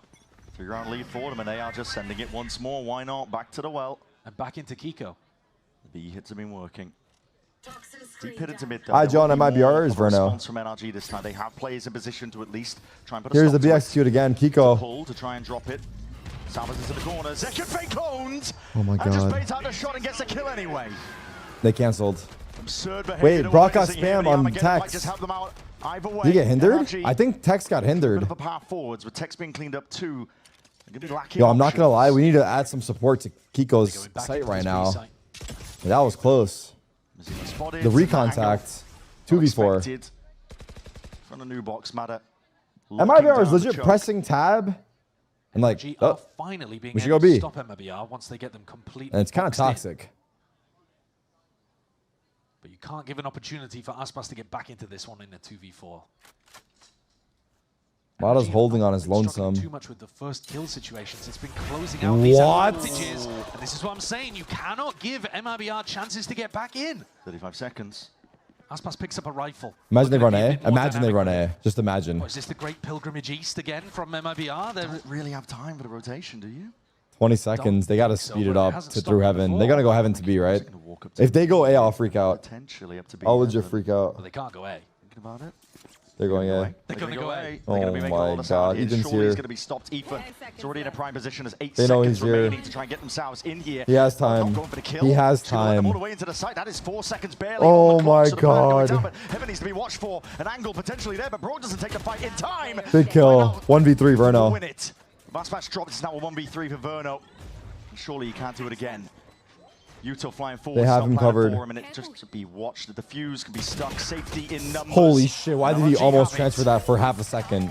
3-round lead for them, and they are just sending it once more. Why not? Back to the well. And back into Kiko. The B hits have been working. Deep hit into mid, though. Hi, John. There will be MIBR more is of a Verno. response from NRG this time. They have players in position to at least try and put a Here's the stop to B it. execute again. Kiko. Pull to try and drop it. Salvas into the corner. Second fake cloned. Oh my And just god. baits out the shot and gets the kill anyway. They canceled. Absurd behavior. Wait, to Brock got witnessing here, spam but on Armageddon might Tex. just have them out either way. Did he get hindered? NRG, I think Tex got bit hindered. of a path forwards with Tex being cleaned up too. They're gonna be lacking Yo, I'm not gonna lie. options. We need to add some support to Kiko's site right now. That was close. Spotted, The recontact. 2v4. unexpected. From a new box matter. MIBR is legit pressing tab. And like, NRG oh, are finally being we should able go to B. stop MIBR once they get them completely And it's kind of boxed in. toxic. But you can't give an opportunity for Aspas to get back into this one in a 2v4. Motto's holding on his Struggling lonesome. too much with the first kill situations. It's been closing out these What? advantages. And this is what I'm saying. You cannot give MIBR chances to get back in. 35 seconds. Aspas picks up a rifle. Imagine they Looking run at A. it more Imagine they run dynamically. A. Just imagine. What, is this the great pilgrimage east again from MIBR? They Don't really have time for the rotation, do you? 20 seconds. They got to so, speed but it it up hasn't to stopped through heaven. before. They're going to go heaven to B, right? If they go A, I'll freak out. Potentially up to B. I'll legit freak out. Well, they can't go A. Thinking about it. They're going A. They're going to go A. They're Oh gonna be making a lot my of sound god. here. Ethan's Surely here. he's going to be stopped. Ethan is already in a prime position as 8 They know seconds he's here. remaining to try and get themselves in here. He has Not time. going for the kill. He has Just gonna let them time. all the way into the site. That is 4 seconds barely. Oh on the clock, my so the plan going god. down, but Heaven needs to be watched for. An angle potentially there, but Broad doesn't take the fight in time. Big kill. 1v3 Verno. Win it. Last match dropped. It's now a 1v3 for Verno. Surely he can't do it again. Util flying forward. They have stop him planning covered. for him, and it just to be watched. The defuse can be stuck. Safety in numbers. Holy shit. Why did he NRG almost have it. transfer that for half a second?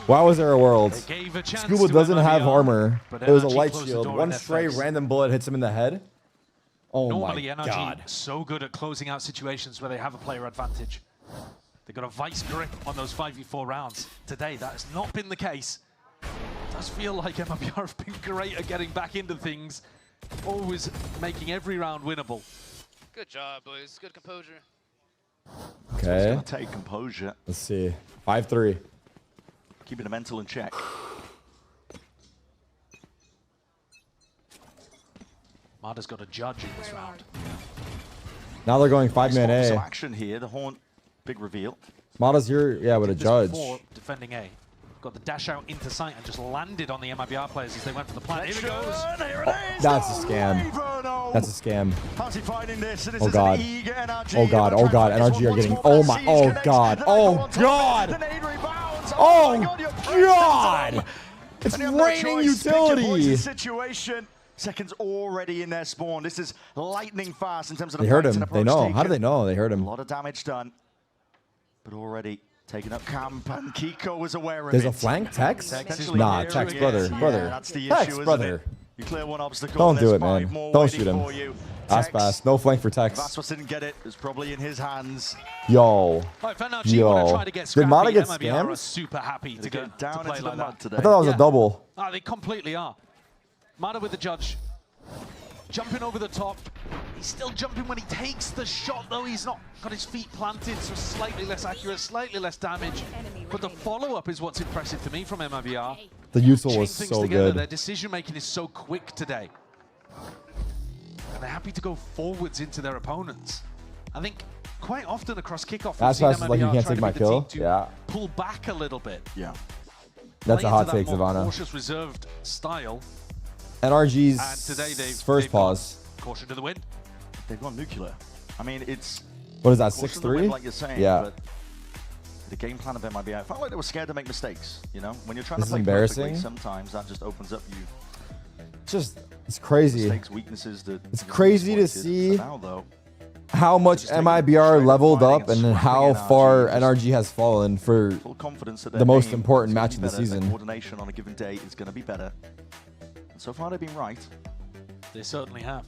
Why was there a world? They gave a chance Scuba to doesn't have MIBR, armor. but It was a NRG light closed the shield. door in One their stray face. random bullet hits him in the head. Oh Normally, my NRG god. so good at closing out situations where they have a player advantage. They've got a vice grip on those 5v4 rounds. Today, that has not been the case. It does feel like MIBR have been great at getting back into things, always making every round winnable. Good job, boys. Good composure. Okay. It's going to take composure. Let's see. 5-3. Keeping the mental in check. Marta's got a judge in this round. Now they're going 5-man Some A. action here. The Horn, big reveal. Mata's here, yeah, with a Did this judge. before defending A. Got the dash out into sight and just landed on the MIBR players as they went for the plant. Here it goes. That's a scam. That's a scam. How's he finding this? And this Oh is god. an eager NRG. Oh god. Oh god. NRG are getting. Oh my. Oh god. Oh god. Oh god. It's raining utility. Situation. Seconds already in their spawn. This is lightning fast in terms of the They heard fights him. and They approach know. taken. How do they know? They heard A him. lot of damage done. But already taking up camp, and Kiko was aware of There's it. a flank Tex? Potentially Nah, hearing Tex, it. brother. Yeah, Brother. that's the Tex, issue, isn't brother. it? You clear one obstacle. Don't and do there's it, man. 5 more Don't waiting shoot him. for you. Aspas. No flank for Tex. Vasquez didn't get it. It was probably in his hands. Yo. Right, if NRG Yo. want to try to get Did scrappy, Mata get MIBR are scammed? super happy to get get down to play into like the mud that. today. I thought that was a double. Ah, they completely are. Mata with the judge. Jumping over the top. He's still jumping when he takes the shot, though. He's not got his feet planted, so slightly less accurate, slightly less damage. But the follow-up is what's impressive to me from MIBR. The Util Chain was things so together. good. Their decision-making is so quick today. And they're happy to go forwards into their opponents. I think quite often across Kickoff, we've seen Aspas is like, you MIBR can't try take to my be the kill. team to Yeah. pull back a little bit. Yeah. That's Play a hot into that take, more Savannah. cautious, reserved style. NRG's And today first they've pause. gone caution to the wind. They've gone nuclear. I mean, it's... What is that, caution to the wind, 6-3? like you're saying, Yeah. but the game plan of MIBR, I felt like they were scared to make mistakes. You know, when you're trying This to play is embarrassing. perfectly, sometimes that just opens up you. It's crazy. Mistakes, weaknesses that It's crazy to see now, though, how much MIBR leveled up and how far NRG has fallen for full confidence that the most game important is gonna match be of the better, their season. coordination on a given day is going to be better. And so far, they've been right. They certainly have.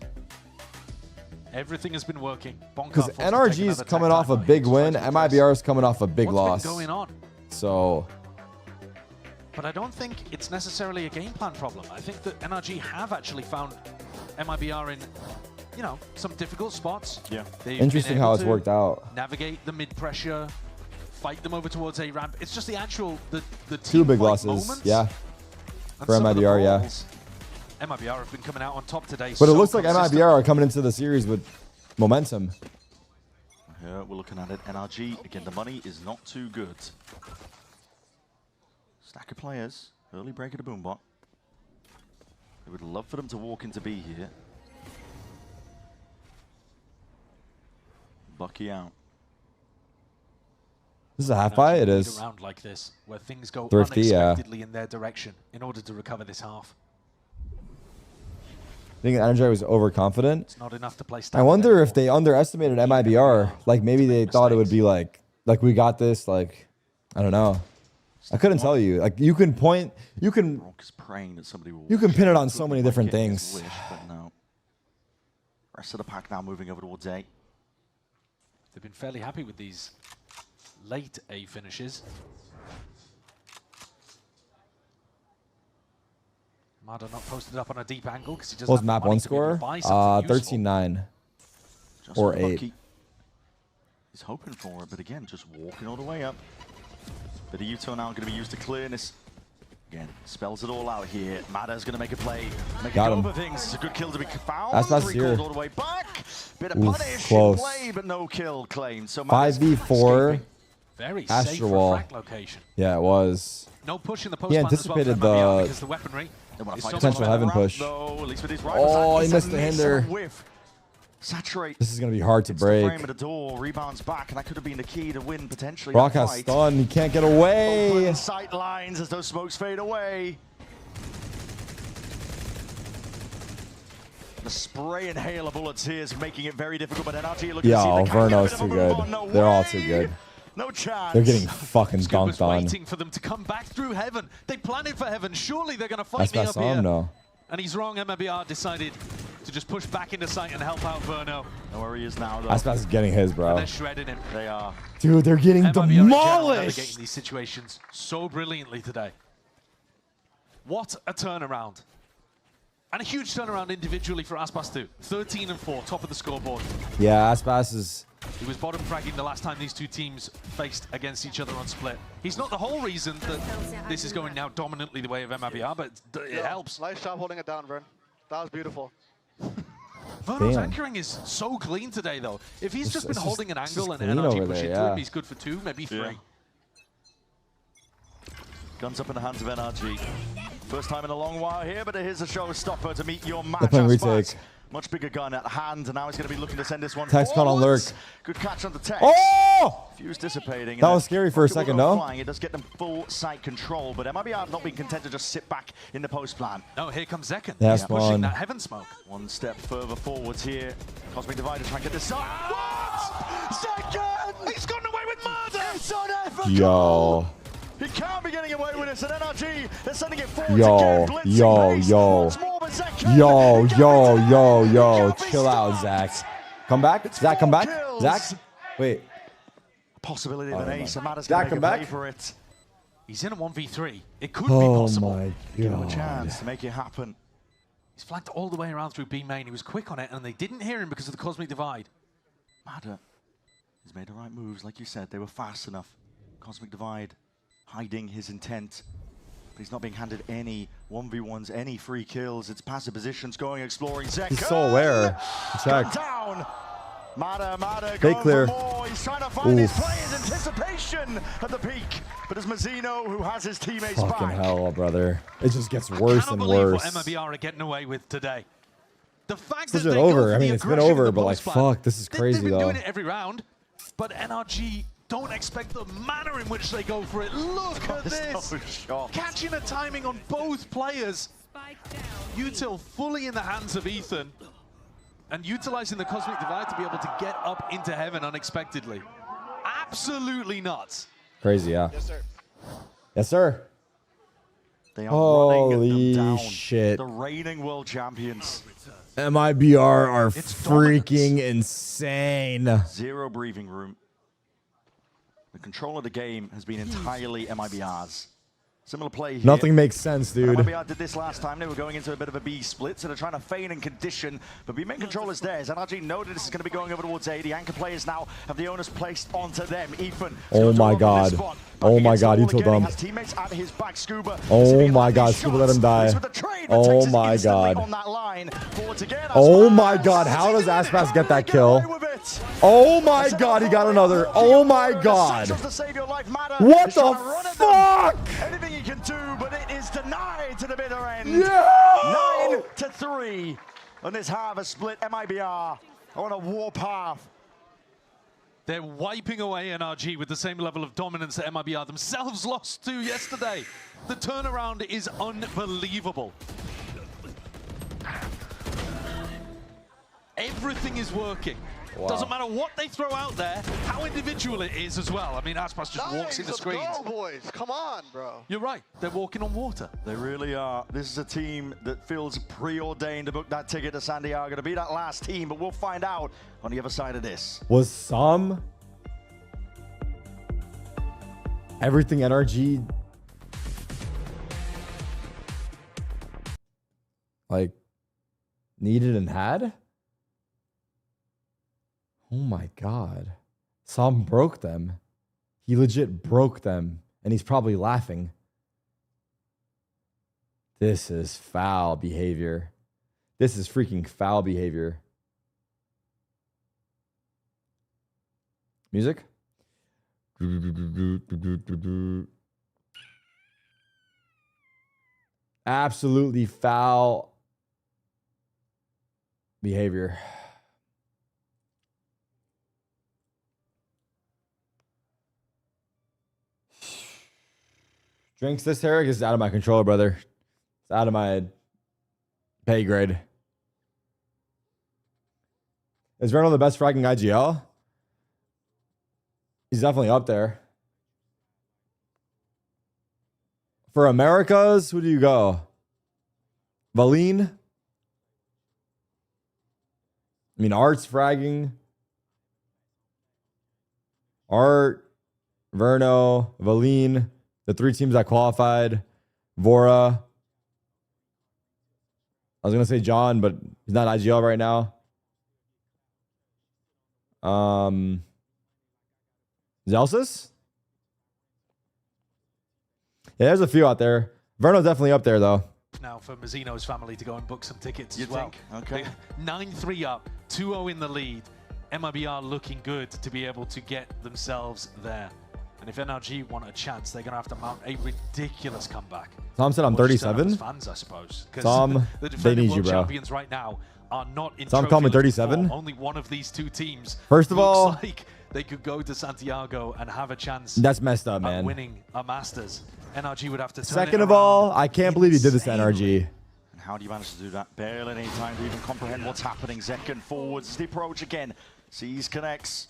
Everything has been working. Because NRG is coming off a big win, MIBR is coming off a big loss. What's been going on? So, But I don't think it's necessarily a game plan problem. I think that NRG have actually found MIBR in, you know, some difficult spots. Yeah. They've interesting been how able it's to worked out. Navigate the mid pressure, fight them over towards a ramp. It's just the actual the Two big team-fight losses, moments. yeah. And For some of the MIBR, yeah. balls, MIBR have been coming out on top today. But it so looks like consistent. MIBR are coming into the series with momentum. Here we're looking at it. NRG, again, the money is not too good. Stack of players. Early break of the boombot. They would love for them to walk into B here. Bucky out. This is a half buy? It is. Around like this, where things go Thrifty, yeah. unexpectedly in their direction in order to recover this half. I think NRG was overconfident. It's not enough to play. I wonder if they underestimated MIBR. Like maybe they thought it would be like we got this. Like, I don't know. I couldn't tell you. Like you can point, you can praying that somebody will you can pin it on so many different things. Wish, but no. Rest of the pack now moving over towards A. They've been fairly happy with these late A finishes. Mada not posted up on a deep angle because he doesn't What was have map the money one to be able to score? buy something useful. 13-9 Just or for 8. Bucky. He's hoping for it, but again, just walking all the way up. Bit of U-turn now going to be used to clearness. Again, spells it all out here. Mada's going to make a play. Make Got a go him. of things. It's a good kill to be found. That's Three here. called all the way back. Bit of Oof, punish close. in play, but no kill claimed. So Mada's 5v4. Escaping. Very safe Astro for wall. frac location. Yeah, it was. No push in the post He plan as well for anticipated MIBR the because the weaponry is so potential much heaven better. push. though, at least with his rifles. Oh, he It's a missed the miss, hinder. a whiff. Saturate. This is going to be hard to Hits the break. frame of the door, rebounds back, and that could have been the key to win potentially. Brock that has fight. stun. He can't get away. Open sight lines as those smokes fade away. The spray and hail of bullets here is making it very difficult, but NRG looking to see Yo, if they can get a Verno's bit too of a good. move on. No They're all way. too good. No chance. They're getting fucking Scuba's dunked on. waiting for them to come back through heaven. They planned it for heaven. Surely they're going to fight me That's up saw him, here. no. And he's wrong. MIBR decided to just push back into sight and help out Verno. Know where he is now, though. Aspas is getting his, And bro. they're shredding him. They are. Dude, they're getting MIBR in general demolished. navigating these situations so brilliantly today. What a turnaround. And a huge turnaround individually for Aspas too. 13 and 4, top of the scoreboard. Yeah, Aspas is. He was bottom fragging the last time these two teams faced against each other on split. He's not the whole reason that this is going now dominantly the way of MIBR, but it helps. Nice job holding it down, Vern. That was beautiful. Verno's Damn. anchoring is so clean today, though. If he's just been it's holding an just angle and clean NRG over push there, into yeah. him, he's good for 2, maybe 3. Yeah. Guns up in the hands of NRG. First time in a long while here, but here's a showstopper to meet your match. They're playing Aspas. retake. Much bigger gun at hand, and now he's going to be looking to send this one Text caught on lurk. forwards. Good catch on the text. Oh! Fuse dissipating. That and was scary for a rocket will second, go no? flying. It does get them full sight control, but MIBR have not been content to just sit back in the post plan. No, here comes Zekken. Yeah, He's pushing spawn. that heaven smoke. One step further forwards here. Cosmic Divider trying to get this side. What? Second! He's gotten away with murder! It's on Africa! Yo. He can't be getting away with this, and NRG, they're sending it forward Yo, again. Blitzing yo, pace. yo. Once more, but Zach can. Yo, He can't yo, be yo, stopped. yo. He can't be Chill out, stopped. Zach. Come back? Zach, come back? kills. Zach? Wait. Possibility of an ace, and Mada's Zach, going to come make a back? play for it. He's in a 1v3. It could be Oh possible. my Give him a god. chance to make it happen. He's flanked all the way around through B main. He was quick on it, and they didn't hear him because of the Cosmic Divide. Mada has made the right moves, like you said. They were fast enough. Cosmic Divide hiding his intent. But he's not being handed any 1v1s, any free kills. It's passive positions, going, exploring. Zek. He's so aware. Check. Down. Mada Fake going clear. for more. He's trying to find his Oof. players' anticipation at the peak. But it's Mazzino who has his teammates Fucking back. hell, brother. It just gets I worse cannot and believe worse. what MIBR are getting away with today. The fact This that is they go over. for I the mean, it's been aggression in over, the but like, post plan, fuck, this is they've crazy been though. doing it every round, but NRG don't expect the manner in which they go for it. Look at this. Catching a timing on both players. Util fully in the hands of Ethan. And utilizing the Cosmic Divide to be able to get up into heaven unexpectedly. Absolutely nuts. Crazy, yeah. Yes, sir. Yes, sir. They are running them down. Shit. The reigning world champions. MIBR are freaking insane. Zero breathing room. The control of the game has been entirely MIBR's. Similar play here. Nothing makes sense, dude. MIBR did this last time. They were going into a bit of a B split, so they're trying to feign and condition. But B-main control is theirs. NRG know that this is going to be going over towards A. The anchor players now have the onus placed onto them. Ethan. Oh my god. Oh my god, Util dump. Teammates at his back, Scuba. Oh my god, Scuba let him die. Oh my god. Oh my god, how does Aspas get that kill? Oh my god, he got another. Oh my god. What the fuck? Anything he can do, but it is denied to the bitter end. Yeah! 9-3 on this harvest split. MIBR on a warpath. They're wiping away NRG with the same level of dominance that MIBR themselves lost to yesterday. The turnaround is unbelievable. Everything is working. Wow. Doesn't matter what they throw out there, how individual it is as well. I mean, Aspas just walks in the screens. Let's go, boys. Come on, bro. You're right. They're walking on water. They really are. This is a team that feels preordained to book that ticket to San Diego, to be that last team, but we'll find out on the other side of this. Was some everything NRG like needed and had? Oh my god. Sam broke them. He legit broke them, and he's probably laughing. This is foul behavior. This is freaking foul behavior. Music? Absolutely foul behavior. Drinks this, Tarik, is out of my control, brother. It's out of my pay grade. Is Reno the best fragging IGL? He's definitely up there. For Americas, who do you go? Valine? I mean, Art's fragging. Art, Verno, Valine. The three teams that qualified. Vora. I was going to say John, but he's not IGL right now. Zelsis? Yeah, there's a few out there. Verno's definitely up there, though. Now for Mazzino's family to go and book some tickets You as well. think? Okay. 9-3 up, 2-0 in the lead. MIBR looking good to be able to get themselves there. And if NRG want a chance, they're going to have to mount a ridiculous comeback. Tom said I'm 37. Fans, I suppose. Tom, the they need you, bro. champions right now are not in Tom called me 37. Only one of these two teams. First of all, looks like they could go to Santiago and have a chance. That's messed up, man. Winning a Masters. NRG would have to turn Second it of all, I can't believe he did this to NRG. And how do you manage to do that? Barely any time to even comprehend what's happening. Zekken forwards as the approach again. Sees, connects.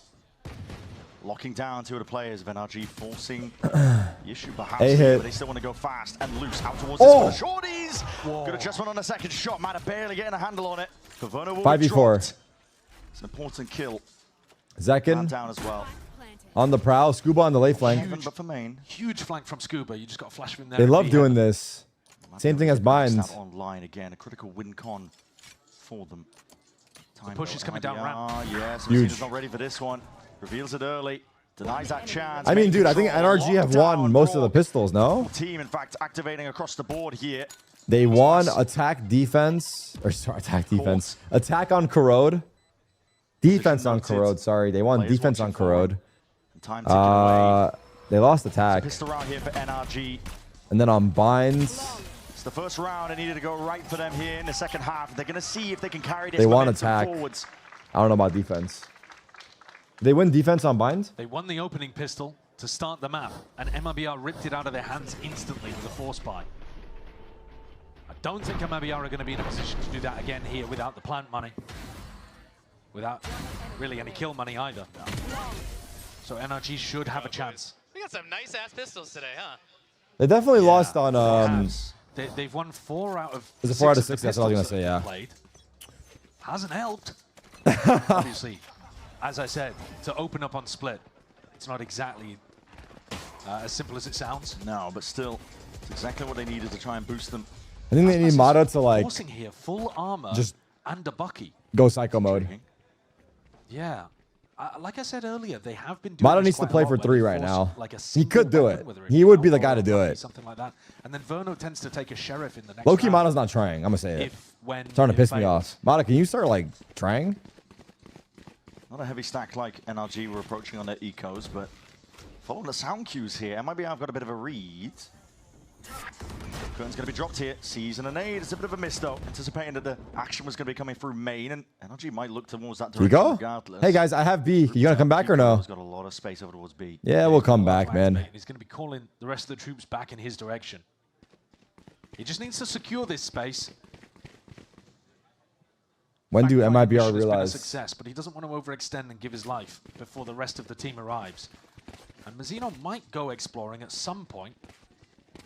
Locking down two of the players of NRG, forcing the issue perhaps here, but they still want to go fast and loose out towards this for the shorties. Whoa. Good adjustment on the second shot. Might have barely getting a handle on it. 5v4. It's an important kill. Zekken down as well. On the prowl. Scuba on the late flank. But for main. Huge flank from Scuba. You just got a flash from there. They love doing this. Same thing as Binds. Online again. A critical win con for them. The push is coming down ramp. Yes, Huge. not ready for this one. Reveals it early. Denies that chance. I mean, dude, I think NRG have won most of the pistols, no? Team, in fact, activating across the board here. They won attack defense. Or sorry, attack defense. Attack on Corrode. Defense on Corrode, sorry. They won defense on Corrode. They lost attack. Pistol round here for NRG. And then on Binds. It's the first round. It needed to go right for them here in the second half. They're going to see if they can carry this They want momentum attack. forwards. I don't know about defense. They win defense on bind? They won the opening pistol to start the map, and MIBR ripped it out of their hands instantly with a force buy. I don't think MIBR are going to be in a position to do that again here without the plant money. Without really any kill money either. So NRG should have a chance. We got some nice ass pistols today, huh? They definitely lost on. They've won 4 out of. Is it 4 out of 6? That's what I was gonna say. Yeah. Played. Hasn't helped. Obviously, as I said, to open up on split, it's not exactly as simple as it sounds. No, but still, it's exactly what they needed to try and boost them. I think they need Mata to like. Forcing here, full armor just and a Bucky. Go psycho mode. Yeah. Like I said earlier, they have been doing Mata this needs to quite a play lot for where 3 they right force, now. like, a He could do it. weapon, He would be the guy to do it. Something like that. And then Verno tends to take a sheriff in the next Low-key round. Mata's not trying. I'm gonna say it. When Starting to it piss me fails. off. Mata, can you start like trying? Not a heavy stack like NRG were approaching on their ecos, but following the sound cues here, MIBR have got a bit of a read. Curtain's going to be dropped here. Sees and a nade. It's a bit of a miss, though. Anticipating that the action was going to be coming through main, and NRG might look towards that Here you direction go. regardless. Hey guys, I have B. You gonna come back or no? He's got a lot of space over towards B. Yeah, we'll come back, man. He's going to be calling the rest of the troops back in his direction. He just needs to secure this space. When do Mission MIBR has been a realize? success, but he doesn't want to overextend and give his life before the rest of the team arrives. And Mazzino might go exploring at some point,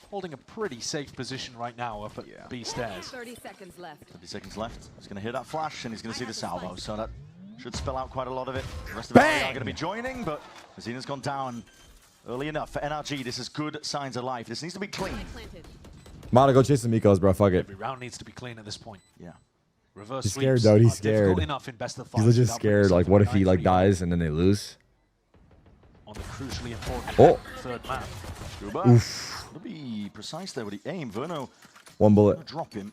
holding a pretty safe position right now up at B stairs. 30 seconds left. 30 seconds left. He's going to hear that flash, and he's going to see the salvo, so that should spell out quite a lot of it. The rest of it are going to be joining, but Mazzino's gone down early enough. For NRG, this is good signs of life. This needs to be clean. Mata, go chase some ecos, bro. Fuck it. Every round needs to be clean at this point. Yeah. Reverse He's scared, sweeps though. He's are difficult scared. enough in best of He's fives legit without bringing scared. Like, what if he like 9-3 dies and then they lose? on the crucially important Oh. third map. Oof. To be precise there with the aim, Verno. 1 bullet. Drop him.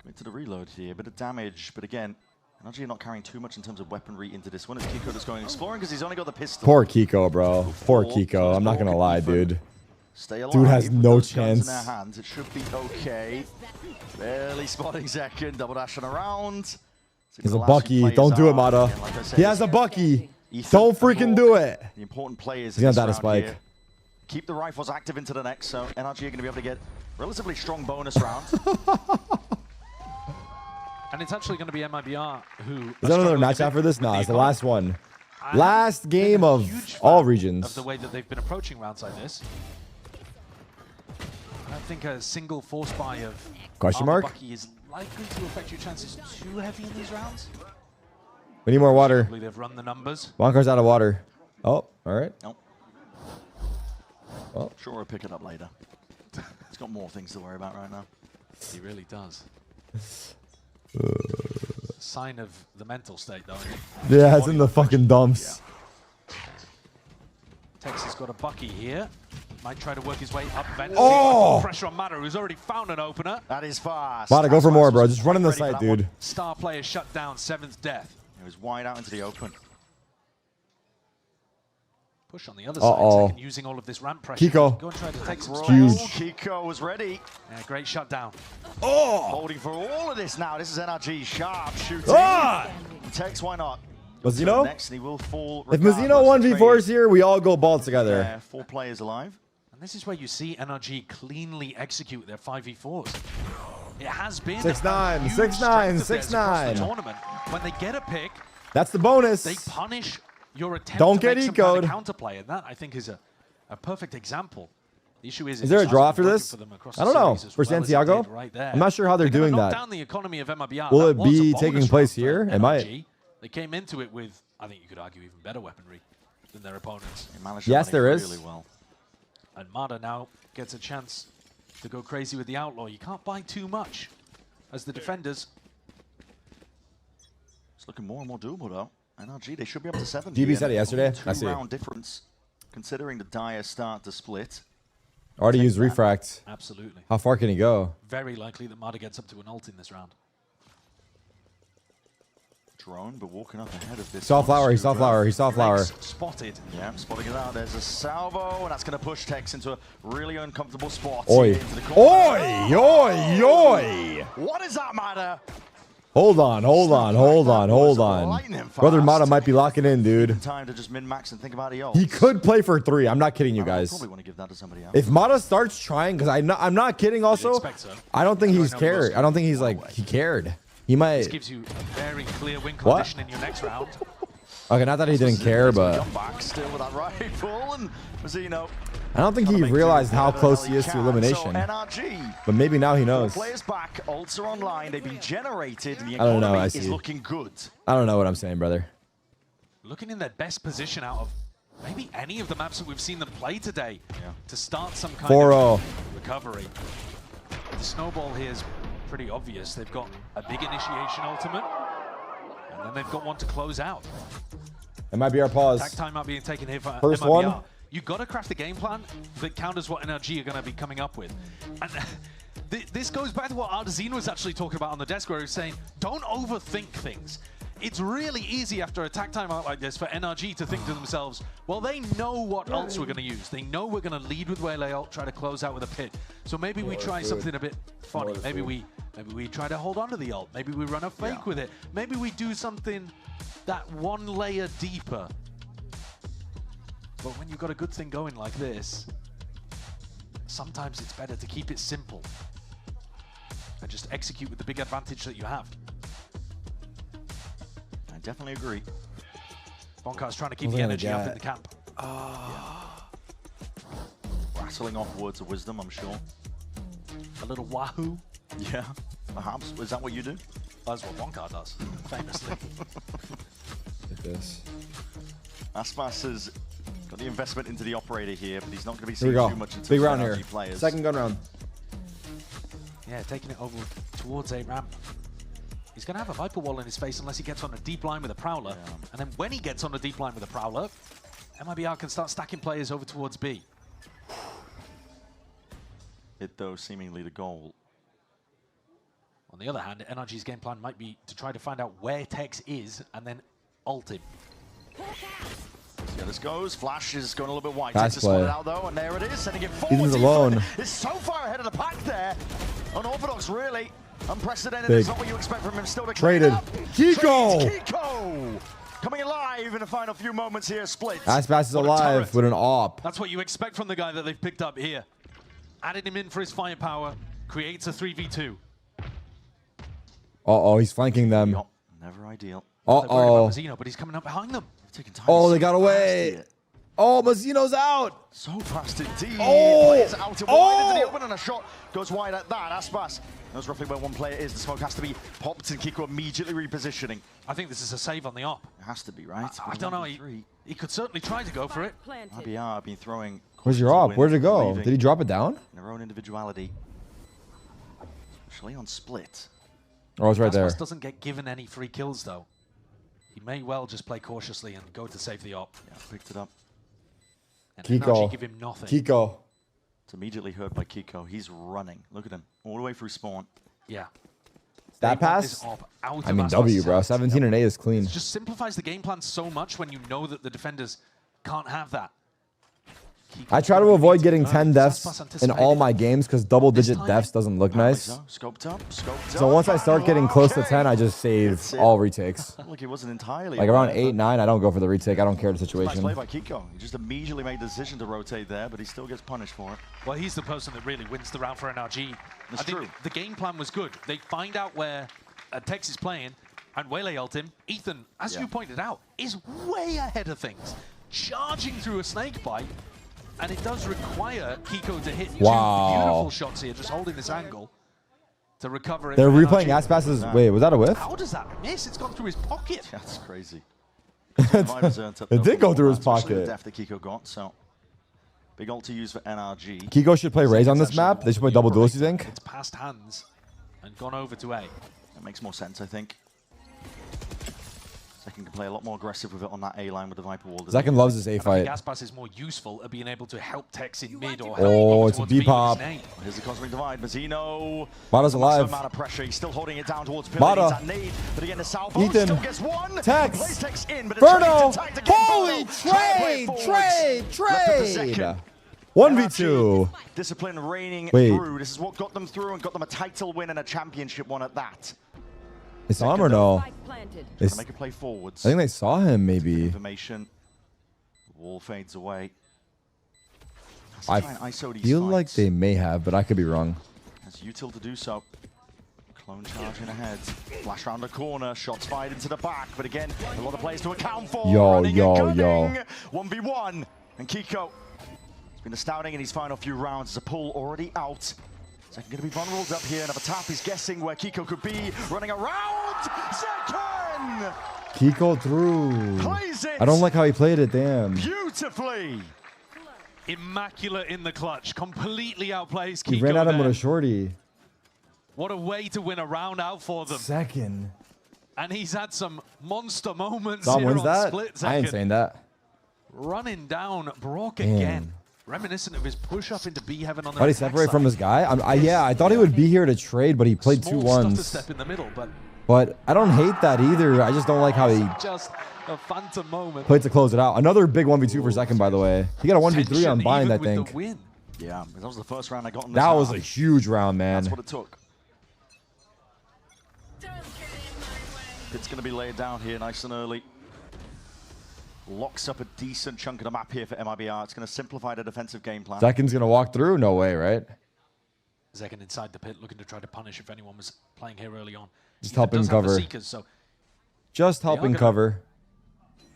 Commit to the reload here. Bit of damage, but again, NRG not carrying too much in terms of weaponry into this one. It's Kiko that's going exploring because he's only got the pistol. Poor Kiko, bro. Poor Kiko. I'm not gonna lie, dude. Stay alive. Dude has with no those guns in chance. their hands. It should be okay. Barely spotting second. Double dashing around. He's a Bucky. Don't do it, Mata. He has a Bucky. Don't freaking do it. The important players He's in gonna this die to round spike. here. Keep the rifles active into the next, so NRG are going to be able to get relatively strong bonus round. And it's actually going to be MIBR who... Is that another match after this? Nah, it's the last one. Last game of all regions. Of the way that they've been approaching rounds like this. I don't think a single force buy of Question armor mark? Bucky is likely to affect your chances too heavy in these rounds. We need more water. Probably they've run the numbers. Bonkar's out of water. Oh, all right. Nope. Well. Sure, we'll pick it up later. He's got more things to worry about right now. He really does. Sign of the mental state, though. Yeah, it's in the fucking dumps. Texas got a Bucky here. Might try to work his way up vent. Oh! Pressure on Mata, who's already found an opener. That is fast. Mata, go for more, bro. Just run in the site, dude. Star player shut down, 7th death. It was wide out into the open. Push on the other Uh-oh. side, using all of this ramp pressure. Kiko. Go and try to take some Huge. space. Kiko was ready. Yeah, great shutdown. Oh! Holding for all of this now. This is NRG sharp shooting. Ah! Tex, why not? Mazzino? Next, and he will fall. If Mazzino 1v4s here, we all go ball together. Yeah, 4 players alive. And this is where you see NRG cleanly execute their 5v4s. It has been 6-9, a huge 6-9, strength of theirs across 6-9. the tournament. When they get a pick, That's the bonus. they punish your attempt Don't to get make some kind of ecoed. counterplay, and that I think is a perfect example. The issue is Is there a it's draw been after working this? for them across I the don't know. series as For well as it Santiago? did right there. I'm not sure how they're doing knock that. down the economy of MIBR. Will That it was a be bonus taking round place for here? It NRG. might. They came into it with, I think you could argue, even better weaponry than their opponents. Yes, there is. Really well. And Mata now gets a chance to go crazy with the Outlaw. You can't buy too much as the defenders. It's looking more and more doable, though. NRG, they should be up to 7. GB said it yesterday. I see. 2-round difference, considering the dire start to split. Already used refract. Absolutely. How far can he go? Very likely that Mata gets up to an ult in this round. Drone, but walking up ahead of this. Saw one. flower, he saw Scuba. flower, he saw flower. Legs spotted. Yeah, spotting it out. There's a salvo, and that's going to push Tex into a really uncomfortable spot. Oi. Into the corner. Oi, oi, oi. What does that matter? Hold on. Brother Mata might be locking in, dude. Time to just min-max and think about the He could play for 3. I'm not kidding you guys. Probably want to give that to somebody else. If Mata starts trying, because I'm not kidding also, I don't think he's cared. I don't think he's like, he cared. He might. This gives you a very clear win condition in your next round. Okay, not that he didn't care, but Still with that rifle and Mazzino. I don't think he realized how close he is to elimination. NRG. But maybe now he knows. Players back, ults are online, they've been generated, and the I don't know, economy I is see. looking good. I don't know what I'm saying, brother. Looking in their best position out of maybe any of the maps that we've seen them play today to start some kind 4-0. of recovery. The snowball here is pretty obvious. They've got a big initiation ultimate, and then they've got one to close out. MIBR pause. Attack time out being taken here for First MIBR. one. You've got to craft a game plan that counters what NRG are going to be coming up with. And this goes back to what Artazine was actually talking about on the desk, where he was saying, don't overthink things. It's really easy after a attack timeout like this for NRG to think to themselves, well, they know what ults we're going to use. They know we're going to lead with Waylay ult, try to close out with a pit. So maybe we try something a bit funny. Maybe we try to hold on to the ult. Maybe we run a fake with it. Maybe we do something that one layer deeper. But when you've got a good thing going like this, sometimes it's better to keep it simple and just execute with the big advantage that you have. I definitely agree. Bonkar's trying to keep the energy up in the camp. Rattling off words of wisdom, I'm sure. A little wahoo. Yeah, perhaps. Is that what you do? That's what Bonkar does, famously. Like this. Aspas has got the investment into the operator here, but he's not going to be Here we seeing go. too much into Big the round NRG here. players. Second gun round. Yeah, taking it over towards a ramp. He's going to have a Viper wall in his face unless he gets on a deep line with a Prowler. And then when he gets on a deep line with a Prowler, MIBR can start stacking players over towards B. It, though, seemingly the goal. On the other hand, NRG's game plan might be to try to find out where Tex is and then ult him. See how this goes. Flash is going a little bit wide. Fast Takes a spot play. out, though, and there it is. Sending it forward. Ethan's alone. Is so far ahead of the pack there. Unorthodox, really. Unprecedented. Big. It's not what you expect from him. Still to Traded. Kiko! Kiko! Coming alive in the final few moments here. Split. Aspas is alive with an AWP. That's what you expect from the guy that they've picked up here. Added him in for his firepower, creates a 3v2. Uh-oh, he's flanking them. Never ideal. Uh-oh. Mazzino, but he's coming up behind them. Oh, they got away. Oh, Mazzino's out. So fast indeed. Oh! Players out and wide into the open, and a shot goes wide at that. Aspas knows roughly where one player is. The smoke has to be popped, and Kiko immediately repositioning. I think this is a save on the op. It has to be, right? I don't know. He could certainly try to go for it. MIBR have been throwing. Where's your AWP? Where'd it go? Did he drop it down? Their own individuality. Especially on split. Oh, it's right there. Aspas doesn't get given any free kills, though. He may well just play cautiously and go to save the op. Yeah, picked it up. And Kiko. NRG give him nothing. Kiko. It's immediately heard by Kiko. He's running. Look at him. All the way through spawn. Yeah. That They want this pass? op out I of mean, Aspas' W, bro. hands. 17 and 8 is clean. It just simplifies the game plan so much when you know that the defenders can't have that. I try to avoid getting 10 deaths in all my games because double-digit deaths doesn't look nice. Scoped up, scoped So once I start getting close to 10, I just save all retakes. Look, he wasn't entirely. Like around right, 8, 9, I don't go for the retake. I don't care the Nice situation. play by Kiko. He just immediately made the decision to rotate there, but he still gets punished for it. Well, he's the person that really wins the round for NRG. That's I think true. the game plan was good. They find out where Tex is playing and Waylay ult him. Ethan, as you pointed out, is way ahead of things. Charging through a snake bite. And it does require Kiko to hit two beautiful shots here, just holding this angle to recover it. They're replaying Aspas's. Wait, was that a whiff? How does that miss? It's gone through his pocket. That's crazy. It did go through his The pocket. death that Kiko got, so big ult to use for NRG. Kiko should play Raze on this map. They should play double duels, you think? It's past hands and gone over to A. That makes more sense, I think. Zekin can play a lot more aggressive with it on that A line with the Viper wall. Zekin loves this A I fight. think Aspas is more useful at being able to help Tex in mid or Oh, it's a towards B with his V-pop. nade. Here's the Cosmic Divide. Mazzino. Mata's Maximum alive. amount of pressure. He's still holding it down towards Mata. Needs that nade, but again, the Salvo Ethan. still gets one. Tex. Plays Tex in, but Berto. the trade's attacked again. Holy Berto trying to play it forwards. trade. Left 1v2. Discipline reigning Wait. through. This is what got them through and got them a title win and a championship one at that. They saw him or no? They Make a play forwards. I think they saw him, maybe. Information. The wall fades away. I feel like they may have, but I could be wrong. Has util to do so. Clone charging ahead. Flash around the corner. Shots fired into the back. But again, a lot of players to account for. Yo. 1v1. And Kiko has been astounding in his final few rounds. There's a pull already out. Zekken going to be vulnerable up here. Another tap. He's guessing where Kiko could be. Running around. Zekken! Kiko through. Plays it. I don't like how he played it, damn. Beautifully. Immaculate in the clutch. Completely outplays Kiko. He ran at him there. with a shorty. What a way to win a round out for them. Second. And he's had some monster moments Dom here wins on that? split I second. ain't saying that. Running down Brock Damn. again. Reminiscent of his push up into B heaven on the Why did he separate from his guy? Yeah, I thought he would be here to trade, but he played two ones. Step in the middle, But I don't hate that either. I just don't like how he just a phantom moment. played to close it out. Another big 1v2 for Zekken, by the way. He got a 1v3 on Bind, I think. Yeah, that was the first round I got in this That was half. a huge round, man. That's what it took. It's going to be laid down here nice and early. Locks up a decent chunk of the map here for MIBR. It's going to simplify the defensive game plan. Zekken's going to walk through? No way, right? Zekken inside the pit looking to try to punish if anyone was playing here early on. Just help him cover. Just help him cover.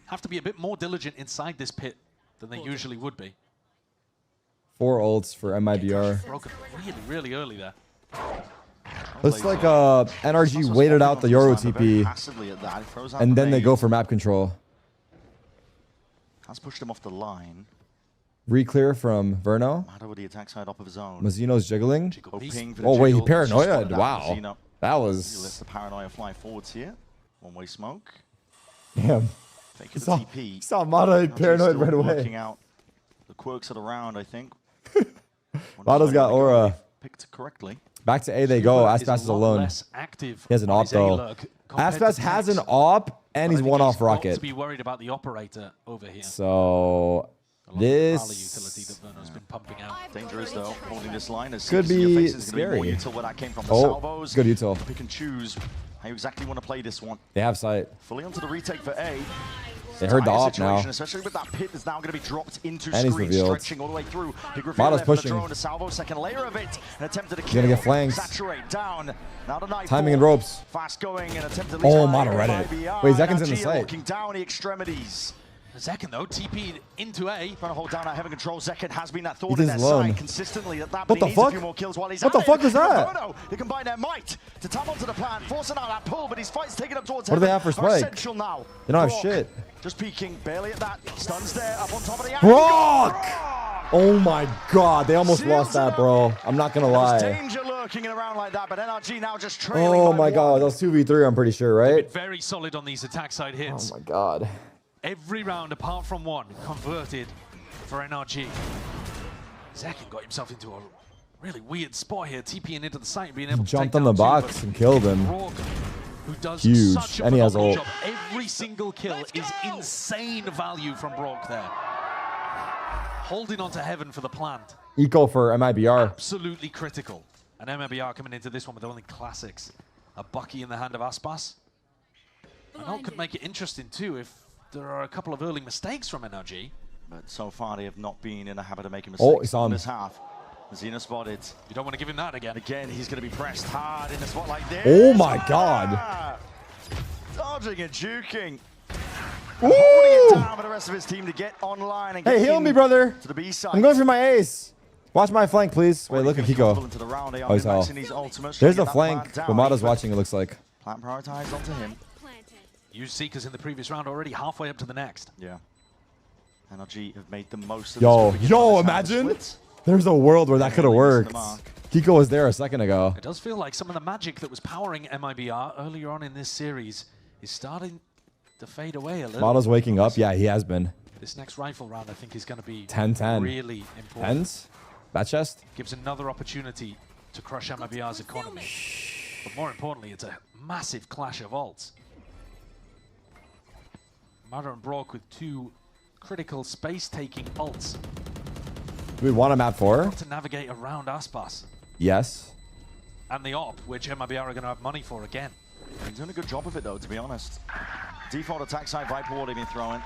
Have to be a bit more diligent inside this pit than they usually would be. 4 ults for MIBR. Broken really early there. Looks like NRG waited out the Yoru TP, and then they go for map control. Has pushed him off the line. Reclear from Verno. Matter with the attack side off of his own. Mazino's jiggling. Oh wait, he paranoia'd. Wow. That He was... lets the paranoia fly forwards here. One-way smoke. Damn. Fake the TP. Saw Mata paranoid right away. Working out the quirks of the round, I think. Mata's got aura. Picked correctly. Back to A they go. Aspas is alone. He has an op though. Aspas has an op and he's one off rocket. To be worried about the operator over here. So this dangerous though. Holding this line as could be scary. Where that came from. The Oh, salvos. good util. Pick and choose how you exactly want to play this one. They have sight. Fully onto the retake for A. They heard the op now. Especially with that pit that's now going to be dropped into And he's screen, revealed. stretching all the way through. Mata's pushing. The salvo, second layer of it, and attempted to He's gonna get flanked. saturate down. Now the knife Timing and ropes. fast going and attempted. Oh, Mata read it. Wait, Zekken's in the sight. Looking down the extremities. Zekken though TP'd into A. Trying to hold down that heaven control. Zekken has been that He thorn in does their alone. side consistently. That What the needs a fuck? few more kills while he's What the at fuck it. was that? Inferno, they combine their might to tap onto the plan, forcing out that pull, but his fight's taken up towards What do they heaven. have for spike? Essential now. They don't have Brock shit. Just peeking, barely at that. Stuns there, up on top of the Brock! Oh my god, they almost lost that, bro. I'm not gonna lie. danger lurking in a round like that, but NRG now just trailing. Oh by my one. god, that was 2v3, I'm pretty sure, right? Very solid on these attack side hits. Oh my god. Every round apart from one converted for NRG. Zekken got himself into a really weird spot here, TPing into the site and being able to Jumped take on the down box two, and killed him. Brock, who does Huge. such a And he has phenomenal ult. job. Every single kill is insane value from Brock there. Holding on to heaven for the plant. Eco for MIBR. Absolutely critical. And MIBR coming into this one with only classics. A Bucky in the hand of Aspas. And that could make it interesting too if there are a couple of early mistakes from NRG. But so far they have not been in the habit of making Oh, mistakes he saw in him. this half. Xena spotted. You don't want to give him that again. Again, he's going to be pressed hard in a spot like this. Oh my god. Dodging and juking. Holding it down for the rest of his team to get online and get Hey, heal in me, brother. to the B side. I'm going for my ace. Watch my flank, please. Wait, look at Kiko. Oh, he's hell. There's the flank, but Mata's watching, it looks like. Plant prioritized onto him. Used Seekers in the previous round already, halfway up to the next. Yeah. NRG have made the most of Yo, this. yo, imagine. There's a world where that could have worked. Kiko was there a second ago. It does feel like some of the magic that was powering MIBR earlier on in this series is starting to fade away a little. Mata's waking up. Yeah, he has been. This next rifle round, I think, is going to be 10-10. really important. Tens? Bat chest? Gives another opportunity to crush MIBR's economy. But more importantly, it's a massive clash of ults. Mata and Brock with two critical space-taking ults. Do we want a map 4? To navigate around Aspas. Yes. And the op, which MIBR are going to have money for again. He's doing a good job of it, though, to be honest. Default attack side Viper Ward he's been throwing.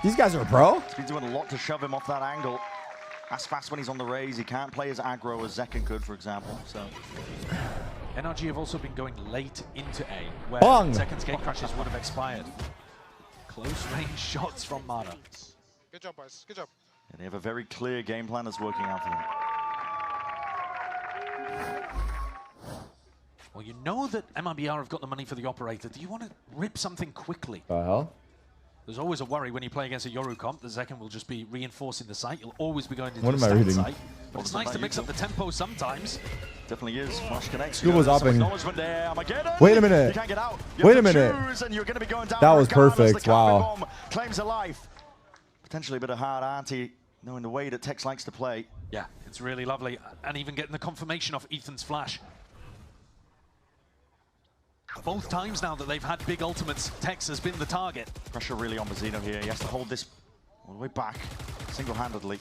These guys are pro. He's been doing a lot to shove him off that angle. As fast when he's on the raise, he can't play as aggro as Zekken could, for example. So NRG have also been going late into A, where Bong. Zekken's gate crashes would have expired. Close range shots from Mata. Good job, boys. Good job. and they have a very clear game plan that's working out for them. Well, you know that MIBR have got the money for the operator. Do you want to rip something quickly? The hell? There's always a worry when you play against a Yoru comp. The Zekken will just be reinforcing the site. You'll always be going to What the am I reading? site. But it's nice to mix up the tempo sometimes. Definitely is. Flash connects. Scuba's upping. There. Wait a minute. You can't get out. Wait a minute. And you're going to be going down that was regardless. perfect. The Wow. bomb claims a life. Potentially a bit of hard auntie, knowing the way that Tex likes to play. Yeah, it's really lovely. And even getting the confirmation off Ethan's flash. Both times now that they've had big ultimates, Tex has been the target. Pressure really on Mazzino here. He has to hold this all the way back, single-handedly.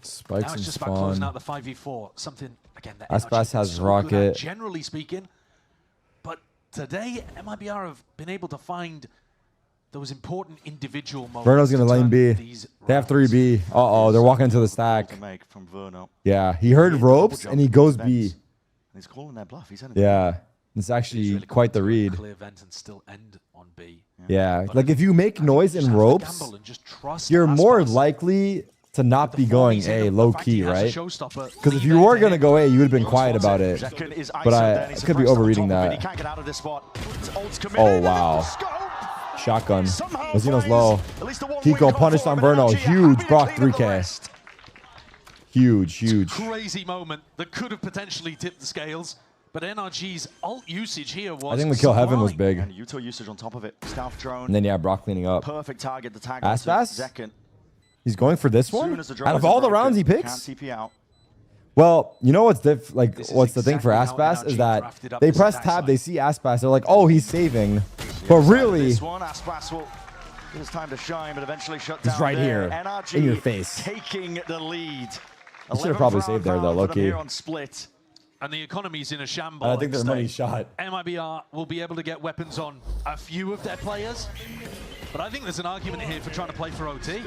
Spikes now it's and just about closing spawn. out the 5v4. Something, again, that Aspas NRG has is so rocket. good at, generally speaking. But today, MIBR have been able to find those important individual moments. Verno's going to lane B. They have 3B. Uh-oh, they're walking into the stack. To make from Verno. Yeah, he heard ropes and he goes B. He's calling their bluff. He's Yeah, it's actually quite the read. Clear vent and still end on B. Yeah, like if you make noise in ropes, you're more likely to not be going A low key, right? Because if you were going to go A, you would have been quiet about it. But I could be overreading that. Oh, wow. Shotgun. Mazzino's low. Kiko punished on Verno. Huge. Brock 3K. Huge, huge. Crazy moment that could have potentially tipped the scales. But NRG's ult usage here was I think the kill heaven was big. And Uto usage on top of it. Stealth drone. And then, yeah, Brock cleaning up. Perfect target to tag Aspas? Zekken. He's going for this one? Out of all the rounds he Can't picks? TP out. Well, you know what's what's the thing for Aspas is that they press tab, they see Aspas, they're like, oh, he's saving. But really, This one, Aspas will get his time to shine, but eventually shut down. he's right there. here, NRG in your face. taking the lead. He should have probably saved there, though, low-key. Here on split. And the economy's in a shambles. And I think their money's shot. MIBR will be able to get weapons on a few of their players. But I think there's an argument here for trying to play for OT.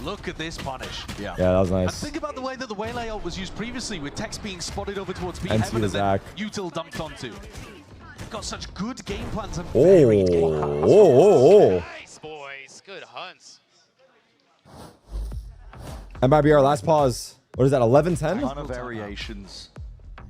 Look at this punish. Yeah, that was And nice. think about the way that the Waylay ult was used previously, with Tex being spotted over towards B And heaven and then Zach. Util dumped onto. They've got such good game plans and Oh, varied game plans. Nice, boys. Good hunts. MIBR, last pause. What is that, 11-10? Ton of variations.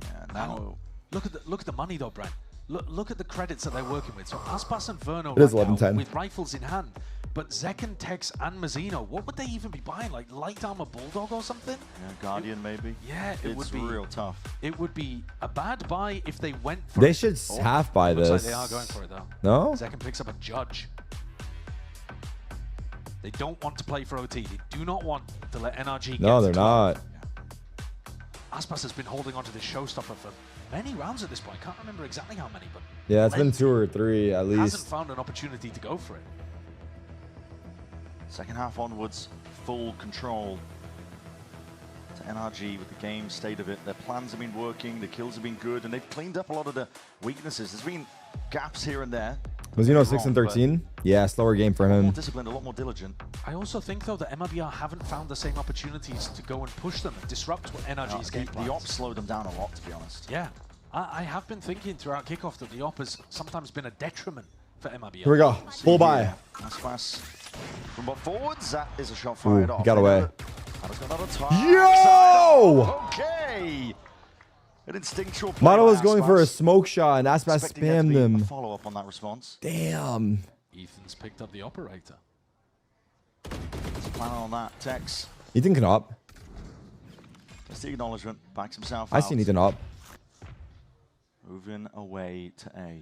Yeah, now. Look at the money though, Brent. Look at the credits that they're working with. So Aspas and Verno It is right now 11-10. with rifles in hand. But Zekken, Tex, and Mazzino, what would they even be buying? Like light armor Bulldog or something? Yeah, Guardian maybe. Yeah, it would It's be real tough. It would be a bad buy if they went for They it. should half buy Looks this. like they are going for it though. No? Zekken picks up a judge. They don't want to play for OT. They do not want to let NRG get No, to they're 12. not. Aspas has been holding onto this showstopper for many rounds at this point. Can't remember exactly how many, but Yeah, it's been 2 or 3 at hasn't least. found an opportunity to go for it. Second half onwards, full control to NRG with the game state of it. Their plans have been working, the kills have been good, and they've cleaned up a lot of the weaknesses. There's been gaps here and there. Mazzino 6 and 13? Yeah, slower game for A lot him. more disciplined, a lot more diligent. I also think, though, that MIBR haven't found the same opportunities to go and push them and disrupt what NRG's game plans. The op slowed them down a lot, to be honest. Yeah. I have been thinking throughout Kickoff that the op has sometimes been a detriment for MIBR. Here we go. Full buy. Aspas from both forwards. That is a shot fired Ooh, off. he got away. Yo! Okay. An instinctual play. Motto by was going for a Aspas. smoke shot, and Aspas Expecting there to spammed be a him. follow-up on that response. Damn. Ethan's picked up the operator. There's a plan on that. Tex. Ethan can op. That's the acknowledgement. Backs himself I out. seen Ethan op. Moving away to A.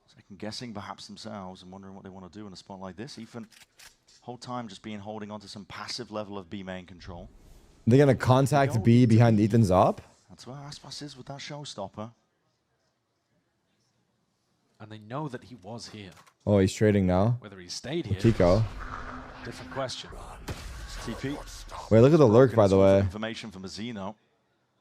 Second guessing perhaps themselves and wondering what they want to do in a spot like this. Ethan, whole time just holding on to some passive level of B main control. They're going to contact B behind Ethan's op. That's where Aspas is with that showstopper. And they know that he was here. Oh, he's trading now. Whether he stayed here, Kiko. different question. TP. Wait, look at the lurk, by the way. Information from Mazzino.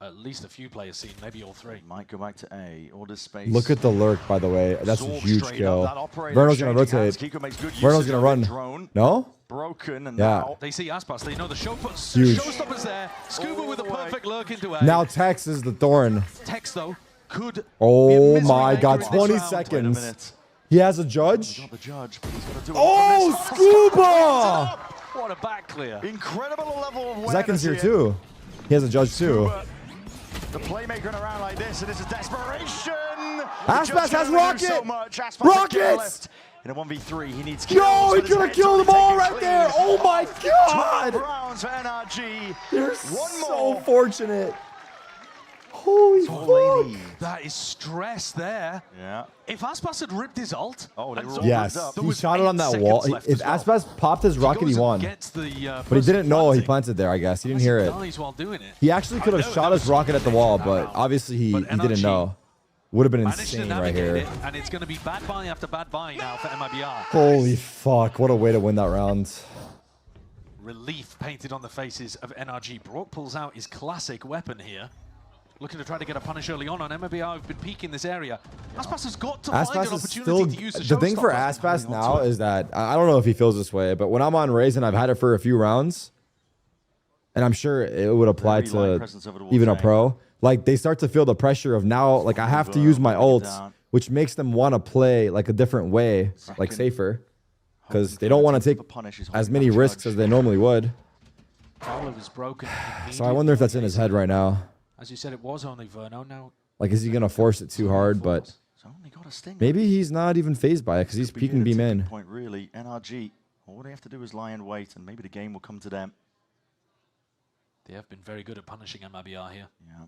at least a few players seen, maybe all three. Might go back to A. Order space. Look at the lurk, by the way. That's a huge kill. Verno's going to rotate. Verno's going to run. No? Broken, and yeah. now they see Aspas. They know the Huge. showstoppers there. Scuba with a perfect lurk into A. Now Tex is the thorn. Tex, though, could Oh my god, 20 seconds. He has a judge. Got the judge, but he's got to do Oh, Scuba! What a back clear. Incredible level of Zekken's here too. He has a judge too. The playmaker in a round like this, and it's a desperation. Aspas has rocket. So much. Rockets. In a 1v3, he needs kills. Yo, he could have killed them all right there. Oh my god. 12 rounds for NRG. They're so fortunate. Holy fuck. That is stress there. Yeah. If Aspas had ripped his ult, yes, he shot it on that wall. If Aspas popped his rocket, he won. But he didn't know he planted there, I guess. He didn't hear it. While doing it. He actually could have shot his rocket at the wall, but obviously he didn't know. Would have been insane right here. And it's going to be bad buy after bad buy now for MIBR. Holy fuck, what a way to win that round. Relief painted on the faces of NRG. Brock pulls out his classic weapon here. Looking to try to get a punish early on MIBR. Have been peeking this area. Aspas has got to find an opportunity to use the thing for Aspas now is that, I don't know if he feels this way, but when I'm on Raze and I've had it for a few rounds, and I'm sure it would apply to even a pro, like they start to feel the pressure of now, like I have to use my ults, which makes them want to play like a different way, like safer, because they don't want to take as many risks as they normally would. Is broken. So I wonder if that's in his head right now. As you said, it was only Verno. Now, like, is he gonna force it too hard? But maybe he's not even phased by it because he's peeking beam in. Point really, NRG. All they have to do is lie in wait, and maybe the game will come to them. They have been very good at punishing MIBR here. Yeah.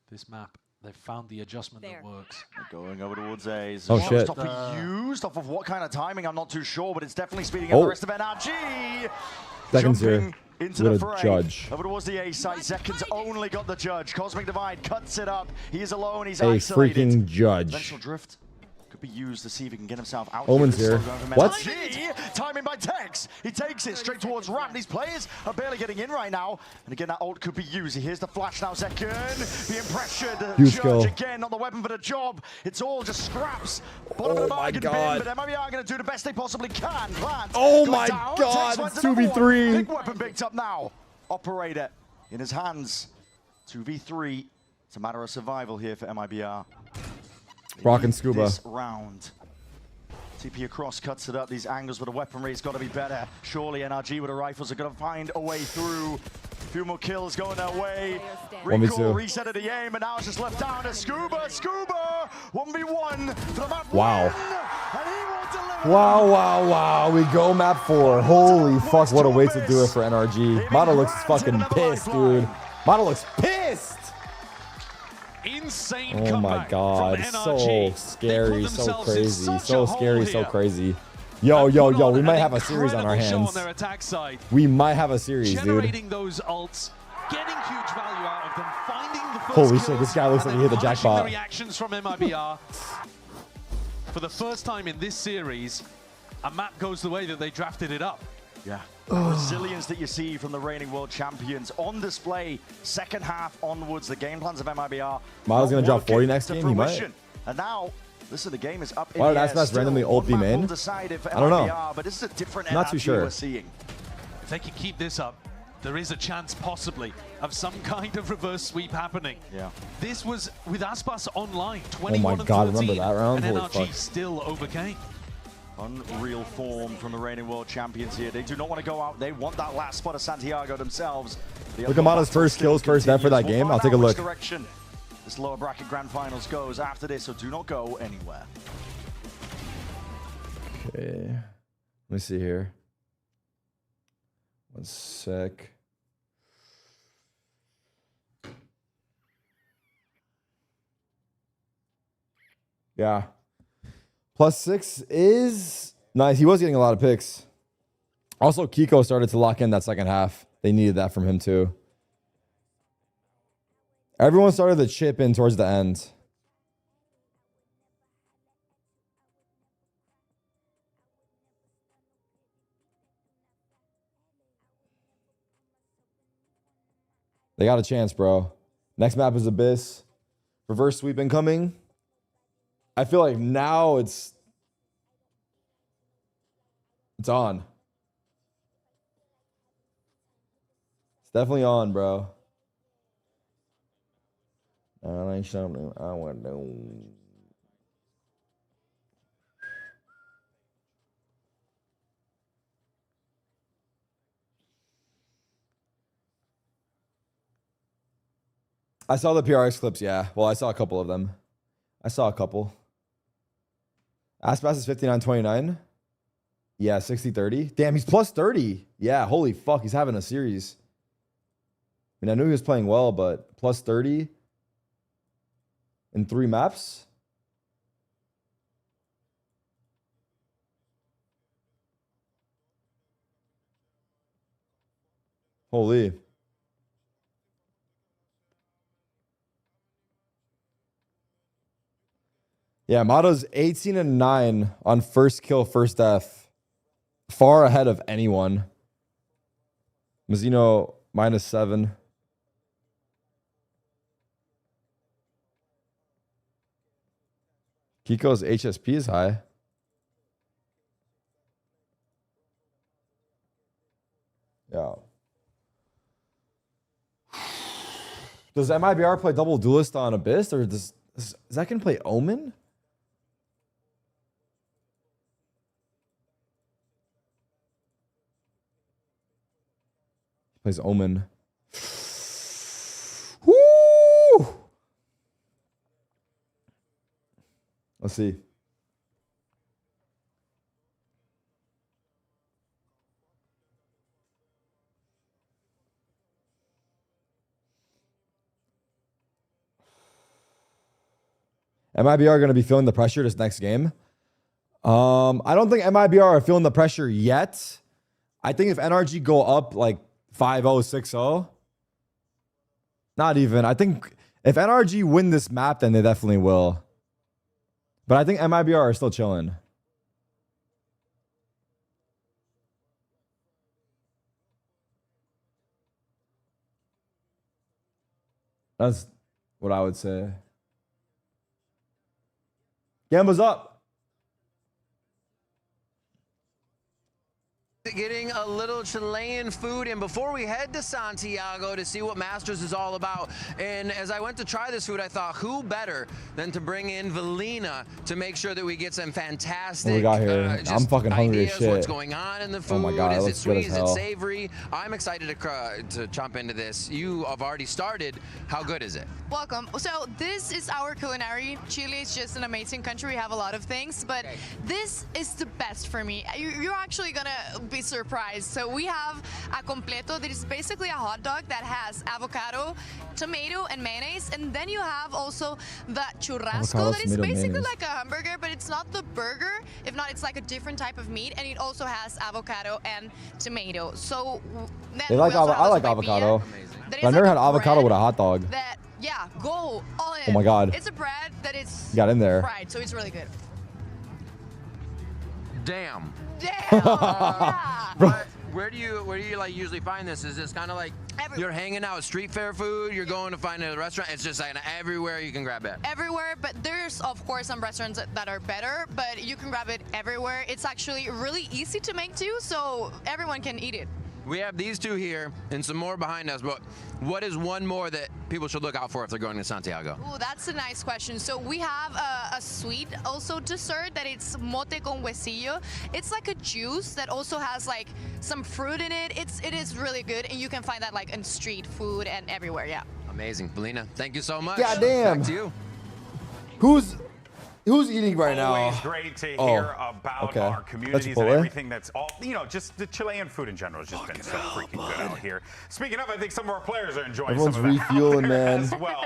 This map, they've found the adjustment that works. They're going over towards A's. Oh shit! Used off of what kind of timing? I'm not too sure, but it's definitely speeding up the rest of NRG. Zekken's here. Into the fray. Judge. Over towards the A site. Zekken's only got the judge. Cosmic Divide cuts it up. He is alone. He's isolated. Freaking judge. Vengeful Drift could be used to see if he can get himself out. Omen's here. What? Timing by Tex. He takes it straight towards Ramp. These players are barely getting in right now. And again, that ult could be used. He hears the flash now. Zekken being pressured. Huge judge kill. again, not the weapon for the job. It's all just scraps. Bottom of the bargain bin, but MIBR are going to do the best they possibly can. Plant. Oh my god, it's 2v3. Big weapon picked up now. Operator in his hands. 2v3. It's a matter of survival here for MIBR. Rock and Scuba. This round. TP across, cuts it up. These angles with the weaponry has got to be better. Surely NRG with the rifles are going to find a way through. A few more kills going their way. Recall, reset of the aim, and now it's just left down to Scuba. Scuba! 1v1 for the map. Wow. Wow. We go map 4. Holy fuck, what a way to do it for NRG. Mata looks fucking pissed, dude. Mata looks pissed. Insane oh my god, so scary, so crazy, so scary, so crazy. Yo, we might have a series on our hands. We might have a series, dude. Generating those ults, getting huge value out of them, finding the first holy shit, this guy looks like he hit the jackpot. The reactions from MIBR. For the first time in this series, a map goes the way that they drafted it up. Yeah. The resilience that you see from the reigning world champions on display. Second half onwards, the game plans of MIBR. Miles gonna drop 40 next game. He might. And now, listen, the game is up. Why did Aspas randomly ult beam in? I don't know. But this is a different not too sure. We're seeing. If they can keep this up, there is a chance possibly of some kind of reverse sweep happening. Yeah. This was with Aspas online, 21 oh my god, remember that round? and Holy NRG fuck. still overcame. Unreal form from the reigning world champions here. They do not want to go out. They want that last spot of Santiago themselves. Look at Mata's first kills, first death for that game. I'll take a look. Direction this lower bracket grand finals goes after this, so do not go anywhere. Okay. Let me see here. 1 sec. Yeah. +6 is nice. He was getting a lot of picks. Also, Kiko started to lock in that second half. They needed that from him too. Everyone started to chip in towards the end. They got a chance, bro. Next map is Abyss. Reverse sweep incoming. I feel like now it's on. It's definitely on, bro. I ain't something I want to do. I saw the PRX clips, yeah. Well, I saw a couple of them. I saw a couple. Aspas is 59-29. Yeah, 60-30. Damn, he's plus 30. Yeah, holy fuck, he's having a series. I mean, I knew he was playing well, but plus 30 in 3 maps? Holy. Yeah, Mato's 18-9 on first kill, first death. Far ahead of anyone. Mazzino -7. Kiko's HSP is high. Yeah. Does MIBR play double duelist on Abyss, or does Zach can play Omen? Plays Omen. Woo! Let's see. MIBR going to be feeling the pressure this next game? I don't think MIBR are feeling the pressure yet. I think if NRG go up like 5-0, 6-0, not even. I think if NRG win this map, then they definitely will. But I think MIBR are still chilling. That's what I would say. Gamba's up. Getting a little Chilean food, and before we head to Santiago to see what Masters is all about, and as I went to try this food, I thought, who better than to bring in Valina to make sure that we get some fantastic What we got here? I'm fucking hungry as shit. What's going on in the food? Oh my God, is it it looks good sweet? as Is it hell. savory? I'm excited to jump into this. You have already started. How good is it? Welcome. So this is our culinary. Chile is just an amazing country. We have a lot of things, but this is the best for me. You're actually gonna be surprised. So we have a completo that is basically a hot dog that has avocado, tomato, and mayonnaise, and then you have also the churrasco Avocado, that is tomato, basically mayonnaise. like a hamburger, but it's not the burger. If not, it's like a different type of meat, and it also has avocado and tomato. So then They like we also have I the like sopaipilla. avocado. That But is I've never like had a avocado bread with a hot dog. that, yeah, go all in. Oh my God. It's a bread that is Got in there. fried, so it's really good. Damn. Damn. Where do you like usually find this? Is this kind of like you're hanging out with street fair food? You're going to find a restaurant? It's just like everywhere you can grab it. Everywhere, but there's of course some restaurants that are better, but you can grab it everywhere. It's actually really easy to make too, so everyone can eat it. We have these two here and some more behind us, but what is one more that people should look out for if they're going to Santiago? Ooh, that's a nice question. So we have a sweet also dessert that it's mote con huesillo. It's like a juice that also has like some fruit in it. It is really good, and you can find that like in street food and everywhere, yeah. Amazing. Belina, thank you so much. Goddamn. Back to you. Who's eating right now? Always great to hear about our communities and everything that's all, just the Chilean food in general has just been so freaking good out here. Speaking of, I think some of our players are enjoying Everyone's some of that refueling, out there man. as well.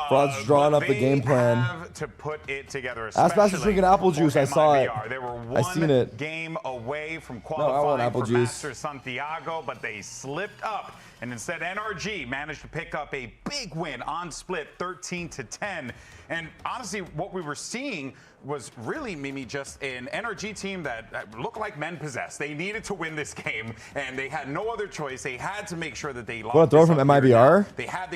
Brod's drawing up the game plan. Have to put it together, Aspas is drinking apple juice. I saw it. They were I seen it. game away from I want qualifying apple for juice. Masters Santiago, but they slipped up, and instead NRG managed to pick up a big win on split, 13-10. And honestly, what we were seeing was really, Mimi, just an NRG team that looked like men possessed. They needed to win this game, and they had no other choice. They had to make sure that they locked What a throw from MIBR? They had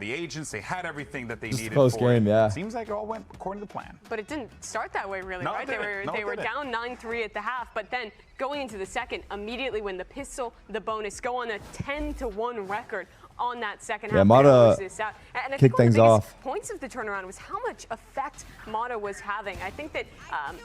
the agents. They had everything that they Just a needed close for game, it. yeah. Seems like it all went according to plan. But it didn't start that way, really, No, right? it didn't. They were down 9-3 at the half, but then going into the second, immediately when the pistol, the bonus go on a 10-1 record on that second half. Yeah, Mata and I kicked think one of things the biggest off. points of the turnaround was how much effect Mata was having. I think that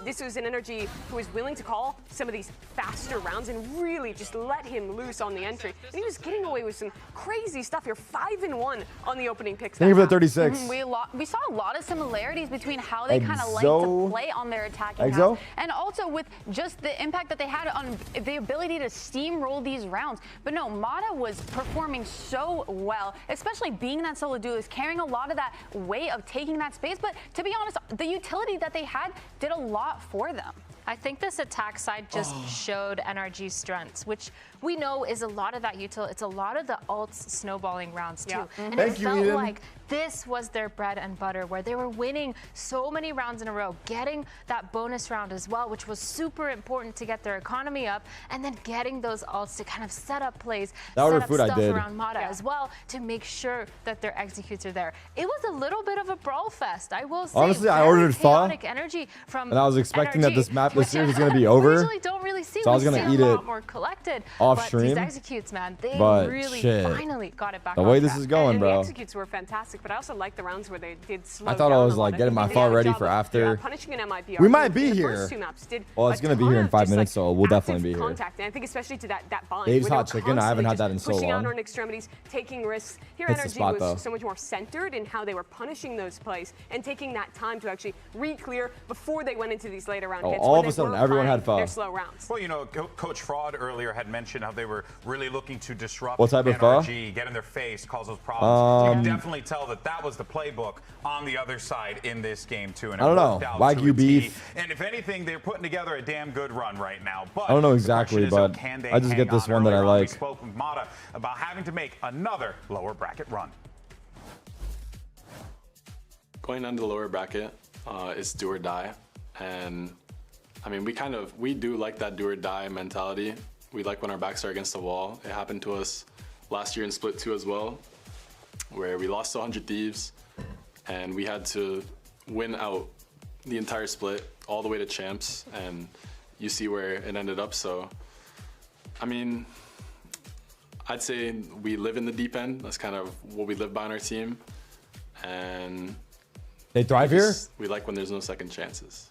this was an Energy who was willing to call some of these faster rounds and really just let him loose on the entry. And he was getting away with some crazy stuff here. 5-1 on the opening picks. Thank you for the 36. We saw a lot of similarities between how they kind of like Exo. to play on their attacking Exo? half, and also with just the impact that they had on the ability to steamroll these rounds. But no, Mata was performing so well, especially being that solo duelist, carrying a lot of that weight of taking that space. But to be honest, the utility that they had did a lot for them. I think this attack side just showed NRG's strengths, which we know is a lot of that util. It's a lot of the ults snowballing rounds too. Yeah. And Thank it you, felt Eden. like this was their bread and butter, where they were winning so many rounds in a row, getting that bonus round as well, which was super important to get their economy up, and then getting those ults to kind of set up plays, That set ordered up food I stuff did. around Mata as well to make sure that their executes are there. It was a little bit of a brawl fest, I will say. Honestly, I Very ordered pho, chaotic energy from and I was expecting that this NRG, this series was going to be we over. usually don't really see. So I was We gonna see eat a it lot more collected. off but stream. these executes, man, they But really shit. finally got it back The on way track. this is going, and bro. the executes were fantastic, but I also like the rounds where they did slow I thought down I was a lot. like getting my They did far a good ready job for of, after. punishing an MIBR. We might be The here. first two maps did Well, it's a gonna be ton here in of 5 just, minutes, like, so we'll definitely be active here. contact, and I think especially to that bind. Dave's where they hot were chicken. I haven't had constantly that in just so pushing out long. on extremities, taking risks. Here, Hits the NRG spot, was though. so much more centered in how they were punishing those plays and taking that time to actually re-clear before they went into these later round Oh, hits. all when of a they sudden, were everyone playing had pho. their slow rounds. Well, you know, Coach Fraud earlier had mentioned how they were really looking to disrupt What type of pho? NRG, get in their face, cause those problems. You can definitely tell that that was the playbook on the other side in this game too. And I don't it know. worked out Wagyu to a T. beef. And if anything, they're putting together a damn good run right now. But I don't know the exactly, question is, but can they I just hang get this on? one that I Earlier on, We like. spoke with Mata about having to make another lower bracket run. Going down to the lower bracket is do or die, and I mean we do like that do or die mentality. We like when our backs are against the wall. It happened to us last year in Split 2 as well, where we lost to 100 Thieves, and we had to win out the entire split all the way to champs, and you see where it ended up. So, I mean, I'd say we live in the deep end. That's kind of what we live by on our team, and They thrive here? we like when there's no second chances.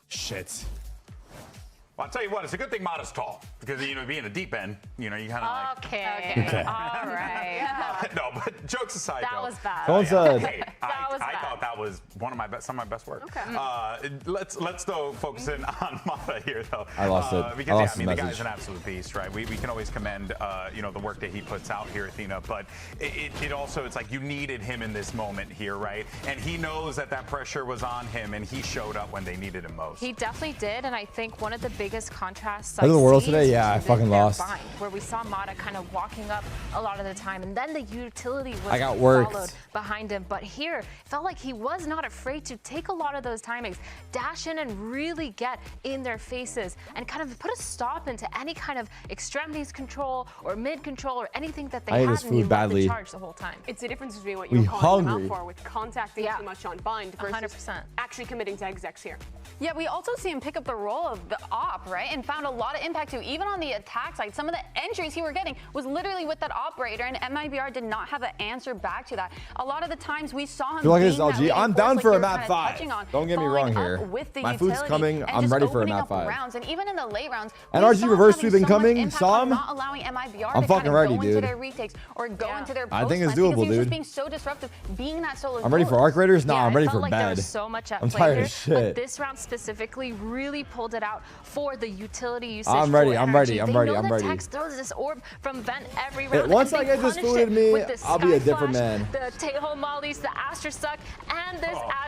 Shit. Well, I'll tell you what, it's a good thing Mata's tall, because, you know, being the deep end, you know, you kind of like... Okay. All right. No, but jokes aside, That though. was bad. Someone said- Hey, That was I bad. thought that was some of my best work. Okay. Let's though focus in on Mata here, though. I lost it. Because, I lost the his guy's message. an absolute beast, right? We can always commend, you know, the work that he puts out here, Athena, but it also, it's like you needed him in this moment here, right? And he knows that pressure was on him, and he showed up when they needed him most. He definitely did, and I think one of the biggest contrasts End of the world see today? is Yeah, I the- fucking their lost. bind, where we saw Mata kind of walking up a lot of the time, and then the utility was I got worked. followed behind him. But here, it felt like he was not afraid to take a lot of those timings, dash in and really get in their faces, and kind of put a stop into any kind of extremities control or mid control or anything that they I ate had, this and he food led the badly. charge the whole time. It's the difference between what We you're calling them hungry. out for with contacting too much on bind versus 100%. actually committing to execs here. Yeah, we also see him pick up the role of the op, right? And found a lot of impact too. Even on the attack side, some of the entries he were getting was literally with that operator, and MIBR did not have an answer back to that. A lot of the times we saw him Feel like being it's that LG. leading I'm force, down like for you a were map kinda 5. touching on, Don't get me following wrong up here. with the My food's utility coming. and I'm just ready for a opening map up 5. rounds. And even in the late rounds, we NRG saw him reverse having sweeping so much coming. impact Saw on him? not allowing MIBR I'm to fucking kind of ready, go into dude. their retakes or go into their I think it's post plans, doable, because he was just dude. being so disruptive, being that solo I'm ready for duelist. arc raiders? Nah, Yeah, I'm ready it felt for like there bed. was so much at I'm play tired here, of shit. But this round specifically really pulled it out for the utility usage. I'm ready, for I'm NRG. ready, I'm They ready, know I'm that ready. Tex throws this orb from vent every Hey, round. once and I they get this punish food it in me, with the I'll be a sky different flash, man. The tail mollies, the caster stuck, and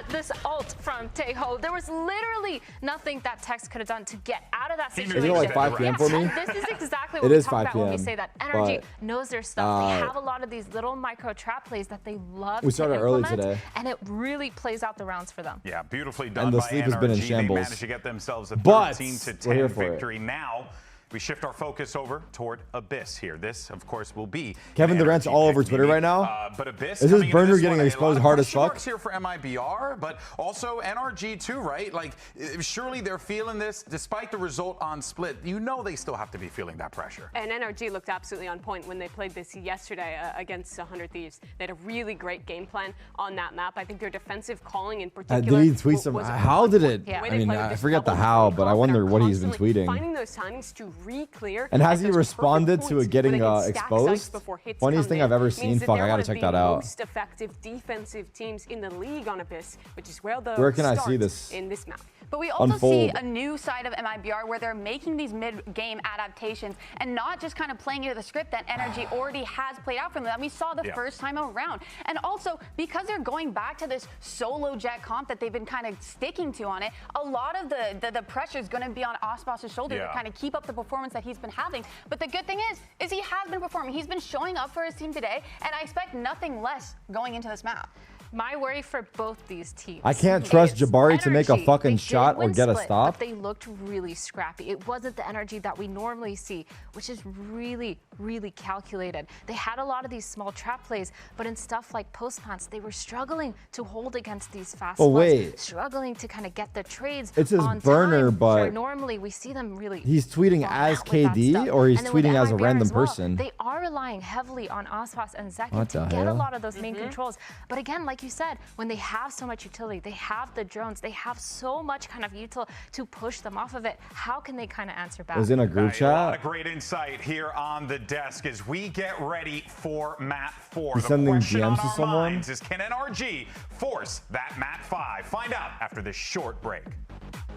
this ult from Taeho. There was literally nothing that Tex could have done to get out of that situation. Is it like 5 p.m. for me? And this is exactly what we talk about when we say that NRG but, knows their stuff. They have a lot of these little micro trap plays that they love. We started early today, and it really plays out the rounds for them. Yeah, beautifully done. And the by sleep NRG. has been in shambles. They managed to get themselves a But 13-10 victory. Now we shift our focus over toward Abyss here. This, of course, will be Kevin Durant's all over Twitter right now. But Abyss is this burner getting exposed hard as fuck? Here for MIBR, but also NRG too, right? Like, surely they're feeling this, despite the result on Split. You know they still have to be feeling that pressure. And NRG looked absolutely on point when they played this yesterday against 100 Thieves. They had a really great game plan on that map. I think their defensive calling in particular. Did he tweet some? How did it? Yeah. I mean, I forget the how, but I wonder what he's been tweeting. Finding those timings to re-clear. And has he responded to it getting exposed? Funniest thing I've ever seen. Fuck, I gotta check that out. Most effective defensive teams in the league on Abyss, which is where the Where can I see this in this map? But we also unfold? see a new side of MIBR where they're making these mid-game adaptations and not just kind of playing into the script that NRG already has played out from them. We saw the first time around. And also, because they're going back to this solo jet comp that they've been kind of sticking to on it, a lot of the pressure is going to be on Osbos's shoulder to kind of keep up the performance that he's been having. But the good thing is he has been performing. He's been showing up for his team today, and I expect nothing less going into this map. My worry for both these teams. I can't trust Jabari to make a fucking shot or get a Split, stop. But they looked really scrappy. It wasn't the energy that we normally see, which is really, really calculated. They had a lot of these small trap plays, but in stuff like post plants, they were struggling to hold against these fast flows, struggling to kind of get the trades It's his on burner, time. but Sure, normally we see them really. He's tweeting as KD or he's tweeting as a random person. They are relying heavily on Ospas and Zekin What to the get a hell? lot of those main controls. But again, like you said, when they have so much utility, they have the drones, they have so much kind of util to push them off of it. How can they kind of answer back? It was in a group chat. A lot of great insight here on the desk as we get ready for map 4. He's sending GMs to someone. Is can NRG force that map 5? Find out after this short break.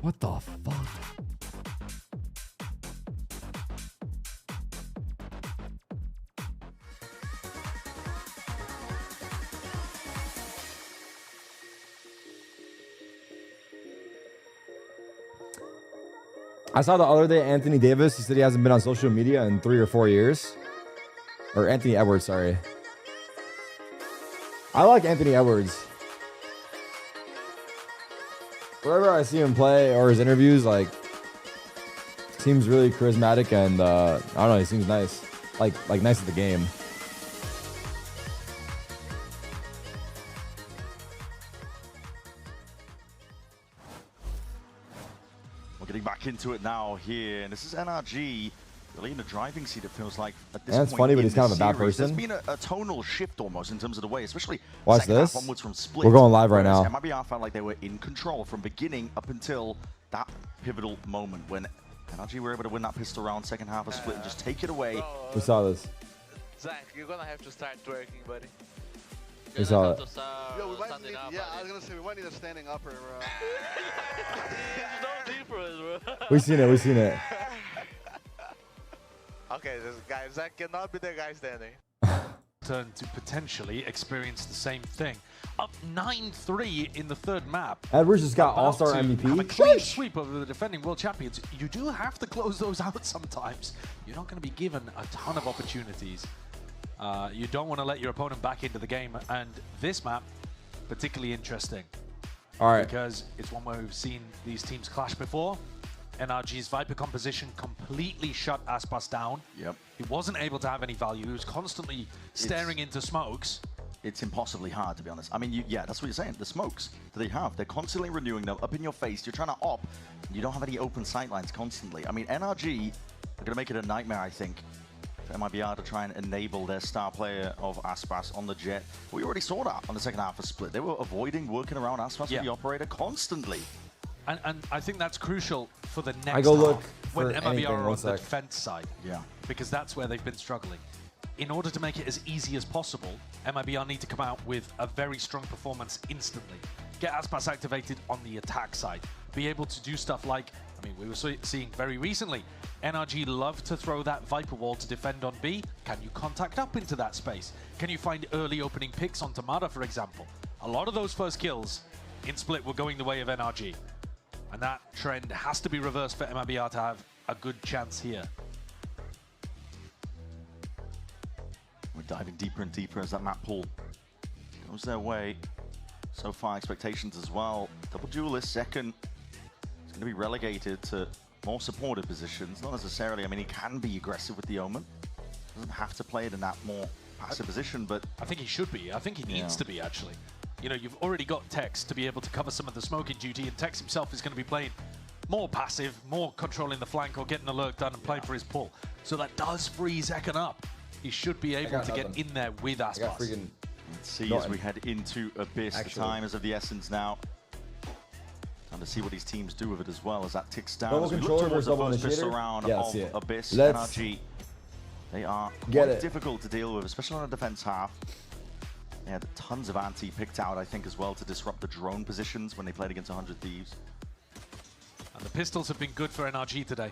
What the fuck? I saw the other day Anthony Davis. He said he hasn't been on social media in 3 or 4 years. Or Anthony Edwards, sorry. I like Anthony Edwards. Wherever I see him play or his interviews, like, seems really charismatic and I don't know, he seems nice. Like nice at the game. We're getting back into it now here, and this is NRG really in the driving seat, it feels like, at this And it's point funny, but in he's kind the of a bad series. person. There's been a tonal shift almost in terms of the way, especially Watch second half this. onwards from Split. We're going live right Whereas now. MIBR felt like they were in control from beginning up until that pivotal moment when NRG were able to win that pistol round, second half of Split, and just take it away. We saw this. Zach, you're gonna have to start twerking, buddy. We saw it. Yo, we might need, I was gonna say we might need a standing upper. There's no difference, bro. We seen it, we seen it. Okay, this guy, Zach cannot be the guy standing. Turn to potentially experience the same thing. Up 9-3 in the third map. Edwards just got About All-Star to MVP. have a clean sweep over the defending world champions. You do have to close those out sometimes. You're not going to be given a ton of opportunities. You don't want to let your opponent back into the game. And this map, particularly interesting. All right. Because it's one where we've seen these teams clash before. NRG's Viper composition completely shut Aspas down. Yep. He wasn't able to have any value. He was constantly staring into smokes. It's impossibly hard, to be honest. I mean, yeah, that's what you're saying. The smokes that they have, they're constantly renewing them up in your face. You're trying to op, and you don't have any open sightlines constantly. I mean, NRG are going to make it a nightmare, I think, for MIBR to try and enable their star player of Aspas on the jet. We already saw that on the second half of Split. They were avoiding working around Aspas with the operator constantly. And I think that's crucial for the next I go look half when for MIBR anything, are on one the sec. defense side. Yeah. Because that's where they've been struggling. In order to make it as easy as possible, MIBR need to come out with a very strong performance instantly. Get Aspas activated on the attack side. Be able to do stuff like, I mean, we were seeing very recently, NRG love to throw that Viper wall to defend on B. Can you contact up into that space? Can you find early opening picks on Tamada, for example? A lot of those first kills in Split were going the way of NRG. And that trend has to be reversed for MIBR to have a good chance here. We're diving deeper and deeper as that map pool goes their way. So far, expectations as well. Double Duelist second. He's going to be relegated to more supportive positions. Not necessarily, I mean, he can be aggressive with the Omen. Doesn't have to play it in that more passive position, but... I think he should be. I think he needs to be, actually. You know, you've already got Tex to be able to cover some of the smoking duty, and Tex himself is going to be playing more passive, more controlling the flank or getting the lurk done and playing for his pull. So that does free Zekken up. He should be able to get in there with Aspas. Let's see as we head into Abyss. The time is of the essence now. Time to see what these teams do with it as well as that ticks down. Double as we controller look towards versus the double first pistol initiator. round Yeah, of Abyss. Let's NRG. They are get quite it. difficult to deal with, especially on the defense half. They had tons of anti picked out, I think, as well to disrupt the drone positions when they played against 100 Thieves. And the pistols have been good for NRG today.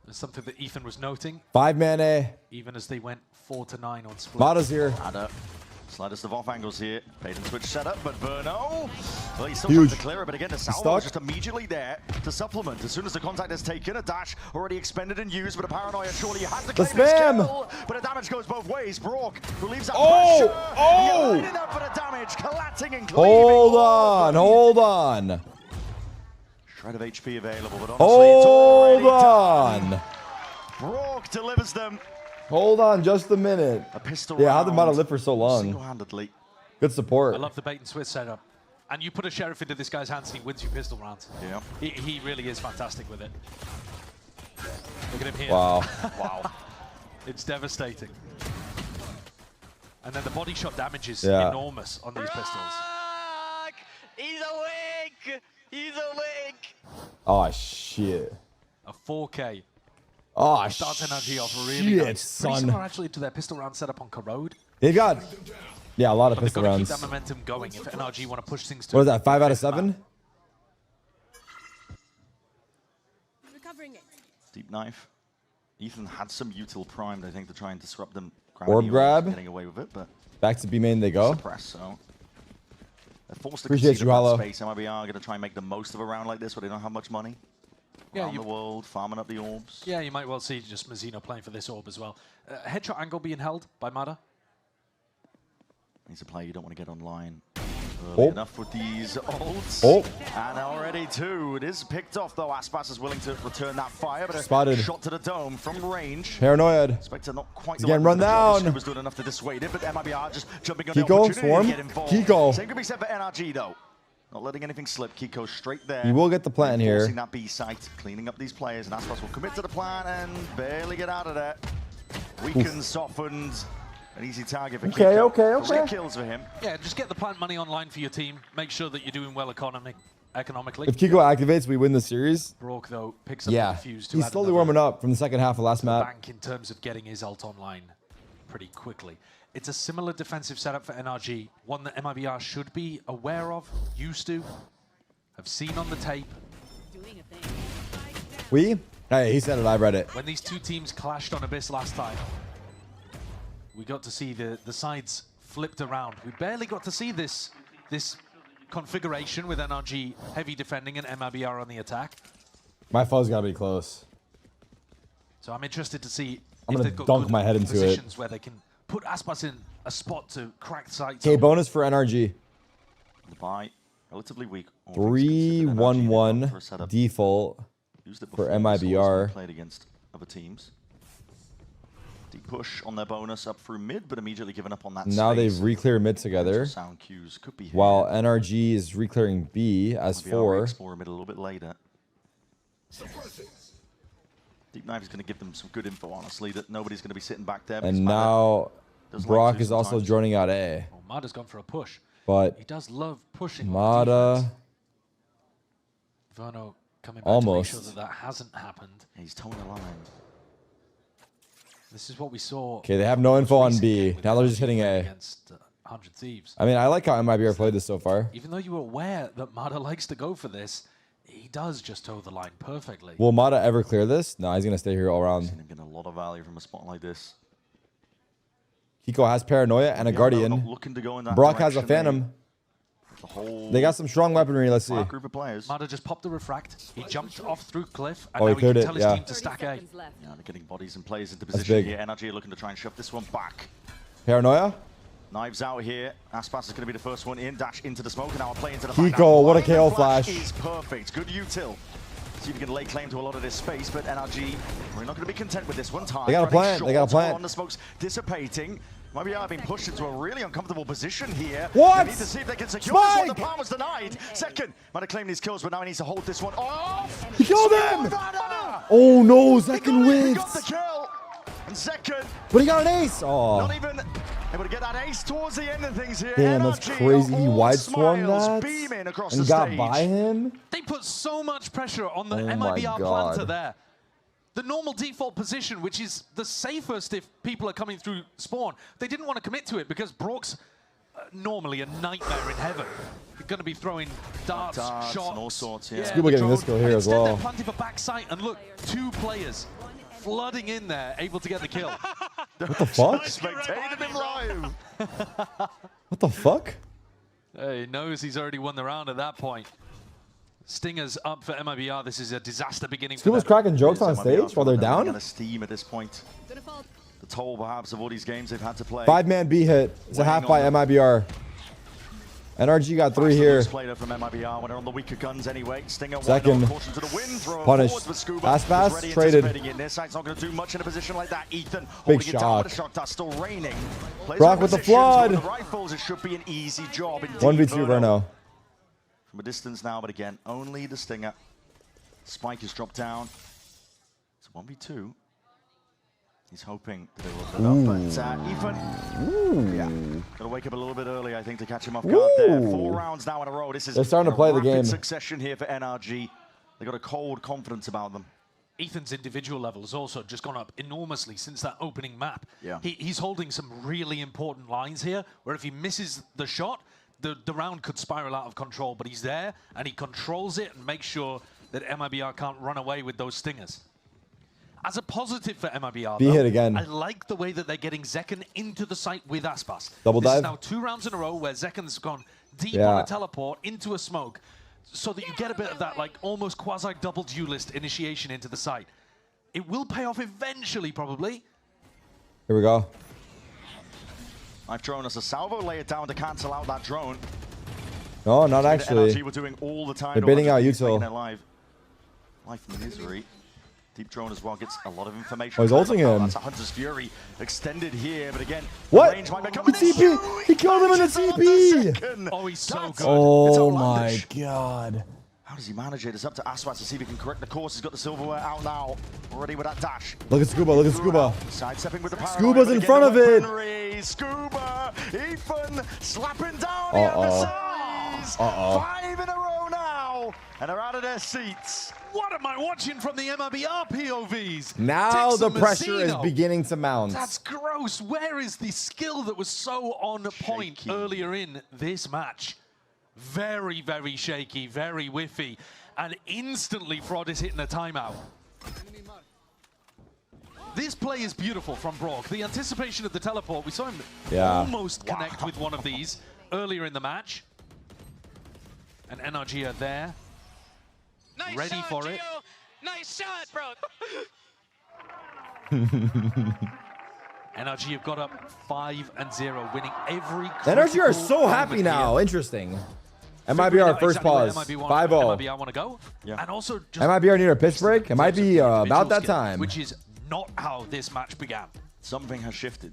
There's something that Ethan was noting. 5-man A. Even as they went 4-9 on Split. Mada's here. Mada. Slightest of off angles here. Bait and switch setup, but Verno, well, he's still Huge. trying to clear it, but again, the salvo stuck. is just immediately there to supplement. As soon as the contact is taken, a dash already expended and used, but a paranoia surely has to The claim his spam. kill. But the damage goes both ways. Brock, who leaves that Oh, pressure, oh. lining up for the damage, collecting and cleaving. Hold on, hold on. Shred of HP available, but honestly, Hold it's already on. done. Brock delivers them. Hold on just a minute. A pistol Yeah, how did Mada round, live for so long? single-handedly. Good support. I love the bait and switch setup. And you put a sheriff into this guy's hands and he wins you pistol rounds. Yeah. He really is fantastic with it. Look at him here. Wow. Wow. It's devastating. And then the body shot damage is Yeah. enormous on these pistols. He's awake! He's awake! Oh, shit. A 4K. Oh, Starts NRG off really shit, nice. Pretty son. similar actually to their pistol round setup on Corrode. They've got, yeah, a lot of But they've pistol got to rounds. keep that momentum going if NRG want to push things to... What is that, 5 out of 7? Recovering it. Deep knife. Ethan had some util primed, I think, to try and disrupt them. Orb Gravity grab. was getting away with it, but Back to B main they go. suppress, so they're forced to Appreciate concede you, a bit of Hollow. space. MIBR are going to try and make the most of a round like this where they don't have much money. Yeah, Around the world, farming up the orbs. Yeah, you might well see just Mazzino playing for this orb as well. Headshot angle being held by Mada. He's a player you don't want to get online early Oh. enough with these ults. Oh. And already two. It is picked off, though. Aspas is willing to return that fire, but a Spotted. shot to the dome from range. Paranoid. Spectre not quite He's the getting right run for the job. down. He was doing enough to dissuade it, but MIBR just jumping on the Kiko, opportunity swarm. to get involved. Kiko. Same could be said for NRG, though. Not letting anything slip. Kiko straight there. He will get the plan here. Forcing that B site, cleaning up these players, and Aspas will commit to the plan and barely get out of there. Weakened, softened. An easy target for Okay, Kiko. okay. 3 kills for him. Yeah, just get the plant money online for your team. Make sure that you're doing well economically. If Kiko activates, we win the series. Brock, though, picks up Yeah, the fuse to he's add slowly another warming up from the second half of last map. bank in terms of getting his ult online pretty quickly. It's a similar defensive setup for NRG, one that MIBR should be aware of, used to, have seen on the tape. Hey, he said it, I read it. When these two teams clashed on Abyss last time, we got to see the sides flipped around. We barely got to see this configuration with NRG heavy defending and MIBR on the attack. My foe's gotta be close. So I'm interested to see I'm if gonna they've got dunk good my head into it. positions where they can put Aspas in a spot to crack sights. Okay, bonus for NRG. The buy, relatively weak. 3-1-1 default Used it for before, so it's MIBR. played against other teams. Deep push on their bonus up through mid, but immediately given up on that Now space. they've re-cleared mid together. Sound cues could be here. While NRG is re-clearing B as MIBR 4. explore mid a little bit later. Deep Knife is going to give them some good info, honestly, that nobody's going to be sitting back there. And now doesn't like Brock to is also sometimes. joining out A. Oh, Mada's gone for a push. But he does love pushing. Mada Verno coming back almost. to make sure that hasn't happened. He's towing the line. This is what we saw. Okay, they have no info on B. Now they're just hitting A. Against 100 Thieves. I mean, I like how MIBR played this so far. Even though you were aware that Mada likes to go for this, he does just toe the line perfectly. Will Mada ever clear this? No, he's going to stay here all around. He's going to get a lot of value from a spot like this. Kiko has Paranoia and a Yeah, Guardian. no, not looking to go in that Brock has a direction. Phantom. They got some strong weaponry. Let's see. Group of players. Mada just popped the refract. He jumped off through cliff, and Oh, now he he can cleared tell it, his yeah. team to stack A. Yeah, they're getting bodies and players into That's position big. here. NRG are looking to try and shove this one back. Paranoia. Knives out here. Aspas is going to be the first one in. Dash into the smoke, and now a play into the Kiko, what a KO flash. Is perfect. Good util. See if you can lay claim to a lot of this space, but NRG, we're not going to be content with this one time. They got a plant. They got a plant. On the smokes dissipating. MIBR being pushed into a really uncomfortable position here. What? They need to see if they can secure this one. The plan was denied. Second, might have claimed these kills, but now he needs to hold this one off. He killed him! Oh no, Zekken He got the wins. kill. And second, But he got an ace. Oh. not even able to get that ace towards the end of things here. Damn, that's NRG crazy. He all wide swung smiles that beaming across and the got stage. by him. They put so much pressure on the Oh my MIBR God. planter there. The normal default position, which is the safest if people are coming through spawn, they didn't want to commit to it because Brock's normally a nightmare in heaven. You're going to be throwing darts, shots, and all sorts. Yeah. Scuba getting this kill here as well. They're planting for backside, and look, 2 players flooding in there, able to get the kill. What the fuck? Spectated him live. What the fuck? He knows he's already won the round at that point. Stingers up for MIBR. This is a disaster beginning for Scuba's them. cracking jokes on stage while they're Out down. of steam at this point. The toll, perhaps, of all these games they've had to play. 5-man B hit. It's a half by MIBR. NRG got 3 here. Player from MIBR when they're on the weaker guns anyway. Stinger Second. caution to the wind, throw Punished. forwards with Scuba. Aspas Who's ready traded. anticipating it. This side's not going to do much in a position like that. Ethan Big holding it down with a shot. shot that's still raining. Plays Brock on with the positions, flood. with the rifles, it should be an easy job. Indeed, 1v2 Verno. From a distance now, but again, only the Stinger. Spike is dropped down. It's 1v2. He's hoping to do a little bit up, but Ethan, yeah, gotta wake up a little bit early, I think, to catch him off guard there. 4 rounds now in a row. This is They're starting to play the rapid game. succession here for NRG. They got a cold confidence about them. Ethan's individual level has also just gone up enormously since that opening map. Yeah. He's holding some really important lines here, where if he misses the shot, the round could spiral out of control, but he's there, and he controls it and makes sure that MIBR can't run away with those stingers. As a positive for MIBR, B though, hit again. I like the way that they're getting Zekken into the site with Aspas. Double This dive. is now 2 rounds in a row where Zekken's gone deep Yeah. on a teleport into a smoke, so that you get a bit of that like almost quasi-double duelist initiation into the site. It will pay off eventually, probably. Here we go. I've thrown us a salvo, lay it down to cancel out that drone. No, not actually. NRG were doing all the time. They're baiting out Util. Util. Life misery. Deep drone as well gets a lot of information. Oh, he's ulting him. That's a Hunter's Fury extended here, but again, What? the range might become The TP! He killed him in the TP! Oh, he's so good. Oh my god. How does he manage it? It's up to Aswat to see if he can correct the course. He's got the silverware out now, already with that dash. Look at Scuba, look at Scuba. Sidestepping with the power. Scuba's in front of it. Scuba, Ethan slapping down the undersides. 5 in a row now, and they're out of their seats. What am I watching from the MIBR POVs? Now the Dixon pressure is Massino. beginning to mount. That's gross. Where is the skill that was so on point earlier in this match? Very, very shaky, very whiffy, and instantly Frod is hitting a timeout. This play is beautiful from Brock. The anticipation of the teleport, we saw him almost connect with one of these earlier in the match. And NRG are there, ready shot, for Gio. it. Nice shot, bro. NRG have got up 5-0, winning every NRG are critical so happy moment now. here. Interesting. Figuring MIBR out first exactly where pause. MIBR 5-0. want to go. Yeah. And also just MIBR need a pitch break. It might be about that skill, time. which is not how this match began. Something has shifted.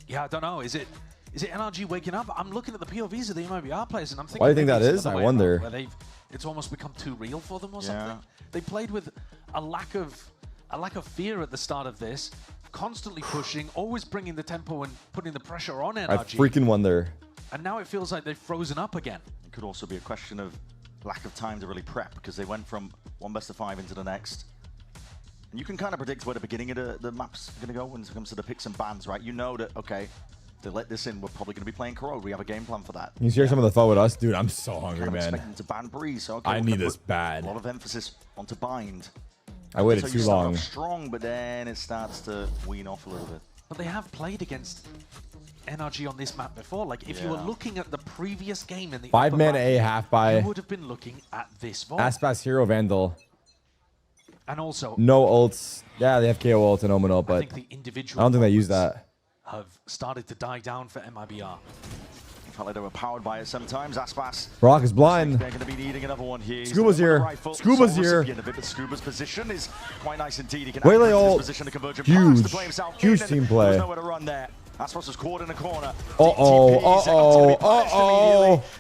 Yeah, I don't know. Is it NRG waking up? I'm looking at the POVs of the MIBR players, and I'm thinking. Why do you think maybe that it's is? the other I way around, wonder. Where it's almost become too real for them or Yeah. something. They played with a lack of fear at the start of this, constantly pushing, always bringing the tempo and putting the pressure on NRG. I freaking wonder. And now it feels like they've frozen up again. It could also be a question of lack of time to really prep, because they went from 1 best of 5 into the next. And you can kind of predict where the beginning of the map's going to go when it comes to the picks and bans, right? You know that, okay, if they let this in, we're probably going to be playing Corrode. We have a game plan for that. You share some of the fun with us? Dude, I'm so hungry, Kind of man. expecting to ban Breeze. So, okay, I we're need gonna this put bad. A lot of emphasis onto bind. I waited So too you start long. off strong, but then it starts to wean off a little bit. But they have played against NRG on this map before. Like, if you were looking at the previous game in the 5-man A half by. you would have been looking at this vault. Aspas Hero Vandal. And also, No ults. Yeah, they have KO ult and Omen ult, but I think the individual I don't think they use that. have started to die down for MIBR. Felt like they were powered by it sometimes. Aspas. Brock is blind. They're going to be needing another one here. Scuba's here. Scuba's here. Scuba's position is quite nice indeed. He can Waylay his ult. position to converge and Huge. pass to play himself Huge in, team and play. There's nowhere to run there. Aspas was caught in a corner.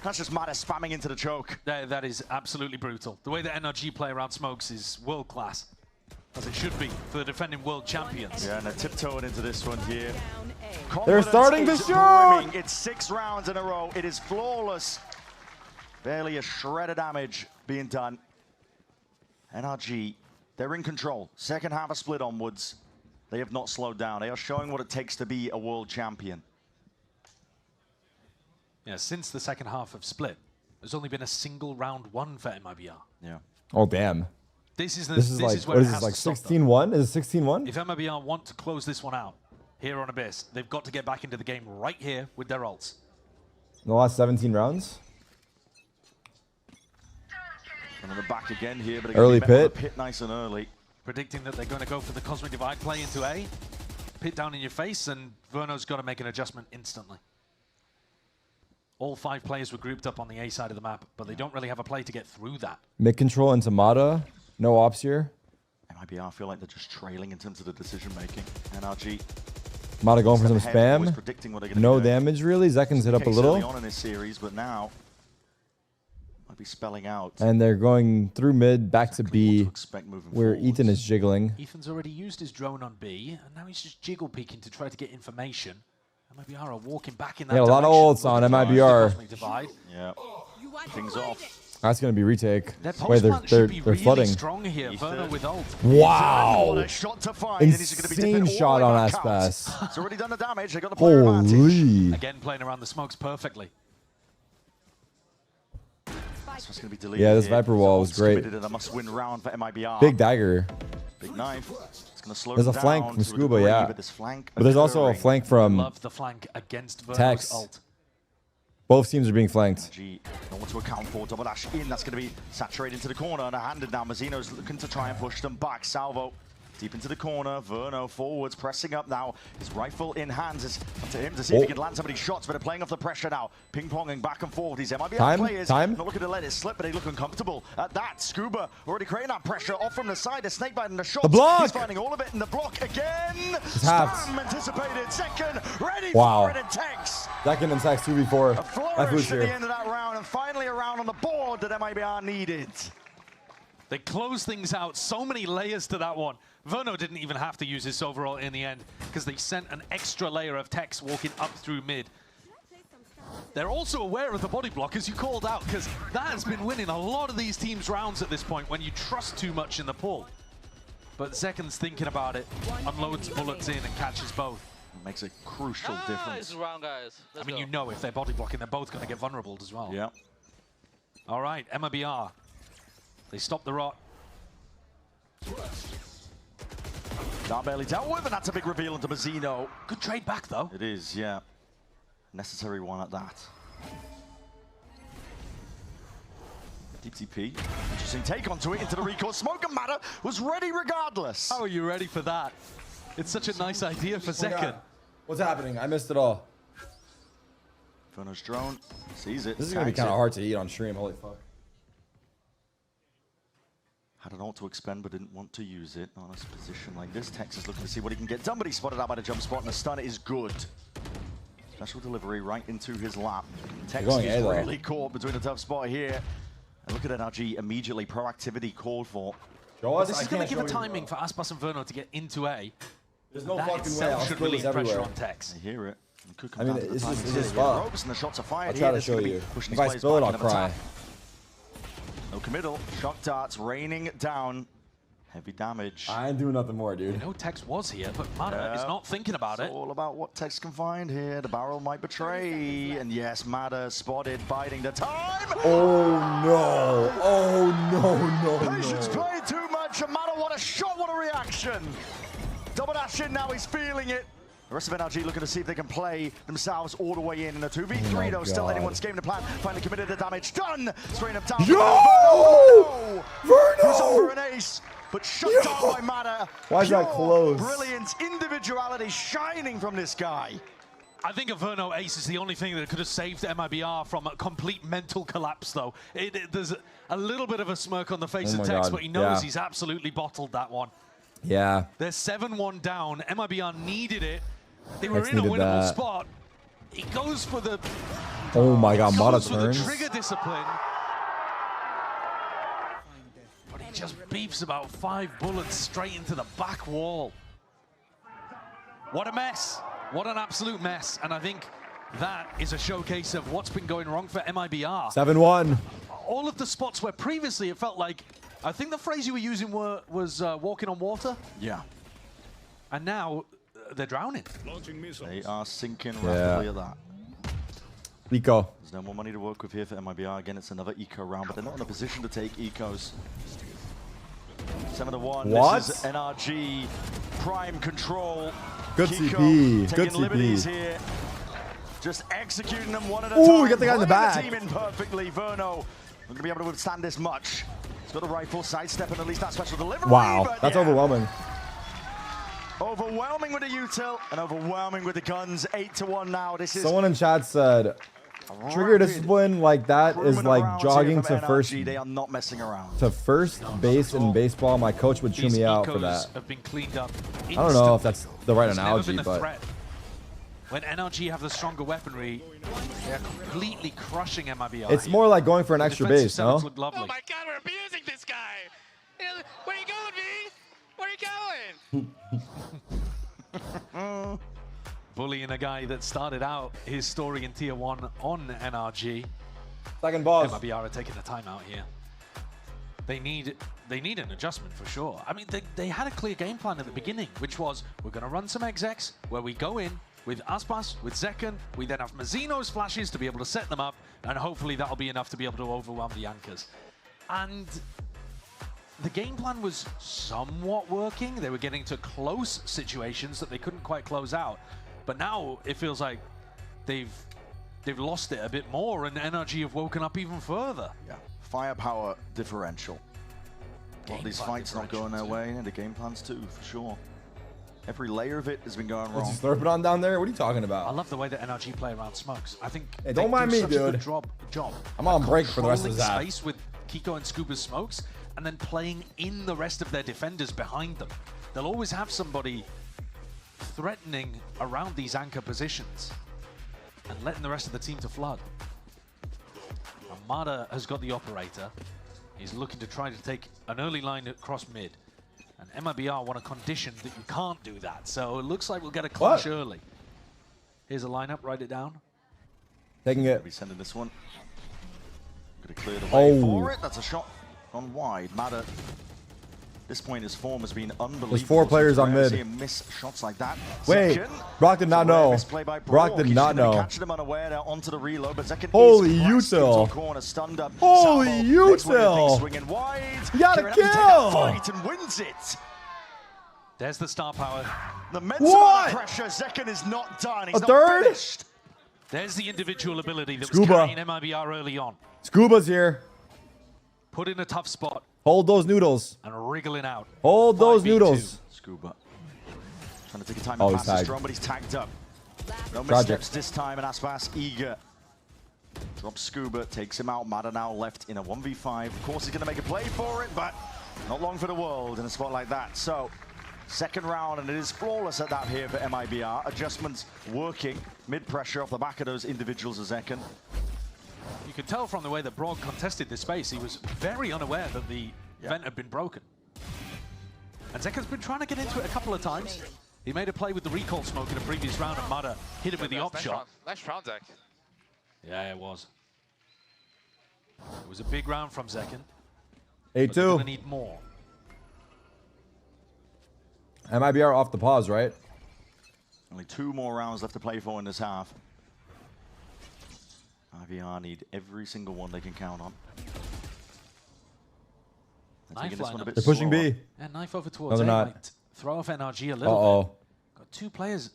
That's just Mada spamming into the choke. That is absolutely brutal. The way that NRG play around smokes is world class, as it should be for the defending world champions. Yeah, and they're tiptoeing into this one here. They're starting to shoot. Brimming. It's 6 rounds in a row. It is flawless. Barely a shred of damage being done. NRG, they're in control. Second half a split onwards. They have not slowed down. They are showing what it takes to be a world champion. Yeah, since the second half of split, there's only been a single round won for MIBR. Yeah. Oh, damn. This is like, where what it is has this, like to stop, 16-1? Is it 16-1? If MIBR want to close this one out here on Abyss, they've got to get back into the game right here with their ults. In the last 17 rounds? And on the back again here, but Early pit. Pit nice and early. Predicting that they're going to go for the Cosmic Divide play into A. Pit down in your face, and Verno's got to make an adjustment instantly. All 5 players were grouped up on the A side of the map, but they don't really have a play to get through that. Mid control into Mada. No ops here. MIBR feel like they're just trailing in terms of the decision making. NRG. Mada going for some Step ahead, always spam. predicting what they're gonna No be doing. damage really. Zekken's hit up a Case little. early on in this series, but now might be spelling out. And they're going through mid, back to B, where Ethan is jiggling. Ethan's already used his drone on B, and now he's just jiggle peeking to try to get information. MIBR are walking back in that Yeah, a lot of direction, ults on looking for the MIBR. Cosmic Divide. Yeah. Things off. That's going to be retake. Their Wait, post-plant should be they're really flooding. strong here. Verno with ult. Wow. Insane Insane shot on Aspas. It's already done the damage. They got the player advantage. Holy. Again, playing around the smokes perfectly. That's what's going to be deleted. Yeah, this here. Viper wall was Ult's great. committed and a must-win round for MIBR. Big dagger. Big knife. It's going to slow There's a them flank down from to a Scuba, degree, yeah. But there's flank But there's also a occurring. flank from Love the flank against Verno's Tex. ult. Both teams are being flanked. G don't want to account for double dash in. That's going to be saturated into the corner and handed now. Mazzino's looking to try and push them back. Salvo deep into the corner. Verno forwards, pressing up now. His rifle in hands. It's up to him to see if he can land somebody's shots, but they're playing off the pressure now. Ping-ponging back and forth. These MIBR players not looking to let it slip, but they look uncomfortable at that. Scuba already creating that pressure off from the side. The snake biting the shot. The block! He's finding all of it in the block again. halved. Spam anticipated. Second. Ready Wow. for it. And Tex. Second and Tex 2v4. A flourish That boots at the here. end of that round, and finally a round on the board that MIBR needed. They close things out. So many layers to that one. Verno didn't even have to use his overall in the end because they sent an extra layer of Tex walking up through mid. They're also aware of the body block, as you called out, because that has been winning a lot of these teams' rounds at this point when you trust too much in the pull. But Zekken's thinking about it, unloads bullets in and catches both. Makes a crucial difference. Round, guys. I mean, you know if they're body blocking, they're both going to get vulnerable as well. Yeah. All right, MIBR. They stop the rot. Not barely dealt with, and that's a big reveal into Mazzino. Good trade back, though. It is, yeah. Necessary one at that. Deep TP. Interesting take onto it into the recall. Smoke and Matter was ready regardless. How are you ready for that? It's such a nice idea for Zekken. What's happening? I missed it all. Verno's drone sees it. This is going to be kind of hard to eat on stream. Holy fuck. Had an ult to expend, but didn't want to use it. On a position like this, Tex is looking to see what he can get done, but he's spotted out by the jump spot, and the stun is good. Special delivery right into his lap. Tex is really caught between the tough spot here. And look at NRG immediately. Proactivity called for. This is going to give a timing for Aspas and Verno to get into A. There's no that fucking way. itself I'll should spill relieve this pressure everywhere. on Tex. I hear it. I mean, it's just spot. Ropes and the shots are fired I'll try here. to show you. Pushing If these I players spill it, back I'll into the cry. top. No committal. Shock darts raining down. Heavy damage. I ain't doing nothing more, dude. I know Tex was here, but Mada is not thinking about it. It's all about what Tex can find here. The barrel might betray. And yes, Mada spotted, biding the time. Oh, no. Oh, no, no, Patience no. played too much. And Mada, what a shot, what a reaction. Double dash in now, he's feeling it. The rest of NRG looking to see if they can play themselves all the way in a 2v3 though. Still anyone's game to plan. Finally committed the damage. Done! Spraying up down. Yo! Who's on for an ace, but shut down by Mada. Why is that close? Brilliant individuality shining from this guy. I think a Verno ace is the only thing that could have saved MIBR from a complete mental collapse, though. There's a little bit of a smirk on the face of Tex, but he knows he's absolutely bottled that one. Yeah. They're 7-1 down. MIBR needed it. They were in a winnable spot. He goes for the... Oh my god, Mada turns. turns. Trigger discipline. But he just beeps about 5 bullets straight into the back wall. What a mess. What an absolute mess. And I think that is a showcase of what's been going wrong for MIBR. 7-1. All of the spots where previously it felt like, I think the phrase you were using was walking on water. Yeah. And now they're drowning. They are sinking rapidly at that. Eco. There's no more money to work with here for MIBR. Again, it's another eco round, but they're not in a position to take ecos. 7-1. What? This is NRG prime control. Good Kickoff CP. Good taking liberties CP. here. Just executing them one at a Ooh, time. we got the guy in the back. The team in perfectly. Verno not going to be able to withstand this much. He's got a rifle, sidestepping at least that special delivery. Wow, that's overwhelming. Overwhelming with the util and overwhelming with the guns. 8-1 now. This is Someone in chat said, trigger discipline like that is like jogging to first. They are not messing around. To first base in baseball, my coach would chew me out for that. Have been cleaned up. I don't know if that's the right analogy, Never been a but threat. When NRG have the stronger weaponry, they're completely crushing MIBR. it's more like going for an extra base, no? Look lovely. Oh my god, we're abusing this guy! Where are you going, V? Where are you going? Bullying a guy that started out his story in Tier 1 on NRG. Second boss. MIBR are taking the time out here. They need an adjustment for sure. I mean, they had a clear game plan at the beginning, which was, we're going to run some execs where we go in with Aspas, with Zekken, we then have Mazzino's flashes to be able to set them up, and hopefully that'll be enough to be able to overwhelm the anchors. And the game plan was somewhat working. They were getting to close situations that they couldn't quite close out. But now it feels like they've lost it a bit more, and NRG have woken up even further. Yeah, firepower differential. A lot of these fights not going their way, and the game plans too, for sure. Every layer of it has been going wrong. What's he slurping on down there? What are you talking about? I love the way that NRG play around smokes. I think hey, don't mind me, such dude. A good job. I'm on break for the rest of the app. Space with Kiko and Scuba's smokes, and then playing in the rest of their defenders behind them. They'll always have somebody threatening around these anchor positions and letting the rest of the team to flood. Armada has got the operator. He's looking to try to take an early line across mid. And MIBR want a condition that you can't do that. So it looks like we'll get a clash early. Here's a lineup, write it down. Taking it. Be sending this one. Gonna clear the way for it. That's a shot on wide. Mada, at this point, his form has been unbelievable. There's 4 players on mid. See him miss shots like that. Wait, Brock did not know. Brock did not know. Catching them unaware now onto the reload, but Zekken holy is util. Corner, stunned up. Holy util. Swinging wide. You got a kill. Fight and wins it. There's the star power. The mental amount of pressure. Zekken is not done. He's a not third? Finished. There's the individual ability that Scuba. was carrying MIBR early on. Scuba's here. Put in a tough spot. Hold those noodles. And wriggling out. Hold those noodles. Scuba. Trying to take a time Oh, to he's pass tagged. strong, but he's tagged up. No Tragic. missteps this time, and Aspas eager. Drops Scuba, takes him out. Mada now left in a 1v5. Of course, he's going to make a play for it, but not long for the world in a spot like that. So, second round, and it is flawless at that here for MIBR. Adjustments working. Mid-pressure off the back of those individuals of Zekken. You could tell from the way that Brog contested this space, he was very unaware that the vent had been broken. And Zekken's been trying to get into it a couple of times. He made a play with the recall smoke in a previous round, and Mada hit him with the op shot. Nice round, Zek. Yeah, it was. It was a big round from Zekken. 8-2. They're gonna need more. MIBR off the pause, right? Only 2 more rounds left to play for in this half. IVR need every single one they can count on. They're pushing B. And knife over towards No, they're A not. might throw off NRG a little bit. Got 2 players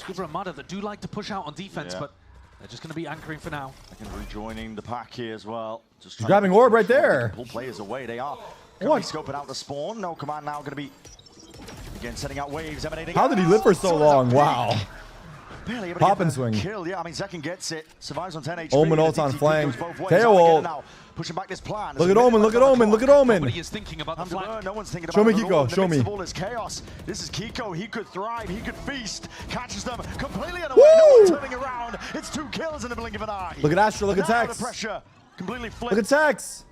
Scuba and Mada that do like to push out on defense, Yeah. but they're just going to be anchoring for now. Second rejoining the pack here as well. Just He's grabbing orb right there. Pull players away. They are What? scoping out the spawn. No command now going to be again sending out waves emanating. How did he live for so long? Wow. Barely able to Pop get and the swing. Kill. Yeah, I mean Zekken gets it. Survives on 10 HP. Omen The ult on DTP flank. goes both ways. KO Out again ult. now, pushing back this plan. Look at Omen, look at Omen, look at Omen. Nobody is thinking about the flank. No one's thinking about Show me it at Kiko, all. In the show midst me. of all this chaos. This is Kiko. He could thrive. He could feast. Catches them completely unaware. Woo! No one turning around. It's 2 kills in the blink of an eye. Look at Astra, look at Now Tex. the pressure completely flipped. Look at Tex.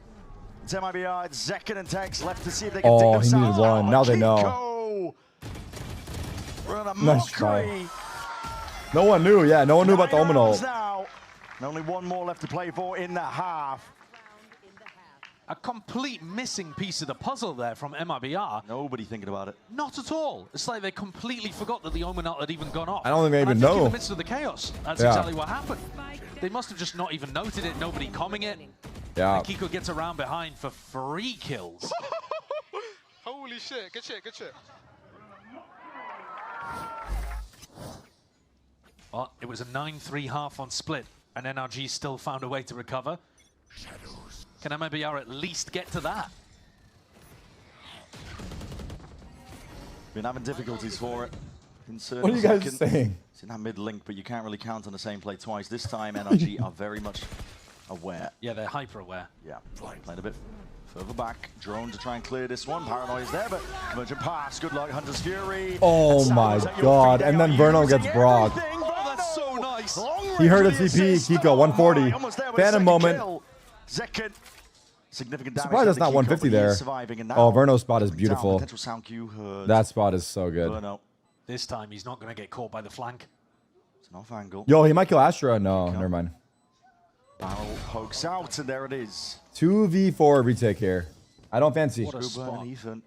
It's MIBR. It's Zekken and Tex left to see if they can dig Oh, he themselves needed one. out. Now they know. Kiko. We're on a Nice try. mockery. No one knew. Yeah, no one knew about the Omen ult. Now. And only one more left to play for in the half. A complete missing piece of the puzzle there from MIBR. Nobody thinking about it. Not at all. It's like they completely forgot that the Omen ult had even gone off. I don't think they And even I think know. in the midst of the chaos, that's Yeah. exactly what happened. They must have just not even noted it, nobody comming it. Yeah. And Kiko gets around behind for 3 kills. Holy shit. Good shit, good shit. Well, it was a 9-3 half on split, and NRG still found a way to recover. Can MIBR at least get to that? Been having difficulties for it. What are you guys saying? It's in that mid link, but you can't really count on the same play twice. This time, NRG are very much aware. Yeah, they're hyper aware. Yeah, playing a bit further back. Drone to try and clear this one. Paranoia is there, but emergent pass. Good luck, Hunter's Fury. Oh my god. And then Verno gets Brock. Oh, that's so nice. He heard a TP. Kiko, 140. Phantom moment. Zekken. Significant damage. Surprised that's not 150 there. Oh, Verno's spot is beautiful. Potential sound cue heard. That spot is so good. Verno. This time, he's not going to get caught by the flank. It's an off angle. Yo, he might kill Astra. No, never mind. Barrel pokes out, and there it is. 2v4 retake here. I don't fancy. What a Scuba spot. and Ethan.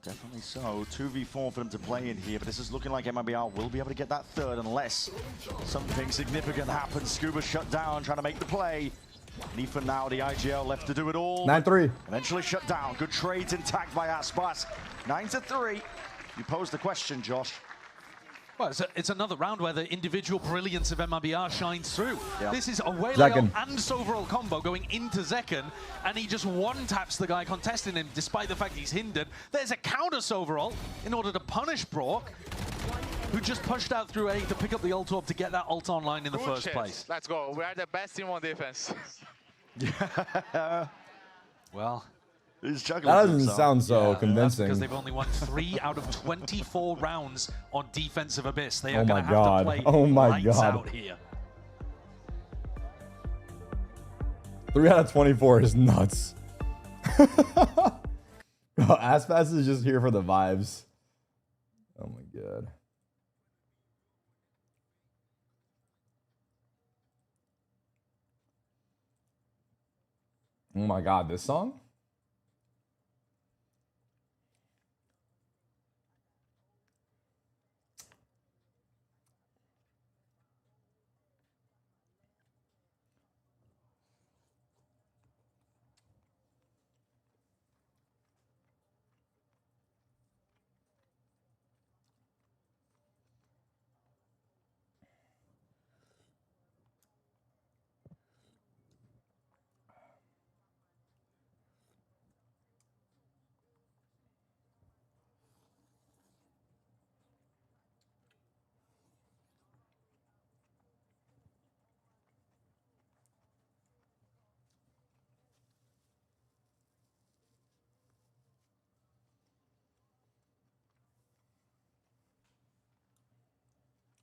Definitely so. 2v4 for them to play in here, but this is looking like MIBR will be able to get that third unless something significant happens. Scuba shut down, trying to make the play. And Ethan now, the IGL left to do it all. 9-3. Eventually shut down. Good trades intact by Aspas. 9-3. You posed the question, Josh. Well, it's another round where the individual brilliance of MIBR shines through. Yeah. This is a Wayleo Zekken. and Sovereign combo going into Zekken, and he just one-taps the guy contesting him despite the fact he's hindered. There's a counter Sovereign in order to punish Brock, who just pushed out through A to pick up the ult orb to get that ult online in the Good first shit. place. Let's go. We are the best team on defense. Well, He's That doesn't sound so that's convincing. because they've only won 3 out of 24 rounds on defensive Abyss. They are Oh my going to have God. to play Oh my lights God. out here. 3 out of 24 is nuts. Aspas is just here for the vibes. Oh my god. Oh my god, this song?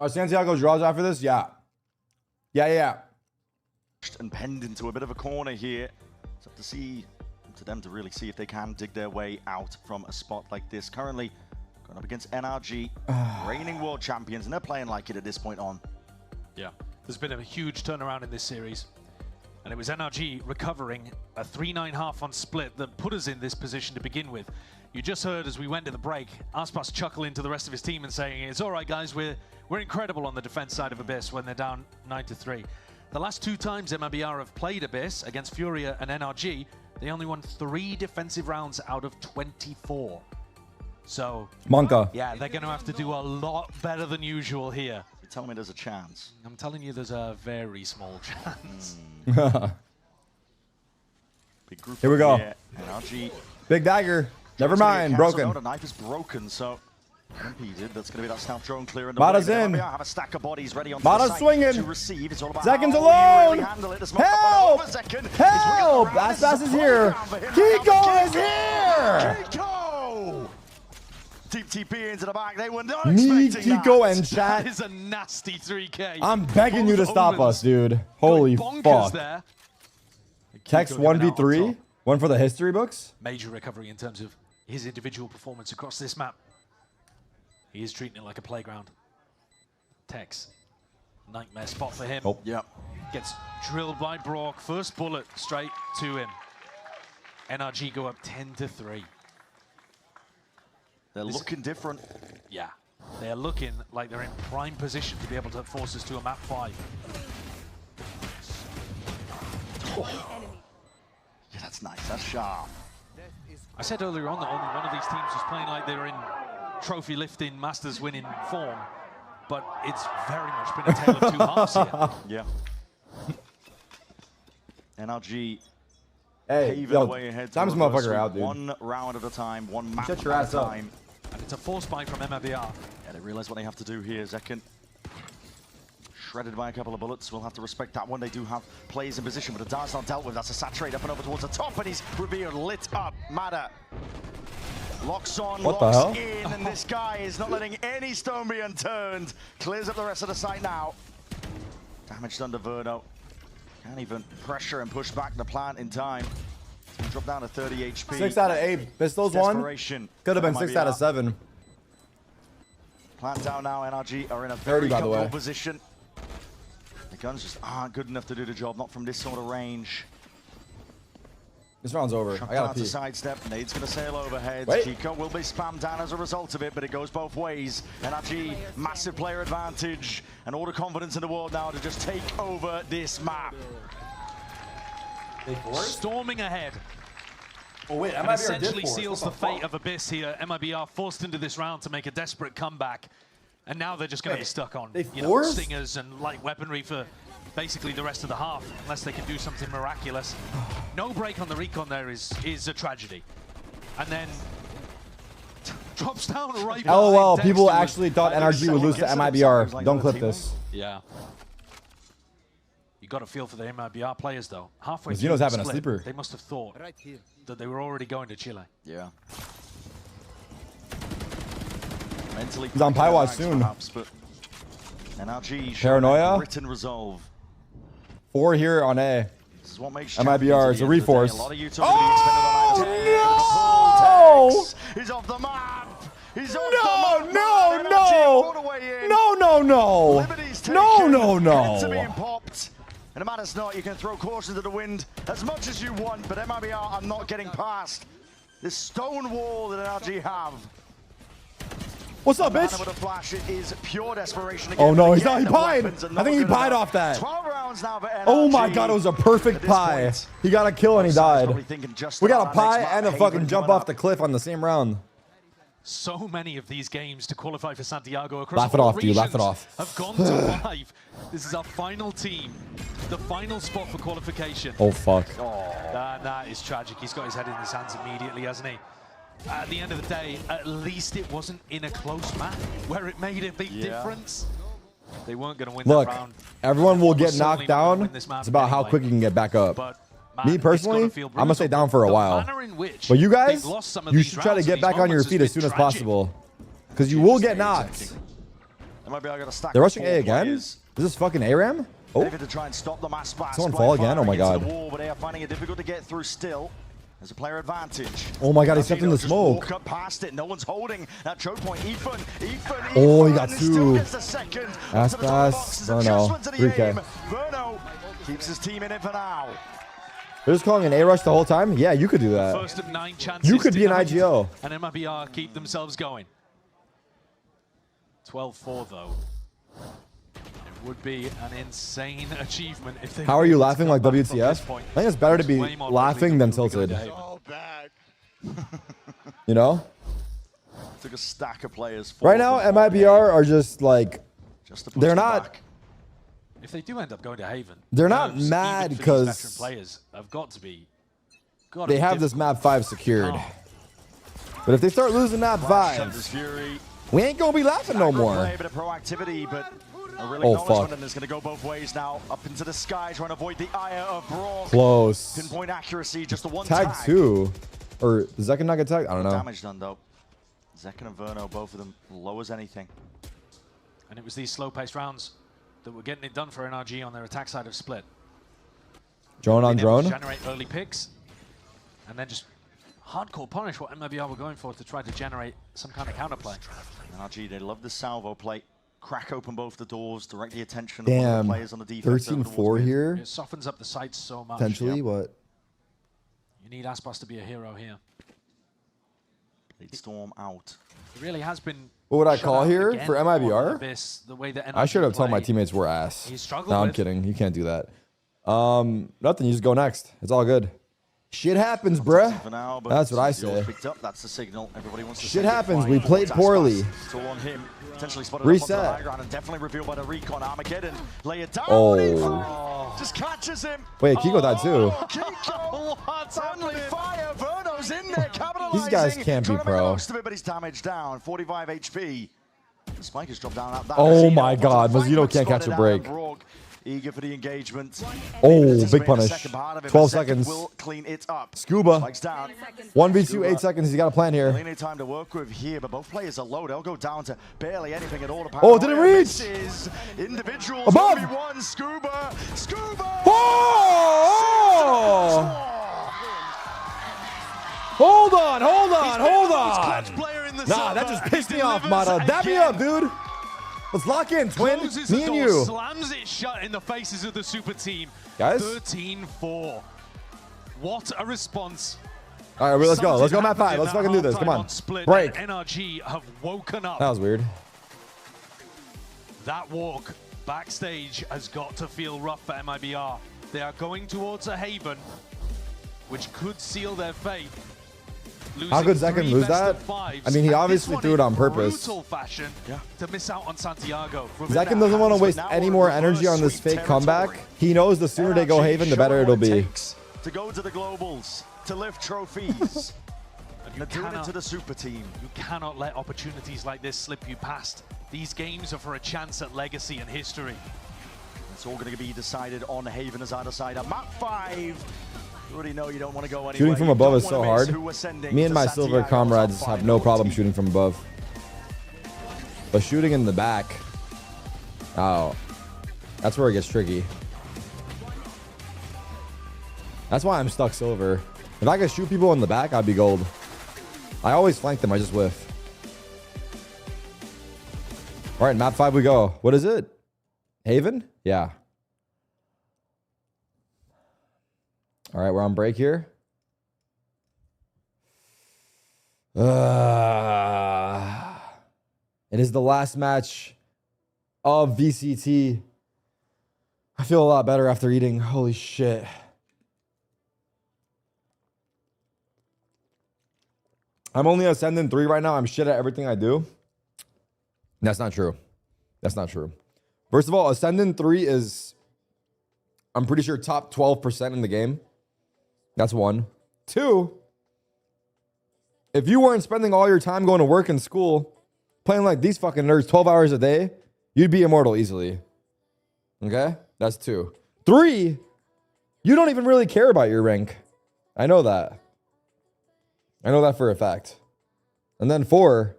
Santiago draws after this? Yeah. Yeah. And penned into a bit of a corner here. It's up to them to really see if they can dig their way out from a spot like this. Currently going up against NRG, reigning world champions, and they're playing like it at this point on. Yeah, there's been a huge turnaround in this series. And it was NRG recovering a 3-9 half on split that put us in this position to begin with. You just heard as we went to the break, Aspas chuckle into the rest of his team and saying, it's all right, guys, we're incredible on the defense side of Abyss when they're down 9-3. The last 2 times MIBR have played Abyss against Furia and NRG, they only won 3 defensive rounds out of 24. So, Monka. yeah, they're going to have to do a lot better than usual here. Tell me there's a chance. I'm telling you there's a very small chance. Big group Here we go. NRG. Big dagger. Never mind. Broken. No, the knife is broken, so unimpeded. That's going to be that stealth drone clear in the Mata's way. in. Have a stack of bodies ready on Mata's swinging. to receive. It's all about Seconds how alone. you really handle it. Help! Help! Aspas is here. Kickoff is here. Kiko! Deep TP into the back. They were not Me, expecting Kiko, that. and chat. That is a nasty 3K. I'm begging you to stop us, dude. Holy fuck. There. Text Kiko going out 1v3. on top. One for the history books. Major recovery in terms of his individual performance across this map. He is treating it like a playground. Tex. Nightmare spot for him. Oh. Yep. Gets drilled by Brock. First bullet straight to him. NRG go up 10-3. They're looking different. Yeah. They're looking like they're in prime position to be able to force us to a map 5. Oh. Yeah, that's nice. That's sharp. I said earlier on that only one of these teams was playing like they were in trophy lifting, Masters winning form, but it's very much been a tale of two halves here. Yeah. NRG Hey, paving yo, the way ahead. time this towards motherfucker us out, dude. One round at a time, one map Shut your at ass a up. time. And it's a force buy from MIBR. Yeah, they realize what they have to do here. Zekin shredded by a couple of bullets. We'll have to respect that one. They do have plays in position, but the dart's not dealt with. That's a saturate up and over towards the top, and he's revealed, lit up. Mata locks on, What the locks hell? in, and this guy is not letting any stone be unturned. Clears up the rest of the site now. Damaged under Verno. Can't even pressure and push back the plant in time. It's gonna drop down to 30 HP. 6 out of 8. Pistols one. Desperation. Could have been 6 out of MIBR. 7. Plant down now. NRG are in a 30, very by the comfortable way. position. The guns just aren't good enough to do the job, not from this sort of range. This round's over. I gotta To pee. sidestep. Nade's going to sail overhead. Wait. Kiko will be spammed down as a result of it, but it goes both ways. NRG, massive player advantage, and all the confidence in the world now to just take over this map. Storming ahead. Oh wait, And MIBR essentially did force. seals What the the fate fuck? of Abyss here. MIBR forced into this round to make a desperate comeback. And now they're just going to be stuck on they you know, forced? stingers and light weaponry for basically the rest of the half, unless they can do something miraculous. No break on the recon there is a tragedy. And then drops down right LOL, behind people Dexter actually with- thought NRG would lose to MIBR. Don't clip this. Yeah. You got to feel for the MIBR players though. Halfway Zeno's through the having a split, sleeper. they must have thought that they were already going to Chile. Yeah. Mentally He's on packing their Pywatch bags soon. perhaps, but NRG Paranoia? written resolve. 4 here on A. This is what makes MIBR is a reforce. A lot of utility oh, no! He's off the map. He's off No, the map. no, NRG no! all the way in. No, no, no! Liberty's taken. No, no, Heads are no! being popped. And no matter not, you can throw caution to the wind as much as you want, but MIBR are not getting past this stone wall that NRG have. What's up, bitch? With a flash, it is pure desperation. Oh no, he's Again, not. He the pied. weapons are I not think he good pied enough. off that. 12 rounds now for NRG. Oh my god, it was a perfect pie. He got a kill and he died. We got a pie and a fucking jump off the cliff on the same round. So many of these games to qualify for Santiago across Laugh it all off, dude. Laugh it regions off. have gone to 5. This is our final team, the final spot for qualification. Oh fuck. That is tragic. He's got his head in his hands immediately, hasn't he? At the end of the day, at least it wasn't in a close match where it made a big difference. They weren't going to win Look, that round. everyone will get Certainly knocked not gonna down. win this map It's about how anyway. quick you can get back up. But, man, Me it's gotta personally, feel I'm gonna stay brutal. down for a The while. manner in which But you guys, they've lost some of you these should try to rounds, get these back on your moments, feet has as soon been as tragic. possible. Because you will get knocked. They're rushing A again? Is this fucking ARAM? Oh, David to try and stop the mass blast. Someone fall again? Oh my god. The wall, but they are finding it difficult to get through still. There's a player advantage. Oh my god, he stepped in the Just smoke. Walk up past it. No one's holding that choke point. Ethan. Oh, he got still two. gets the second. That's To the top fast. boxes, Oh no. adjustment to the 3K. aim. Verno keeps his team in it for now. They're just calling an A rush the whole time? Yeah, you could do that. First of 9 chances. You could to be an come, IGO. And MIBR keep themselves going. 12-4 though. It would be an insane achievement if they. How are you laughing like WTF? I think it's better to be laughing than tilted. So bad. You know? Took a stack of players. Right now, MIBR are just like Just to push they're them not. back. If they do end up going to Haven, They're not nerves, mad even for these because veteran players have got to be. They have this map 5 secured. But if they start losing map 5, we ain't gonna be laughing no more. A bit of proactivity, but a real Oh, acknowledgement, fuck. and it's going to go both ways now. Up into the sky, trying to avoid the ire of Brock. Close. Pinpoint accuracy, just the one Tag 2. Or does Zekken not get tagged? I don't know. Damage done though. Zekken and Verno, both of them low as anything. And it was these slow-paced rounds that were getting it done for NRG on their attack side of Split. Drone on Being able to drone. generate early picks, and then just hardcore punish what MIBR were going for to try to generate some kind of counterplay. NRG, they love the salvo play. Crack open both the doors, direct the attention of one of Damn. the players on the defense. 13-4 here. It softens up the sights so much. Potentially, what? You need Aspas to be a hero here. Lead Storm out. It really has been. What would I shut call out here again for on MIBR? Abyss, the way that I should have NRG told my play. teammates we're ass. He struggled No, I'm with. kidding. You can't do that. Nothing. You just go next. It's all good. Shit happens, bruh. For now, but That's what I the ult say. Picked up. That's the signal. Everybody wants to Shit say it happens. flying We played towards poorly. Aspas. It's all on him. Potentially spotted Reset. up onto the high ground and definitely revealed by the recon. Armageddon. Lay it down. Oh. Just catches him. Wait, Kiko died too. Kiko. Friendly fire. Verno's in there, capitalizing. These guys can't be Trying to make the pro. most of it, but he's damaged down. 45 HP. The spike has dropped down. That Oh Mazzino my onto God, the Mazzino flank, can't catch a spotted break. out, and Brog eager for the engagement. Oh, This big may be the punish. second part of it, 12 but second seconds. will clean it up. Scuba. Spikes down. 1v2, 8 seconds. He's got a plan here. Plenty of time to work with here, but both players are low. They'll go down to barely anything at all. The Oh, didn't paranoia reach. misses. Individuals. Above. 1v1. Scuba. Scuba. Oh! Hold on, hold on, hold on. Nah, that just pissed me off, Mata. Dab me up, dude. Let's lock in, twin. Closes Me the and door, you. slams it shut in the faces of the super team. Guys? 13-4. What a response. All right, let's go. Let's go, Something map 5. happened Let's in fucking do this. that Come on. halftime Split, Break. and NRG have woken up. That was weird. That walk backstage has got to feel rough for MIBR. They are going towards a haven, which could seal their fate. How could Losing Zekken 3 lose best that? of fives, I mean, he and obviously this one threw it in on purpose. brutal fashion to miss out on Santiago. Zekken doesn't want to waste any more energy on this fake comeback. He knows the sooner they go Haven, the better it'll be. To go to the globals, to lift trophies. They're doing it to the super team. You cannot let opportunities like this slip you past. These games are for a chance at legacy and history. It's all going to be decided on Haven as either side. Map 5. You already know you don't want to go anywhere. Shooting from You above don't is so wanna miss hard. who we're sending Me and to my Santiago silver as comrades our have no final problem team. shooting from above. But shooting in the back, oh, that's where it gets tricky. That's why I'm stuck silver. If I could shoot people in the back, I'd be gold. I always flank them, I just whiff. All right, map 5 we go. What is it? Haven? Yeah. All right, we're on break here. It is the last match of VCT. I feel a lot better after eating. Holy shit. I'm only Ascendant 3 right now. I'm shit at everything I do. That's not true. That's not true. First of all, Ascendant 3 is, I'm pretty sure, top 12% in the game. That's 1. 2, if you weren't spending all your time going to work and school, playing like these fucking nerds 12 hours a day, you'd be immortal easily. Okay? That's 2. 3, you don't even really care about your rank. I know that. I know that for a fact. And then 4,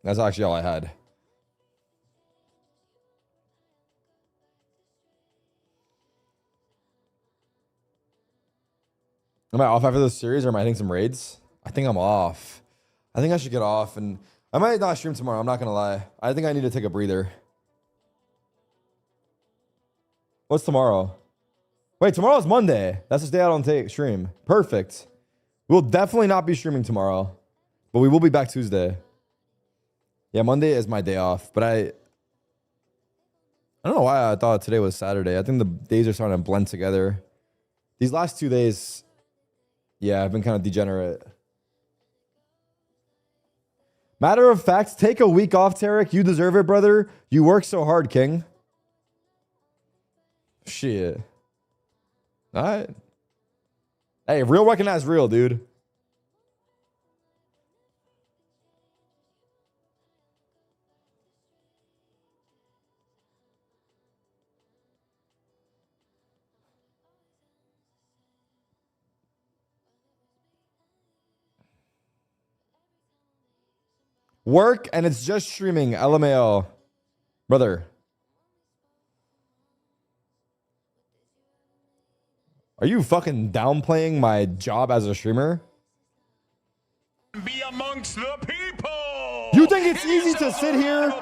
that's actually all I had. Am I off after this series or am I hitting some raids? I think I'm off. I think I should get off and I might not stream tomorrow. I'm not going to lie. I think I need to take a breather. What's tomorrow? Wait, tomorrow's Monday. That's the day I don't take stream. Perfect. We'll definitely not be streaming tomorrow, but we will be back Tuesday. Yeah, Monday is my day off, but I don't know why I thought today was Saturday. I think the days are starting to blend together. These last 2 days, yeah, I've been kind of degenerate. Matter of fact, take a week off, Tarik. You deserve it, brother. You work so hard, King. Shit. All right. Hey, real recognize real, dude. Work and it's just streaming. LMAO. Brother. Are you fucking downplaying my job as a streamer? Be amongst the people. You think it's easy to sit here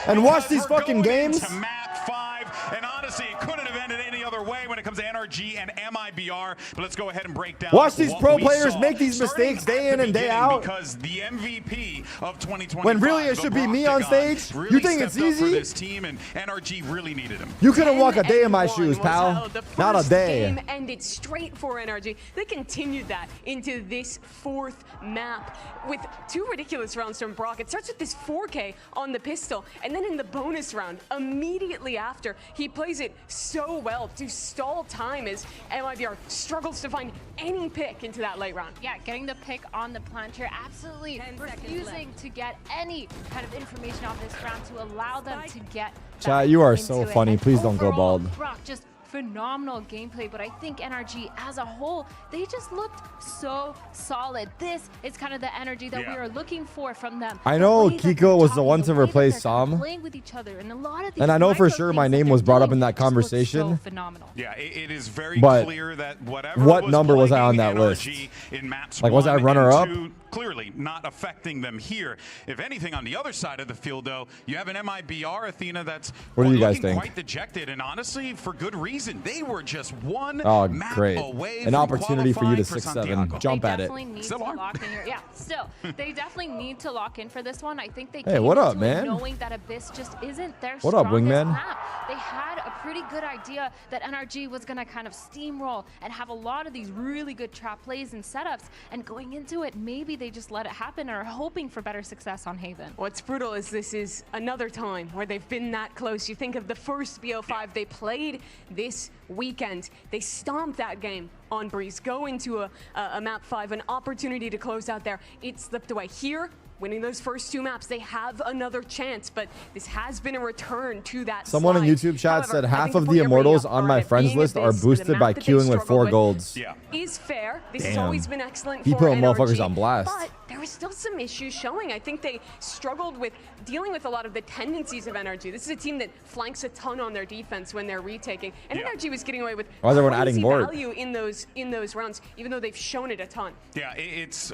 and watch these fucking games? Map 5, and honestly, it couldn't have ended any other way when it comes to NRG and MIBR. But let's go ahead and break down. Watch these pro players make these mistakes day in and day out. Because the MVP of 2020, when really it should be me on stage. Really you think it's easy? For this team, and NRG really needed him. You couldn't walk a day in my shoes, pal. Not a day. Game ended straight for NRG. They continued that into this 4th map with 2 ridiculous rounds from Brock. It starts with this 4K on the pistol, and then in the bonus round, immediately after, he plays it so well to stall time as MIBR struggles to find any pick into that late round. Yeah, getting the pick on the planter, absolutely refusing to get any kind of information off this round to allow them to get. Chat, you are so funny. Please don't go bald. Brock, just phenomenal gameplay, but I think NRG as a whole, they just looked so solid. This is kind of the energy that we are looking for from them. I know Kiko was the one to replace Sam. Playing with each other, and a lot of these and I know for sure my name was brought up in that conversation. So phenomenal. Yeah, it is very clear that whatever what number was I on that list? In maps like, was I runner up? Clearly not affecting them here. If anything, on the other side of the field, though, you have an MIBR Athena that's what do you guys think? Quite dejected, and honestly, for good reason. They were just one map great. away An opportunity for you to 6-7. Jump at it. Need to lock in here. Yeah, still, they definitely need to lock in for this one. I think they hey, what up, man? Knowing that Abyss just isn't their what up, wingman? Map. They had a pretty good idea that NRG was going to kind of steamroll and have a lot of these really good trap plays and setups, and going into it, maybe they just let it happen and are hoping for better success on Haven. What's brutal is this is another time where they've been that close. You think of the first BO5 they played this weekend. They stomped that game on Breeze, go into a map 5, an opportunity to close out there. It slipped away. Here, winning those first 2 maps, they have another chance, but this has been a return to that Someone in YouTube chat said half of the immortals on my friends list are boosted by queuing with 4 golds. Yeah. Is fair. This has always been excellent he for put NRG, motherfuckers on blast. But there were still some issues showing. I think they struggled with dealing with a lot of the tendencies of NRG. This is a team that flanks a ton on their defense when they're retaking, and NRG was getting away with crazy value in those rounds, even though they've shown it a ton. Yeah, it's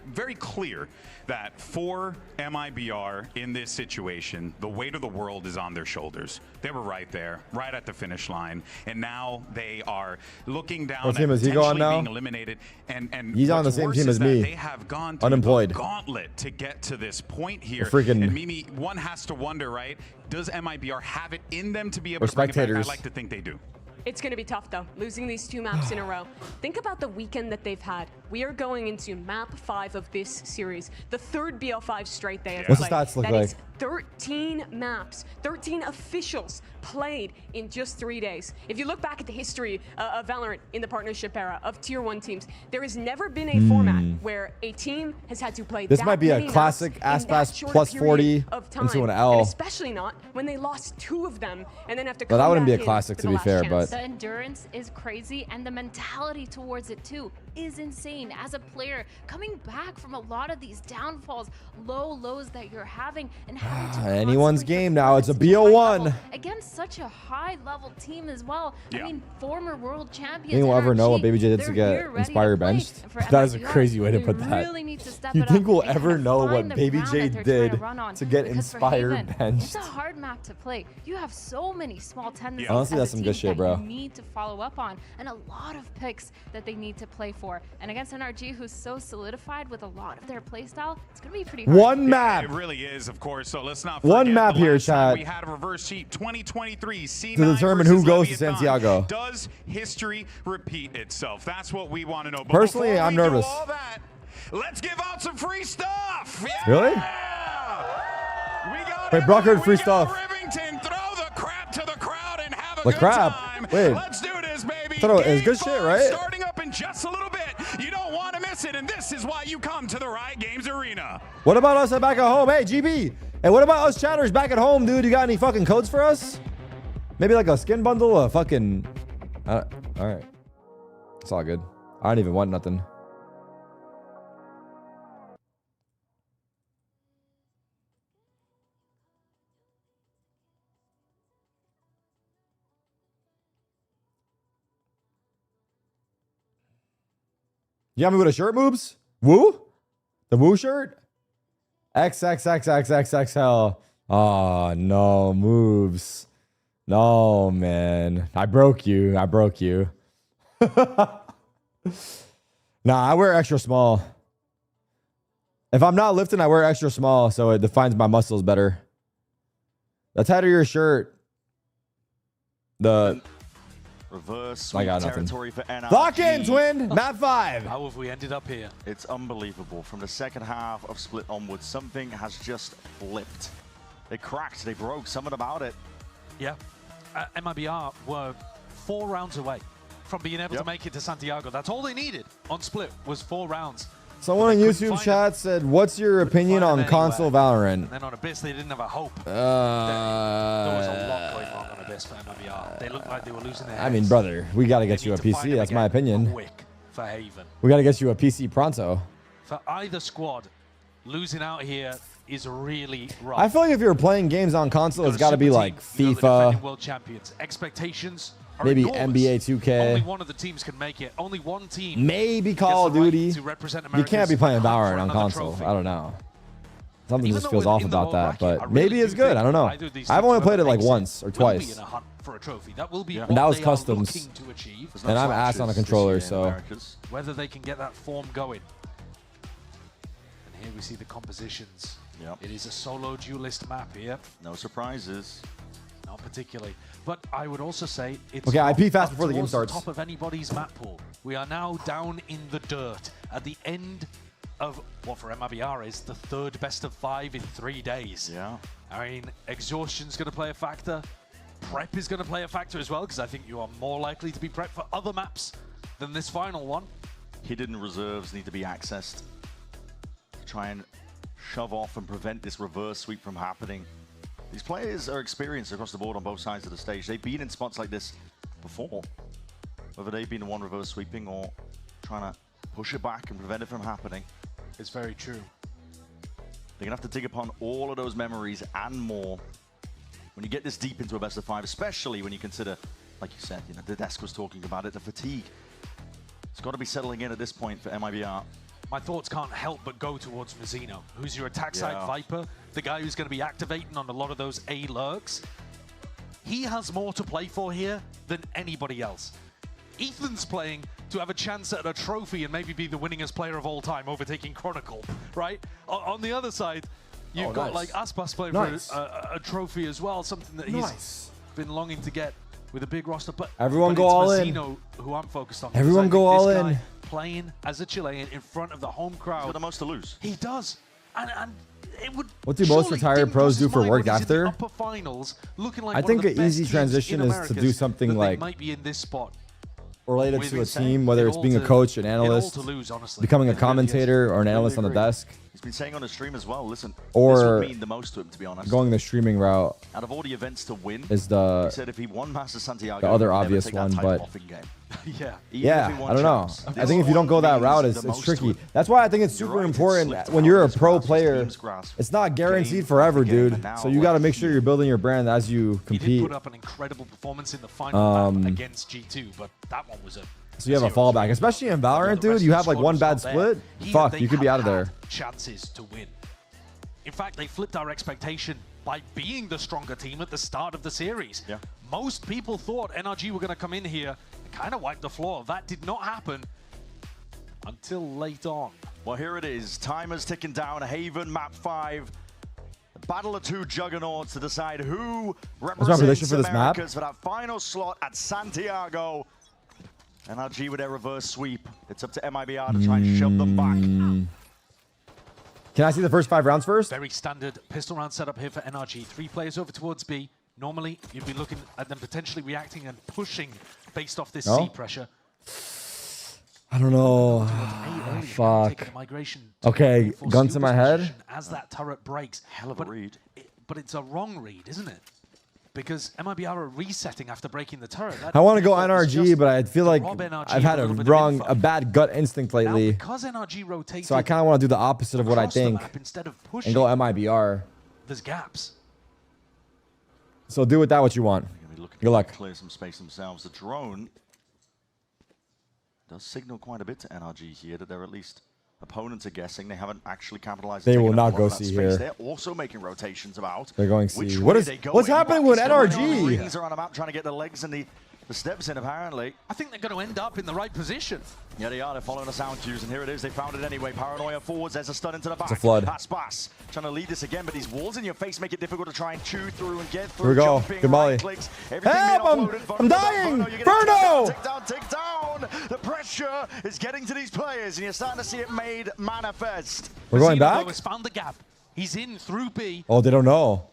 very clear that for MIBR in this situation, the weight of the world is on their shoulders. They were right there, right at the finish line, and now they are looking down what team is he going now? Being eliminated. And he's on the same team as me. They have gone to unemployed. The gauntlet to get to this point here. Freaking and Mimi, one has to wonder, right? Does MIBR have it in them to be able to bring it back? I like to think they do. It's going to be tough, though, losing these 2 maps in a row. Think about the weekend that they've had. We are going into map 5 of this series, the 3rd BO5 straight they have played. What's the stats look that like? Is 13 maps, 13 officials played in just 3 days. If you look back at the history of Valorant in the partnership era of Tier 1 teams, there has never been a format where a team has had to play this that might be many a classic ass-pass plus 40 into an L. And especially not when they lost 2 of them and then have to come that wouldn't be a back classic, to be fair, but the endurance is crazy, and the mentality towards it too is insane. As a player, coming back from a lot of these downfalls, lows that you're having, and having to anyone's game now. It's a BO1 against such a high-level team as well. Yeah. I mean, former world champions. You think we'll ever know what Baby J did to they're get Inspire benched? That is a crazy way to put that. Really need to step You it think up we'll and ever kind of know find what the Baby ground J that they're did trying to run on? to get Because for Inspire Haven, benched? It's a hard map to play. You have so many small tendencies. Honestly, that's as a some good team shit, that bro. You need to follow up on, and a lot of picks that they need to play for. And against NRG, who's so solidified with a lot of their playstyle, it's going to be pretty hard. One map. It really is, of course. So let's not One forget map the here, last time chat. We had a reverse sheet 2023 C9 To determine who goes to Santiago. Does history repeat itself? That's what we want to know. But Personally, before I'm we do nervous. all that, Let's give out some free stuff. Yeah! Really? We got Wait, Brock heard free stuff. Rivington, throw the crap to the crowd and have a The good crap? time. Wait. Let's do this, baby. It's good shit, right? Starting up in just a little bit. You don't want to miss it, and this is why you come to the Riot Games Arena. What about us back at home? Hey, GB. Hey, what about us chatters back at home, dude? You got any fucking codes for us? Maybe like a skin bundle, a fucking... all right. It's all good. I don't even want nothing. You got me with a shirt, Moobs? Woo? The Woo shirt? XXXXXXL. Oh, no, Moobs. No, man. I broke you. I broke you. Nah, I wear extra small. If I'm not lifting, I wear extra small, so it defines my muscles better. The tighter your shirt, the... Reverse I sweep got nothing. territory for NRG. Lock in, twin. Map 5. How have we ended up here? It's unbelievable. From the second half of Split onwards, something has just flipped. They cracked. They broke. Something about it. Yeah. MIBR were 4 rounds away from being able to make it to Santiago. That's all they needed on Split was 4 rounds. Someone in YouTube chat said, what's your opinion on console Valorant? And then on Abyss, they didn't have a hope. There was a lot going on Abyss for MIBR. They looked like they were losing their heads. I mean, brother, we got to get you a PC. That's my opinion. Quick for Haven. We got to get you a PC pronto. For either squad, losing out here is really rough. I feel like if you're playing games on console, it's got to be like FIFA, world champions. Expectations are maybe enormous. NBA 2K. Only one of the teams can make it. Only one team. Maybe Call of Duty. You can't be playing Valorant on console. I don't know. Something just feels off about that, but maybe it's good. I don't know. I've only played it like once or twice. For a trophy. That will be And that was customs. To achieve. And I'm ass on a controller, so. Whether they can get that form going. And here we see the compositions. It is a solo duelist map here. No surprises. Not particularly. But I would also say it's Okay, I pee fast before the game starts. Top of anybody's map pool. We are now down in the dirt at the end of what for MIBR is the 3rd best of 5 in 3 days. Yeah. I mean, exhaustion's going to play a factor. Prep is going to play a factor as well, because I think you are more likely to be prepped for other maps than this final one. Hidden reserves need to be accessed to try and shove off and prevent this reverse sweep from happening. These players are experienced across the board on both sides of the stage. They've been in spots like this before. Whether they've been the one reverse sweeping or trying to push it back and prevent it from happening. It's very true. They're going to have to dig upon all of those memories and more when you get this deep into a best of 5, especially when you consider, like you said, the desk was talking about it, the fatigue. It's got to be settling in at this point for MIBR. My thoughts can't help but go towards Mazzino, who's your attack side Viper, the guy who's going to be activating on a lot of those A lurks. He has more to play for here than anybody else. Ethan's playing to have a chance at a trophy and maybe be the winningest player of all time, overtaking Chronicle, right? On the other side, you've got like Aspas playing for a trophy as well, something that he's been longing to get with a big roster. But everyone go all in. Who I'm focused on. Everyone go all in. Playing as a Chilean in front of the home crowd. He's got the most to lose. He does. And it would. What do most retired pros do for work after? Finals, looking like I think an easy transition is to do something like might be in this spot. Related to a team, whether it's being a coach, an analyst, becoming a commentator, or an analyst on the desk. He's been saying on the stream as well, listen, or this would mean the most to him, to be honest. Going the streaming route. Out of all the events to win, is he said if he won Master Santiago, the other obvious one, but yeah, I don't know. I think if you don't go that route, it's tricky. That's why I think it's super important when you're a pro player. It's not guaranteed forever, dude. So you got to make sure you're building your brand as you compete. He did put up an incredible performance in the final map against G2, but that one was a. So you have a fallback, especially in Valorant, dude. You have like one bad split. Fuck, you could be out of there. Chances to win. In fact, they flipped our expectation by being the stronger team at the start of the series. Yeah. Most people thought NRG were going to come in here and kind of wipe the floor. That did not happen until late on. Well, here it is. Timer's ticking down. Haven map 5. The battle of 2 juggernauts to decide who represents for this Americas map? for that final slot at Santiago. NRG with their reverse sweep. It's up to MIBR to try and shove them back. Can I see the first 5 rounds first? Very standard pistol round setup here for NRG. 3 players over towards B. Normally, you'd be looking at them potentially reacting and pushing based off this C pressure. I don't know. Fuck. Okay, guns in my head. As that turret breaks. Hell of a read. But it's a wrong read, isn't it? Because MIBR are resetting after breaking the turret. I want to go NRG, but I feel like I've had a bad gut instinct lately. Because NRG rotated, so I kind of want to do the opposite of what I think instead of pushing, and go MIBR. There's gaps. So do with that what you want. Good luck. Clear some space themselves. The drone does signal quite a bit to NRG here that they're at least opponents are guessing. They haven't actually capitalized. They will not go C here. They're also making rotations about. They're going C. What's happening with NRG? Rings are on a map trying to get the legs and the steps in, apparently. I think they're going to end up in the right position. Yeah, they are. They're following the sound cues, and here it is. They found it anyway. Paranoia forwards. There's a stun into the back. It's a flood. Aspas trying to lead this again, but these walls in your face make it difficult to try and chew through and get through. Here we go. Jumping, Good molly. Right clicks, Help! I'm dying! Verno! Take down. The pressure is getting to these players, and you're starting to see it made manifest. We're going back? Has found the gap. He's in through B. Oh, they don't know.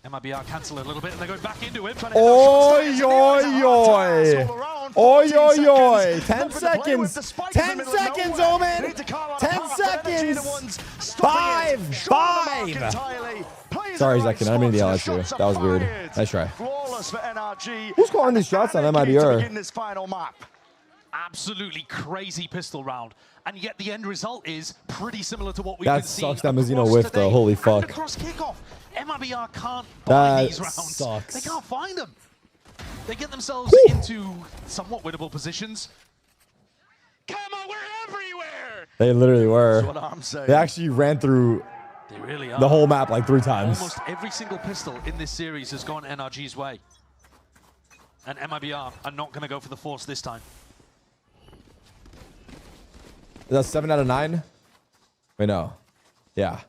MIBR cancel a little bit, and they're going back into him. Oi, oi, oi. Oi, oi, oi. 10 seconds. 10 seconds, Omen. 10 seconds. 5. Sorry, Zekin. I didn't mean to yell at you. That was weird. Nice try. Who's calling these shots on MIBR? Absolutely crazy pistol round. And yet the end result is pretty similar to what we've been seeing. That sucks that Mazzino whiffed though. Holy fuck. And across Kickoff, MIBR can't buy these rounds. Sucks. They can't find them. They get themselves into somewhat winnable positions. Come on, we're everywhere! They literally were. That's what I'm saying. They actually ran through the whole map like 3 times. Almost every single pistol in this series has gone NRG's way. And MIBR are not going to go for the force this time. Is that 7 out of 9? Wait, no. Yeah.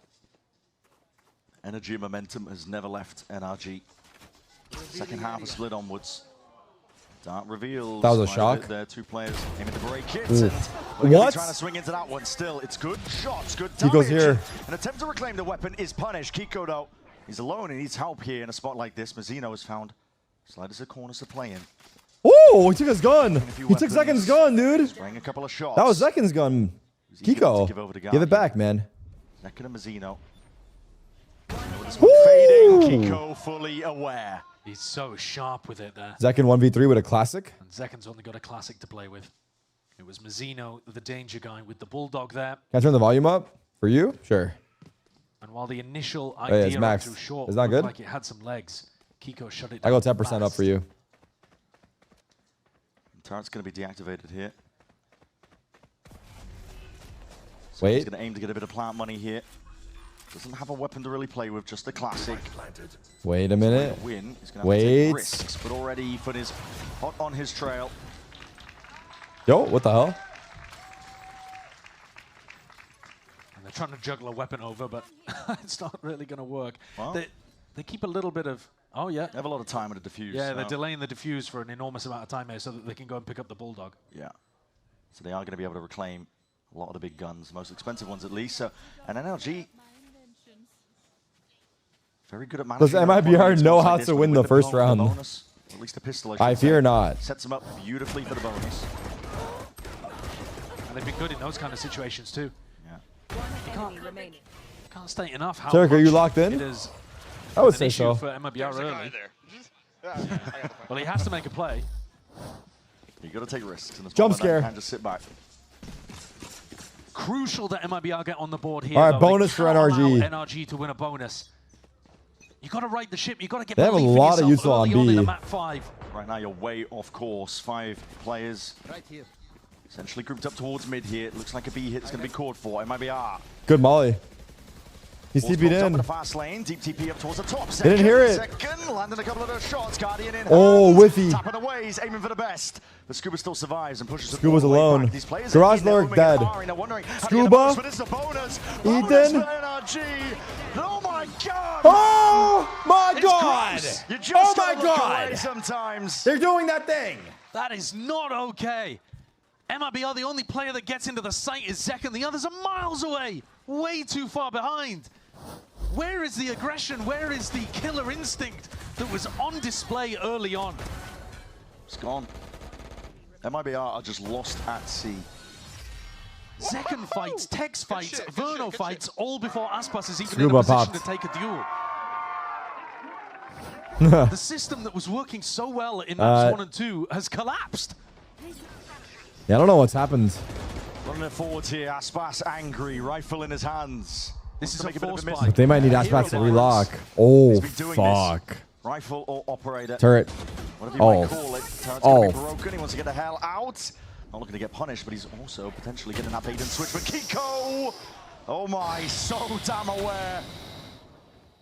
Energy momentum has never left NRG. Second half is split onwards. Dart reveals. That was a shock. There, 2 players aiming to break it. What? Trying to swing into that one still. It's good shots, good He goes damage. here. An attempt to reclaim the weapon is punished. Kiko, though, he's alone and needs help here in a spot like this. Mazzino has found slightest of corners to play in. Oh, he took his gun. He took Zekin's gun, dude. Spraying a couple of shots. That was Zekin's gun. Kiko, give it back, man. Zekin and Mazzino. Fading. Kiko fully aware. He's so sharp with it there. Zekin 1v3 with a classic. And Zekin's only got a classic to play with. It was Mazzino, the danger guy, with the bulldog there. Can I turn the volume up for you? Sure. And while the initial yeah, it's idea maxed. too short It's not looked good? like it had some legs, Kiko shut it I down. go 10% up for you. Turret's going to be deactivated here. So Wait. he's going to aim to get a bit of plant money here. Doesn't have a weapon to really play with, just a classic. Wait a minute. Win. He's going to have to Wait. take risks, but already Ethan is hot on his trail. Yo, what the hell? And they're trying to juggle a weapon over, but it's not really going to work. Well, they keep a little bit of... Oh, yeah. They have a lot of time with the defuse. Yeah, so. they're delaying the defuse for an enormous amount of time here so that they can go and pick up the bulldog. Yeah. So they are going to be able to reclaim a lot of the big guns, the most expensive ones at least. So, and NRG, very good at managing. Does MIBR know how to win the first round? Bonus, or at least a pistol, I fear not. Sets them up beautifully for the bonus. And they've been good in those kind of situations too. Yeah. You can't state enough how Tarik, are you much locked in? it is I would an say issue so. for MIBR early. Well, he has to make a play. You got to take risks. And Jump scare. And just sit back. Crucial that MIBR get on the board here. All right, though. bonus for NRG. NRG to win a bonus. You got to right the ship. You got to get. They have a belief in lot of yourself util on early B. in map 5. Right now, you're way off course. 5 players. Right here. Essentially grouped up towards mid here. It looks like a B hit is going to be called for. MIBR. Good molly. He's TP'd Up in. the fast lane. Deep TP up towards the top. They didn't hear it. Second, landing a couple of those shots. Guardian in. Oh, whiffy. Tapping away. He's aiming for the best. But Scuba still survives and pushes Scuba's all the way alone. back. These players Garage are in there, Lurk roaming dead. and firing. They're wondering how to get a Scuba. bonus, but it's a bonus. Ethan. Bonus for NRG. Oh my god. Oh my It's god. close. You just Oh my gotta look god. away sometimes. They're doing that thing. That is not okay. MIBR, the only player that gets into the site is Zekken. The others are miles away, way too far behind. Where is the aggression? Where is the killer instinct that was on display early on? It's gone. MIBR are just lost at sea. Zekken fights, Tex fights, Verno fights, all before Aspas is even Scuba in a position popped. to take a duel. The system that was working so well in maps 1 and 2 has collapsed. Yeah, I don't know what's happened. Running it forward here, Aspas angry, rifle in his hands. This is a force But buy. they might need Aspas to relock. Oh, fuck. Rifle or operator. Turret. Whatever you might call it. Turret's gonna be broken. He wants to get the hell out. Not looking to get punished, but he's also potentially getting that bait and switch. But Kiko! Oh my, so damn aware.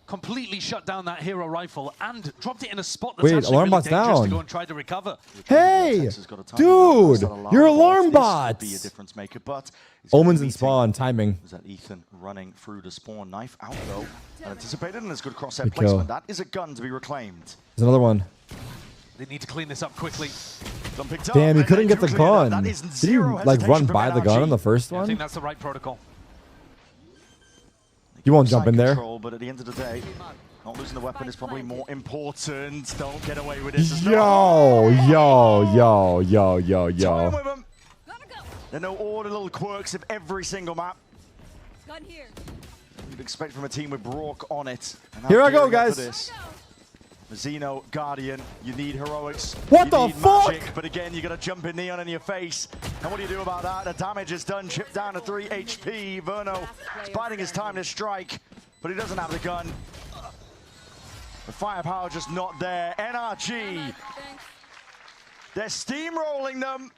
Completely shut down that hero rifle and dropped it in a spot that's Wait, actually alarm really bot's dangerous down. to go and try to recover. Hey, dude, your alarm bots. Be a difference maker, but Omens and spawn timing. is that Ethan running through the spawn, knife out though, anticipated, and there's good crosshair Good placement. kill. That is a gun to be reclaimed. There's another one. They need to clean this up quickly. Damn, he couldn't get the gun. Did he like run by the gun on the first I one? think that's the right protocol. You won't jump in there. Control, but at the end of the day, not losing the weapon is probably more important. Don't get away with it. Yo. Time with him. They know all the little quirks of every single map. Gun here. You'd expect from a team with Brock on it. And Here I go, gearing up for guys. this. Mazzino, Guardian, you need heroics. What you the need fuck? Magic, but again, you got to jump in Neon in your face. And what do you do about that? The damage is done, chipped down to 3 HP. Verno is biding his time to strike, but he doesn't have the gun. The firepower just not there. NRG, they're steamrolling them.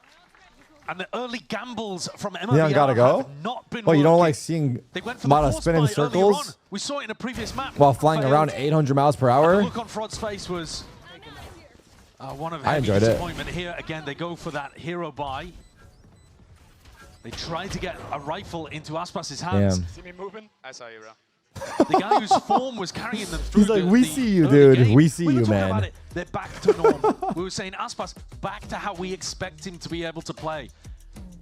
And the early gambles from Leon gotta MIBR go. have not been Well, you don't working. like seeing They went a for lot the of force spinning buy earlier on. circles We saw it in a previous map. while flying Failed. around 800 miles per And hour. the look on Fraud's face was one of I heavy enjoyed it. disappointment. Here again, they go for that hero buy. They tried to get a rifle into Aspas's hands. Damn. See me moving? I saw you, bro. The guy whose form was carrying them through He's like, we the see you, early dude. game. We see were you, talking man. about it. They're back to norm. We were saying Aspas back to how we expect him to be able to play.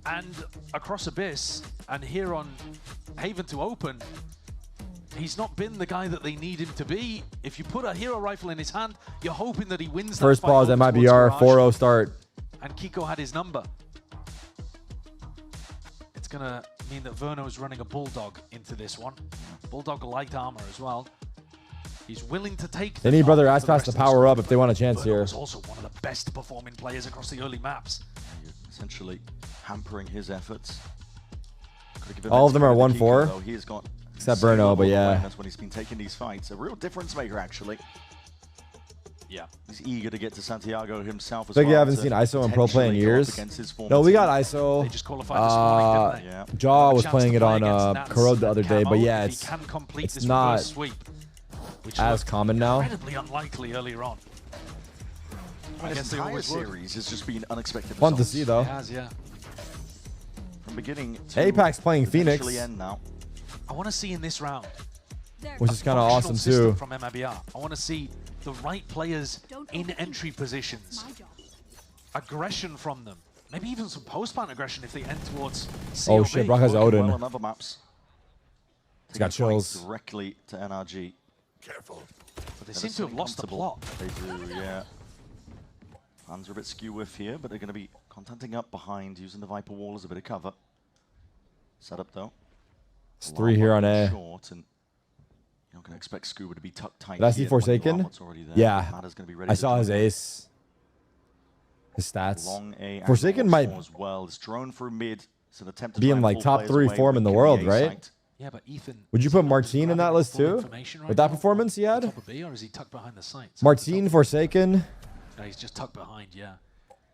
And across Abyss and here on Haven to Open, he's not been the guy that they need him to be. If you put a hero rifle in his hand, you're hoping that he wins that First fight pause, over towards MIBR, Garage. 4-0 start. And Kiko had his number. It's going to mean that Verno's running a Bulldog into this one. Bulldog light armor as well. He's willing to take They the need Brother fight for the Aspas rest to of the power squad, up if they want a chance Verno here. is also one of the best performing players across the early maps. You're essentially hampering his efforts. Gotta give him All of them are credit to 1-4, Kiko, though. He has got except zero Verno, but yeah. awareness when he's been taking these fights. A real difference maker, actually. Yeah. He's eager to get to Santiago himself as Like well. you haven't to seen ISO in pro play in potentially go up years. against his former No, we got team. ISO. They just qualified this morning, didn't they? Yeah. Jaw was Chance playing to it play on against Nats Corrode the other day, but Camo yeah, if he can complete it's this not reverse sweep, which as looked common now. incredibly unlikely earlier on. I guess the entire series has just been unexpected. Fun to results. see, though. It has, yeah. From beginning to Apex playing Phoenix, potentially end now. I want to see in this round, which is kind of functional awesome system too. from MIBR. I want to see the right players in entry positions, aggression from them, maybe even some post-plant aggression if they end towards COB. Oh shit, Brock has Working Odin. well on other maps. He's got Taking points chills. directly to NRG. Careful. But they seem to have lost the plot. They do, yeah. Plans are a bit skew with here, but they're going to be contenting up behind, using the Viper wall as a bit of cover. Set up though. It's 3 here on A. Short, and you're not going to expect Scuba to be tucked tight. Did I see here when you are Forsaken? what's already there. Yeah. Mada's gonna be ready I to saw his join in. ace. His stats. Long A Forsaken angle might as well. It's drone through mid. It's an attempt to be try in and like pull top players 3 away form with in the the world, A right? site. Yeah, but Ethan. Would you put Martine in that list too? Information right With that now? performance he had? Top of B, or is he tucked behind the sights? Martine, Forsaken. No, he's just tucked behind, yeah.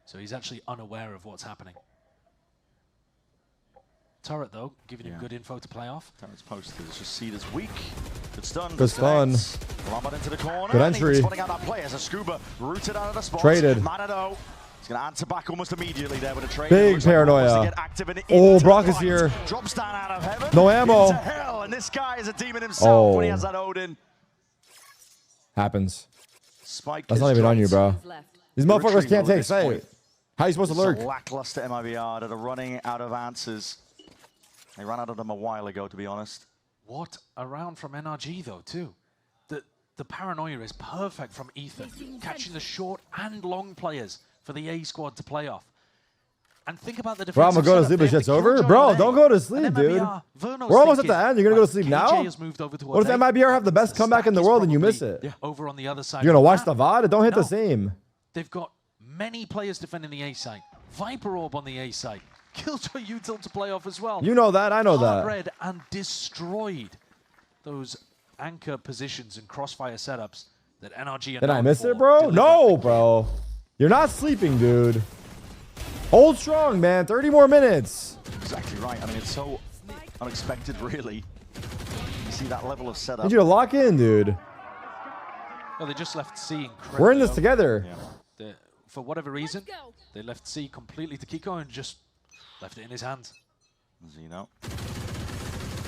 So he's actually unaware of what's happening. Turret, though, giving him good info to play off. Turret's posted. It's just Cedar's weak. Good stun. Good stun. Lombard into the corner. Good and even entry. spotting out that play as a Scuba rooted out of the spot. Traded. Manado. He's going to answer back almost immediately there with a trade. Big paranoia. Oh, Brock is here. Drops down out of heaven. No ammo. Into hell, and this guy is a demon himself when he has that Odin. Happens. Spike That's is not even on you, dropped. bro. These motherfuckers Retrieval can't at take this point. sight. How are you supposed to lurk? Lackluster MIBR that are running out of answers. They ran out of them a while ago, to be honest. What a round from NRG, though, too. The paranoia is perfect from Ethan, catching the short and long players for the A squad to play off. And think about the defensive Bro, I'm gonna go to sleep. This shit's over. Bro, don't go to sleep, dude. We're almost at the end. You're gonna go to sleep now? What if MIBR have the best comeback in the world and you miss it? Over on the other side. You're gonna watch the VOD? Don't hit the same. They've got many players defending the A side. Viper Orb on the A side. Killjoy Util to play off as well. You know that. I know that. Red and destroyed those anchor positions and crossfire setups that NRG. Did I miss it, bro? No, bro. You're not sleeping, dude. Hold strong, man. 30 more minutes. Exactly right. I mean, it's so unexpected, really. You see that level of setup. Need you to lock in, dude. Well, they just left C. We're in this together. Yeah. For whatever reason, they left C completely to Kiko and just left it in his hands. Zeno.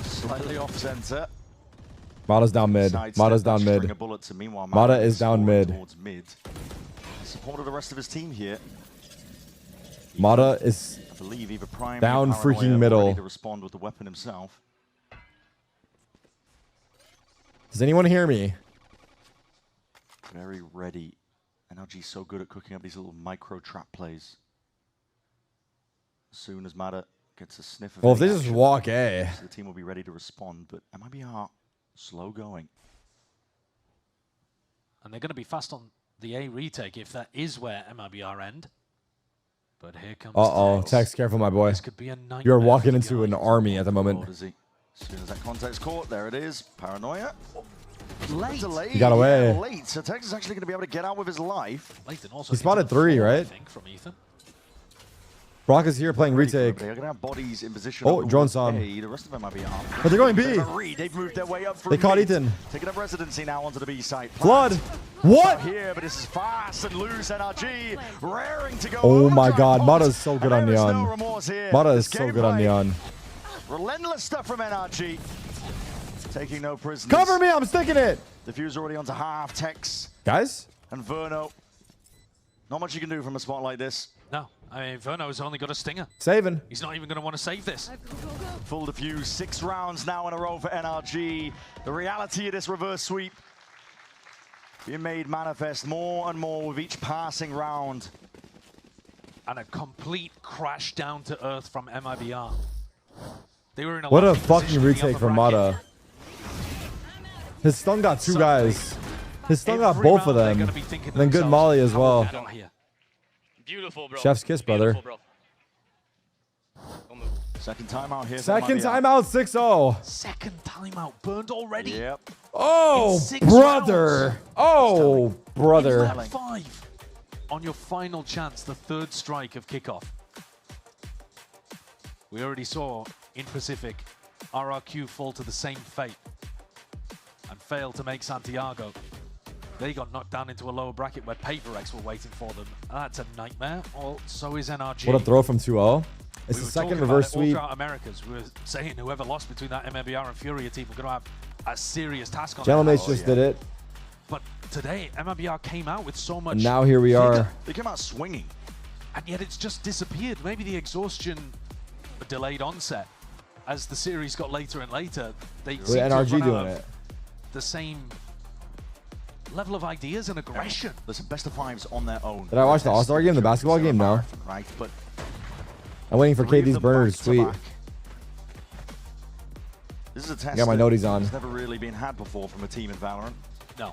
Slightly off center. Mata's down mid. Mata's down mid. Mata is down mid. Supported the rest of his team here. Mata is I believe either Prime down freaking middle. ready to respond with the weapon himself. Does anyone hear me? Very ready. NRG's so good at cooking up these little micro trap plays. As soon as Mata gets a sniff of Well, if they action, just walk A, the team will be ready to respond, but MIBR slow going. And they're going to be fast on the A retake if that is where MIBR end. But here comes Tex, careful, my boy. This could be a nightmare. You're walking into an army at the moment. As soon as that contact's caught, there it is. Paranoia. Late. He got away. Late. So Tex is actually going to be able to get out with his life. He spotted 3, right? From Ethan. Brock is here playing retake. They're going to have bodies in position. Oh, drone saw him. The rest of them might be armed. But they're going B. They've moved their way up from They caught mid, Ethan. Taking up residency now onto the B site. Flood. What? Here, but this is fast and loose. NRG raring to go. Oh my God, Mata's so good on Neon. Mata is so good on gameplay. Neon. Relentless stuff from NRG. Taking no prisoners. Cover me, I'm sticking it. Diffuse already onto half. Tex. Guys? And Verno. Not much you can do from a spot like this. No, I mean, Verno's only got a stinger. Saving. He's not even going to want to save this. Full diffuse, 6 rounds now in a row for NRG. The reality of this reverse sweep being made manifest more and more with each passing round. And a complete crash down to earth from MIBR. They were in a What a lucky fucking position in the retake upper from bracket. Mata. His stun got 2 guys. His stun got Every both of round they're them. gonna be thinking to Then good themselves, Molly as how well. have we got here? Beautiful, bro. Chef's kiss, brother. Beautiful, bro. Second timeout here. Second timeout, 6-0. Second timeout burned already. Yep. Oh, In 6 brother. rounds. Oh, brother. Lap 5 on your final chance, the 3rd strike of Kickoff. We already saw in Pacific RRQ fall to the same fate and fail to make Santiago. They got knocked down into a lower bracket where Paperex were waiting for them. That's a nightmare. Oh, so is NRG. What a throw from 2-0. It's We the were second talking reverse about it all sweep. throughout Americas. We were saying whoever lost between that MIBR and Furia team, we're going to have a serious task on Gentleman's their just hands. did it. But today, MIBR came out with so much. And now here we are. They came out swinging. And yet it's just disappeared. Maybe the exhaustion, a delayed onset. As the series got later and later, they With seem to have NRG run out doing of it. the same level of ideas and aggression. Listen, best of 5s on their own. Did I watch the All-Star game, the basketball game? No. Right, but I'm waiting for 3 of KD's them burner to back to tweet. back. This is a test Got my that noties on. has never really been had before from a team in Valorant. No.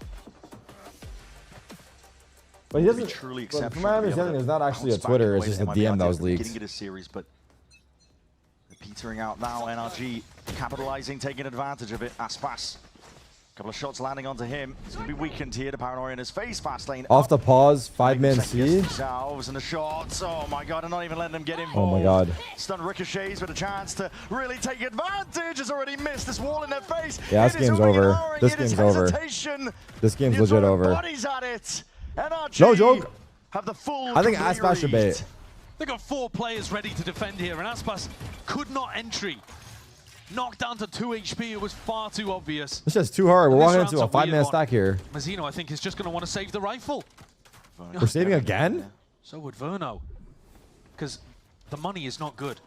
But he doesn't. Truly But from exceptional my to be able understanding, to it's not actually a bounce back Twitter. the It's way just a that DM MIBR that was did at the leaked. beginning of this series, but they're petering out now. NRG capitalizing, taking advantage of it. Aspas. Couple of shots landing onto him. He's going to be weakened here. The Paranoia in his face. Fast lane Off the pause, 5-man C. Themselves and the shots. Oh my god, and not even letting them get involved. Oh my god. Stun ricochets with a chance to really take advantage. Has already missed this wall in their face. Yeah, this game's over. This game's over. This game's legit over. Bodies at it. NRG No joke. have the full I think complete Aspas should read. bait. They got 4 players ready to defend here, and Aspas could not entry. Knocked down to 2 HP, it was far too obvious. This is too hard. We're And this walking round's into a a weird 5-man one. stack here. Mazzino, I think, is just going to want to save the rifle. We're saving again? So would Verno. because the money is not good.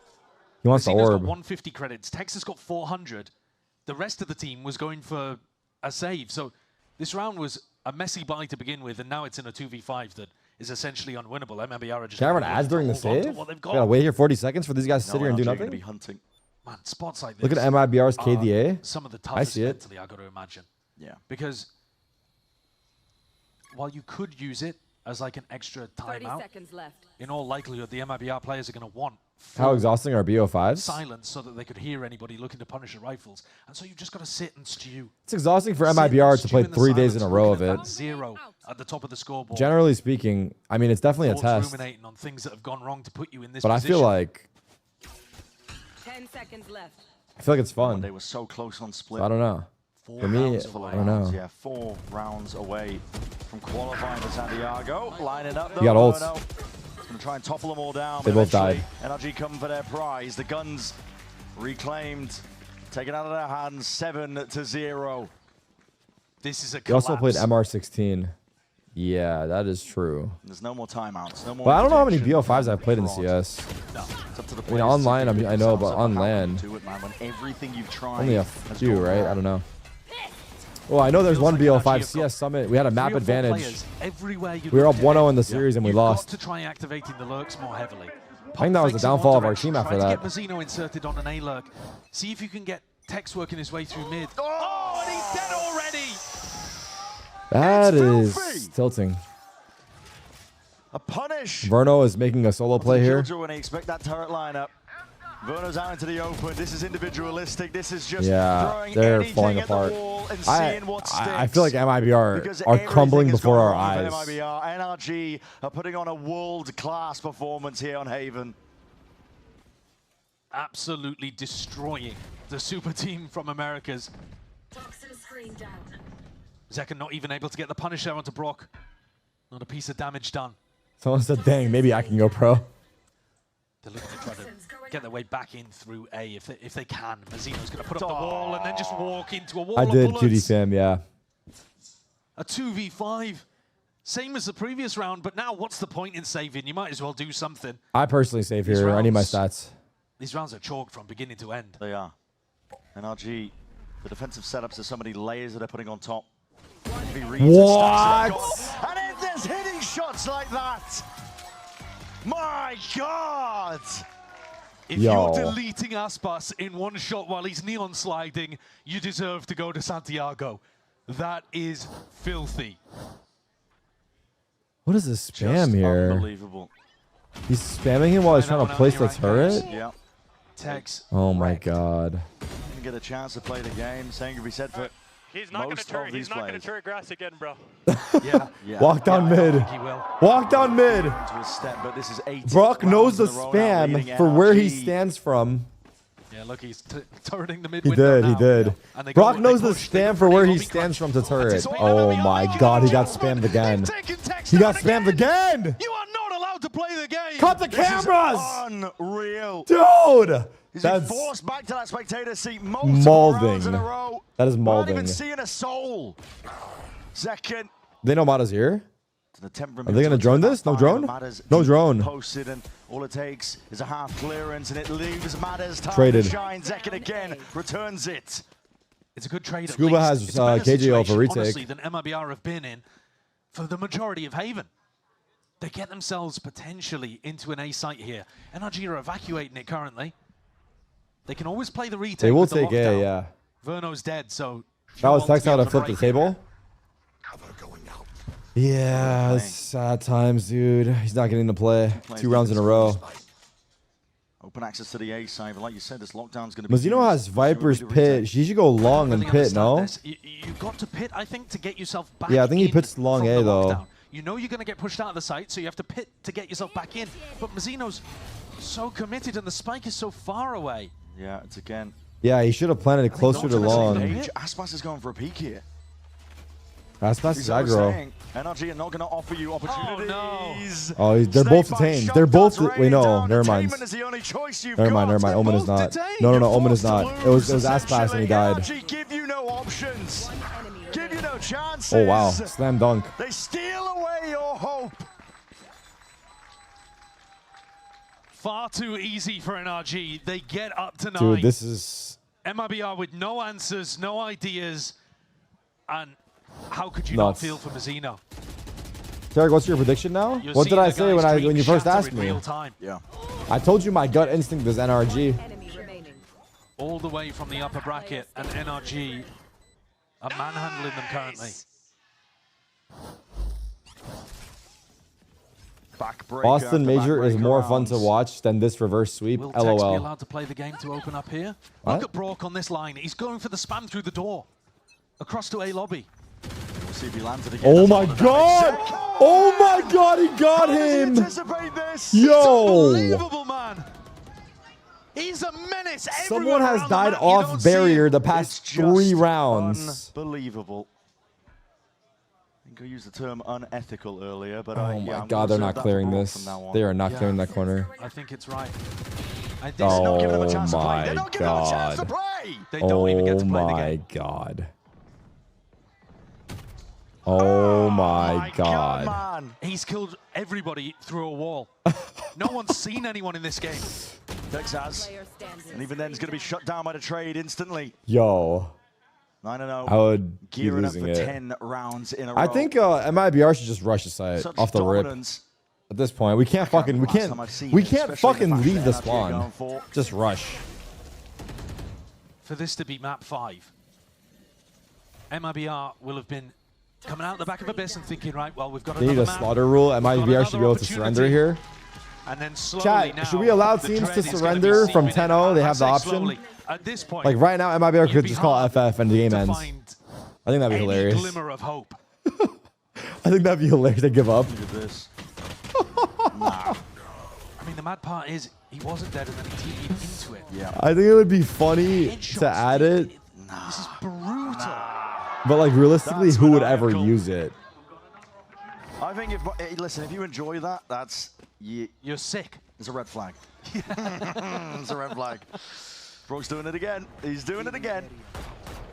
He wants the Mazino's got orb. 150 credits. Texas got 400. The rest of the team was going for a save. So this round was a messy buy to begin with, and now it's in a 2v5 that is essentially unwinnable. MIBR are just... Can I run ads during the save? What they've I got. gotta wait here 40 seconds for these guys to sit here and do NRG nothing? gonna be hunting. Man, spots like this. Look at MIBR's KDA. Some of the I toughest see it. mentally, I got to imagine. Yeah. Because while you could use it as like an extra 30 timeout, seconds left. in all likelihood, the MIBR players are going to want How exhausting are BO5s? silence so that they could hear anybody looking to punish the rifles. And so you've just got to sit and stew. It's exhausting for Sit MIBR and to stew play in the 3 days in silence, a row looking of at it. that 0 at the top of the scoreboard. Generally speaking, I mean, it's definitely a Thoughts test. ruminating on things that have gone wrong to put you in this But I position. feel like 10 seconds left. it's fun. They were so close on split. So I don't know. For me, I don't know. Yeah, 4 rounds away from qualifying for Santiago. Lining up. You got ults. He's going to try and topple them all down. They both died. NRG come for their prize. The guns reclaimed. Taken out of their hands. 7-0. This is a He also played MR16. Yeah, that is true. There's no more timeouts. No more. But I don't know how many rejection. BO5s I've played in CS. No, it's up to the I mean, players online, to I know, themselves but up on how LAN, to do it, man, when everything you've tried only a has few, gone right? wrong. I don't know. Well, I know there's one Feels like BO5 NRG CS Summit. We had a map 3 or 4 advantage. players everywhere you We were up looked at 1-0 in the it. series and we You've lost. got to try activating the lurks more heavily. I think that was the downfall of our team after Try that. to get Mazzino inserted on an A lurk. See if you can get Tex working his way through mid. Oh, and he's dead already! That is tilting. A punish. Verno is making a solo play here. When they expect that turret lineup. Verno's out into the open. This is individualistic. This is just Yeah, throwing they're anything falling at the apart. wall and seeing what sticks. I feel like MIBR Because are crumbling everything has before gone our wrong for eyes. MIBR. NRG are putting on a world-class performance here on Haven. Absolutely destroying the super team from Americas. Zekken not even able to get the punish there onto Brock. Not a piece of damage done. Someone said, dang, maybe I can go pro. They're looking to try to get their way back in through A if they can. Mazzino's going to put up the wall and then just walk into a wall I of did, bullets. QD fam, yeah. A 2v5. Same as the previous round, but now what's the point in saving? You might as well do something. I personally save These here. I need my rounds- stats. These rounds are chalked from beginning to end. They are. NRG, the defensive setups, there's so many layers that they're putting on top. What? And if there's hitting shots like that, my God! If Yo. you're deleting Aspas in one shot while he's neon sliding, you deserve to go to Santiago. That is filthy. What is this spam Just here? unbelievable. He's spamming him while he's trying to place the turret? Yeah. Tex. Oh my god. Didn't get a chance to play the game. Same could be said for He's not going to most turret. of these He's not going to players. turret grass again, bro. Yeah. Walk down mid. He will. Walk down mid. To a step, but this is 18 Brock knows the rounds in a row now, spam leading for where he NRG. stands from. Yeah, look, he's turreting the mid He window did, he now. did. And they Brock go- knows they the push, they spam go for where he lobby stands crash. from to turret. Oh my god, he got spammed again. He got spammed again! You are not allowed to play the game! Cut the This is cameras! unreal. Dude! He's been That's forced back to that spectator seat multiple rounds molding. in a row. That is Not even molding. seeing a soul. Second. They know Mata's here? To the 10 Are they gonna drone this? No drone? No drone. Posted, and all it takes is a half clearance, and it leaves Matters time Traded. to shine. Zekken again returns it. It's a good trade. Scuba at has, least. It's a better KJO for situation, retake. honestly, than MIBR have been in for the majority of Haven. They get themselves potentially into an A site here. NRG are evacuating it currently. They can always play the retake. They will with the take A, lockdown. yeah. Verno's dead, so That was Sean wants Tex how be to able flip the break it. table. Yeah, it's sad times, dude. He's not getting to play 2 rounds in a row. Open access to the A side, but like you said, this lockdown's going to be. Mazzino has Viper's pit. She should go long and Really pit, no? understand this. You got to pit, I think, to get yourself back Yeah, I think he in pits long from A, the though. lockdown. You know you're going to get pushed out of the site, so you have to pit to get yourself back in. But Mazzino's so committed, and the spike is so far away. Yeah, it's again. Yeah, he should have planted it closer to long. Aspas is going for a peek here. Aspas He's is always aggro. saying, NRG are not going to offer you opportunities. Oh, they're both detained. They're both. Wait, no, never mind. Is the only choice you've Never mind, got. never mind. Omen is not. No, Omen is not. It was Aspas and he died. NRG give you no options. Give you no chances. Oh wow, slam dunk. They steal away your hope. Far too easy for NRG. They get up to 9. Dude, this is... MIBR with no answers, no ideas. And how could you Nuts. not feel for Mazzino? Tarik, what's your prediction now? You're What did seeing I the say guy's when you dream first shatter asked in me? real time. Yeah. I told you my gut instinct is NRG. All the way from the upper bracket, and NRG are manhandling them currently. Boston Major is more fun to watch than this reverse sweep. Will Tex be LOL. allowed to play the game to open up here? What? Look at Brock on this line. He's going for the spam through the door. Across to A lobby. We'll see if he lands it again. Oh my god! Oh my god, he got him! Anticipate this? Yo! Unbelievable, man. He's a menace. Someone has around died the map, you don't off see barrier him. the past It's 3 just rounds. Unbelievable. I think I used the term unethical earlier, but Oh yeah, my I'm god, gonna they're reserve not that clearing for Brock this. from now on. They are not clearing that corner. I think it's right. I think Oh not giving them a chance to play. my They're not giving them a chance to god. play. They don't even get to play the Oh my game. god. Oh my god. Man. He's killed everybody through a wall. No one's seen anyone in this game. Texas. And even then, he's going to be shut down by the trade instantly. Yo. 9-0. I would be Gearing up losing for it. 10 rounds in a row. I think MIBR should just rush the site Such off the rip. dominance. At this point, we can't fucking Last time I've seen we it, can't especially the fucking fact leave that the NRG are going spawn. for- Just rush. For this to be map 5, MIBR will have been coming out the back of Abyss and thinking, right, well, we've got They need another a map. slaughter rule. We've got MIBR should be able another to surrender opportunity. here. And then slowly Chat, now, should we allow the teams dread to is gonna be surrender from seeping in. 10-0? They I have the say option. slowly. At this point, Like right now, MIBR you'd could be just call hard FF and the game to ends. find I think that'd be any hilarious. glimmer of hope. I think that'd be hilarious to give up. Look at this. I mean, the mad part is he wasn't dead and then he TP'd into it. Yeah. I think it would be funny to add it, This is brutal. but like realistically, That's who would ever maniacal. use it? I think listen, if you enjoy that, that's you're sick. It's a red flag. It's a red flag. Brock's doing it again. He's doing it again.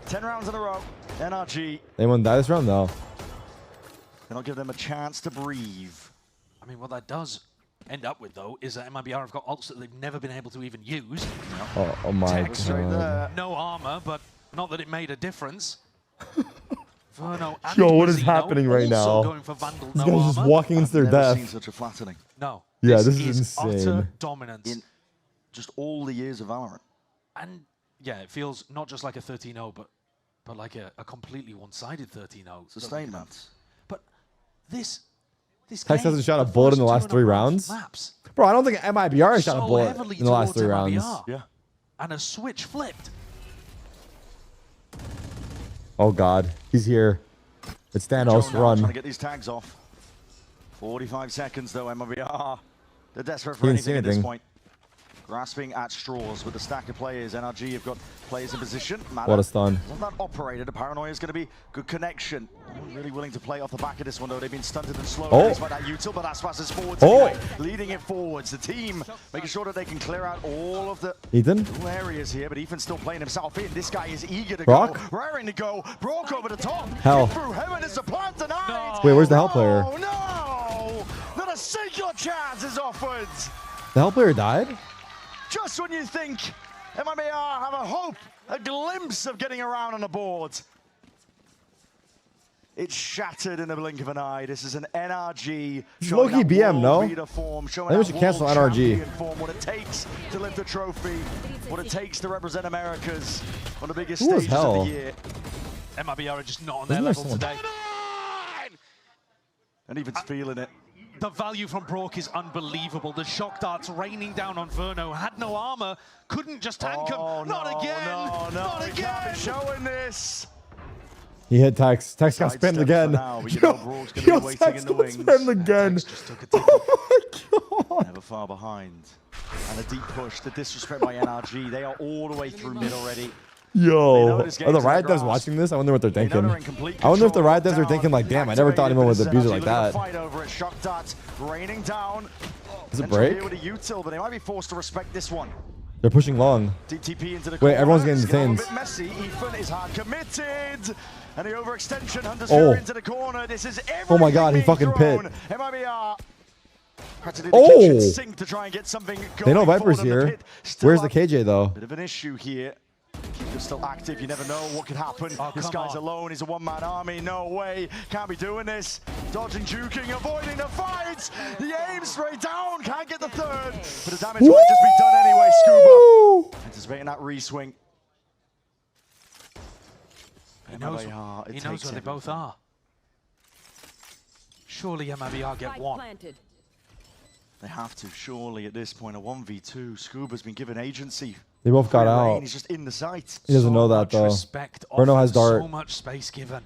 10 rounds in a row. NRG. Anyone die this round? No. They'll give them a chance to breathe. I mean, what that does end up with, though, is that MIBR have got ults that they've never been able to even use. Oh my Tex, god. no armor, but not that it made a difference. Verno and Yo, what is Mazzino happening right also now? Going for Vandal, These no guys just armor. walking into their Never death. seen such a flattening. No. Yeah, this is utter insane. dominance. In just all the years of Valorant. And yeah, it feels not just like a 13-0, but like a completely one-sided 13-0. Sustainment. But this Tex game, hasn't shot a the bullet in first the last 2.5 3 rounds. Maps, Bro, I don't think MIBR has shot a so bullet heavily in the last towards 3 rounds. MIBR. Yeah. And a switch flipped. Oh god, he's here. It's Thanos, Trying run. to get these tags off. 45 seconds though, MIBR. They're desperate He for didn't see anything at this anything. point. Grasping at straws with the stack of players. NRG have got players in position. What a stun. Isn't that operated? The paranoia is going to be good connection. Really willing to play off the back of this one though. They've been stunted and slowed Oh. by that util, but that's passes forwards Oh. anyway. Leading it forwards. The team making sure that they can clear out all of the Ethan? little areas here, but Ethan's still playing himself in. This guy is eager to Brock? go. Raring to go. Brock over the top. Hell. Get through heaven is the plan tonight. Wait, where's the Hell player? Oh no! Not a single chance is offered. The Hell player died? Just when you think MIBR have a hope, a glimpse of getting around on the board. It's shattered in the blink of an eye. This is an NRG. It's low-key BM, no? I Showing think we should cancel world NRG. champion form, what it takes to lift a trophy, what it takes to represent Americas on the biggest Who was stages of Hell? the year. MIBR are just not on their Isn't there level someone- today. And Even's feeling it. The value from Brock is unbelievable. The shock darts raining down on Verno. Had no armor, couldn't just tank him. Not again. No, Not we can't again. be showing this. He hit Tex. Tex got Sidestep spammed for again. now, but you know Brock's gonna be waiting Tex in the got wings. spammed again. Just took a ticket. Oh my god. Never far behind. And a deep push. The disrespect by NRG. They are all the way through mid already. Yo, this are game's the in Riot their devs grasp. watching this? I wonder what they're They know thinking. they're in complete I wonder if the control. Riot devs are Down, thinking like, damn, I never thought activated, anyone would but abuse it NRG like looking to that. Fight over it. Shock darts raining down. Is it Central break? here with a util, but they might be forced to respect this one. They're pushing long. Deep TP into the Wait, corner. everyone's getting It's a little detained. bit messy. Ethan is hard committed. And the overextension, Hunter's Oh. into the corner. This is everything Oh my god, he being fucking pit. thrown. MIBR Had to do the kitchen sink to try and get something going. They know Viper's here. Where's the KJ though? Bit of an issue here. Kickoff still active. You never know what could happen. This guy's alone. He's a one-man army. No way. Can't be doing this. Dodging, juking, avoiding the fights. The aim straight down. Can't get the third. But the damage might just be done anyway. Scuba anticipating that re-swing. He knows where they both are. Surely MIBR get one. They have to, surely, at this point. A 1v2. Scuba's been given agency. They both got out. He's just in the sight. He doesn't know that, though. Bruno has dart. So much space given.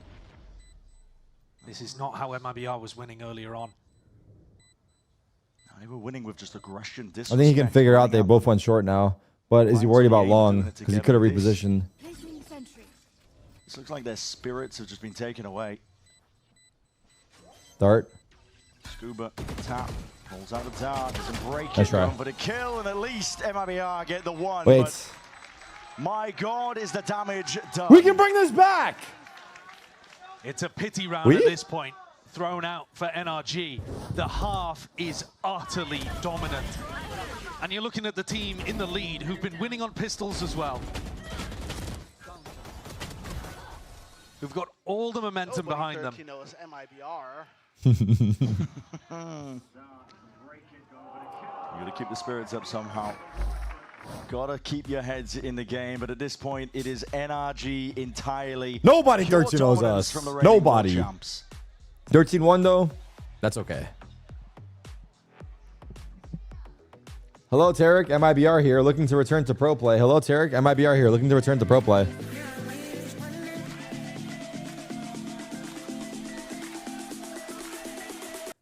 This is not how MIBR was winning earlier on. They were winning with just aggression, I think he can figure out they both went short now. But is he worried about long? Because he could have repositioned. This looks like their spirits have just been taken away. Dart. Scuba, tap. Pulls out the dart, doesn't break Nice it, try. going for the kill, and at least MIBR get the one. Wait. But my God, is the damage done? We can bring this back! It's a pity round at this point, thrown out for NRG. The half is utterly dominant. And you're looking at the team in the lead who've been winning on pistols as well. Who've got all the momentum behind them. Knows MIBR. You gotta keep the spirits up somehow. Gotta keep your heads in the game, but at this point, it is NRG entirely. Nobody Pure 13 knows dominance us. from the reigning Nobody. world champs. 13-1 though. That's okay. Hello, Tarik. MIBR here, looking to return to pro play. Hello, Tarik. MIBR here, looking to return to pro play.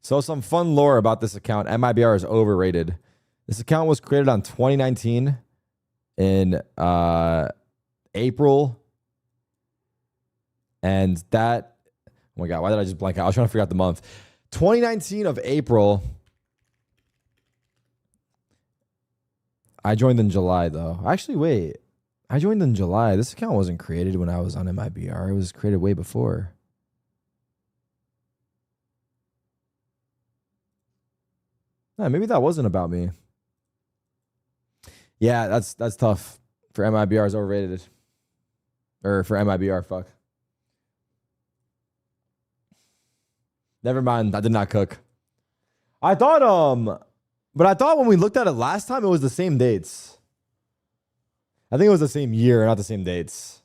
So some fun lore about this account. MIBR is overrated. This account was created on 2019 in April. And that, oh my God, why did I just blank out? I was trying to figure out the month. 2019 of April. I joined in July though. Actually, wait. I joined in July. This account wasn't created when I was on MIBR. It was created way before. Yeah, maybe that wasn't about me. Yeah, that's tough. For MIBR is overrated. Or for MIBR, fuck. Never mind, I did not cook. I thought but I thought when we looked at it last time it was the same dates. I think it was the same year, not the same dates.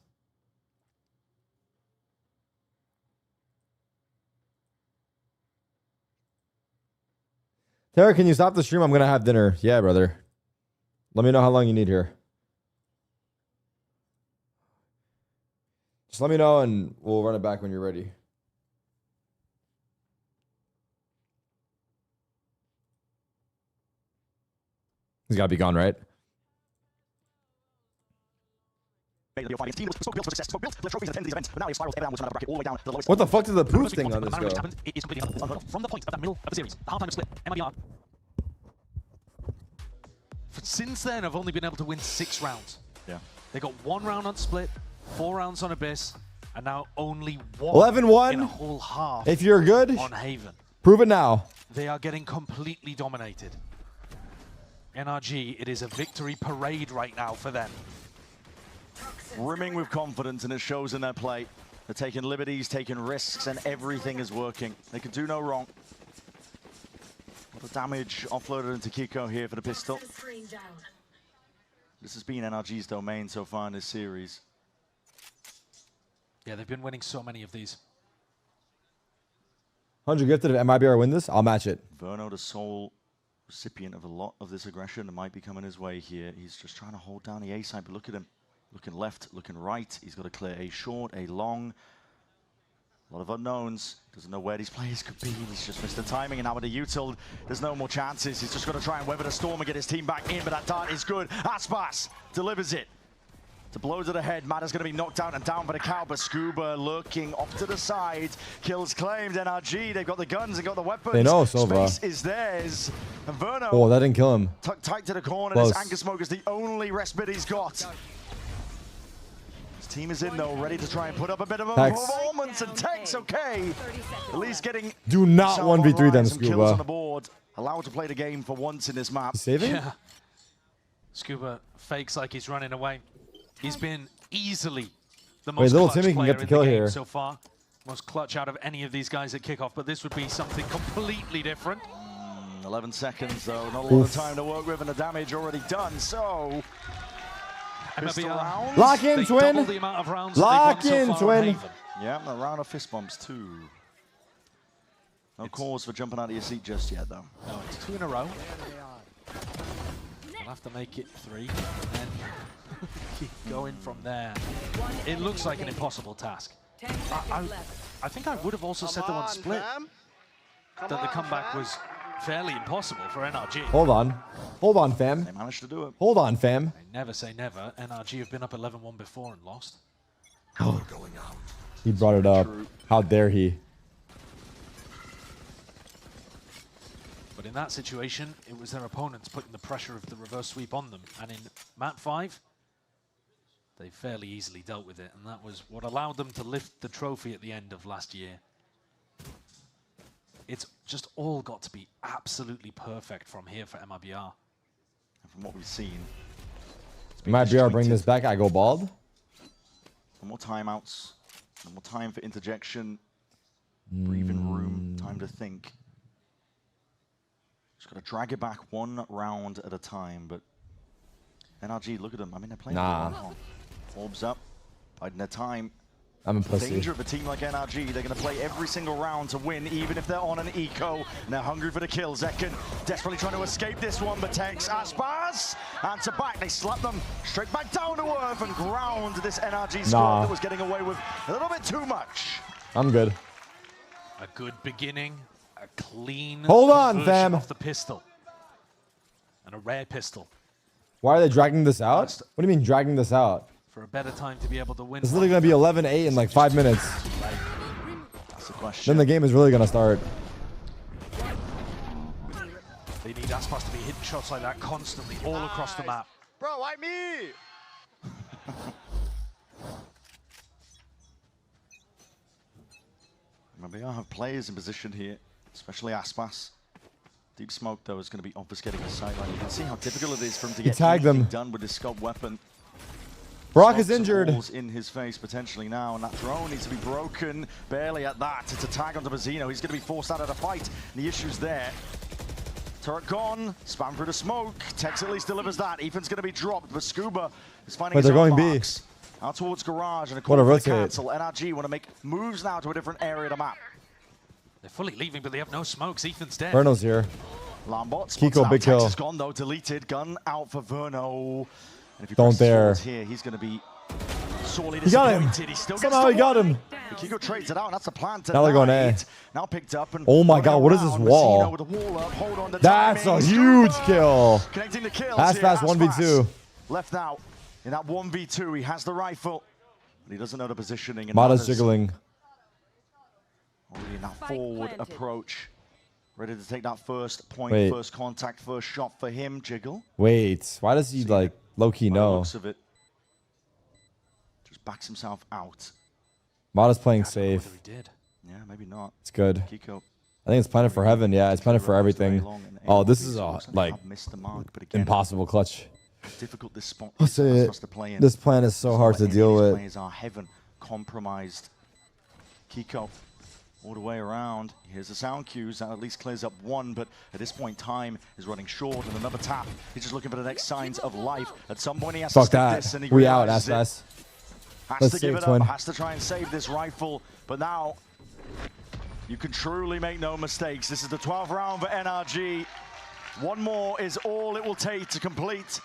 Tarik, can you stop the stream? I'm going to have dinner. Yeah, brother. Let me know how long you need here. Just let me know and we'll run it back when you're ready. He's got to be gone, right? What the fuck did the proof thing on this go? From the point of that middle of the series, the halftime split, MIBR. Since then, I've only been able to win 6 rounds. Yeah. They got 1 round on split, 4 rounds on Abyss, and now only 1 11-1. in a whole half. If you're good, on Haven. Prove it now. They are getting completely dominated. NRG, it is a victory parade right now for them. Brimming with confidence, and it shows in their play. They're taking liberties, taking risks, and everything is working. They can do no wrong. A lot of damage offloaded into Kickoff here for the pistol. This has been NRG's domain so far in this series. Yeah, they've been winning so many of these. 100 gifted if MIBR win this, I'll match it. Verno, the sole recipient of a lot of this aggression that might be coming his way here. He's just trying to hold down the A side, but look at him. Looking left, looking right. He's got to clear a short, a long. A lot of unknowns. Doesn't know where these players could be. He's just missed the timing, and now with the util, there's no more chances. He's just got to try and weather the storm and get his team back in, but that dart is good. Aspas delivers it. To blow to the head, Mada's going to be knocked out and down by the cow, but Scuba looking off to the side. Kills claimed. NRG, they've got the guns, they've got the weapons. They know, Silva. Space is theirs. And Verno. Oh, that didn't kill him. Tucked tight to the corner. Close. This Anchor Smoke is the only respite he's got. His team is in though, ready to try and put up a bit of a performance, and Tech's okay. At least getting Do not 1v3 them, some kills on the Scuba. board. allowed to play the game for once in this map. Saving? Yeah. Scuba fakes like he's running away. He's been easily the most little clutch Timmy can player get the in kill the game here. so far. Most clutch out of any of these guys at kickoff, but this would be something completely different. 11 seconds, though. Not a lot of time to work with, and the damage already done. So, pistol rounds. Lock in, They twin. double the amount of rounds Lock that they've in, won so far on twin. Haven. Yeah, a round of fist bumps, too. No cause for jumping out of your seat just yet, though. No, it's 2 in a row. We'll have to make it 3, and then keep going from there. It looks like an impossible task. I think I would have also said the one split that the comeback was fairly impossible for NRG. Hold on. Hold on, fam. They managed to do it. Hold on, fam. I never say never. NRG have been up 11-1 before and lost. He brought it up. How dare he? But in that situation, it was their opponents putting the pressure of the reverse sweep on them. And in map 5, they fairly easily dealt with it. And that was what allowed them to lift the trophy at the end of last year. It's just all got to be absolutely perfect from here for MIBR. And from what we've seen, MIBR bring this back. I go bald. no more timeouts. No more time for interjection. Breathing room. Time to think. Just got to drag it back one round at a time. But NRG, look at them. I mean, they're playing. Orbs up. Biding their time. I'm a The pussy. danger of a team like NRG, they're going to play every single round to win, even if they're on an eco. And they're hungry for the kill. Zekken desperately trying to escape this one, but takes Aspas. Answer back. They slap them straight back down to earth and ground this NRG squad that was getting away with a little bit too much. I'm good. A good beginning. A clean Hold on, conversion fam. off the pistol. And a rare pistol. Why are they dragging this out? What do you mean dragging this out? For a better time to be able to win. It's literally going to be 11-8 in like 5 minutes. That's the question. Then the game is really going to start. They need Aspas to be hitting shots like that constantly all across the map. Bro, why me? Maybe I have players in position here, especially Aspas. Deep smoke, though, is going to be obfuscating the sideline. You can see how difficult it is for him to get tagged anything them. done with his scope weapon. Brock is Smokes and injured. balls in his face potentially now, and that drone needs to be broken. Barely at that. It's a tag onto Mazzino. He's going to be forced out of the fight. And the issue's there. Turret gone. Spam through the smoke. Tex at least delivers that. Ethan's going to be dropped, but Scuba is finding his they're own going B. marks. Out towards garage and a What call a for the rotate. cancel. NRG want to make moves now to a different area of the map. They're fully leaving, but they have no smokes. Ethan's dead. Verno's here. Lambot spots Kiko, out. big Tex kill. is gone though. Deleted. Gun out for Verno. And if he Don't presses dare. forwards here, he's going to be sorely He got him. disappointed. He still Somehow gets he got one. him. Kiko trades it out, and that's the plan tonight. Now they're going A. Now picked up and Oh my running God, what is this around. wall? Mazzino with the wall up. Hold on to That's timing. a huge kill. Connecting the kills Fast, here. fast, 1v2. Left out in that 1v2. He has the rifle, but he doesn't know the positioning. And Mata's Mata's jiggling. already in that forward approach. Ready to take that first point, Wait. first contact, first shot for him. Jiggle. Wait, why does he like low-key By the know? looks of it, just backs himself out. Mata's playing safe. Did. Yeah, maybe not. It's good. Kiko. I think it's planted for heaven. Yeah, it's planted for everything. Oh, this is a like missed the mark, but again, impossible clutch. difficult this spot I'll is say for it. us to play in. This plan is so hard to Any of deal these with. Players are heaven compromised. Kiko all the way around. Here's the sound cues. That at least clears up one, but at this point, time is running short, and another tap. He's just looking for the next signs of life. At some point, he has to Fuck stick that. this, and he We out, realizes it. ass. Has Let's to save give it twin. up. Has to try and save this rifle, but now you can truly make no mistakes. This is the 12th round for NRG. One more is all it will take to complete.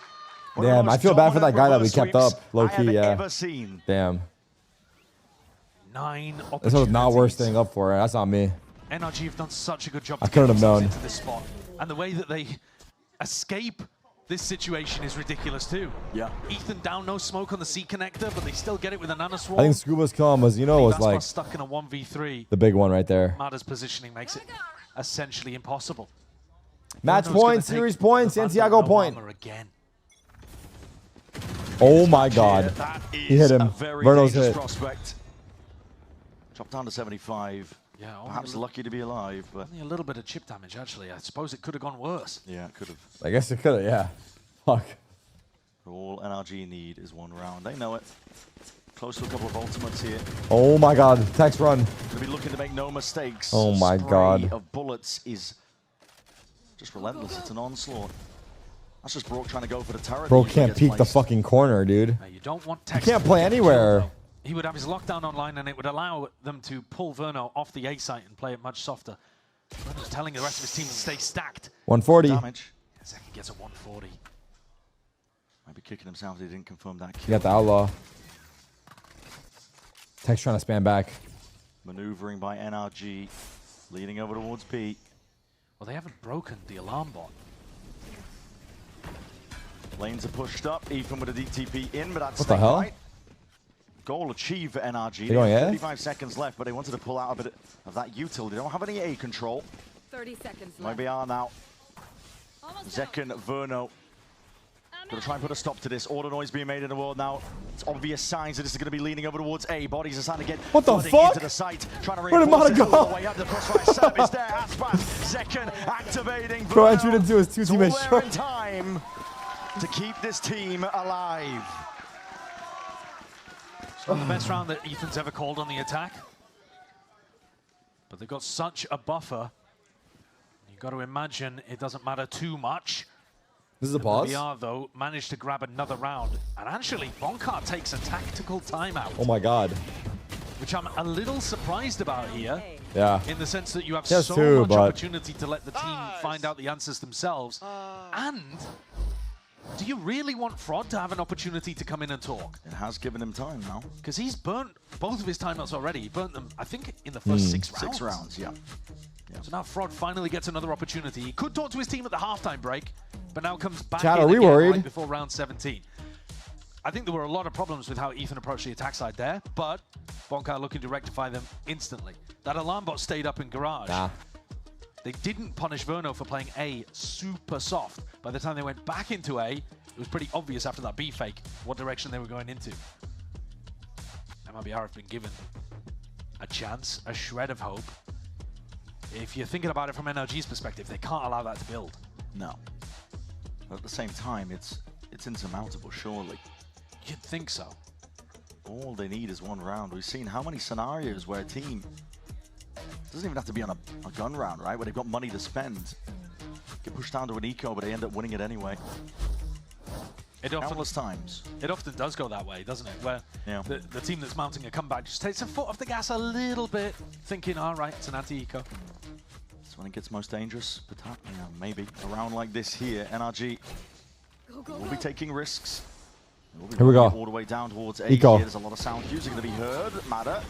one of the Damn, I most feel bad for that dominant guy that we reverse kept sweeps up, low I have key. Yeah. ever seen. Damn. 9 opportunities. This was not worth staying up for. That's on me. NRG have done such a good job I to get couldn't have themselves known. into this spot. And the way that they escape this situation is ridiculous too. Yeah. Ethan down, no smoke on the C connector, but they still get it with an nanoswarm. I think Scuba's kill on Mazzino was Aspas like stuck in a 1v3. the big one right there. Mata's positioning makes it essentially impossible. Match Verno's gonna point, take series the point, Vandal Santiago no point. armor again. Oh my God. That He hit is him. a very Verno's dangerous hit. prospect. Dropped down to 75. Yeah, perhaps lucky to be alive, but only a little bit of chip damage, actually. I suppose it could have gone worse. yeah, it could have. I guess it could have, yeah. Fuck. All NRG need is one round. They know it. Close to a couple of ultimates here. Oh my god. Text run. Gonna be looking to make no mistakes. Oh my god. Spray of bullets is just relentless. It's an onslaught. That's just Brock trying to go for the turret. Bro can't peek the fucking corner, dude. You don't want He Tex can't to play get anywhere. killed, though. He would have his lockdown online, and it would allow them to pull Verno off the A site and play it much softer. Verno's telling the rest of his team to stay stacked. 140. Damage. Zeki gets a 140. Might be kicking himself if he didn't confirm that kill. You got the outlaw. Text trying to spam back. Maneuvering by NRG. Leading over towards P. Well, they haven't broken the alarm bot. Lanes are pushed up. Ethan with a DTP in, but that's What the hell? right. Goal achieved for NRG. They going, have yeah? 35 seconds left, but they wanted to pull out a bit of that util. They don't have any A control. 30 seconds left. MIBR now. Zekken, Verno. Gonna try and put a stop to this. All the noise being made in the world now. It's obvious signs that this is gonna be leaning over towards A. Bodies are starting to get What the flooding fuck? into the site. Trying to Where did reinforce Mana it go? all the way up. The crossfire Sam is there. Aspas, Zekken activating. Bro, I Verno. treated into his two It's all teammates. there in time to keep this team alive. It's not the best round that Ethan's ever called on the attack. But they've got such a buffer. You've got to imagine it doesn't matter too much. This is a pause? MIBR, though, managed to grab another round. And actually, Bonkar takes a tactical timeout. Oh my god. Which I'm a little surprised about here. Yeah. In the sense that you have Yes, so too, much but- opportunity to let the team find out the answers themselves. And do you really want Frod to have an opportunity to come in and talk? It has given him time now. Because he's burnt both of his timeouts already. He burnt them, I think, in the first 6 rounds. 6 rounds, yeah. So now Frod finally gets another opportunity. He could talk to his team at the halftime break, but now comes back Chad, in are we again worried? right before round 17. I think there were a lot of problems with how Ethan approached the attack side there, but Bonkar looking to rectify them instantly. That alarm bot stayed up in garage. Nah. They didn't punish Verno for playing A super soft. By the time they went back into A, it was pretty obvious after that B fake what direction they were going into. MIBR have been given a chance, a shred of hope. If you're thinking about it from NRG's perspective, they can't allow that to build. No. But at the same time, it's insurmountable, surely. You'd think so. All they need is one round. We've seen how many scenarios where a team doesn't even have to be on a gun round, right? Where they've got money to spend. Get pushed down to an eco, but they end up winning it anyway. Countless times. It often does go that way, doesn't it? Where Yeah. the team that's mounting a comeback just takes a foot off the gas a little bit, thinking, all right, it's an anti-eco. That's when it gets most dangerous. But yeah, maybe a round like this here, NRG will be taking risks. We'll be Here we running go. it all the way down towards A. Eco. Here. There's a lot of sound cues are going to be heard. Matter.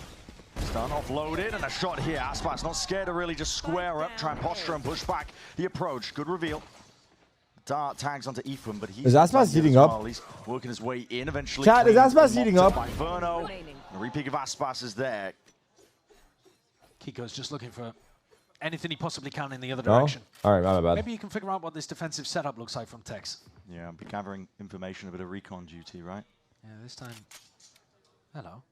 Stun offloaded and a shot here. Aspas not scared to really just square up, try and posture and push back the approach. Good reveal. Dart tags onto Ethan, but he's Is Aspas heating up? He's working his way in eventually. Chat, is cleaned Aspas and heating mopped up? By Verno. A repeat of Aspas is there. Kiko's just looking for anything he possibly can in the other No? direction. All right, my bad. Maybe you can figure out what this defensive setup looks like from Tex. Yeah, be gathering information, a bit of recon duty, right? Yeah, this time. Hello.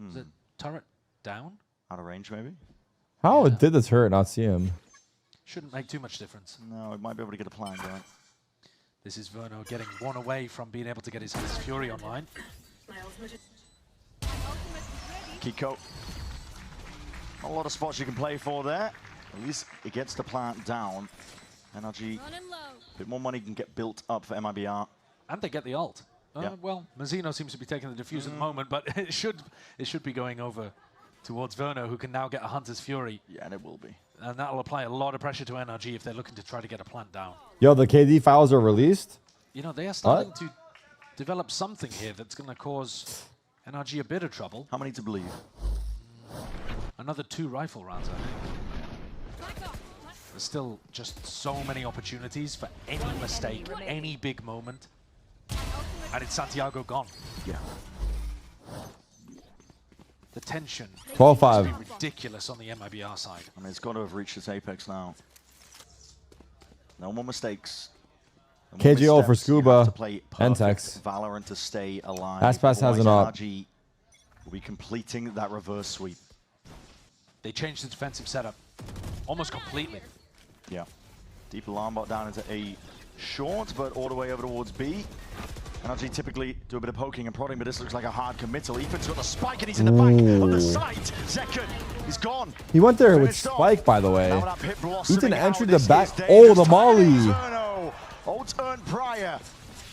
Is it turret down? Out of range, maybe? How did the turret not see him? Shouldn't make too much difference. No, it might be able to get a plan going. This is Verno getting one away from being able to get his Fury online. Kiko. Not a lot of spots you can play for there. At least it gets the plant down. NRG, a bit more money can get built up for MIBR. And they get the ult. Yeah. Well, Mazzino seems to be taking the defuse at the moment, but it should be going over towards Verno, who can now get a Hunter's Fury. Yeah, and it will be. And that'll apply a lot of pressure to NRG if they're looking to try to get a plant down. Yo, the KD files are released? You know, they are starting to develop something here that's going to cause NRG a bit of trouble. How many to believe? Another 2 rifle rounds, I think. There's still just so many opportunities for any mistake, any big moment. And it's Santiago gone. Yeah. The tension 12-5. must be ridiculous on the MIBR side. I mean, it's got to have reached its apex now. No more mistakes. No more KGO for missteps. You Scuba have to play and perfect Tex. Valorant to stay alive. Aspas has an Otherwise, op. NRG will be completing that reverse sweep. They changed the defensive setup almost completely. Yeah. Deep alarm bot down into A short, but all the way over towards B. NRG typically do a bit of poking and prodding, but this looks like a hard committal. Ethan's got the spike and he's in the back of the site. Second, he's gone. He went there with spike, by the way. Ethan entered the back. Oh, the molly. Old turn prior.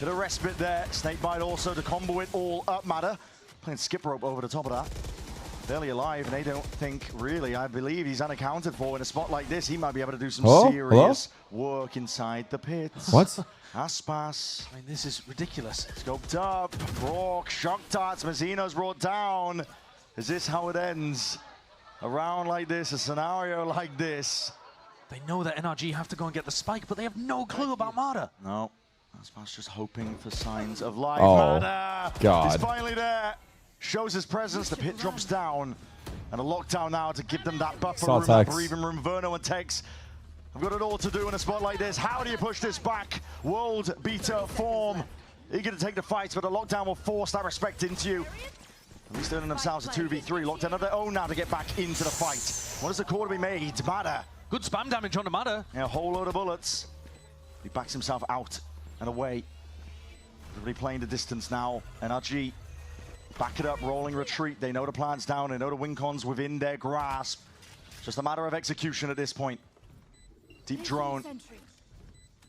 Bit of respite there. Snakebite also to combo it all up. Matter playing skip rope over the top of that. Barely alive, and they don't think, really, I believe he's unaccounted for. In a spot like this, he might be able to do some serious work inside the pits. What? Aspas. I mean, this is ridiculous. Scoped up. Brock, shock darts. Mazzino's brought down. Is this how it ends? A round like this, a scenario like this. They know that NRG have to go and get the spike, but they have no clue about Mada. No. Aspas just hoping for signs of life. Oh, Mada God. is finally there. Shows his presence, the pit drops down, and a lockdown now to give them that buffer room, that breathing room. Verno and Tex have got it all to do in a spot like this. How do you push this back? World beater form, eager to take the fight, but a lockdown will force that respect into you. At least earning themselves a 2v3, lockdown of their own now to get back into the fight. What is the call to be made? Mada. Good spam damage on the Mada. Yeah, a whole load of bullets. He backs himself out and away. Everybody playing the distance now. NRG. Back it up, rolling retreat. They know the plan's down. They know the win con's within their grasp. Just a matter of execution at this point. Deep drone.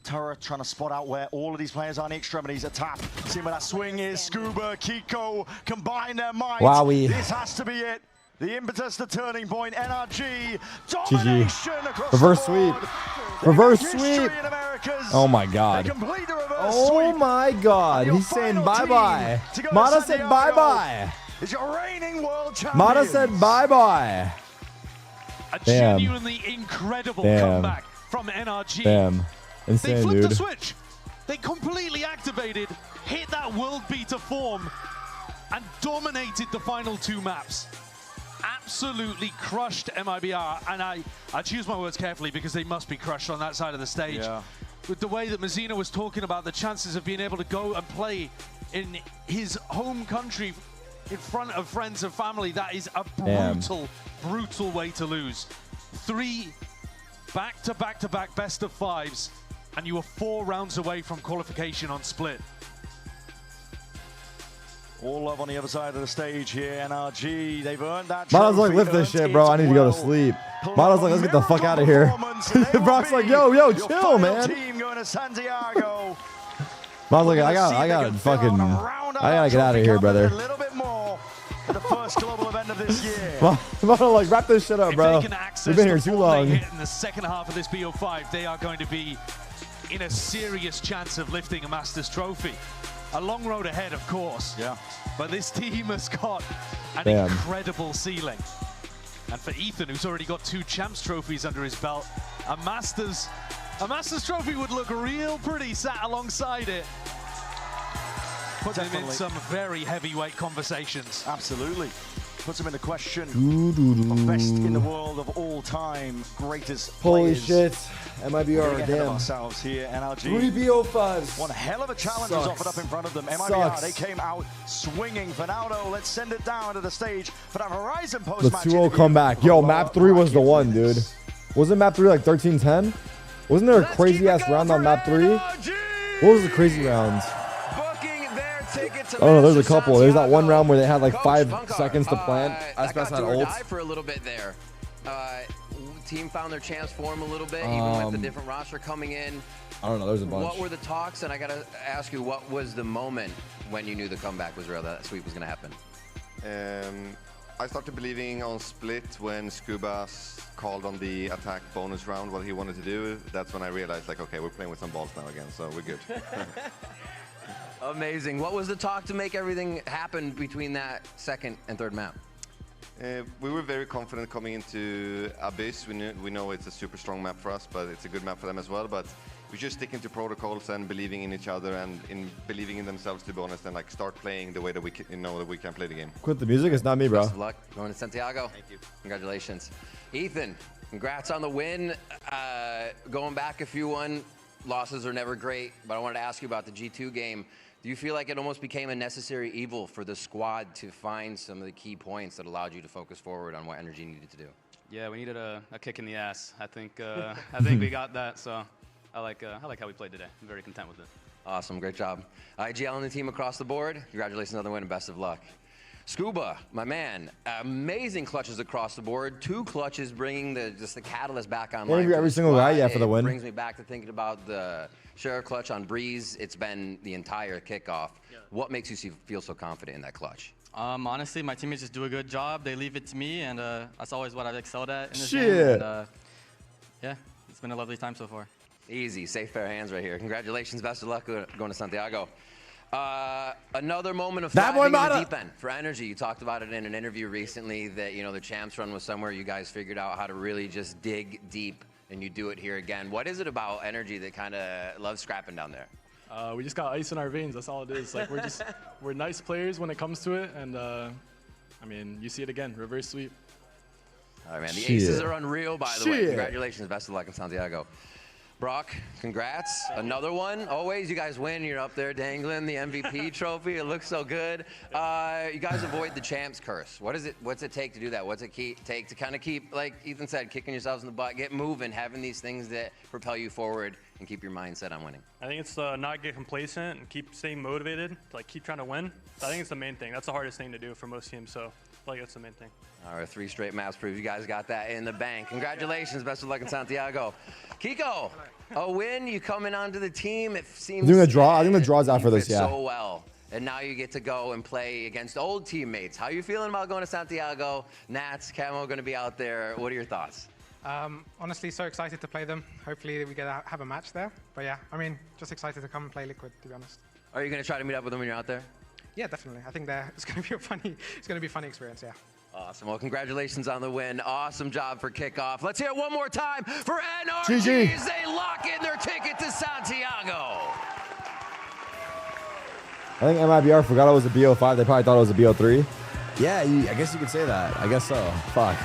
Turret trying to spot out where all of these players are in the extremities. A tap. See where that swing is. Scuba, Kiko, combine their might. Wowie. This has to be it. The impetus, the turning point. NRG. Domination across reverse the board. sweep. Reverse sweep. Oh my God. Oh my God. He's saying bye-bye. Mada said bye-bye. Is your reigning world champion. Mada said bye-bye. A genuinely incredible comeback from NRG. Damn. Insane, they flipped dude. the switch. They completely activated, hit that world beater form, and dominated the final 2 maps. Absolutely crushed MIBR, and I choose my words carefully because they must be crushed on that side of the stage. Yeah. With the way that Mazzino was talking about the chances of being able to go and play in his home country in front of friends and family, that is a brutal, brutal way to lose. 3 back-to-back-to-back best of 5s, and you were 4 rounds away from qualification on split. All love on the other side of the stage here, NRG. They've earned that. Mada's like, lift this shit, bro. I need to go to sleep. Mada's like, let's get the fuck out of here. Brock's like, yo, chill, man. Team going to Santiago. Mada's like, I gotta get out of here, brother. A little bit more for the first global event of this year. Mada, like, wrap this shit up, bro. We've been here too long. In the second half of this BO5, they are going to be in a serious chance of lifting a Masters trophy. A long road ahead, of course. Yeah. But this team has got an incredible ceiling. And for Ethan, who's already got 2 champs trophies under his belt, a Masters trophy would look real pretty sat alongside it. Put them in some very heavyweight conversations. Absolutely. Puts him in the question of best in the world of all time, greatest Holy players. shit. MIBR, Damn. damn. Ourselves here, NRG. 3 BO5s. One hell of a challenge was offered up in front of them. MIBR, they came out swinging. Fernaldo, let's send it down to the stage for that Horizon post-match. The 2-0 comeback. Yo, map 3 was the one, dude. Wasn't map 3 like 13-10? Wasn't there a crazy-ass round on map 3? What was the crazy round? Oh, no, there's a couple. There's that one round where they had like 5 seconds to plant. I got had do or ults. die for a little bit there. Team found their chance form a little bit, even with the different roster coming in. I don't know, there's a bunch. What were the talks? And I gotta ask you, what was the moment when you knew the comeback was real, that sweep was gonna happen? I started believing on split when Scuba called on the attack bonus round what he wanted to do. That's when I realized, like, okay, we're playing with some balls now again, so we're good. Amazing. What was the talk to make everything happen between that second and third map? We were very confident coming into Abyss. We know it's a super strong map for us, but it's a good map for them as well. But we're just sticking to protocols and believing in each other and believing in themselves, to be honest, and like start playing the way that we know that we can play the game. Quit the music. It's not me, bro. Best of luck going to Santiago. Thank you. Congratulations. Ethan, congrats on the win. Going back a few losses are never great, but I wanted to ask you about the G2 game. Do you feel like it almost became a necessary evil for the squad to find some of the key points that allowed you to focus forward on what NRG needed to do? Yeah, we needed a kick in the ass. I think we got that. So I like how we played today. I'm very content with it. Awesome, great job. IGL and the team across the board. Congratulations on the win and best of luck. Scuba, my man, amazing clutches across the board. 2 clutches bringing just the catalyst back online. Interview every single guy, yeah, for the win. Brings me back to thinking about the share clutch on Breeze. It's been the entire kickoff. Yeah. What makes you feel so confident in that clutch? Honestly, my teammates just do a good job. They leave it to me, and that's always what I've excelled at in this Shit. game. And, yeah, it's been a lovely time so far. Easy, safe, fair hands right here. Congratulations, best of luck going to Santiago. Another moment of thriving in the deep end for NRG. You talked about it in an interview recently that, you know, the champs run was somewhere you guys figured out how to really just dig deep, and you do it here again. What is it about NRG that kind of loves scrapping down there? We just got ice in our veins. That's all it is. Like we're nice players when it comes to it, and I mean, you see it again, reverse sweep. All right, man. The aces are unreal, by the way. Congratulations, best of luck in Santiago. Brock, congrats. Another one. Always, you guys win. You're up there dangling the MVP trophy. It looks so good. You guys avoid the champs curse. What's it take to do that? What's it take to kind of keep, like Ethan said, kicking yourselves in the butt, get moving, having these things that propel you forward and keep your mindset on winning? I think it's not get complacent and keep staying motivated, like keep trying to win. I think it's the main thing. That's the hardest thing to do for most teams, so I feel like that's the main thing. All right, 3 straight maps prove you guys got that in the bank. Congratulations, best of luck in Santiago. Kiko, a win, you coming onto the team, it seems doing a draw. I think the draw's after this, yeah. So well, and now you get to go and play against old teammates. How are you feeling about going to Santiago? Nats, Camo going to be out there. What are your thoughts? Honestly, so excited to play them. Hopefully we get to have a match there. But yeah, I mean, just excited to come and play Liquid, to be honest. Are you going to try to meet up with them when you're out there? Yeah, definitely. I think it's going to be a funny experience, yeah. Awesome. Well, congratulations on the win. Awesome job for Kickoff. Let's hear it one more time for NRG. GG. As they lock in their ticket to Santiago. I think MIBR forgot it was a BO5. They probably thought it was a BO3. Yeah, I guess you could say that. I guess so. Fuck.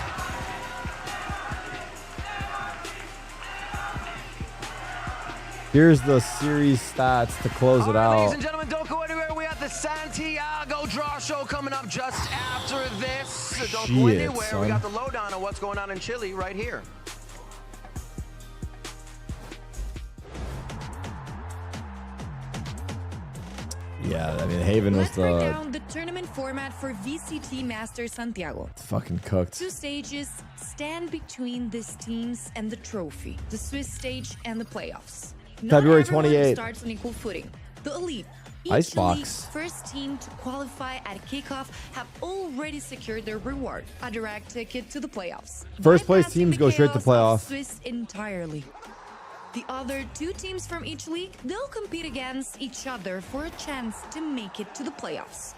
Here's the series stats to close it out. Ladies and gentlemen, don't go anywhere. We have the Santiago Draw Show coming up just after this. So don't go anywhere. Son. We got the lowdown on what's going on in Chile right here. Yeah, I mean, Haven was Let's break down the tournament format for VCT Masters Santiago. Fucking cooked. 2 stages stand between these teams and the trophy. The Swiss stage and the playoffs. February Not everyone 28th. starts on equal footing. The elite. Icebox. League's first team to qualify at Kickoff have already secured their reward, a direct ticket to the playoffs. First place Bypassing teams the go straight to chaos of playoff. Swiss entirely. The other 2 teams from each league, they'll compete against each other for a chance to make it to the playoffs.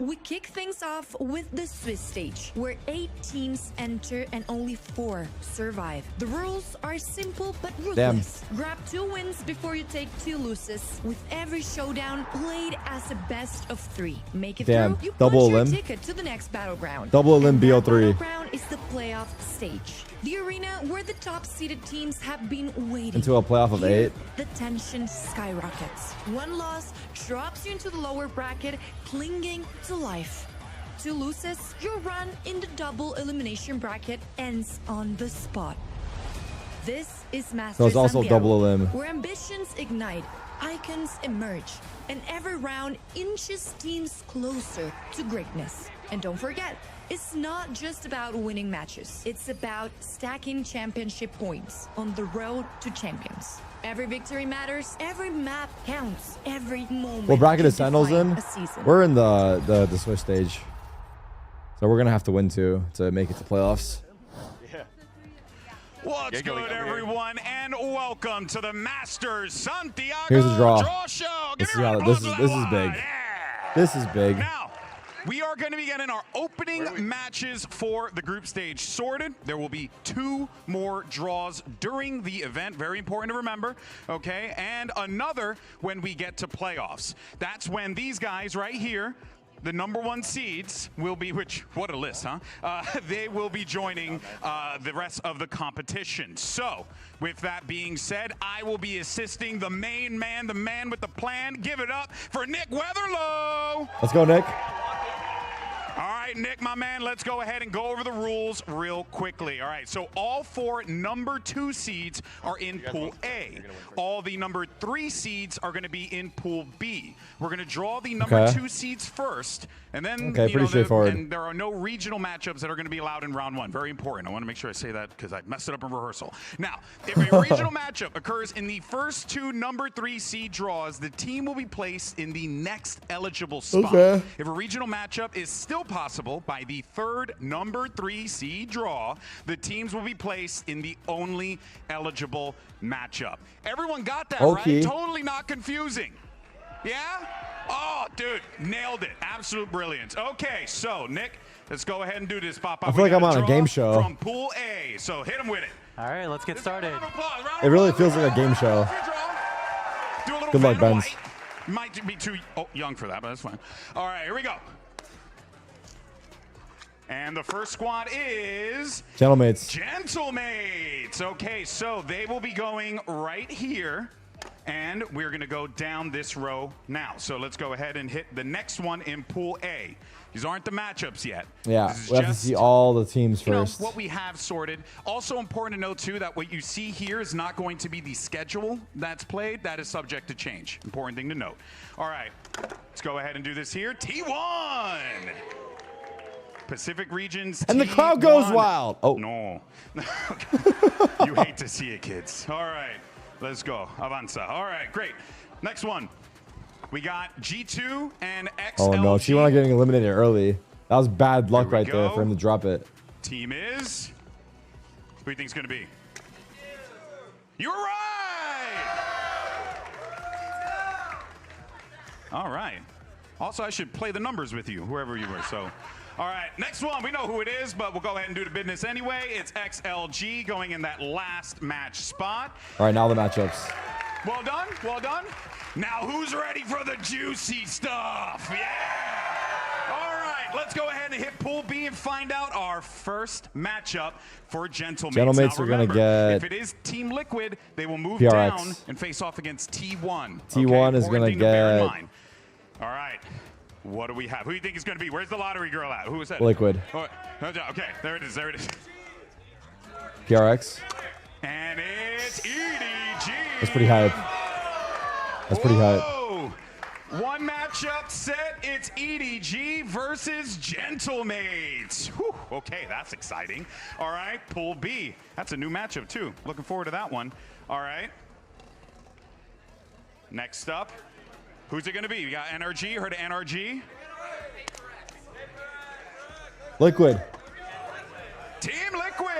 We kick things off with the Swiss stage, where 8 teams enter and only 4 survive. The rules are simple but ruthless. Grab 2 wins before you take 2 losses, with every showdown played as a best of 3. Make it through, you Double punch your elim. ticket to the next battleground. Double elim And that BO3. battleground is the playoff stage. The arena where the top-seeded teams have been waiting. Into a playoff of Here, 8. the tension skyrockets. 1 loss drops you into the lower bracket, clinging to life. 2 losses, your run in the double elimination bracket ends on the spot. This is Masters So it's also Santiago, double elim. where ambitions ignite, icons emerge, and every round inches teams closer to greatness. And don't forget, it's not just about winning matches. It's about stacking championship points on the road to champions. Every victory matters, every map counts, every moment. What bracket can is Sentinels define in? a season. We're in the Swiss stage. So we're going to have to win 2 to make it to playoffs. What's good, everyone, and welcome to the Masters Santiago Here's the draw. Show. This is big. This is big. Now, we are going to be getting our opening matches for the group stage sorted. There will be 2 more draws during the event. Very important to remember, okay? And another when we get to playoffs. That's when these guys right here, the #1 seeds, will be, what a list, huh? They will be joining the rest of the competition. So, with that being said, I will be assisting the main man, the man with the plan. Give it up for Nick Weatherlow. Let's go, Nick. All right, right, Nick, my man, let's go ahead and go over the rules real quickly. All right, so all 4 number 2 seeds are in Pool A. All the number 3 seeds are going to be in Pool B. We're going to draw the number 2 seeds first, and then pretty straightforward. And there are no regional matchups that are going to be allowed in round 1. Very important. I want to make sure I say that because I messed it up in rehearsal. Now, if a regional matchup occurs in the first 2 number 3 seed draws, the team will be placed in the next eligible spot. Okay. If a regional matchup is still possible by the 3rd number 3 seed draw, the teams will be placed in the only eligible matchup. Everyone got that right? Totally not confusing. Yeah? Oh, dude, nailed it. Absolute brilliance. Okay, so, Nick, let's go ahead and do this, Papa. I feel like I'm on a game show. From Pool A, so hit him with it. All right, let's get started. It really feels like a game show. Do a little Good luck, Vanna Benz. White. Might be too young for that, but that's fine. All right, here we go. And the first squad is... Gentlemates. Gentlemates. Okay, so they will be going right here. And we're going to go down this row now. So let's go ahead and hit the next one in Pool A. These aren't the matchups yet. Yeah, we have to see all the teams first. What we have sorted. Also important to note, too, that what you see here is not going to be the schedule that's played. That is subject to change. Important thing to note. All right, let's go ahead and do this here. T1. Pacific Regions And the crowd goes wild. Oh. No. You hate to see it, kids. All right, let's go. Avanza. All right, great. Next one. We got G2 and XLG. Oh, no. T1 getting eliminated early. That was bad luck right there for him to drop it. Team is... Who do you think it's going to be? You're right! All right. Also, I should play the numbers with you, whoever you were. So, all right. Next one. We know who it is, but we'll go ahead and do the business anyway. It's XLG going in that last match spot. All right, now the matchups. Well done. Well done. Now, who's ready for the juicy stuff? Yeah! All right, let's go ahead and hit Pool B and find out our first matchup for Gentlemates. Gentlemates are going to get... If it is Team Liquid, they will move PRX. down and face off against T1. T1 is going to get... All right, what do we have? Who do you think is going to be? Where's the lottery girl at? Who is that? Liquid. Oh, okay, there it is, there it is. PRX. And it's EDG. That's pretty hype. That's pretty hype. One matchup set, it's EDG versus Gentlemates. Whew, okay, that's exciting. All right, Pool B. That's a new matchup, too. Looking forward to that one. All right. Next up, who's it going to be? We got NRG. Heard of NRG? Liquid. Team Liquid.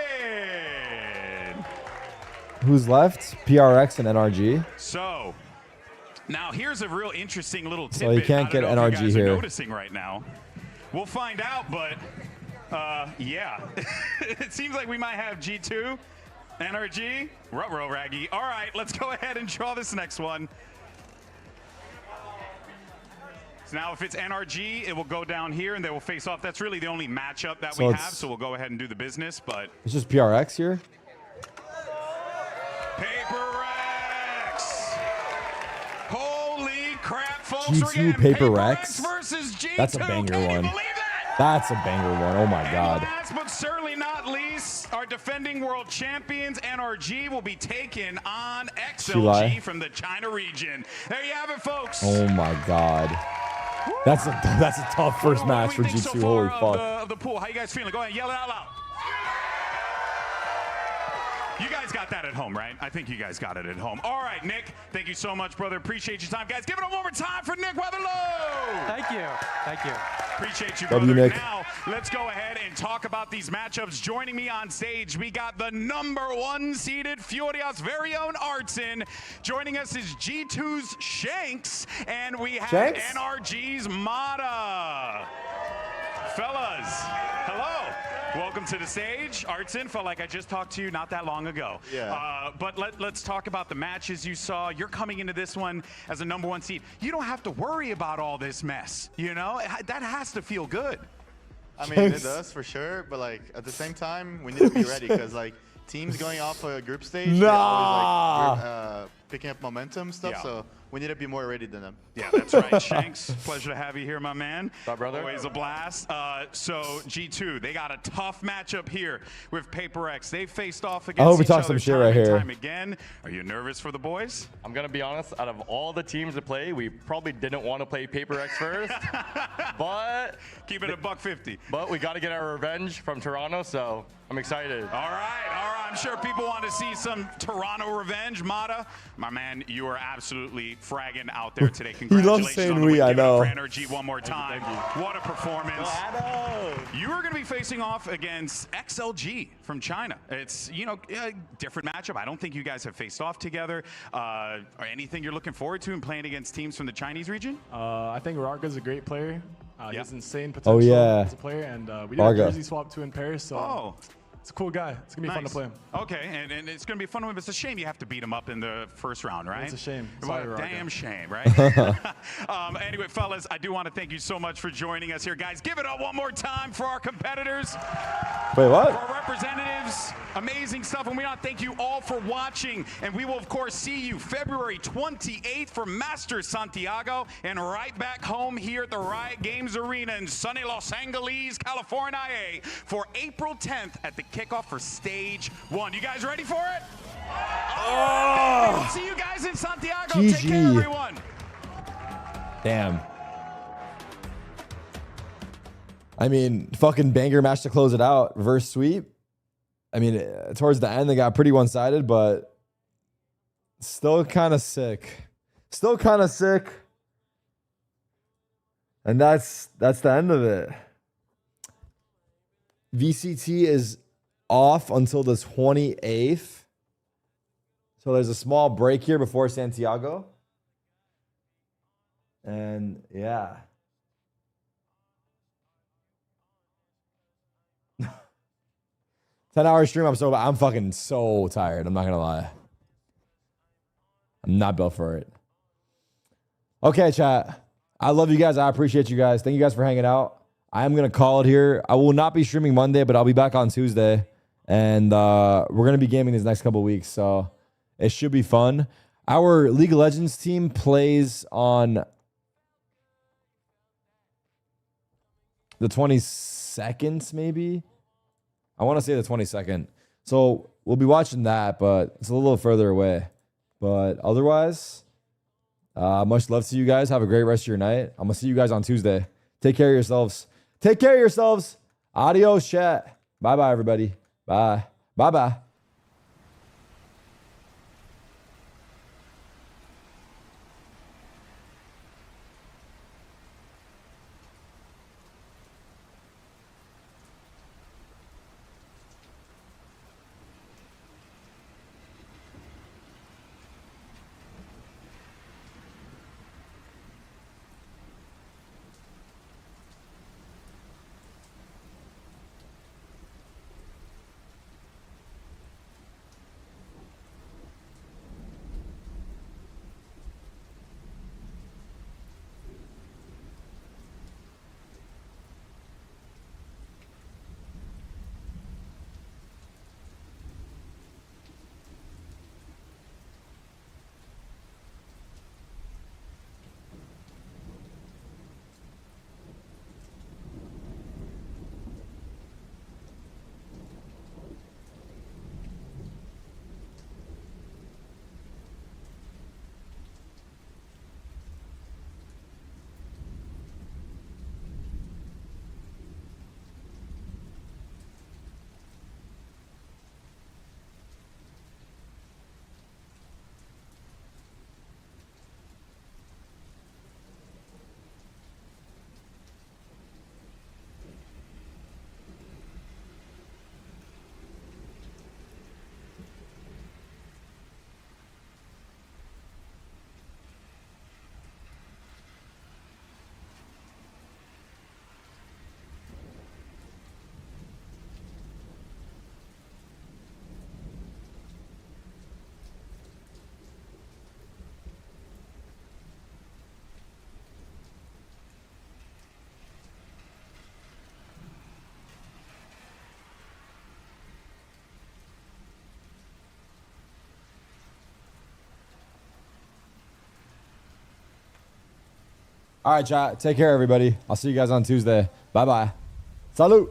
Who's left? PRX and NRG. So, now here's a real interesting little tidbit. So you can't get I don't know if NRG you guys are here. noticing right now. We'll find out, but yeah. It seems like we might have G2, NRG, ruh-roh raggy. All right, let's go ahead and draw this next one. So now if it's NRG, it will go down here and they will face off. That's really the only matchup that we have, so we'll go ahead and do the business, but... It's just PRX here? Paper Rex! Holy crap, folks. G2 Paper Rex? Versus G2. That's a banger one. That's a banger one. Oh my God. Last but certainly not least, our defending world champions, NRG, will be taking on XLG from the China region. There you have it, folks. Oh my God. That's a tough first match for G2. So Holy fuck. Of the pool. How you guys feeling? Go ahead, yell it out loud. You guys got that at home, right? I think you guys got it at home. All right, Nick, thank you so much, brother. Appreciate your time. Guys, give it up one more time for Nick Weatherlow. Thank you. Thank you. Appreciate you, brother. Nick. Now, let's go ahead and talk about these matchups. Joining me on stage, we got the #1 seeded Furia's very own Artsin. Joining us is G2's Shanks, and we have Shanks? NRG's Mata. Fellas, hello. Welcome to the stage. Artsin, felt like I just talked to you not that long ago. Yeah. But let's talk about the matches you saw. You're coming into this one as a #1 seed. You don't have to worry about all this mess, you know? That has to feel good. I mean, it does for sure, but like at the same time, we need to be ready because like teams going off a group stage, they're always like picking up momentum stuff. Yeah. So we need to be more ready than them. Yeah, that's right. Shanks, pleasure to have you here, my man. What's up, brother? Always a blast. So G2, they got a tough matchup here with Paper X. They've faced off against we each talk other some shit time right and here. time again. Are you nervous for the boys? I'm gonna be honest. Out of all the teams to play, we probably didn't want to play Paper X first, but keep it a $150. But we got to get our revenge from Toronto, so I'm excited. All right. I'm sure people want to see some Toronto revenge. Mata, my man, you are absolutely fragging out there today. He Congratulations loves saying on the we, win. I Give it up know. for NRG one more time. What a performance. You are going to be facing off against XLG from China. It's, a different matchup. I don't think you guys have faced off together. Or anything you're looking forward to in playing against teams from the Chinese region? I think Rarga's a great player. He has insane Oh, potential yeah. as a player, and we did a Varga. jersey swap too in Paris, so it's a cool guy. It's going to be fun to play him. Okay, and it's going to be fun with him. It's a shame you have to beat him up in the first round, right? It's a shame. What Sorry, a Varga. damn shame, right? Anyway, fellas, I do want to thank you so much for joining us here. Guys, give it up one more time for our competitors. Wait, what? For our representatives. Amazing stuff. And we want to thank you all for watching. And we will, of course, see you February 28th for Masters Santiago and right back home here at the Riot Games Arena in sunny Los Angeles, California, for April 10th at the Kickoff for Stage 1. You guys ready for it? Oh. We'll see you guys in Santiago. GG. Take care, everyone. Damn. I mean, fucking banger match to close it out. Reverse sweep. I mean, towards the end, they got pretty one-sided, but still kind of sick. Still kind of sick. And that's the end of it. VCT is off until the 28th. So there's a small break here before Santiago. And yeah. $10-hour stream. I'm fucking so tired. I'm not gonna lie. I'm not built for it. Okay, chat. I love you guys. I appreciate you guys. Thank you guys for hanging out. I am gonna call it here. I will not be streaming Monday, but I'll be back on Tuesday. And we're gonna be gaming these next couple weeks, so it should be fun. Our League of Legends team plays on the 22nd, maybe. I want to say the 22nd. So we'll be watching that, but it's a little further away. But otherwise, much love to you guys. Have a great rest of your night. I'm going to see you guys on Tuesday. Take care of yourselves. Take care of yourselves. Adios, chat. Bye-bye, everybody. Bye. Bye-bye. All right, chat. Take care, everybody. I'll see you guys on Tuesday. Bye-bye. Salute.